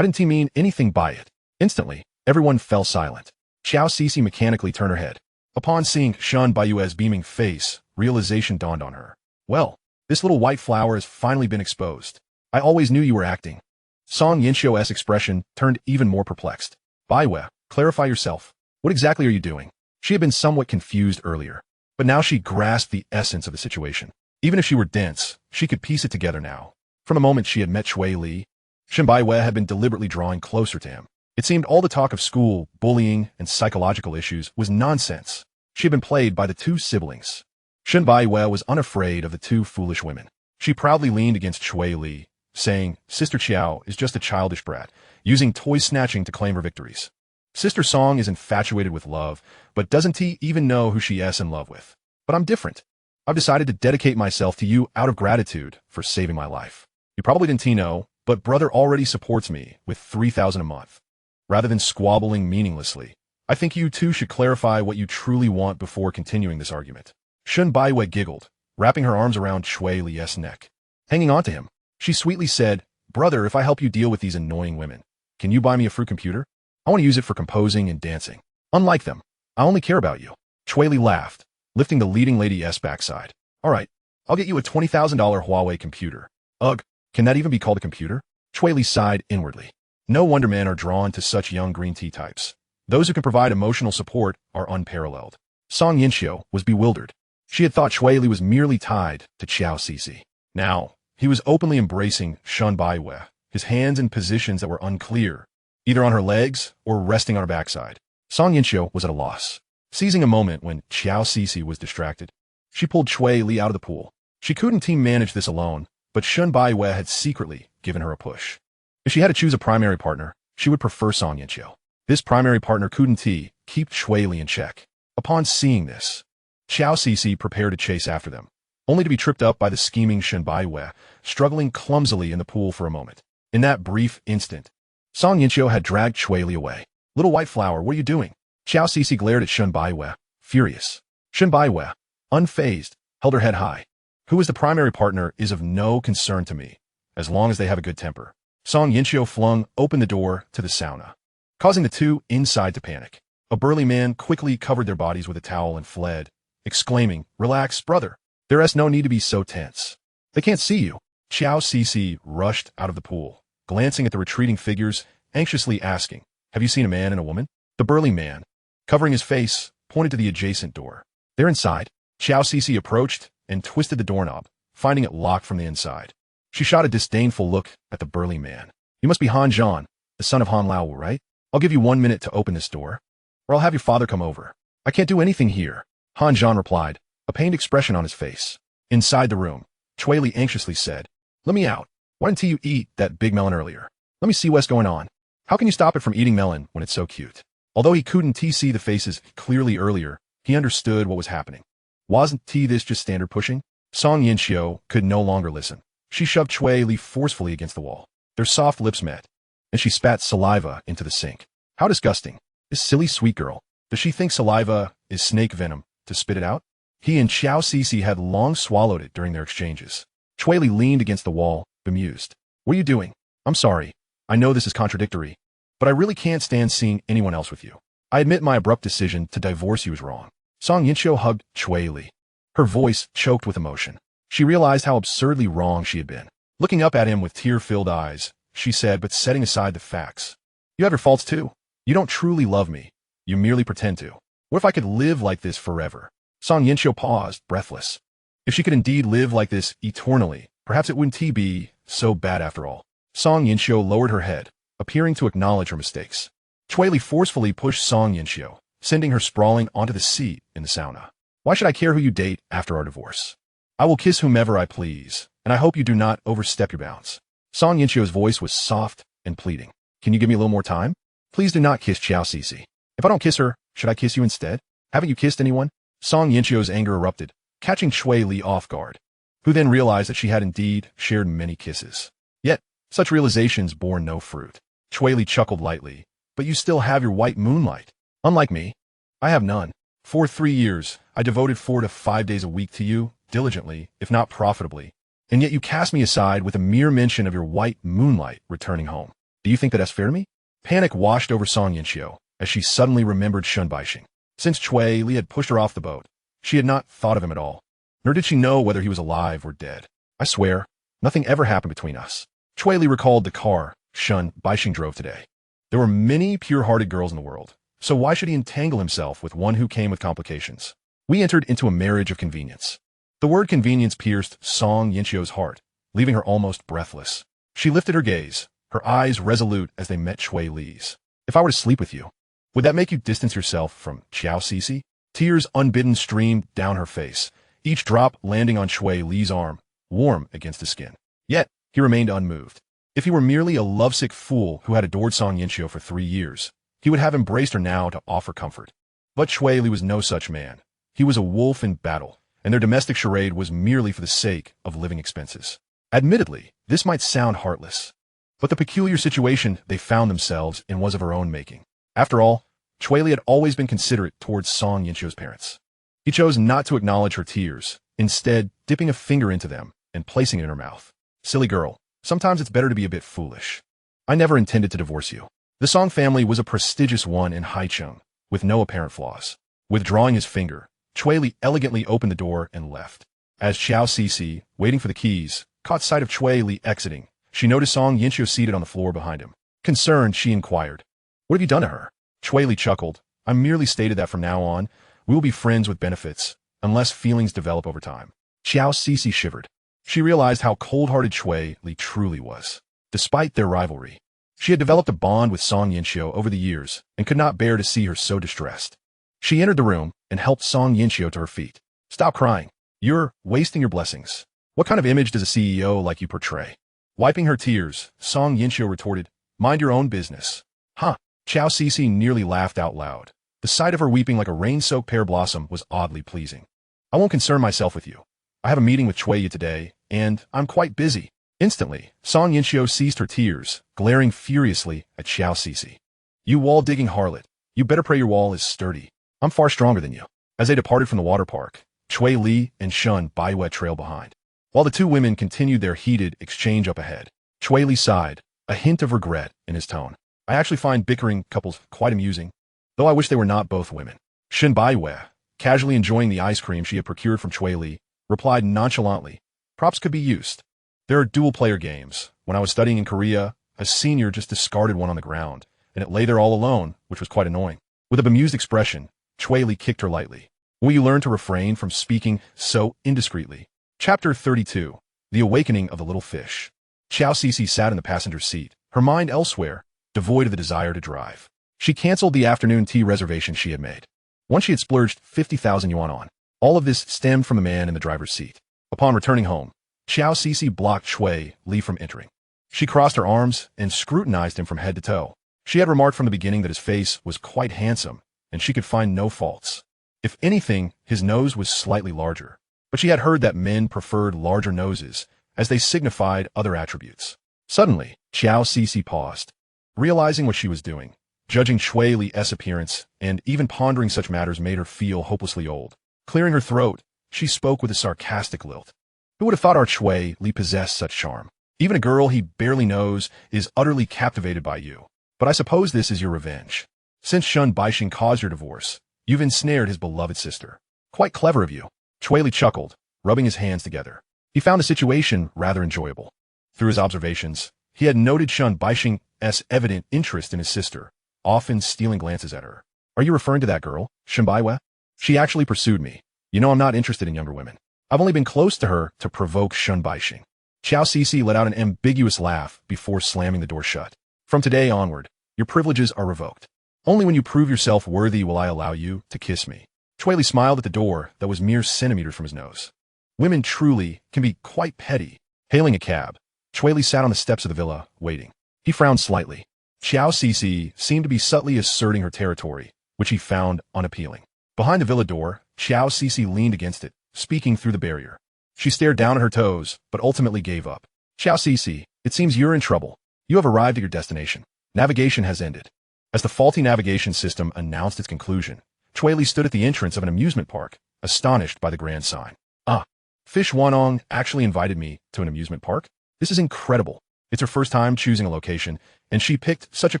mean anything by it. Instantly, everyone fell silent. Xiao Cixi mechanically turned her head. Upon seeing Shun Baiyue's beaming face, realization dawned on her. Well, this little white flower has finally been exposed. I always knew you were acting. Song Yinxiu's expression turned even more perplexed. Baiyue, clarify yourself. What exactly are you doing? She had been somewhat confused earlier, but now she grasped the essence of the situation. Even if she were dense, she could piece it together now. From the moment she had met Cui Li, Shun Baiyue had been deliberately drawing closer to him. It seemed all the talk of school, bullying, and psychological issues was nonsense. She had been played by the two siblings. Shun Baiyue was unafraid of the two foolish women. She proudly leaned against Cui Li, saying, Sister Qiao is just a childish brat, using toy snatching to claim her victories. Sister Song is infatuated with love, but doesn't he even know who she is in love with? But I'm different. I've decided to dedicate myself to you out of gratitude for saving my life. You probably didn't know, but brother already supports me with 3,000 a month. Rather than squabbling meaninglessly, I think you two should clarify what you truly want before continuing this argument. Shun Baiyue giggled, wrapping her arms around Cui Li's neck. Hanging on to him, she sweetly said, Brother, if I help you deal with these annoying women, can you buy me a fruit computer? I want to use it for composing and dancing. Unlike them, I only care about you. Cui Li laughed, lifting the leading lady's backside. All right, I'll get you a $20,000 Huawei computer. Ugh, can that even be called a computer? Cui Li sighed inwardly. No wonder men are drawn to such young green tea types. Those who can provide emotional support are unparalleled. Song Yinxiu was bewildered. She had thought Cui Li was merely tied to Xiao Cixi. Now, he was openly embracing Shun Baiyue, his hands in positions that were unclear, either on her legs or resting on her backside. Song Yinxiu was at a loss. Seizing a moment when Xiao Cixi was distracted, she pulled Cui Li out of the pool. She couldn't manage this alone, but Shun Baiyue had secretly given her a push. If she had to choose a primary partner, she would prefer Song Yinxiu. This primary partner couldn't keep Cui Li in check. Upon seeing this, Xiao Cixi prepared to chase after them, only to be tripped up by the scheming Shun Baiyue, struggling clumsily in the pool for a moment. In that brief instant, Song Yinxiu had dragged Cui Li away. Little white flower, what are you doing? Xiao Cixi glared at Shun Baiyue, furious. Shun Baiyue, unfazed, held her head high. Who is the primary partner is of no concern to me, as long as they have a good temper. Song Yinxiu flung open the door to the sauna, causing the two inside to panic. A burly man quickly covered their bodies with a towel and fled, exclaiming, "Relax, brother. There's no need to be so tense. They can't see you." Xiao Cixi rushed out of the pool, glancing at the retreating figures, anxiously asking, "Have you seen a man and a woman?" The burly man, covering his face, pointed to the adjacent door. "They're inside." Xiao Cixi approached and twisted the doorknob, finding it locked from the inside. She shot a disdainful look at the burly man. "You must be Han Zhan, the son of Han Lao, right? I'll give you 1 minute to open this door, or I'll have your father come over." "I can't do anything here," Han Zhan replied, a pained expression on his face. Inside the room, Cui Li anxiously said, "Let me out. Why didn't you eat that big melon earlier? Let me see what's going on. How can you stop it from eating melon when it's so cute?" Although he couldn't see the faces clearly earlier, he understood what was happening. Wasn't this just standard pushing? Song Yinxiu could no longer listen. She shoved Cui Li forcefully against the wall. Their soft lips met, and she spat saliva into the sink. How disgusting. This silly sweet girl. Does she think saliva is snake venom to spit it out? He and Xiao Cixi had long swallowed it during their exchanges. Cui Li leaned against the wall, bemused. "What are you doing?" "I'm sorry. I know this is contradictory, but I really can't stand seeing anyone else with you. I admit my abrupt decision to divorce you is wrong." Song Yinxiu hugged Cui Li. Her voice choked with emotion. She realized how absurdly wrong she had been. Looking up at him with tear-filled eyes, she said, but setting aside the facts, "You have your faults too. You don't truly love me. You merely pretend to. What if I could live like this forever?" Song Yinxiu paused, breathless. If she could indeed live like this eternally, perhaps it wouldn't be so bad after all. Song Yinxiu lowered her head, appearing to acknowledge her mistakes. Cui Li forcefully pushed Song Yinxiu, sending her sprawling onto the seat in the sauna. "Why should I care who you date after our divorce? I will kiss whomever I please, and I hope you do not overstep your bounds." Song Yinxiu's voice was soft and pleading. "Can you give me a little more time? Please do not kiss Xiao Cixi. If I don't kiss her, should I kiss you instead? Haven't you kissed anyone?" Song Yinxiu's anger erupted, catching Cui Li off guard, who then realized that she had indeed shared many kisses. Yet, such realizations bore no fruit. Cui Li chuckled lightly. "But you still have your white moonlight. Unlike me, I have none. For 3 years, I devoted 4 to 5 days a week to you, diligently, if not profitably, and yet you cast me aside with a mere mention of your white moonlight returning home. Do you think that that's fair to me?" Panic washed over Song Yinxiu as she suddenly remembered Shun Baixing. Since Cui Li had pushed her off the boat, she had not thought of him at all, nor did she know whether he was alive or dead. "I swear, nothing ever happened between us." Cui Li recalled the car Shun Baixing drove today. There were many pure-hearted girls in the world, so why should he entangle himself with one who came with complications? "We entered into a marriage of convenience." The word convenience pierced Song Yinxiu's heart, leaving her almost breathless. She lifted her gaze, her eyes resolute as they met Cui Li's. "If I were to sleep with you, would that make you distance yourself from Xiao Cixi?" Tears unbidden streamed down her face, each drop landing on Cui Li's arm, warm against his skin. Yet, he remained unmoved. If he were merely a lovesick fool who had adored Song Yinxiu for 3 years, he would have embraced her now to offer comfort. But Cui Li was no such man. He was a wolf in battle, and their domestic charade was merely for the sake of living expenses. Admittedly, this might sound heartless, but the peculiar situation they found themselves in was of her own making. After all, Cui Li had always been considerate towards Song Yinxiu's parents. He chose not to acknowledge her tears, instead dipping a finger into them and placing it in her mouth. "Silly girl, sometimes it's better to be a bit foolish. I never intended to divorce you." The Song family was a prestigious one in Haicheng, with no apparent flaws. Withdrawing his finger, Cui Li elegantly opened the door and left. As Xiao Cixi, waiting for the keys, caught sight of Cui Li exiting, she noticed Song Yinxiu seated on the floor behind him. Concerned, she inquired, "What have you done to her?" Cui Li chuckled. "I merely stated that from now on, we will be friends with benefits, unless feelings develop over time." Xiao Cixi shivered. She realized how cold-hearted Cui Li truly was. Despite their rivalry, she had developed a bond with Song Yinxiu over the years and could not bear to see her so distressed. She entered the room and helped Song Yinxiu to her feet. "Stop crying. You're wasting your blessings. What kind of image does a CEO like you portray?" Wiping her tears, Song Yinxiu retorted, "Mind your own business." "Huh." Xiao Cixi nearly laughed out loud. The sight of her weeping like a rain-soaked pear blossom was oddly pleasing. "I won't concern myself with you. I have a meeting with Cui Li today, and I'm quite busy." Instantly, Song Yinxiu ceased her tears, glaring furiously at Xiao Cixi. "You wall-digging harlot. You better pray your wall is sturdy. I'm far stronger than you." As they departed from the water park, Cui Li and Shun Baiwei trailed behind. While the two women continued their heated exchange up ahead, Cui Li sighed, a hint of regret in his tone. I actually find bickering couples quite amusing, though I wish they were not both women. Shin Baiwei, casually enjoying the ice cream she had procured from Cui Li, replied nonchalantly, props could be used. There are dual-player games. When I was studying in Korea, a senior just discarded one on the ground, and it lay there all alone, which was quite annoying. With a bemused expression, Cui Li kicked her lightly. Will you learn to refrain from speaking so indiscreetly? Chapter 32. The Awakening of the Little Fish. Xiao Cixi sat in the passenger seat, her mind elsewhere, devoid of the desire to drive. She canceled the afternoon tea reservation she had made. Once she had splurged 50,000 yuan on. All of this stemmed from the man in the driver's seat. Upon returning home, Xiao Cixi blocked Cui Li from entering. She crossed her arms and scrutinized him from head to toe. She had remarked from the beginning that his face was quite handsome, and she could find no faults. If anything, his nose was slightly larger. But she had heard that men preferred larger noses, as they signified other attributes. Suddenly, Xiao Cixi paused, realizing what she was doing. Judging Cui Li's appearance and even pondering such matters made her feel hopelessly old. Clearing her throat, she spoke with a sarcastic lilt. Who would have thought our Cui Li possessed such charm? Even a girl he barely knows is utterly captivated by you. But I suppose this is your revenge. Since Shun Baixing caused your divorce, you've ensnared his beloved sister. Quite clever of you. Cui Li chuckled, rubbing his hands together. He found the situation rather enjoyable. Through his observations, he had noted Shun Baixing's evident interest in his sister, often stealing glances at her. Are you referring to that girl, Shin Baiwei? She actually pursued me. You know I'm not interested in younger women. I've only been close to her to provoke Shun Baixing. Xiao Cixi let out an ambiguous laugh before slamming the door shut. From today onward, your privileges are revoked. Only when you prove yourself worthy will I allow you to kiss me. Cui Li smiled at the door that was mere centimeters from his nose. Women truly can be quite petty. Hailing a cab, Cui Li sat on the steps of the villa, waiting. He frowned slightly. Xiao Cixi seemed to be subtly asserting her territory, which he found unappealing. Behind the villa door, Xiao Cixi leaned against it, speaking through the barrier. She stared down at her toes, but ultimately gave up. Xiao Cixi, it seems you're in trouble. You have arrived at your destination. Navigation has ended. As the faulty navigation system announced its conclusion, Cui Li stood at the entrance of an amusement park, astonished by the grand sign. Ah, Fish Wanong actually invited me to an amusement park? This is incredible. It's her first time choosing a location, and she picked such a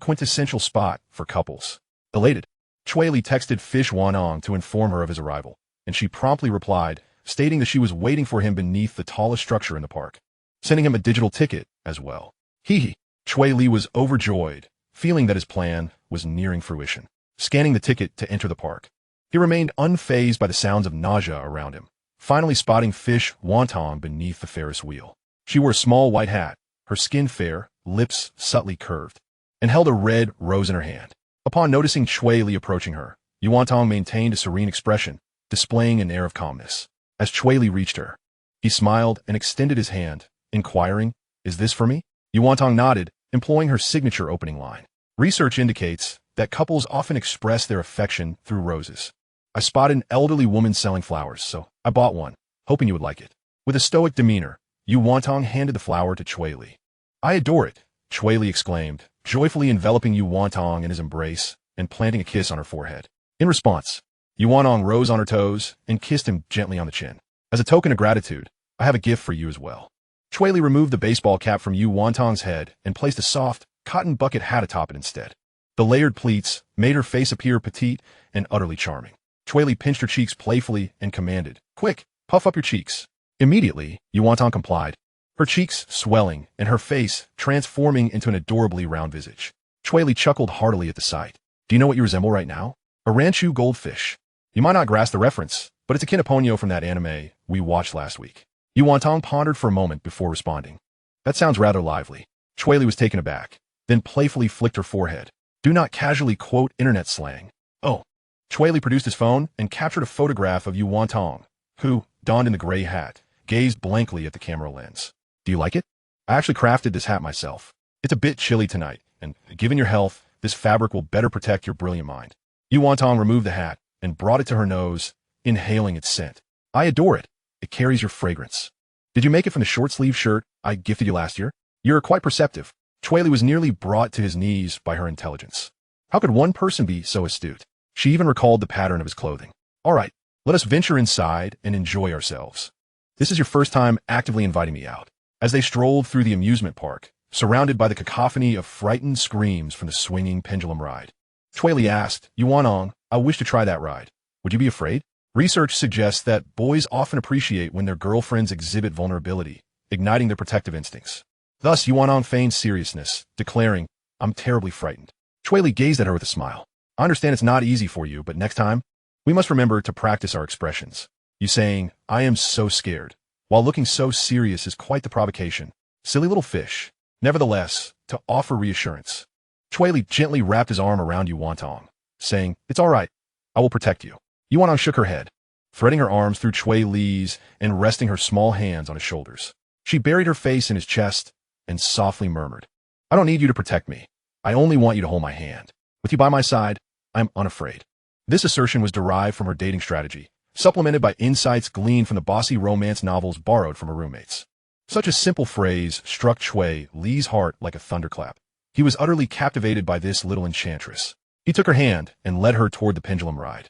quintessential spot for couples. Elated, Cui Li texted Fish Wanong to inform her of his arrival, and she promptly replied, stating that she was waiting for him beneath the tallest structure in the park, sending him a digital ticket as well. Hee. Cui Li was overjoyed, feeling that his plan was nearing fruition. Scanning the ticket to enter the park, he remained unfazed by the sounds of nausea around him, finally spotting Fish Wantong beneath the Ferris wheel. She wore a small white hat, her skin fair, lips subtly curved, and held a red rose in her hand. Upon noticing Cui Li approaching her, Yu Wantong maintained a serene expression, displaying an air of calmness. As Cui Li reached her, he smiled and extended his hand, inquiring, "Is this for me?" Yu Wantong nodded, employing her signature opening line. Research indicates that couples often express their affection through roses. I spotted an elderly woman selling flowers, so I bought one, hoping you would like it. With a stoic demeanor, Yu Wantong handed the flower to Cui Li. I adore it, Cui Li exclaimed, joyfully enveloping Yu Wantong in his embrace and planting a kiss on her forehead. In response, Yu Wantong rose on her toes and kissed him gently on the chin. As a token of gratitude, I have a gift for you as well. Cui Li removed the baseball cap from Yu Wantong's head and placed a soft, cotton bucket hat atop it instead. The layered pleats made her face appear petite and utterly charming. Cui Li pinched her cheeks playfully and commanded, "Quick, puff up your cheeks." Immediately, Yu Wantong complied, her cheeks swelling and her face transforming into an adorably round visage. Cui Li chuckled heartily at the sight. Do you know what you resemble right now? A Ranchu goldfish. You might not grasp the reference, but it's a Kinaponyo from that anime we watched last week. Yu Wantong pondered for a moment before responding. That sounds rather lively. Cui Li was taken aback, then playfully flicked her forehead. Do not casually quote internet slang. Oh. Cui Li produced his phone and captured a photograph of Yu Wantong, who, donned in the gray hat, gazed blankly at the camera lens. Do you like it? I actually crafted this hat myself. It's a bit chilly tonight, and given your health, this fabric will better protect your brilliant mind. Yu Wantong removed the hat and brought it to her nose, inhaling its scent. I adore it. It carries your fragrance. Did you make it from the short-sleeve shirt I gifted you last year? You're quite perceptive. Cui Li was nearly brought to his knees by her intelligence. How could one person be so astute? She even recalled the pattern of his clothing. All right, let us venture inside and enjoy ourselves. This is your first time actively inviting me out. As they strolled through the amusement park, surrounded by the cacophony of frightened screams from the swinging pendulum ride. Cui Li asked, "Yuanong, I wish to try that ride. Would you be afraid?" Research suggests that boys often appreciate when their girlfriends exhibit vulnerability, igniting their protective instincts. Thus, Yuanong feigned seriousness, declaring, "I'm terribly frightened." Cui Li gazed at her with a smile. "I understand it's not easy for you, but next time, we must remember to practice our expressions. You saying, 'I am so scared,' while looking so serious is quite the provocation. Silly little fish." Nevertheless, to offer reassurance, Cui Li gently wrapped his arm around Yuantong, saying, "It's all right. I will protect you." Yuantong shook her head, threading her arms through Cui Li's and resting her small hands on his shoulders. She buried her face in his chest and softly murmured, "I don't need you to protect me. I only want you to hold my hand. With you by my side, I am unafraid." This assertion was derived from her dating strategy, supplemented by insights gleaned from the bossy romance novels borrowed from her roommates. Such a simple phrase struck Cui Li's heart like a thunderclap. He was utterly captivated by this little enchantress. He took her hand and led her toward the pendulum ride,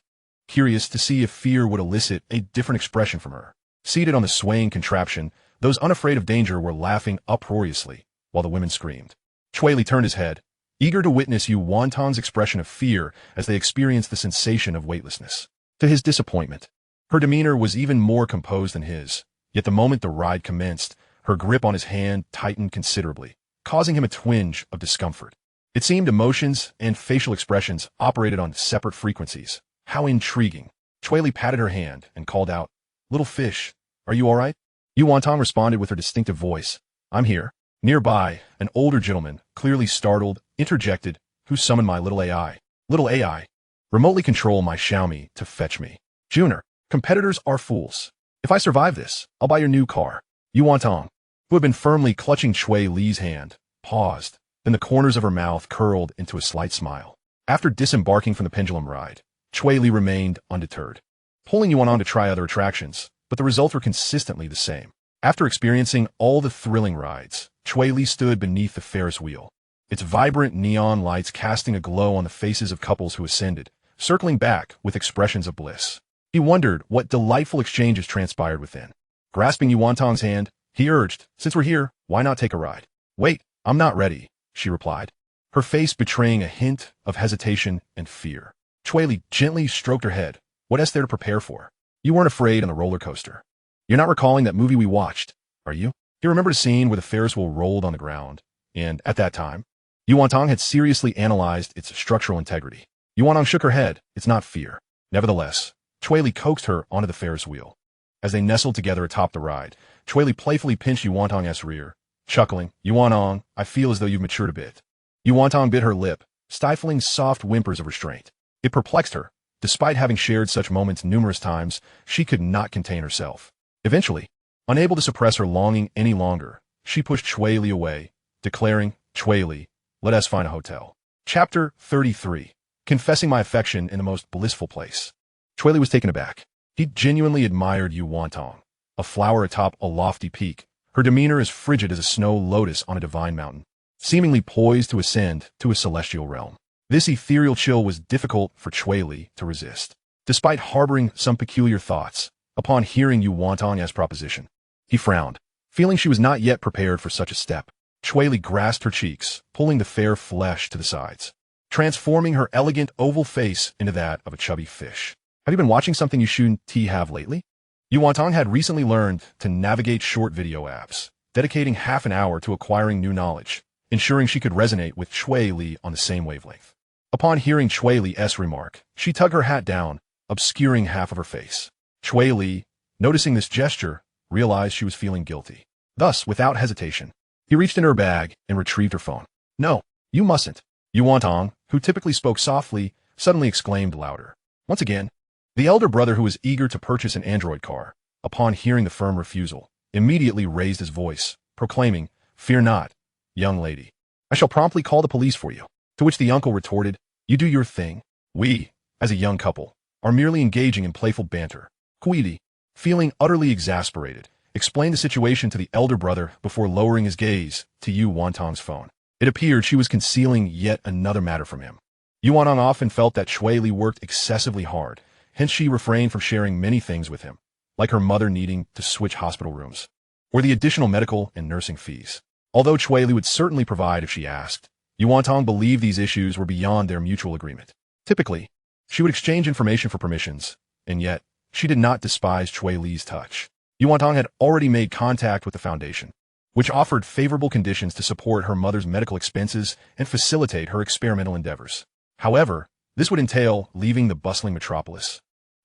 curious to see if fear would elicit a different expression from her. Seated on the swaying contraption, those unafraid of danger were laughing uproariously, while the women screamed. Cui Li turned his head, eager to witness Yuantong's expression of fear as they experienced the sensation of weightlessness. To his disappointment, her demeanor was even more composed than his, yet the moment the ride commenced, her grip on his hand tightened considerably, causing him a twinge of discomfort. It seemed emotions and facial expressions operated on separate frequencies. How intriguing. Cui Li patted her hand and called out, "Little fish, are you all right?" Yuantong responded with her distinctive voice, "I'm here." Nearby, an older gentleman, clearly startled, interjected, "Who summoned my little AI? Little AI, remotely control my Xiaomi to fetch me." "Junior, competitors are fools. If I survive this, I'll buy your new car." Yuantong, who had been firmly clutching Cui Li's hand, paused, then the corners of her mouth curled into a slight smile. After disembarking from the pendulum ride, Cui Li remained undeterred, pulling Yuantong to try other attractions, but the results were consistently the same. After experiencing all the thrilling rides, Cui Li stood beneath the Ferris wheel, its vibrant neon lights casting a glow on the faces of couples who ascended, circling back with expressions of bliss. He wondered what delightful exchanges transpired within. Grasping Yuantong's hand, he urged, "Since we're here, why not take a ride?" "Wait, I'm not ready," she replied, her face betraying a hint of hesitation and fear. Cui Li gently stroked her head. "What else there to prepare for? You weren't afraid on the roller coaster. You're not recalling that movie we watched, are you?" He remembered a scene where the Ferris wheel rolled on the ground, and at that time, Yuantong had seriously analyzed its structural integrity. Yuantong shook her head. "It's not fear." Nevertheless, Cui Li coaxed her onto the Ferris wheel. As they nestled together atop the ride, Cui Li playfully pinched Yuantong's rear, chuckling, "Yuantong, I feel as though you've matured a bit." Yuantong bit her lip, stifling soft whimpers of restraint. It perplexed her. Despite having shared such moments numerous times, she could not contain herself. Eventually, unable to suppress her longing any longer, she pushed Cui Li away, declaring, "Cui Li, let us find a hotel." Chapter 33. Confessing my affection in the most blissful place. Cui Li was taken aback. He genuinely admired Yuantong, a flower atop a lofty peak, her demeanor as frigid as a snow lotus on a divine mountain, seemingly poised to ascend to a celestial realm. This ethereal chill was difficult for Cui Li to resist. Despite harboring some peculiar thoughts, upon hearing Yuantong's proposition, he frowned, feeling she was not yet prepared for such a step. Cui Li grasped her cheeks, pulling the fair flesh to the sides, transforming her elegant oval face into that of a chubby fish. "Have you been watching something you shouldn't have lately?" Yuantong had recently learned to navigate short video apps, dedicating half an hour to acquiring new knowledge, ensuring she could resonate with Cui Li on the same wavelength. Upon hearing Cui Li's remark, she tugged her hat down, obscuring half of her face. Cui Li, noticing this gesture, realized she was feeling guilty. Thus, without hesitation, he reached into her bag and retrieved her phone. "No, you mustn't." Yuantong, who typically spoke softly, suddenly exclaimed louder. Once again, the elder brother, who was eager to purchase an Android car, upon hearing the firm refusal, immediately raised his voice, proclaiming, "Fear not, young lady. I shall promptly call the police for you." To which the uncle retorted, "You do your thing. We, as a young couple, are merely engaging in playful banter." Cui Li, feeling utterly exasperated, explained the situation to the elder brother before lowering his gaze to Yuantong's phone. It appeared she was concealing yet another matter from him. Yuantong often felt that Cui Li worked excessively hard, hence she refrained from sharing many things with him, like her mother needing to switch hospital rooms, or the additional medical and nursing fees. Although Cui Li would certainly provide if she asked, Yuantong believed these issues were beyond their mutual agreement. Typically, she would exchange information for permissions, and yet, she did not despise Cui Li's touch. Yuantong had already made contact with the Foundation, which offered favorable conditions to support her mother's medical expenses and facilitate her experimental endeavors. However, this would entail leaving the bustling metropolis,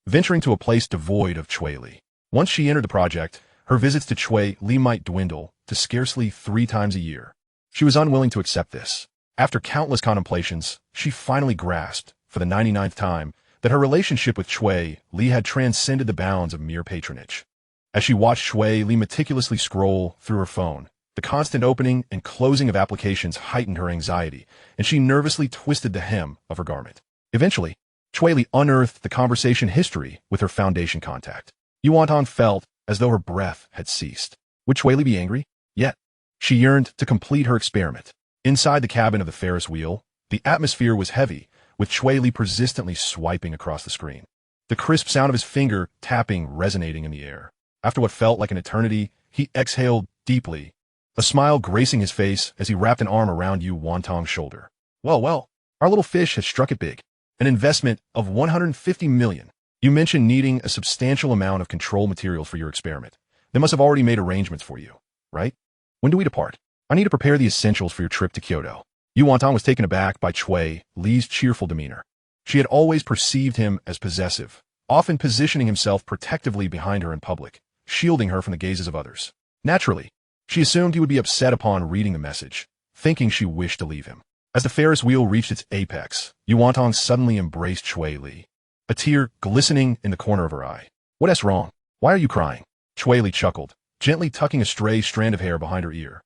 venturing to a place devoid of Cui Li. Once she entered the project, her visits to Cui Li might dwindle to scarcely 3 times a year. She was unwilling to accept this. After countless contemplations, she finally grasped, for the 99th time, that her relationship with Cui Li had transcended the bounds of mere patronage. As she watched Cui Li meticulously scroll through her phone, the constant opening and closing of applications heightened her anxiety, and she nervously twisted the hem of her garment. Eventually, Cui Li unearthed the conversation history with her Foundation contact. Yuantong felt as though her breath had ceased. Would Cui Li be angry? Yet, she yearned to complete her experiment. Inside the cabin of the Ferris wheel, the atmosphere was heavy, with Cui Li persistently swiping across the screen. The crisp sound of his finger tapping resonating in the air. After what felt like an eternity, he exhaled deeply, a smile gracing his face as he wrapped an arm around Yuantong's shoulder. Well, our little fish has struck it big. An investment of 150 million. You mentioned needing a substantial amount of control materials for your experiment. They must have already made arrangements for you, right? When do we depart? I need to prepare the essentials for your trip to Kyoto. Yuantong was taken aback by Cui Li's cheerful demeanor. She had always perceived him as possessive, often positioning himself protectively behind her in public, shielding her from the gazes of others. Naturally, she assumed he would be upset upon reading the message, thinking she wished to leave him. As the Ferris wheel reached its apex, Yuantong suddenly embraced Cui Li, a tear glistening in the corner of her eye. What's wrong? Why are you crying? Cui Li chuckled, gently tucking a stray strand of hair behind her ear.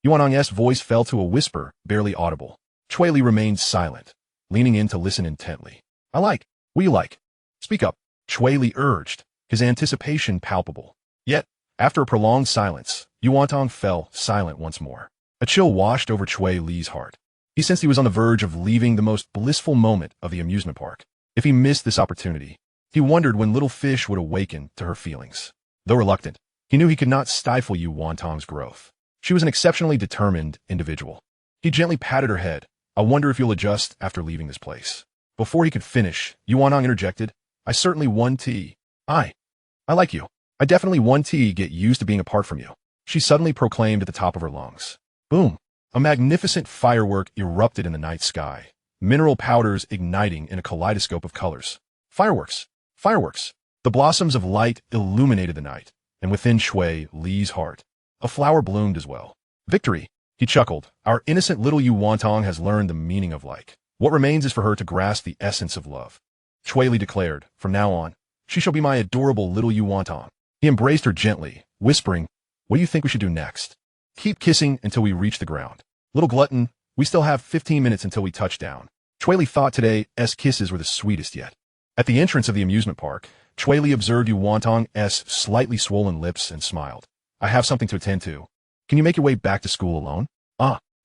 Yuantong's voice fell to a whisper, barely audible. Cui Li remained silent, leaning in to listen intently. What do you like? Speak up, Cui Li urged, his anticipation palpable. Yet, after a prolonged silence, Yuantong fell silent once more. A chill washed over Cui Li's heart. He sensed he was on the verge of leaving the most blissful moment of the amusement park. If he missed this opportunity, he wondered when little fish would awaken to her feelings. Though reluctant, he knew he could not stifle Yuantong's growth. She was an exceptionally determined individual. He gently patted her head. I wonder if you'll adjust after leaving this place. Before he could finish, Yuantong interjected, I certainly want to. I like you. I definitely want to get used to being apart from you. She suddenly proclaimed at the top of her lungs. Boom! A magnificent firework erupted in the night sky, mineral powders igniting in a kaleidoscope of colors. Fireworks! Fireworks! The blossoms of light illuminated the night, and within Cui Li's heart, a flower bloomed as well. Victory! He chuckled. Our innocent little Yuantong has learned the meaning of like. What remains is for her to grasp the essence of love. Cui Li declared, from now on, she shall be my adorable little Yuantong. He embraced her gently, whispering, what do you think we should do next? Keep kissing until we reach the ground. Little glutton, we still have 15 minutes until we touch down. Cui Li thought today's kisses were the sweetest yet. At the entrance of the amusement park, Cui Li observed Yuantong's slightly swollen lips and smiled. I have something to attend to. Can you make your way back to school alone?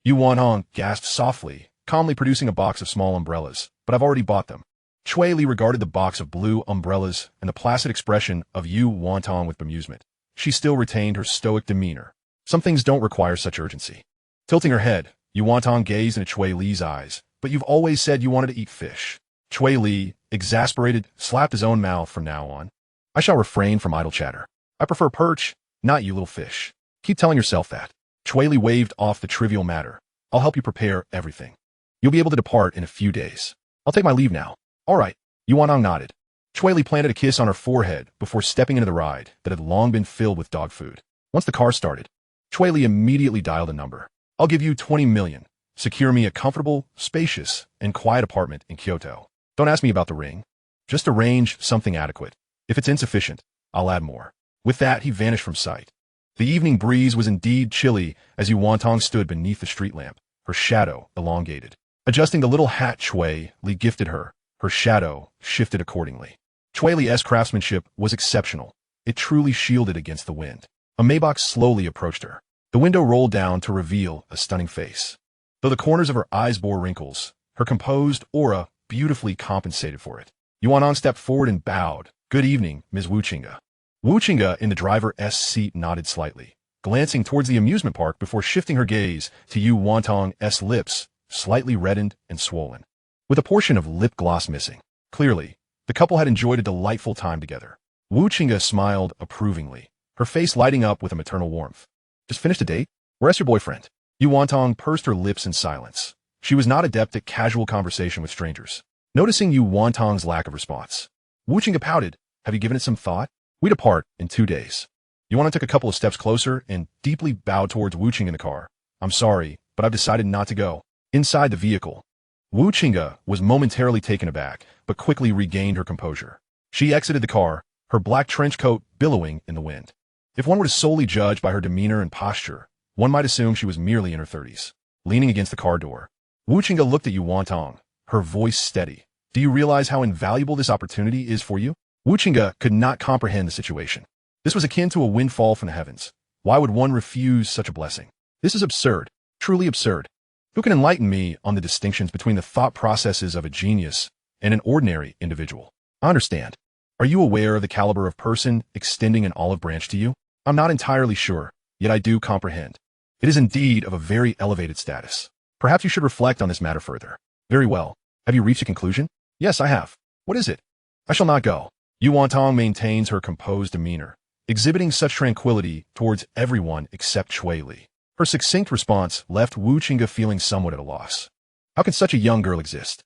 Yuantong gasped softly, calmly producing a box of small umbrellas, but I've already bought them. Cui Li regarded the box of blue umbrellas and the placid expression of Yuantong with bemusement. She still retained her stoic demeanor. Some things don't require such urgency. Tilting her head, Yuantong gazed into Cui Li's eyes, but you've always said you wanted to eat fish. Cui Li, exasperated, slapped his own mouth from now on. I shall refrain from idle chatter. I prefer perch, not you little fish. Keep telling yourself that. Cui Li waved off the trivial matter. I'll help you prepare everything. You'll be able to depart in a few days. I'll take my leave now. All right. Yuantong nodded. Cui Li planted a kiss on her forehead before stepping into the ride that had long been filled with dog food. Once the car started, Cui Li immediately dialed a number. I'll give you 20 million. Secure me a comfortable, spacious, and quiet apartment in Kyoto. Don't ask me about the ring. Just arrange something adequate. If it's insufficient, I'll add more. With that, he vanished from sight. The evening breeze was indeed chilly as Yuantong stood beneath the street lamp, her shadow elongated. Adjusting the little hat Cui Li gifted her, her shadow shifted accordingly. Cui Li's craftsmanship was exceptional. It truly shielded against the wind. A Maybach slowly approached her. The window rolled down to reveal a stunning face. Though the corners of her eyes bore wrinkles, her composed aura beautifully compensated for it. Yuantong stepped forward and bowed. Good evening, Ms. Wuchinga. Wuchinga in the driver's seat nodded slightly. glancing towards the amusement park before shifting her gaze to Yu Wantong's lips, slightly reddened and swollen, with a portion of lip gloss missing. Clearly, the couple had enjoyed a delightful time together. Wu Qingge smiled approvingly, her face lighting up with a maternal warmth. Just finished a date? Where's your boyfriend? Yu Wantong pursed her lips in silence. She was not adept at casual conversation with strangers. Noticing Yu Wantong's lack of response, Wu Qingge pouted. Have you given it some thought? We depart in 2 days. Yu Wantong took a couple of steps closer and deeply bowed towards Wu Qingge in the car. I'm sorry, but I've decided not to go. Inside the vehicle, Wu Qingge was momentarily taken aback, but quickly regained her composure. She exited the car, her black trench coat billowing in the wind. If one were to solely judge by her demeanor and posture, one might assume she was merely in her 30s. Leaning against the car door, Wu Qingge looked at Yu Wantong, her voice steady. Do you realize how invaluable this opportunity is for you? Wu Qingge could not comprehend the situation. This was akin to a windfall from the heavens. Why would one refuse such a blessing? This is absurd, truly absurd. Who can enlighten me on the distinctions between the thought processes of a genius and an ordinary individual? I understand. Are you aware of the caliber of person extending an olive branch to you? I'm not entirely sure, yet I do comprehend. It is indeed of a very elevated status. Perhaps you should reflect on this matter further. Very well. Have you reached a conclusion? Yes, I have. What is it? I shall not go. Yu Wantong maintains her composed demeanor, exhibiting such tranquility towards everyone except Cui Li. Her succinct response left Wu Qingge feeling somewhat at a loss. How can such a young girl exist?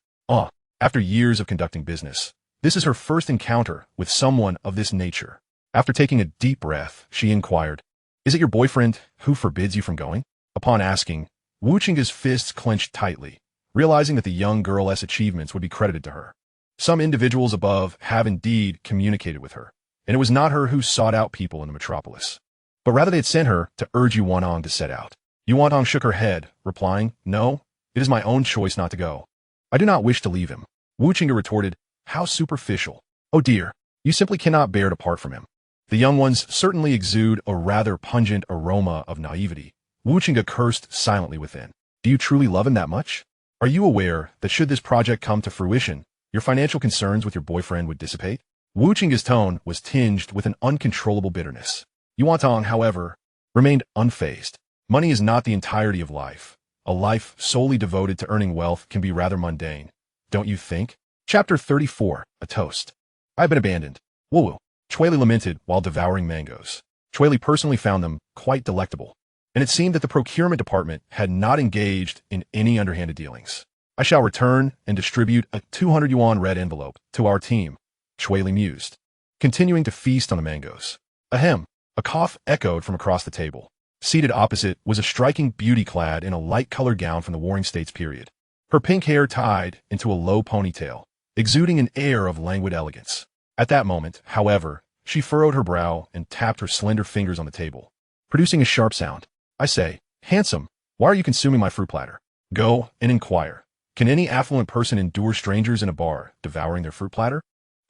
After years of conducting business, this is her first encounter with someone of this nature. After taking a deep breath, she inquired, Is it your boyfriend who forbids you from going? Upon asking, Wu Qingge's fists clenched tightly, realizing that the young girl's achievements would be credited to her. Some individuals above have indeed communicated with her, and it was not her who sought out people in the metropolis, but rather they had sent her to urge Yu Wantong to set out. Yu Wantong shook her head, replying, No, it is my own choice not to go. I do not wish to leave him. Wu Qingge retorted, How superficial. Oh dear, you simply cannot bear to part from him. The young ones certainly exude a rather pungent aroma of naivety. Wu Qingge cursed silently within. Do you truly love him that much? Are you aware that should this project come to fruition, your financial concerns with your boyfriend would dissipate? Wu Qingge's tone was tinged with an uncontrollable bitterness. Yu Wantong, however, remained unfazed. Money is not the entirety of life. A life solely devoted to earning wealth can be rather mundane, don't you think? Chapter 34, A Toast. I've been abandoned. Woo-woo. Cui Li lamented while devouring mangoes. Cui Li personally found them quite delectable, and it seemed that the procurement department had not engaged in any underhanded dealings. I shall return and distribute a 200 yuan red envelope to our team, Cui Li mused, continuing to feast on the mangoes. Ahem. A cough echoed from across the table. Seated opposite was a striking beauty clad in a light-colored gown from the Warring States period. Her pink hair tied into a low ponytail, exuding an air of languid elegance. At that moment, however, she furrowed her brow and tapped her slender fingers on the table, producing a sharp sound. I say, handsome, why are you consuming my fruit platter? Go and inquire. Can any affluent person endure strangers in a bar devouring their fruit platter?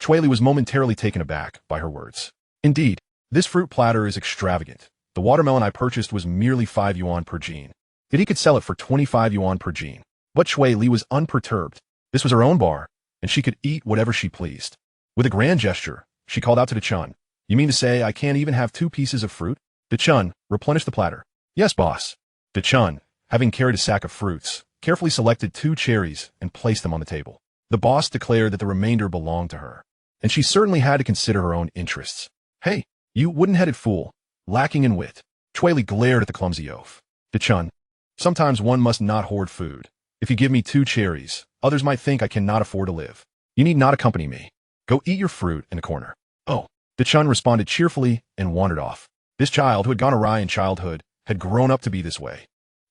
Cui Li was momentarily taken aback by her words. Indeed, this fruit platter is extravagant. The watermelon I purchased was merely 5 yuan per jean. Yet he could sell it for 25 yuan per jean. But Cui Li was unperturbed. This was her own bar, and she could eat whatever she pleased. With a grand gesture, she called out to Chun. You mean to say I can't even have 2 pieces of fruit? Chun replenished the platter. Yes, boss. Chun, having carried a sack of fruits, carefully selected 2 cherries and placed them on the table. The boss declared that the remainder belonged to her, and she certainly had to consider her own interests. Hey, you wooden-headed fool, lacking in wit. Cui Li glared at the clumsy oaf. Chun, sometimes one must not hoard food. If you give me 2 cherries, others might think I cannot afford to live. You need not accompany me. Go eat your fruit in a corner. Oh, Chun responded cheerfully and wandered off. This child who had gone awry in childhood had grown up to be this way.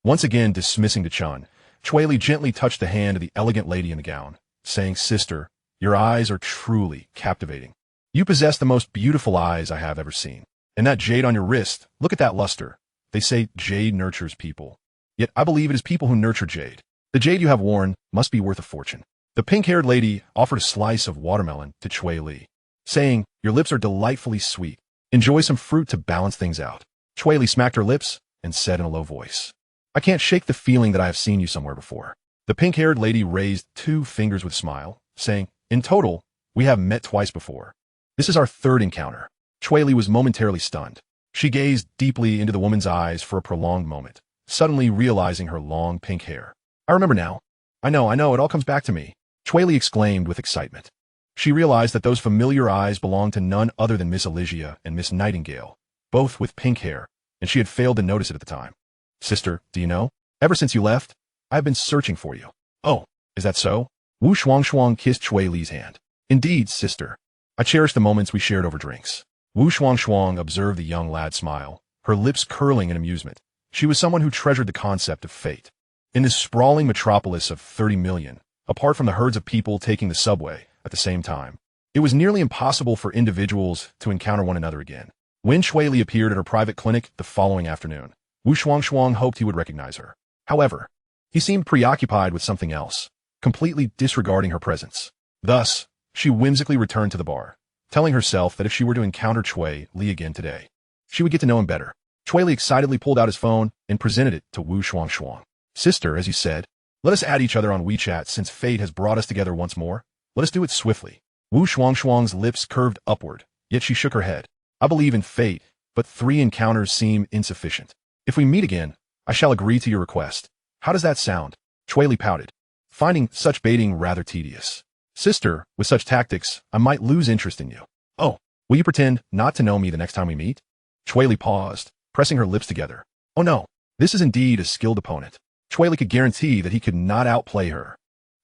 Once again dismissing Chun, Cui Li gently touched the hand of the elegant lady in the gown, saying, Sister, your eyes are truly captivating. You possess the most beautiful eyes I have ever seen. And that jade on your wrist, look at that luster. They say jade nurtures people. Yet I believe it is people who nurture jade. The jade you have worn must be worth a fortune. The pink-haired lady offered a slice of watermelon to Cui Li, saying, Your lips are delightfully sweet. Enjoy some fruit to balance things out. Cui Li smacked her lips and said in a low voice, I can't shake the feeling that I have seen you somewhere before. The pink-haired lady raised 2 fingers with a smile, saying, In total, we have met twice before. This is our 3rd encounter. Cui Li was momentarily stunned. She gazed deeply into the woman's eyes for a prolonged moment, suddenly realizing her long pink hair. I remember now. I know, it all comes back to me, Cui Li exclaimed with excitement. She realized that those familiar eyes belonged to none other than Miss Alicia and Miss Nightingale, both with pink hair, and she had failed to notice it at the time. Sister, do you know? Ever since you left, I have been searching for you. Oh, is that so? Wu Shuangshuang kissed Cui Li's hand. Indeed, sister. I cherish the moments we shared over drinks. Wu Shuangshuang observed the young lad smile, her lips curling in amusement. She was someone who treasured the concept of fate. In this sprawling metropolis of 30 million, apart from the herds of people taking the subway at the same time, it was nearly impossible for individuals to encounter one another again. When Cui Li appeared at her private clinic the following afternoon, Wu Shuangshuang hoped he would recognize her. However, he seemed preoccupied with something else, completely disregarding her presence. Thus, she whimsically returned to the bar, telling herself that if she were to encounter Cui Li again today, she would get to know him better. Cui Li excitedly pulled out his phone and presented it to Wu Shuangshuang. Sister, as you said, let us add each other on WeChat since fate has brought us together once more. Let us do it swiftly. Wu Shuangshuang's lips curved upward, yet she shook her head. I believe in fate, but 3 encounters seem insufficient. If we meet again, I shall agree to your request. How does that sound? Cui Li pouted, finding such baiting rather tedious. Sister, with such tactics, I might lose interest in you. Oh, will you pretend not to know me the next time we meet? Cui Li paused, pressing her lips together. Oh no, this is indeed a skilled opponent. Cui Li could guarantee that he could not outplay her.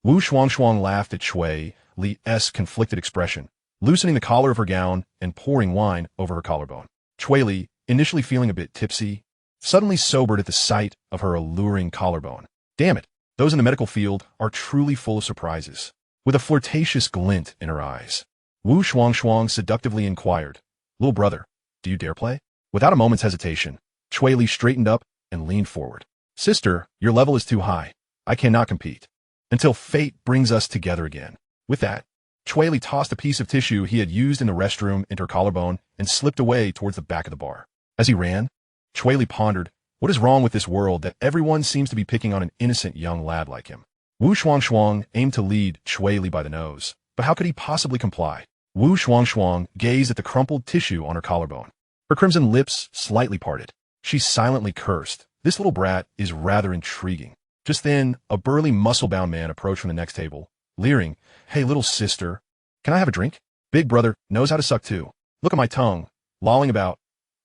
Wu Shuangshuang laughed at Cui Li's conflicted expression, loosening the collar of her gown and pouring wine over her collarbone. Cui Li, initially feeling a bit tipsy, suddenly sobered at the sight of her alluring collarbone. Damn it, those in the medical field are truly full of surprises. With a flirtatious glint in her eyes, Wu Shuangshuang seductively inquired, Little brother, do you dare play? Without a moment's hesitation, Cui Li straightened up and leaned forward. Sister, your level is too high. I cannot compete. Until fate brings us together again. With that, Cui Li tossed a piece of tissue he had used in the restroom into her collarbone and slipped away towards the back of the bar. As he ran, Cui Li pondered, what is wrong with this world that everyone seems to be picking on an innocent young lad like him? Wu Shuangshuang aimed to lead Cui Li by the nose, but how could he possibly comply? Wu Shuangshuang gazed at the crumpled tissue on her collarbone. Her crimson lips slightly parted. She silently cursed. This little brat is rather intriguing. Just then, a burly, muscle-bound man approached from the next table, leering, Hey, little sister, can I have a drink? Big brother knows how to suck too. Look at my tongue, lolling about.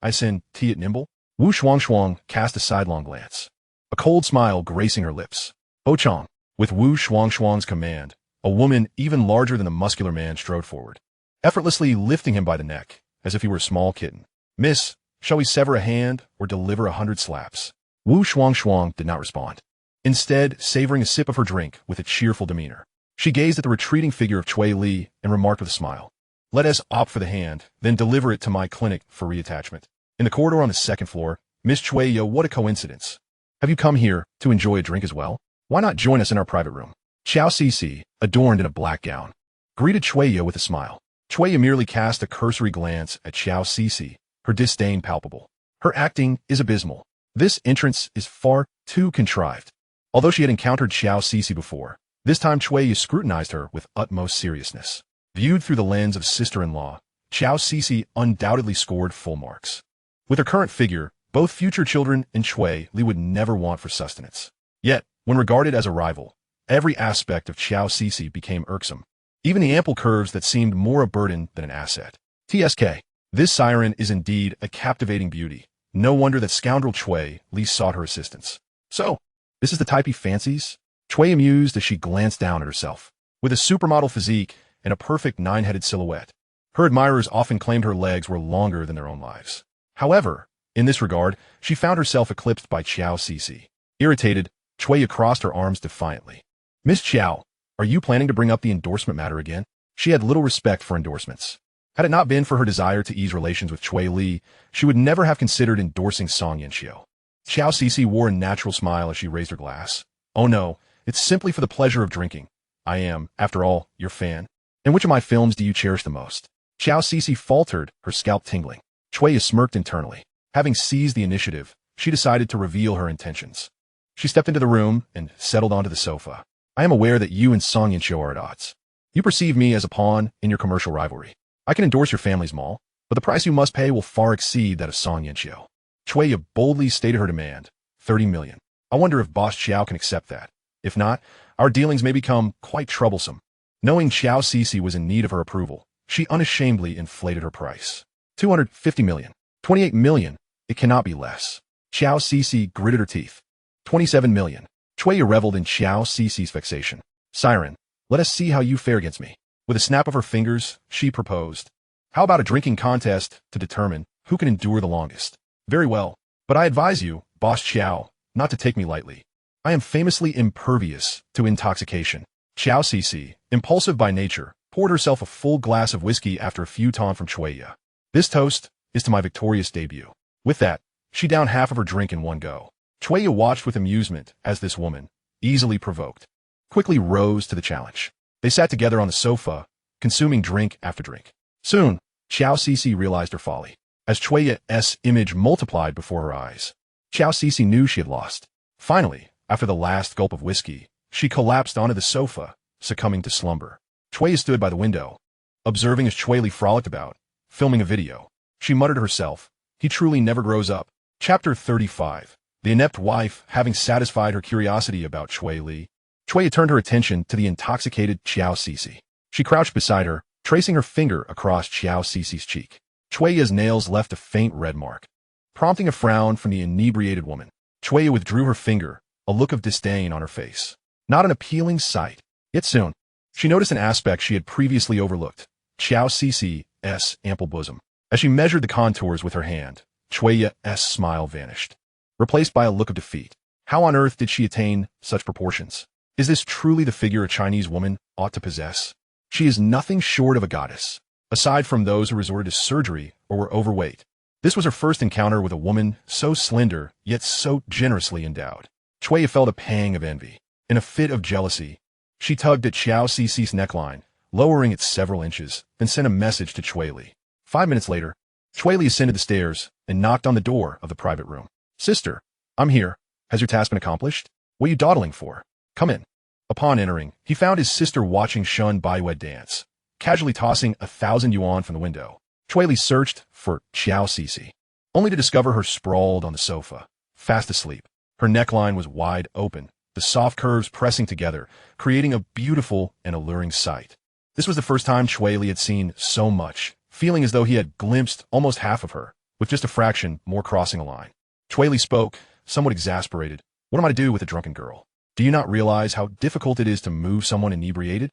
I send tea at nimble. Wu Shuangshuang cast a sidelong glance, a cold smile gracing her lips. Ochong. With Wu Shuangshuang's command, a woman even larger than the muscular man strode forward, effortlessly lifting him by the neck, as if he were a small kitten. Miss, shall we sever a hand or deliver 100 slaps? Wu Shuangshuang did not respond, instead savoring a sip of her drink with a cheerful demeanor. She gazed at the retreating figure of Cui Li and remarked with a smile, Let us opt for the hand, then deliver it to my clinic for reattachment. In the corridor on the 2nd floor, Miss Cui, what a coincidence. Have you come here to enjoy a drink as well? Why not join us in our private room? Xiao Cici, adorned in a black gown, greeted Cui with a smile. Cui merely cast a cursory glance at Xiao Cici, her disdain palpable. Her acting is abysmal. This entrance is far too contrived. Although she had encountered Xiao Cici before, this time Cui scrutinized her with utmost seriousness. Viewed through the lens of sister-in-law, Xiao Cici undoubtedly scored full marks. With her current figure, both future children and Cui Li would never want for sustenance. Yet, when regarded as a rival, every aspect of Xiao Cici became irksome, even the ample curves that seemed more a burden than an asset. TSK. This siren is indeed a captivating beauty. No wonder that scoundrel Cui Li sought her assistance. So, this is the type he fancies? Cui amused as she glanced down at herself. With a supermodel physique and a perfect 9-headed silhouette, her admirers often claimed her legs were longer than their own lives. However, in this regard, she found herself eclipsed by Xiao Cici. Irritated, Cui crossed her arms defiantly. Miss Xiao, are you planning to bring up the endorsement matter again? She had little respect for endorsements. Had it not been for her desire to ease relations with Cui Li, she would never have considered endorsing Song Yanxiu. Xiao Cici wore a natural smile as she raised her glass. Oh no, it's simply for the pleasure of drinking. I am, after all, your fan. And which of my films do you cherish the most? Xiao Cici faltered, her scalp tingling. Cui smirked internally. Having seized the initiative, she decided to reveal her intentions. She stepped into the room and settled onto the sofa. I am aware that you and Song Yanxiu are at odds. You perceive me as a pawn in your commercial rivalry. I can endorse your family's mall. but the price you must pay will far exceed that of Song Yanqiu. Cui Li boldly stated her demand, 30 million. I wonder if Boss Qiao can accept that. If not, our dealings may become quite troublesome. Knowing Qiao Cixi was in need of her approval, she unashamedly inflated her price. 250 million. 28 million. It cannot be less. Qiao Cixi gritted her teeth. 27 million. Cui Li reveled in Qiao Cixi's vexation. Siren, let us see how you fare against me. With a snap of her fingers, she proposed. How about a drinking contest to determine who can endure the longest? Very well, but I advise you, Boss Qiao, not to take me lightly. I am famously impervious to intoxication. Qiao Cixi, impulsive by nature, poured herself a full glass of whiskey after a few taunts from Cui Li. This toast is to my victorious debut. With that, she downed half of her drink in one go. Cui Li watched with amusement as this woman, easily provoked, quickly rose to the challenge. They sat together on the sofa, consuming drink after drink. Soon, Qiao Cixi realized her folly. As Cui Li's image multiplied before her eyes, Qiao Cixi knew she had lost. Finally, after the last gulp of whiskey, she collapsed onto the sofa, succumbing to slumber. Cui Li stood by the window, observing as Cui Li frolicked about, filming a video. She muttered to herself, he truly never grows up. Chapter 35. The inept wife, having satisfied her curiosity about Cui Li, Cui Li turned her attention to the intoxicated Qiao Cixi. She crouched beside her, tracing her finger across Qiao Cixi's cheek. Cui Li's nails left a faint red mark, prompting a frown from the inebriated woman. Cui Li withdrew her finger, a look of disdain on her face. Not an appealing sight. Yet soon, she noticed an aspect she had previously overlooked, Qiao Cixi's ample bosom. As she measured the contours with her hand, Cui Li's smile vanished, replaced by a look of defeat. How on earth did she attain such proportions? Is this truly the figure a Chinese woman ought to possess? She is nothing short of a goddess, aside from those who resorted to surgery or were overweight. This was her first encounter with a woman so slender, yet so generously endowed. Cui Li felt a pang of envy. In a fit of jealousy, she tugged at Qiao Cixi's neckline, lowering it several inches, then sent a message to Cui Li. 5 minutes later, Cui Li ascended the stairs and knocked on the door of the private room. Sister, I'm here. Has your task been accomplished? What are you dawdling for? Come in. Upon entering, he found his sister watching Shun Baiwei dance, casually tossing 1,000 yuan from the window. Cui Li searched for Qiao Cixi, only to discover her sprawled on the sofa, fast asleep. Her neckline was wide open, the soft curves pressing together, creating a beautiful and alluring sight. This was the first time Cui Li had seen so much, feeling as though he had glimpsed almost half of her, with just a fraction more crossing a line. Cui Li spoke, somewhat exasperated. What am I to do with a drunken girl? Do you not realize how difficult it is to move someone inebriated?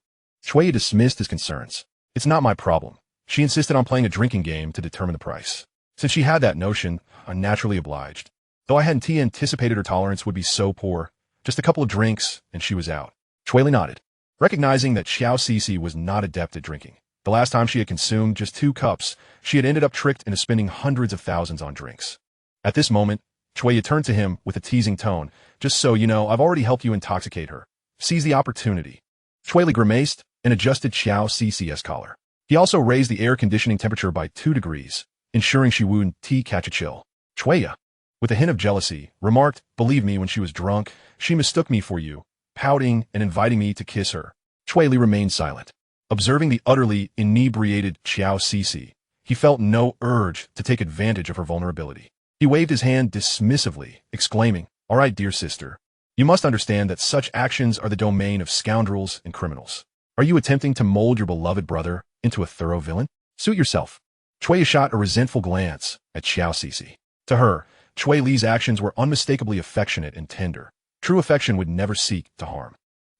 Cui Li dismissed his concerns. It's not my problem. She insisted on playing a drinking game to determine the price. Since she had that notion, I naturally obliged. Though I hadn't anticipated her tolerance would be so poor, just a couple of drinks, and she was out. Cui Li nodded, recognizing that Qiao Cixi was not adept at drinking. The last time she had consumed just 2 cups, she had ended up tricked into spending hundreds of thousands on drinks. At this moment, Cui Li turned to him with a teasing tone. Just so you know, I've already helped you intoxicate her. Seize the opportunity. Cui Li grimaced and adjusted Qiao Cixi's collar. He also raised the air conditioning temperature by 2 degrees, ensuring she wouldn't catch a chill. Cui Li, with a hint of jealousy, remarked, believe me, when she was drunk, she mistook me for you, pouting and inviting me to kiss her. Cui Li remained silent. Observing the utterly inebriated Qiao Cixi, he felt no urge to take advantage of her vulnerability. He waved his hand dismissively, exclaiming, all right, dear sister, you must understand that such actions are the domain of scoundrels and criminals. Are you attempting to mold your beloved brother into a thorough villain? Suit yourself. Cui Li shot a resentful glance at Qiao Cixi. To her, Cui Li's actions were unmistakably affectionate and tender. True affection would never seek to harm.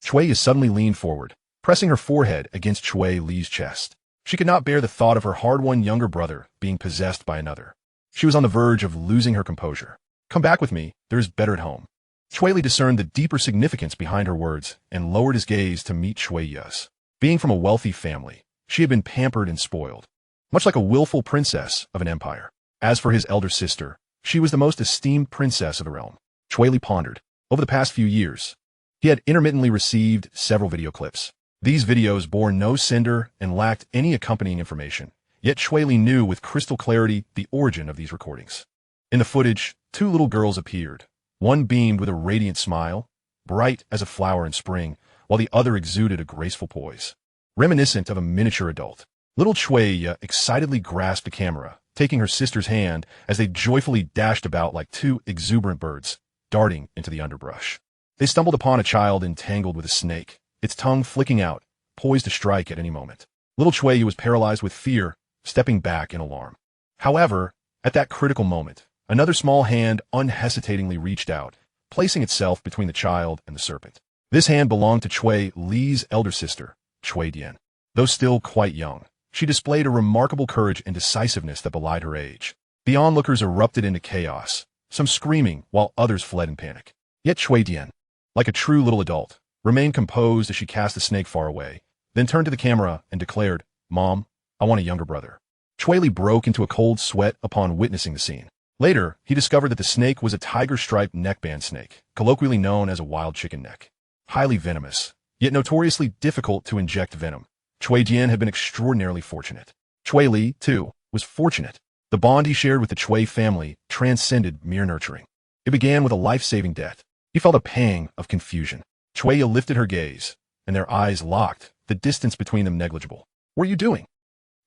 Cui Li suddenly leaned forward, pressing her forehead against Cui Li's chest. She could not bear the thought of her hard-won younger brother being possessed by another. She was on the verge of losing her composure. Come back with me, there is better at home. Cui Li discerned the deeper significance behind her words and lowered his gaze to meet Cui Li's. Being from a wealthy family, she had been pampered and spoiled, much like a willful princess of an empire. As for his elder sister, she was the most esteemed princess of the realm. Cui Li pondered. Over the past few years, he had intermittently received several video clips. These videos bore no sender and lacked any accompanying information. Yet Cui Li knew with crystal clarity the origin of these recordings. In the footage, 2 little girls appeared. One beamed with a radiant smile, bright as a flower in spring, while the other exuded a graceful poise, reminiscent of a miniature adult. Little Cui excitedly grasped the camera, taking her sister's hand as they joyfully dashed about like two exuberant birds, darting into the underbrush. They stumbled upon a child entangled with a snake, its tongue flicking out, poised to strike at any moment. Little Cui was paralyzed with fear, stepping back in alarm. However, at that critical moment, another small hand unhesitatingly reached out, placing itself between the child and the serpent. This hand belonged to Cui Li's elder sister, Cui Dian. Though still quite young, she displayed a remarkable courage and decisiveness that belied her age. The onlookers erupted into chaos, some screaming while others fled in panic. Yet Cui Dian, like a true little adult, remained composed as she cast the snake far away, then turned to the camera and declared, "Mom, I want a younger brother." Cui Li broke into a cold sweat upon witnessing the scene. Later, he discovered that the snake was a tiger-striped neckband snake, colloquially known as a wild chicken neck. Highly venomous, yet notoriously difficult to inject venom. Cui Dian had been extraordinarily fortunate. Cui Li, too, was fortunate. The bond he shared with the Cui family transcended mere nurturing. It began with a life-saving death. He felt a pang of confusion. Cui lifted her gaze, and their eyes locked, the distance between them negligible. "What are you doing?"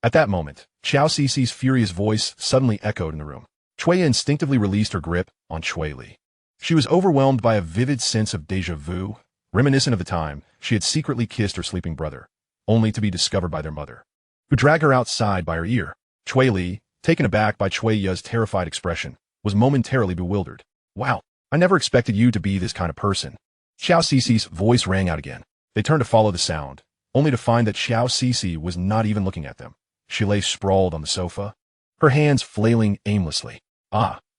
At that moment, Xiao Cici's furious voice suddenly echoed in the room. Cui instinctively released her grip on Cui Li. She was overwhelmed by a vivid sense of déjà vu, reminiscent of the time she had secretly kissed her sleeping brother, only to be discovered by their mother, who dragged her outside by her ear. Cui Li, taken aback by Cui Ya's terrified expression, was momentarily bewildered. "Wow, I never expected you to be this kind of person." Xiao Cici's voice rang out again. They turned to follow the sound, only to find that Xiao Cici was not even looking at them. She lay sprawled on the sofa, her hands flailing aimlessly.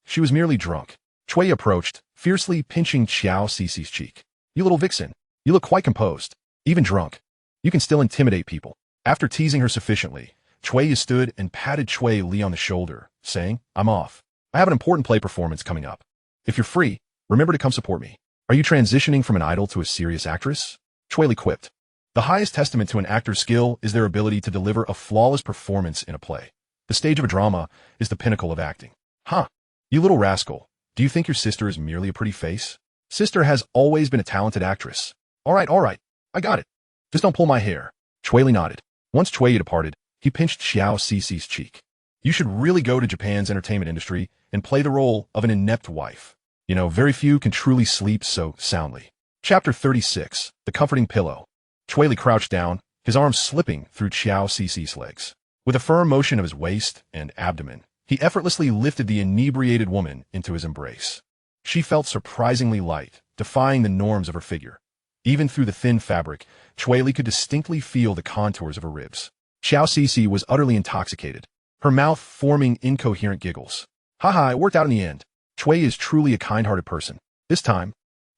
She was merely drunk. Cui approached, fiercely pinching Xiao Cici's cheek. "You little vixen, you look quite composed. Even drunk, you can still intimidate people." After teasing her sufficiently, Cui stood and patted Cui Li on the shoulder, saying, "I'm off. I have an important play performance coming up. If you're free, remember to come support me." "Are you transitioning from an idol to a serious actress?" Cui Li quipped. The highest testament to an actor's skill is their ability to deliver a flawless performance in a play. The stage of a drama is the pinnacle of acting. You little rascal, do you think your sister is merely a pretty face? Sister has always been a talented actress." All right, I got it. Just don't pull my hair." Cui Li nodded. Once Cui departed, he pinched Xiao Cici's cheek. "You should really go to Japan's entertainment industry and play the role of an inept wife. Very few can truly sleep so soundly." Chapter 36, The Comforting Pillow. Cui Li crouched down, his arms slipping through Xiao Cici's legs. With a firm motion of his waist and abdomen, he effortlessly lifted the inebriated woman into his embrace. She felt surprisingly light, defying the norms of her figure. Even through the thin fabric, Cui Li could distinctly feel the contours of her ribs. Xiao Cici was utterly intoxicated, her mouth forming incoherent giggles. "Haha, it worked out in the end. Cui is truly a kind-hearted person. This time."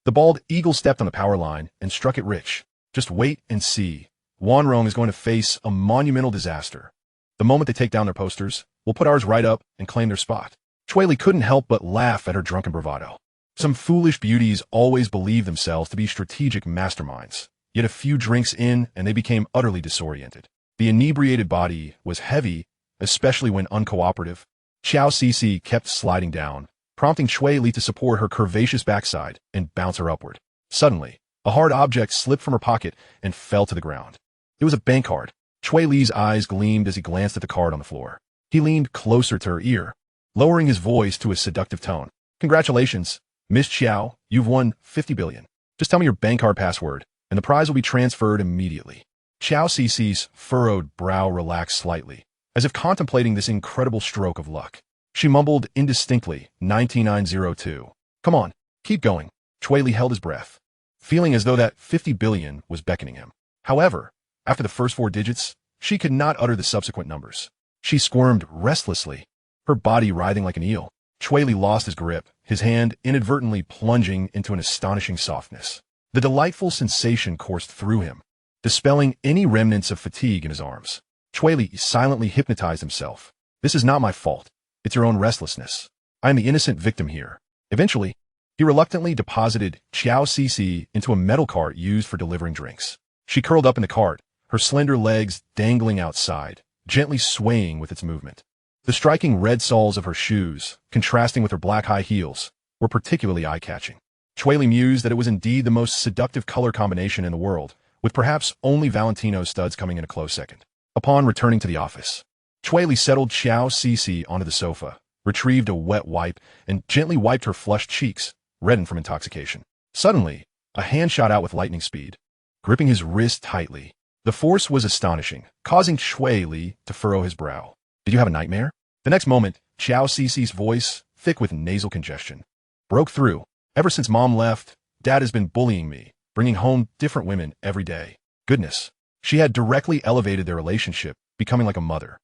The bald eagle stepped on the power line and struck it rich. "Just wait and see. Wanrong is going to face a monumental disaster. The moment they take down their posters, we'll put ours right up and claim their spot." Cui Li couldn't help but laugh at her drunken bravado. Some foolish beauties always believe themselves to be strategic masterminds, yet a few drinks in and they became utterly disoriented. The inebriated body was heavy, especially when uncooperative. Xiao Cici kept sliding down, prompting Cui Li to support her curvaceous backside and bounce her upward. Suddenly, a hard object slipped from her pocket and fell to the ground. It was a bank card. Cui Li's eyes gleamed as he glanced at the card on the floor. He leaned closer to her ear, lowering his voice to a seductive tone. "Congratulations, Miss Xiao, you've won 50 billion. Just tell me your bank card password, and the prize will be transferred immediately." Xiao Cici's furrowed brow relaxed slightly, as if contemplating this incredible stroke of luck. She mumbled indistinctly, 9902. "Come on, keep going." Cui Li held his breath, feeling as though that 50 billion was beckoning him. However, after the first 4 digits, she could not utter the subsequent numbers. She squirmed restlessly, her body writhing like an eel. Cui Li lost his grip, his hand inadvertently plunging into an astonishing softness. The delightful sensation coursed through him, dispelling any remnants of fatigue in his arms. Cui Li silently hypnotized himself. "This is not my fault. It's your own restlessness. I am the innocent victim here." Eventually, he reluctantly deposited Xiao Cici into a metal cart used for delivering drinks. She curled up in the cart, her slender legs dangling outside, gently swaying with its movement. The striking red soles of her shoes, contrasting with her black high heels, were particularly eye-catching. Cui Li mused that it was indeed the most seductive color combination in the world, with perhaps only Valentino's studs coming in a close second. Upon returning to the office, Cui Li settled Xiao Cixi onto the sofa, retrieved a wet wipe, and gently wiped her flushed cheeks, reddened from intoxication. Suddenly, a hand shot out with lightning speed, gripping his wrist tightly. The force was astonishing, causing Cui Li to furrow his brow. Did you have a nightmare? The next moment, Xiao Cixi's voice, thick with nasal congestion, broke through. Ever since Mom left, Dad has been bullying me, bringing home different women every day. Goodness. She had directly elevated their relationship, becoming like a mother.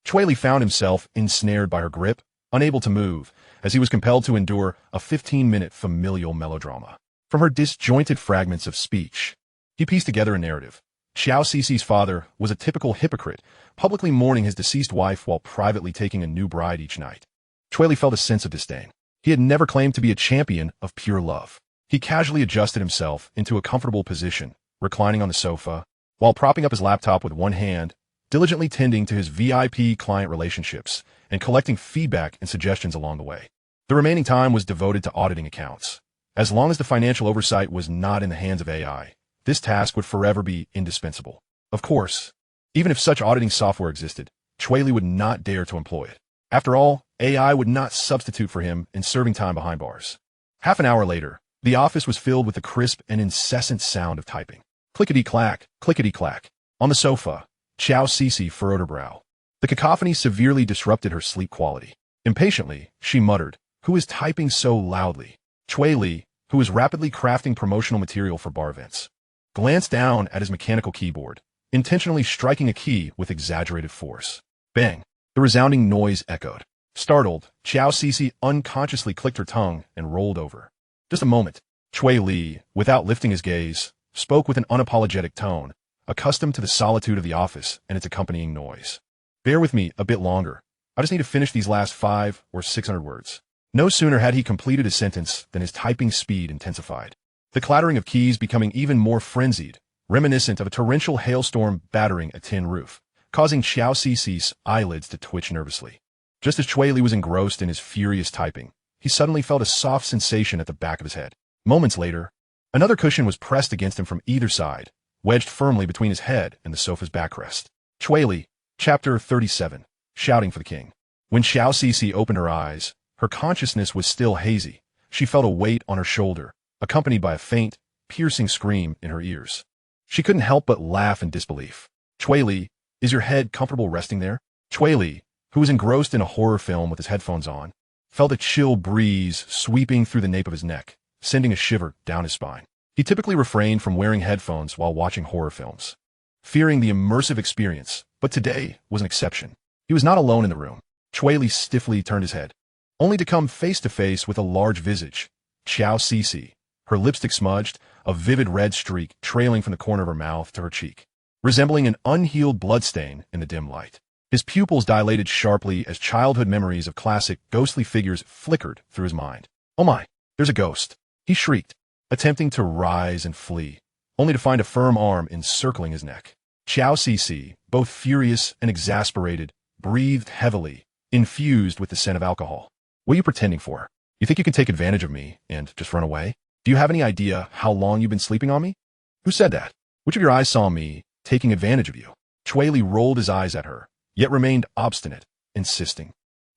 Cui Li found himself ensnared by her grip, unable to move, as he was compelled to endure a 15-minute familial melodrama. From her disjointed fragments of speech, he pieced together a narrative. Xiao Cixi's father was a typical hypocrite, publicly mourning his deceased wife while privately taking a new bride each night. Cui Li felt a sense of disdain. He had never claimed to be a champion of pure love. He casually adjusted himself into a comfortable position, reclining on the sofa, while propping up his laptop with one hand, diligently tending to his VIP client relationships and collecting feedback and suggestions along the way. The remaining time was devoted to auditing accounts. As long as the financial oversight was not in the hands of AI, this task would forever be indispensable. Of course, even if such auditing software existed, Cui Li would not dare to employ it. After all, AI would not substitute for him in serving time behind bars. Half an hour later, the office was filled with the crisp and incessant sound of typing. Clickety-clack, clickety-clack. On the sofa, Xiao Cixi furrowed her brow. The cacophony severely disrupted her sleep quality. Impatiently, she muttered, "Who is typing so loudly?" Cui Li, who was rapidly crafting promotional material for bar events, glanced down at his mechanical keyboard, intentionally striking a key with exaggerated force. Bang! The resounding noise echoed. Startled, Xiao Cixi unconsciously clicked her tongue and rolled over. Just a moment. Cui Li, without lifting his gaze, spoke with an unapologetic tone, accustomed to the solitude of the office and its accompanying noise. Bear with me a bit longer. I just need to finish these last 500 or 600 words. No sooner had he completed a sentence than his typing speed intensified. The clattering of keys becoming even more frenzied, reminiscent of a torrential hailstorm battering a tin roof, causing Xiao Cixi's eyelids to twitch nervously. Just as Cui Li was engrossed in his furious typing, he suddenly felt a soft sensation at the back of his head. Moments later, another cushion was pressed against him from either side, wedged firmly between his head and the sofa's backrest. Cui Li, Chapter 37, Shouting for the King. When Xiao Cixi opened her eyes, her consciousness was still hazy. She felt a weight on her shoulder, accompanied by a faint, piercing scream in her ears. She couldn't help but laugh in disbelief. Cui Li, is your head comfortable resting there? Cui Li, who was engrossed in a horror film with his headphones on, felt a chill breeze sweeping through the nape of his neck, sending a shiver down his spine. He typically refrained from wearing headphones while watching horror films, fearing the immersive experience, but today was an exception. He was not alone in the room. Cui Li stiffly turned his head, only to come face to face with a large visage, Xiao Cixi, her lipstick smudged, a vivid red streak trailing from the corner of her mouth to her cheek, resembling an unhealed bloodstain in the dim light. His pupils dilated sharply as childhood memories of classic, ghostly figures flickered through his mind. "Oh my, there's a ghost!" he shrieked, attempting to rise and flee, only to find a firm arm encircling his neck. Xiao Cixi, both furious and exasperated, breathed heavily, infused with the scent of alcohol. "What are you pretending for? You think you can take advantage of me and just run away? Do you have any idea how long you've been sleeping on me? Who said that? Which of your eyes saw me taking advantage of you?" Cui Li rolled his eyes at her, yet remained obstinate, insisting.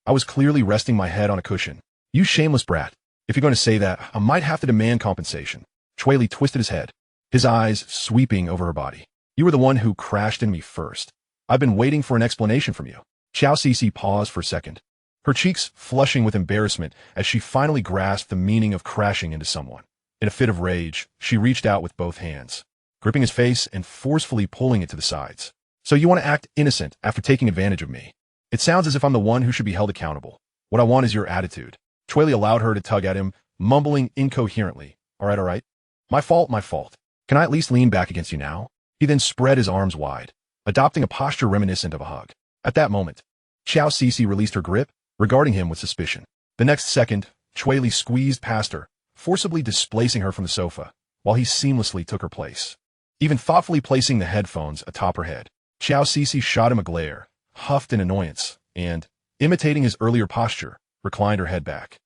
"I was clearly resting my head on a cushion. You shameless brat. If you're going to say that, I might have to demand compensation." Cui Li twisted his head, his eyes sweeping over her body. "You were the one who crashed in me first. I've been waiting for an explanation from you." Xiao Cixi paused for a second, her cheeks flushing with embarrassment as she finally grasped the meaning of crashing into someone. In a fit of rage, she reached out with both hands, gripping his face and forcefully pulling it to the sides. "So you want to act innocent after taking advantage of me? It sounds as if I'm the one who should be held accountable. What I want is your attitude." Cui Li allowed her to tug at him, mumbling incoherently. All right. My fault. Can I at least lean back against you now?" He then spread his arms wide, adopting a posture reminiscent of a hug. At that moment, Xiao Cixi released her grip, regarding him with suspicion. The next second, Cui Li squeezed past her, forcibly displacing her from the sofa, while he seamlessly took her place, even thoughtfully placing the headphones atop her head. Xiao Cixi shot him a glare, huffed in annoyance, and, imitating his earlier posture, reclined her head back.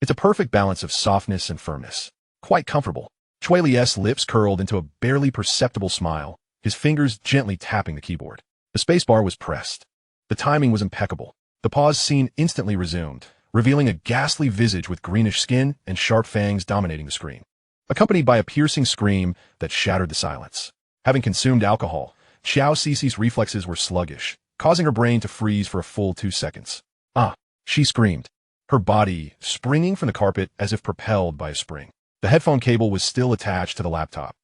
It's a perfect balance of softness and firmness. Quite comfortable. Cui Li's lips curled into a barely perceptible smile, his fingers gently tapping the keyboard. The spacebar was pressed. The timing was impeccable. The pause scene instantly resumed, revealing a ghastly visage with greenish skin and sharp fangs dominating the screen, accompanied by a piercing scream that shattered the silence. Having consumed alcohol, Xiao Cici's reflexes were sluggish, causing her brain to freeze for a full 2 seconds. Ah! She screamed, her body springing from the carpet as if propelled by a spring. The headphone cable was still attached to the laptop,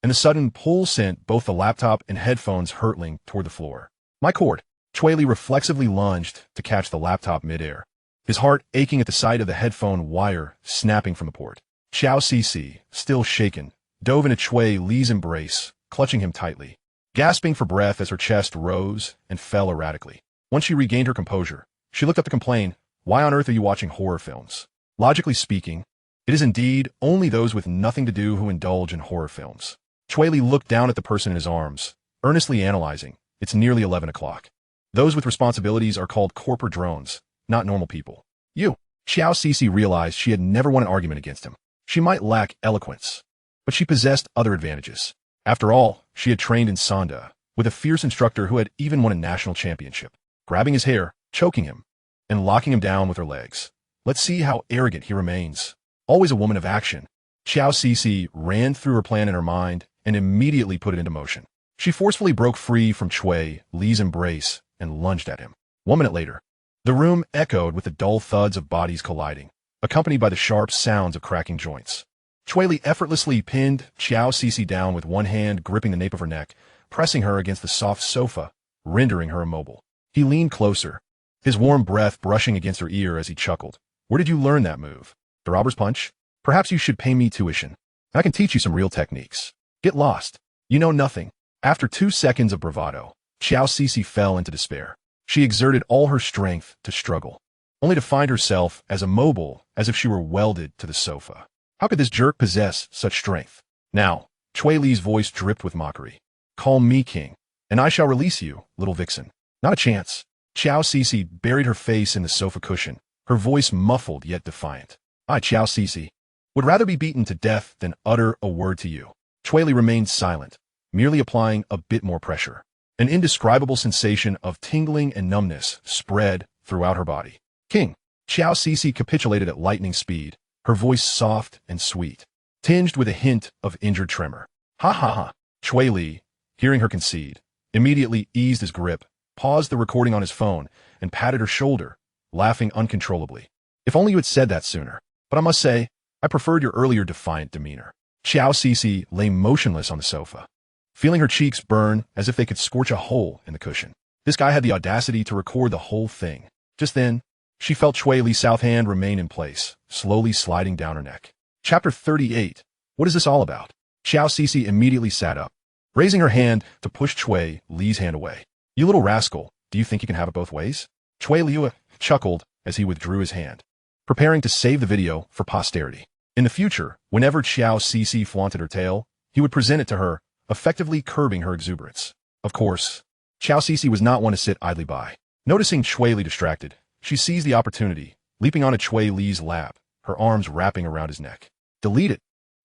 and the sudden pull sent both the laptop and headphones hurtling toward the floor. My cord! Cui Li reflexively lunged to catch the laptop midair, his heart aching at the sight of the headphone wire snapping from the port. Xiao Cici, still shaken, dove into Cui Li's embrace, clutching him tightly, gasping for breath as her chest rose and fell erratically. Once she regained her composure, she looked up to complain, "Why on earth are you watching horror films? Logically speaking, it is indeed only those with nothing to do who indulge in horror films." Cui Li looked down at the person in his arms, earnestly analyzing. It's nearly 11 o'clock. Those with responsibilities are called corporate drones, not normal people. You. Xiao Cici realized she had never won an argument against him. She might lack eloquence, but she possessed other advantages. After all, she had trained in Sanda, with a fierce instructor who had even won a national championship. Grabbing his hair, choking him, and locking him down with her legs. Let's see how arrogant he remains. Always a woman of action, Xiao Cici ran through her plan in her mind and immediately put it into motion. She forcefully broke free from Cui Li's embrace and lunged at him. 1 minute later, the room echoed with the dull thuds of bodies colliding, accompanied by the sharp sounds of cracking joints. Cui Li effortlessly pinned Xiao Cici down with one hand gripping the nape of her neck, pressing her against the soft sofa, rendering her immobile. He leaned closer, his warm breath brushing against her ear as he chuckled. "Where did you learn that move? The robber's punch? Perhaps you should pay me tuition. I can teach you some real techniques. Get lost. You know nothing." After 2 seconds of bravado, Xiao Cici fell into despair. She exerted all her strength to struggle, only to find herself as immobile as if she were welded to the sofa. How could this jerk possess such strength? Now, Cui Li's voice dripped with mockery. "Call me king, and I shall release you, little vixen." Not a chance. Xiao Cici buried her face in the sofa cushion, her voice muffled yet defiant. "I, Xiao Cici, would rather be beaten to death than utter a word to you." Cui Li remained silent, merely applying a bit more pressure. An indescribable sensation of tingling and numbness spread throughout her body. "King." Xiao Cici capitulated at lightning speed, her voice soft and sweet, tinged with a hint of injured tremor. "Ha ha ha." Cui Li, hearing her concede, immediately eased his grip, paused the recording on his phone, and patted her shoulder, laughing uncontrollably. "If only you had said that sooner. But I must say, I preferred your earlier defiant demeanor." Xiao Cici lay motionless on the sofa, feeling her cheeks burn as if they could scorch a hole in the cushion. This guy had the audacity to record the whole thing. Just then, she felt Cui Li's south hand remain in place, slowly sliding down her neck. Chapter 38. What is this all about? Xiao Cici immediately sat up, raising her hand to push Cui Li's hand away. "You little rascal, do you think you can have it both ways?" Cui Li chuckled as he withdrew his hand, preparing to save the video for posterity. In the future, whenever Xiao Cici flaunted her tail, he would present it to her, effectively curbing her exuberance. Of course, Xiao Cici was not one to sit idly by. Noticing Cui Li distracted, she seized the opportunity, leaping onto Cui Li's lap, her arms wrapping around his neck. "Delete it,"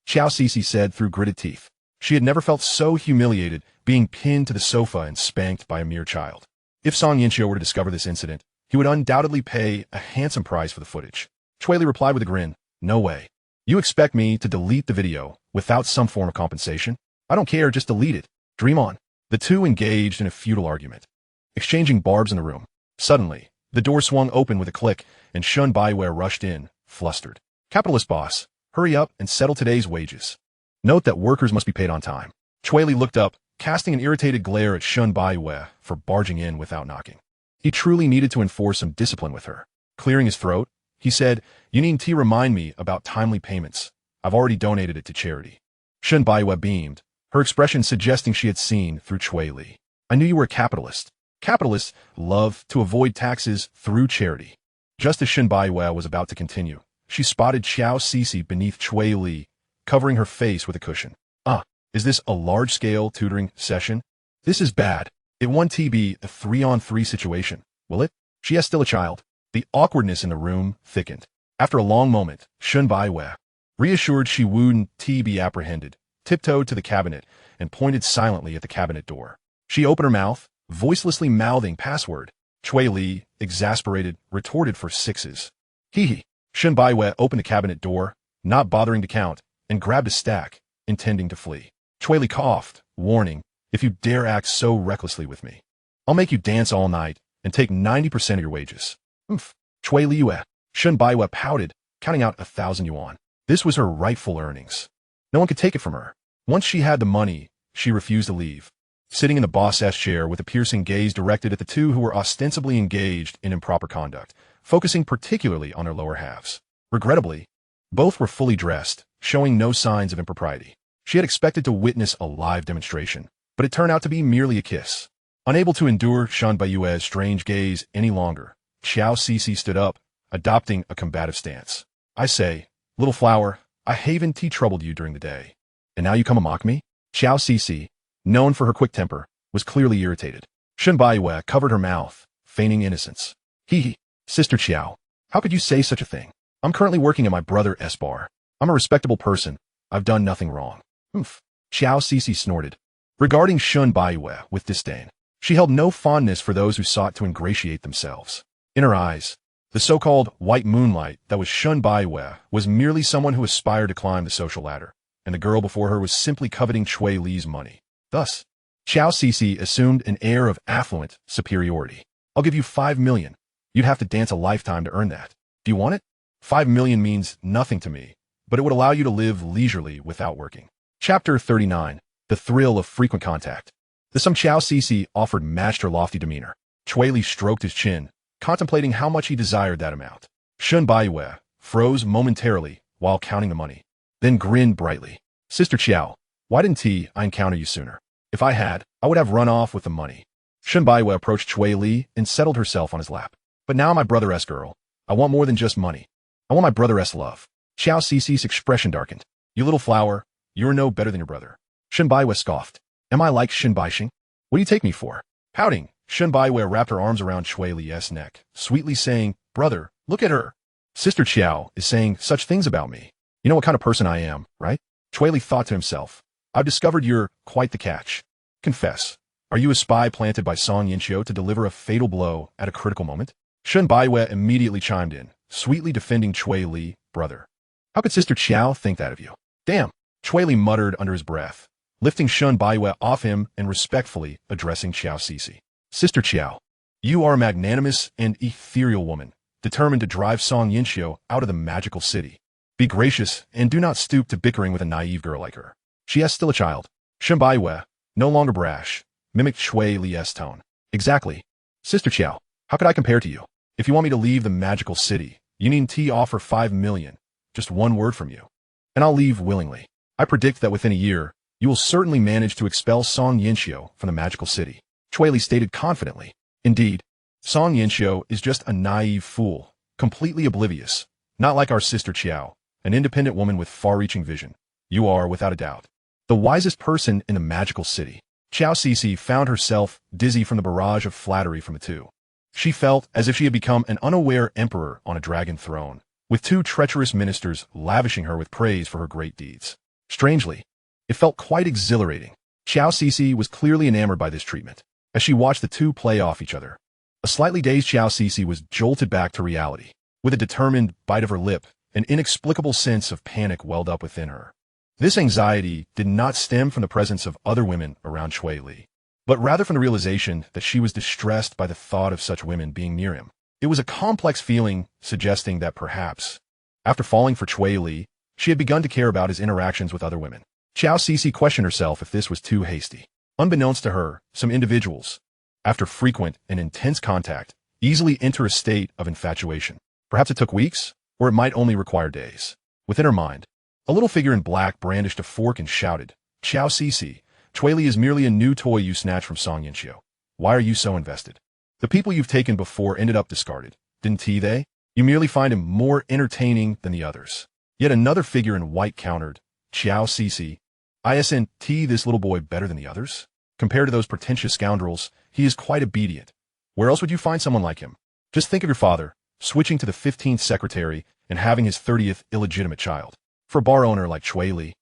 Xiao Cici said through gritted teeth. She had never felt so humiliated, being pinned to the sofa and spanked by a mere child. If Song Yinxiu were to discover this incident, he would undoubtedly pay a handsome price for the footage. Cui Li replied with a grin, "No way. You expect me to delete the video without some form of compensation? I don't care, just delete it. Dream on." The two engaged in a futile argument, exchanging barbs in the room. Suddenly, the door swung open with a click, and Shun Baiwei rushed in, flustered. "Capitalist boss, hurry up and settle today's wages. Note that workers must be paid on time." Cui Li looked up, casting an irritated glare at Shun Baiwei for barging in without knocking. He truly needed to enforce some discipline with her. Clearing his throat, he said, "You needn't remind me about timely payments. I've already donated it to charity." Shun Baiwei beamed, her expression suggesting she had seen through Cui Li. "I knew you were a capitalist. Capitalists love to avoid taxes through charity." Just as Shun Baiwei was about to continue, she spotted Xiao Cici beneath Cui Li, covering her face with a cushion. "Ah, is this a large-scale tutoring session? This is bad. It won't be a 3-on-3 situation, will it?" She is still a child. The awkwardness in the room thickened. After a long moment, Shun Baiwei, reassured she wouldn't be apprehended, tiptoed to the cabinet and pointed silently at the cabinet door. She opened her mouth, voicelessly mouthing password. Cui Li, exasperated, retorted for 6s. Hee. Shen Baiwei opened the cabinet door, not bothering to count, and grabbed a stack, intending to flee. Cui Li coughed, warning, if you dare act so recklessly with me, I'll make you dance all night and take 90% of your wages. Oof. Cui Li Yue. Shen Baiwei pouted, counting out 1,000 yuan. This was her rightful earnings. No one could take it from her. Once she had the money, she refused to leave. Sitting in the boss's chair with a piercing gaze directed at the two who were ostensibly engaged in improper conduct, focusing particularly on their lower halves. Regrettably, both were fully dressed, showing no signs of impropriety. She had expected to witness a live demonstration, but it turned out to be merely a kiss. Unable to endure Shen Baiwei's strange gaze any longer, Xiao Cici stood up, adopting a combative stance. I say, little flower, I haven't troubled you during the day, and now you come and mock me? Xiao Cici, known for her quick temper, was clearly irritated. Shen Baiwei covered her mouth, feigning innocence. Hee. Sister Xiao, how could you say such a thing? I'm currently working at my brother's bar. I'm a respectable person. I've done nothing wrong. Oof. Xiao Cici snorted, regarding Shen Baiwei with disdain. She held no fondness for those who sought to ingratiate themselves. In her eyes, the so-called white moonlight that was Shen Baiwei was merely someone who aspired to climb the social ladder, and the girl before her was simply coveting Cui Li's money. Thus, Xiao Cici assumed an air of affluent superiority. I'll give you 5 million. You'd have to dance a lifetime to earn that. Do you want it? 5 million means nothing to me, but it would allow you to live leisurely without working. Chapter 39. The Thrill of Frequent Contact. The sum Xiao Cici offered matched her lofty demeanor. Cui Li stroked his chin, contemplating how much he desired that amount. Shen Baiwei froze momentarily while counting the money, then grinned brightly. Sister Xiao, why didn't I encounter you sooner? If I had, I would have run off with the money. Shen Baiwei approached Cui Li and settled herself on his lap. But now my brother's girl. I want more than just money. I want my brother's love. Xiao Cici's expression darkened. You little flower, you're no better than your brother. Shen Baiwei scoffed. Am I like Shen Baixing? What do you take me for? Pouting, Shen Baiwei wrapped her arms around Cui Li's neck, sweetly saying, Brother, look at her. Sister Xiao is saying such things about me. You know what kind of person I am, right? Cui Li thought to himself. I've discovered you're quite the catch. Confess, are you a spy planted by Song Yinxiu to deliver a fatal blow at a critical moment? Shen Baiwei immediately chimed in, sweetly defending Cui Li, brother. How could Sister Xiao think that of you? Damn, Cui Li muttered under his breath, lifting Shen Baiwei off him and respectfully addressing Xiao Cici. Sister Xiao, you are a magnanimous and ethereal woman, determined to drive Song Yinxiu out of the magical city. Be gracious and do not stoop to bickering with a naive girl like her. She is still a child. Shen Baiwei, no longer brash, mimicked Cui Li's tone. Exactly. Sister Xiao, how could I compare to you? If you want me to leave the magical city, you need offer 5 million. Just one word from you, and I'll leave willingly. I predict that within a year, you will certainly manage to expel Song Yinxiu from the magical city. Cui Li stated confidently. Indeed, Song Yinxiu is just a naive fool, completely oblivious, not like our sister Xiao, an independent woman with far-reaching vision. You are, without a doubt, the wisest person in the magical city. Xiao Cici found herself dizzy from the barrage of flattery from the two. She felt as if she had become an unaware emperor on a dragon throne, with two treacherous ministers lavishing her with praise for her great deeds. Strangely, it felt quite exhilarating. Xiao Cici was clearly enamored by this treatment, as she watched the two play off each other. A slightly dazed Xiao Cici was jolted back to reality. With a determined bite of her lip, an inexplicable sense of panic welled up within her. This anxiety did not stem from the presence of other women around Cui Li, but rather from the realization that she was distressed by the thought of such women being near him. It was a complex feeling suggesting that perhaps, after falling for Cui Li, she had begun to care about his interactions with other women. Xiao Cici questioned herself if this was too hasty. Unbeknownst to her, some individuals, after frequent and intense contact, easily enter a state of infatuation. Perhaps it took weeks, or it might only require days. Within her mind, a little figure in black brandished a fork and shouted, Xiao Cici, Cui Li is merely a new toy you snatched from Song Yinxiu. Why are you so invested? The people you've taken before ended up discarded, didn't they? You merely find him more entertaining than the others. Yet another figure in white countered, Xiao Cici, isn't this little boy better than the others? Compared to those pretentious scoundrels, he is quite obedient. Where else would you find someone like him? Just think of your father, switching to the 15th secretary and having his 30th illegitimate child. For a bar owner like Cui Li,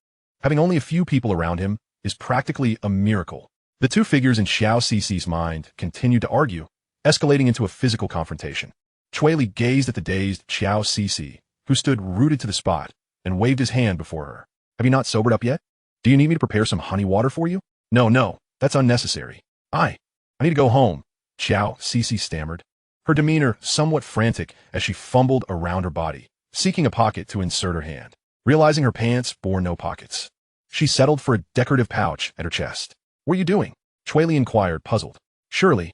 having only a few people around him is practically a miracle. The two figures in Xiao Cici's mind continued to argue, escalating into a physical confrontation. Cui Li gazed at the dazed Xiao Cici, who stood rooted to the spot, and waved his hand before her. Have you not sobered up yet? Do you need me to prepare some honey water for you? No, that's unnecessary. I need to go home, Xiao Cici stammered, her demeanor somewhat frantic as she fumbled around her body, seeking a pocket to insert her hand. Realizing her pants bore no pockets, she settled for a decorative pouch at her chest. What are you doing? Cui Li inquired, puzzled. Surely,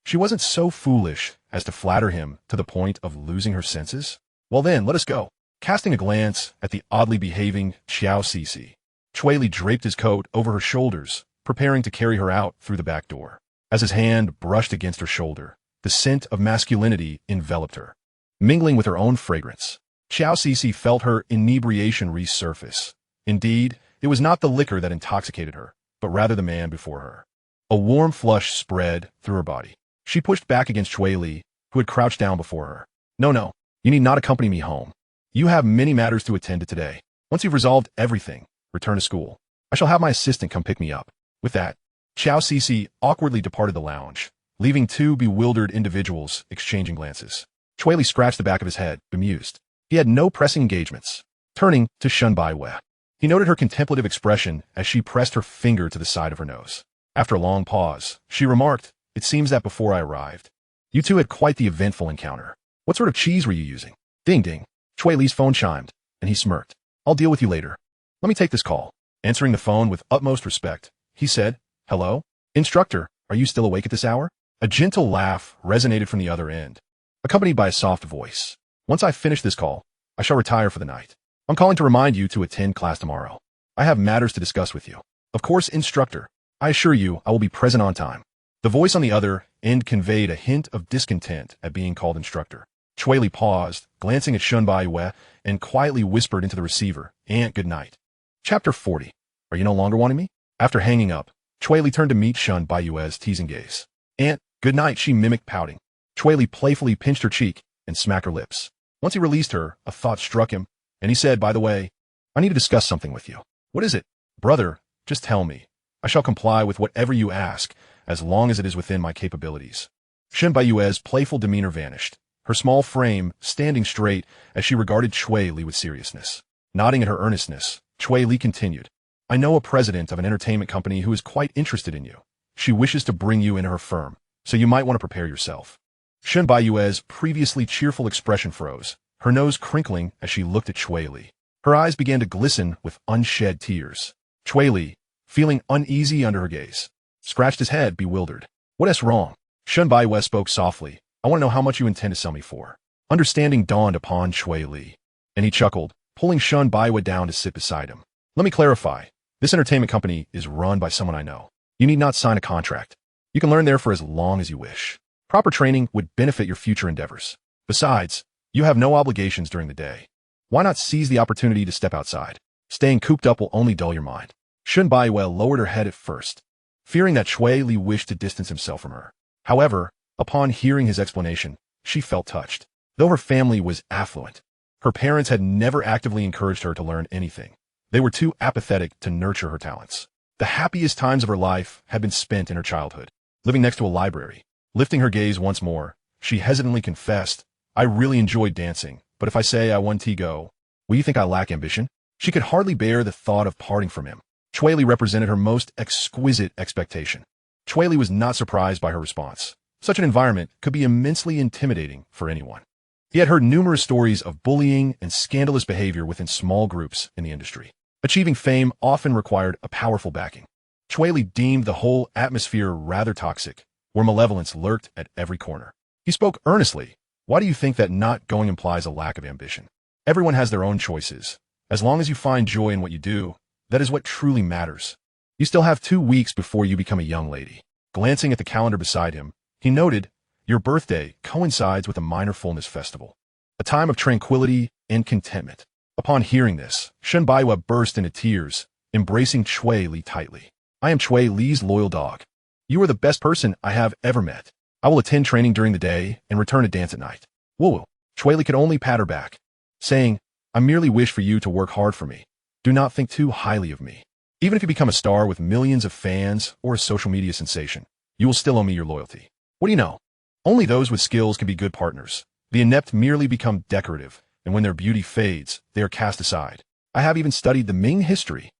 she wasn't so foolish as to flatter him to the point of losing her senses? Well then, let us go. Casting a glance at the oddly behaving Xiao Cici, Cui Li draped his coat over her shoulders, preparing to carry her out through the back door. As his hand brushed against her shoulder, the scent of masculinity enveloped her, mingling with her own fragrance. Xiao Cici felt her inebriation resurface. Indeed, it was not the liquor that intoxicated her, but rather the man before her. A warm flush spread through her body. She pushed back against Cui Li, who had crouched down before her. No, you need not accompany me home. You have many matters to attend to today. Once you've resolved everything, return to school. I shall have my assistant come pick me up. With that, Xiao Cici awkwardly departed the lounge, leaving two bewildered individuals exchanging glances. Cui Li scratched the back of his head, bemused. He had no pressing engagements. Turning to Shen Baiwei, he noted her contemplative expression as she pressed her finger to the side of her nose. After a long pause, she remarked, "It seems that before I arrived, you two had quite the eventful encounter. What sort of cheese were you using?" Ding ding. Cui Li's phone chimed, and he smirked. "I'll deal with you later. Let me take this call." Answering the phone with utmost respect, he said, "Hello? Instructor, are you still awake at this hour?" A gentle laugh resonated from the other end, accompanied by a soft voice. "Once I finish this call, I shall retire for the night. I'm calling to remind you to attend class tomorrow. I have matters to discuss with you." "Of course, instructor. I assure you I will be present on time." The voice on the other end conveyed a hint of discontent at being called instructor. Cui Li paused, glancing at Shen Baiwei, and quietly whispered into the receiver, "Aunt, good night." Chapter 40. Are you no longer wanting me? After hanging up, Cui Li turned to meet Shen Baiwei's teasing gaze. "Aunt, good night," she mimicked, pouting. Cui Li playfully pinched her cheek and smacked her lips. Once he released her, a thought struck him, and he said, "By the way, I need to discuss something with you." "What is it?" "Brother, just tell me. I shall comply with whatever you ask, as long as it is within my capabilities." Shen Baiwei's playful demeanor vanished, her small frame standing straight as she regarded Cui Li with seriousness. Nodding at her earnestness, Cui Li continued, "I know a president of an entertainment company who is quite interested in you. She wishes to bring you into her firm, so you might want to prepare yourself." Shen Baiwei's previously cheerful expression froze, her nose crinkling as she looked at Cui Li. Her eyes began to glisten with unshed tears. Cui Li, feeling uneasy under her gaze, scratched his head, bewildered. "What is wrong?" Shen Baiwei spoke softly. "I want to know how much you intend to sell me for." Understanding dawned upon Cui Li, and he chuckled, pulling Shen Baiwei down to sit beside him. "Let me clarify. This entertainment company is run by someone I know. You need not sign a contract. You can learn there for as long as you wish. Proper training would benefit your future endeavors. Besides, you have no obligations during the day. Why not seize the opportunity to step outside? Staying cooped up will only dull your mind." Shen Baiwei lowered her head at first, fearing that Cui Li wished to distance himself from her. However, upon hearing his explanation, she felt touched. Though her family was affluent, her parents had never actively encouraged her to learn anything. They were too apathetic to nurture her talents. The happiest times of her life had been spent in her childhood, living next to a library. Lifting her gaze once more, she hesitantly confessed, "I really enjoyed dancing, but if I say I want to go, will you think I lack ambition?" She could hardly bear the thought of parting from him. Cui Li represented her most exquisite expectation. Cui Li was not surprised by her response. Such an environment could be immensely intimidating for anyone. He had heard numerous stories of bullying and scandalous behavior within small groups in the industry. Achieving fame often required a powerful backing. Cui Li deemed the whole atmosphere rather toxic, where malevolence lurked at every corner. He spoke earnestly. "Why do you think that not going implies a lack of ambition? Everyone has their own choices. As long as you find joy in what you do, that is what truly matters. You still have 2 weeks before you become a young lady." Glancing at the calendar beside him, he noted, "Your birthday coincides with a minor fullness festival, a time of tranquility and contentment." Upon hearing this, Shen Baiwei burst into tears, embracing Cui Li tightly. "I am Cui Li's loyal dog. You are the best person I have ever met. I will attend training during the day and return to dance at night." "Woo-woo." Cui Li could only pat her back, saying, "I merely wish for you to work hard for me. Do not think too highly of me." Even if you become a star with millions of fans or a social media sensation, you will still owe me your loyalty. What do you know? Only those with skills can be good partners. The inept merely become decorative, and when their beauty fades, they are cast aside. I have even studied the Ming history.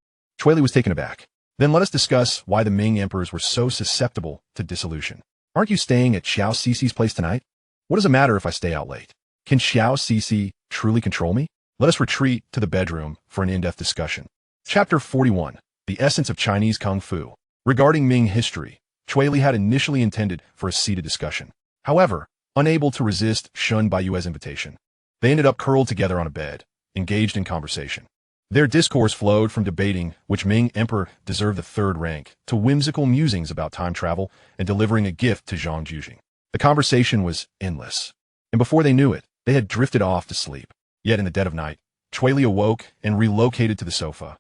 Cui Li was taken aback. Then let us discuss why the Ming emperors were so susceptible to dissolution. Aren't you staying at Xiao Cixi's place tonight? What does it matter if I stay out late? Can Xiao Cixi truly control me? Let us retreat to the bedroom for an in-depth discussion. Chapter 41. The Essence of Chinese Kung Fu. Regarding Ming history, Cui Li had initially intended for a seated discussion. However, unable to resist Shun Baiyue's invitation, they ended up curled together on a bed, engaged in conversation. Their discourse flowed from debating which Ming emperor deserved the third rank to whimsical musings about time travel and delivering a gift to Zhang Jujing. The conversation was endless, and before they knew it, they had drifted off to sleep. Yet in the dead of night, Cui Li awoke and relocated to the sofa,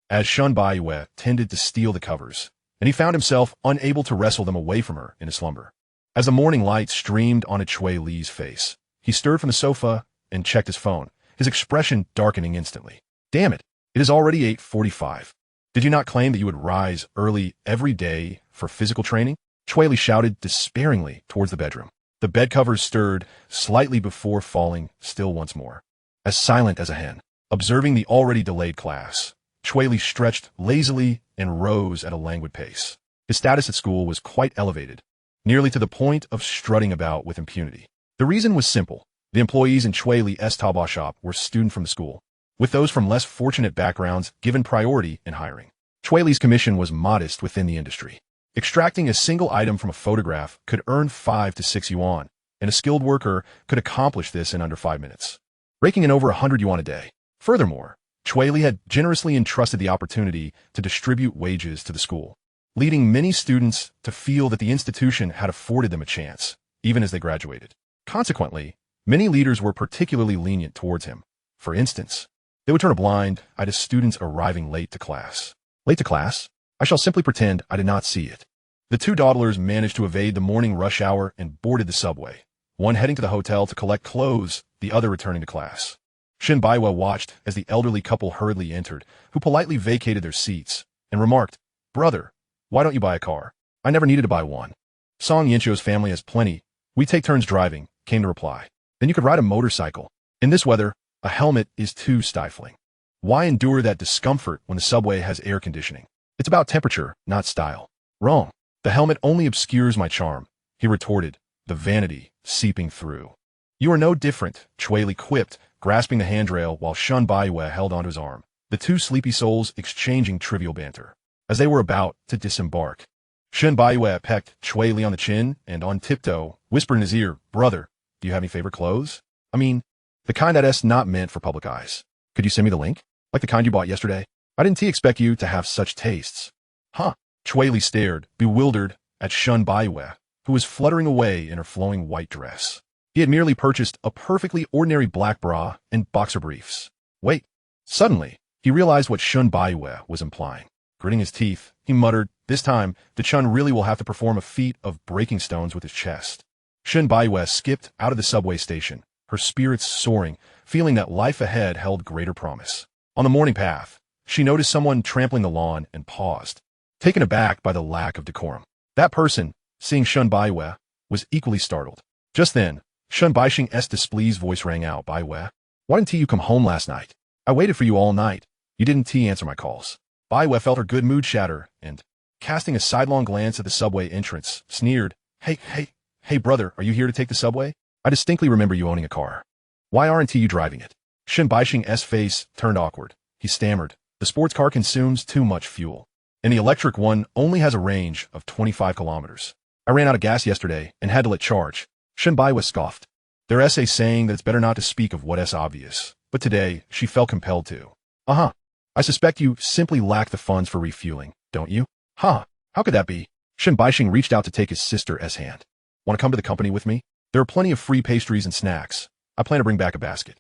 as Shun Baiyue tended to steal the covers, and he found himself unable to wrestle them away from her in his slumber. As the morning light streamed onto Cui Li's face, he stirred from the sofa and checked his phone, his expression darkening instantly. Damn it, it is already 8:45. Did you not claim that you would rise early every day for physical training? Cui Li shouted despairingly towards the bedroom. The bed covers stirred slightly before falling still once more. As silent as a hen, observing the already delayed class, Cui Li stretched lazily and rose at a languid pace. His status at school was quite elevated, nearly to the point of strutting about with impunity. The reason was simple. The employees in Cui Li's Taobao shop were students from the school, with those from less fortunate backgrounds given priority in hiring. Cui Li's commission was modest within the industry. Extracting a single item from a photograph could earn 5 to 6 yuan, and a skilled worker could accomplish this in under 5 minutes, raking in over 100 yuan a day. Furthermore, Cui Li had generously entrusted the opportunity to distribute wages to the school, leading many students to feel that the institution had afforded them a chance, even as they graduated. Consequently, many leaders were particularly lenient towards him. For instance, they would turn a blind eye to students arriving late to class. Late to class? I shall simply pretend I did not see it. The two dawdlers managed to evade the morning rush hour and boarded the subway, one heading to the hotel to collect clothes, the other returning to class. Shin Baiwa watched as the elderly couple hurriedly entered, who politely vacated their seats, and remarked, "Brother, why don't you buy a car? I never needed to buy one. Song Yinchio's family has plenty. We take turns driving," came the reply. "Then you could ride a motorcycle. In this weather, a helmet is too stifling. Why endure that discomfort when the subway has air conditioning? It's about temperature, not style." "Wrong. The helmet only obscures my charm," he retorted, the vanity seeping through. "You are no different," Cui Li quipped, grasping the handrail while Shun Baiyue held onto his arm, the two sleepy souls exchanging trivial banter. As they were about to disembark, Shun Baiyue pecked Cui Li on the chin and on tiptoe whispered in his ear, "Brother, do you have any favorite clothes? I mean, the kind that's not meant for public eyes. Could you send me the link? Like the kind you bought yesterday? I didn't expect you to have such tastes." "Huh?" Cui Li stared, bewildered, at Shun Baiyue, who was fluttering away in her flowing white dress. He had merely purchased a perfectly ordinary black bra and boxer briefs. Wait. Suddenly, he realized what Shun Baiyue was implying. Gritting his teeth, he muttered, "This time, the Chun really will have to perform a feat of breaking stones with his chest." Shun Baiyue skipped out of the subway station, her spirits soaring, feeling that life ahead held greater promise. On the morning path, she noticed someone trampling the lawn and paused, taken aback by the lack of decorum. That person, seeing Shun Baiyue, was equally startled. Just then, Shun Baixing's displeased voice rang out, "Baiyue, why didn't you come home last night? I waited for you all night. You didn't answer my calls." Baiyue felt her good mood shatter and, casting a sidelong glance at the subway entrance, sneered, Hey, brother, are you here to take the subway? I distinctly remember you owning a car. Why aren't you driving it?" Shun Baixing's face turned awkward. He stammered, "The sports car consumes too much fuel, and the electric one only has a range of 25 kilometers. I ran out of gas yesterday and had to let charge." Shun Baiyue scoffed, their essay saying that it's better not to speak of what's obvious, but today she felt compelled to. I suspect you simply lack the funds for refueling, don't you?" "Huh, how could that be?" Shun Baixing reached out to take his sister's hand. "Want to come to the company with me? There are plenty of free pastries and snacks. I plan to bring back a basket.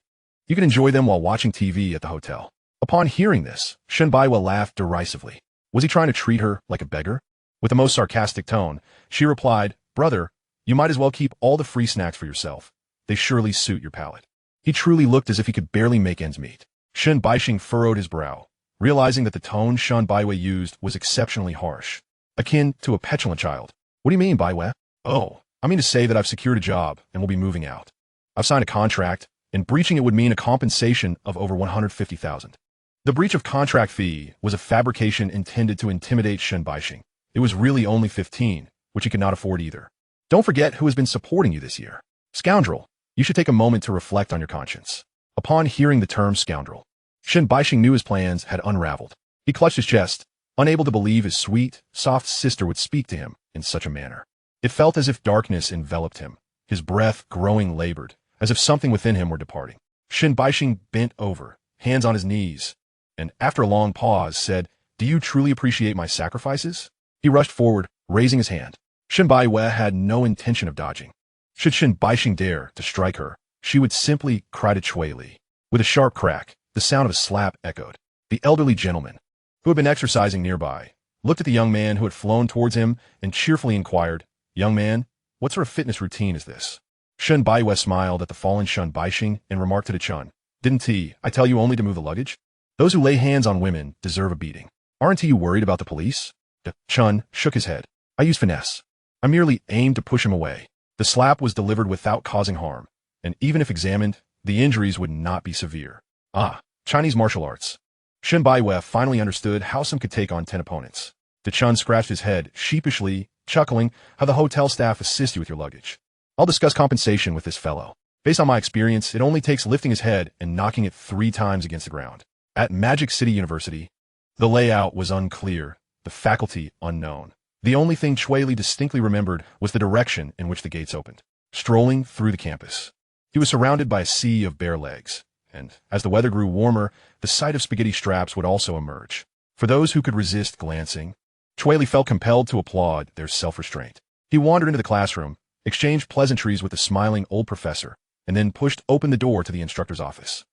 You can enjoy them while watching TV at the hotel." Upon hearing this, Shun Baiyue laughed derisively. Was he trying to treat her like a beggar? With the most sarcastic tone, she replied, "Brother, you might as well keep all the free snacks for yourself. They surely suit your palate." He truly looked as if he could barely make ends meet. Shun Baixing furrowed his brow. realizing that the tone Shen Baiwei used was exceptionally harsh, akin to a petulant child. What do you mean, Baiwei? Oh, I mean to say that I've secured a job and will be moving out. I've signed a contract, and breaching it would mean a compensation of over 150,000. The breach of contract fee was a fabrication intended to intimidate Shen Baixing. It was really only 15, which he could not afford either. Don't forget who has been supporting you this year. Scoundrel, you should take a moment to reflect on your conscience. Upon hearing the term scoundrel, Shen Baixing knew his plans had unraveled. He clutched his chest, unable to believe his sweet, soft sister would speak to him in such a manner. It felt as if darkness enveloped him, his breath growing labored, as if something within him were departing. Shen Baixing bent over, hands on his knees, and after a long pause said, "Do you truly appreciate my sacrifices?" He rushed forward, raising his hand. Shen Baiwei had no intention of dodging. Should Shen Baixing dare to strike her, she would simply cry to Cui Li. With a sharp crack, the sound of a slap echoed. The elderly gentleman, who had been exercising nearby, looked at the young man who had flown towards him and cheerfully inquired, "Young man, what sort of fitness routine is this?" Shen Baiwei smiled at the fallen Shen Baixing and remarked to the Chun, "Didn't I tell you only to move the luggage? Those who lay hands on women deserve a beating. Aren't you worried about the police?" The Chun shook his head. "I used finesse. I merely aimed to push him away." The slap was delivered without causing harm, and even if examined, the injuries would not be severe. Ah, Chinese martial arts. Shen Baiwei finally understood how some could take on 10 opponents. The Chun scratched his head, sheepishly, chuckling, "How the hotel staff assist you with your luggage. I'll discuss compensation with this fellow. Based on my experience, it only takes lifting his head and knocking it 3 times against the ground." At Magic City University, the layout was unclear, the faculty unknown. The only thing Cui Li distinctly remembered was the direction in which the gates opened. Strolling through the campus, he was surrounded by a sea of bare legs, and as the weather grew warmer, the sight of spaghetti straps would also emerge. For those who could resist glancing, Cui Li felt compelled to applaud their self-restraint. He wandered into the classroom, exchanged pleasantries with the smiling old professor, and then pushed open the door to the instructor's office.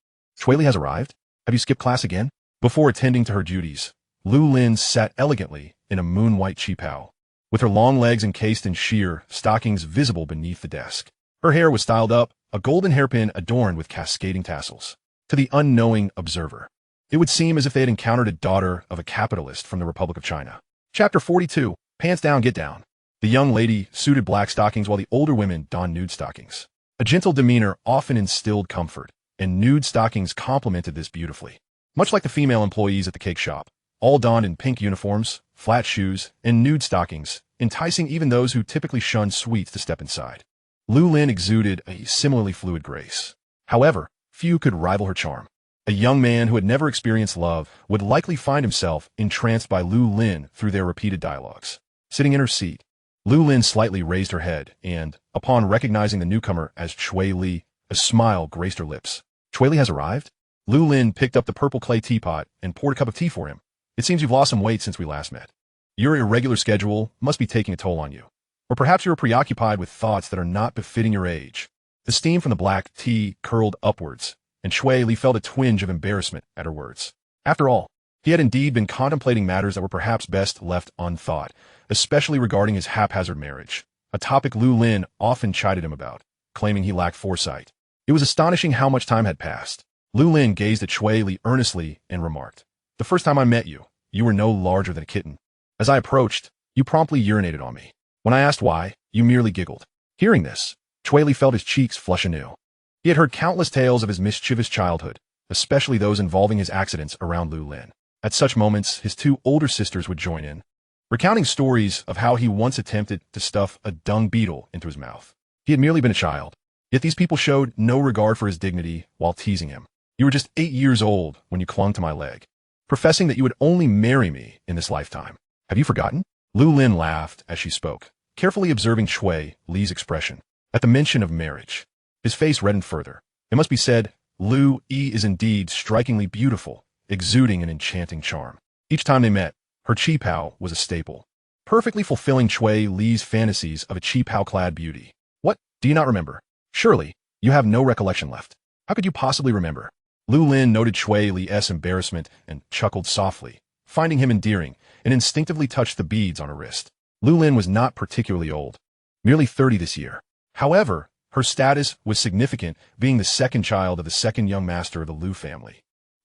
"Cui Li has arrived? Have you skipped class again?" Before attending to her duties, Lu Lin sat elegantly in a moon-white qipao, with her long legs encased in sheer stockings visible beneath the desk. Her hair was styled up, a golden hairpin adorned with cascading tassels. To the unknowing observer, it would seem as if they had encountered a daughter of a capitalist from the Republic of China. Chapter 42, Pants Down, Get Down. The young lady suited black stockings while the older women donned nude stockings. A gentle demeanor often instilled comfort, and nude stockings complemented this beautifully. Much like the female employees at the cake shop, all donned in pink uniforms, flat shoes, and nude stockings, enticing even those who typically shunned sweets to step inside. Lu Lin exuded a similarly fluid grace. However, few could rival her charm. A young man who had never experienced love would likely find himself entranced by Lu Lin through their repeated dialogues. Sitting in her seat, Lu Lin slightly raised her head, and, upon recognizing the newcomer as Cui Li, a smile graced her lips. "Cui Li has arrived?" Lu Lin picked up the purple clay teapot and poured a cup of tea for him. "It seems you've lost some weight since we last met. Your irregular schedule must be taking a toll on you. Or perhaps you are preoccupied with thoughts that are not befitting your age." The steam from the black tea curled upwards, and Cui Li felt a twinge of embarrassment at her words. After all, he had indeed been contemplating matters that were perhaps best left unthought, especially regarding his haphazard marriage, a topic Lu Lin often chided him about, claiming he lacked foresight. It was astonishing how much time had passed. Lu Lin gazed at Cui Li earnestly and remarked, "The first time I met you, you were no larger than a kitten. As I approached, you promptly urinated on me. When I asked why, you merely giggled." Hearing this, Cui Li felt his cheeks flush anew. He had heard countless tales of his mischievous childhood, especially those involving his accidents around Lu Lin. At such moments, his 2 older sisters would join in, recounting stories of how he once attempted to stuff a dung beetle into his mouth. He had merely been a child, yet these people showed no regard for his dignity while teasing him. "You were just 8 years old when you clung to my leg, professing that you would only marry me in this lifetime. Have you forgotten?" Lu Lin laughed as she spoke, carefully observing Cui Li's expression. At the mention of marriage, his face reddened further. It must be said, Lu Yi is indeed strikingly beautiful, exuding an enchanting charm. Each time they met, her qipao was a staple, perfectly fulfilling Cui Li's fantasies of a qipao-clad beauty. "What, do you not remember? Surely, you have no recollection left. How could you possibly remember?" Lu Lin noted Cui Li's embarrassment and chuckled softly, finding him endearing, and instinctively touched the beads on her wrist. Lu Lin was not particularly old, merely 30 this year. However, her status was significant, being the second child of the second young master of the Lu family.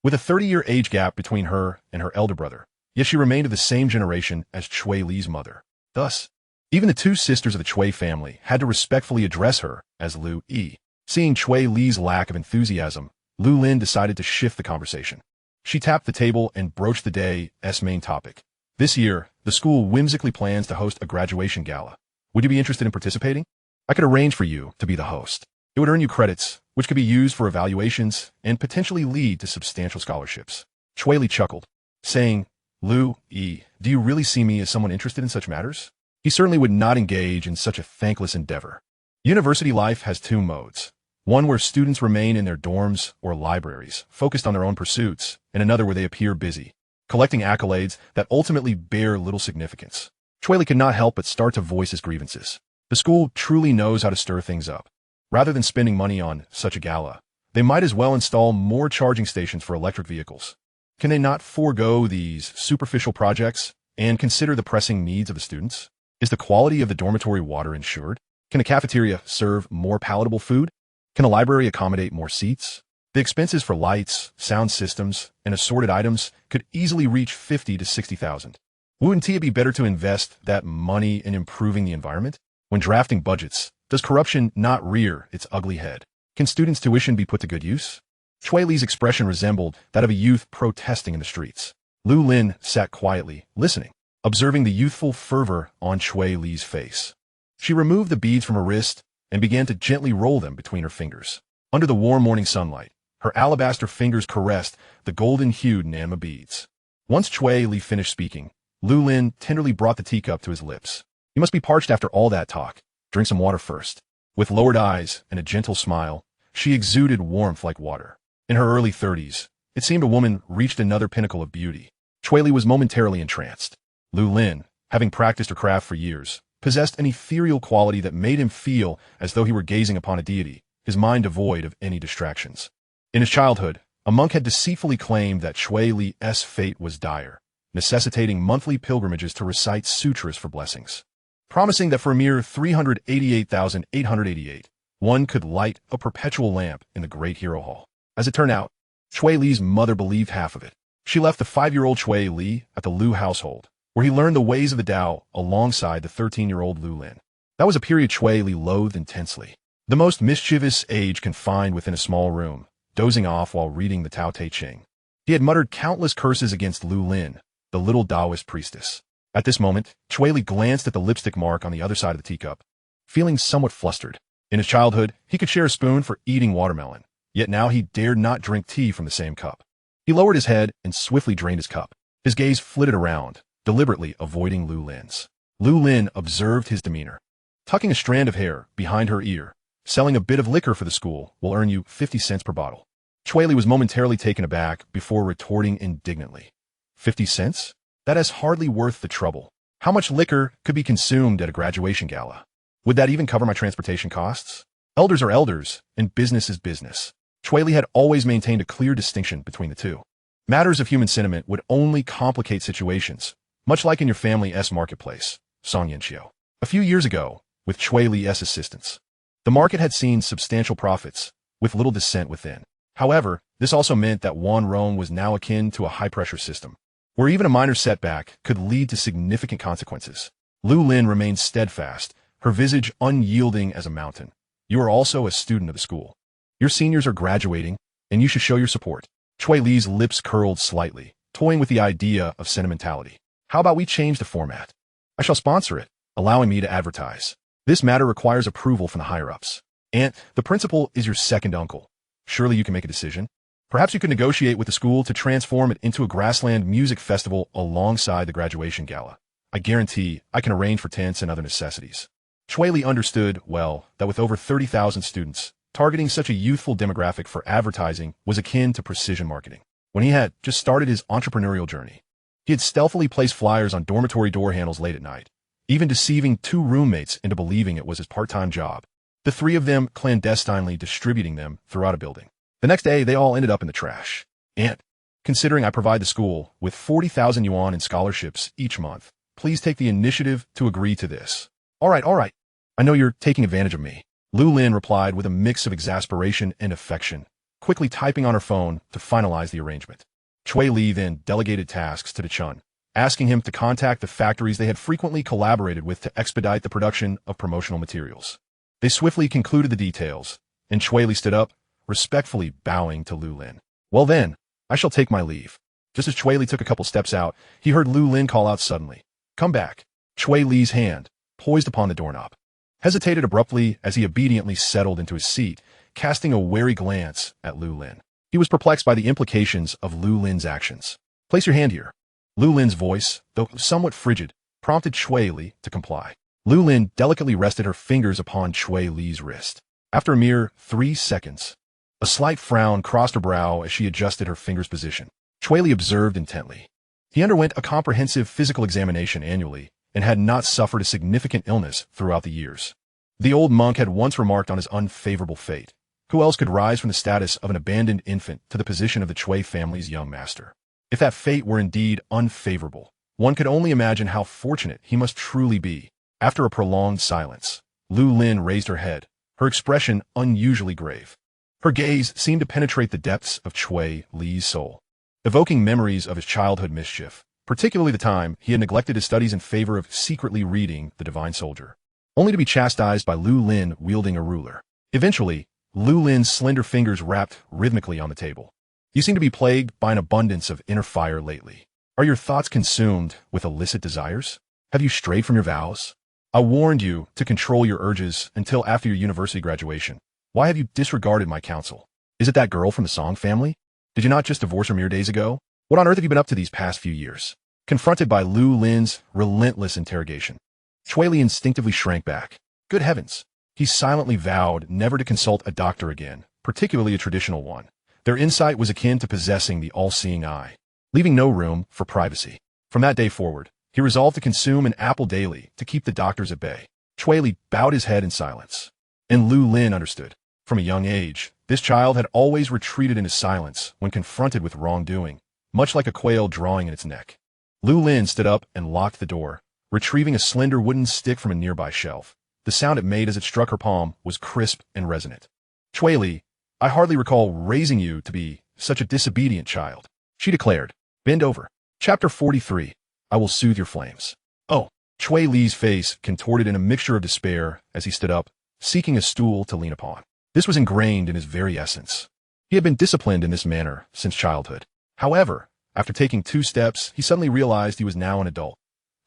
with a 30-year age gap between her and her elder brother. Yet she remained of the same generation as Cui Li's mother. Thus, even the two sisters of the Cui family had to respectfully address her as Lu Yi. Seeing Cui Li's lack of enthusiasm, Lu Lin decided to shift the conversation. She tapped the table and broached the day's main topic. This year, the school whimsically plans to host a graduation gala. Would you be interested in participating? I could arrange for you to be the host. It would earn you credits, which could be used for evaluations and potentially lead to substantial scholarships. Cui Li chuckled, saying, Lu Yi, do you really see me as someone interested in such matters? He certainly would not engage in such a thankless endeavor. University life has two modes. One where students remain in their dorms or libraries, focused on their own pursuits, and another where they appear busy, collecting accolades that ultimately bear little significance. Cui Li could not help but start to voice his grievances. The school truly knows how to stir things up. Rather than spending money on such a gala, they might as well install more charging stations for electric vehicles. Can they not forego these superficial projects and consider the pressing needs of the students? Is the quality of the dormitory water ensured? Can a cafeteria serve more palatable food? Can a library accommodate more seats? The expenses for lights, sound systems, and assorted items could easily reach $50,000 to $60,000. Wouldn't it be better to invest that money in improving the environment? When drafting budgets, does corruption not rear its ugly head? Can students' tuition be put to good use? Cui Li's expression resembled that of a youth protesting in the streets. Lu Lin sat quietly, listening, observing the youthful fervor on Cui Li's face. She removed the beads from her wrist and began to gently roll them between her fingers. Under the warm morning sunlight, her alabaster fingers caressed the golden-hued Nanma beads. Once Cui Li finished speaking, Lu Lin tenderly brought the teacup to his lips. You must be parched after all that talk. Drink some water first. With lowered eyes and a gentle smile, she exuded warmth like water. In her early 30s, it seemed a woman reached another pinnacle of beauty. Cui Li was momentarily entranced. Lu Lin, having practiced her craft for years, possessed an ethereal quality that made him feel as though he were gazing upon a deity, his mind devoid of any distractions. In his childhood, a monk had deceitfully claimed that Cui Li's fate was dire, necessitating monthly pilgrimages to recite sutras for blessings, promising that for a mere 388,888, one could light a perpetual lamp in the great hero hall. As it turned out, Cui Li's mother believed half of it. She left the 5-year-old Cui Li at the Lu household, where he learned the ways of the Tao alongside the 13-year-old Lu Lin. That was a period Cui Li loathed intensely. The most mischievous age confined within a small room, dozing off while reading the Tao Te Ching. He had muttered countless curses against Lu Lin, the little Taoist priestess. At this moment, Cui Li glanced at the lipstick mark on the other side of the teacup, feeling somewhat flustered. In his childhood, he could share a spoon for eating watermelon, yet now he dared not drink tea from the same cup. He lowered his head and swiftly drained his cup. His gaze flitted around, deliberately avoiding Lu Lin's. Lu Lin observed his demeanor. Tucking a strand of hair behind her ear, selling a bit of liquor for the school will earn you 50 cents per bottle. Cui Li was momentarily taken aback before retorting indignantly. 50 cents? That is hardly worth the trouble. How much liquor could be consumed at a graduation gala? Would that even cover my transportation costs? Elders are elders, and business is business. Cui Li had always maintained a clear distinction between the two. Matters of human sentiment would only complicate situations, much like in your family's marketplace, Song Yanxiu. A few years ago, with Cui Li's assistance, the market had seen substantial profits, with little dissent within. However, this also meant that Wan Rong was now akin to a high-pressure system, where even a minor setback could lead to significant consequences. Lu Lin remained steadfast, her visage unyielding as a mountain. You are also a student of the school. Your seniors are graduating, and you should show your support. Cui Li's lips curled slightly, toying with the idea of sentimentality. How about we change the format? I shall sponsor it, allowing me to advertise. This matter requires approval from the higher-ups. Aunt, the principal is your second uncle. Surely you can make a decision. Perhaps you could negotiate with the school to transform it into a grassland music festival alongside the graduation gala. I guarantee I can arrange for tents and other necessities. Cui Li understood, well, that with over 30,000 students, targeting such a youthful demographic for advertising was akin to precision marketing. When he had just started his entrepreneurial journey, he had stealthily placed flyers on dormitory door handles late at night, even deceiving 2 roommates into believing it was his part-time job, the 3 of them clandestinely distributing them throughout a building. The next day, they all ended up in the trash. And, considering I provide the school with 40,000 yuan in scholarships each month, please take the initiative to agree to this. All right. I know you're taking advantage of me. Lu Lin replied with a mix of exasperation and affection. quickly typing on her phone to finalize the arrangement. Cui Li then delegated tasks to Chun, asking him to contact the factories they had frequently collaborated with to expedite the production of promotional materials. They swiftly concluded the details, and Cui Li stood up, respectfully bowing to Lu Lin. Well then, I shall take my leave. Just as Cui Li took a couple steps out, he heard Lu Lin call out suddenly, "Come back." Cui Li's hand, poised upon the doorknob, hesitated abruptly as he obediently settled into his seat, casting a wary glance at Lu Lin. He was perplexed by the implications of Lu Lin's actions. "Place your hand here." Lu Lin's voice, though somewhat frigid, prompted Cui Li to comply. Lu Lin delicately rested her fingers upon Cui Li's wrist. After a mere 3 seconds, a slight frown crossed her brow as she adjusted her finger's position. Cui Li observed intently. He underwent a comprehensive physical examination annually and had not suffered a significant illness throughout the years. The old monk had once remarked on his unfavorable fate. Who else could rise from the status of an abandoned infant to the position of the Cui family's young master? If that fate were indeed unfavorable, one could only imagine how fortunate he must truly be. After a prolonged silence, Lu Lin raised her head, her expression unusually grave. Her gaze seemed to penetrate the depths of Cui Li's soul, evoking memories of his childhood mischief, particularly the time he had neglected his studies in favor of secretly reading The Divine Soldier, only to be chastised by Lu Lin wielding a ruler. Eventually, Lu Lin's slender fingers rapped rhythmically on the table. "You seem to be plagued by an abundance of inner fire lately. Are your thoughts consumed with illicit desires? Have you strayed from your vows? I warned you to control your urges until after your university graduation. Why have you disregarded my counsel? Is it that girl from the Song family? Did you not just divorce her mere days ago? What on earth have you been up to these past few years?" Confronted by Lu Lin's relentless interrogation, Cui Li instinctively shrank back. Good heavens! He silently vowed never to consult a doctor again, particularly a traditional one. Their insight was akin to possessing the all-seeing eye, leaving no room for privacy. From that day forward, he resolved to consume an apple daily to keep the doctors at bay. Cui Li bowed his head in silence, and Lu Lin understood. From a young age, this child had always retreated into silence when confronted with wrongdoing, much like a quail drawing in its neck. Lu Lin stood up and locked the door, retrieving a slender wooden stick from a nearby shelf. The sound it made as it struck her palm was crisp and resonant. "Cui Li, I hardly recall raising you to be such a disobedient child," she declared. "Bend over." Chapter 43. I will soothe your flames. Oh, Cui Li's face contorted in a mixture of despair as he stood up, seeking a stool to lean upon. This was ingrained in his very essence. He had been disciplined in this manner since childhood. However, after taking 2 steps, he suddenly realized he was now an adult.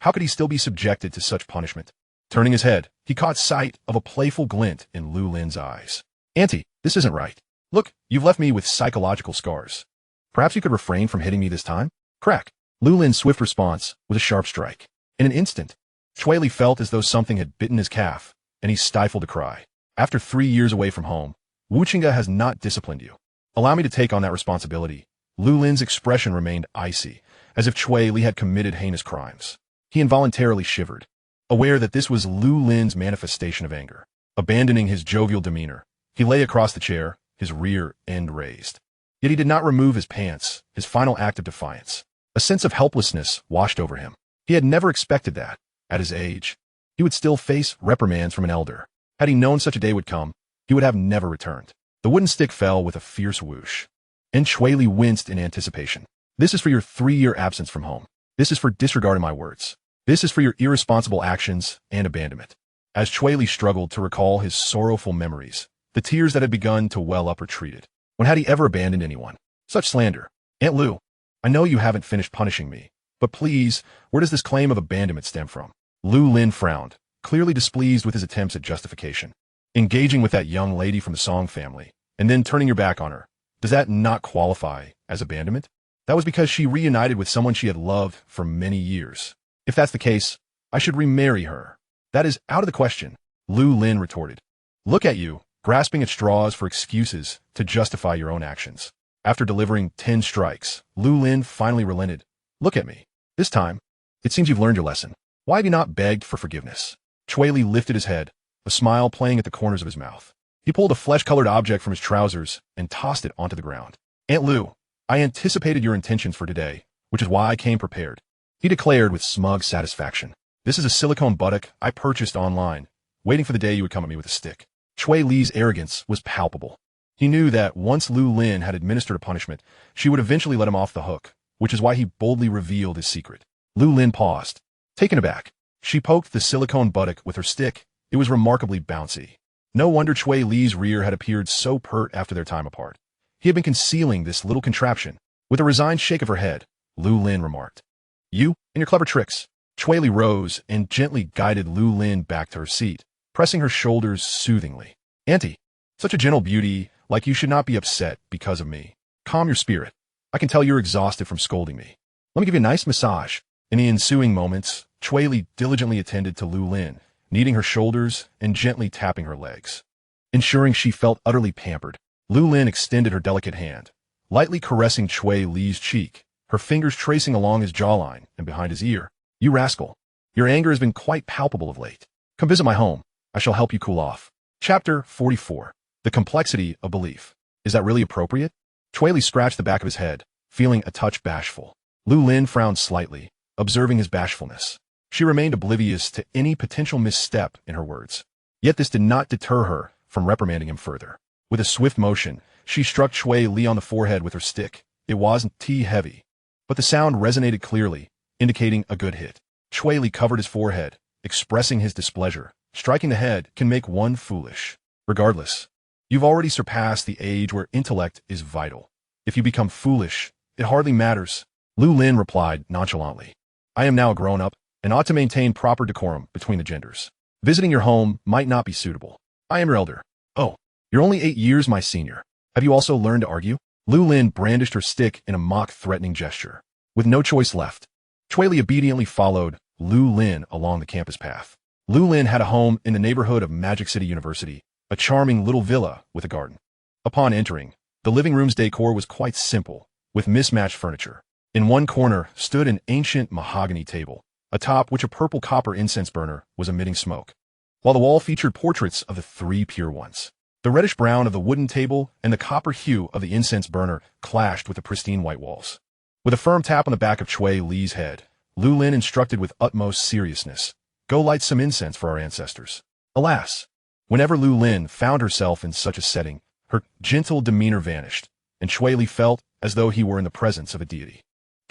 How could he still be subjected to such punishment? Turning his head, he caught sight of a playful glint in Lu Lin's eyes. "Auntie, this isn't right. Look, you've left me with psychological scars. Perhaps you could refrain from hitting me this time?" Crack! Lu Lin's swift response was a sharp strike. In an instant, Cui Li felt as though something had bitten his calf, and he stifled a cry. "After 3 years away from home, Wu Qingge has not disciplined you. Allow me to take on that responsibility." Lu Lin's expression remained icy, as if Cui Li had committed heinous crimes. He involuntarily shivered, aware that this was Lu Lin's manifestation of anger. Abandoning his jovial demeanor, he lay across the chair, his rear end raised. Yet he did not remove his pants, his final act of defiance. A sense of helplessness washed over him. He had never expected that, at his age, he would still face reprimands from an elder. Had he known such a day would come, he would have never returned. The wooden stick fell with a fierce whoosh, and Cui Li winced in anticipation. "This is for your 3-year absence from home. This is for disregarding my words. This is for your irresponsible actions and abandonment." As Cui Li struggled to recall his sorrowful memories, the tears that had begun to well up retreated. When had he ever abandoned anyone? Such slander. "Aunt Lu, I know you haven't finished punishing me, but please, where does this claim of abandonment stem from?" Lu Lin frowned, clearly displeased with his attempts at justification. "Engaging with that young lady from the Song family, and then turning your back on her, does that not qualify as abandonment? That was because she reunited with someone she had loved for many years. If that's the case, I should remarry her. That is out of the question," Lu Lin retorted. "Look at you, grasping at straws for excuses to justify your own actions." After delivering 10 strikes, Lu Lin finally relented. "Look at me. This time, it seems you've learned your lesson. Why have you not begged for forgiveness?" Cui Li lifted his head, a smile playing at the corners of his mouth. He pulled a flesh-colored object from his trousers and tossed it onto the ground. "Aunt Lu, I anticipated your intentions for today, which is why I came prepared," he declared with smug satisfaction. "This is a silicone buttock I purchased online, waiting for the day you would come at me with a stick." Cui Li's arrogance was palpable. He knew that once Lu Lin had administered a punishment, she would eventually let him off the hook, which is why he boldly revealed his secret. Lu Lin paused. Taken aback, she poked the silicone buttock with her stick. It was remarkably bouncy. No wonder Cui Li's rear had appeared so pert after their time apart. He had been concealing this little contraption. With a resigned shake of her head, Lu Lin remarked, "You and your clever tricks." Cui Li rose and gently guided Lu Lin back to her seat, pressing her shoulders soothingly. "Auntie, such a gentle beauty, like you should not be upset because of me. Calm your spirit. I can tell you're exhausted from scolding me. Let me give you a nice massage." In the ensuing moments, Cui Li diligently attended to Lu Lin, kneading her shoulders and gently tapping her legs. Ensuring she felt utterly pampered, Lu Lin extended her delicate hand, lightly caressing Cui Li's cheek, her fingers tracing along his jawline and behind his ear. "You rascal. Your anger has been quite palpable of late. Come visit my home. I shall help you cool off." Chapter 44. The Complexity of Belief. Is that really appropriate? Cui Li scratched the back of his head, feeling a touch bashful. Lu Lin frowned slightly, observing his bashfulness. She remained oblivious to any potential misstep in her words. Yet this did not deter her from reprimanding him further. With a swift motion, she struck Cui Li on the forehead with her stick. It wasn't heavy, but the sound resonated clearly, indicating a good hit. Cui Li covered his forehead, expressing his displeasure. Striking the head can make one foolish. Regardless, you've already surpassed the age where intellect is vital. If you become foolish, it hardly matters. Lu Lin replied nonchalantly. "I am now a grown-up, and ought to maintain proper decorum between the genders. Visiting your home might not be suitable. I am your elder." "Oh, you're only 8 years my senior. Have you also learned to argue?" Lu Lin brandished her stick in a mock-threatening gesture. With no choice left, Cui Li obediently followed Lu Lin along the campus path. Lu Lin had a home in the neighborhood of Magic City University, a charming little villa with a garden. Upon entering, the living room's decor was quite simple, with mismatched furniture. In one corner stood an ancient mahogany table, atop which a purple copper incense burner was emitting smoke, while the wall featured portraits of the 3 pure ones. The reddish brown of the wooden table and the copper hue of the incense burner clashed with the pristine white walls. With a firm tap on the back of Cui Li's head, Lu Lin instructed with utmost seriousness, "Go light some incense for our ancestors." Alas, whenever Lu Lin found herself in such a setting, her gentle demeanor vanished, and Cui Li felt as though he were in the presence of a deity.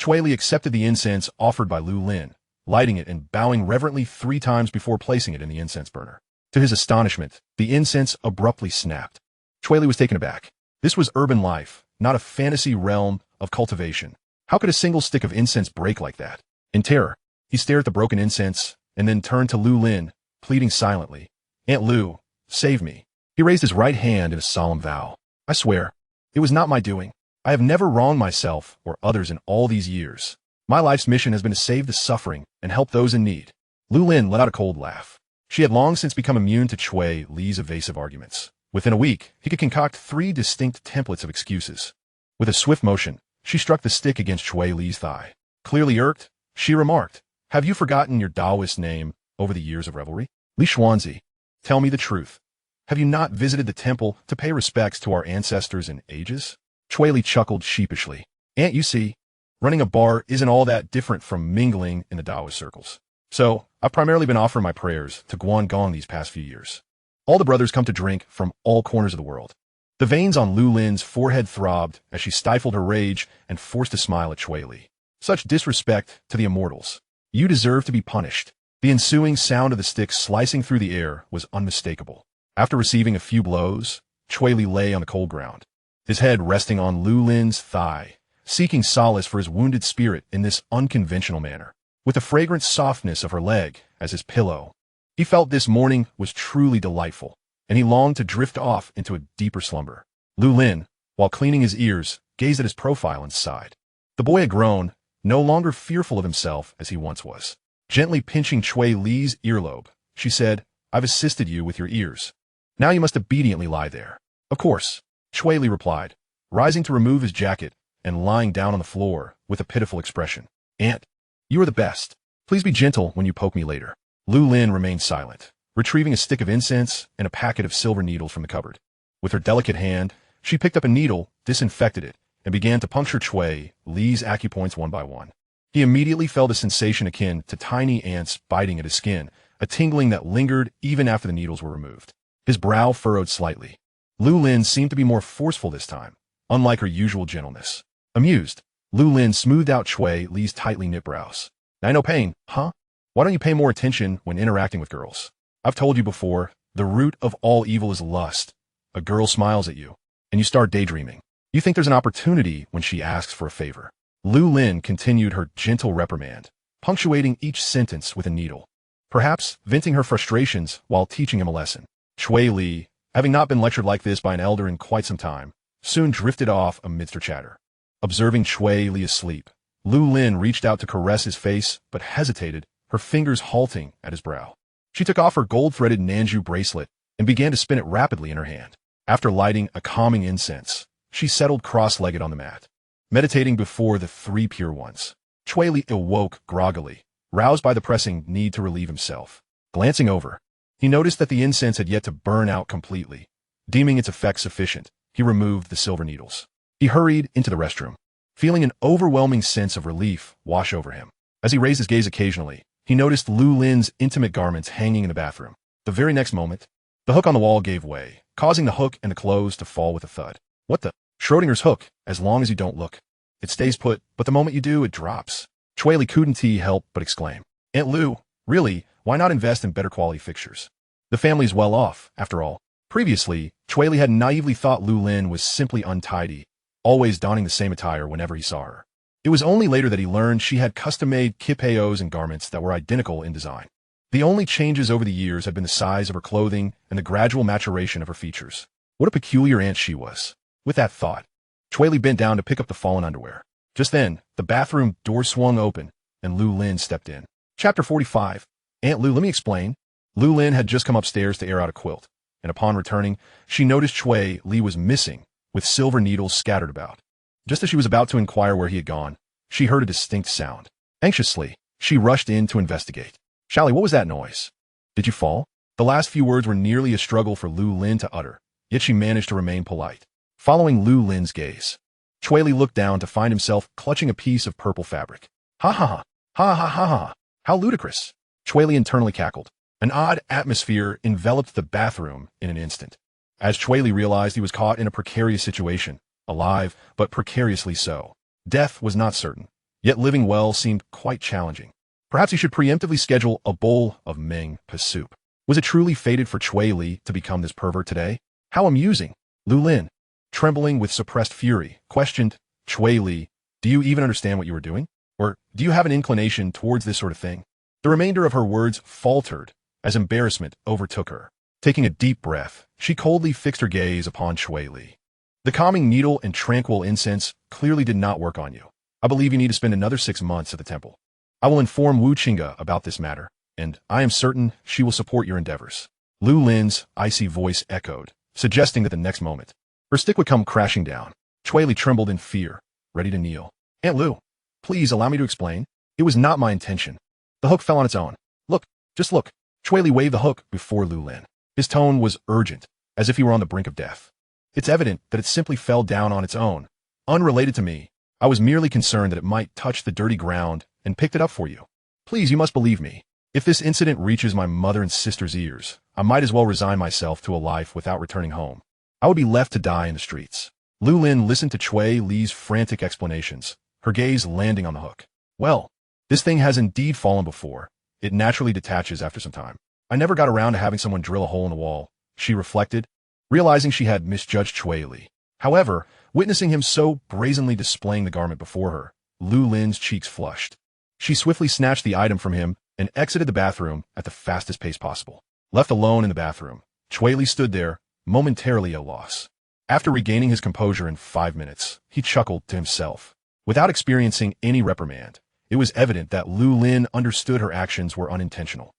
Cui Li accepted the incense offered by Lu Lin, lighting it and bowing reverently 3 times before placing it in the incense burner. To his astonishment, the incense abruptly snapped. Cui Li was taken aback. This was urban life, not a fantasy realm of cultivation. How could a single stick of incense break like that? In terror, he stared at the broken incense, and then turned to Lu Lin, pleading silently, "Aunt Lu, save me." He raised his right hand in a solemn vow. "I swear, it was not my doing. I have never wronged myself or others in all these years. My life's mission has been to save the suffering and help those in need." Lu Lin let out a cold laugh. She had long since become immune to Cui Li's evasive arguments. Within a week, he could concoct 3 distinct templates of excuses. With a swift motion, she struck the stick against Cui Li's thigh. Clearly irked, she remarked, "Have you forgotten your Taoist name over the years of revelry? Li Xuanzi. Tell me the truth. Have you not visited the temple to pay respects to our ancestors in ages?" Cui Li chuckled sheepishly. "Aunt, you see, running a bar isn't all that different from mingling in the Taoist circles. So, I've primarily been offering my prayers to Guangong these past few years. All the brothers come to drink from all corners of the world." The veins on Lu Lin's forehead throbbed as she stifled her rage and forced a smile at Cui Li. "Such disrespect to the immortals. You deserve to be punished." The ensuing sound of the stick slicing through the air was unmistakable. After receiving a few blows, Cui Li lay on the cold ground, his head resting on Lu Lin's thigh, seeking solace for his wounded spirit in this unconventional manner. With the fragrant softness of her leg as his pillow, he felt this morning was truly delightful, and he longed to drift off into a deeper slumber. Lu Lin, while cleaning his ears, gazed at his profile and sighed. The boy had grown, no longer fearful of himself as he once was. Gently pinching Cui Li's earlobe, she said, "I've assisted you with your ears. Now you must obediently lie there." "Of course," Cui Li replied, rising to remove his jacket and lying down on the floor with a pitiful expression. "Aunt, you are the best. Please be gentle when you poke me later." Lu Lin remained silent, retrieving a stick of incense and a packet of silver needles from the cupboard. With her delicate hand, she picked up a needle, disinfected it, and began to puncture Cui Li's acupoints one by one. He immediately felt a sensation akin to tiny ants biting at his skin, a tingling that lingered even after the needles were removed. His brow furrowed slightly. Lu Lin seemed to be more forceful this time, unlike her usual gentleness. Amused, Lu Lin smoothed out Cui Li's tightly knit brows. I know pain, huh? Why don't you pay more attention when interacting with girls? I've told you before, the root of all evil is lust. A girl smiles at you, and you start daydreaming. You think there's an opportunity when she asks for a favor. Lu Lin continued her gentle reprimand, punctuating each sentence with a needle, perhaps venting her frustrations while teaching him a lesson. Cui Li, having not been lectured like this by an elder in quite some time, soon drifted off amidst her chatter. Observing Cui Li asleep, Lu Lin reached out to caress his face, but hesitated, her fingers halting at his brow. She took off her gold-threaded Nanju bracelet and began to spin it rapidly in her hand. After lighting a calming incense, she settled cross-legged on the mat, meditating before the three pure ones. Cui Li awoke groggily, roused by the pressing need to relieve himself. Glancing over, he noticed that the incense had yet to burn out completely. Deeming its effect sufficient, he removed the silver needles. He hurried into the restroom, feeling an overwhelming sense of relief wash over him. As he raised his gaze occasionally, he noticed Lu Lin's intimate garments hanging in the bathroom. The very next moment, the hook on the wall gave way, causing the hook and the clothes to fall with a thud. What the? Schrodinger's hook, as long as you don't look. It stays put, but the moment you do, it drops. Cui Li couldn't help but exclaim. Aunt Lu, really, why not invest in better quality fixtures? The family's well off, after all. Previously, Cui Li had naively thought Lu Lin was simply untidy, always donning the same attire whenever he saw her. It was only later that he learned she had custom-made kipeos and garments that were identical in design. The only changes over the years had been the size of her clothing and the gradual maturation of her features. What a peculiar aunt she was. With that thought, Cui Li bent down to pick up the fallen underwear. Just then, the bathroom door swung open, and Lu Lin stepped in. Chapter 45. Aunt Lu, let me explain. Lu Lin had just come upstairs to air out a quilt, and upon returning, she noticed Cui Li was missing, with silver needles scattered about. Just as she was about to inquire where he had gone, she heard a distinct sound. Anxiously, she rushed in to investigate. Shally, what was that noise? Did you fall? The last few words were nearly a struggle for Lu Lin to utter, yet she managed to remain polite. Following Lu Lin's gaze, Cui Li looked down to find himself clutching a piece of purple fabric. Ha ha ha, ha ha ha ha, how ludicrous. Cui Li internally cackled. An odd atmosphere enveloped the bathroom in an instant. As Cui Li realized he was caught in a precarious situation, alive, but precariously so. Death was not certain, yet living well seemed quite challenging. Perhaps he should preemptively schedule a bowl of Meng Pa soup. Was it truly fated for Cui Li to become this pervert today? How amusing. Lu Lin, trembling with suppressed fury, questioned, Cui Li, do you even understand what you were doing? Or do you have an inclination towards this sort of thing? The remainder of her words faltered as embarrassment overtook her. Taking a deep breath, she coldly fixed her gaze upon Cui Li. The calming needle and tranquil incense clearly did not work on you. I believe you need to spend another 6 months at the temple. I will inform Wu Qingge about this matter, and I am certain she will support your endeavors. Lu Lin's icy voice echoed, suggesting that the next moment, her stick would come crashing down. Cui Li trembled in fear, ready to kneel. Aunt Lu, please allow me to explain. It was not my intention. The hook fell on its own. Look, just look. Cui Li waved the hook before Lu Lin. His tone was urgent, as if he were on the brink of death. It's evident that it simply fell down on its own. Unrelated to me, I was merely concerned that it might touch the dirty ground and picked it up for you. Please, you must believe me. If this incident reaches my mother and sister's ears, I might as well resign myself to a life without returning home. I would be left to die in the streets. Lu Lin listened to Cui Li's frantic explanations, her gaze landing on the hook. Well, this thing has indeed fallen before. It naturally detaches after some time. I never got around to having someone drill a hole in the wall, she reflected, realizing she had misjudged Cui Li. However, witnessing him so brazenly displaying the garment before her, Lu Lin's cheeks flushed. She swiftly snatched the item from him and exited the bathroom at the fastest pace possible. Left alone in the bathroom, Cui Li stood there, momentarily at a loss. After regaining his composure in 5 minutes, he chuckled to himself. Without experiencing any reprimand, it was evident that Lu Lin understood her actions were unintentional.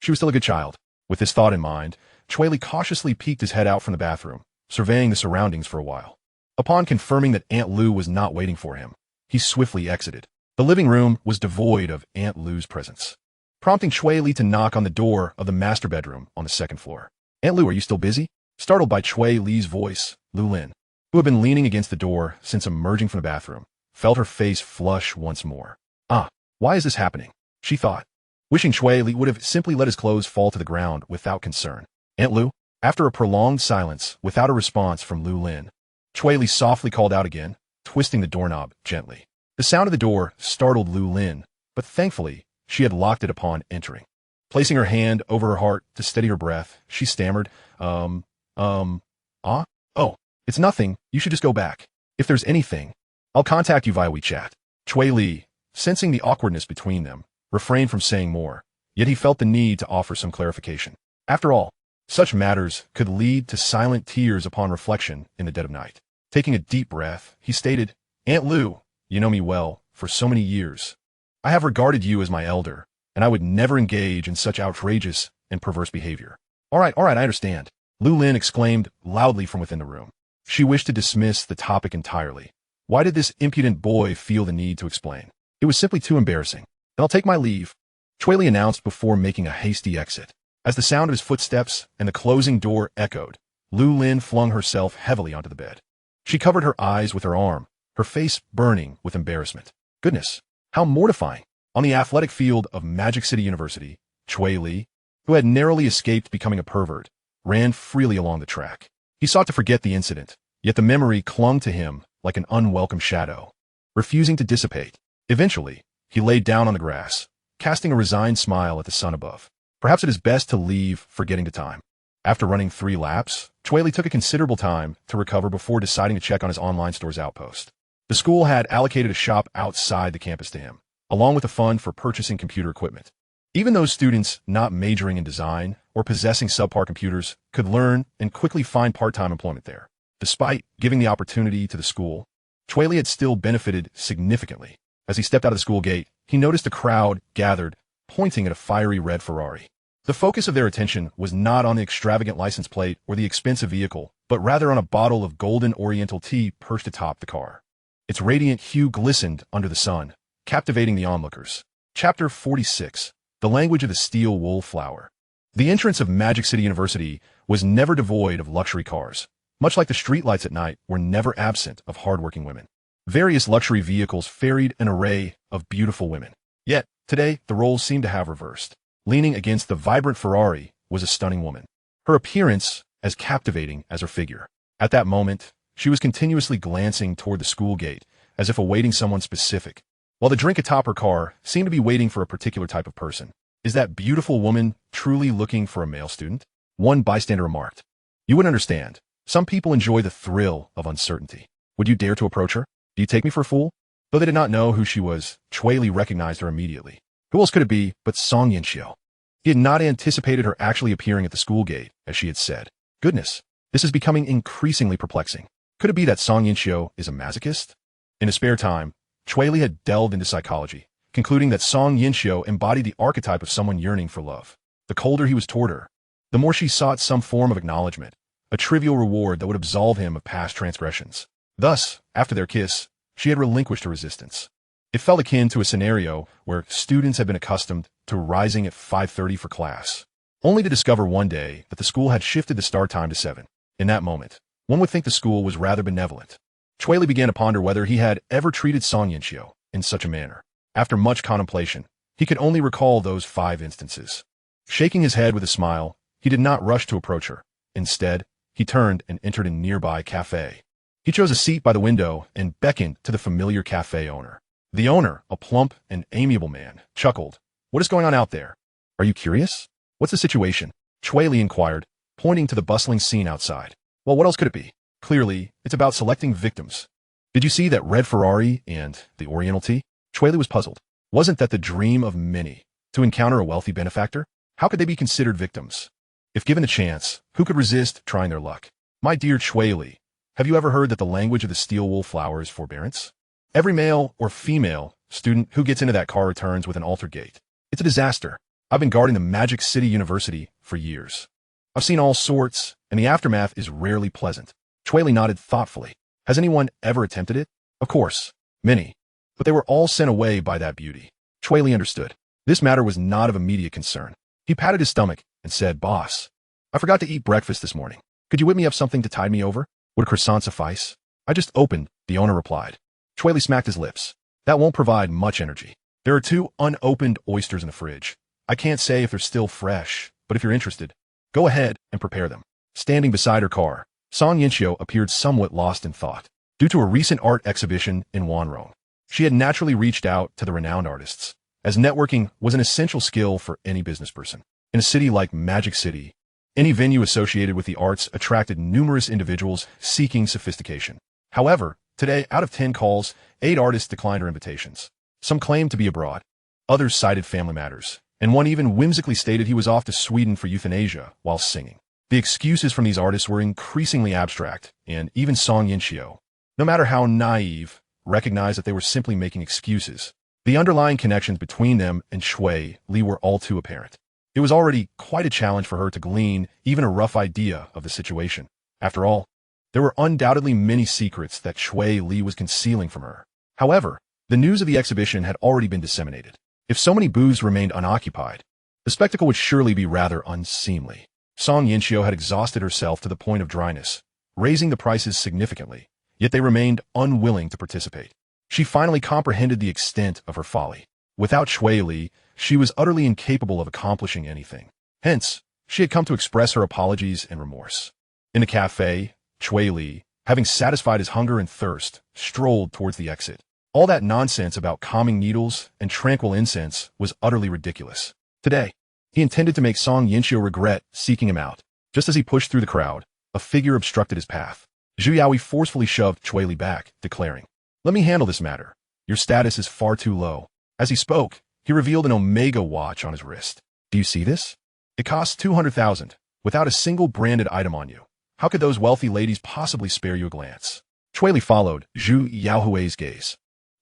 She was still a good child. With this thought in mind, Cui Li cautiously peeked his head out from the bathroom, surveying the surroundings for a while. Upon confirming that Aunt Lu was not waiting for him, he swiftly exited. The living room was devoid of Aunt Lu's presence, prompting Cui Li to knock on the door of the master bedroom on the 2nd floor. Aunt Lu, are you still busy? Startled by Cui Li's voice, Lu Lin, who had been leaning against the door since emerging from the bathroom, felt her face flush once more. Why is this happening? She thought, wishing Cui Li would have simply let his clothes fall to the ground without concern. Aunt Lu, After a prolonged silence, without a response from Lu Lin, Cui Li softly called out again, twisting the doorknob gently. The sound of the door startled Lu Lin, but thankfully, she had locked it upon entering. Placing her hand over her heart to steady her breath, she stammered, oh, it's nothing, you should just go back. If there's anything, I'll contact you via WeChat. Cui Li, sensing the awkwardness between them, refrained from saying more, yet he felt the need to offer some clarification. After all, such matters could lead to silent tears upon reflection in the dead of night. Taking a deep breath, he stated, Aunt Lu, you know me well, for so many years. I have regarded you as my elder, and I would never engage in such outrageous and perverse behavior. All right, I understand. Lu Lin exclaimed loudly from within the room. She wished to dismiss the topic entirely. Why did this impudent boy feel the need to explain? It was simply too embarrassing. Then I'll take my leave, Cui Li announced before making a hasty exit. As the sound of his footsteps and the closing door echoed, Lu Lin flung herself heavily onto the bed. She covered her eyes with her arm, her face burning with embarrassment. Goodness, how mortifying. On the athletic field of Magic City University, Cui Li, who had narrowly escaped becoming a pervert, ran freely along the track. He sought to forget the incident, yet the memory clung to him like an unwelcome shadow, refusing to dissipate. Eventually, he laid down on the grass, casting a resigned smile at the sun above. Perhaps it is best to leave forgetting the time. After running 3 laps, Cui Li took a considerable time to recover before deciding to check on his online store's outpost. The school had allocated a shop outside the campus to him, along with a fund for purchasing computer equipment. Even those students not majoring in design or possessing subpar computers could learn and quickly find part-time employment there. Despite giving the opportunity to the school, Cui Li had still benefited significantly. As he stepped out of the school gate, he noticed a crowd gathered, pointing at a fiery red Ferrari. The focus of their attention was not on the extravagant license plate or the expensive vehicle, but rather on a bottle of golden oriental tea perched atop the car. Its radiant hue glistened under the sun, captivating the onlookers. Chapter 46. The Language of the Steel Wool Flower. The entrance of Magic City University was never devoid of luxury cars, much like the streetlights at night were never absent of hardworking women. Various luxury vehicles ferried an array of beautiful women. Yet, today, the roles seemed to have reversed. Leaning against the vibrant Ferrari was a stunning woman, her appearance as captivating as her figure. At that moment, she was continuously glancing toward the school gate, as if awaiting someone specific, while the drink atop her car seemed to be waiting for a particular type of person. Is that beautiful woman truly looking for a male student? One bystander remarked. You wouldn't understand. Some people enjoy the thrill of uncertainty. Would you dare to approach her? Do you take me for a fool? Though they did not know who she was, Cui Li recognized her immediately. Who else could it be but Song Yinxiu? He had not anticipated her actually appearing at the school gate, as she had said. Goodness, this is becoming increasingly perplexing. Could it be that Song Yinxiu is a masochist? In his spare time, Cui Li had delved into psychology, concluding that Song Yinxiu embodied the archetype of someone yearning for love. The colder he was toward her, the more she sought some form of acknowledgement, a trivial reward that would absolve him of past transgressions. Thus, after their kiss, she had relinquished her resistance. It felt akin to a scenario where students had been accustomed to rising at 5:30 for class, only to discover one day that the school had shifted the start time to 7. In that moment, one would think the school was rather benevolent. Cui Li began to ponder whether he had ever treated Song Yinxiu in such a manner. After much contemplation, he could only recall those 5 instances. Shaking his head with a smile, he did not rush to approach her. Instead, he turned and entered a nearby cafe. He chose a seat by the window and beckoned to the familiar cafe owner. The owner, a plump and amiable man, chuckled. What is going on out there? Are you curious? What's the situation? Cui Li inquired, pointing to the bustling scene outside. Well, what else could it be? Clearly, it's about selecting victims. Did you see that red Ferrari and the Oriental tea? Cui Li was puzzled. Wasn't that the dream of many, to encounter a wealthy benefactor? How could they be considered victims? If given the chance, who could resist trying their luck? My dear Cui Li, have you ever heard that the language of the steel wool flower is forbearance? Every male or female student who gets into that car returns with an altered gait. It's a disaster. I've been guarding the Magic City University for years. I've seen all sorts, and the aftermath is rarely pleasant. Cui Li nodded thoughtfully. Has anyone ever attempted it? Of course, many. But they were all sent away by that beauty. Cui Li understood. This matter was not of immediate concern. He patted his stomach and said, Boss, I forgot to eat breakfast this morning. Could you whip me up something to tide me over? Would a croissant suffice? I just opened, the owner replied. Cui Li smacked his lips. That won't provide much energy. There are 2 unopened oysters in the fridge. I can't say if they're still fresh, but if you're interested, go ahead and prepare them. Standing beside her car, Song Yinxiu appeared somewhat lost in thought. Due to a recent art exhibition in Wanrong, she had naturally reached out to the renowned artists, as networking was an essential skill for any business person. In a city like Magic City, any venue associated with the arts attracted numerous individuals seeking sophistication. However, today, out of 10 calls, 8 artists declined her invitations. Some claimed to be abroad, others cited family matters, and one even whimsically stated he was off to Sweden for euthanasia while singing. The excuses from these artists were increasingly abstract, and even Song Yinxiu, no matter how naive, recognized that they were simply making excuses. The underlying connections between them and Cui Li were all too apparent. It was already quite a challenge for her to glean even a rough idea of the situation. After all, there were undoubtedly many secrets that Cui Li was concealing from her. However, the news of the exhibition had already been disseminated. If so many booths remained unoccupied, the spectacle would surely be rather unseemly. Song Yinxiu had exhausted herself to the point of dryness, raising the prices significantly, yet they remained unwilling to participate. She finally comprehended the extent of her folly. Without Cui Li, she was utterly incapable of accomplishing anything. Hence, she had come to express her apologies and remorse. In the cafe, Cui Li, having satisfied his hunger and thirst, strolled towards the exit. All that nonsense about calming needles and tranquil incense was utterly ridiculous. Today, he intended to make Song Yinxiu regret seeking him out. Just as he pushed through the crowd, a figure obstructed his path. Zhu Yaoi forcefully shoved Cui Li back, declaring, "Let me handle this matter. Your status is far too low." As he spoke, he revealed an Omega watch on his wrist. "Do you see this? It costs 200,000, without a single branded item on you. How could those wealthy ladies possibly spare you a glance?" Cui Li followed Zhu Yaohui's gaze.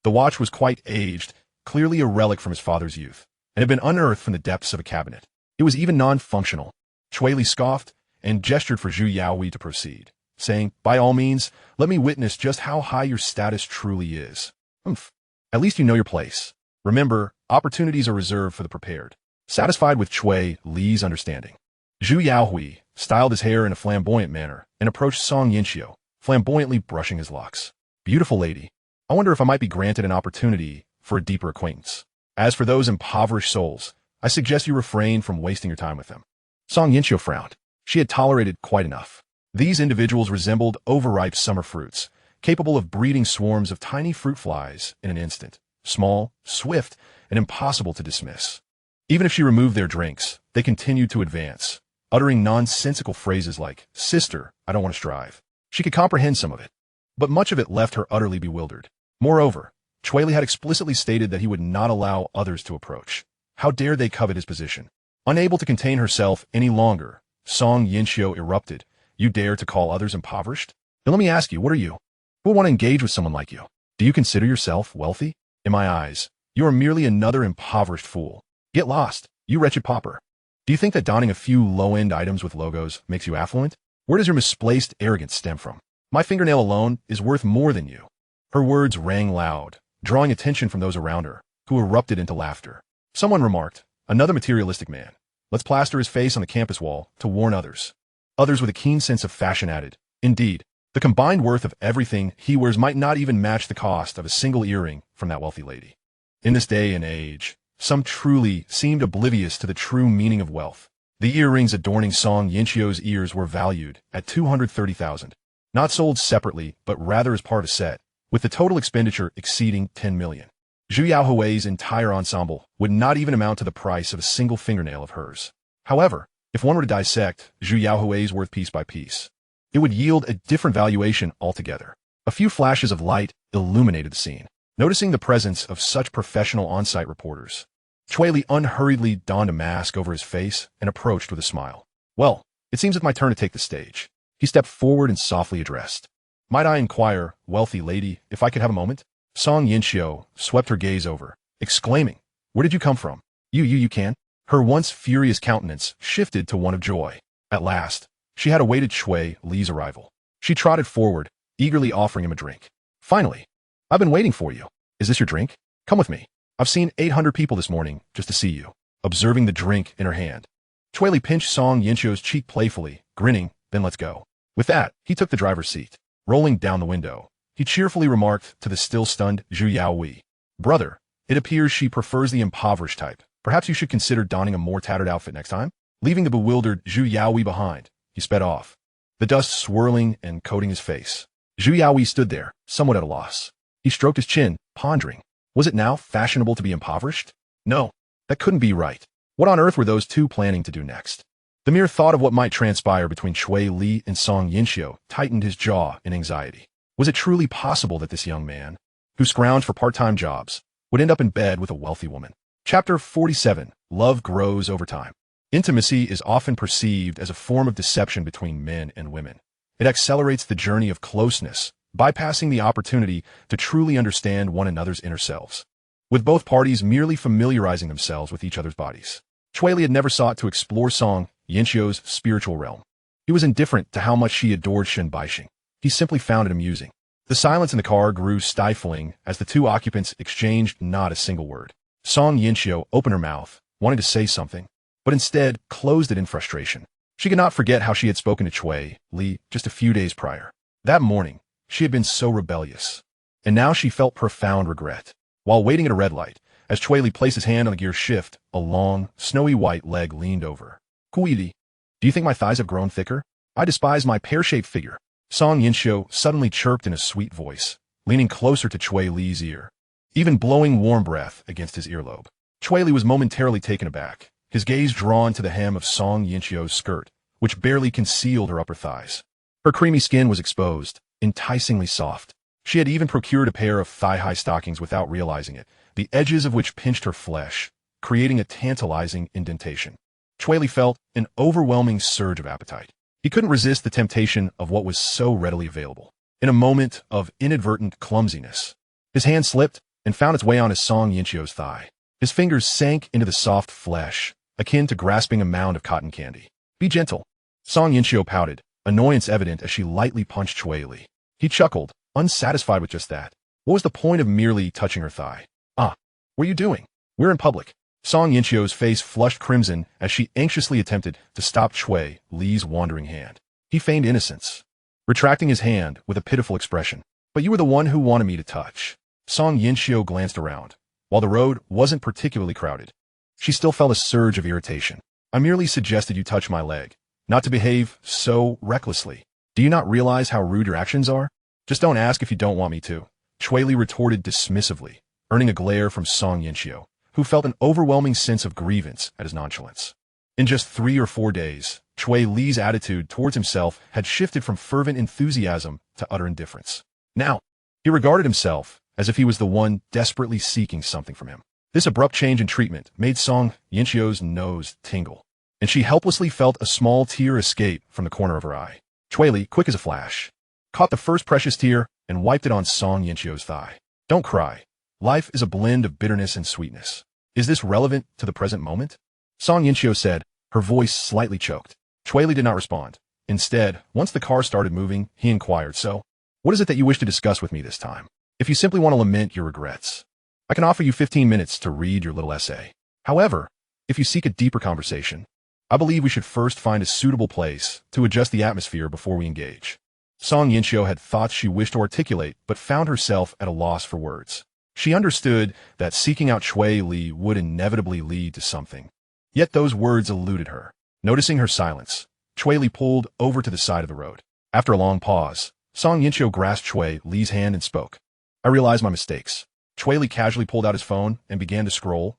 The watch was quite aged, clearly a relic from his father's youth, and had been unearthed from the depths of a cabinet. It was even non-functional. Cui Li scoffed and gestured for Zhu Yaohui to proceed, saying, "By all means, let me witness just how high your status truly is." "Humph. At least you know your place. Remember, opportunities are reserved for the prepared." Satisfied with Cui Li's understanding, Zhu Yaohui styled his hair in a flamboyant manner and approached Song Yinxiu, flamboyantly brushing his locks. "Beautiful lady, I wonder if I might be granted an opportunity for a deeper acquaintance. As for those impoverished souls, I suggest you refrain from wasting your time with them." Song Yinxiu frowned. She had tolerated quite enough. These individuals resembled overripe summer fruits, capable of breeding swarms of tiny fruit flies in an instant, small, swift, and impossible to dismiss. Even if she removed their drinks, they continued to advance, uttering nonsensical phrases like, "Sister, I don't want to strive." She could comprehend some of it, but much of it left her utterly bewildered. Moreover, Cui Li had explicitly stated that he would not allow others to approach. How dare they covet his position? Unable to contain herself any longer, Song Yinxiu erupted. "You dare to call others impoverished? Then let me ask you, what are you? Who would want to engage with someone like you? Do you consider yourself wealthy? In my eyes, you are merely another impoverished fool. Get lost, you wretched pauper. Do you think that donning a few low-end items with logos makes you affluent? Where does your misplaced arrogance stem from? My fingernail alone is worth more than you." Her words rang loud, drawing attention from those around her, who erupted into laughter. Someone remarked, "Another materialistic man. Let's plaster his face on the campus wall to warn others." Others with a keen sense of fashion added, "Indeed, the combined worth of everything he wears might not even match the cost of a single earring from that wealthy lady." In this day and age, some truly seemed oblivious to the true meaning of wealth. The earrings adorning Song Yinxiu's ears were valued at 230,000, not sold separately, but rather as part of a set, with the total expenditure exceeding 10 million. Zhu Yaohui's entire ensemble would not even amount to the price of a single fingernail of hers. However, if one were to dissect Zhu Yaohui's worth piece by piece, it would yield a different valuation altogether. A few flashes of light illuminated the scene. Noticing the presence of such professional on-site reporters, Cui Li unhurriedly donned a mask over his face and approached with a smile. "Well, it seems it's my turn to take the stage." He stepped forward and softly addressed, "Might I inquire, wealthy lady, if I could have a moment?" Song Yinxiu swept her gaze over, exclaiming, "Where did you come from? You can?" Her once furious countenance shifted to one of joy. At last, she had awaited Cui Li's arrival. She trotted forward, eagerly offering him a drink. "Finally, I've been waiting for you. Is this your drink? Come with me. I've seen 800 people this morning just to see you." Observing the drink in her hand, Cui Li pinched Song Yinxiu's cheek playfully, grinning, "Then let's go." With that, he took the driver's seat. Rolling down the window, he cheerfully remarked to the still-stunned Zhu Yaohui, "Brother, it appears she prefers the impoverished type. Perhaps you should consider donning a more tattered outfit next time?" Leaving the bewildered Zhu Yaohui behind, he sped off, the dust swirling and coating his face. Zhu Yaoi stood there, somewhat at a loss. He stroked his chin, pondering. Was it now fashionable to be impoverished? No, that couldn't be right. What on earth were those two planning to do next? The mere thought of what might transpire between Cui Li and Song Yinxiu tightened his jaw in anxiety. Was it truly possible that this young man, who scrounged for part-time jobs, would end up in bed with a wealthy woman? Chapter 47. Love Grows Over Time. Intimacy is often perceived as a form of deception between men and women. It accelerates the journey of closeness, bypassing the opportunity to truly understand one another's inner selves, with both parties merely familiarizing themselves with each other's bodies. Cui Li had never sought to explore Song Yinxiu's spiritual realm. He was indifferent to how much she adored Shen Baixing. He simply found it amusing. The silence in the car grew stifling as the two occupants exchanged not a single word. Song Yinxiu opened her mouth, wanting to say something, but instead closed it in frustration. She could not forget how she had spoken to Cui Li just a few days prior. That morning, she had been so rebellious, and now she felt profound regret. While waiting at a red light, as Cui Li placed his hand on the gear shift, a long, snowy white leg leaned over. Cui Li, do you think my thighs have grown thicker? I despise my pear-shaped figure. Song Yinxiu suddenly chirped in a sweet voice, leaning closer to Cui Li's ear, even blowing warm breath against his earlobe. Cui Li was momentarily taken aback, his gaze drawn to the hem of Song Yinxiu's skirt, which barely concealed her upper thighs. Her creamy skin was exposed, enticingly soft. She had even procured a pair of thigh-high stockings without realizing it, the edges of which pinched her flesh, creating a tantalizing indentation. Cui Li felt an overwhelming surge of appetite. He couldn't resist the temptation of what was so readily available. In a moment of inadvertent clumsiness, his hand slipped and found its way on his Song Yinxiu's thigh. His fingers sank into the soft flesh, akin to grasping a mound of cotton candy. Be gentle. Song Yinxiu pouted, annoyance evident as she lightly punched Cui Li. He chuckled, unsatisfied with just that. What was the point of merely touching her thigh? What are you doing? We're in public. Song Yinxiu's face flushed crimson as she anxiously attempted to stop Cui Li's wandering hand. He feigned innocence, retracting his hand with a pitiful expression. But you were the one who wanted me to touch. Song Yinxiu glanced around. While the road wasn't particularly crowded, she still felt a surge of irritation. I merely suggested you touch my leg, not to behave so recklessly. Do you not realize how rude your actions are? Just don't ask if you don't want me to. Cui Li retorted dismissively, earning a glare from Song Yinxiu, who felt an overwhelming sense of grievance at his nonchalance. In just 3 or 4 days, Cui Li's attitude towards himself had shifted from fervent enthusiasm to utter indifference. Now, he regarded himself as if he was the one desperately seeking something from him. This abrupt change in treatment made Song Yinxiu's nose tingle, and she helplessly felt a small tear escape from the corner of her eye. Cui Li, quick as a flash, caught the first precious tear and wiped it on Song Yinxiu's thigh. Don't cry. Life is a blend of bitterness and sweetness. Is this relevant to the present moment? Song Yinxiu said, her voice slightly choked. Cui Li did not respond. Instead, once the car started moving, he inquired, so, what is it that you wish to discuss with me this time? If you simply want to lament your regrets, I can offer you 15 minutes to read your little essay. However, if you seek a deeper conversation, I believe we should first find a suitable place to adjust the atmosphere before we engage. Song Yinxiu had thoughts she wished to articulate, but found herself at a loss for words. She understood that seeking out Cui Li would inevitably lead to something. Yet those words eluded her. Noticing her silence, Cui Li pulled over to the side of the road. After a long pause, Song Yinxiu grasped Cui Li's hand and spoke. I realize my mistakes. Cui Li casually pulled out his phone and began to scroll.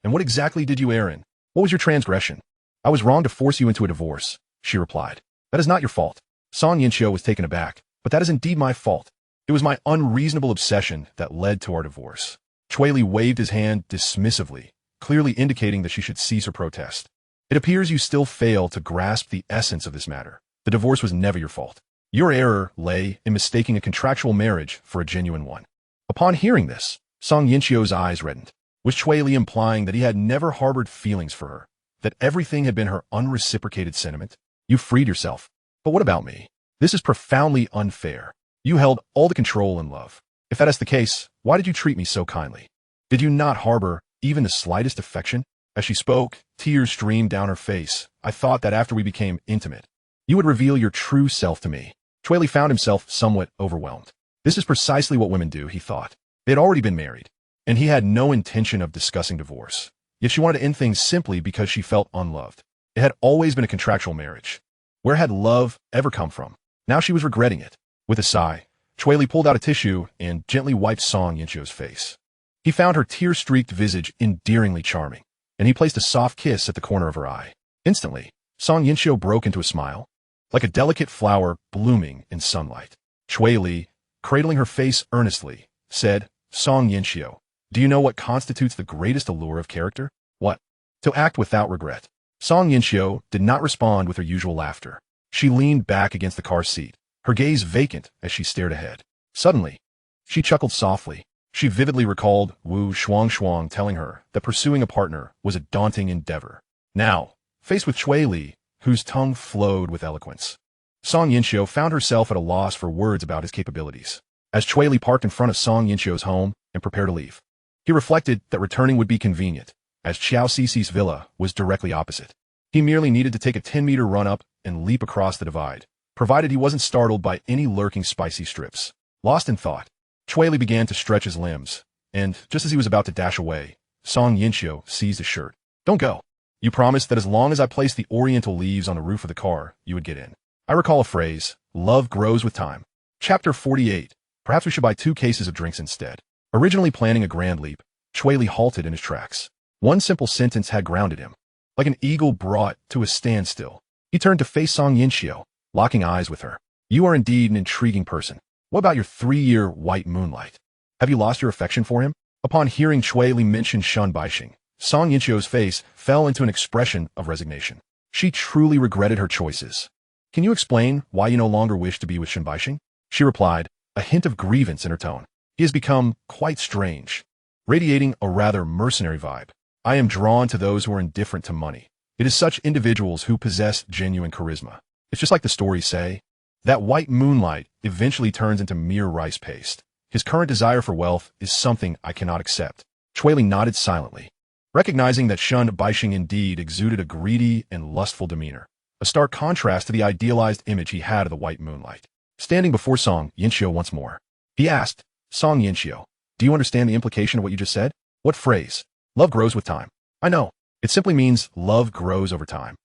And what exactly did you err in? What was your transgression? I was wrong to force you into a divorce, she replied. That is not your fault. Song Yinxiu was taken aback, but that is indeed my fault. It was my unreasonable obsession that led to our divorce. Cui Li waved his hand dismissively, clearly indicating that she should cease her protest. It appears you still fail to grasp the essence of this matter. The divorce was never your fault. Your error lay in mistaking a contractual marriage for a genuine one. Upon hearing this, Song Yinxiu's eyes reddened. Was Cui Li implying that he had never harbored feelings for her, that everything had been her unreciprocated sentiment? You freed yourself. But what about me? This is profoundly unfair. You held all the control and love. If that is the case, why did you treat me so kindly? Did you not harbor even the slightest affection? As she spoke, tears streamed down her face. I thought that after we became intimate, you would reveal your true self to me. Cui Li found himself somewhat overwhelmed. This is precisely what women do, he thought. They had already been married, and he had no intention of discussing divorce. Yet she wanted to end things simply because she felt unloved. It had always been a contractual marriage, Where had love ever come from? Now she was regretting it. With a sigh, Cui Li pulled out a tissue and gently wiped Song Yinxio's face. He found her tear-streaked visage endearingly charming, and he placed a soft kiss at the corner of her eye. Instantly, Song Yinxio broke into a smile, like a delicate flower blooming in sunlight. Cui Li, cradling her face earnestly, said, "Song Yinxio, do you know what constitutes the greatest allure of character? What? To act without regret." Song Yinxio did not respond with her usual laughter. She leaned back against the car seat, her gaze vacant as she stared ahead. Suddenly, she chuckled softly. She vividly recalled Wu Shuang telling her that pursuing a partner was a daunting endeavor. Now, faced with Cui Li, whose tongue flowed with eloquence, Song Yinxio found herself at a loss for words about his capabilities. As Cui Li parked in front of Song Yinxio's home and prepared to leave, he reflected that returning would be convenient, as Qiao Cici's villa was directly opposite. He merely needed to take a 10-meter run-up and leap across the divide, provided he wasn't startled by any lurking spicy strips. Lost in thought, Cui Li began to stretch his limbs, and just as he was about to dash away, Song Yinxio seized his shirt. "Don't go. You promised that as long as I placed the oriental leaves on the roof of the car, you would get in." I recall a phrase, "Love grows with time." Chapter 48. Perhaps we should buy 2 cases of drinks instead. Originally planning a grand leap, Cui Li halted in his tracks. One simple sentence had grounded him, like an eagle brought to a standstill. He turned to face Song Yinxio, locking eyes with her. "You are indeed an intriguing person. What about your 3-year white moonlight? Have you lost your affection for him?" Upon hearing Cui Li mention Shun Baixing, Song Yinxio's face fell into an expression of resignation. She truly regretted her choices. "Can you explain why you no longer wish to be with Shun Baixing?" She replied, a hint of grievance in her tone. "He has become quite strange, radiating a rather mercenary vibe. I am drawn to those who are indifferent to money. It is such individuals who possess genuine charisma. It's just like the stories say. That white moonlight eventually turns into mere rice paste. His current desire for wealth is something I cannot accept." Cui Li nodded silently, recognizing that Shun Baixing indeed exuded a greedy and lustful demeanor, a stark contrast to the idealized image he had of the white moonlight. Standing before Song Yinxio once more, he asked, "Song Yinxio, do you understand the implication of what you just said?" "What phrase?" "Love grows with time." "I know. It simply means love grows over time."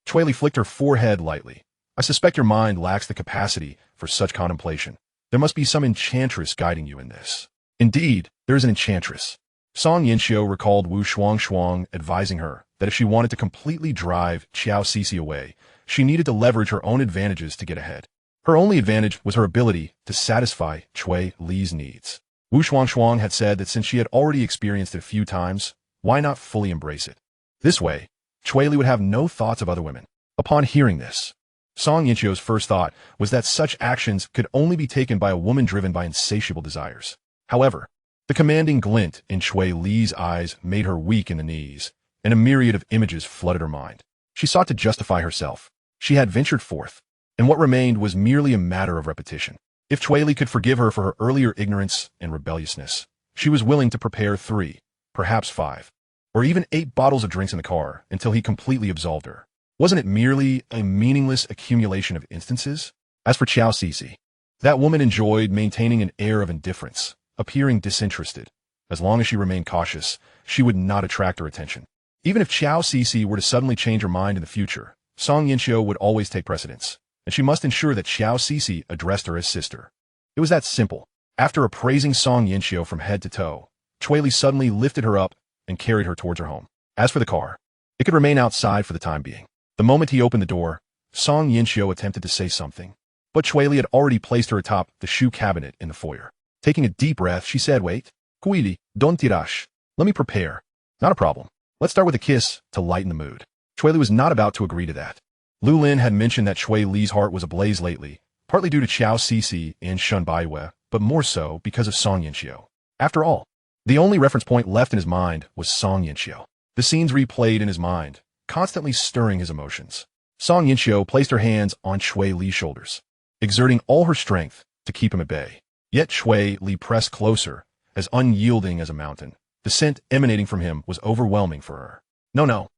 Cui Li flicked her forehead lightly. "I suspect your mind lacks the capacity for such contemplation. There must be some enchantress guiding you in this." "Indeed, there is an enchantress." Song Yinxio recalled Wu Shuang advising her that if she wanted to completely drive Qiao Cici away, she needed to leverage her own advantages to get ahead. Her only advantage was her ability to satisfy Cui Li's needs. Wu Shuang had said that since she had already experienced it a few times, why not fully embrace it? This way, Cui Li would have no thoughts of other women. Upon hearing this, Song Yinxio's first thought was that such actions could only be taken by a woman driven by insatiable desires. However, the commanding glint in Cui Li's eyes made her weak in the knees, and a myriad of images flooded her mind. She sought to justify herself. She had ventured forth, and what remained was merely a matter of repetition. If Cui Li could forgive her for her earlier ignorance and rebelliousness, she was willing to prepare 3, perhaps 5, or even 8 bottles of drinks in the car until he completely absolved her. Wasn't it merely a meaningless accumulation of instances? As for Qiao Cici, that woman enjoyed maintaining an air of indifference, appearing disinterested. As long as she remained cautious, she would not attract her attention. Even if Qiao Cici were to suddenly change her mind in the future, Song Yinxio would always take precedence, and she must ensure that Qiao Cici addressed her as sister. It was that simple. After appraising Song Yinxio from head to toe, Cui Li suddenly lifted her up and carried her towards her home. As for the car, it could remain outside for the time being. The moment he opened the door, Song Yinxio attempted to say something, but Cui Li had already placed her atop the shoe cabinet in the foyer. Taking a deep breath, she said, "Wait, Cui Li, don't tirash. Let me prepare." "Not a problem. Let's start with a kiss to lighten the mood." Cui Li was not about to agree to that. Lu Lin had mentioned that Cui Li's heart was ablaze lately, partly due to Qiao Cici and Shun Baiwei, but more so because of Song Yinxio. After all, the only reference point left in his mind was Song Yinxio. The scenes replayed in his mind, constantly stirring his emotions. Song Yinxio placed her hands on Cui Li's shoulders, exerting all her strength to keep him at bay. Yet Cui Li pressed closer, as unyielding as a mountain. The scent emanating from him was overwhelming for her. No.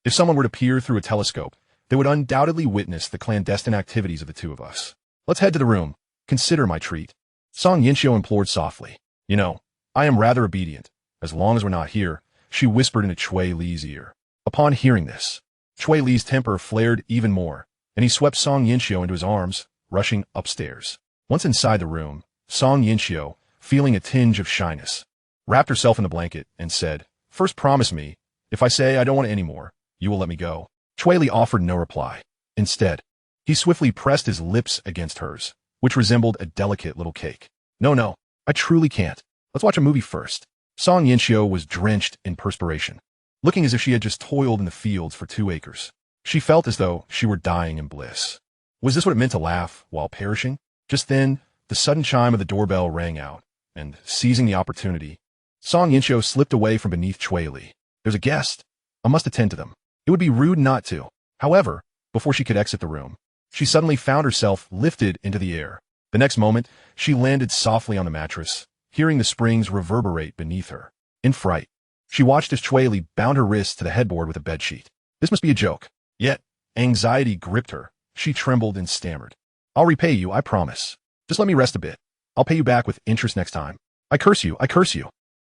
If someone were to peer through a telescope, they would undoubtedly witness the clandestine activities of the two of us. "Let's head to the room. Consider my treat." Song Yinxio implored softly. "You know, I am rather obedient. As long as we're not here," she whispered into Cui Li's ear. Upon hearing this, Cui Li's temper flared even more, and he swept Song Yinxiu into his arms, rushing upstairs. Once inside the room, Song Yinxiu, feeling a tinge of shyness, wrapped herself in the blanket and said, "First promise me, if I say I don't want it anymore, you will let me go." Cui Li offered no reply. Instead, he swiftly pressed his lips against hers, which resembled a delicate little cake. No, I truly can't. Let's watch a movie first." Song Yinxiu was drenched in perspiration, looking as if she had just toiled in the fields for 2 acres. She felt as though she were dying in bliss. Was this what it meant to laugh while perishing? Just then, the sudden chime of the doorbell rang out, and seizing the opportunity, Song Yinxiu slipped away from beneath Cui Li. "There's a guest. I must attend to them. It would be rude not to." However, before she could exit the room, she suddenly found herself lifted into the air. The next moment, she landed softly on the mattress, hearing the springs reverberate beneath her. In fright, she watched as Cui Li bound her wrists to the headboard with a bedsheet. This must be a joke. Yet, anxiety gripped her. She trembled and stammered. "I'll repay you, I promise. Just let me rest a bit. I'll pay you back with interest next time. I curse you, I curse you.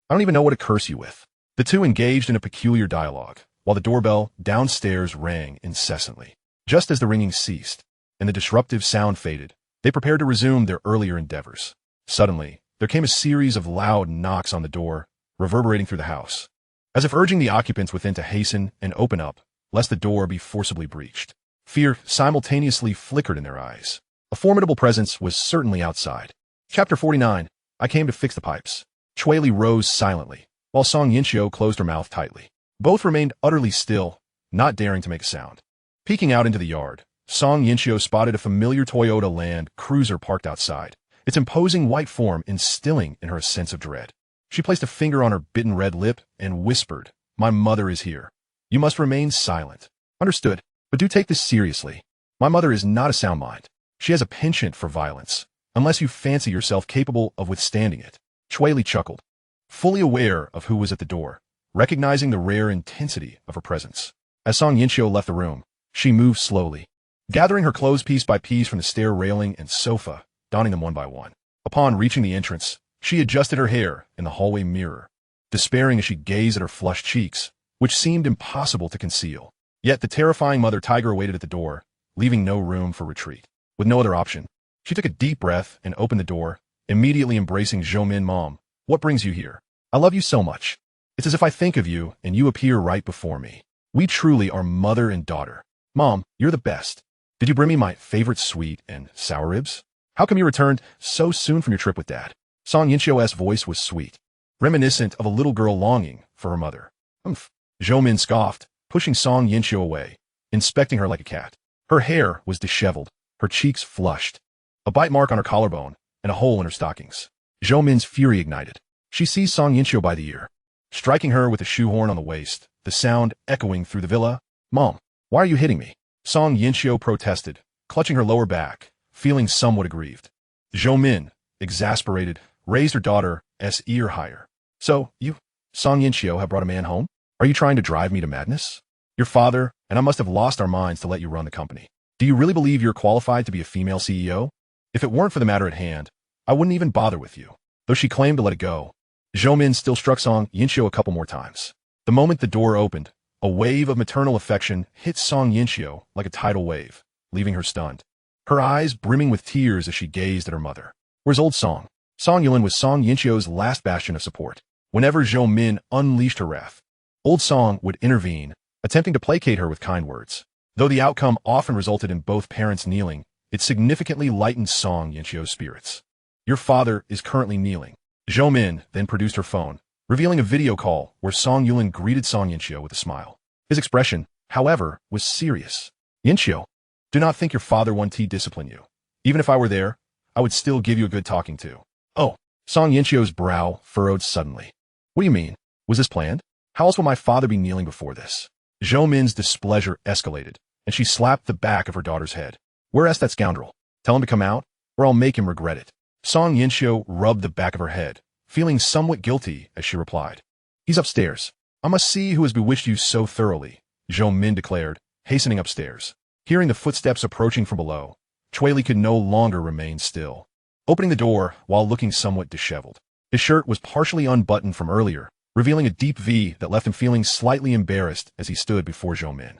I don't even know what to curse you with." The two engaged in a peculiar dialogue, while the doorbell downstairs rang incessantly. Just as the ringing ceased, and the disruptive sound faded, they prepared to resume their earlier endeavors. Suddenly, there came a series of loud knocks on the door, reverberating through the house, as if urging the occupants within to hasten and open up, lest the door be forcibly breached. Fear simultaneously flickered in their eyes. A formidable presence was certainly outside. Chapter 49. I came to fix the pipes. Cui Li rose silently, while Song Yinxiu closed her mouth tightly. Both remained utterly still, not daring to make a sound. Peeking out into the yard, Song Yinxiu spotted a familiar Toyota Land Cruiser parked outside, its imposing white form instilling in her a sense of dread. She placed a finger on her bitten red lip and whispered, "My mother is here. You must remain silent." "Understood, but do take this seriously. My mother is not a sound mind. She has a penchant for violence, unless you fancy yourself capable of withstanding it." Cui Li chuckled, fully aware of who was at the door, recognizing the rare intensity of her presence. As Song Yinxiu left the room, she moved slowly, gathering her clothes piece by piece from the stair railing and sofa, donning them one by one. Upon reaching the entrance, she adjusted her hair in the hallway mirror, despairing as she gazed at her flushed cheeks, which seemed impossible to conceal. Yet the terrifying mother tiger waited at the door, leaving no room for retreat. With no other option, she took a deep breath and opened the door, immediately embracing Zhoumin. "Mom, what brings you here? I love you so much. It's as if I think of you and you appear right before me. We truly are mother and daughter. Mom, you're the best. Did you bring me my favorite sweet and sour ribs? How come you returned so soon from your trip with Dad?" Song Yinxiu's voice was sweet, reminiscent of a little girl longing for her mother. "Humph." Zhoumin scoffed, pushing Song Yinxiu away, inspecting her like a cat. Her hair was disheveled, her cheeks flushed, a bite mark on her collarbone, and a hole in her stockings. Zhoumin's fury ignited. She seized Song Yinxiu by the ear, striking her with a shoehorn on the waist, the sound echoing through the villa. "Mom, why are you hitting me?" Song Yinxiu protested, clutching her lower back, feeling somewhat aggrieved. Zhoumin, exasperated, raised her daughter's ear higher. "So, you, Song Yinxiu, have brought a man home? Are you trying to drive me to madness? Your father and I must have lost our minds to let you run the company. Do you really believe you're qualified to be a female CEO? If it weren't for the matter at hand, I wouldn't even bother with you." Though she claimed to let it go, Zhoumin still struck Song Yinxiu a couple more times. The moment the door opened, a wave of maternal affection hit Song Yinxiu like a tidal wave, leaving her stunned, her eyes brimming with tears as she gazed at her mother. Where's old Song? Song Yulin was Song Yinxiu's last bastion of support. Whenever Zhoumin unleashed her wrath, old Song would intervene, attempting to placate her with kind words. Though the outcome often resulted in both parents kneeling, it significantly lightened Song Yinxiu's spirits. "Your father is currently kneeling." Zhoumin then produced her phone, revealing a video call where Song Yulin greeted Song Yinxiu with a smile. His expression, however, was serious. "Yinxiu, do not think your father won't discipline you. Even if I were there, I would still give you a good talking to." "Oh." Song Yinxiu's brow furrowed suddenly. "What do you mean? Was this planned? How else will my father be kneeling before this?" Zhoumin's displeasure escalated, and she slapped the back of her daughter's head. "Where's that scoundrel? Tell him to come out, or I'll make him regret it." Song Yinxiu rubbed the back of her head, feeling somewhat guilty as she replied. "He's upstairs. I must see who has bewitched you so thoroughly," Zhoumin declared, hastening upstairs. Hearing the footsteps approaching from below, Cui Li could no longer remain still, opening the door while looking somewhat disheveled. His shirt was partially unbuttoned from earlier, revealing a deep V that left him feeling slightly embarrassed as he stood before Zhoumin.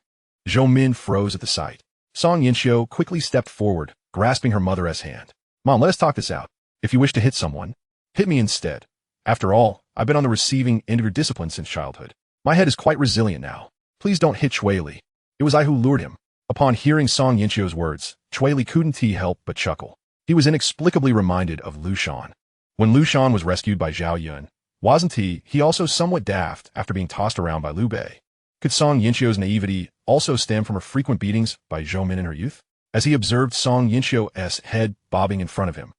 Zhoumin froze at the sight. Song Yinxiu quickly stepped forward, grasping her mother's hand. Mom, let us talk this out. If you wish to hit someone, hit me instead. After all, I've been on the receiving end of your discipline since childhood. My head is quite resilient now. Please don't hit Cui Li. It was I who lured him. Upon hearing Song Yinxiu's words, Cui Li couldn't help but chuckle. He was inexplicably reminded of Lu Shan. When Lu Shan was rescued by Zhao Yun, wasn't he also somewhat daft after being tossed around by Liu Bei? Could Song Yinxiu's naivety also stem from her frequent beatings by Zhou Min in her youth? As he observed Song Yinxiu's head bobbing in front of him,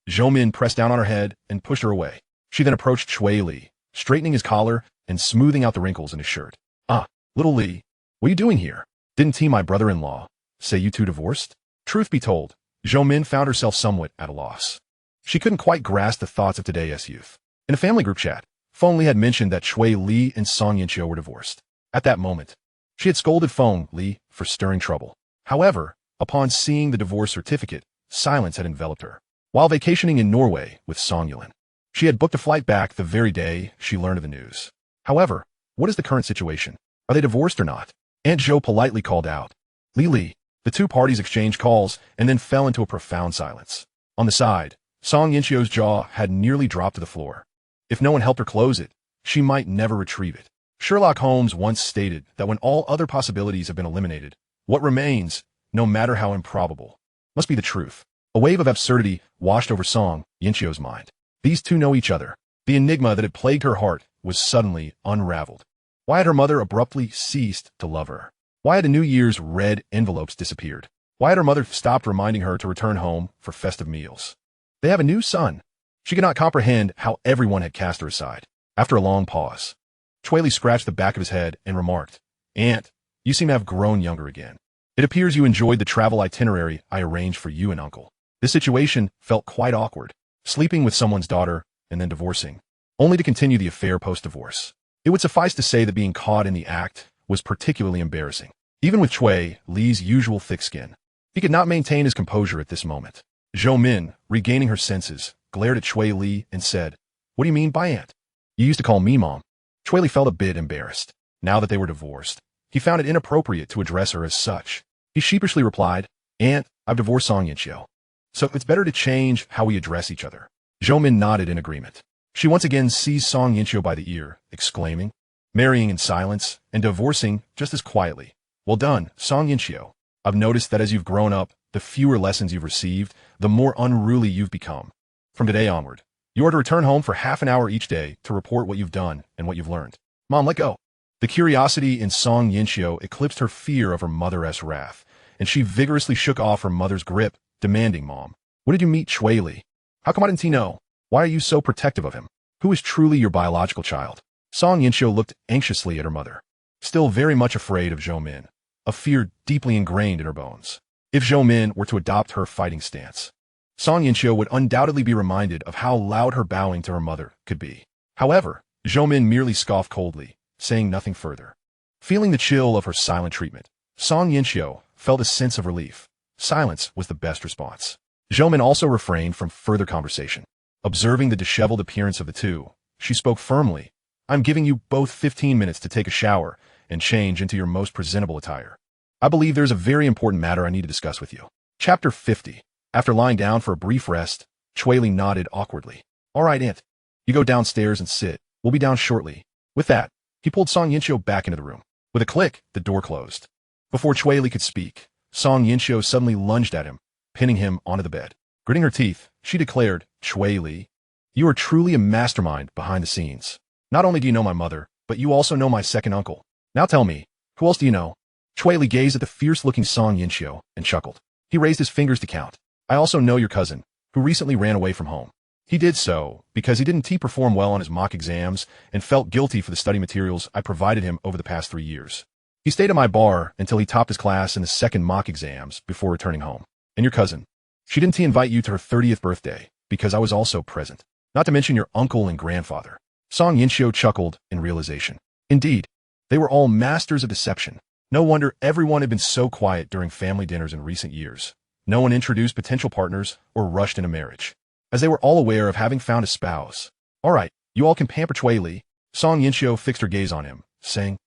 Zhou Min pressed down on her head and pushed her away. She then approached Cui Li, straightening his collar and smoothing out the wrinkles in his shirt. Ah, little Li, what are you doing here? Didn't he, my brother-in-law, say you two divorced? Truth be told, Zhou Min found herself somewhat at a loss. She couldn't quite grasp the thoughts of today's youth. In a family group chat, Feng Li had mentioned that Cui Li and Song Yinxiu were divorced. At that moment, she had scolded Feng Li for stirring trouble. However, upon seeing the divorce certificate, silence had enveloped her. While vacationing in Norway with Song Yulin, she had booked a flight back the very day she learned of the news. However, what is the current situation? Are they divorced or not? Aunt Zhou politely called out. Li. The two parties exchanged calls and then fell into a profound silence. On the side, Song Yinxiu's jaw had nearly dropped to the floor. If no one helped her close it, she might never retrieve it. Sherlock Holmes once stated that when all other possibilities have been eliminated, what remains, no matter how improbable, must be the truth. A wave of absurdity washed over Song Yinxiu's mind. These two know each other. The enigma that had plagued her heart was suddenly unraveled. Why had her mother abruptly ceased to love her? Why had the New Year's red envelopes disappeared? Why had her mother stopped reminding her to return home for festive meals? They have a new son. She could not comprehend how everyone had cast her aside. After a long pause, Cui Li scratched the back of his head and remarked, Aunt, you seem to have grown younger again. It appears you enjoyed the travel itinerary I arranged for you and Uncle. This situation felt quite awkward. Sleeping with someone's daughter and then divorcing, only to continue the affair post-divorce. It would suffice to say that being caught in the act was particularly embarrassing. Even with Cui Li's usual thick skin, he could not maintain his composure at this moment. Zhou Min, regaining her senses, glared at Cui Li and said, What do you mean by aunt? You used to call me mom. Cui Li felt a bit embarrassed. Now that they were divorced, he found it inappropriate to address her as such. He sheepishly replied, Aunt, I've divorced Song Yinxiu, so it's better to change how we address each other. Zhou Min nodded in agreement. She once again seized Song Yinxiu by the ear, exclaiming, marrying in silence and divorcing just as quietly. Well done, Song Yinxiu. I've noticed that as you've grown up, the fewer lessons you've received, the more unruly you've become. From today onward, you are to return home for half an hour each day to report what you've done and what you've learned. Mom, let go. The curiosity in Song Yinxiu eclipsed her fear of her mother's wrath, and she vigorously shook off her mother's grip, demanding, Mom, when did you meet Cui Li? How come I didn't know? Why are you so protective of him? Who is truly your biological child? Song Yinxiu looked anxiously at her mother, still very much afraid of Zhou Min, a fear deeply ingrained in her bones. If Zhou Min were to adopt her fighting stance, Song Yinxiu would undoubtedly be reminded of how loud her bowing to her mother could be. However, Zhou Min merely scoffed coldly, saying nothing further. Feeling the chill of her silent treatment, Song Yinxiu felt a sense of relief. Silence was the best response. Zhou Min also refrained from further conversation. Observing the disheveled appearance of the two, she spoke firmly, I'm giving you both 15 minutes to take a shower and change into your most presentable attire. I believe there's a very important matter I need to discuss with you. Chapter 50. After lying down for a brief rest, Cui Li nodded awkwardly. All right, Aunt. You go downstairs and sit. We'll be down shortly. With that, he pulled Song Yinxiu back into the room. With a click, the door closed. Before Cui Li could speak, Song Yinxiu suddenly lunged at him, pinning him onto the bed. Gritting her teeth, she declared, Cui Li, you are truly a mastermind behind the scenes. Not only do you know my mother, but you also know my second uncle. Now tell me, who else do you know? Cui Li gazed at the fierce-looking Song Yinxiu and chuckled. He raised his fingers to count. I also know your cousin, who recently ran away from home. He did so because he didn't perform well on his mock exams and felt guilty for the study materials I provided him over the past 3 years. He stayed at my bar until he topped his class in the second mock exams before returning home. And your cousin, she didn't invite you to her 30th birthday because I was also present. Not to mention your uncle and grandfather. Song Yinxiu chuckled in realization. Indeed, they were all masters of deception. No wonder everyone had been so quiet during family dinners in recent years. No one introduced potential partners or rushed into marriage, as they were all aware of having found a spouse. All right, you all can pamper Cui Li. Song Yinxiu fixed her gaze on him, saying,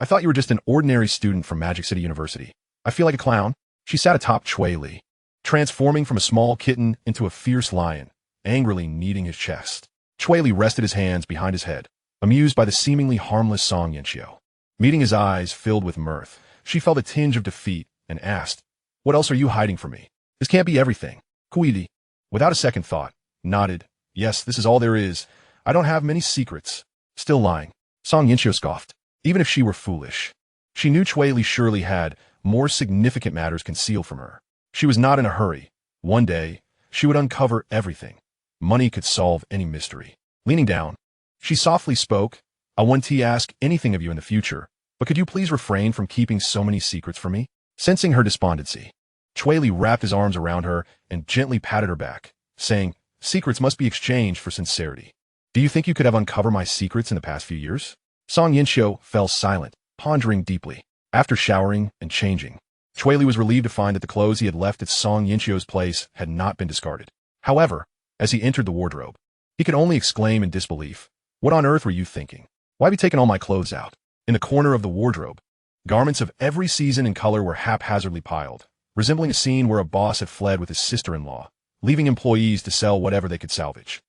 I thought you were just an ordinary student from Magic City University. I feel like a clown. She sat atop Cui Li, transforming from a small kitten into a fierce lion, angrily kneading his chest. Cui Li rested his hands behind his head, amused by the seemingly harmless Song Yinxiu. Meeting his eyes filled with mirth, she felt a tinge of defeat and asked, "What else are you hiding from me? This can't be everything." Cui Li, without a second thought, nodded. "Yes, this is all there is. I don't have many secrets." Still lying. Song Yinxiu scoffed. Even if she were foolish, she knew Cui Li surely had more significant matters concealed from her. She was not in a hurry. One day, she would uncover everything. Money could solve any mystery. Leaning down, she softly spoke, "I want to ask anything of you in the future, but could you please refrain from keeping so many secrets from me?" Sensing her despondency, Cui Li wrapped his arms around her and gently patted her back, saying, "Secrets must be exchanged for sincerity. Do you think you could have uncovered my secrets in the past few years?" Song Yinxiu fell silent, pondering deeply. After showering and changing, Cui Li was relieved to find that the clothes he had left at Song Yinxiu's place had not been discarded. However, as he entered the wardrobe, he could only exclaim in disbelief, "What on earth were you thinking? Why be taking all my clothes out?" In the corner of the wardrobe, garments of every season and color were haphazardly piled, resembling a scene where a boss had fled with his sister-in-law, leaving employees to sell whatever they could salvage.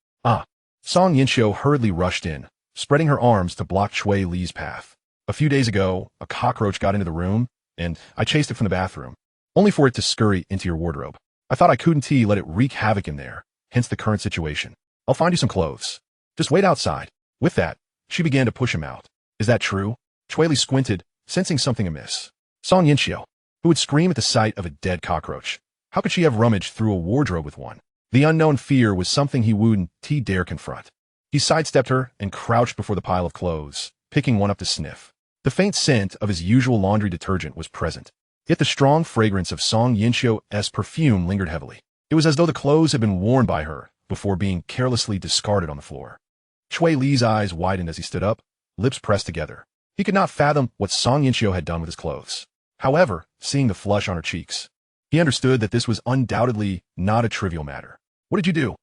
Song Yinxiu hurriedly rushed in, spreading her arms to block Cui Li's path. "A few days ago, a cockroach got into the room, and I chased it from the bathroom, only for it to scurry into your wardrobe. I thought I couldn't let it wreak havoc in there, hence the current situation. I'll find you some clothes. Just wait outside." With that, she began to push him out. "Is that true?" Cui Li squinted, sensing something amiss. Song Yinxiu, who would scream at the sight of a dead cockroach. How could she have rummaged through a wardrobe with one? The unknown fear was something he wouldn't dare confront. He sidestepped her and crouched before the pile of clothes, picking one up to sniff. The faint scent of his usual laundry detergent was present, yet the strong fragrance of Song Yinxiu's perfume lingered heavily. It was as though the clothes had been worn by her before being carelessly discarded on the floor. Cui Li's eyes widened as he stood up, lips pressed together. He could not fathom what Song Yinxiu had done with his clothes. However, seeing the flush on her cheeks, he understood that this was undoubtedly not a trivial matter. "What did you do?"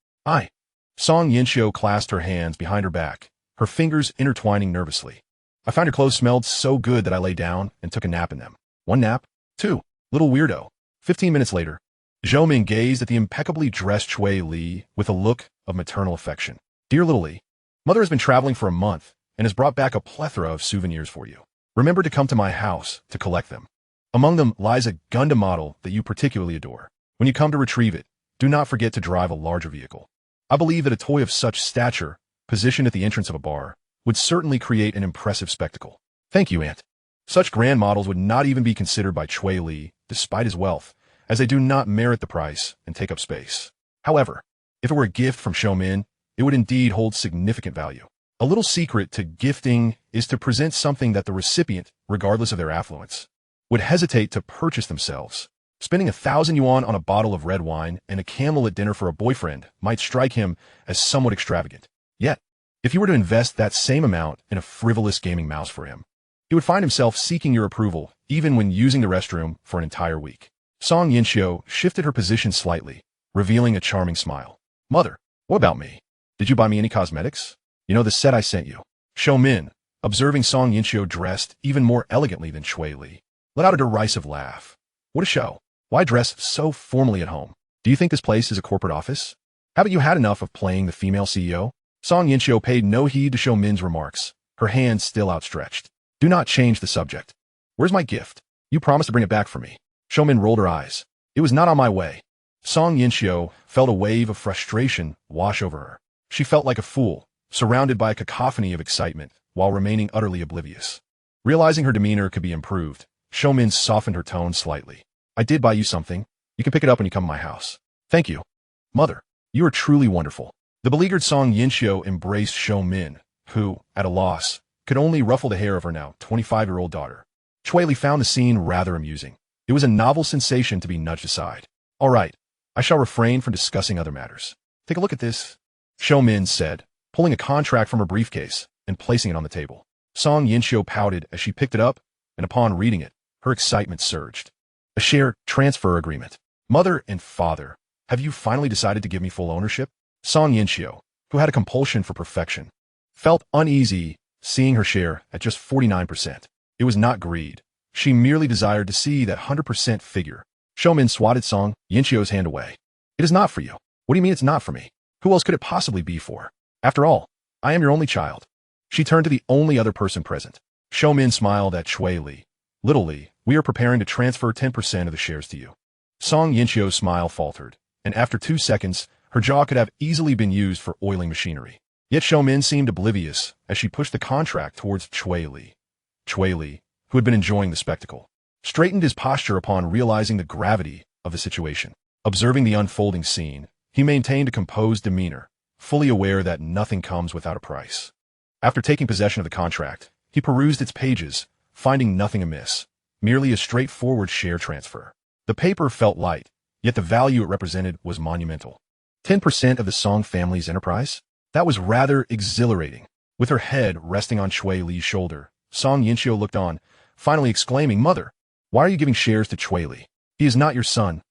Song Yinxiu clasped her hands behind her back, her fingers intertwining nervously. "I found your clothes smelled so good that I lay down and took a nap in them." "One nap? Two? Little weirdo." 15 minutes later, Zhou Min gazed at the impeccably dressed Cui Li with a look of maternal affection. "Dear little Li, Mother has been traveling for a month and has brought back a plethora of souvenirs for you. Remember to come to my house to collect them. Among them lies a Gundam model that you particularly adore. When you come to retrieve it, do not forget to drive a larger vehicle. I believe that a toy of such stature, positioned at the entrance of a bar, would certainly create an impressive spectacle." "Thank you, Aunt." Such grand models would not even be considered by Cui Li, despite his wealth, as they do not merit the price and take up space. However, if it were a gift from Zhou Min, it would indeed hold significant value. A little secret to gifting is to present something that the recipient, regardless of their affluence, would hesitate to purchase themselves. Spending 1,000 yuan on a bottle of red wine and a candlelit dinner for a boyfriend might strike him as somewhat extravagant. Yet, if you were to invest that same amount in a frivolous gaming mouse for him, he would find himself seeking your approval even when using the restroom for an entire week. Song Yinxiu shifted her position slightly, revealing a charming smile. "Mother, what about me? Did you buy me any cosmetics? You know the set I sent you." Zhou Min, observing Song Yinxiu dressed even more elegantly than Cui Li, let out a derisive laugh. "What a show. Why dress so formally at home? Do you think this place is a corporate office? Haven't you had enough of playing the female CEO?" Song Yinxiu paid no heed to Zhou Min's remarks, her hands still outstretched. "Do not change the subject. Where's my gift? You promised to bring it back for me." Zhou Min rolled her eyes. "It was not on my way." Song Yinxiu felt a wave of frustration wash over her. She felt like a fool, surrounded by a cacophony of excitement, while remaining utterly oblivious. Realizing her demeanor could be improved, Zhou Min softened her tone slightly. "I did buy you something. You can pick it up when you come to my house." "Thank you. Mother, you are truly wonderful." The beleaguered Song Yinxiu embraced Zhou Min, who, at a loss, could only ruffle the hair of her now 25-year-old daughter. Cui Li found the scene rather amusing. It was a novel sensation to be nudged aside. "All right, I shall refrain from discussing other matters. Take a look at this," Zhou Min said, pulling a contract from her briefcase and placing it on the table. Song Yinxiu pouted as she picked it up, and upon reading it, her excitement surged. "A share transfer agreement. Mother and father, have you finally decided to give me full ownership?" Song Yinxiu, who had a compulsion for perfection, felt uneasy seeing her share at just 49%. It was not greed. She merely desired to see that 100% figure. Showman swatted Song Yinchio's hand away. It is not for you. What do you mean it's not for me? Who else could it possibly be for? After all, I am your only child. She turned to the only other person present. Showman smiled at Cui Li. Little Li, we are preparing to transfer 10% of the shares to you. Song Yinchio's smile faltered, and after 2 seconds, her jaw could have easily been used for oiling machinery. Yet Showman seemed oblivious as she pushed the contract towards Cui Li. Cui Li, who had been enjoying the spectacle, straightened his posture upon realizing the gravity of the situation. Observing the unfolding scene, he maintained a composed demeanor, fully aware that nothing comes without a price. After taking possession of the contract, he perused its pages, finding nothing amiss, merely a straightforward share transfer. The paper felt light, yet the value it represented was monumental. 10% of the Song family's enterprise? That was rather exhilarating. With her head resting on Cui Li's shoulder, Song Yinchio looked on, finally exclaiming, "Mother, why are you giving shares to Cui Li? He is not your son."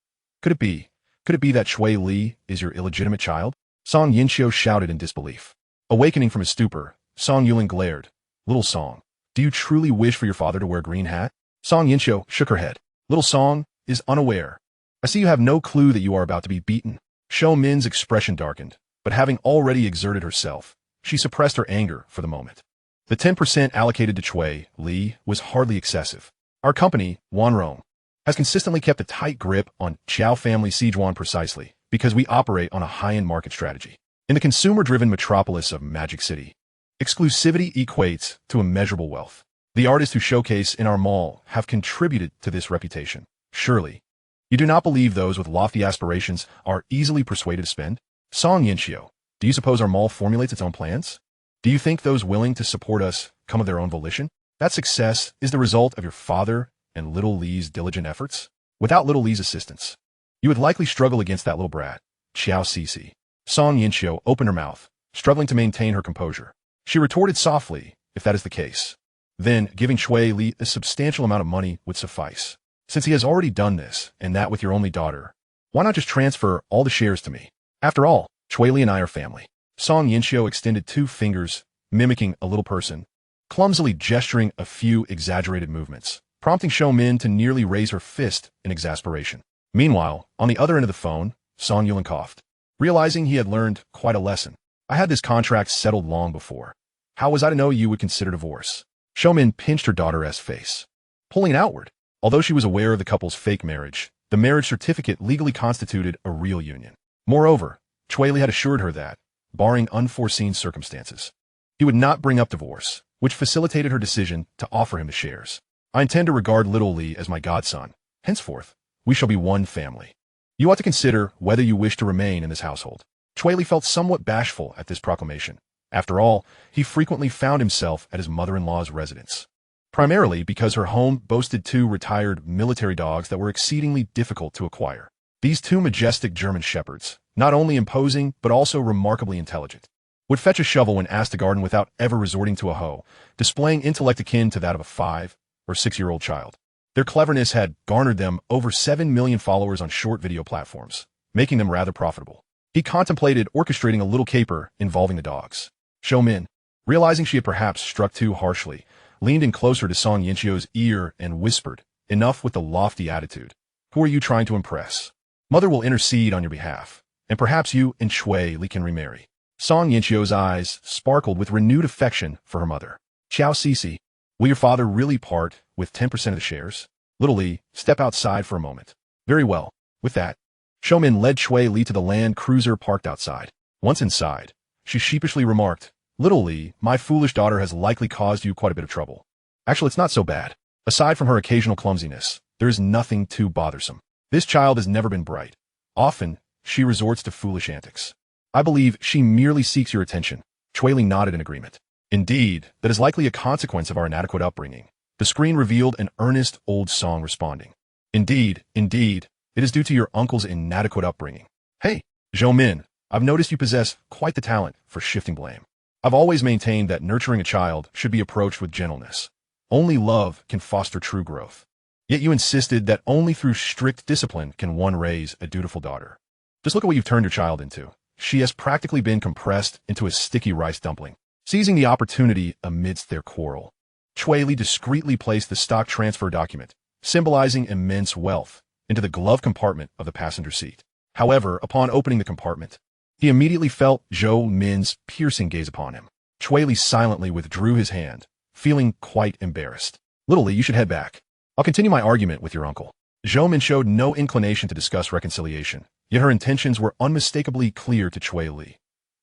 Could it be that Cui Li is your illegitimate child? Song Yinchio shouted in disbelief. Awakening from his stupor, Song Yulin glared. Little Song, do you truly wish for your father to wear a green hat? Song Yinchio shook her head. Little Song is unaware. I see you have no clue that you are about to be beaten. Shou Min's expression darkened, but having already exerted herself, she suppressed her anger for the moment. The 10% allocated to Cui Li was hardly excessive. Our company, Wanrong, has consistently kept a tight grip on Qiao family Sijuan precisely because we operate on a high-end market strategy. In the consumer-driven metropolis of Magic City, exclusivity equates to immeasurable wealth. The artists who showcase in our mall have contributed to this reputation. Surely, you do not believe those with lofty aspirations are easily persuaded to spend? Song Yinchio, do you suppose our mall formulates its own plans? Do you think those willing to support us come of their own volition? That success is the result of your father and Little Li's diligent efforts? Without Little Li's assistance, you would likely struggle against that little brat, Qiao Cece. Song Yinchio opened her mouth, struggling to maintain her composure. She retorted softly, if that is the case, then giving Cui Li a substantial amount of money would suffice. Since he has already done this, and that with your only daughter, why not just transfer all the shares to me? After all, Cui Li and I are family. Song Yinchio extended 2 fingers, mimicking a little person, clumsily gesturing a few exaggerated movements, prompting Shou Min to nearly raise her fist in exasperation. Meanwhile, on the other end of the phone, Song Yulin coughed, realizing he had learned quite a lesson. I had this contract settled long before. How was I to know you would consider divorce? Shou Min pinched her daughter's face, pulling it outward. Although she was aware of the couple's fake marriage, the marriage certificate legally constituted a real union. Moreover, Cui Li had assured her that, barring unforeseen circumstances, he would not bring up divorce, which facilitated her decision to offer him the shares. I intend to regard Little Li as my godson. Henceforth, we shall be one family. You ought to consider whether you wish to remain in this household. Cui Li felt somewhat bashful at this proclamation. After all, he frequently found himself at his mother-in-law's residence, primarily because her home boasted 2 retired military dogs that were exceedingly difficult to acquire. These 2 majestic German shepherds, not only imposing but also remarkably intelligent, would fetch a shovel when asked to garden without ever resorting to a hoe, displaying intellect akin to that of a 5 or 6-year-old child. Their cleverness had garnered them over 7 million followers on short video platforms, making them rather profitable. He contemplated orchestrating a little caper involving the dogs. Shou Min, realizing she had perhaps struck too harshly, leaned in closer to Song Yinchio's ear and whispered, enough with the lofty attitude. Who are you trying to impress? Mother will intercede on your behalf, and perhaps you and Cui Li can remarry. Song Yinchio's eyes sparkled with renewed affection for her mother. Qiao Cece, will your father really part with 10% of the shares? Little Li, step outside for a moment. Very well. With that, Shou Min led Cui Li to the Land Cruiser parked outside. Once inside, she sheepishly remarked, Little Li, my foolish daughter has likely caused you quite a bit of trouble. Actually, it's not so bad. Aside from her occasional clumsiness, there is nothing too bothersome. This child has never been bright. Often, she resorts to foolish antics. I believe she merely seeks your attention. Cui Li nodded in agreement. Indeed, that is likely a consequence of our inadequate upbringing. The screen revealed an earnest old song responding. Indeed, it is due to your uncle's inadequate upbringing. Hey, Shou Min, I've noticed you possess quite the talent for shifting blame. I've always maintained that nurturing a child should be approached with gentleness. Only love can foster true growth. Yet you insisted that only through strict discipline can one raise a dutiful daughter. Just look at what you've turned your child into. She has practically been compressed into a sticky rice dumpling. Seizing the opportunity amidst their quarrel, Cui Li discreetly placed the stock transfer document, symbolizing immense wealth, into the glove compartment of the passenger seat. However, upon opening the compartment, he immediately felt Zhou Min's piercing gaze upon him. Cui Li silently withdrew his hand, feeling quite embarrassed. "Little Li, you should head back. I'll continue my argument with your uncle." Zhou Min showed no inclination to discuss reconciliation, yet her intentions were unmistakably clear to Cui Li.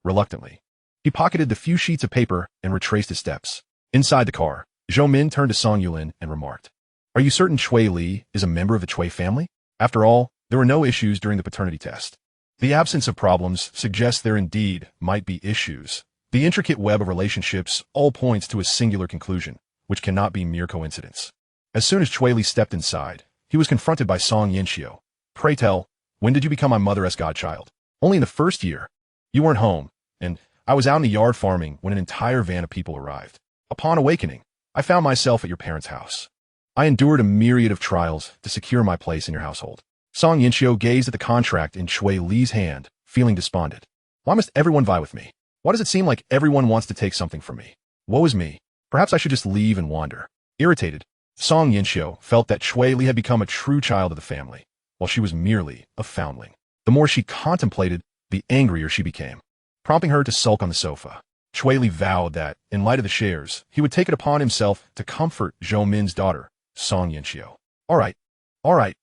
Reluctantly, he pocketed the few sheets of paper and retraced his steps. Inside the car, Zhou Min turned to Song Yulin and remarked, "Are you certain Cui Li is a member of the Cui family? After all, there were no issues during the paternity test. The absence of problems suggests there indeed might be issues. The intricate web of relationships all points to a singular conclusion, which cannot be mere coincidence." As soon as Cui Li stepped inside, he was confronted by Song Yinxiu. "Pray tell, when did you become my mother's godchild?" "Only in the first year. You weren't home, and I was out in the yard farming when an entire van of people arrived. Upon awakening, I found myself at your parents' house. I endured a myriad of trials to secure my place in your household." Song Yinxiu gazed at the contract in Cui Li's hand, feeling despondent. "Why must everyone vie with me? Why does it seem like everyone wants to take something from me? Woe is me. Perhaps I should just leave and wander." Irritated, Song Yinxiu felt that Cui Li had become a true child of the family, while she was merely a foundling. The more she contemplated, the angrier she became, prompting her to sulk on the sofa. Cui Li vowed that, in light of the shares, he would take it upon himself to comfort Zhou Min's daughter, Song Yinxiu. All right,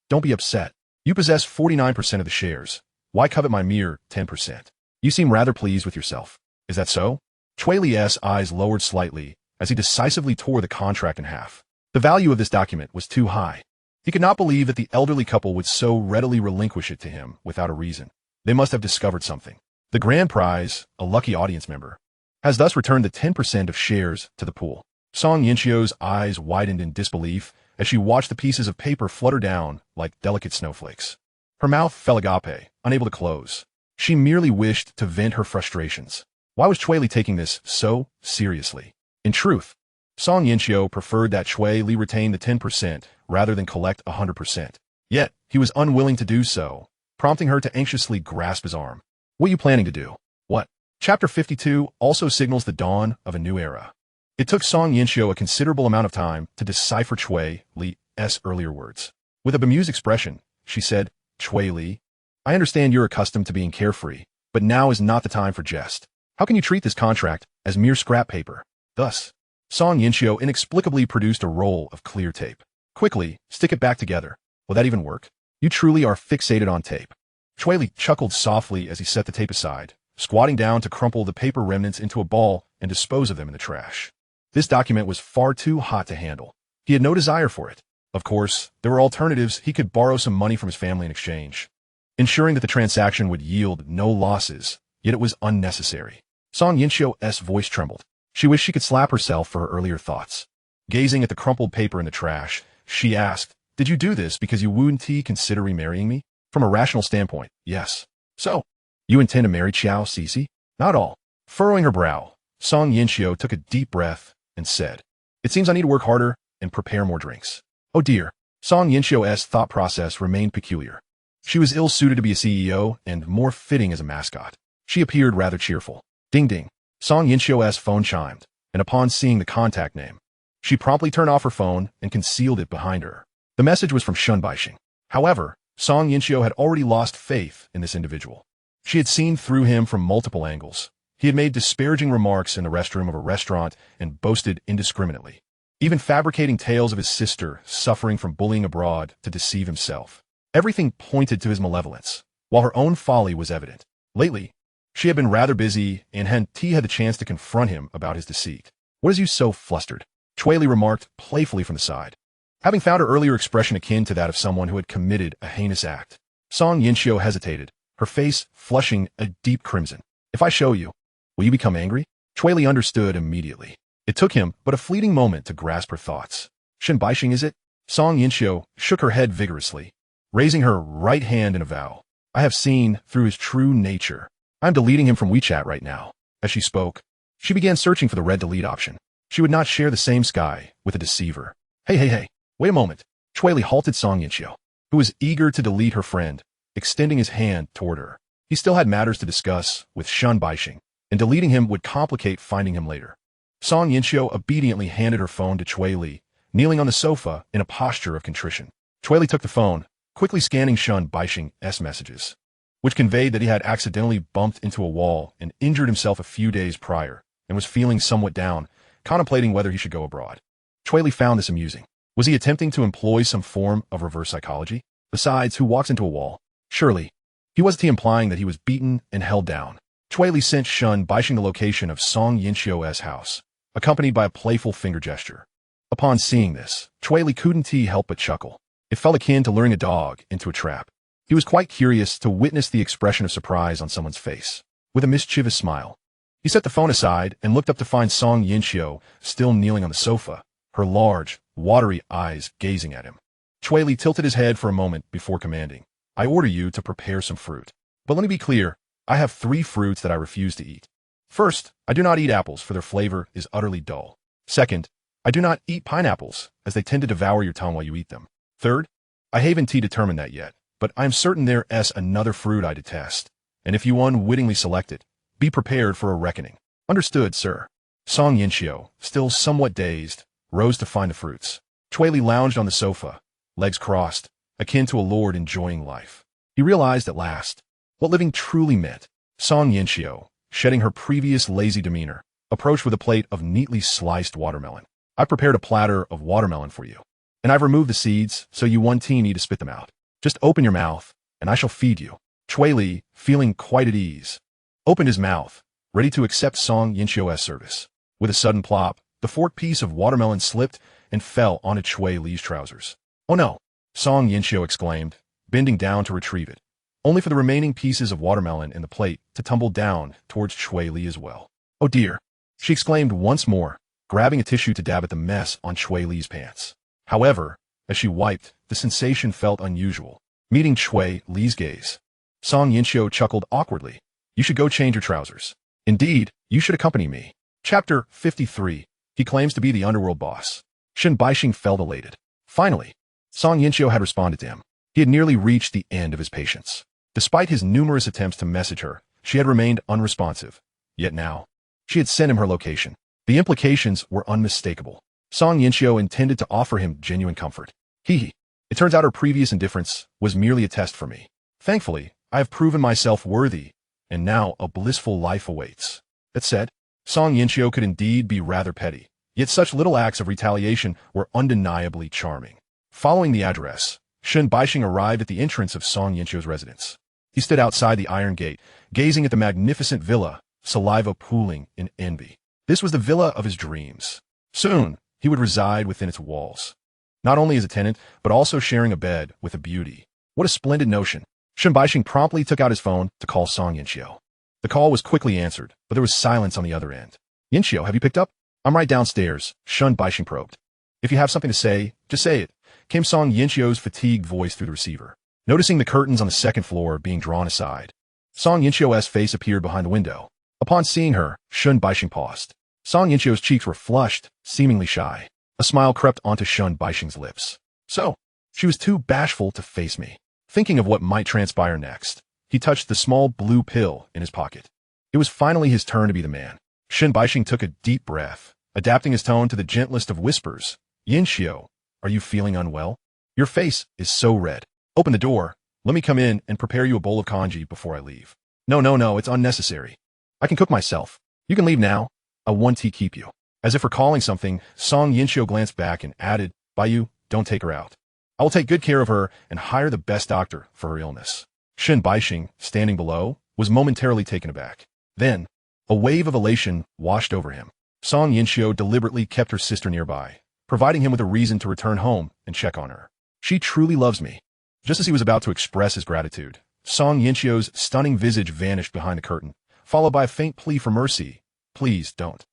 don't be upset. You possess 49% of the shares. Why covet my mere 10%? You seem rather pleased with yourself. Is that so?" Cui Li's eyes lowered slightly as he decisively tore the contract in half. The value of this document was too high. He could not believe that the elderly couple would so readily relinquish it to him without a reason. They must have discovered something. The grand prize, a lucky audience member, has thus returned the 10% of shares to the pool. Song Yinxiu's eyes widened in disbelief as she watched the pieces of paper flutter down like delicate snowflakes. Her mouth fell agape, unable to close. She merely wished to vent her frustrations. Why was Cui Li taking this so seriously? In truth, Song Yinxiu preferred that Cui Li retain the 10% rather than collect 100%. Yet, he was unwilling to do so, prompting her to anxiously grasp his arm. "What are you planning to do?" "What?" Chapter 52 also signals the dawn of a new era. It took Song Yinxiu a considerable amount of time to decipher Cui Li's earlier words. With a bemused expression, she said, "Cui Li, I understand you're accustomed to being carefree, but now is not the time for jest. How can you treat this contract as mere scrap paper?" Thus, Song Yinxiu inexplicably produced a roll of clear tape. "Quickly, stick it back together. Will that even work? You truly are fixated on tape." Cui Li chuckled softly as he set the tape aside, squatting down to crumple the paper remnants into a ball and dispose of them in the trash. This document was far too hot to handle. He had no desire for it. Of course, there were alternatives. He could borrow some money from his family in exchange, ensuring that the transaction would yield no losses, yet it was unnecessary. Song Yinxiu's voice trembled. She wished she could slap herself for her earlier thoughts. Gazing at the crumpled paper in the trash, she asked, "Did you do this because you wouldn't consider remarrying me?" "From a rational standpoint, yes." "So, you intend to marry Qiao Cixi?" "Not all." Furrowing her brow, Song Yinxiu took a deep breath and said, "It seems I need to work harder and prepare more drinks." Oh dear. Song Yinxiu's thought process remained peculiar. She was ill-suited to be a CEO and more fitting as a mascot. She appeared rather cheerful. Ding ding. Song Yinxiu's phone chimed, and upon seeing the contact name, she promptly turned off her phone and concealed it behind her. The message was from Shun Baixing. However, Song Yinxiu had already lost faith in this individual. She had seen through him from multiple angles. He had made disparaging remarks in the restroom of a restaurant and boasted indiscriminately, even fabricating tales of his sister suffering from bullying abroad to deceive himself. Everything pointed to his malevolence, while her own folly was evident. Lately, she had been rather busy and hadn't had the chance to confront him about his deceit. "What is you so flustered?" Cui Li remarked playfully from the side, having found her earlier expression akin to that of someone who had committed a heinous act. Song Yinxiu hesitated, her face flushing a deep crimson. "If I show you, will you become angry?" Cui Li understood immediately. It took him but a fleeting moment to grasp her thoughts. "Shun Baixing, is it?" Song Yinxiu shook her head vigorously, raising her right hand in a vow. "I have seen through his true nature. I'm deleting him from WeChat right now." As she spoke, she began searching for the red delete option. She would not share the same sky with a deceiver. Hey, wait a moment." Cui Li halted Song Yinxiu, who was eager to delete her friend, extending his hand toward her. He still had matters to discuss with Shun Baixing, and deleting him would complicate finding him later. Song Yinxiu obediently handed her phone to Cui Li, kneeling on the sofa in a posture of contrition. Cui Li took the phone, quickly scanning Shun Baixing's messages, which conveyed that he had accidentally bumped into a wall and injured himself a few days prior and was feeling somewhat down, contemplating whether he should go abroad. Cui Li found this amusing. Was he attempting to employ some form of reverse psychology? Besides, who walks into a wall? Surely, wasn't he implying that he was beaten and held down? Cui Li sent Shun Baixing the location of Song Yinxiu's house, accompanied by a playful finger gesture. Upon seeing this, Cui Li couldn't help but chuckle. It felt akin to luring a dog into a trap. He was quite curious to witness the expression of surprise on someone's face. With a mischievous smile, he set the phone aside and looked up to find Song Yinxiu still kneeling on the sofa, her large, watery eyes gazing at him. Cui Li tilted his head for a moment before commanding, "I order you to prepare some fruit. But let me be clear, I have 3 fruits that I refuse to eat. First, I do not eat apples, for their flavor is utterly dull. Second, I do not eat pineapples, as they tend to devour your tongue while you eat them. Third, I haven't determined that yet, but I'm certain there's another fruit I detest, and if you unwittingly select it, be prepared for a reckoning." "Understood, sir." Song Yinxiu, still somewhat dazed, rose to find the fruits. Cui Li lounged on the sofa, legs crossed, akin to a lord enjoying life. He realized at last what living truly meant. Song Yinxiu, shedding her previous lazy demeanor, approached with a plate of neatly sliced watermelon. "I prepared a platter of watermelon for you, and I've removed the seeds so you won't need to spit them out. Just open your mouth, and I shall feed you." Cui Li, feeling quite at ease, opened his mouth, ready to accept Song Yinxiu's service. With a sudden plop, the forked piece of watermelon slipped and fell onto Cui Li's trousers. "Oh no!" Song Yinxiu exclaimed, bending down to retrieve it, only for the remaining pieces of watermelon in the plate to tumble down towards Cui Li as well. "Oh dear!" she exclaimed once more, grabbing a tissue to dab at the mess on Cui Li's pants. However, as she wiped, the sensation felt unusual, meeting Cui Li's gaze. Song Yinxiu chuckled awkwardly. "You should go change your trousers. Indeed, you should accompany me." Chapter 53. He claims to be the underworld boss. Shun Baixing felt elated. Finally, Song Yinxiu had responded to him. He had nearly reached the end of his patience. Despite his numerous attempts to message her, she had remained unresponsive. Yet now, she had sent him her location. The implications were unmistakable. Song Yinxiu intended to offer him genuine comfort. It turns out her previous indifference was merely a test for me. Thankfully, I have proven myself worthy, and now a blissful life awaits. That said, Song Yinxiu could indeed be rather petty, yet such little acts of retaliation were undeniably charming. Following the address, Shun Baixing arrived at the entrance of Song Yinxiu's residence. He stood outside the iron gate, gazing at the magnificent villa, saliva pooling in envy. This was the villa of his dreams. Soon, he would reside within its walls, not only as a tenant, but also sharing a bed with a beauty. What a splendid notion. Shun Baixing promptly took out his phone to call Song Yinxiu. The call was quickly answered, but there was silence on the other end. "Yinxiu, have you picked up?" "I'm right downstairs," Shun Baixing probed. "If you have something to say, just say it," came Song Yinxiu's fatigued voice through the receiver. Noticing the curtains on the second floor being drawn aside, Song Yinxiu's face appeared behind the window. Upon seeing her, Shun Baixing paused. Song Yinxiu's cheeks were flushed, seemingly shy. A smile crept onto Shun Baixing's lips. So, she was too bashful to face me. Thinking of what might transpire next, he touched the small blue pill in his pocket. It was finally his turn to be the man. Shun Baixing took a deep breath, adapting his tone to the gentlest of whispers. "Yinxiu, are you feeling unwell? Your face is so red. Open the door. Let me come in and prepare you a bowl of congee before I leave." No, it's unnecessary. I can cook myself. You can leave now. I want to keep you." As if recalling something, Song Yinxiu glanced back and added, "By you, don't take her out. I will take good care of her and hire the best doctor for her illness." Shun Baixing, standing below, was momentarily taken aback. Then, a wave of elation washed over him. Song Yinxiu deliberately kept her sister nearby, providing him with a reason to return home and check on her. "She truly loves me." Just as he was about to express his gratitude, Song Yinxiu's stunning visage vanished behind the curtain, followed by a faint plea for mercy. "Please don't."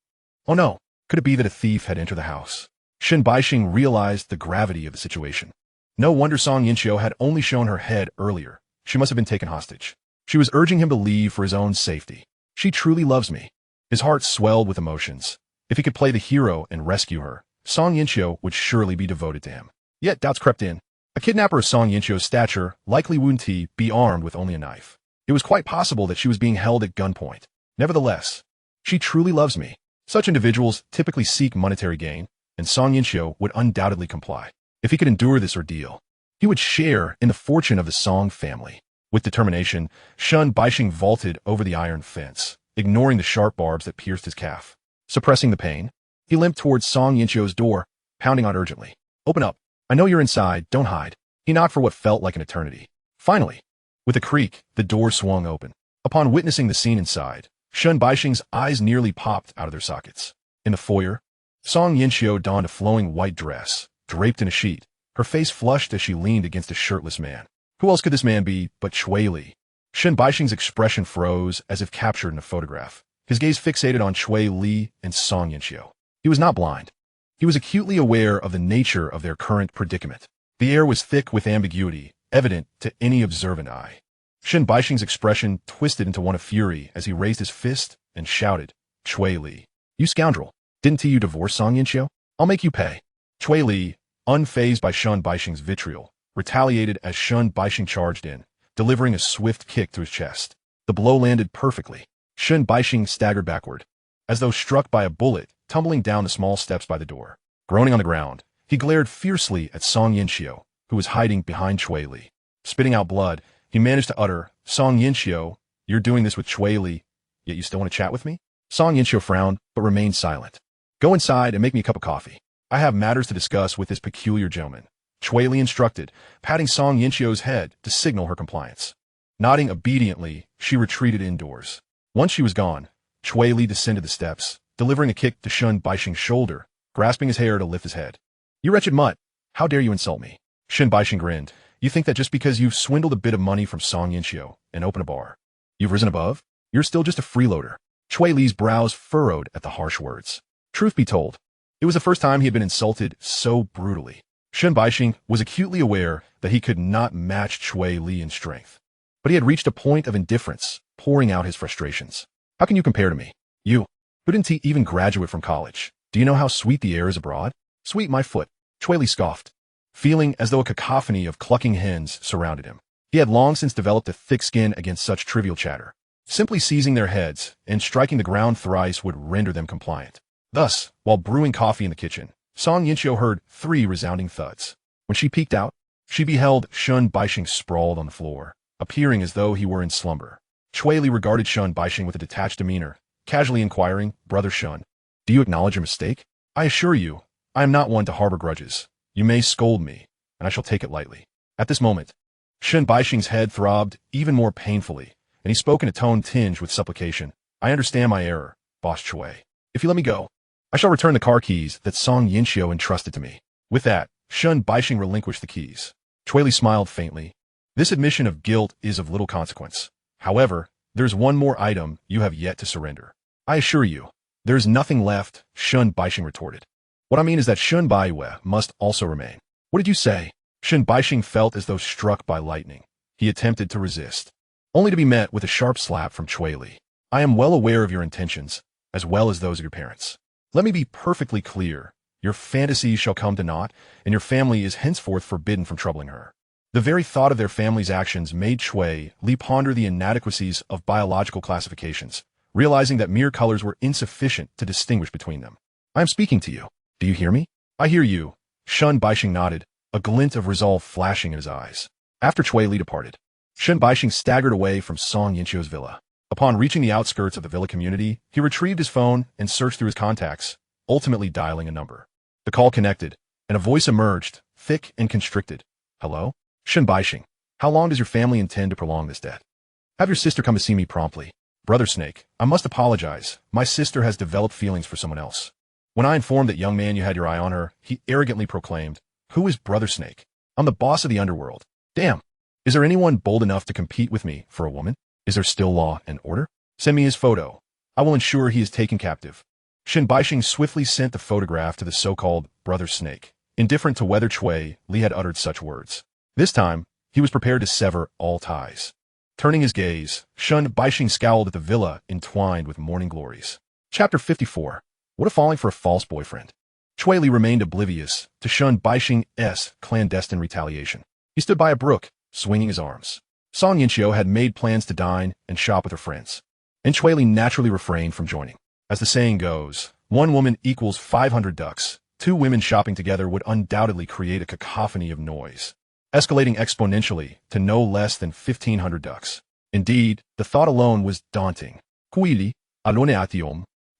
Oh no, could it be that a thief had entered the house? Shun Baixing realized the gravity of the situation. No wonder Song Yinxiu had only shown her head earlier. She must have been taken hostage. She was urging him to leave for his own safety. "She truly loves me." His heart swelled with emotions. If he could play the hero and rescue her, Song Yinxiu would surely be devoted to him. Yet doubts crept in. A kidnapper of Song Yinxiu's stature likely wouldn't be armed with only a knife. It was quite possible that she was being held at gunpoint. Nevertheless, "She truly loves me." Such individuals typically seek monetary gain, and Song Yinxiu would undoubtedly comply. If he could endure this ordeal, He would share in the fortune of the Song family. With determination, Shun Baixing vaulted over the iron fence, ignoring the sharp barbs that pierced his calf. Suppressing the pain, he limped towards Song Yinchio's door, pounding on urgently. "Open up. I know you're inside. Don't hide." He knocked for what felt like an eternity. Finally, with a creak, the door swung open. Upon witnessing the scene inside, Shun Baixing's eyes nearly popped out of their sockets. In the foyer, Song Yinchio donned a flowing white dress, draped in a sheet, her face flushed as she leaned against a shirtless man. Who else could this man be but Cui Li? Shun Baixing's expression froze as if captured in a photograph, his gaze fixated on Cui Li and Song Yinchio. He was not blind. He was acutely aware of the nature of their current predicament. The air was thick with ambiguity, evident to any observant eye. Shun Baixing's expression twisted into one of fury as he raised his fist and shouted, "Cui Li, you scoundrel! Didn't you divorce Song Yinchio? I'll make you pay." Cui Li, unfazed by Shun Baixing's vitriol, retaliated as Shun Baixing charged in, delivering a swift kick to his chest. The blow landed perfectly. Shun Baixing staggered backward, as though struck by a bullet, tumbling down the small steps by the door. Groaning on the ground, he glared fiercely at Song Yinchio, who was hiding behind Cui Li. Spitting out blood, he managed to utter, "Song Yinchio, you're doing this with Cui Li, yet you still want to chat with me?" Song Yinchio frowned, but remained silent. "Go inside and make me a cup of coffee. I have matters to discuss with this peculiar gentleman," Cui Li instructed, patting Song Yinchio's head to signal her compliance. Nodding obediently, she retreated indoors. Once she was gone, Cui Li descended the steps, delivering a kick to Shun Baixing's shoulder, grasping his hair to lift his head. "You wretched mutt! How dare you insult me?" Shun Baixing grinned. "You think that just because you've swindled a bit of money from Song Yinchio and opened a bar, you've risen above? You're still just a freeloader." Cui Li's brows furrowed at the harsh words. Truth be told, it was the first time he had been insulted so brutally. Shun Baixing was acutely aware that he could not match Cui Li in strength, but he had reached a point of indifference, pouring out his frustrations. "How can you compare to me? You, who didn't even graduate from college. Do you know how sweet the air is abroad?" "Sweet my foot," Cui Li scoffed, feeling as though a cacophony of clucking hens surrounded him. He had long since developed a thick skin against such trivial chatter. Simply seizing their heads and striking the ground thrice would render them compliant. Thus, while brewing coffee in the kitchen, Song Yinchio heard 3 resounding thuds. When she peeked out, she beheld Shun Baixing sprawled on the floor, appearing as though he were in slumber. Cui Li regarded Shun Baixing with a detached demeanor, casually inquiring, "Brother Shun, do you acknowledge your mistake? I assure you, I am not one to harbor grudges. You may scold me, and I shall take it lightly." At this moment, Shun Baixing's head throbbed even more painfully, and he spoke in a tone tinged with supplication. "I understand my error, Boss Cui. If you let me go, I shall return the car keys that Song Yinchio entrusted to me." With that, Shun Baixing relinquished the keys. Cui Li smiled faintly. "This admission of guilt is of little consequence. However, there's one more item you have yet to surrender." "I assure you, there is nothing left," Shun Baixing retorted. "What I mean is that Shun Baiwe must also remain." "What did you say?" Shun Baixing felt as though struck by lightning. He attempted to resist, only to be met with a sharp slap from Cui Li. "I am well aware of your intentions, as well as those of your parents. Let me be perfectly clear. Your fantasies shall come to naught, and your family is henceforth forbidden from troubling her." The very thought of their family's actions made Cui Li ponder the inadequacies of biological classifications, realizing that mere colors were insufficient to distinguish between them. "I am speaking to you. Do you hear me?" "I hear you." Shun Baixing nodded, a glint of resolve flashing in his eyes. After Cui Li departed, Shun Baixing staggered away from Song Yinchio's villa. Upon reaching the outskirts of the villa community, he retrieved his phone and searched through his contacts, ultimately dialing a number. The call connected, and a voice emerged, thick and constricted. "Hello? Shun Baixing, how long does your family intend to prolong this debt? Have your sister come to see me promptly. Brother Snake, I must apologize. My sister has developed feelings for someone else." When I informed that young man you had your eye on her, he arrogantly proclaimed, "Who is Brother Snake? I'm the boss of the underworld. Damn. Is there anyone bold enough to compete with me for a woman? Is there still law and order? Send me his photo. I will ensure he is taken captive." Shun Baixing swiftly sent the photograph to the so-called Brother Snake, indifferent to whether Cui Li had uttered such words. This time, he was prepared to sever all ties. Turning his gaze, Shun Baixing scowled at the villa entwined with morning glories. Chapter 54. What a falling for a false boyfriend. Cui Li remained oblivious to Shun Baixing's clandestine retaliation. He stood by a brook, swinging his arms. Song Yinchio had made plans to dine and shop with her friends, and Cui Li naturally refrained from joining. As the saying goes, one woman equals 500 ducks. 2 women shopping together would undoubtedly create a cacophony of noise. escalating exponentially to no less than 1,500 ducks. Indeed, the thought alone was daunting. Cui Li,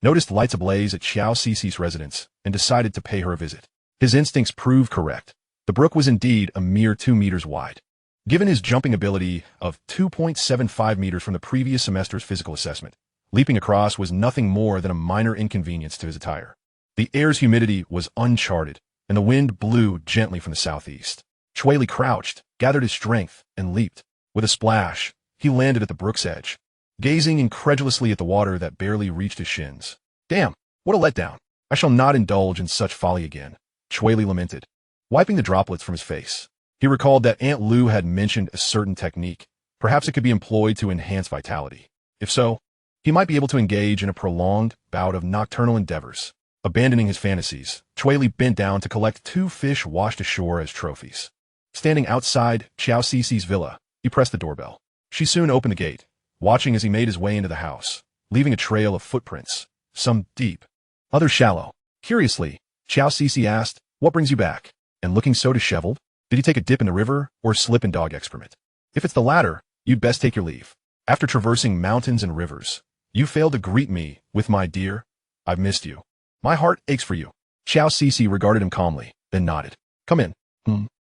noticed lights ablaze at Xiao Cici's residence and decided to pay her a visit. His instincts proved correct. The brook was indeed a mere 2 meters wide. Given his jumping ability of 2.75 meters from the previous semester's physical assessment, leaping across was nothing more than a minor inconvenience to his attire. The air's humidity was uncharted, and the wind blew gently from the southeast. Cui Li crouched, gathered his strength, and leaped. With a splash, he landed at the brook's edge, gazing incredulously at the water that barely reached his shins. Damn, what a letdown. I shall not indulge in such folly again, Cui Li lamented, wiping the droplets from his face. He recalled that Aunt Lu had mentioned a certain technique. Perhaps it could be employed to enhance vitality. If so, he might be able to engage in a prolonged bout of nocturnal endeavors. Abandoning his fantasies, Cui Li bent down to collect 2 fish washed ashore as trophies. Standing outside Xiao Cici's villa, he pressed the doorbell. She soon opened the gate, watching as he made his way into the house, leaving a trail of footprints, some deep, others shallow. Curiously, Xiao Cici asked, "What brings you back?" And looking so disheveled, did you take a dip in the river or slip in dog excrement? If it's the latter, you'd best take your leave. After traversing mountains and rivers, you failed to greet me with "my dear, I've missed you. My heart aches for you." Xiao Cici regarded him calmly, then nodded. "Come in."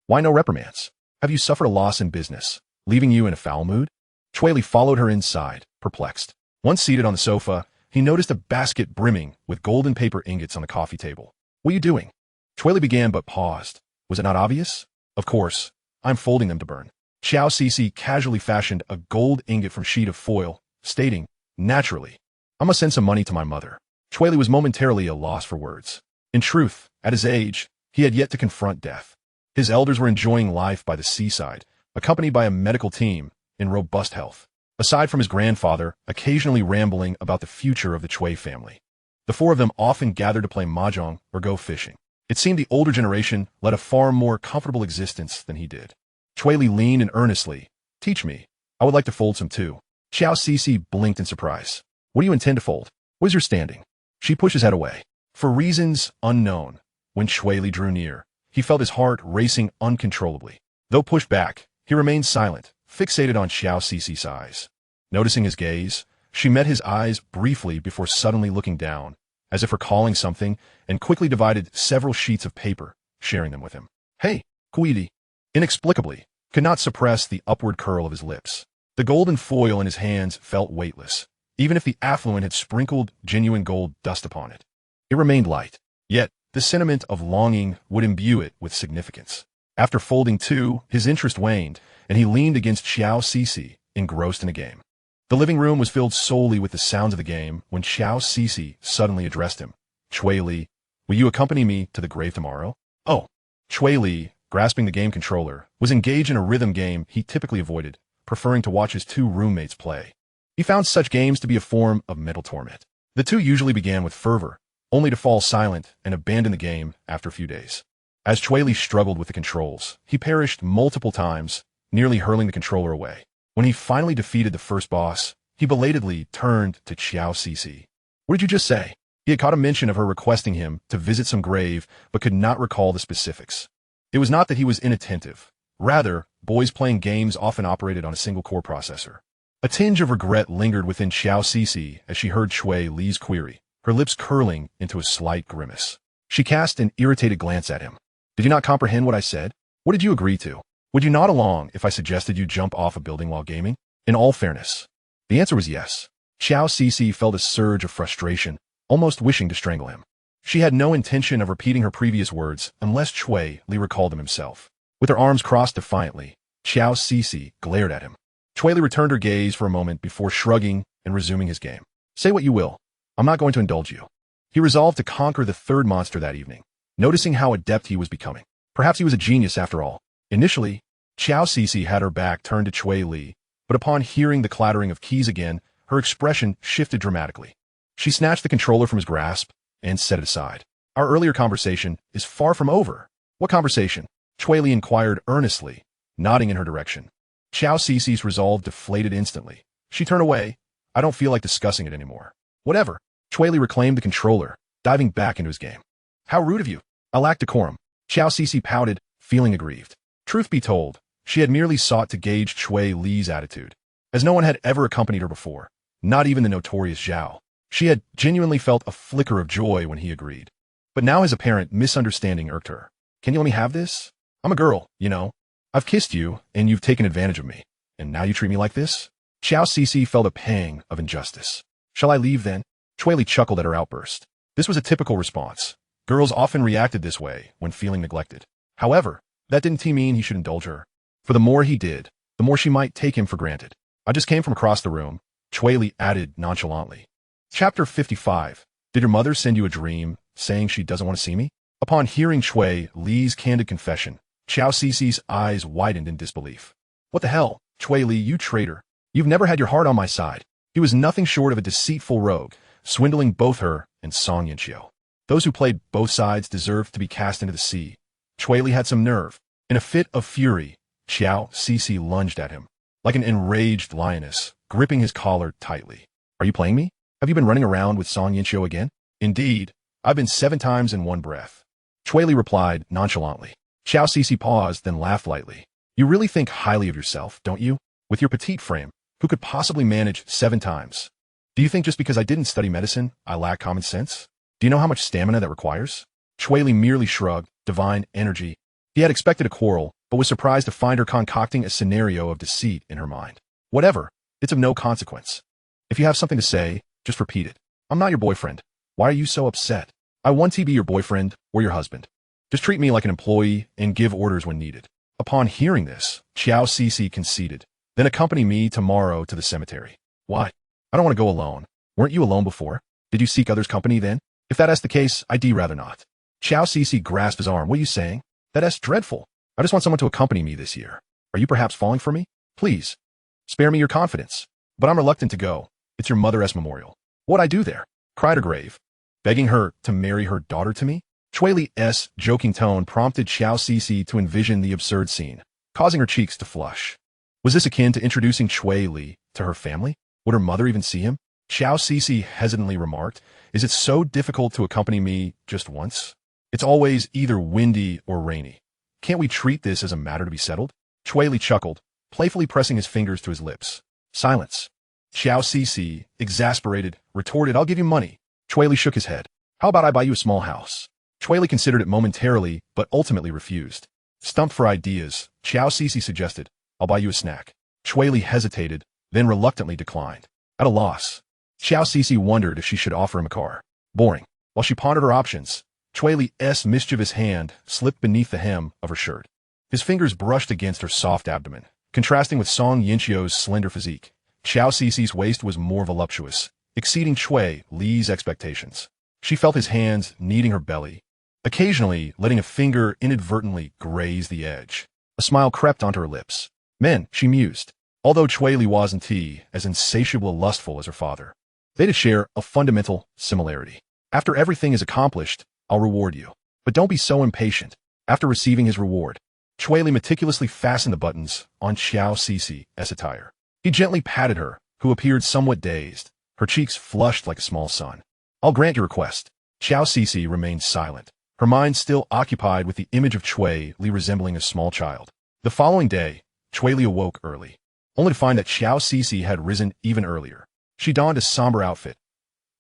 Why no reprimands? Have you suffered a loss in business, leaving you in a foul mood?" Cui Li followed her inside, perplexed. Once seated on the sofa, he noticed a basket brimming with golden paper ingots on the coffee table. "What are you doing?" Cui Li began but paused. Was it not obvious? "Of course, I'm folding them to burn." Xiao Cici casually fashioned a gold ingot from sheet of foil, stating, "Naturally, I must send some money to my mother." Cui Li was momentarily at a loss for words. In truth, at his age, he had yet to confront death. His elders were enjoying life by the seaside, accompanied by a medical team in robust health. Aside from his grandfather, occasionally rambling about the future of the Cui family. The 4 of them often gathered to play mahjong or go fishing. It seemed the older generation led a far more comfortable existence than he did. Cui Li leaned in earnestly. "Teach me. I would like to fold some too." Xiao Cici blinked in surprise. "What do you intend to fold? What is your standing?" She pushed his head away. For reasons unknown, when Cui Li drew near, he felt his heart racing uncontrollably. Though pushed back, he remained silent, fixated on Xiao Cici's eyes. Noticing his gaze, she met his eyes briefly before suddenly looking down, as if recalling something, and quickly divided several sheets of paper, sharing them with him. "Hey, Cui Li," inexplicably, could not suppress the upward curl of his lips. The golden foil in his hands felt weightless, even if the affluent had sprinkled genuine gold dust upon it. It remained light, yet the sentiment of longing would imbue it with significance. After folding 2, his interest waned, and he leaned against Xiao Cici, engrossed in a game. The living room was filled solely with the sounds of the game when Xiao Cici suddenly addressed him. "Cui Li, will you accompany me to the grave tomorrow?" "Oh." Cui Li, grasping the game controller, was engaged in a rhythm game he typically avoided, preferring to watch his 2 roommates play. He found such games to be a form of mental torment. The 2 usually began with fervor, only to fall silent and abandon the game after a few days. As Cui Li struggled with the controls, he perished multiple times, nearly hurling the controller away. When he finally defeated the first boss, he belatedly turned to Xiao Cici. "What did you just say?" He had caught a mention of her requesting him to visit some grave, but could not recall the specifics. It was not that he was inattentive. Rather, boys playing games often operated on a single core processor. A tinge of regret lingered within Xiao Cici as she heard Cui Li's query, her lips curling into a slight grimace. She cast an irritated glance at him. "Did you not comprehend what I said? What did you agree to? Would you nod along if I suggested you jump off a building while gaming?" In all fairness, the answer was yes. Xiao Cici felt a surge of frustration, almost wishing to strangle him. She had no intention of repeating her previous words unless Cui Li recalled them himself. With her arms crossed defiantly, Xiao Cici glared at him. Cui Li returned her gaze for a moment before shrugging and resuming his game. "Say what you will. I'm not going to indulge you." He resolved to conquer the 3rd monster that evening, noticing how adept he was becoming. Perhaps he was a genius after all. Initially, Xiao Cici had her back turned to Cui Li, but upon hearing the clattering of keys again, her expression shifted dramatically. She snatched the controller from his grasp and set it aside. "Our earlier conversation is far from over." "What conversation?" Cui Li inquired earnestly, nodding in her direction. Xiao Cici's resolve deflated instantly. She turned away. "I don't feel like discussing it anymore." "Whatever." Cui Li reclaimed the controller, diving back into his game. "How rude of you. I lack decorum." Xiao Cici pouted, feeling aggrieved. Truth be told, she had merely sought to gauge Cui Li's attitude. As no one had ever accompanied her before, not even the notorious Zhao, she had genuinely felt a flicker of joy when he agreed. But now his apparent misunderstanding irked her. Can you let me have this? I'm a girl, you know. I've kissed you, and you've taken advantage of me. And now you treat me like this? Xiao Cixi felt a pang of injustice. Shall I leave then? Cui Li chuckled at her outburst. This was a typical response. Girls often reacted this way when feeling neglected. However, that didn't mean he should indulge her. For the more he did, the more she might take him for granted. I just came from across the room, Cui Li added nonchalantly. Chapter 55. Did your mother send you a dream saying she doesn't want to see me? Upon hearing Cui Li's candid confession, Xiao Cixi's eyes widened in disbelief. What the hell, Cui Li, you traitor. You've never had your heart on my side. He was nothing short of a deceitful rogue, swindling both her and Song Yanqiu. Those who played both sides deserved to be cast into the sea. Cui Li had some nerve. In a fit of fury, Xiao Cixi lunged at him, like an enraged lioness, gripping his collar tightly. Are you playing me? Have you been running around with Song Yanqiu again? Indeed, I've been 7 times in one breath. Cui Li replied nonchalantly. Xiao Cixi paused, then laughed lightly. You really think highly of yourself, don't you? With your petite frame, who could possibly manage 7 times? Do you think just because I didn't study medicine, I lack common sense? Do you know how much stamina that requires? Cui Li merely shrugged, divine energy. He had expected a quarrel, but was surprised to find her concocting a scenario of deceit in her mind. Whatever, it's of no consequence. If you have something to say, just repeat it. I'm not your boyfriend. Why are you so upset? I want to be your boyfriend or your husband. Just treat me like an employee and give orders when needed. Upon hearing this, Xiao Cixi conceded. Then accompany me tomorrow to the cemetery. Why? I don't want to go alone. Weren't you alone before? Did you seek others' company then? If that's the case, I'd rather not. Xiao Cixi grasped his arm. What are you saying? That's dreadful. I just want someone to accompany me this year. Are you perhaps falling for me? Please, spare me your confidence. But I'm reluctant to go. It's your mother's memorial. What'd I do there? Cried her grave. Begging her to marry her daughter to me? Cui Li's joking tone prompted Xiao Cixi to envision the absurd scene, causing her cheeks to flush. Was this akin to introducing Cui Li to her family? Would her mother even see him? Xiao Cixi hesitantly remarked, Is it so difficult to accompany me just once? It's always either windy or rainy. Can't we treat this as a matter to be settled? Cui Li chuckled, playfully pressing his fingers to his lips. Silence. Xiao Cixi, exasperated, retorted, I'll give you money. Cui Li shook his head. How about I buy you a small house? Cui Li considered it momentarily, but ultimately refused. Stumped for ideas, Xiao Cixi suggested, I'll buy you a snack. Cui Li hesitated, then reluctantly declined. At a loss, Xiao Cixi wondered if she should offer him a car. Boring. While she pondered her options, Cui Li's mischievous hand slipped beneath the hem of her shirt. His fingers brushed against her soft abdomen, contrasting with Song Yanqiu's slender physique. Xiao Cixi's waist was more voluptuous, exceeding Cui Li's expectations. She felt his hands kneading her belly, occasionally letting a finger inadvertently graze the edge. A smile crept onto her lips. Men, she mused, although Cui Li wasn't as insatiable and lustful as her father. They did share a fundamental similarity. After everything is accomplished, I'll reward you. But don't be so impatient. After receiving his reward, Cui Li meticulously fastened the buttons on Xiao Cixi's attire. He gently patted her, who appeared somewhat dazed, her cheeks flushed like a small sun. I'll grant your request. Xiao Cixi remained silent, her mind still occupied with the image of Cui Li resembling a small child. The following day, Cui Li awoke early, only to find that Xiao Cixi had risen even earlier. She donned a somber outfit,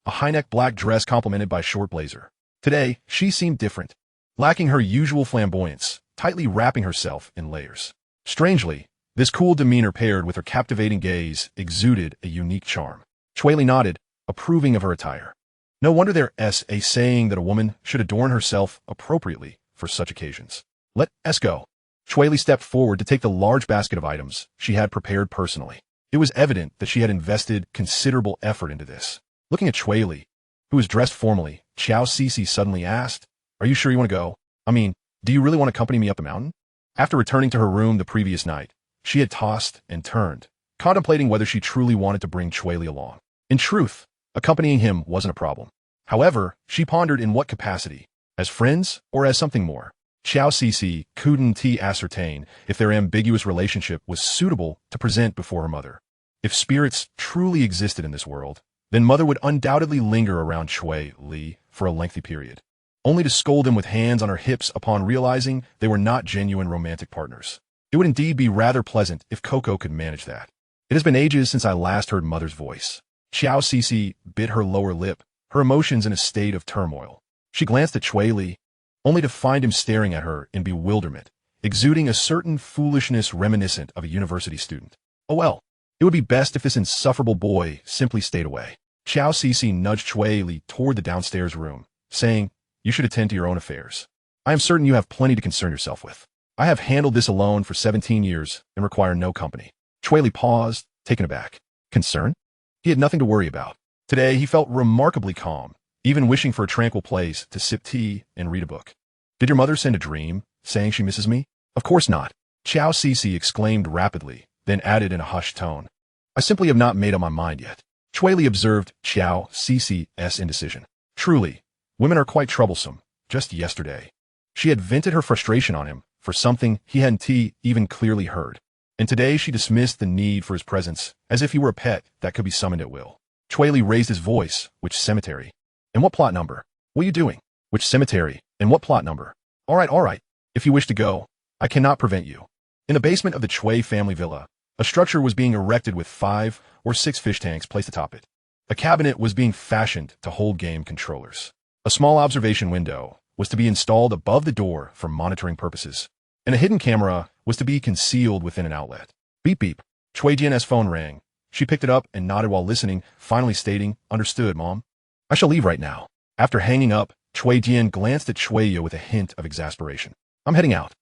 a high-neck black dress complemented by a short blazer. Today, she seemed different, lacking her usual flamboyance, tightly wrapping herself in layers. Strangely, this cool demeanor paired with her captivating gaze exuded a unique charm. Cui Li nodded, approving of her attire. No wonder there's a saying that a woman should adorn herself appropriately for such occasions. Let's go. Cui Li stepped forward to take the large basket of items she had prepared personally. It was evident that she had invested considerable effort into this. Looking at Cui Li, who was dressed formally, Xiao Cixi suddenly asked, Are you sure you want to go? I mean, do you really want to accompany me up the mountain? After returning to her room the previous night, she had tossed and turned, contemplating whether she truly wanted to bring Cui Li along. In truth, accompanying him wasn't a problem. However, she pondered in what capacity, as friends or as something more. Xiao Cixi couldn't ascertain if their ambiguous relationship was suitable to present before her mother. If spirits truly existed in this world, then mother would undoubtedly linger around Cui Li for a lengthy period. only to scold them with hands on her hips upon realizing they were not genuine romantic partners. It would indeed be rather pleasant if Coco could manage that. It has been ages since I last heard Mother's voice. Xiao Cixi bit her lower lip, her emotions in a state of turmoil. She glanced at Cui Li, only to find him staring at her in bewilderment, exuding a certain foolishness reminiscent of a university student. Oh well, it would be best if this insufferable boy simply stayed away. Xiao Cixi nudged Cui Li toward the downstairs room, saying, "You should attend to your own affairs. I am certain you have plenty to concern yourself with. I have handled this alone for 17 years and require no company." Cui Li paused, taken aback. Concern? He had nothing to worry about. Today he felt remarkably calm, even wishing for a tranquil place to sip tea and read a book. "Did your mother send a dream, saying she misses me?" "Of course not," Xiao Cixi exclaimed rapidly, then added in a hushed tone, "I simply have not made up my mind yet." Cui Li observed Xiao Cixi's indecision. Truly, women are quite troublesome. Just yesterday, she had vented her frustration on him for something he hadn't even clearly heard. And today she dismissed the need for his presence as if he were a pet that could be summoned at will. Cui Li raised his voice. "Which cemetery? And what plot number? What are you doing? Which cemetery? And what plot number? All right. If you wish to go, I cannot prevent you." In the basement of the Cui family villa, a structure was being erected with 5 or 6 fish tanks placed atop it. A cabinet was being fashioned to hold game controllers. A small observation window was to be installed above the door for monitoring purposes, and a hidden camera was to be concealed within an outlet. Beep beep. Cui Jian's phone rang. She picked it up and nodded while listening, finally stating, "Understood, Mom. I shall leave right now." After hanging up, Cui Jian glanced at Cui with a hint of exasperation. "I'm heading out.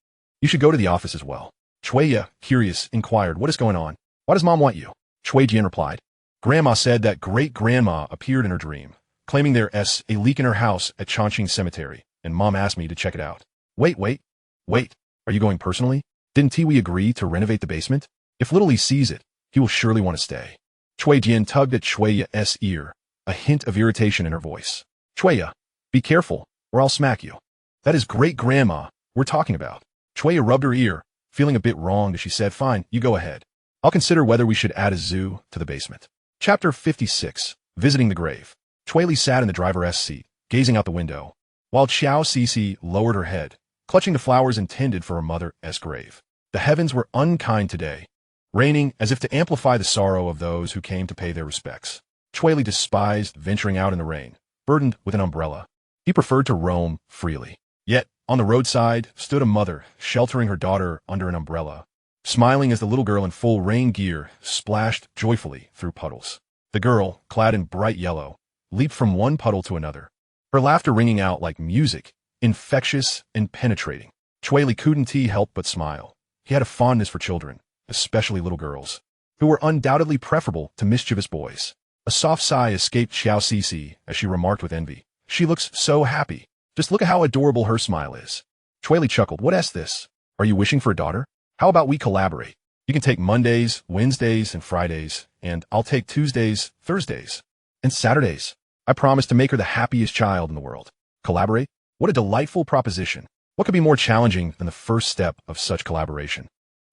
You should go to the office as well." Cui, curious, inquired, "What is going on? Why does Mom want you?" Cui Jian replied, "Grandma said that great-grandma appeared in her dream, claiming there's a leak in her house at Chongqing Cemetery, and Mom asked me to check it out." Wait. Are you going personally? Didn't we agree to renovate the basement? If Little Lee sees it, he will surely want to stay. Cui Jian tugged at Cui's ear, a hint of irritation in her voice. "Cui, be careful, or I'll smack you. That is great-grandma we're talking about." Cui rubbed her ear, feeling a bit wronged as she said, "Fine, you go ahead. I'll consider whether we should add a zoo to the basement." Chapter 56. Visiting the Grave. Cui Li sat in the driver's seat, gazing out the window, while Xiao Cixi lowered her head, clutching the flowers intended for her mother's grave. The heavens were unkind today, raining as if to amplify the sorrow of those who came to pay their respects. Cui Li despised venturing out in the rain, burdened with an umbrella. He preferred to roam freely. Yet, on the roadside stood a mother, sheltering her daughter under an umbrella, smiling as the little girl in full rain gear splashed joyfully through puddles. The girl, clad in bright yellow, leaped from one puddle to another, her laughter ringing out like music, infectious and penetrating. Cui Li couldn't help but smile. He had a fondness for children, especially little girls, who were undoubtedly preferable to mischievous boys. A soft sigh escaped Xiao Cixi as she remarked with envy, "She looks so happy. Just look at how adorable her smile is." Cui Li chuckled. "What's this? Are you wishing for a daughter? How about we collaborate? You can take Mondays, Wednesdays, and Fridays, and I'll take Tuesdays, Thursdays, and Saturdays. I promise to make her the happiest child in the world." Collaborate? What a delightful proposition. What could be more challenging than the first step of such collaboration?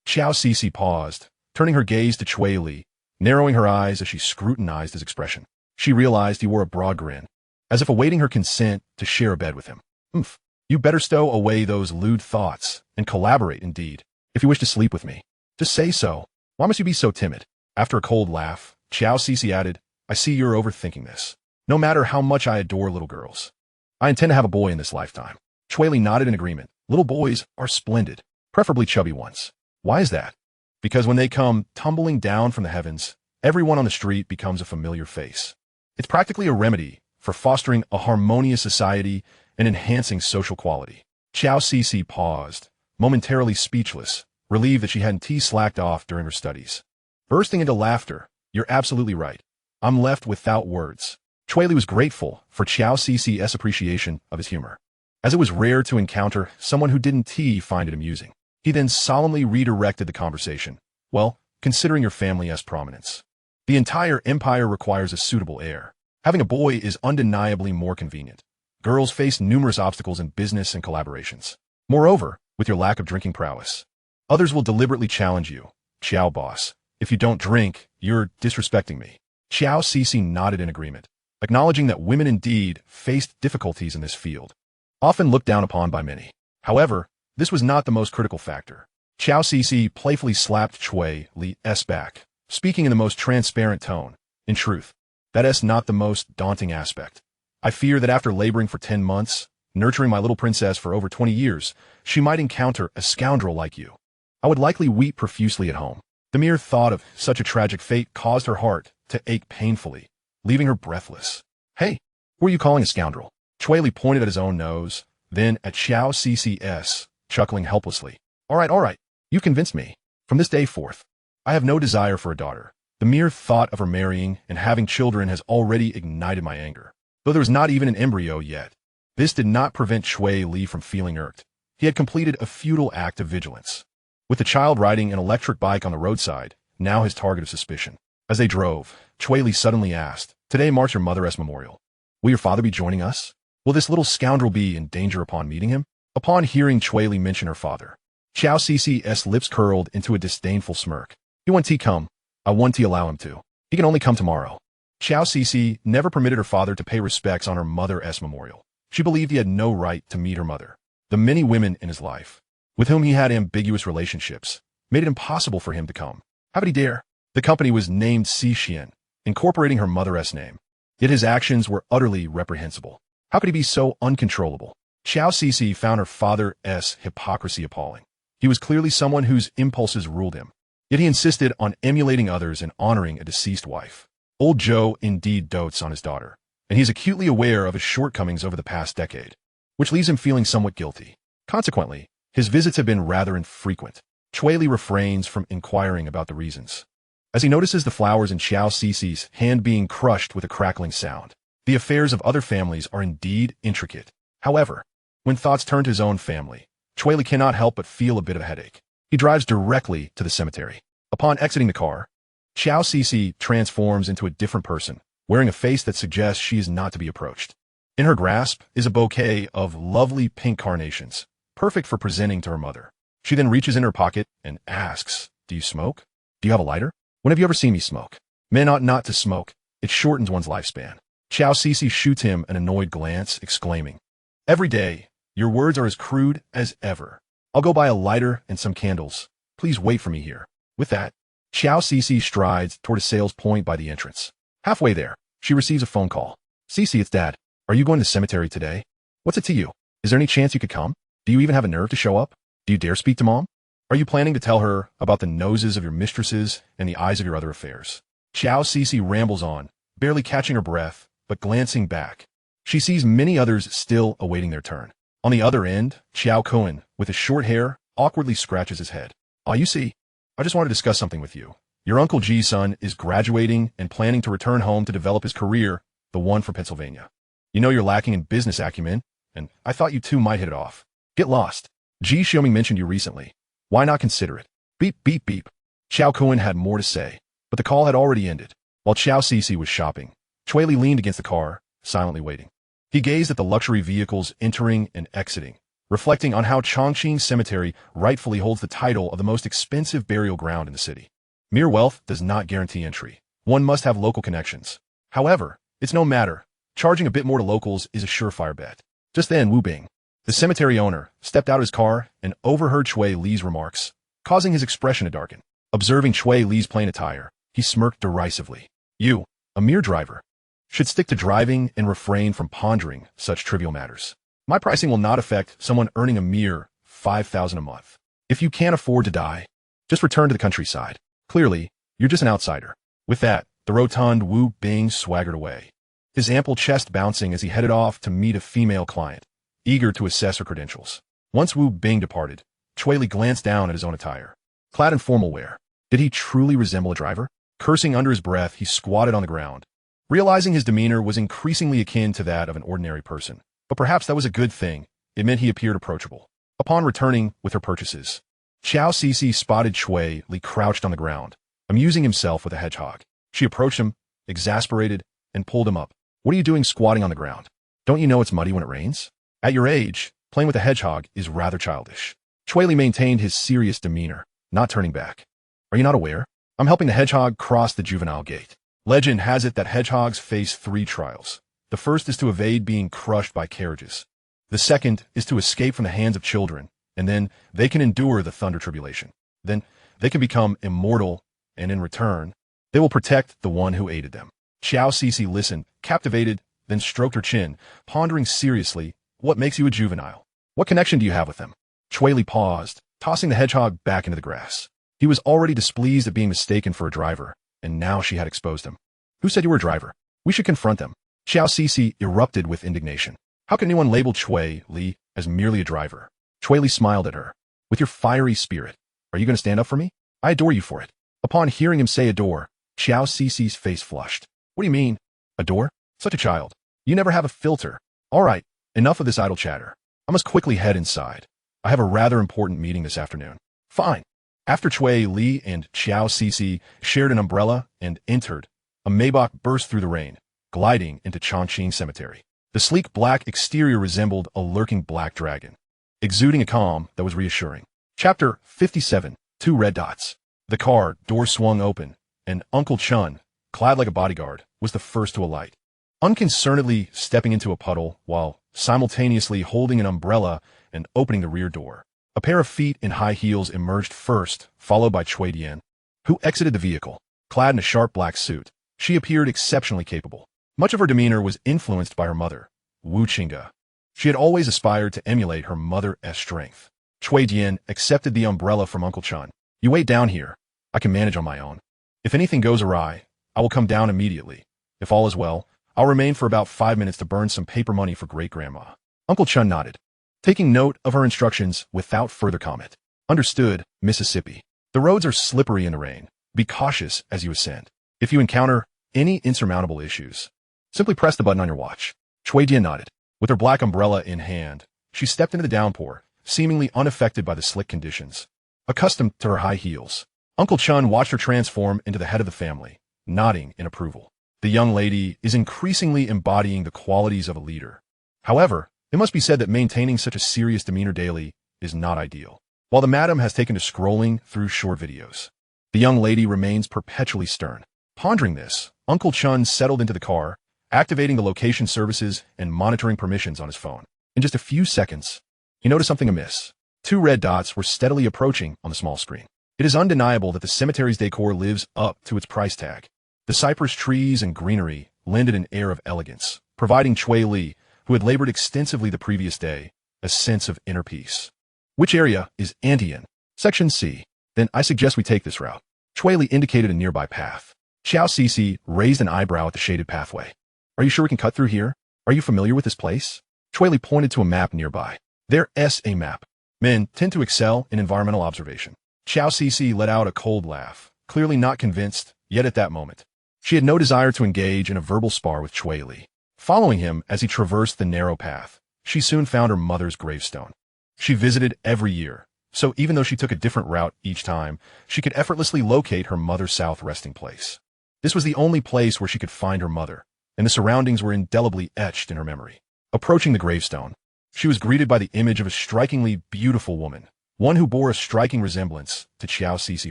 Xiao Cixi paused, turning her gaze to Cui Li, narrowing her eyes as she scrutinized his expression. She realized he wore a broad grin, as if awaiting her consent to share a bed with him. "Oomph. You better stow away those lewd thoughts and collaborate indeed, if you wish to sleep with me. Just say so. Why must you be so timid?" After a cold laugh, Xiao Cixi added, "I see you're overthinking this. No matter how much I adore little girls, I intend to have a boy in this lifetime." Cui Li nodded in agreement. "Little boys are splendid, preferably chubby ones." "Why is that?" "Because when they come tumbling down from the heavens, everyone on the street becomes a familiar face. It's practically a remedy for fostering a harmonious society and enhancing social quality." Xiao Cixi paused, momentarily speechless, relieved that she hadn't slacked off during her studies. Bursting into laughter, "You're absolutely right. I'm left without words." Cui Li was grateful for Xiao Cici's appreciation of his humor, as it was rare to encounter someone who didn't find it amusing. He then solemnly redirected the conversation. "Well, considering your family has prominence, the entire empire requires a suitable heir. Having a boy is undeniably more convenient. Girls face numerous obstacles in business and collaborations. Moreover, with your lack of drinking prowess, others will deliberately challenge you. Xiao boss, if you don't drink, you're disrespecting me." Xiao Cixi nodded in agreement, acknowledging that women indeed faced difficulties in this field. often looked down upon by many. However, this was not the most critical factor. Xiao Cixi playfully slapped Cui Li's back, speaking in the most transparent tone. In truth, that is not the most daunting aspect. I fear that after laboring for 10 months, nurturing my little princess for over 20 years, she might encounter a scoundrel like you. I would likely weep profusely at home. The mere thought of such a tragic fate caused her heart to ache painfully, leaving her breathless. Hey, who are you calling a scoundrel? Cui Li pointed at his own nose, then at Xiao Cixi, chuckling helplessly. All right, you've convinced me. From this day forth, I have no desire for a daughter. The mere thought of her marrying and having children has already ignited my anger. Though there was not even an embryo yet, this did not prevent Cui Li from feeling irked. He had completed a futile act of vigilance. With the child riding an electric bike on the roadside, now his target of suspicion. As they drove, Cui Li suddenly asked, "Today marks your mother's memorial. Will your father be joining us? Will this little scoundrel be in danger upon meeting him?" Upon hearing Cui Li mention her father, Xiao Cixi's lips curled into a disdainful smirk. "He want to come. I want to allow him to. He can only come tomorrow." Xiao Cixi never permitted her father to pay respects on her mother's memorial. She believed he had no right to meet her mother. The many women in his life, with whom he had ambiguous relationships, made it impossible for him to come. How could he dare? The company was named Xixian, incorporating her mother's name. Yet his actions were utterly reprehensible. How could he be so uncontrollable? Xiao Cixi found her father's hypocrisy appalling. He was clearly someone whose impulses ruled him. Yet he insisted on emulating others and honoring a deceased wife. Old Joe indeed dotes on his daughter, and he is acutely aware of his shortcomings over the past decade, which leaves him feeling somewhat guilty. Consequently, his visits have been rather infrequent. Cui Li refrains from inquiring about the reasons, as he notices the flowers in Xiao Cixi's hand being crushed with a crackling sound. The affairs of other families are indeed intricate. However, when thoughts turn to his own family, Cui Li cannot help but feel a bit of a headache. He drives directly to the cemetery. Upon exiting the car, Xiao Cixi transforms into a different person, wearing a face that suggests she is not to be approached. In her grasp is a bouquet of lovely pink carnations, perfect for presenting to her mother. She then reaches in her pocket and asks, "Do you smoke? Do you have a lighter? When have you ever seen me smoke? Men ought not to smoke. It shortens one's lifespan." Xiao Cixi shoots him an annoyed glance, exclaiming, "Every day, your words are as crude as ever. I'll go buy a lighter and some candles. Please wait for me here." With that, Xiao Cixi strides toward a sales point by the entrance. Halfway there, she receives a phone call. "Cixi, it's Dad. Are you going to the cemetery today? What's it to you? Is there any chance you could come? Do you even have a nerve to show up? Do you dare speak to Mom? Are you planning to tell her about the noses of your mistresses and the eyes of your other affairs?" Xiao Cixi rambles on, barely catching her breath, but glancing back. She sees many others still awaiting their turn. On the other end, Xiao Cohen, with his short hair, awkwardly scratches his head. "Ah, you see, I just want to discuss something with you. Your Uncle G's son is graduating and planning to return home to develop his career, the one from Pennsylvania. You know you're lacking in business acumen, and I thought you two might hit it off. Get lost. G Xiaoming mentioned you recently. Why not consider it?" Beep, beep, beep. Xiao Cohen had more to say, but the call had already ended. While Xiao Cixi was shopping, Cui Li leaned against the car, silently waiting. He gazed at the luxury vehicles entering and exiting, reflecting on how Chongqing Cemetery rightfully holds the title of the most expensive burial ground in the city. Mere wealth does not guarantee entry. One must have local connections. However, it's no matter. Charging a bit more to locals is a surefire bet. Just then, Wu Bing, the cemetery owner, stepped out of his car and overheard Cui Li's remarks, causing his expression to darken. Observing Cui Li's plain attire, he smirked derisively. "You, a mere driver, should stick to driving and refrain from pondering such trivial matters. My pricing will not affect someone earning a mere 5,000 a month. If you can't afford to die, just return to the countryside. Clearly, you're just an outsider." With that, the rotund Wu Bing swaggered away, his ample chest bouncing as he headed off to meet a female client, eager to assess her credentials. Once Wu Bing departed, Cui Li glanced down at his own attire. Clad in formal wear, did he truly resemble a driver? Cursing under his breath, he squatted on the ground, realizing his demeanor was increasingly akin to that of an ordinary person. But perhaps that was a good thing. It meant he appeared approachable. Upon returning with her purchases, Xiao Cixi spotted Cui Li crouched on the ground, amusing himself with a hedgehog. She approached him, exasperated, and pulled him up. "What are you doing squatting on the ground? Don't you know it's muddy when it rains? At your age, playing with a hedgehog is rather childish." Cui Li maintained his serious demeanor, not turning back. "Are you not aware? I'm helping the hedgehog cross the juvenile gate. Legend has it that hedgehogs face 3 trials. The first is to evade being crushed by carriages. The second is to escape from the hands of children, and then they can endure the thunder tribulation. Then they can become immortal, and in return, they will protect the one who aided them. Xiao Cixi listened, captivated, then stroked her chin, pondering seriously, what makes you a juvenile? What connection do you have with them? Cui Li paused, tossing the hedgehog back into the grass. He was already displeased at being mistaken for a driver, and now she had exposed him. Who said you were a driver? We should confront them. Xiao Cixi erupted with indignation. How can anyone label Cui Li as merely a driver? Cui Li smiled at her. With your fiery spirit, are you going to stand up for me? I adore you for it. Upon hearing him say adore, Xiao Cixi's face flushed. What do you mean? Adore? Such a child. You never have a filter. All right, enough of this idle chatter. I must quickly head inside. I have a rather important meeting this afternoon. Fine. After Cui Li and Xiao Cixi shared an umbrella and entered, a Maybach burst through the rain, gliding into Chongqing Cemetery. The sleek black exterior resembled a lurking black dragon, exuding a calm that was reassuring. Chapter 57, Two Red Dots. The car door swung open, and Uncle Chun, clad like a bodyguard, was the first to alight, unconcernedly stepping into a puddle while simultaneously holding an umbrella and opening the rear door. A pair of feet in high heels emerged first, followed by Cui Dian, who exited the vehicle. Clad in a sharp black suit, she appeared exceptionally capable. Much of her demeanor was influenced by her mother, Wu Qingge. She had always aspired to emulate her mother's strength. Cui Dian accepted the umbrella from Uncle Chun. You wait down here. I can manage on my own. If anything goes awry, I will come down immediately. If all is well, I'll remain for about 5 minutes to burn some paper money for great-grandma. Uncle Chun nodded, taking note of her instructions without further comment. Understood, Mississippi. The roads are slippery in the rain. Be cautious as you ascend. If you encounter any insurmountable issues, simply press the button on your watch. Cui Dian nodded. With her black umbrella in hand, she stepped into the downpour, seemingly unaffected by the slick conditions. Accustomed to her high heels, Uncle Chun watched her transform into the head of the family, nodding in approval. The young lady is increasingly embodying the qualities of a leader. However, it must be said that maintaining such a serious demeanor daily is not ideal. While the madam has taken to scrolling through short videos, the young lady remains perpetually stern. Pondering this, Uncle Chun settled into the car, activating the location services and monitoring permissions on his phone. In just a few seconds, he noticed something amiss. Two red dots were steadily approaching on the small screen. It is undeniable that the cemetery's decor lives up to its price tag. The cypress trees and greenery lended an air of elegance, providing Cui Li, who had labored extensively the previous day, a sense of inner peace. Which area is Andean? Section C. Then I suggest we take this route. Cui Li indicated a nearby path. Xiao Cixi raised an eyebrow at the shaded pathway. Are you sure we can cut through here? Are you familiar with this place? Cui Li pointed to a map nearby. There's a map. Men tend to excel in environmental observation. Xiao Cixi let out a cold laugh, clearly not convinced, yet at that moment, she had no desire to engage in a verbal spar with Cui Li. Following him as he traversed the narrow path, she soon found her mother's gravestone. She visited every year, so even though she took a different route each time, she could effortlessly locate her mother's south resting place. This was the only place where she could find her mother, and the surroundings were indelibly etched in her memory. Approaching the gravestone, she was greeted by the image of a strikingly beautiful woman, one who bore a striking resemblance to Xiao Cixi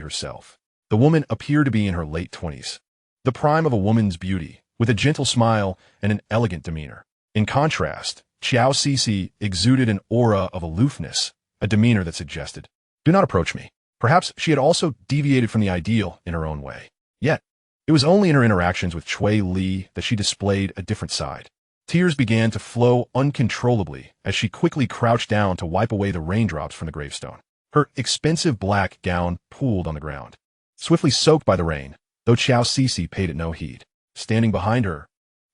herself. The woman appeared to be in her late 20s, the prime of a woman's beauty, with a gentle smile and an elegant demeanor. In contrast, Xiao Cixi exuded an aura of aloofness, a demeanor that suggested, do not approach me. Perhaps she had also deviated from the ideal in her own way. Yet, it was only in her interactions with Cui Li that she displayed a different side. Tears began to flow uncontrollably as she quickly crouched down to wipe away the raindrops from the gravestone. Her expensive black gown pooled on the ground, swiftly soaked by the rain, though Xiao Cixi paid it no heed. Standing behind her,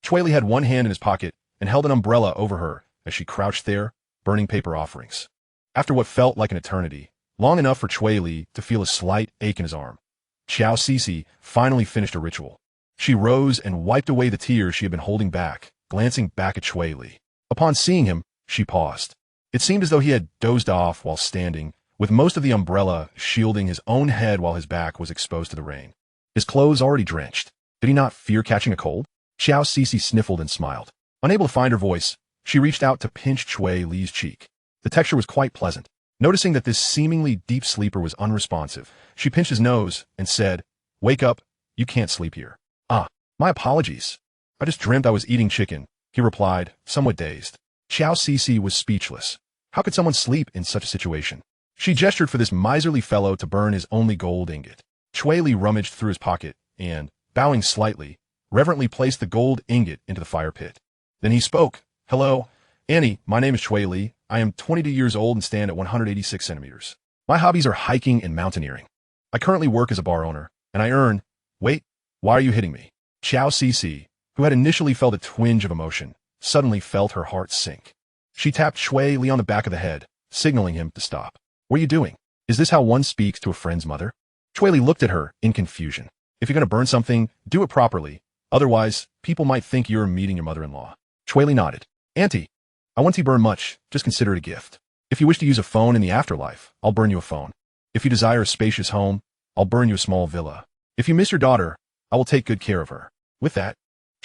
Cui Li had one hand in his pocket and held an umbrella over her as she crouched there, burning paper offerings. After what felt like an eternity, long enough for Cui Li to feel a slight ache in his arm, Xiao Cixi finally finished her ritual. She rose and wiped away the tears she had been holding back, glancing back at Cui Li. Upon seeing him, she paused. It seemed as though he had dozed off while standing, with most of the umbrella shielding his own head while his back was exposed to the rain. His clothes already drenched. Did he not fear catching a cold? Xiao Cixi sniffled and smiled. Unable to find her voice, she reached out to pinch Cui Li's cheek. The texture was quite pleasant. Noticing that this seemingly deep sleeper was unresponsive, she pinched his nose and said, "Wake up, you can't sleep here." "Ah, my apologies. I just dreamt I was eating chicken," he replied, somewhat dazed. Xiao Cixi was speechless. How could someone sleep in such a situation? She gestured for this miserly fellow to burn his only gold ingot. Cui Li rummaged through his pocket and, bowing slightly, reverently placed the gold ingot into the fire pit. Then he spoke. Hello, Annie, my name is Cui Li. I am 22 years old and stand at 186 centimeters. My hobbies are hiking and mountaineering. I currently work as a bar owner, and I earn— Wait, why are you hitting me? Xiao Cixi, who had initially felt a twinge of emotion, suddenly felt her heart sink. She tapped Cui Li on the back of the head, signaling him to stop. What are you doing? Is this how one speaks to a friend's mother? Cui Li looked at her in confusion. If you're going to burn something, do it properly. Otherwise, people might think you're meeting your mother-in-law. Cui Li nodded. Auntie, I won't burn much, just consider it a gift. If you wish to use a phone in the afterlife, I'll burn you a phone. If you desire a spacious home, I'll burn you a small villa. If you miss your daughter, I will take good care of her. With that,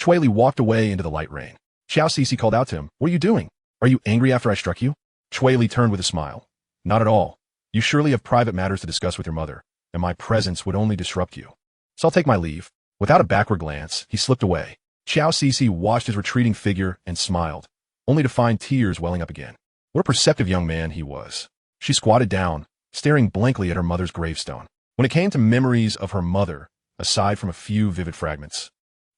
Cui Li walked away into the light rain. Xiao Cixi called out to him, What are you doing? Are you angry after I struck you? Cui Li turned with a smile. Not at all. You surely have private matters to discuss with your mother, and my presence would only disrupt you. So I'll take my leave. Without a backward glance, he slipped away. Xiao Cixi watched his retreating figure and smiled, only to find tears welling up again. What a perceptive young man he was. She squatted down, staring blankly at her mother's gravestone. When it came to memories of her mother, aside from a few vivid fragments,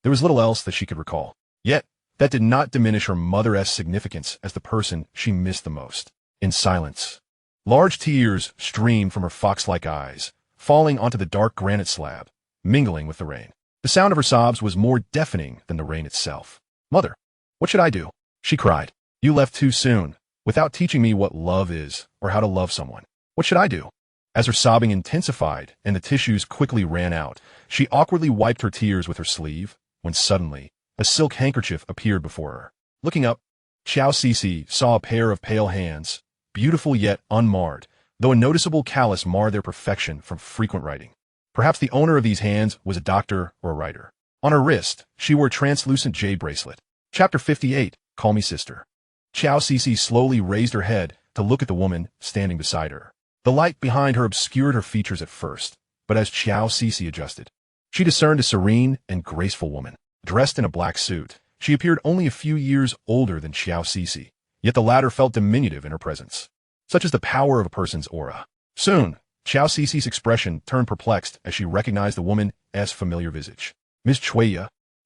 there was little else that she could recall. Yet, that did not diminish her mother's significance as the person she missed the most. In silence, large tears streamed from her fox-like eyes, falling onto the dark granite slab, mingling with the rain. The sound of her sobs was more deafening than the rain itself. Mother, what should I do? She cried. You left too soon, without teaching me what love is or how to love someone. What should I do? As her sobbing intensified and the tissues quickly ran out, she awkwardly wiped her tears with her sleeve, when suddenly, a silk handkerchief appeared before her. Looking up, Xiao Cixi saw a pair of pale hands, beautiful yet unmarred, though a noticeable callus marred their perfection from frequent writing. Perhaps the owner of these hands was a doctor or a writer. On her wrist, she wore a translucent jade bracelet. Chapter 58, Call Me Sister. Xiao Cixi slowly raised her head to look at the woman standing beside her. The light behind her obscured her features at first, but as Xiao Cixi adjusted, she discerned a serene and graceful woman. Dressed in a black suit, she appeared only a few years older than Xiao Cixi, yet the latter felt diminutive in her presence. Such is the power of a person's aura. Soon, Xiao Cici's expression turned perplexed as she recognized the woman's familiar visage. Miss Cui,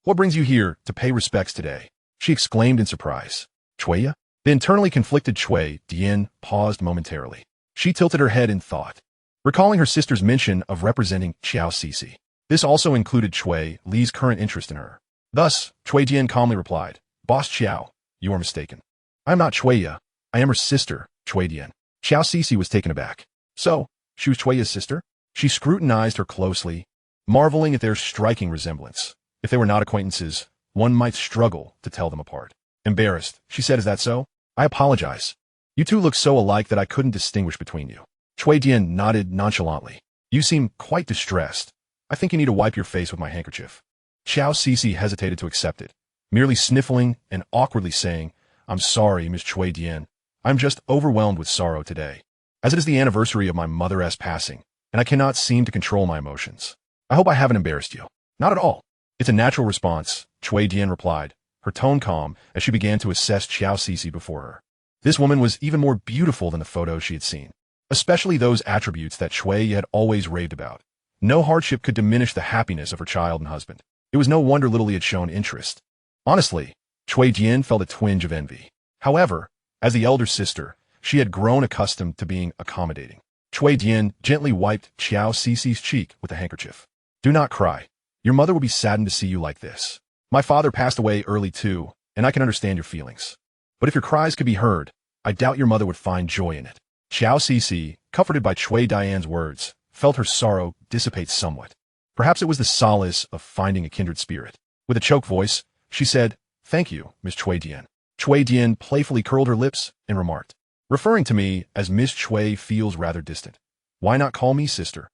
what brings you here to pay respects today? She exclaimed in surprise. Cui? The internally conflicted Cui Dian paused momentarily. She tilted her head in thought, recalling her sister's mention of representing Xiao Cixi. This also included Cui Li's current interest in her. Thus, Cui Dian calmly replied, Boss Xiao, you are mistaken. I am not Cui, I am her sister, Cui Dian. Xiao Cixi was taken aback. So, she was Cui's sister? She scrutinized her closely, marveling at their striking resemblance. If they were not acquaintances, one might struggle to tell them apart. Embarrassed, she said, Is that so? I apologize. You two look so alike that I couldn't distinguish between you. Cui Dian nodded nonchalantly. You seem quite distressed. I think you need to wipe your face with my handkerchief. Xiao Cixi hesitated to accept it, merely sniffling and awkwardly saying, I'm sorry, Miss Cui Dian. I'm just overwhelmed with sorrow today, as it is the anniversary of my mother's passing, and I cannot seem to control my emotions. I hope I haven't embarrassed you. Not at all. It's a natural response, Cui Dian replied, her tone calm as she began to assess Xiao Cixi before her. This woman was even more beautiful than the photos she had seen, especially those attributes that Cui had always raved about. No hardship could diminish the happiness of her child and husband. It was no wonder Little Li had shown interest. Honestly, Cui Dian felt a twinge of envy. However, as the elder sister, she had grown accustomed to being accommodating. Cui Dian gently wiped Xiao Cici's cheek with a handkerchief. Do not cry. Your mother will be saddened to see you like this. My father passed away early too, and I can understand your feelings. But if your cries could be heard, I doubt your mother would find joy in it. Xiao Cixi, comforted by Cui Dian's words, felt her sorrow dissipate somewhat. Perhaps it was the solace of finding a kindred spirit. With a choked voice, she said, Thank you, Miss Cui Dian. Cui Dian playfully curled her lips and remarked, Referring to me as Miss Cui feels rather distant. Why not call me sister?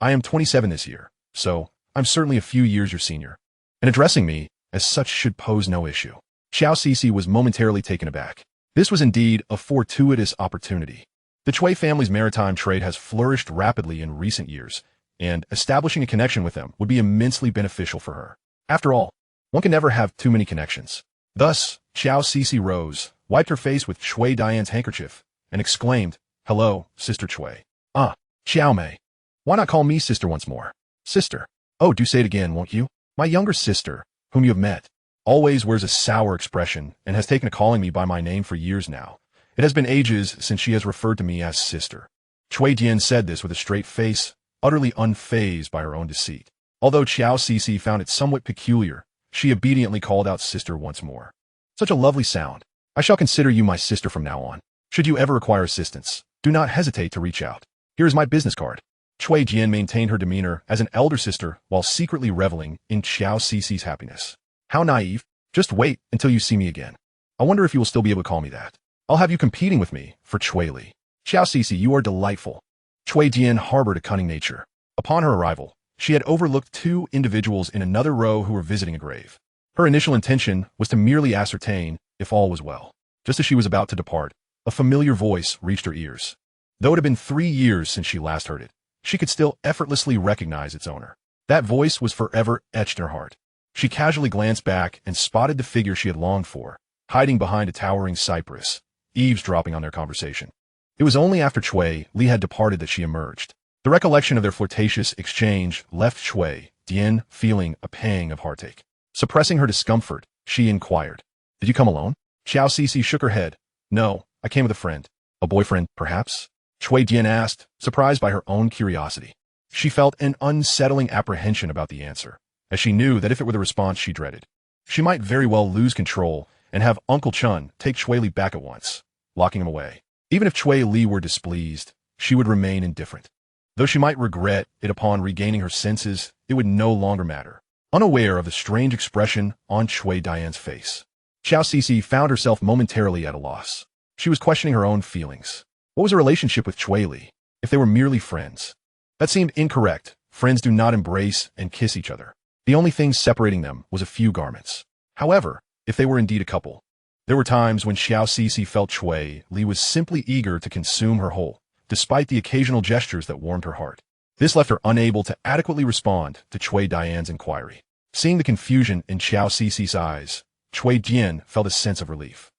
I am 27 this year, so I'm certainly a few years your senior, and addressing me as such should pose no issue. Xiao Cixi was momentarily taken aback. This was indeed a fortuitous opportunity. The Cui family's maritime trade has flourished rapidly in recent years, and establishing a connection with them would be immensely beneficial for her. After all, one can never have too many connections. Thus, Xiao Cixi rose, wiped her face with Cui Diane's handkerchief, and exclaimed, "Hello, Sister Cui." "Ah, Xiao Mei. Why not call me sister once more?" "Sister. Oh, do say it again, won't you?" "My younger sister, whom you have met, always wears a sour expression and has taken to calling me by my name for years now. It has been ages since she has referred to me as sister." Cui Dian said this with a straight face, utterly unfazed by her own deceit. Although Xiao Cixi found it somewhat peculiar, she obediently called out sister once more. "Such a lovely sound. I shall consider you my sister from now on. Should you ever require assistance, do not hesitate to reach out. Here is my business card." Cui Dian maintained her demeanor as an elder sister while secretly reveling in Xiao Cici's happiness. "How naive. Just wait until you see me again. I wonder if you will still be able to call me that. I'll have you competing with me for Cui Li. Xiao Cici, you are delightful." Cui Dian harbored a cunning nature. Upon her arrival, she had overlooked two individuals in another row who were visiting a grave. Her initial intention was to merely ascertain if all was well. Just as she was about to depart, a familiar voice reached her ears. Though it had been 3 years since she last heard it, she could still effortlessly recognize its owner. That voice was forever etched in her heart. She casually glanced back and spotted the figure she had longed for, hiding behind a towering cypress, eavesdropping on their conversation. It was only after Cui Li had departed that she emerged. The recollection of their flirtatious exchange left Cui Dian feeling a pang of heartache. Suppressing her discomfort, she inquired, "Did you come alone?" Xiao Cici shook her head. "No, I came with a friend." "A boyfriend, perhaps?" Cui Dian asked, surprised by her own curiosity. She felt an unsettling apprehension about the answer, as she knew that if it were the response she dreaded, she might very well lose control and have Uncle Chun take Cui Li back at once, locking him away. Even if Cui Li were displeased, she would remain indifferent. Though she might regret it upon regaining her senses, it would no longer matter. Unaware of the strange expression on Cui Dian's face, Xiao Cici found herself momentarily at a loss. She was questioning her own feelings. What was her relationship with Cui Li, if they were merely friends? That seemed incorrect. Friends do not embrace and kiss each other. The only thing separating them was a few garments. However, if they were indeed a couple, there were times when Xiao Cici felt Cui Li was simply eager to consume her whole, despite the occasional gestures that warmed her heart. This left her unable to adequately respond to Cui Dian's inquiry. Seeing the confusion in Xiao Cici's eyes, Cui Dian felt a sense of relief.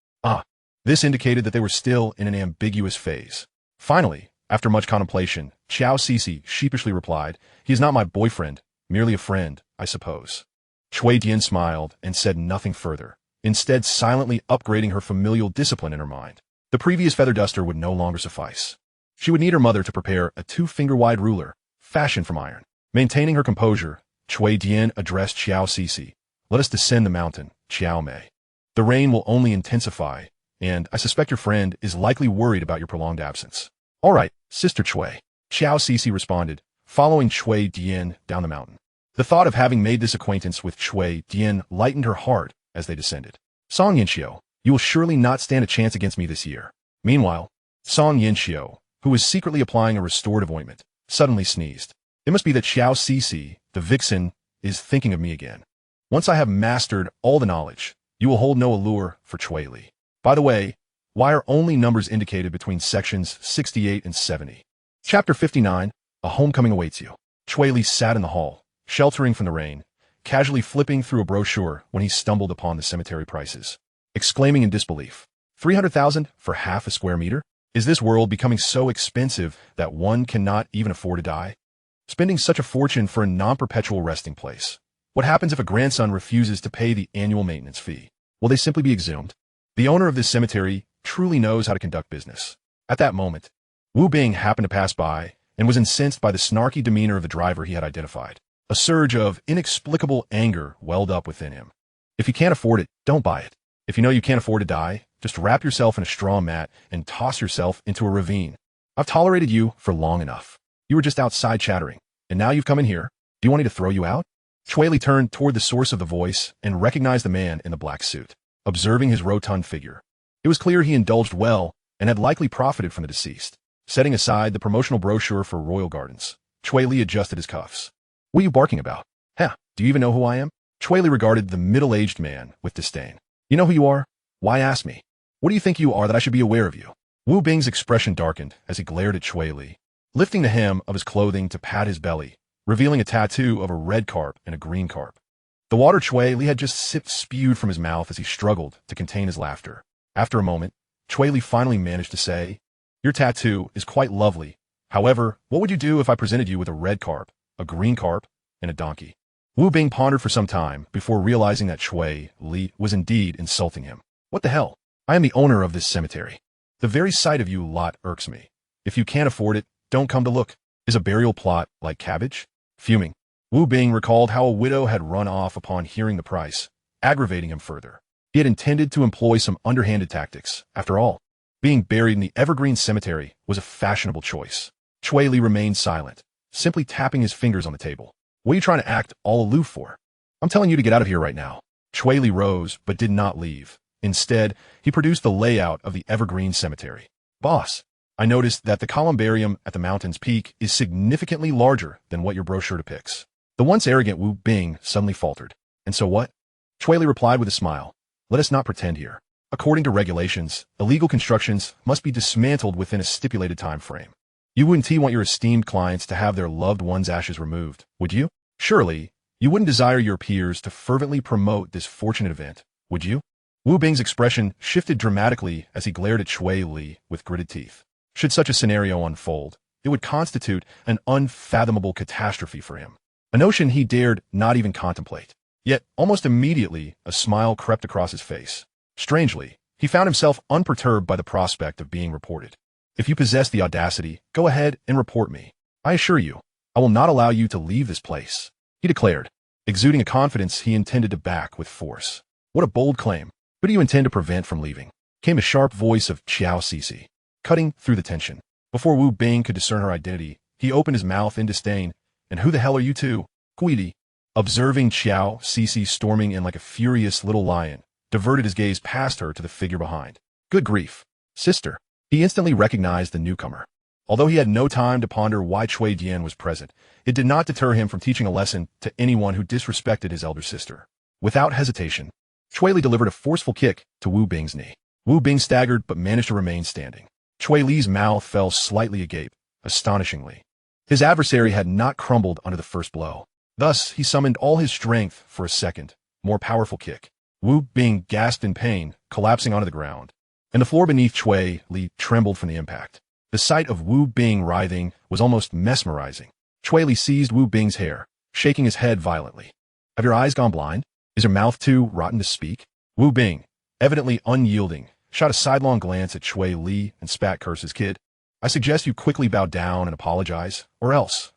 This indicated that they were still in an ambiguous phase. Finally, after much contemplation, Xiao Cici sheepishly replied, "He is not my boyfriend, merely a friend, I suppose." Cui Dian smiled and said nothing further, instead silently upgrading her familial discipline in her mind. The previous feather duster would no longer suffice. She would need her mother to prepare a 2-finger-wide ruler, fashioned from iron. Maintaining her composure, Cui Dian addressed Xiao Cici. "Let us descend the mountain, Xiao Mei. The rain will only intensify, and I suspect your friend is likely worried about your prolonged absence." "All right, Sister Cui," Xiao Cici responded, following Cui Dian down the mountain. The thought of having made this acquaintance with Cui Dian lightened her heart as they descended. "Song Yinxiu, you will surely not stand a chance against me this year." Meanwhile, Song Yinxiu, who was secretly applying a restorative ointment, suddenly sneezed. "It must be that Xiao Cici, the vixen, is thinking of me again. Once I have mastered all the knowledge, you will hold no allure for Cui Li. By the way, why are only numbers indicated between sections 68 and 70? Chapter 59, A Homecoming Awaits You. Cui Li sat in the hall, sheltering from the rain, casually flipping through a brochure when he stumbled upon the cemetery prices, exclaiming in disbelief, 300,000 for half a square meter? Is this world becoming so expensive that one cannot even afford to die? Spending such a fortune for a non-perpetual resting place. What happens if a grandson refuses to pay the annual maintenance fee? Will they simply be exhumed? The owner of this cemetery truly knows how to conduct business. At that moment, Wu Bing happened to pass by and was incensed by the snarky demeanor of the driver he had identified. A surge of inexplicable anger welled up within him. If you can't afford it, don't buy it. If you know you can't afford to die, just wrap yourself in a straw mat and toss yourself into a ravine. I've tolerated you for long enough. You were just outside chattering, and now you've come in here. Do you want me to throw you out? Cui Li turned toward the source of the voice and recognized the man in the black suit. Observing his rotund figure, it was clear he indulged well and had likely profited from the deceased. Setting aside the promotional brochure for Royal Gardens, Cui Li adjusted his cuffs. "What are you barking about? Heh, do you even know who I am?" Cui Li regarded the middle-aged man with disdain. "You know who you are? Why ask me? What do you think you are that I should be aware of you?" Wu Bing's expression darkened as he glared at Cui Li, lifting the hem of his clothing to pat his belly, revealing a tattoo of a red carp and a green carp. The water Cui Li had just sipped spewed from his mouth as he struggled to contain his laughter. After a moment, Cui Li finally managed to say, "Your tattoo is quite lovely. However, what would you do if I presented you with a red carp, a green carp, and a donkey?" Wu Bing pondered for some time before realizing that Cui Li was indeed insulting him. "What the hell? I am the owner of this cemetery. The very sight of you lot irks me. If you can't afford it, don't come to look. Is a burial plot like cabbage?" Fuming, Wu Bing recalled how a widow had run off upon hearing the price, aggravating him further. He had intended to employ some underhanded tactics. After all, being buried in the evergreen cemetery was a fashionable choice. Cui Li remained silent, simply tapping his fingers on the table. "What are you trying to act all aloof for? I'm telling you to get out of here right now." Cui Li rose, but did not leave. Instead, he produced the layout of the evergreen cemetery. "Boss, I noticed that the columbarium at the mountain's peak is significantly larger than what your brochure depicts." The once arrogant Wu Bing suddenly faltered. "And so what?" Cui Li replied with a smile. "Let us not pretend here. According to regulations, illegal constructions must be dismantled within a stipulated time frame. You wouldn't want your esteemed clients to have their loved one's ashes removed, would you? Surely, you wouldn't desire your peers to fervently promote this fortunate event, would you?" Wu Bing's expression shifted dramatically as he glared at Cui Li with gritted teeth. Should such a scenario unfold, it would constitute an unfathomable catastrophe for him, a notion he dared not even contemplate. Yet, almost immediately, a smile crept across his face. Strangely, he found himself unperturbed by the prospect of being reported. "If you possess the audacity, go ahead and report me. I assure you, I will not allow you to leave this place," he declared, exuding a confidence he intended to back with force. "What a bold claim. Who do you intend to prevent from leaving?" Came the sharp voice of Xiao Cixi, cutting through the tension. Before Wu Bing could discern her identity, he opened his mouth in disdain. "And who the hell are you two?" Cui Li, observing Xiao Cixi storming in like a furious little lion, diverted his gaze past her to the figure behind. "Good grief, sister." He instantly recognized the newcomer. Although he had no time to ponder why Cui Dian was present, it did not deter him from teaching a lesson to anyone who disrespected his elder sister. Without hesitation, Cui Li delivered a forceful kick to Wu Bing's knee. Wu Bing staggered but managed to remain standing. Cui Li's mouth fell slightly agape, astonishingly. His adversary had not crumbled under the first blow. Thus, he summoned all his strength for a second, more powerful kick. Wu Bing gasped in pain, collapsing onto the ground, and the floor beneath Cui Li trembled from the impact. The sight of Wu Bing writhing was almost mesmerizing. Cui Li seized Wu Bing's hair, shaking his head violently. "Have your eyes gone blind? Is your mouth too rotten to speak?" Wu Bing, evidently unyielding, shot a sidelong glance at Cui Li and spat curses. "Kid, I suggest you quickly bow down and apologize, or else."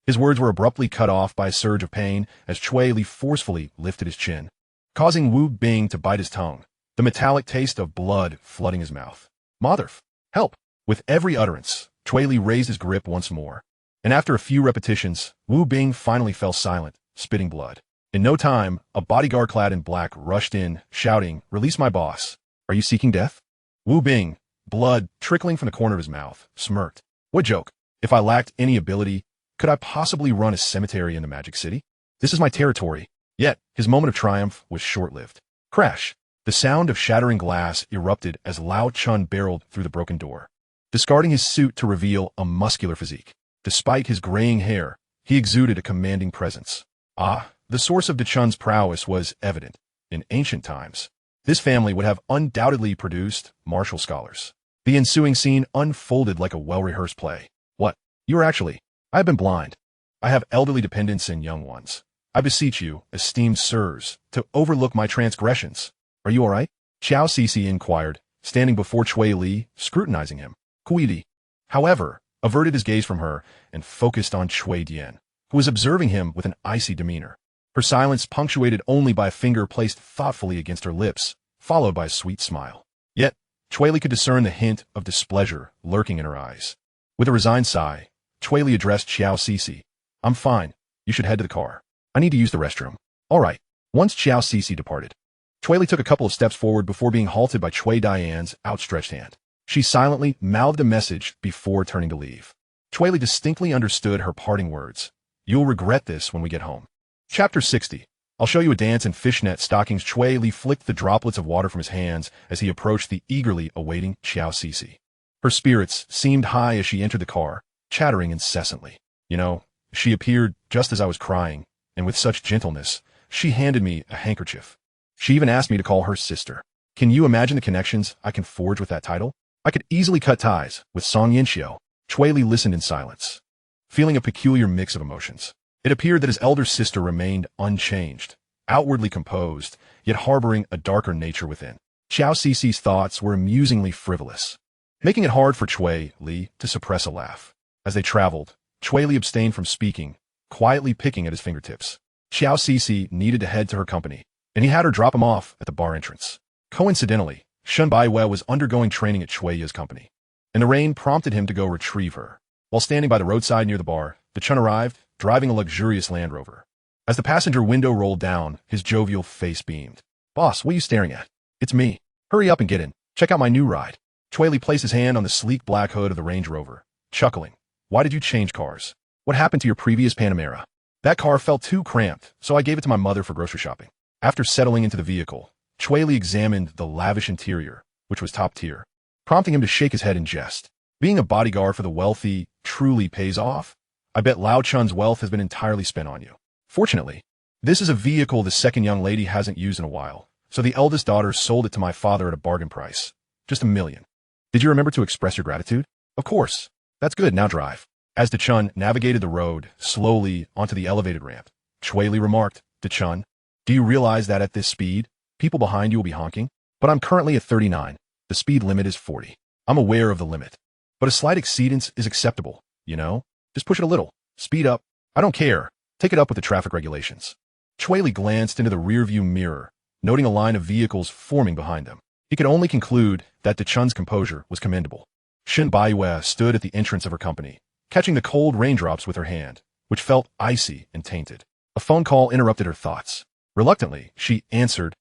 His words were abruptly cut off by a surge of pain as Cui Li forcefully lifted his chin, causing Wu Bing to bite his tongue, the metallic taste of blood flooding his mouth. "Motherf, help!" With every utterance, Cui Li raised his grip once more, and after a few repetitions, Wu Bing finally fell silent, spitting blood. In no time, a bodyguard clad in black rushed in, shouting, "Release my boss. Are you seeking death?" Wu Bing, blood trickling from the corner of his mouth, smirked. "What joke? If I lacked any ability, could I possibly run a cemetery in the Magic City? This is my territory." Yet, his moment of triumph was short-lived. Crash! The sound of shattering glass erupted as Lao Chun barreled through the broken door, discarding his suit to reveal a muscular physique. Despite his graying hair, he exuded a commanding presence. The source of De Chun's prowess was evident. In ancient times, this family would have undoubtedly produced martial scholars. The ensuing scene unfolded like a well-rehearsed play. "What? You are actually... I have been blind. I have elderly dependents and young ones. I beseech you, esteemed sirs, to overlook my transgressions. Are you all right?" Xiao Cixi inquired, standing before Cui Li, scrutinizing him. Cui Li, however, averted his gaze from her and focused on Cui Dian, who was observing him with an icy demeanor. Her silence punctuated only by a finger placed thoughtfully against her lips, followed by a sweet smile. Yet, Cui Li could discern the hint of displeasure lurking in her eyes. With a resigned sigh, Cui Li addressed Xiao Cixi. "I'm fine. You should head to the car. I need to use the restroom." "All right." Once Xiao Cixi departed, Cui Li took a couple of steps forward before being halted by Cui Dian's outstretched hand. She silently mouthed a message before turning to leave. Cui Li distinctly understood her parting words. "You'll regret this when we get home." Chapter 60. I'll show you a dance in fishnet stockings. Cui Li flicked the droplets of water from his hands as he approached the eagerly awaiting Xiao Cixi. Her spirits seemed high as she entered the car, chattering incessantly. She appeared just as I was crying, and with such gentleness, she handed me a handkerchief. She even asked me to call her sister. Can you imagine the connections I can forge with that title? I could easily cut ties with Song Yinxiu. Cui Li listened in silence, feeling a peculiar mix of emotions. It appeared that his elder sister remained unchanged, outwardly composed, yet harboring a darker nature within. Xiao Cici's thoughts were amusingly frivolous, making it hard for Cui Li to suppress a laugh. As they traveled, Cui Li abstained from speaking, quietly picking at his fingertips. Xiao Cici needed to head to her company, and he had her drop him off at the bar entrance. Coincidentally, Shen Baiwei was undergoing training at Cui Yi's company, and the rain prompted him to go retrieve her. While standing by the roadside near the bar, the Chun arrived, driving a luxurious Land Rover. As the passenger window rolled down, his jovial face beamed. "Boss, what are you staring at? It's me. Hurry up and get in. Check out my new ride." Cui Li placed his hand on the sleek black hood of the Range Rover, chuckling. "Why did you change cars? What happened to your previous Panamera?" "That car felt too cramped, so I gave it to my mother for grocery shopping." After settling into the vehicle, Cui Li examined the lavish interior, which was top tier, prompting him to shake his head in jest. "Being a bodyguard for the wealthy truly pays off. I bet Lao Chun's wealth has been entirely spent on you." Fortunately, this is a vehicle the second young lady hasn't used in a while, so the eldest daughter sold it to my father at a bargain price. Just $1 million. Did you remember to express your gratitude? Of course. That's good, now drive. As De Chun navigated the road slowly onto the elevated ramp, Cui Li remarked, "De Chun, do you realize that at this speed, people behind you will be honking? But I'm currently at 39. The speed limit is 40. I'm aware of the limit. But a slight exceedance is acceptable, you know? Just push it a little. Speed up. I don't care. Take it up with the traffic regulations." Cui Li glanced into the rearview mirror, noting a line of vehicles forming behind them. He could only conclude that De Chun's composure was commendable. Shen Baiwei stood at the entrance of her company, catching the cold raindrops with her hand, which felt icy and tainted. A phone call interrupted her thoughts. Reluctantly, she answered,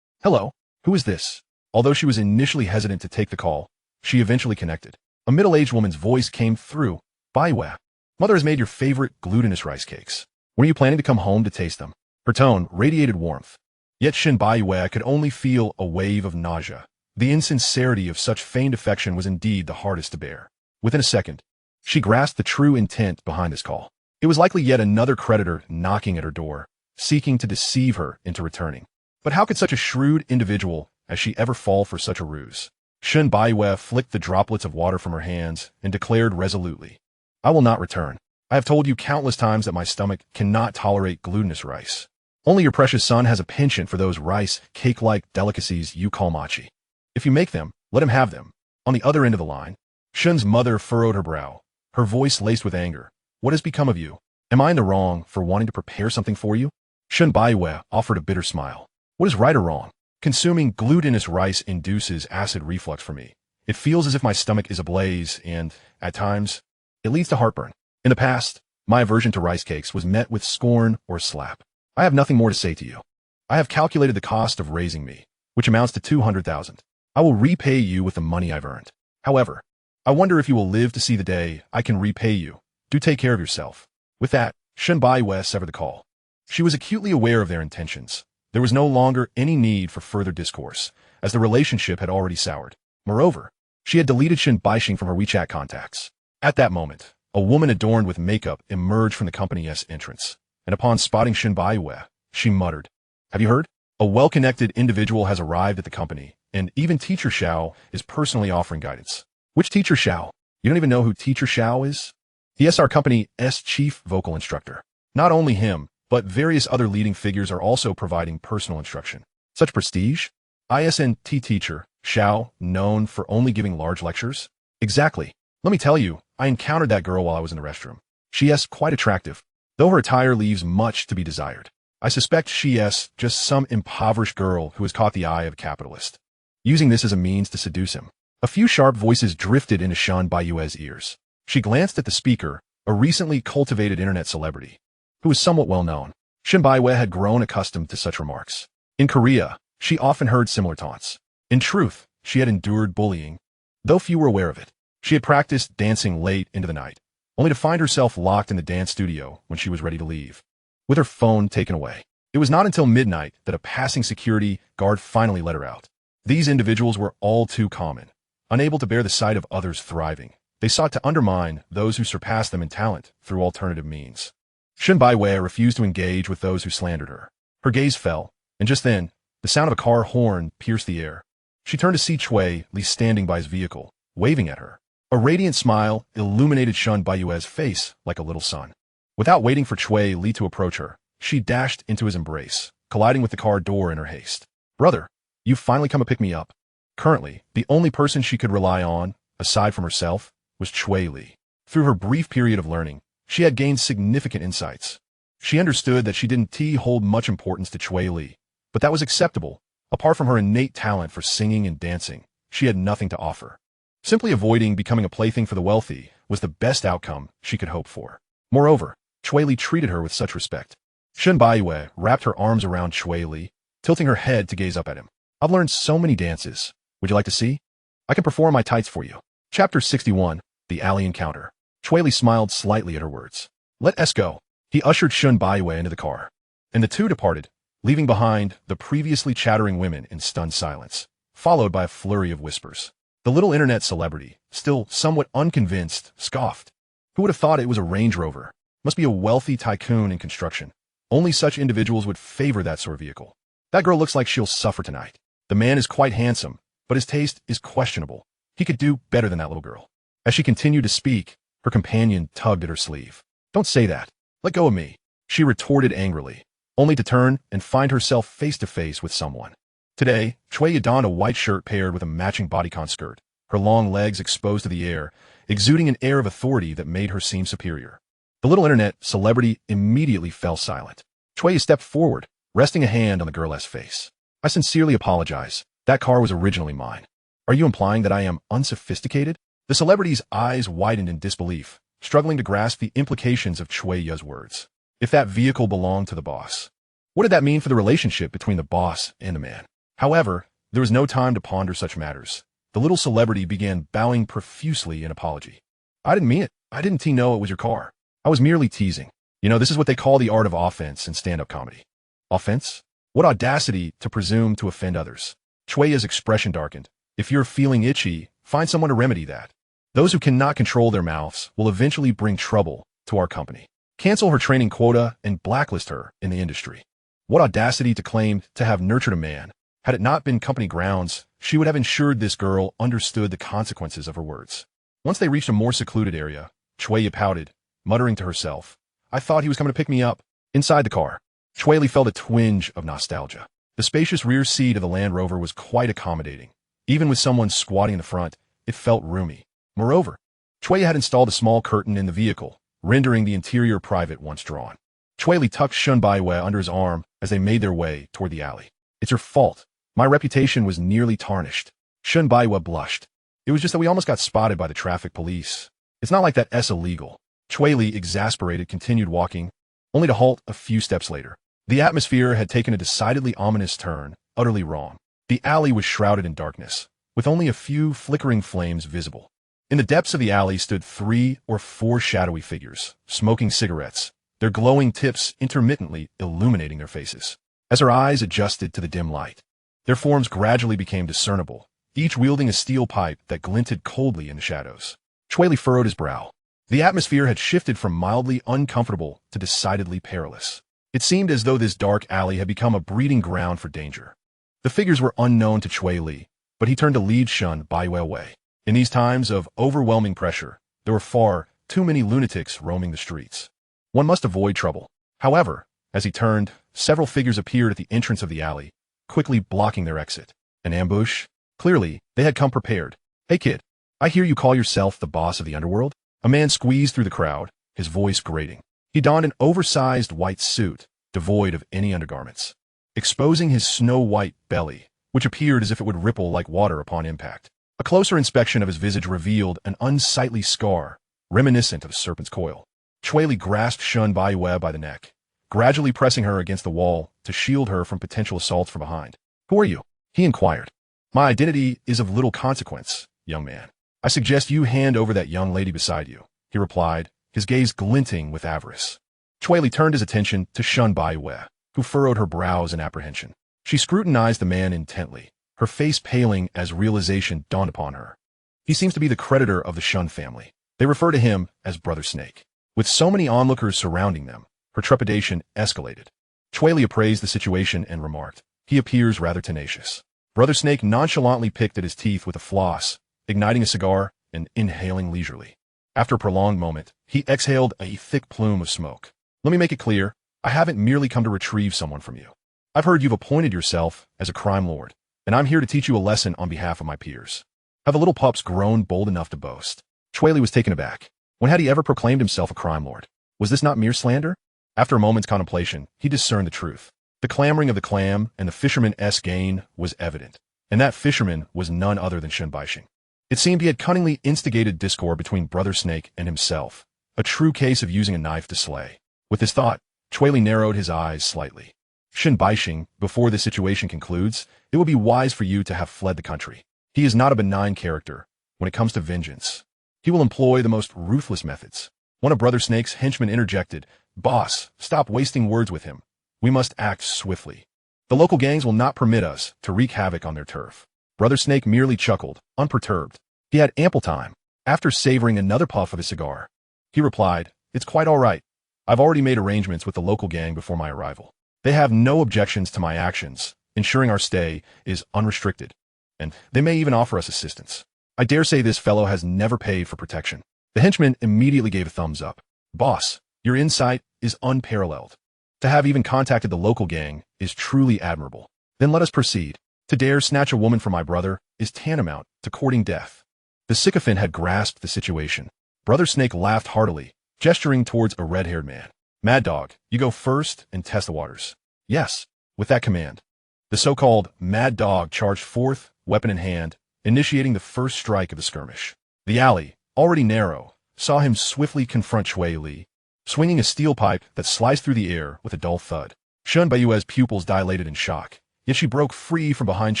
"Hello, who is this?" Although she was initially hesitant to take the call, she eventually connected. A middle-aged woman's voice came through. "Baiwei, Mother has made your favorite glutinous rice cakes. When are you planning to come home to taste them?" Her tone radiated warmth. Yet Shen Baiwei could only feel a wave of nausea. The insincerity of such feigned affection was indeed the hardest to bear. Within a second, she grasped the true intent behind this call. It was likely yet another creditor knocking at her door, seeking to deceive her into returning. But how could such a shrewd individual as she ever fall for such a ruse? Shen Baiwei flicked the droplets of water from her hands and declared resolutely, "I will not return. I have told you countless times that my stomach cannot tolerate glutinous rice. Only your precious son has a penchant for those rice cake-like delicacies you call machi. If you make them, let him have them." On the other end of the line, Shen's mother furrowed her brow, her voice laced with anger. "What has become of you? Am I in the wrong for wanting to prepare something for you?" Shen Baiwei offered a bitter smile. "What is right or wrong? Consuming glutinous rice induces acid reflux for me. It feels as if my stomach is ablaze and, at times, it leads to heartburn. In the past, my aversion to rice cakes was met with scorn or slap. I have nothing more to say to you. I have calculated the cost of raising me, which amounts to 200,000. I will repay you with the money I've earned. However, I wonder if you will live to see the day I can repay you. Do take care of yourself." With that, Shen Baiwei severed the call. She was acutely aware of their intentions. There was no longer any need for further discourse, as the relationship had already soured. Moreover, she had deleted Shen Baixing from her WeChat contacts. At that moment, a woman adorned with makeup emerged from the company's entrance, and upon spotting Shen Baiwei, she muttered, "Have you heard? A well-connected individual has arrived at the company, and even Teacher Xiao is personally offering guidance." "Which Teacher Xiao? You don't even know who Teacher Xiao is?" "He is our company's chief vocal instructor. Not only him, but various other leading figures are also providing personal instruction." "Such prestige? ISNT Teacher Xiao, known for only giving large lectures?" "Exactly. Let me tell you, I encountered that girl while I was in the restroom. She is quite attractive, though her attire leaves much to be desired. I suspect she is just some impoverished girl who has caught the eye of a capitalist, using this as a means to seduce him." A few sharp voices drifted into Shen Baiwei's ears. She glanced at the speaker, a recently cultivated internet celebrity, who was somewhat well known. Shen Baiwei had grown accustomed to such remarks. In Korea, she often heard similar taunts. In truth, she had endured bullying, though few were aware of it. She had practiced dancing late into the night, only to find herself locked in the dance studio when she was ready to leave, with her phone taken away. It was not until midnight that a passing security guard finally let her out. These individuals were all too common. Unable to bear the sight of others thriving, they sought to undermine those who surpassed them in talent through alternative means. Shen Baiwei refused to engage with those who slandered her. Her gaze fell, and just then, the sound of a car horn pierced the air. She turned to see Cui Li standing by his vehicle, waving at her. A radiant smile illuminated Shun Baiyue's face like a little sun. Without waiting for Cui Li to approach her, she dashed into his embrace, colliding with the car door in her haste. Brother, you've finally come to pick me up. Currently, the only person she could rely on, aside from herself, was Cui Li. Through her brief period of learning, she had gained significant insights. She understood that she didn't hold much importance to Cui Li, but that was acceptable. Apart from her innate talent for singing and dancing, she had nothing to offer. Simply avoiding becoming a plaything for the wealthy was the best outcome she could hope for. Moreover, Cui Li treated her with such respect. Shun Baiyue wrapped her arms around Cui Li, tilting her head to gaze up at him. I've learned so many dances. Would you like to see? I can perform my tights for you. Chapter 61, The Alley Encounter. Cui Li smiled slightly at her words. Let us go. He ushered Shun Baiyue into the car, and the two departed, leaving behind the previously chattering women in stunned silence, followed by a flurry of whispers. The little internet celebrity, still somewhat unconvinced, scoffed. Who would have thought it was a Range Rover? Must be a wealthy tycoon in construction. Only such individuals would favor that sort of vehicle. That girl looks like she'll suffer tonight. The man is quite handsome, but his taste is questionable. He could do better than that little girl. As she continued to speak, her companion tugged at her sleeve. Don't say that. Let go of me, she retorted angrily, only to turn and find herself face to face with someone. Today, Cui donned a white shirt paired with a matching bodycon skirt, her long legs exposed to the air, exuding an air of authority that made her seem superior. The little internet celebrity immediately fell silent. Cui stepped forward, resting a hand on the girl's face. I sincerely apologize. That car was originally mine. Are you implying that I am unsophisticated? The celebrity's eyes widened in disbelief, struggling to grasp the implications of Cui's words. If that vehicle belonged to the boss, what did that mean for the relationship between the boss and the man? However, there was no time to ponder such matters. The little celebrity began bowing profusely in apology. I didn't mean it. I didn't know it was your car. I was merely teasing. You know, this is what they call the art of offense in stand-up comedy. Offense? What audacity to presume to offend others. Cui's expression darkened. If you're feeling itchy, find someone to remedy that. Those who cannot control their mouths will eventually bring trouble to our company. Cancel her training quota and blacklist her in the industry. What audacity to claim to have nurtured a man. Had it not been company grounds, she would have ensured this girl understood the consequences of her words. Once they reached a more secluded area, Cui pouted, muttering to herself, I thought he was coming to pick me up. Inside the car, Cui Li felt a twinge of nostalgia. The spacious rear seat of the Land Rover was quite accommodating. Even with someone squatting in the front, it felt roomy. Moreover, Cui had installed a small curtain in the vehicle, rendering the interior private once drawn. Cui Li tucked Shun Baiyue under his arm as they made their way toward the alley. It's your fault. My reputation was nearly tarnished. Shun Baiyue blushed. It was just that we almost got spotted by the traffic police. It's not like that's illegal. Cui Li, exasperated, continued walking, only to halt a few steps later. The atmosphere had taken a decidedly ominous turn, utterly wrong. The alley was shrouded in darkness, with only a few flickering flames visible. In the depths of the alley stood 3 or 4 shadowy figures, smoking cigarettes, their glowing tips intermittently illuminating their faces. As her eyes adjusted to the dim light, their forms gradually became discernible, each wielding a steel pipe that glinted coldly in the shadows. Cui Li furrowed his brow. The atmosphere had shifted from mildly uncomfortable to decidedly perilous. It seemed as though this dark alley had become a breeding ground for danger. The figures were unknown to Cui Li, but he turned to lead Shun Baiyue away. In these times of overwhelming pressure, there were far too many lunatics roaming the streets. One must avoid trouble. However, as he turned, several figures appeared at the entrance of the alley, quickly blocking their exit. An ambush? Clearly, they had come prepared. Hey kid, I hear you call yourself the boss of the underworld? A man squeezed through the crowd, his voice grating. He donned an oversized white suit, devoid of any undergarments, exposing his snow-white belly, which appeared as if it would ripple like water upon impact. A closer inspection of his visage revealed an unsightly scar, reminiscent of a serpent's coil. Cui Li grasped Shun Baiyue by the neck, gradually pressing her against the wall to shield her from potential assaults from behind. Who are you? He inquired. My identity is of little consequence, young man. I suggest you hand over that young lady beside you, he replied, his gaze glinting with avarice. Cui Li turned his attention to Shun Baiyue, who furrowed her brows in apprehension. She scrutinized the man intently, her face paling as realization dawned upon her. He seems to be the creditor of the Shun family. They refer to him as Brother Snake. With so many onlookers surrounding them, her trepidation escalated. Cui Li appraised the situation and remarked, he appears rather tenacious. Brother Snake nonchalantly picked at his teeth with a floss, igniting a cigar and inhaling leisurely. After a prolonged moment, he exhaled a thick plume of smoke. Let me make it clear, I haven't merely come to retrieve someone from you. I've heard you've appointed yourself as a crime lord, and I'm here to teach you a lesson on behalf of my peers. Have the little pups grown bold enough to boast? Cui Li was taken aback. When had he ever proclaimed himself a crime lord? Was this not mere slander? After a moment's contemplation, he discerned the truth. The clamoring of the clam and the fisherman's gain was evident, and that fisherman was none other than Shen Baixing. It seemed he had cunningly instigated discord between Brother Snake and himself, a true case of using a knife to slay. With this thought, Cui Li narrowed his eyes slightly. Shen Baixing, before this situation concludes, it would be wise for you to have fled the country. He is not a benign character when it comes to vengeance. He will employ the most ruthless methods. One of Brother Snake's henchmen interjected, "Boss, stop wasting words with him. We must act swiftly. The local gangs will not permit us to wreak havoc on their turf." Brother Snake merely chuckled, unperturbed. He had ample time. After savoring another puff of his cigar, he replied, "It's quite all right. I've already made arrangements with the local gang before my arrival. They have no objections to my actions, ensuring our stay is unrestricted, and they may even offer us assistance. I dare say this fellow has never paid for protection." The henchman immediately gave a thumbs up. "Boss, your insight is unparalleled. To have even contacted the local gang is truly admirable. Then let us proceed. To dare snatch a woman from my brother is tantamount to courting death." The sycophant had grasped the situation. Brother Snake laughed heartily, gesturing towards a red-haired man. "Mad Dog, you go first and test the waters." "Yes." With that command, the so-called Mad Dog charged forth, weapon in hand, initiating the first strike of the skirmish. The alley, already narrow, saw him swiftly confront Cui Li, swinging a steel pipe that sliced through the air with a dull thud. Shen Baiyue's pupils dilated in shock, yet she broke free from behind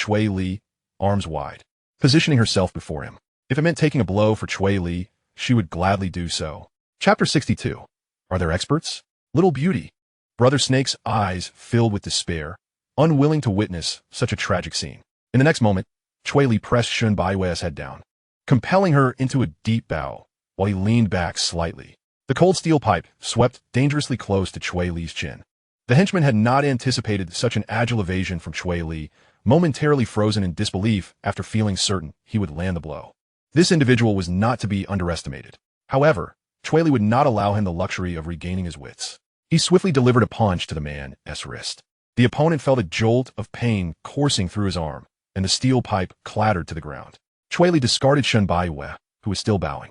Cui Li, arms wide, positioning herself before him. If it meant taking a blow for Cui Li, she would gladly do so. Chapter 62. Are there experts? Little Beauty. Brother Snake's eyes filled with despair, unwilling to witness such a tragic scene. In the next moment, Cui Li pressed Shen Baiyue's head down, compelling her into a deep bow, while he leaned back slightly. The cold steel pipe swept dangerously close to Cui Li's chin. The henchman had not anticipated such an agile evasion from Cui Li, momentarily frozen in disbelief after feeling certain he would land the blow. This individual was not to be underestimated. However, Cui Li would not allow him the luxury of regaining his wits. He swiftly delivered a punch to the man's wrist. The opponent felt a jolt of pain coursing through his arm, and the steel pipe clattered to the ground. Cui Li discarded Shen Baiyue, who was still bowing,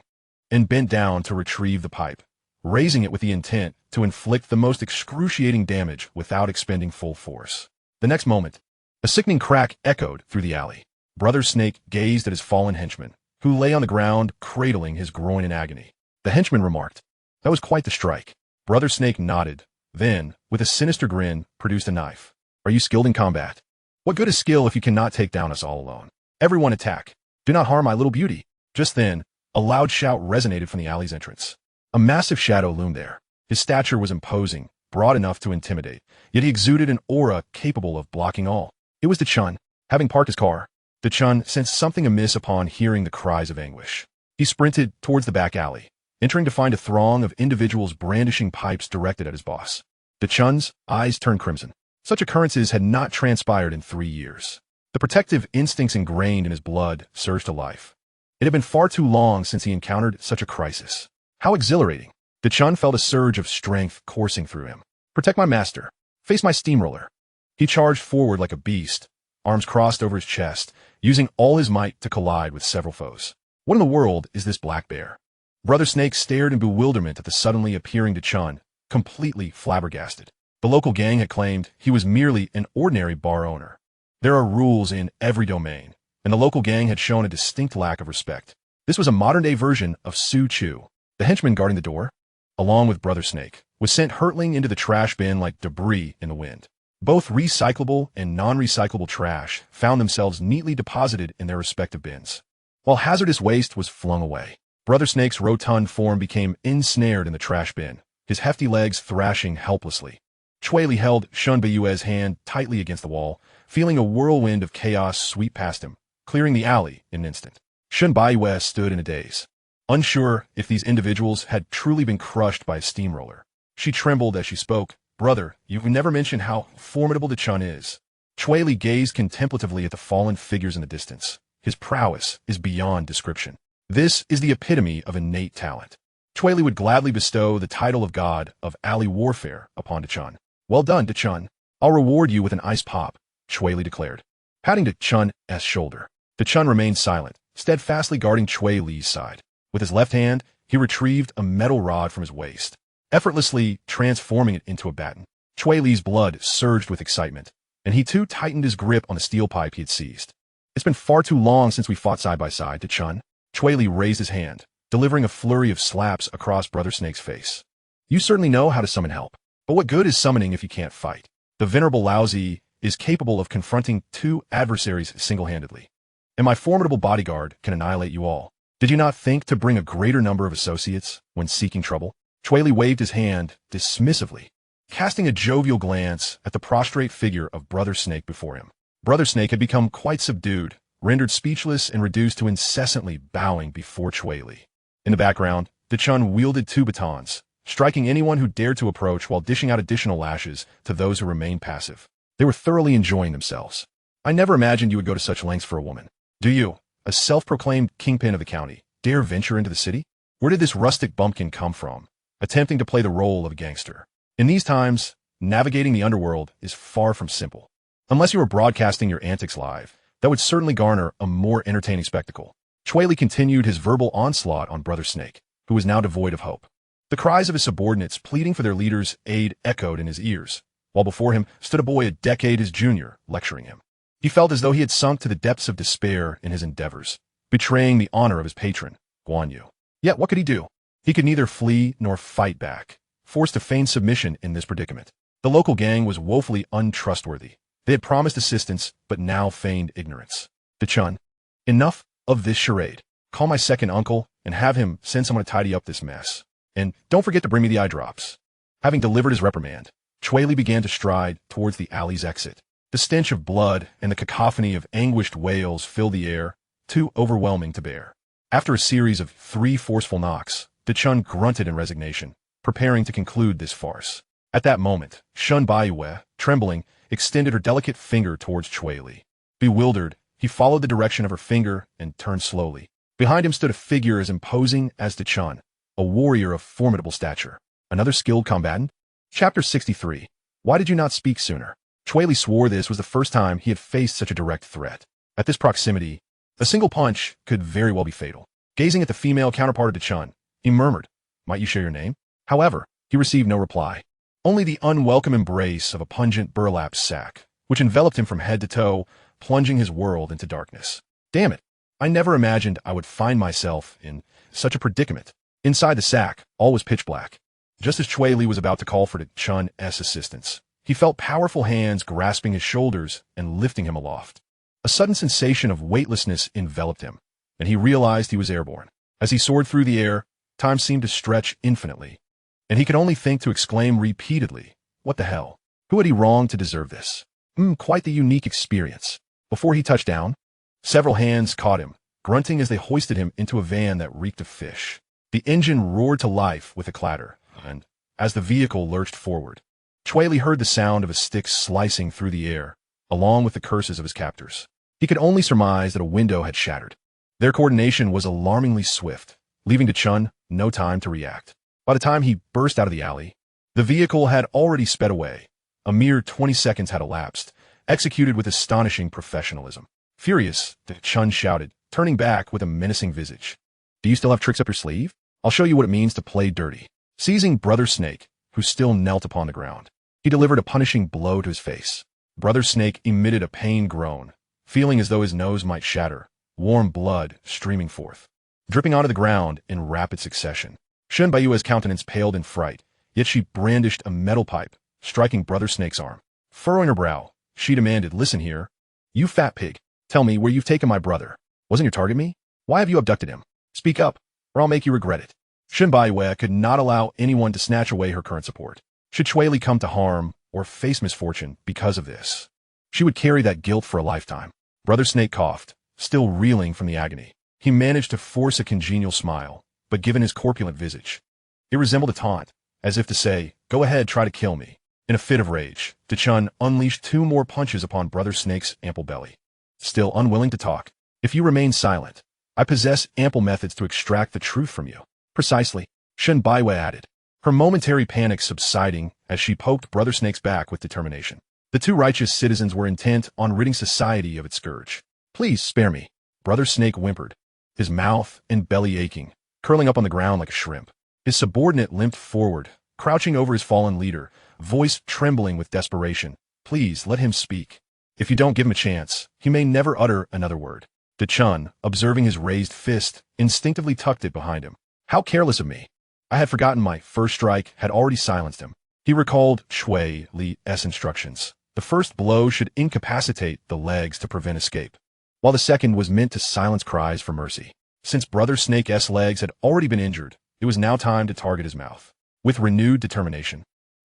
and bent down to retrieve the pipe, raising it with the intent to inflict the most excruciating damage without expending full force. The next moment, a sickening crack echoed through the alley. Brother Snake gazed at his fallen henchman, who lay on the ground cradling his groin in agony. The henchman remarked, "That was quite the strike." Brother Snake nodded, then, with a sinister grin, produced a knife. "Are you skilled in combat? What good is skill if you cannot take down us all alone? Everyone attack. Do not harm my little beauty." Just then, a loud shout resonated from the alley's entrance. A massive shadow loomed there. His stature was imposing, broad enough to intimidate, yet he exuded an aura capable of blocking all. It was Dechun. Having parked his car, Dechun sensed something amiss upon hearing the cries of anguish. He sprinted towards the back alley, entering to find a throng of individuals brandishing pipes directed at his boss. Dechun's eyes turned crimson. Such occurrences had not transpired in 3 years. The protective instincts ingrained in his blood surged to life. It had been far too long since he encountered such a crisis. How exhilarating! Dechun felt a surge of strength coursing through him. "Protect my master. Face my steamroller." He charged forward like a beast, arms crossed over his chest, using all his might to collide with several foes. What in the world is this black bear? Brother Snake stared in bewilderment at the suddenly appearing Dechun, completely flabbergasted. The local gang had claimed he was merely an ordinary bar owner. There are rules in every domain, and the local gang had shown a distinct lack of respect. This was a modern-day version of Su Chu. The henchman guarding the door, along with Brother Snake, was sent hurtling into the trash bin like debris in the wind. Both recyclable and non-recyclable trash found themselves neatly deposited in their respective bins, while hazardous waste was flung away. Brother Snake's rotund form became ensnared in the trash bin, his hefty legs thrashing helplessly. Cui Li held Shen Baiyue's hand tightly against the wall, feeling a whirlwind of chaos sweep past him, clearing the alley in an instant. Shen Baiyue stood in a daze, unsure if these individuals had truly been crushed by a steamroller. She trembled as she spoke. "Brother, you've never mentioned how formidable Dechun is." Cui Li gazed contemplatively at the fallen figures in the distance. His prowess is beyond description. This is the epitome of innate talent. Cui Li would gladly bestow the title of god of alley warfare upon Dechun. Well done, Dechun. I'll reward you with an ice pop, Cui Li declared, patting Dechun's shoulder. Dechun remained silent, steadfastly guarding Cui Li's side. With his left hand, he retrieved a metal rod from his waist, effortlessly transforming it into a baton. Cui Li's blood surged with excitement, and he too tightened his grip on the steel pipe he had seized. It's been far too long since we fought side by side, Dechun. Cui Li raised his hand, delivering a flurry of slaps across Brother Snake's face. You certainly know how to summon help, but what good is summoning if you can't fight? The venerable Laozi is capable of confronting two adversaries single-handedly, and my formidable bodyguard can annihilate you all. Did you not think to bring a greater number of associates when seeking trouble? Cui Li waved his hand dismissively, casting a jovial glance at the prostrate figure of Brother Snake before him. Brother Snake had become quite subdued, rendered speechless and reduced to incessantly bowing before Cui Li. In the background, Dechun wielded two batons, striking anyone who dared to approach while dishing out additional lashes to those who remained passive. They were thoroughly enjoying themselves. I never imagined you would go to such lengths for a woman. Do you, a self-proclaimed kingpin of the county, dare venture into the city? Where did this rustic bumpkin come from, attempting to play the role of a gangster? In these times, navigating the underworld is far from simple. Unless you were broadcasting your antics live, that would certainly garner a more entertaining spectacle. Cui Li continued his verbal onslaught on Brother Snake, who was now devoid of hope. The cries of his subordinates pleading for their leader's aid echoed in his ears, while before him stood a boy a decade his junior, lecturing him. He felt as though he had sunk to the depths of despair in his endeavors, betraying the honor of his patron, Guan Yu. Yet what could he do? He could neither flee nor fight back, forced to feign submission in this predicament. The local gang was woefully untrustworthy. They had promised assistance, but now feigned ignorance. Dechun, enough of this charade. Call my second uncle and have him send someone to tidy up this mess. And don't forget to bring me the eye drops. Having delivered his reprimand, Cui Li began to stride towards the alley's exit. The stench of blood and the cacophony of anguished wails filled the air, too overwhelming to bear. After a series of 3 forceful knocks, Dechun grunted in resignation, preparing to conclude this farce. At that moment, Shun Baiyue, trembling, extended her delicate finger towards Cui Li. Bewildered, he followed the direction of her finger and turned slowly. Behind him stood a figure as imposing as Dechun, a warrior of formidable stature. Another skilled combatant? Chapter 63. Why did you not speak sooner? Cui Li swore this was the first time he had faced such a direct threat. At this proximity, a single punch could very well be fatal. Gazing at the female counterpart of Dechun, he murmured, "Might you share your name?" However, he received no reply. Only the unwelcome embrace of a pungent burlap sack, which enveloped him from head to toe, plunging his world into darkness. Damn it! I never imagined I would find myself in such a predicament. Inside the sack, all was pitch black. Just as Cui Li was about to call for Dechun's assistance, he felt powerful hands grasping his shoulders and lifting him aloft. A sudden sensation of weightlessness enveloped him, and he realized he was airborne. As he soared through the air, time seemed to stretch infinitely, and he could only think to exclaim repeatedly, "What the hell? Who had he wronged to deserve this?" Quite the unique experience. Before he touched down, several hands caught him, grunting as they hoisted him into a van that reeked of fish. The engine roared to life with a clatter, and as the vehicle lurched forward, Cui Li heard the sound of a stick slicing through the air, along with the curses of his captors. He could only surmise that a window had shattered. Their coordination was alarmingly swift, leaving Dechun no time to react. By the time he burst out of the alley, the vehicle had already sped away. A mere 20 seconds had elapsed, executed with astonishing professionalism. Furious, Dechun shouted, turning back with a menacing visage. "Do you still have tricks up your sleeve? I'll show you what it means to play dirty." Seizing Brother Snake, who still knelt upon the ground, he delivered a punishing blow to his face. Brother Snake emitted a pained groan, feeling as though his nose might shatter, warm blood streaming forth, dripping onto the ground in rapid succession. Shun Baiyue's countenance paled in fright, yet she brandished a metal pipe, striking Brother Snake's arm. Furrowing her brow, she demanded, "Listen here, you fat pig. Tell me where you've taken my brother. Wasn't your target me? Why have you abducted him? Speak up, or I'll make you regret it." Shun Baiyue could not allow anyone to snatch away her current support. Should Cui Li come to harm or face misfortune because of this, she would carry that guilt for a lifetime. Brother Snake coughed, still reeling from the agony. He managed to force a congenial smile, but given his corpulent visage, it resembled a taunt, as if to say, "Go ahead, try to kill me. In a fit of rage, Dachun unleashed 2 more punches upon Brother Snake's ample belly. Still unwilling to talk, if you remain silent, I possess ample methods to extract the truth from you. Precisely, Shen Baiwei added, her momentary panic subsiding as she poked Brother Snake's back with determination. The 2 righteous citizens were intent on ridding society of its scourge. Please spare me, Brother Snake whimpered, his mouth and belly aching, curling up on the ground like a shrimp. His subordinate limped forward, crouching over his fallen leader, voice trembling with desperation. Please let him speak. If you don't give him a chance, he may never utter another word. Dachun, observing his raised fist, instinctively tucked it behind him. How careless of me. I had forgotten my first strike had already silenced him. He recalled Cui Li's instructions. The first blow should incapacitate the legs to prevent escape, while the second was meant to silence cries for mercy. Since Brother Snake's legs had already been injured, it was now time to target his mouth. With renewed determination,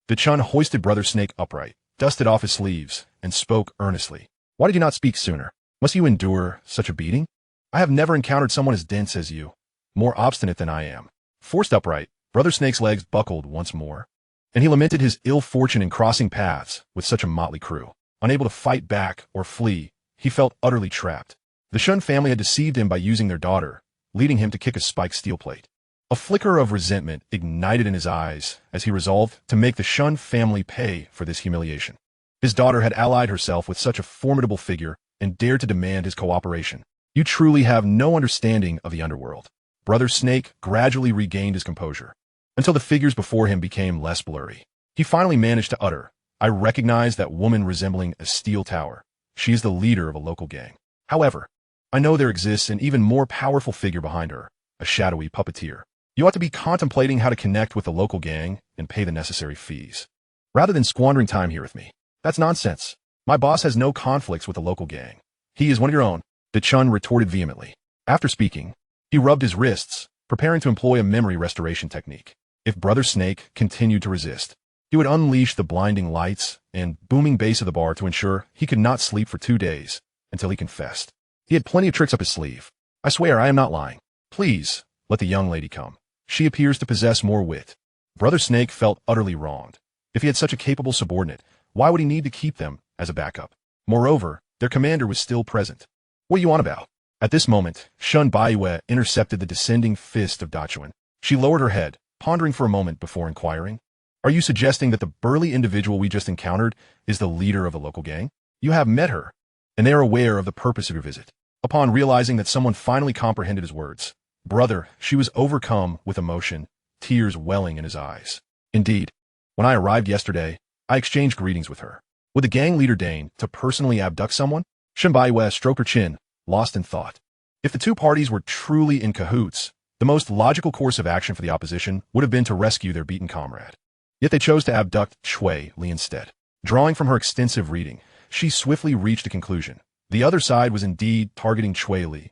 Dachun hoisted Brother Snake upright, dusted off his sleeves, and spoke earnestly. Why did you not speak sooner? Must you endure such a beating? I have never encountered someone as dense as you, more obstinate than I am. Forced upright, Brother Snake's legs buckled once more, and he lamented his ill fortune in crossing paths with such a motley crew. Unable to fight back or flee, he felt utterly trapped. The Shun family had deceived him by using their daughter, leading him to kick a spiked steel plate. A flicker of resentment ignited in his eyes as he resolved to make the Shun family pay for this humiliation. His daughter had allied herself with such a formidable figure and dared to demand his cooperation. You truly have no understanding of the underworld. Brother Snake gradually regained his composure, until the figures before him became less blurry. He finally managed to utter, I recognize that woman resembling a steel tower. She is the leader of a local gang. However, I know there exists an even more powerful figure behind her, a shadowy puppeteer. You ought to be contemplating how to connect with the local gang and pay the necessary fees, rather than squandering time here with me. That's nonsense. My boss has no conflicts with the local gang. He is one of your own, Dachun retorted vehemently. After speaking, he rubbed his wrists, preparing to employ a memory restoration technique. If Brother Snake continued to resist, he would unleash the blinding lights and booming bass of the bar to ensure he could not sleep for 2 days until he confessed. He had plenty of tricks up his sleeve. I swear I am not lying. Please, let the young lady come. She appears to possess more wit. Brother Snake felt utterly wronged. If he had such a capable subordinate, why would he need to keep them as a backup? Moreover, their commander was still present. What are you on about? At this moment, Shun Baiwei intercepted the descending fist of Dachun. She lowered her head, pondering for a moment before inquiring. Are you suggesting that the burly individual we just encountered is the leader of the local gang? You have met her, and they are aware of the purpose of your visit. Upon realizing that someone finally comprehended his words, brother, she was overcome with emotion, tears welling in his eyes. Indeed, when I arrived yesterday, I exchanged greetings with her. Would the gang leader deign to personally abduct someone? Shen Baiwei stroked her chin, lost in thought. If the 2 parties were truly in cahoots, the most logical course of action for the opposition would have been to rescue their beaten comrade. Yet they chose to abduct Cui Li instead. Drawing from her extensive reading, she swiftly reached a conclusion. The other side was indeed targeting Cui Li.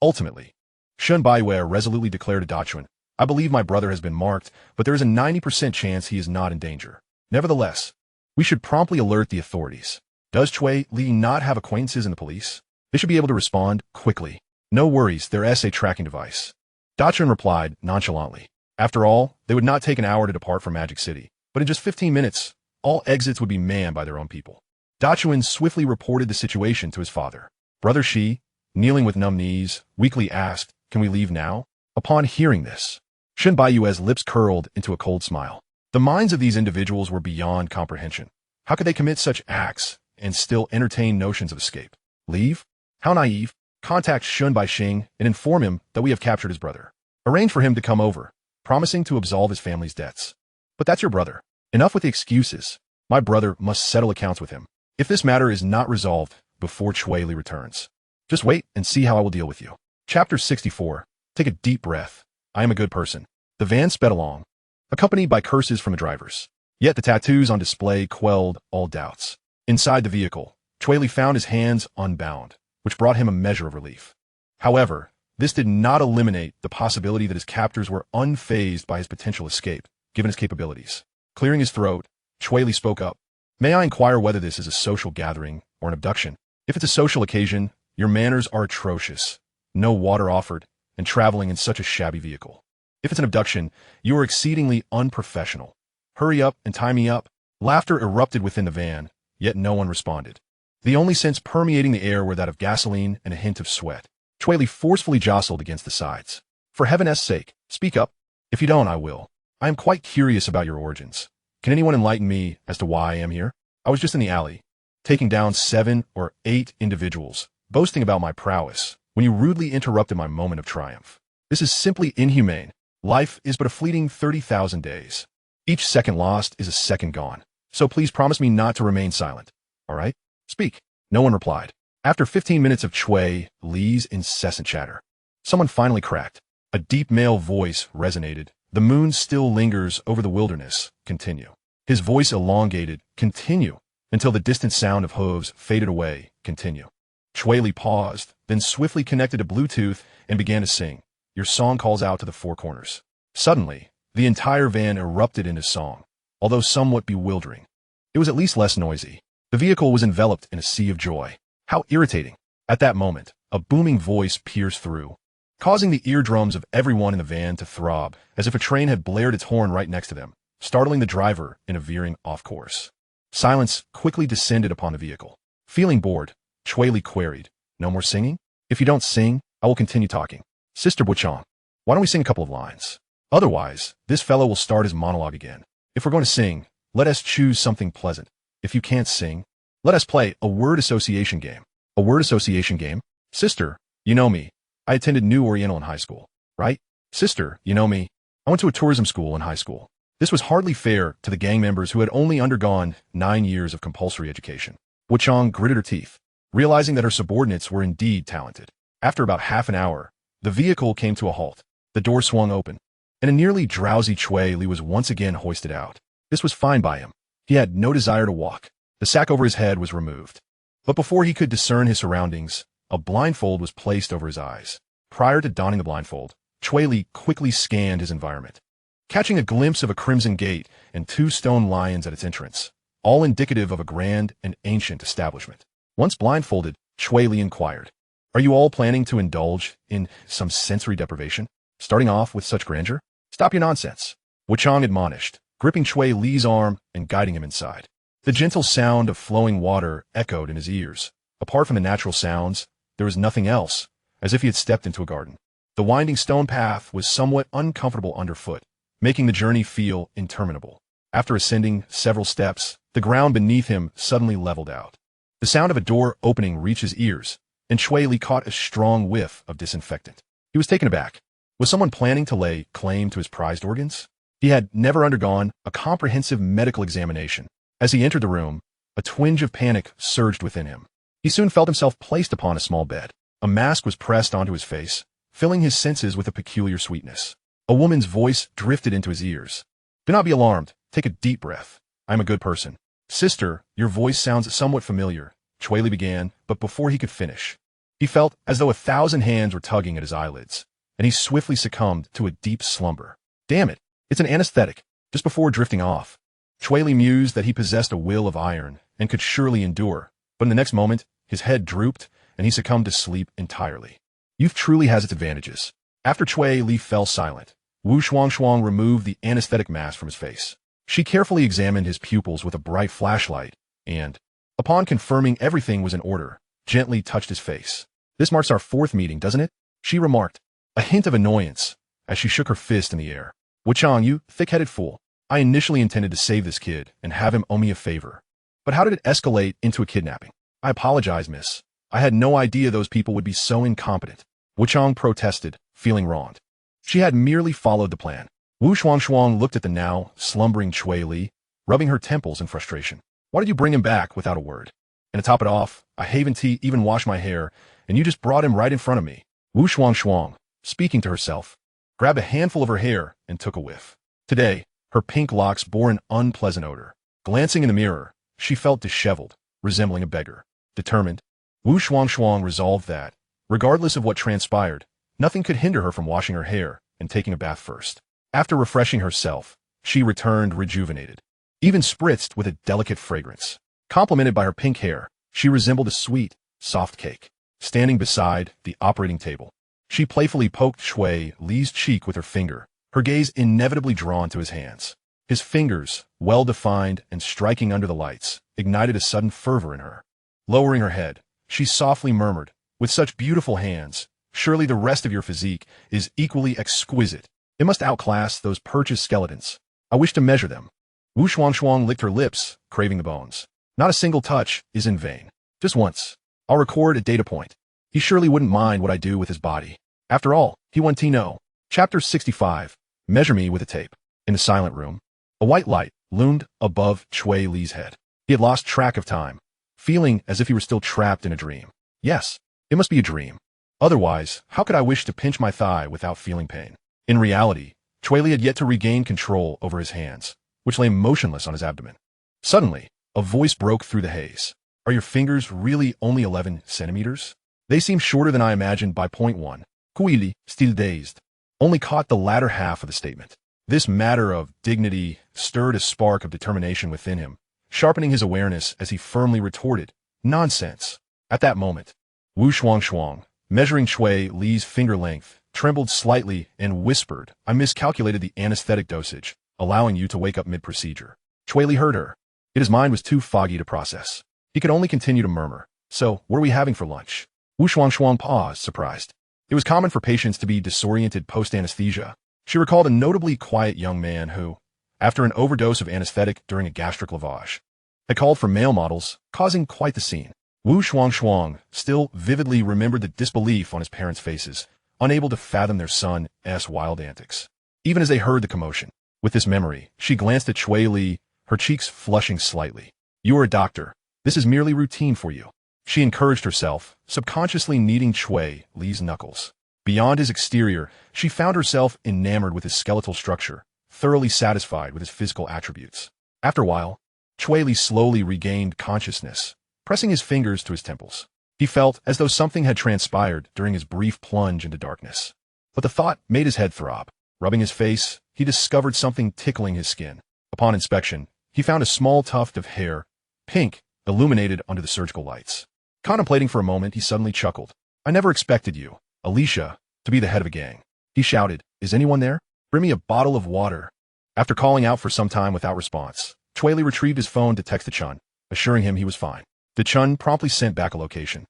Ultimately, Shen Baiwei resolutely declared to Dachun, I believe my brother has been marked, but there is a 90% chance he is not in danger. Nevertheless, we should promptly alert the authorities. Does Cui Li not have acquaintances in the police? They should be able to respond quickly. No worries, their SA tracking device. Dachun replied nonchalantly. After all, they would not take an hour to depart from Magic City, but in just 15 minutes, all exits would be manned by their own people. Dachun swiftly reported the situation to his father. Brother Shi, kneeling with numb knees, weakly asked, Can we leave now? Upon hearing this, Shen Baiwei's lips curled into a cold smile. The minds of these individuals were beyond comprehension. How could they commit such acts and still entertain notions of escape? Leave? How naive. Contact Shun Baixing and inform him that we have captured his brother. Arrange for him to come over, promising to absolve his family's debts. But that's your brother. Enough with the excuses. My brother must settle accounts with him. If this matter is not resolved before Cui Li returns, just wait and see how I will deal with you. Chapter 64. Take a deep breath. I am a good person. The van sped along, accompanied by curses from the drivers. Yet the tattoos on display quelled all doubts. Inside the vehicle, Cui Li found his hands unbound, which brought him a measure of relief. However, this did not eliminate the possibility that his captors were unfazed by his potential escape, given his capabilities. Clearing his throat, Cui Li spoke up. May I inquire whether this is a social gathering or an abduction? If it's a social occasion, your manners are atrocious. No water offered, and traveling in such a shabby vehicle. If it's an abduction, you are exceedingly unprofessional. Hurry up and tie me up, Laughter erupted within the van, yet no one responded. The only scents permeating the air were that of gasoline and a hint of sweat. Cui Li forcefully jostled against the sides. For heaven's sake, speak up. If you don't, I will. I am quite curious about your origins. Can anyone enlighten me as to why I am here? I was just in the alley, taking down 7 or 8 individuals, boasting about my prowess, when you rudely interrupted my moment of triumph. This is simply inhumane. Life is but a fleeting 30,000 days. Each second lost is a second gone. So please promise me not to remain silent. All right? Speak. No one replied. After 15 minutes of Cui Li's incessant chatter, someone finally cracked. A deep male voice resonated. The moon still lingers over the wilderness. Continue. His voice elongated. Continue. Until the distant sound of hooves faded away. Continue. Cui Li paused, then swiftly connected to Bluetooth and began to sing. Your song calls out to the four corners. Suddenly, the entire van erupted into song, although somewhat bewildering. It was at least less noisy. The vehicle was enveloped in a sea of joy. How irritating. At that moment, a booming voice pierced through, causing the eardrums of everyone in the van to throb, as if a train had blared its horn right next to them, startling the driver in a veering off course. Silence quickly descended upon the vehicle. Feeling bored, Cui Li queried, no more singing? If you don't sing, I will continue talking. Sister Buchong, why don't we sing a couple of lines? Otherwise, this fellow will start his monologue again. If we're going to sing, let us choose something pleasant. If you can't sing, let us play a word association game. A word association game? Sister, you know me. I attended New Oriental in high school, right? Sister, you know me. I went to a tourism school in high school. This was hardly fair to the gang members who had only undergone 9 years of compulsory education. Buchong gritted her teeth, realizing that her subordinates were indeed talented. After about half an hour, the vehicle came to a halt. The door swung open, and a nearly drowsy Cui Li was once again hoisted out. This was fine by him. He had no desire to walk. The sack over his head was removed. But before he could discern his surroundings, a blindfold was placed over his eyes. Prior to donning the blindfold, Cui Li quickly scanned his environment, catching a glimpse of a crimson gate and 2 stone lions at its entrance, all indicative of a grand and ancient establishment. Once blindfolded, Cui Li inquired, are you all planning to indulge in some sensory deprivation? Starting off with such grandeur? Stop your nonsense. Buchong admonished, gripping Cui Li's arm and guiding him inside. The gentle sound of flowing water echoed in his ears. Apart from the natural sounds, there was nothing else, as if he had stepped into a garden. The winding stone path was somewhat uncomfortable underfoot, making the journey feel interminable. After ascending several steps, the ground beneath him suddenly leveled out. The sound of a door opening reached his ears, and Cui Li caught a strong whiff of disinfectant. He was taken aback. Was someone planning to lay claim to his prized organs? He had never undergone a comprehensive medical examination. As he entered the room, a twinge of panic surged within him. He soon felt himself placed upon a small bed. A mask was pressed onto his face, filling his senses with a peculiar sweetness. A woman's voice drifted into his ears. Do not be alarmed. Take a deep breath. I am a good person. Sister, your voice sounds somewhat familiar, Cui Li began, but before he could finish, he felt as though 1,000 hands were tugging at his eyelids, and he swiftly succumbed to a deep slumber. Damn it, it's an anesthetic. Just before drifting off, Cui Li mused that he possessed a will of iron and could surely endure, but in the next moment, his head drooped and he succumbed to sleep entirely. Youth truly has its advantages. After Cui Li fell silent, Wu Shuangshuang removed the anesthetic mask from his face. She carefully examined his pupils with a bright flashlight and, upon confirming everything was in order, gently touched his face. This marks our 4th meeting, doesn't it? She remarked, a hint of annoyance, as she shook her fist in the air. Buchong, you thick-headed fool. I initially intended to save this kid and have him owe me a favor. But how did it escalate into a kidnapping? I apologize, miss. I had no idea those people would be so incompetent. Buchong protested, feeling wronged. She had merely followed the plan. Wu Shuangshuang looked at the now slumbering Cui Li, rubbing her temples in frustration. Why did you bring him back without a word? And to top it off, I haven't even washed my hair, and you just brought him right in front of me. Wu Shuangshuang, speaking to herself, grabbed a handful of her hair and took a whiff. Today, her pink locks bore an unpleasant odor. Glancing in the mirror, she felt disheveled, resembling a beggar. Determined, Wu Shuangshuang resolved that, regardless of what transpired, nothing could hinder her from washing her hair and taking a bath first. After refreshing herself, she returned rejuvenated, even spritzed with a delicate fragrance. Complemented by her pink hair, she resembled a sweet, soft cake. Standing beside the operating table, she playfully poked Cui Li's cheek with her finger, her gaze inevitably drawn to his hands. His fingers, well-defined and striking under the lights, ignited a sudden fervor in her. Lowering her head, she softly murmured, "With such beautiful hands, surely the rest of your physique is equally exquisite. It must outclass those purchased skeletons. I wish to measure them." Wu Shuangshuang licked her lips, craving the bones. "Not a single touch is in vain. Just once. I'll record a data point. He surely wouldn't mind what I do with his body. After all, he wants to know." Chapter 65. Measure me with a tape. In the silent room, a white light loomed above Cui Li's head. He had lost track of time, feeling as if he were still trapped in a dream. Yes, it must be a dream. Otherwise, how could I wish to pinch my thigh without feeling pain? In reality, Cui Li had yet to regain control over his hands, which lay motionless on his abdomen. Suddenly, a voice broke through the haze. "Are your fingers really only 11 centimeters? They seem shorter than I imagined by .1. Cui Li, still dazed, only caught the latter half of the statement. This matter of dignity stirred a spark of determination within him, sharpening his awareness as he firmly retorted, "Nonsense." At that moment, Wu Shuangshuang, measuring Cui Li's finger length, trembled slightly and whispered, "I miscalculated the anesthetic dosage, allowing you to wake up mid-procedure." Cui Li heard her. Yet his mind was too foggy to process. He could only continue to murmur, "So, what are we having for lunch?" Wu Shuangshuang paused, surprised. It was common for patients to be disoriented post-anesthesia. She recalled a notably quiet young man who, after an overdose of anesthetic during a gastric lavage, had called for male models, causing quite the scene. Wu Shuangshuang still vividly remembered the disbelief on his parents' faces, unable to fathom their son's wild antics. Even as they heard the commotion, with this memory, she glanced at Cui Li, her cheeks flushing slightly. "You are a doctor. This is merely routine for you." She encouraged herself, subconsciously kneading Cui Li's knuckles. Beyond his exterior, she found herself enamored with his skeletal structure, thoroughly satisfied with his physical attributes. After a while, Cui Li slowly regained consciousness, pressing his fingers to his temples. He felt as though something had transpired during his brief plunge into darkness. But the thought made his head throb. Rubbing his face, he discovered something tickling his skin. Upon inspection, he found a small tuft of hair, pink, illuminated under the surgical lights. Contemplating for a moment, he suddenly chuckled. "I never expected you, Alicia, to be the head of a gang." He shouted, "Is anyone there? Bring me a bottle of water." After calling out for some time without response, Cui Li retrieved his phone to text the Chun, assuring him he was fine. The Chun promptly sent back a location,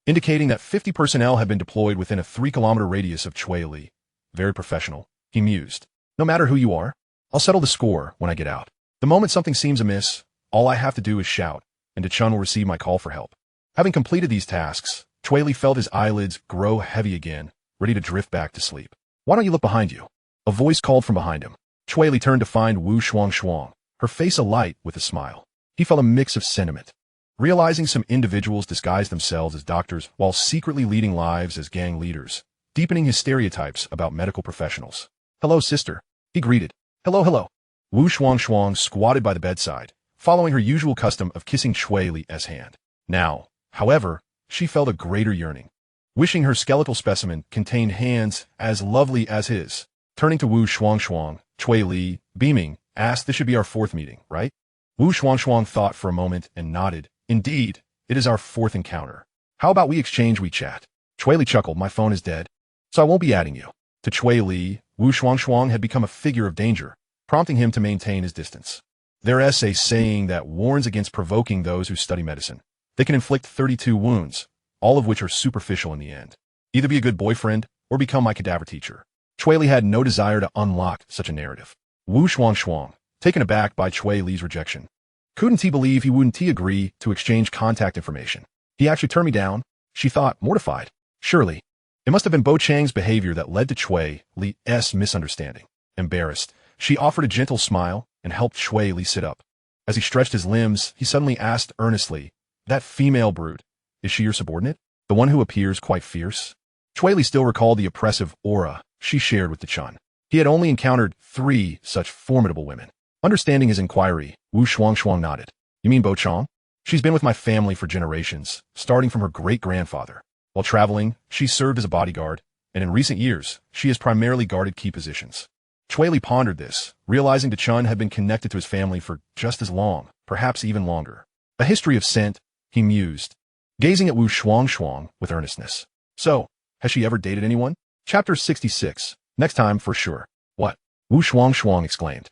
indicating that 50 personnel had been deployed within a 3-kilometer radius of Cui Li. Very professional, he mused. "No matter who you are, I'll settle the score when I get out. The moment something seems amiss, all I have to do is shout, and the Chun will receive my call for help." Having completed these tasks, Cui Li felt his eyelids grow heavy again, ready to drift back to sleep. "Why don't you look behind you?" A voice called from behind him. Cui Li turned to find Wu Shuangshuang, her face alight with a smile. He felt a mix of sentiment. Realizing some individuals disguised themselves as doctors while secretly leading lives as gang leaders, deepening his stereotypes about medical professionals. "Hello, sister," he greeted. "Hello, hello." Wu Shuangshuang squatted by the bedside, following her usual custom of kissing Cui Li's hand. Now, however, she felt a greater yearning, wishing her skeletal specimen contained hands as lovely as his. Turning to Wu Shuangshuang, Cui Li, beaming, asked, "This should be our 4th meeting, right?" Wu Shuangshuang thought for a moment and nodded. "Indeed, it is our 4th encounter. How about we exchange WeChat?" Cui Li chuckled, "My phone is dead, so I won't be adding you." To Cui Li, Wu Shuangshuang had become a figure of danger, prompting him to maintain his distance. There is a saying that warns against provoking those who study medicine. They can inflict 32 wounds, all of which are superficial in the end. Either be a good boyfriend or become my cadaver teacher. Cui Li had no desire to unlock such a narrative. Wu Shuangshuang, taken aback by Cui Li's rejection. Couldn't he believe he wouldn't agree to exchange contact information? He actually turned me down, she thought, mortified. Surely, it must have been Bo Chang's behavior that led to Cui Li's misunderstanding. Embarrassed, she offered a gentle smile and helped Cui Li sit up. As he stretched his limbs, he suddenly asked earnestly, "That female brute, is she your subordinate? The one who appears quite fierce?" Cui Li still recalled the oppressive aura she shared with the Chun. He had only encountered 3 such formidable women. Understanding his inquiry, Wu Shuangshuang nodded. "You mean Bo Chang? She's been with my family for generations, starting from her great-grandfather. While traveling, she served as a bodyguard, and in recent years, she has primarily guarded key positions." Cui Li pondered this, realizing the Chun had been connected to his family for just as long, perhaps even longer. A history of scent, he mused, gazing at Wu Shuangshuang with earnestness. "So, has she ever dated anyone?" Chapter 66. Next time for sure. "What?" Wu Shuangshuang exclaimed.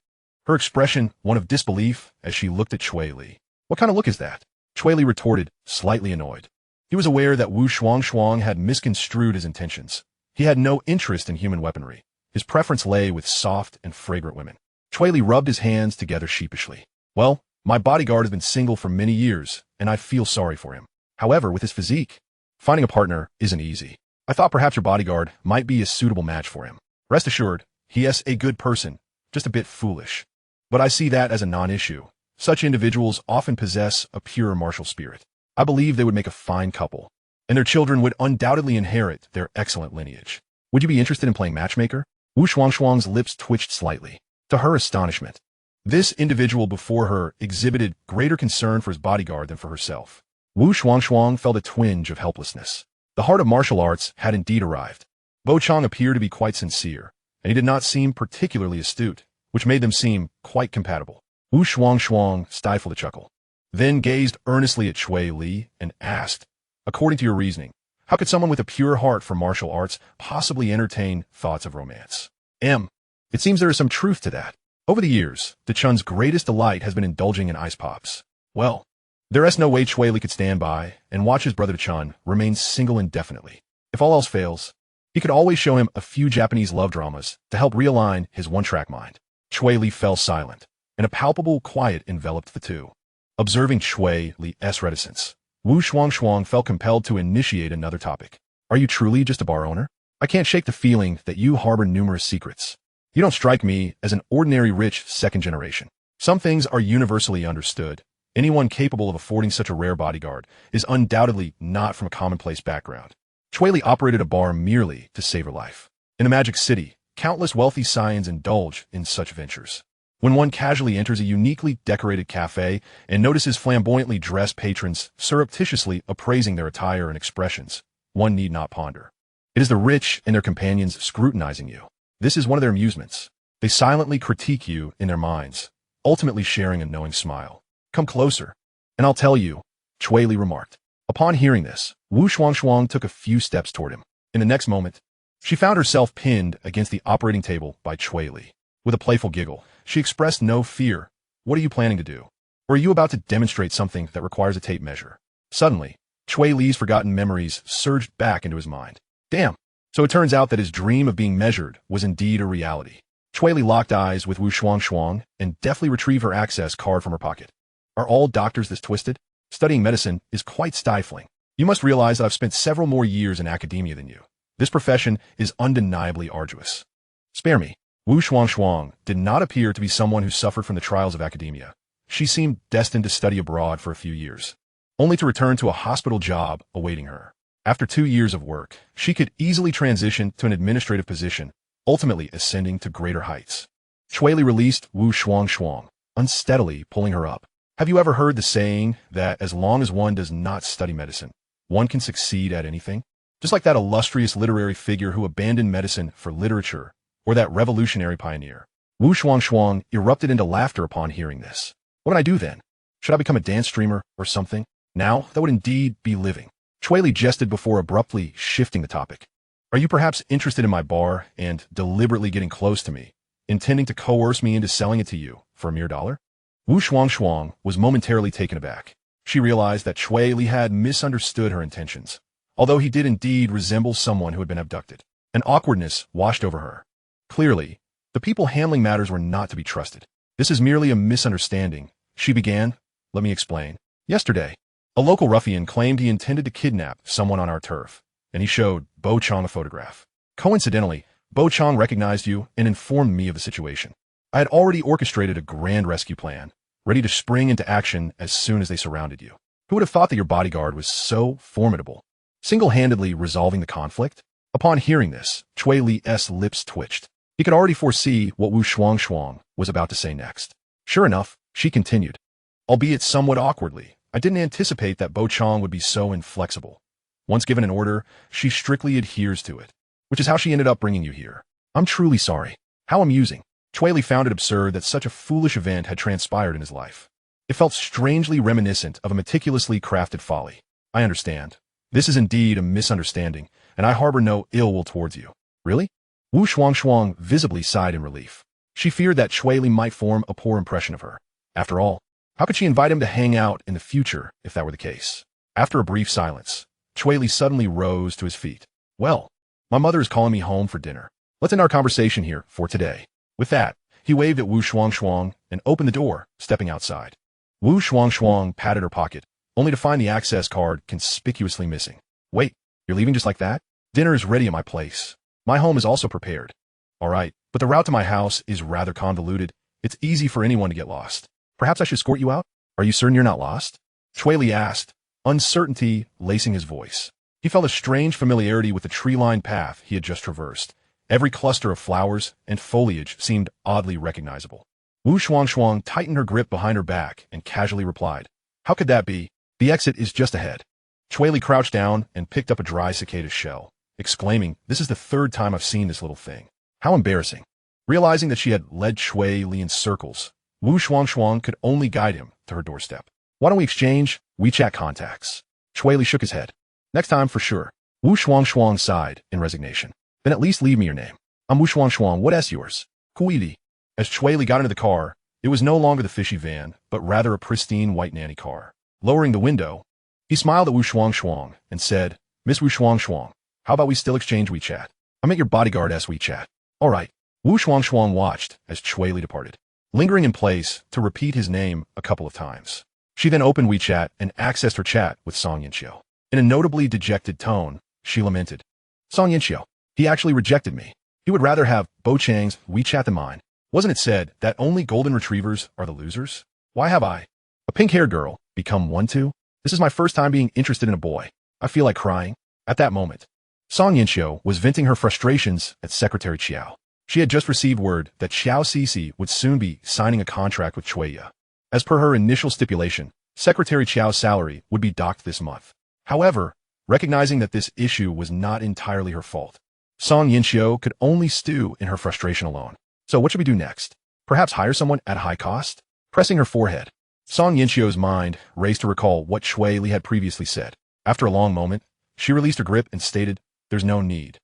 her expression one of disbelief as she looked at Cui Li. What kind of look is that? Cui Li retorted, slightly annoyed. He was aware that Wu Shuang had misconstrued his intentions. He had no interest in human weaponry. His preference lay with soft and fragrant women. Cui Li rubbed his hands together sheepishly. Well, my bodyguard has been single for many years, and I feel sorry for him. However, with his physique, finding a partner isn't easy. I thought perhaps your bodyguard might be a suitable match for him. Rest assured, he is a good person, just a bit foolish. But I see that as a non-issue. Such individuals often possess a pure martial spirit. I believe they would make a fine couple, and their children would undoubtedly inherit their excellent lineage. Would you be interested in playing matchmaker? Wu Shuang's lips twitched slightly. To her astonishment, this individual before her exhibited greater concern for his bodyguard than for herself. Wu Shuang felt a twinge of helplessness. The heart of martial arts had indeed arrived. Bo Chang appeared to be quite sincere, and he did not seem particularly astute, which made them seem quite compatible. Wu Shuang stifled a chuckle, then gazed earnestly at Cui Li and asked, according to your reasoning, how could someone with a pure heart for martial arts possibly entertain thoughts of romance? It seems there is some truth to that. Over the years, the Chun's greatest delight has been indulging in ice pops. Well, there is no way Cui Li could stand by and watch his brother Chun remain single indefinitely. If all else fails, he could always show him a few Japanese love dramas to help realign his one-track mind. Cui Li fell silent, and a palpable quiet enveloped the two. Observing Cui Li's reticence, Wu Shuang felt compelled to initiate another topic. Are you truly just a bar owner? I can't shake the feeling that you harbor numerous secrets. You don't strike me as an ordinary rich second generation. Some things are universally understood. Anyone capable of affording such a rare bodyguard is undoubtedly not from a commonplace background. Cui Li operated a bar merely to save her life. In the Magic City, countless wealthy scions indulge in such ventures. When one casually enters a uniquely decorated cafe and notices flamboyantly dressed patrons surreptitiously appraising their attire and expressions, one need not ponder. It is the rich and their companions scrutinizing you. This is one of their amusements. They silently critique you in their minds, ultimately sharing a knowing smile. Come closer, and I'll tell you, Cui Li remarked. Upon hearing this, Wu Shuang took a few steps toward him. In the next moment, she found herself pinned against the operating table by Cui Li. With a playful giggle, she expressed no fear. What are you planning to do? Or are you about to demonstrate something that requires a tape measure? Suddenly, Cui Li's forgotten memories surged back into his mind. Damn. So it turns out that his dream of being measured was indeed a reality. Cui Li locked eyes with Wu Shuang and deftly retrieved her access card from her pocket. Are all doctors this twisted? Studying medicine is quite stifling. You must realize that I've spent several more years in academia than you. This profession is undeniably arduous. Spare me. Wu Shuang did not appear to be someone who suffered from the trials of academia. She seemed destined to study abroad for a few years, only to return to a hospital job awaiting her. After 2 years of work, she could easily transition to an administrative position, ultimately ascending to greater heights. Cui Li released Wu Shuang, unsteadily pulling her up. Have you ever heard the saying that as long as one does not study medicine, one can succeed at anything? Just like that illustrious literary figure who abandoned medicine for literature, or that revolutionary pioneer. Wu Shuang erupted into laughter upon hearing this. What can I do then? Should I become a dance streamer or something? Now, that would indeed be living. Cui Li jested before abruptly shifting the topic. Are you perhaps interested in my bar and deliberately getting close to me, intending to coerce me into selling it to you for a mere $1? Wu Shuang was momentarily taken aback. She realized that Cui Li had misunderstood her intentions, although he did indeed resemble someone who had been abducted. An awkwardness washed over her. Clearly, the people handling matters were not to be trusted. This is merely a misunderstanding, she began. Let me explain. Yesterday, a local ruffian claimed he intended to kidnap someone on our turf, and he showed Bo Chang a photograph. Coincidentally, Bo Chang recognized you and informed me of the situation. I had already orchestrated a grand rescue plan, ready to spring into action as soon as they surrounded you. Who would have thought that your bodyguard was so formidable, single-handedly resolving the conflict? Upon hearing this, Cui Li's lips twitched. He could already foresee what Wu Shuang was about to say next. Sure enough, she continued, albeit somewhat awkwardly. I didn't anticipate that Bo Chang would be so inflexible. Once given an order, she strictly adheres to it, which is how she ended up bringing you here. I'm truly sorry. How amusing. Cui Li found it absurd that such a foolish event had transpired in his life. It felt strangely reminiscent of a meticulously crafted folly. I understand. This is indeed a misunderstanding, and I harbor no ill will towards you. Really? Wu Shuang visibly sighed in relief. She feared that Cui Li might form a poor impression of her. After all, how could she invite him to hang out in the future if that were the case? After a brief silence, Cui Li suddenly rose to his feet. Well, my mother is calling me home for dinner. Let's end our conversation here for today. With that, he waved at Wu Shuang and opened the door, stepping outside. Wu Shuang patted her pocket, only to find the access card conspicuously missing. Wait, you're leaving just like that? Dinner is ready at my place. My home is also prepared. All right, but the route to my house is rather convoluted. It's easy for anyone to get lost. Perhaps I should escort you out? Are you certain you're not lost? Cui Li asked, uncertainty lacing his voice. He felt a strange familiarity with the tree-lined path he had just traversed. Every cluster of flowers and foliage seemed oddly recognizable. Wu Shuang tightened her grip behind her back and casually replied, how could that be? The exit is just ahead. Cui Li crouched down and picked up a dry cicada shell, exclaiming, this is the third time I've seen this little thing. How embarrassing. Realizing that she had led Cui Li in circles, Wu Shuang could only guide him to her doorstep. Why don't we exchange WeChat contacts? Cui Li shook his head. Next time for sure. Wu Shuang sighed in resignation. Then at least leave me your name. I'm Wu Shuang. What's yours? Cui Li. As Cui Li got into the car, it was no longer the fishy van, but rather a pristine white nanny car. Lowering the window, he smiled at Wu Shuang and said, Miss Wu Shuang, how about we still exchange WeChat? I'll make your bodyguard as WeChat. All right. Wu Shuang watched as Cui Li departed, lingering in place to repeat his name a couple of times. She then opened WeChat and accessed her chat with Song Yinxiu. In a notably dejected tone, she lamented, Song Yinxiu, he actually rejected me. He would rather have Bo Chang's WeChat than mine. Wasn't it said that only golden retrievers are the losers? Why have I, a pink-haired girl, become one too? This is my first time being interested in a boy. I feel like crying. At that moment, Song Yinxiu was venting her frustrations at Secretary Qiao. She had just received word that Xiao Cixi would soon be signing a contract with Cui Li. As per her initial stipulation, Secretary Qiao's salary would be docked this month. However, recognizing that this issue was not entirely her fault, Song Yinxiu could only stew in her frustration alone. So what should we do next? Perhaps hire someone at high cost? Pressing her forehead, Song Yinxiu's mind raced to recall what Cui Li had previously said. After a long moment, she released her grip and stated, there's no need.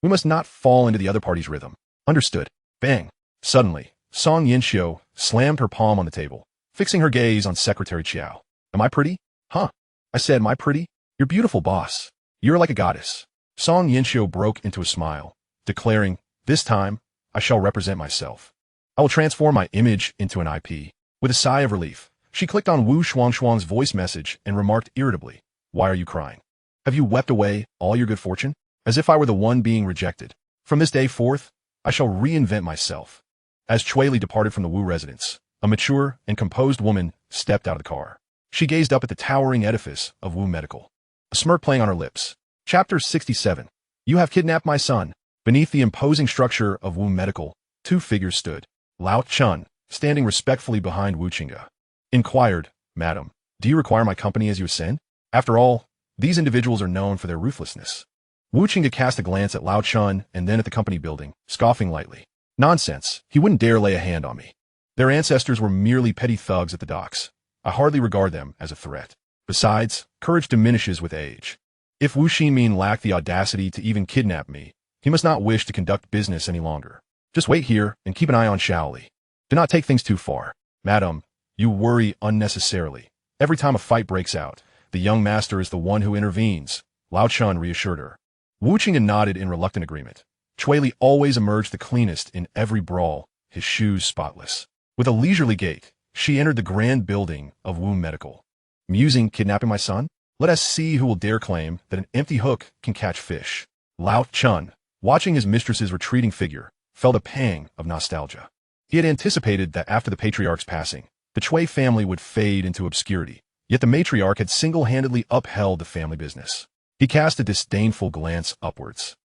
We must not fall into the other party's rhythm. Understood. Bang. Suddenly, Song Yinxiu slammed her palm on the table, fixing her gaze on Secretary Qiao. Am I pretty? Huh? I said, am I pretty? You're beautiful, boss. You're like a goddess. Song Yinxiu broke into a smile, declaring, this time, I shall represent myself. I will transform my image into an IP. With a sigh of relief, she clicked on Wu Shuang's voice message and remarked irritably, why are you crying? Have you wept away all your good fortune? As if I were the one being rejected. From this day forth, I shall reinvent myself. As Cui Li departed from the Wu residence, a mature and composed woman stepped out of the car. She gazed up at the towering edifice of Wu Medical, a smirk playing on her lips. Chapter 67. You have kidnapped my son. Beneath the imposing structure of Wu Medical, two figures stood. Lao Chun, standing respectfully behind Wu Qingge, inquired, Madam, do you require my company as you ascend? After all, these individuals are known for their ruthlessness. Wu Qingge cast a glance at Lao Chun and then at the company building, scoffing lightly. Nonsense, he wouldn't dare lay a hand on me. Their ancestors were merely petty thugs at the docks. I hardly regard them as a threat. Besides, courage diminishes with age. If Wu Xinmin lacked the audacity to even kidnap me, he must not wish to conduct business any longer. Just wait here and keep an eye on Xiao Li. Do not take things too far. Madam, you worry unnecessarily. Every time a fight breaks out, the young master is the one who intervenes, Lao Chun reassured her. Wu Qingge nodded in reluctant agreement. Cui Li always emerged the cleanest in every brawl, his shoes spotless. With a leisurely gait, she entered the grand building of Wu Medical. Musing, kidnapping my son? Let us see who will dare claim that an empty hook can catch fish. Lao Chun, watching his mistress's retreating figure, felt a pang of nostalgia. He had anticipated that after the patriarch's passing, the Cui family would fade into obscurity, yet the matriarch had single-handedly upheld the family business. He cast a disdainful glance upwards,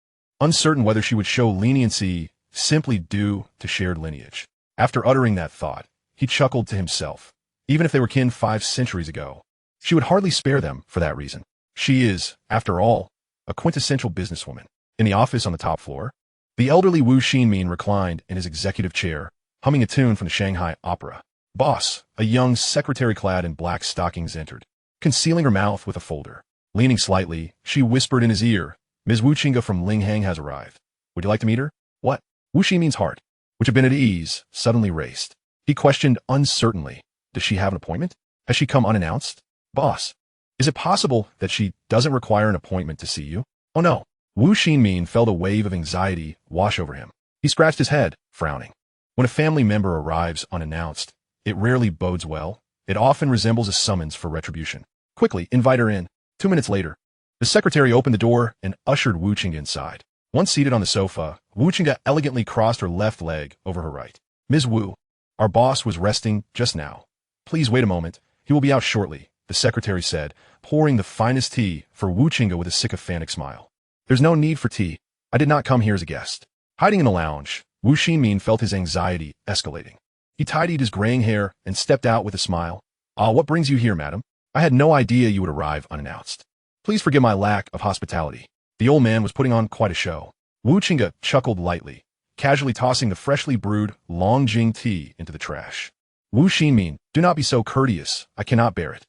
uncertain whether she would show leniency simply due to shared lineage. After uttering that thought, he chuckled to himself. Even if they were kin 5 centuries ago, she would hardly spare them for that reason. She is, after all, a quintessential businesswoman. In the office on the top floor, the elderly Wu Xinmin reclined in his executive chair, humming a tune from the Shanghai Opera. Boss, a young secretary clad in black stockings entered, concealing her mouth with a folder. Leaning slightly, she whispered in his ear, Ms. Wu Qingge from Linghang has arrived. Would you like to meet her? What? Wu Xinmin's heart which had been at ease, suddenly raced. He questioned uncertainly, does she have an appointment? Has she come unannounced? Boss, is it possible that she doesn't require an appointment to see you? Oh no. Wu Xinmin felt a wave of anxiety wash over him. He scratched his head, frowning. When a family member arrives unannounced, it rarely bodes well. It often resembles a summons for retribution. Quickly, invite her in. 2 minutes later, the secretary opened the door and ushered Wu Qingge inside. Once seated on the sofa, Wu Qingge elegantly crossed her left leg over her right. Ms. Wu, our boss was resting just now. Please wait a moment. He will be out shortly, the secretary said, pouring the finest tea for Wu Qingge with a sycophantic smile. There's no need for tea. I did not come here as a guest. Hiding in the lounge, Wu Xinmin felt his anxiety escalating. He tidied his graying hair and stepped out with a smile. Ah, what brings you here, madam? I had no idea you would arrive unannounced. Please forgive my lack of hospitality. The old man was putting on quite a show. Wu Qingge chuckled lightly, casually tossing the freshly brewed Longjing tea into the trash. Wu Xinmin, do not be so courteous. I cannot bear it.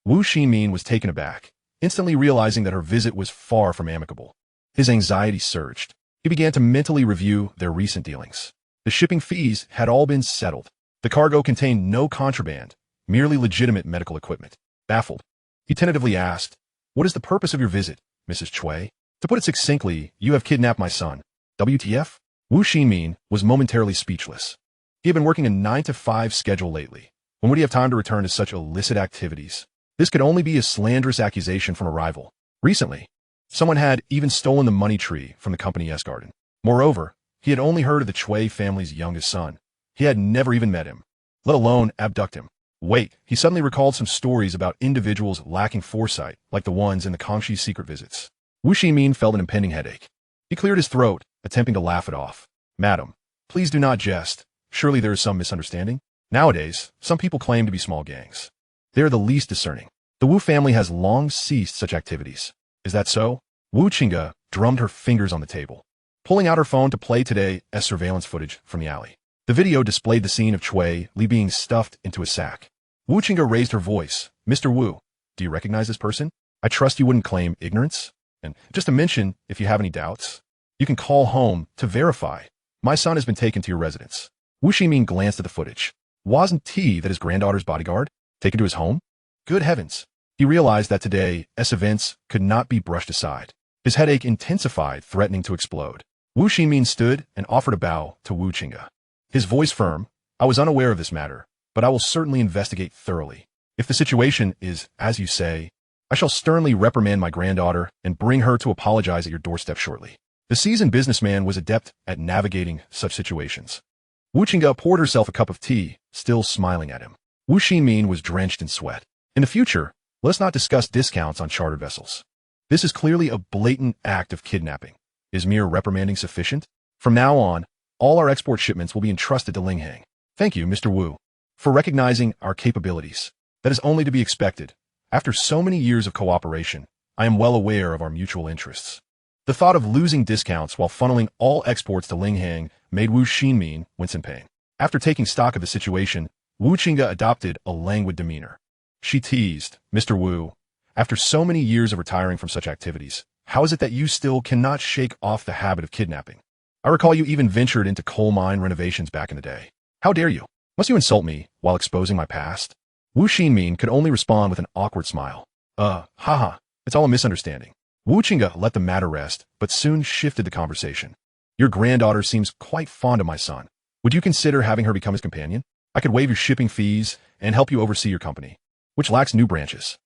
Wu Xinmin was taken aback, instantly realizing that her visit was far from amicable. His anxiety surged. He began to mentally review their recent dealings. The shipping fees had all been settled. The cargo contained no contraband, merely legitimate medical equipment. Baffled, he tentatively asked, what is the purpose of your visit, Mrs. Cui? To put it succinctly, you have kidnapped my son. WTF? Wu Xinmin was momentarily speechless. He had been working a 9-to-5 schedule lately. When would he have time to return to such illicit activities? This could only be a slanderous accusation from a rival. Recently, someone had even stolen the money tree from the company's garden. Moreover, he had only heard of the Cui family's youngest son. He had never even met him, let alone abduct him. Wait, he suddenly recalled some stories about individuals lacking foresight, like the ones in the Kangxi's secret visits. Wu Xinmin felt an impending headache. He cleared his throat, attempting to laugh it off. Madam, please do not jest. Surely there is some misunderstanding. Nowadays, some people claim to be small gangs. They are the least discerning. The Wu family has long ceased such activities. Is that so? Wu Qingge drummed her fingers on the table, pulling out her phone to play today's surveillance footage from the alley. The video displayed the scene of Cui Li being stuffed into a sack. Wu Qingge raised her voice. Mr. Wu, do you recognize this person? I trust you wouldn't claim ignorance. And just to mention, if you have any doubts, you can call home to verify. My son has been taken to your residence. Wu Xinmin glanced at the footage. Wasn't he that his granddaughter's bodyguard taken to his home? Good heavens. He realized that today's events could not be brushed aside. His headache intensified, threatening to explode. Wu Xinmin stood and offered a bow to Wu Qingge. His voice firm. I was unaware of this matter, but I will certainly investigate thoroughly. If the situation is, as you say, I shall sternly reprimand my granddaughter and bring her to apologize at your doorstep shortly. The seasoned businessman was adept at navigating such situations. Wu Qingge poured herself a cup of tea, still smiling at him. Wu Xinmin was drenched in sweat. In the future, let's not discuss discounts on chartered vessels. This is clearly a blatant act of kidnapping. Is mere reprimanding sufficient? From now on, all our export shipments will be entrusted to Linghang. Thank you, Mr. Wu, for recognizing our capabilities. That is only to be expected. After so many years of cooperation, I am well aware of our mutual interests. The thought of losing discounts while funneling all exports to Linghang made Wu Xinmin wince in pain. After taking stock of the situation, Wu Qingge adopted a languid demeanor. She teased, Mr. Wu, after so many years of retiring from such activities, how is it that you still cannot shake off the habit of kidnapping? I recall you even ventured into coal mine renovations back in the day. How dare you? Must you insult me while exposing my past? Wu Xinmin could only respond with an awkward smile. Haha, it's all a misunderstanding. Wu Qingge let the matter rest, but soon shifted the conversation. Your granddaughter seems quite fond of my son. Would you consider having her become his companion? I could waive your shipping fees and help you oversee your company, which lacks new branches.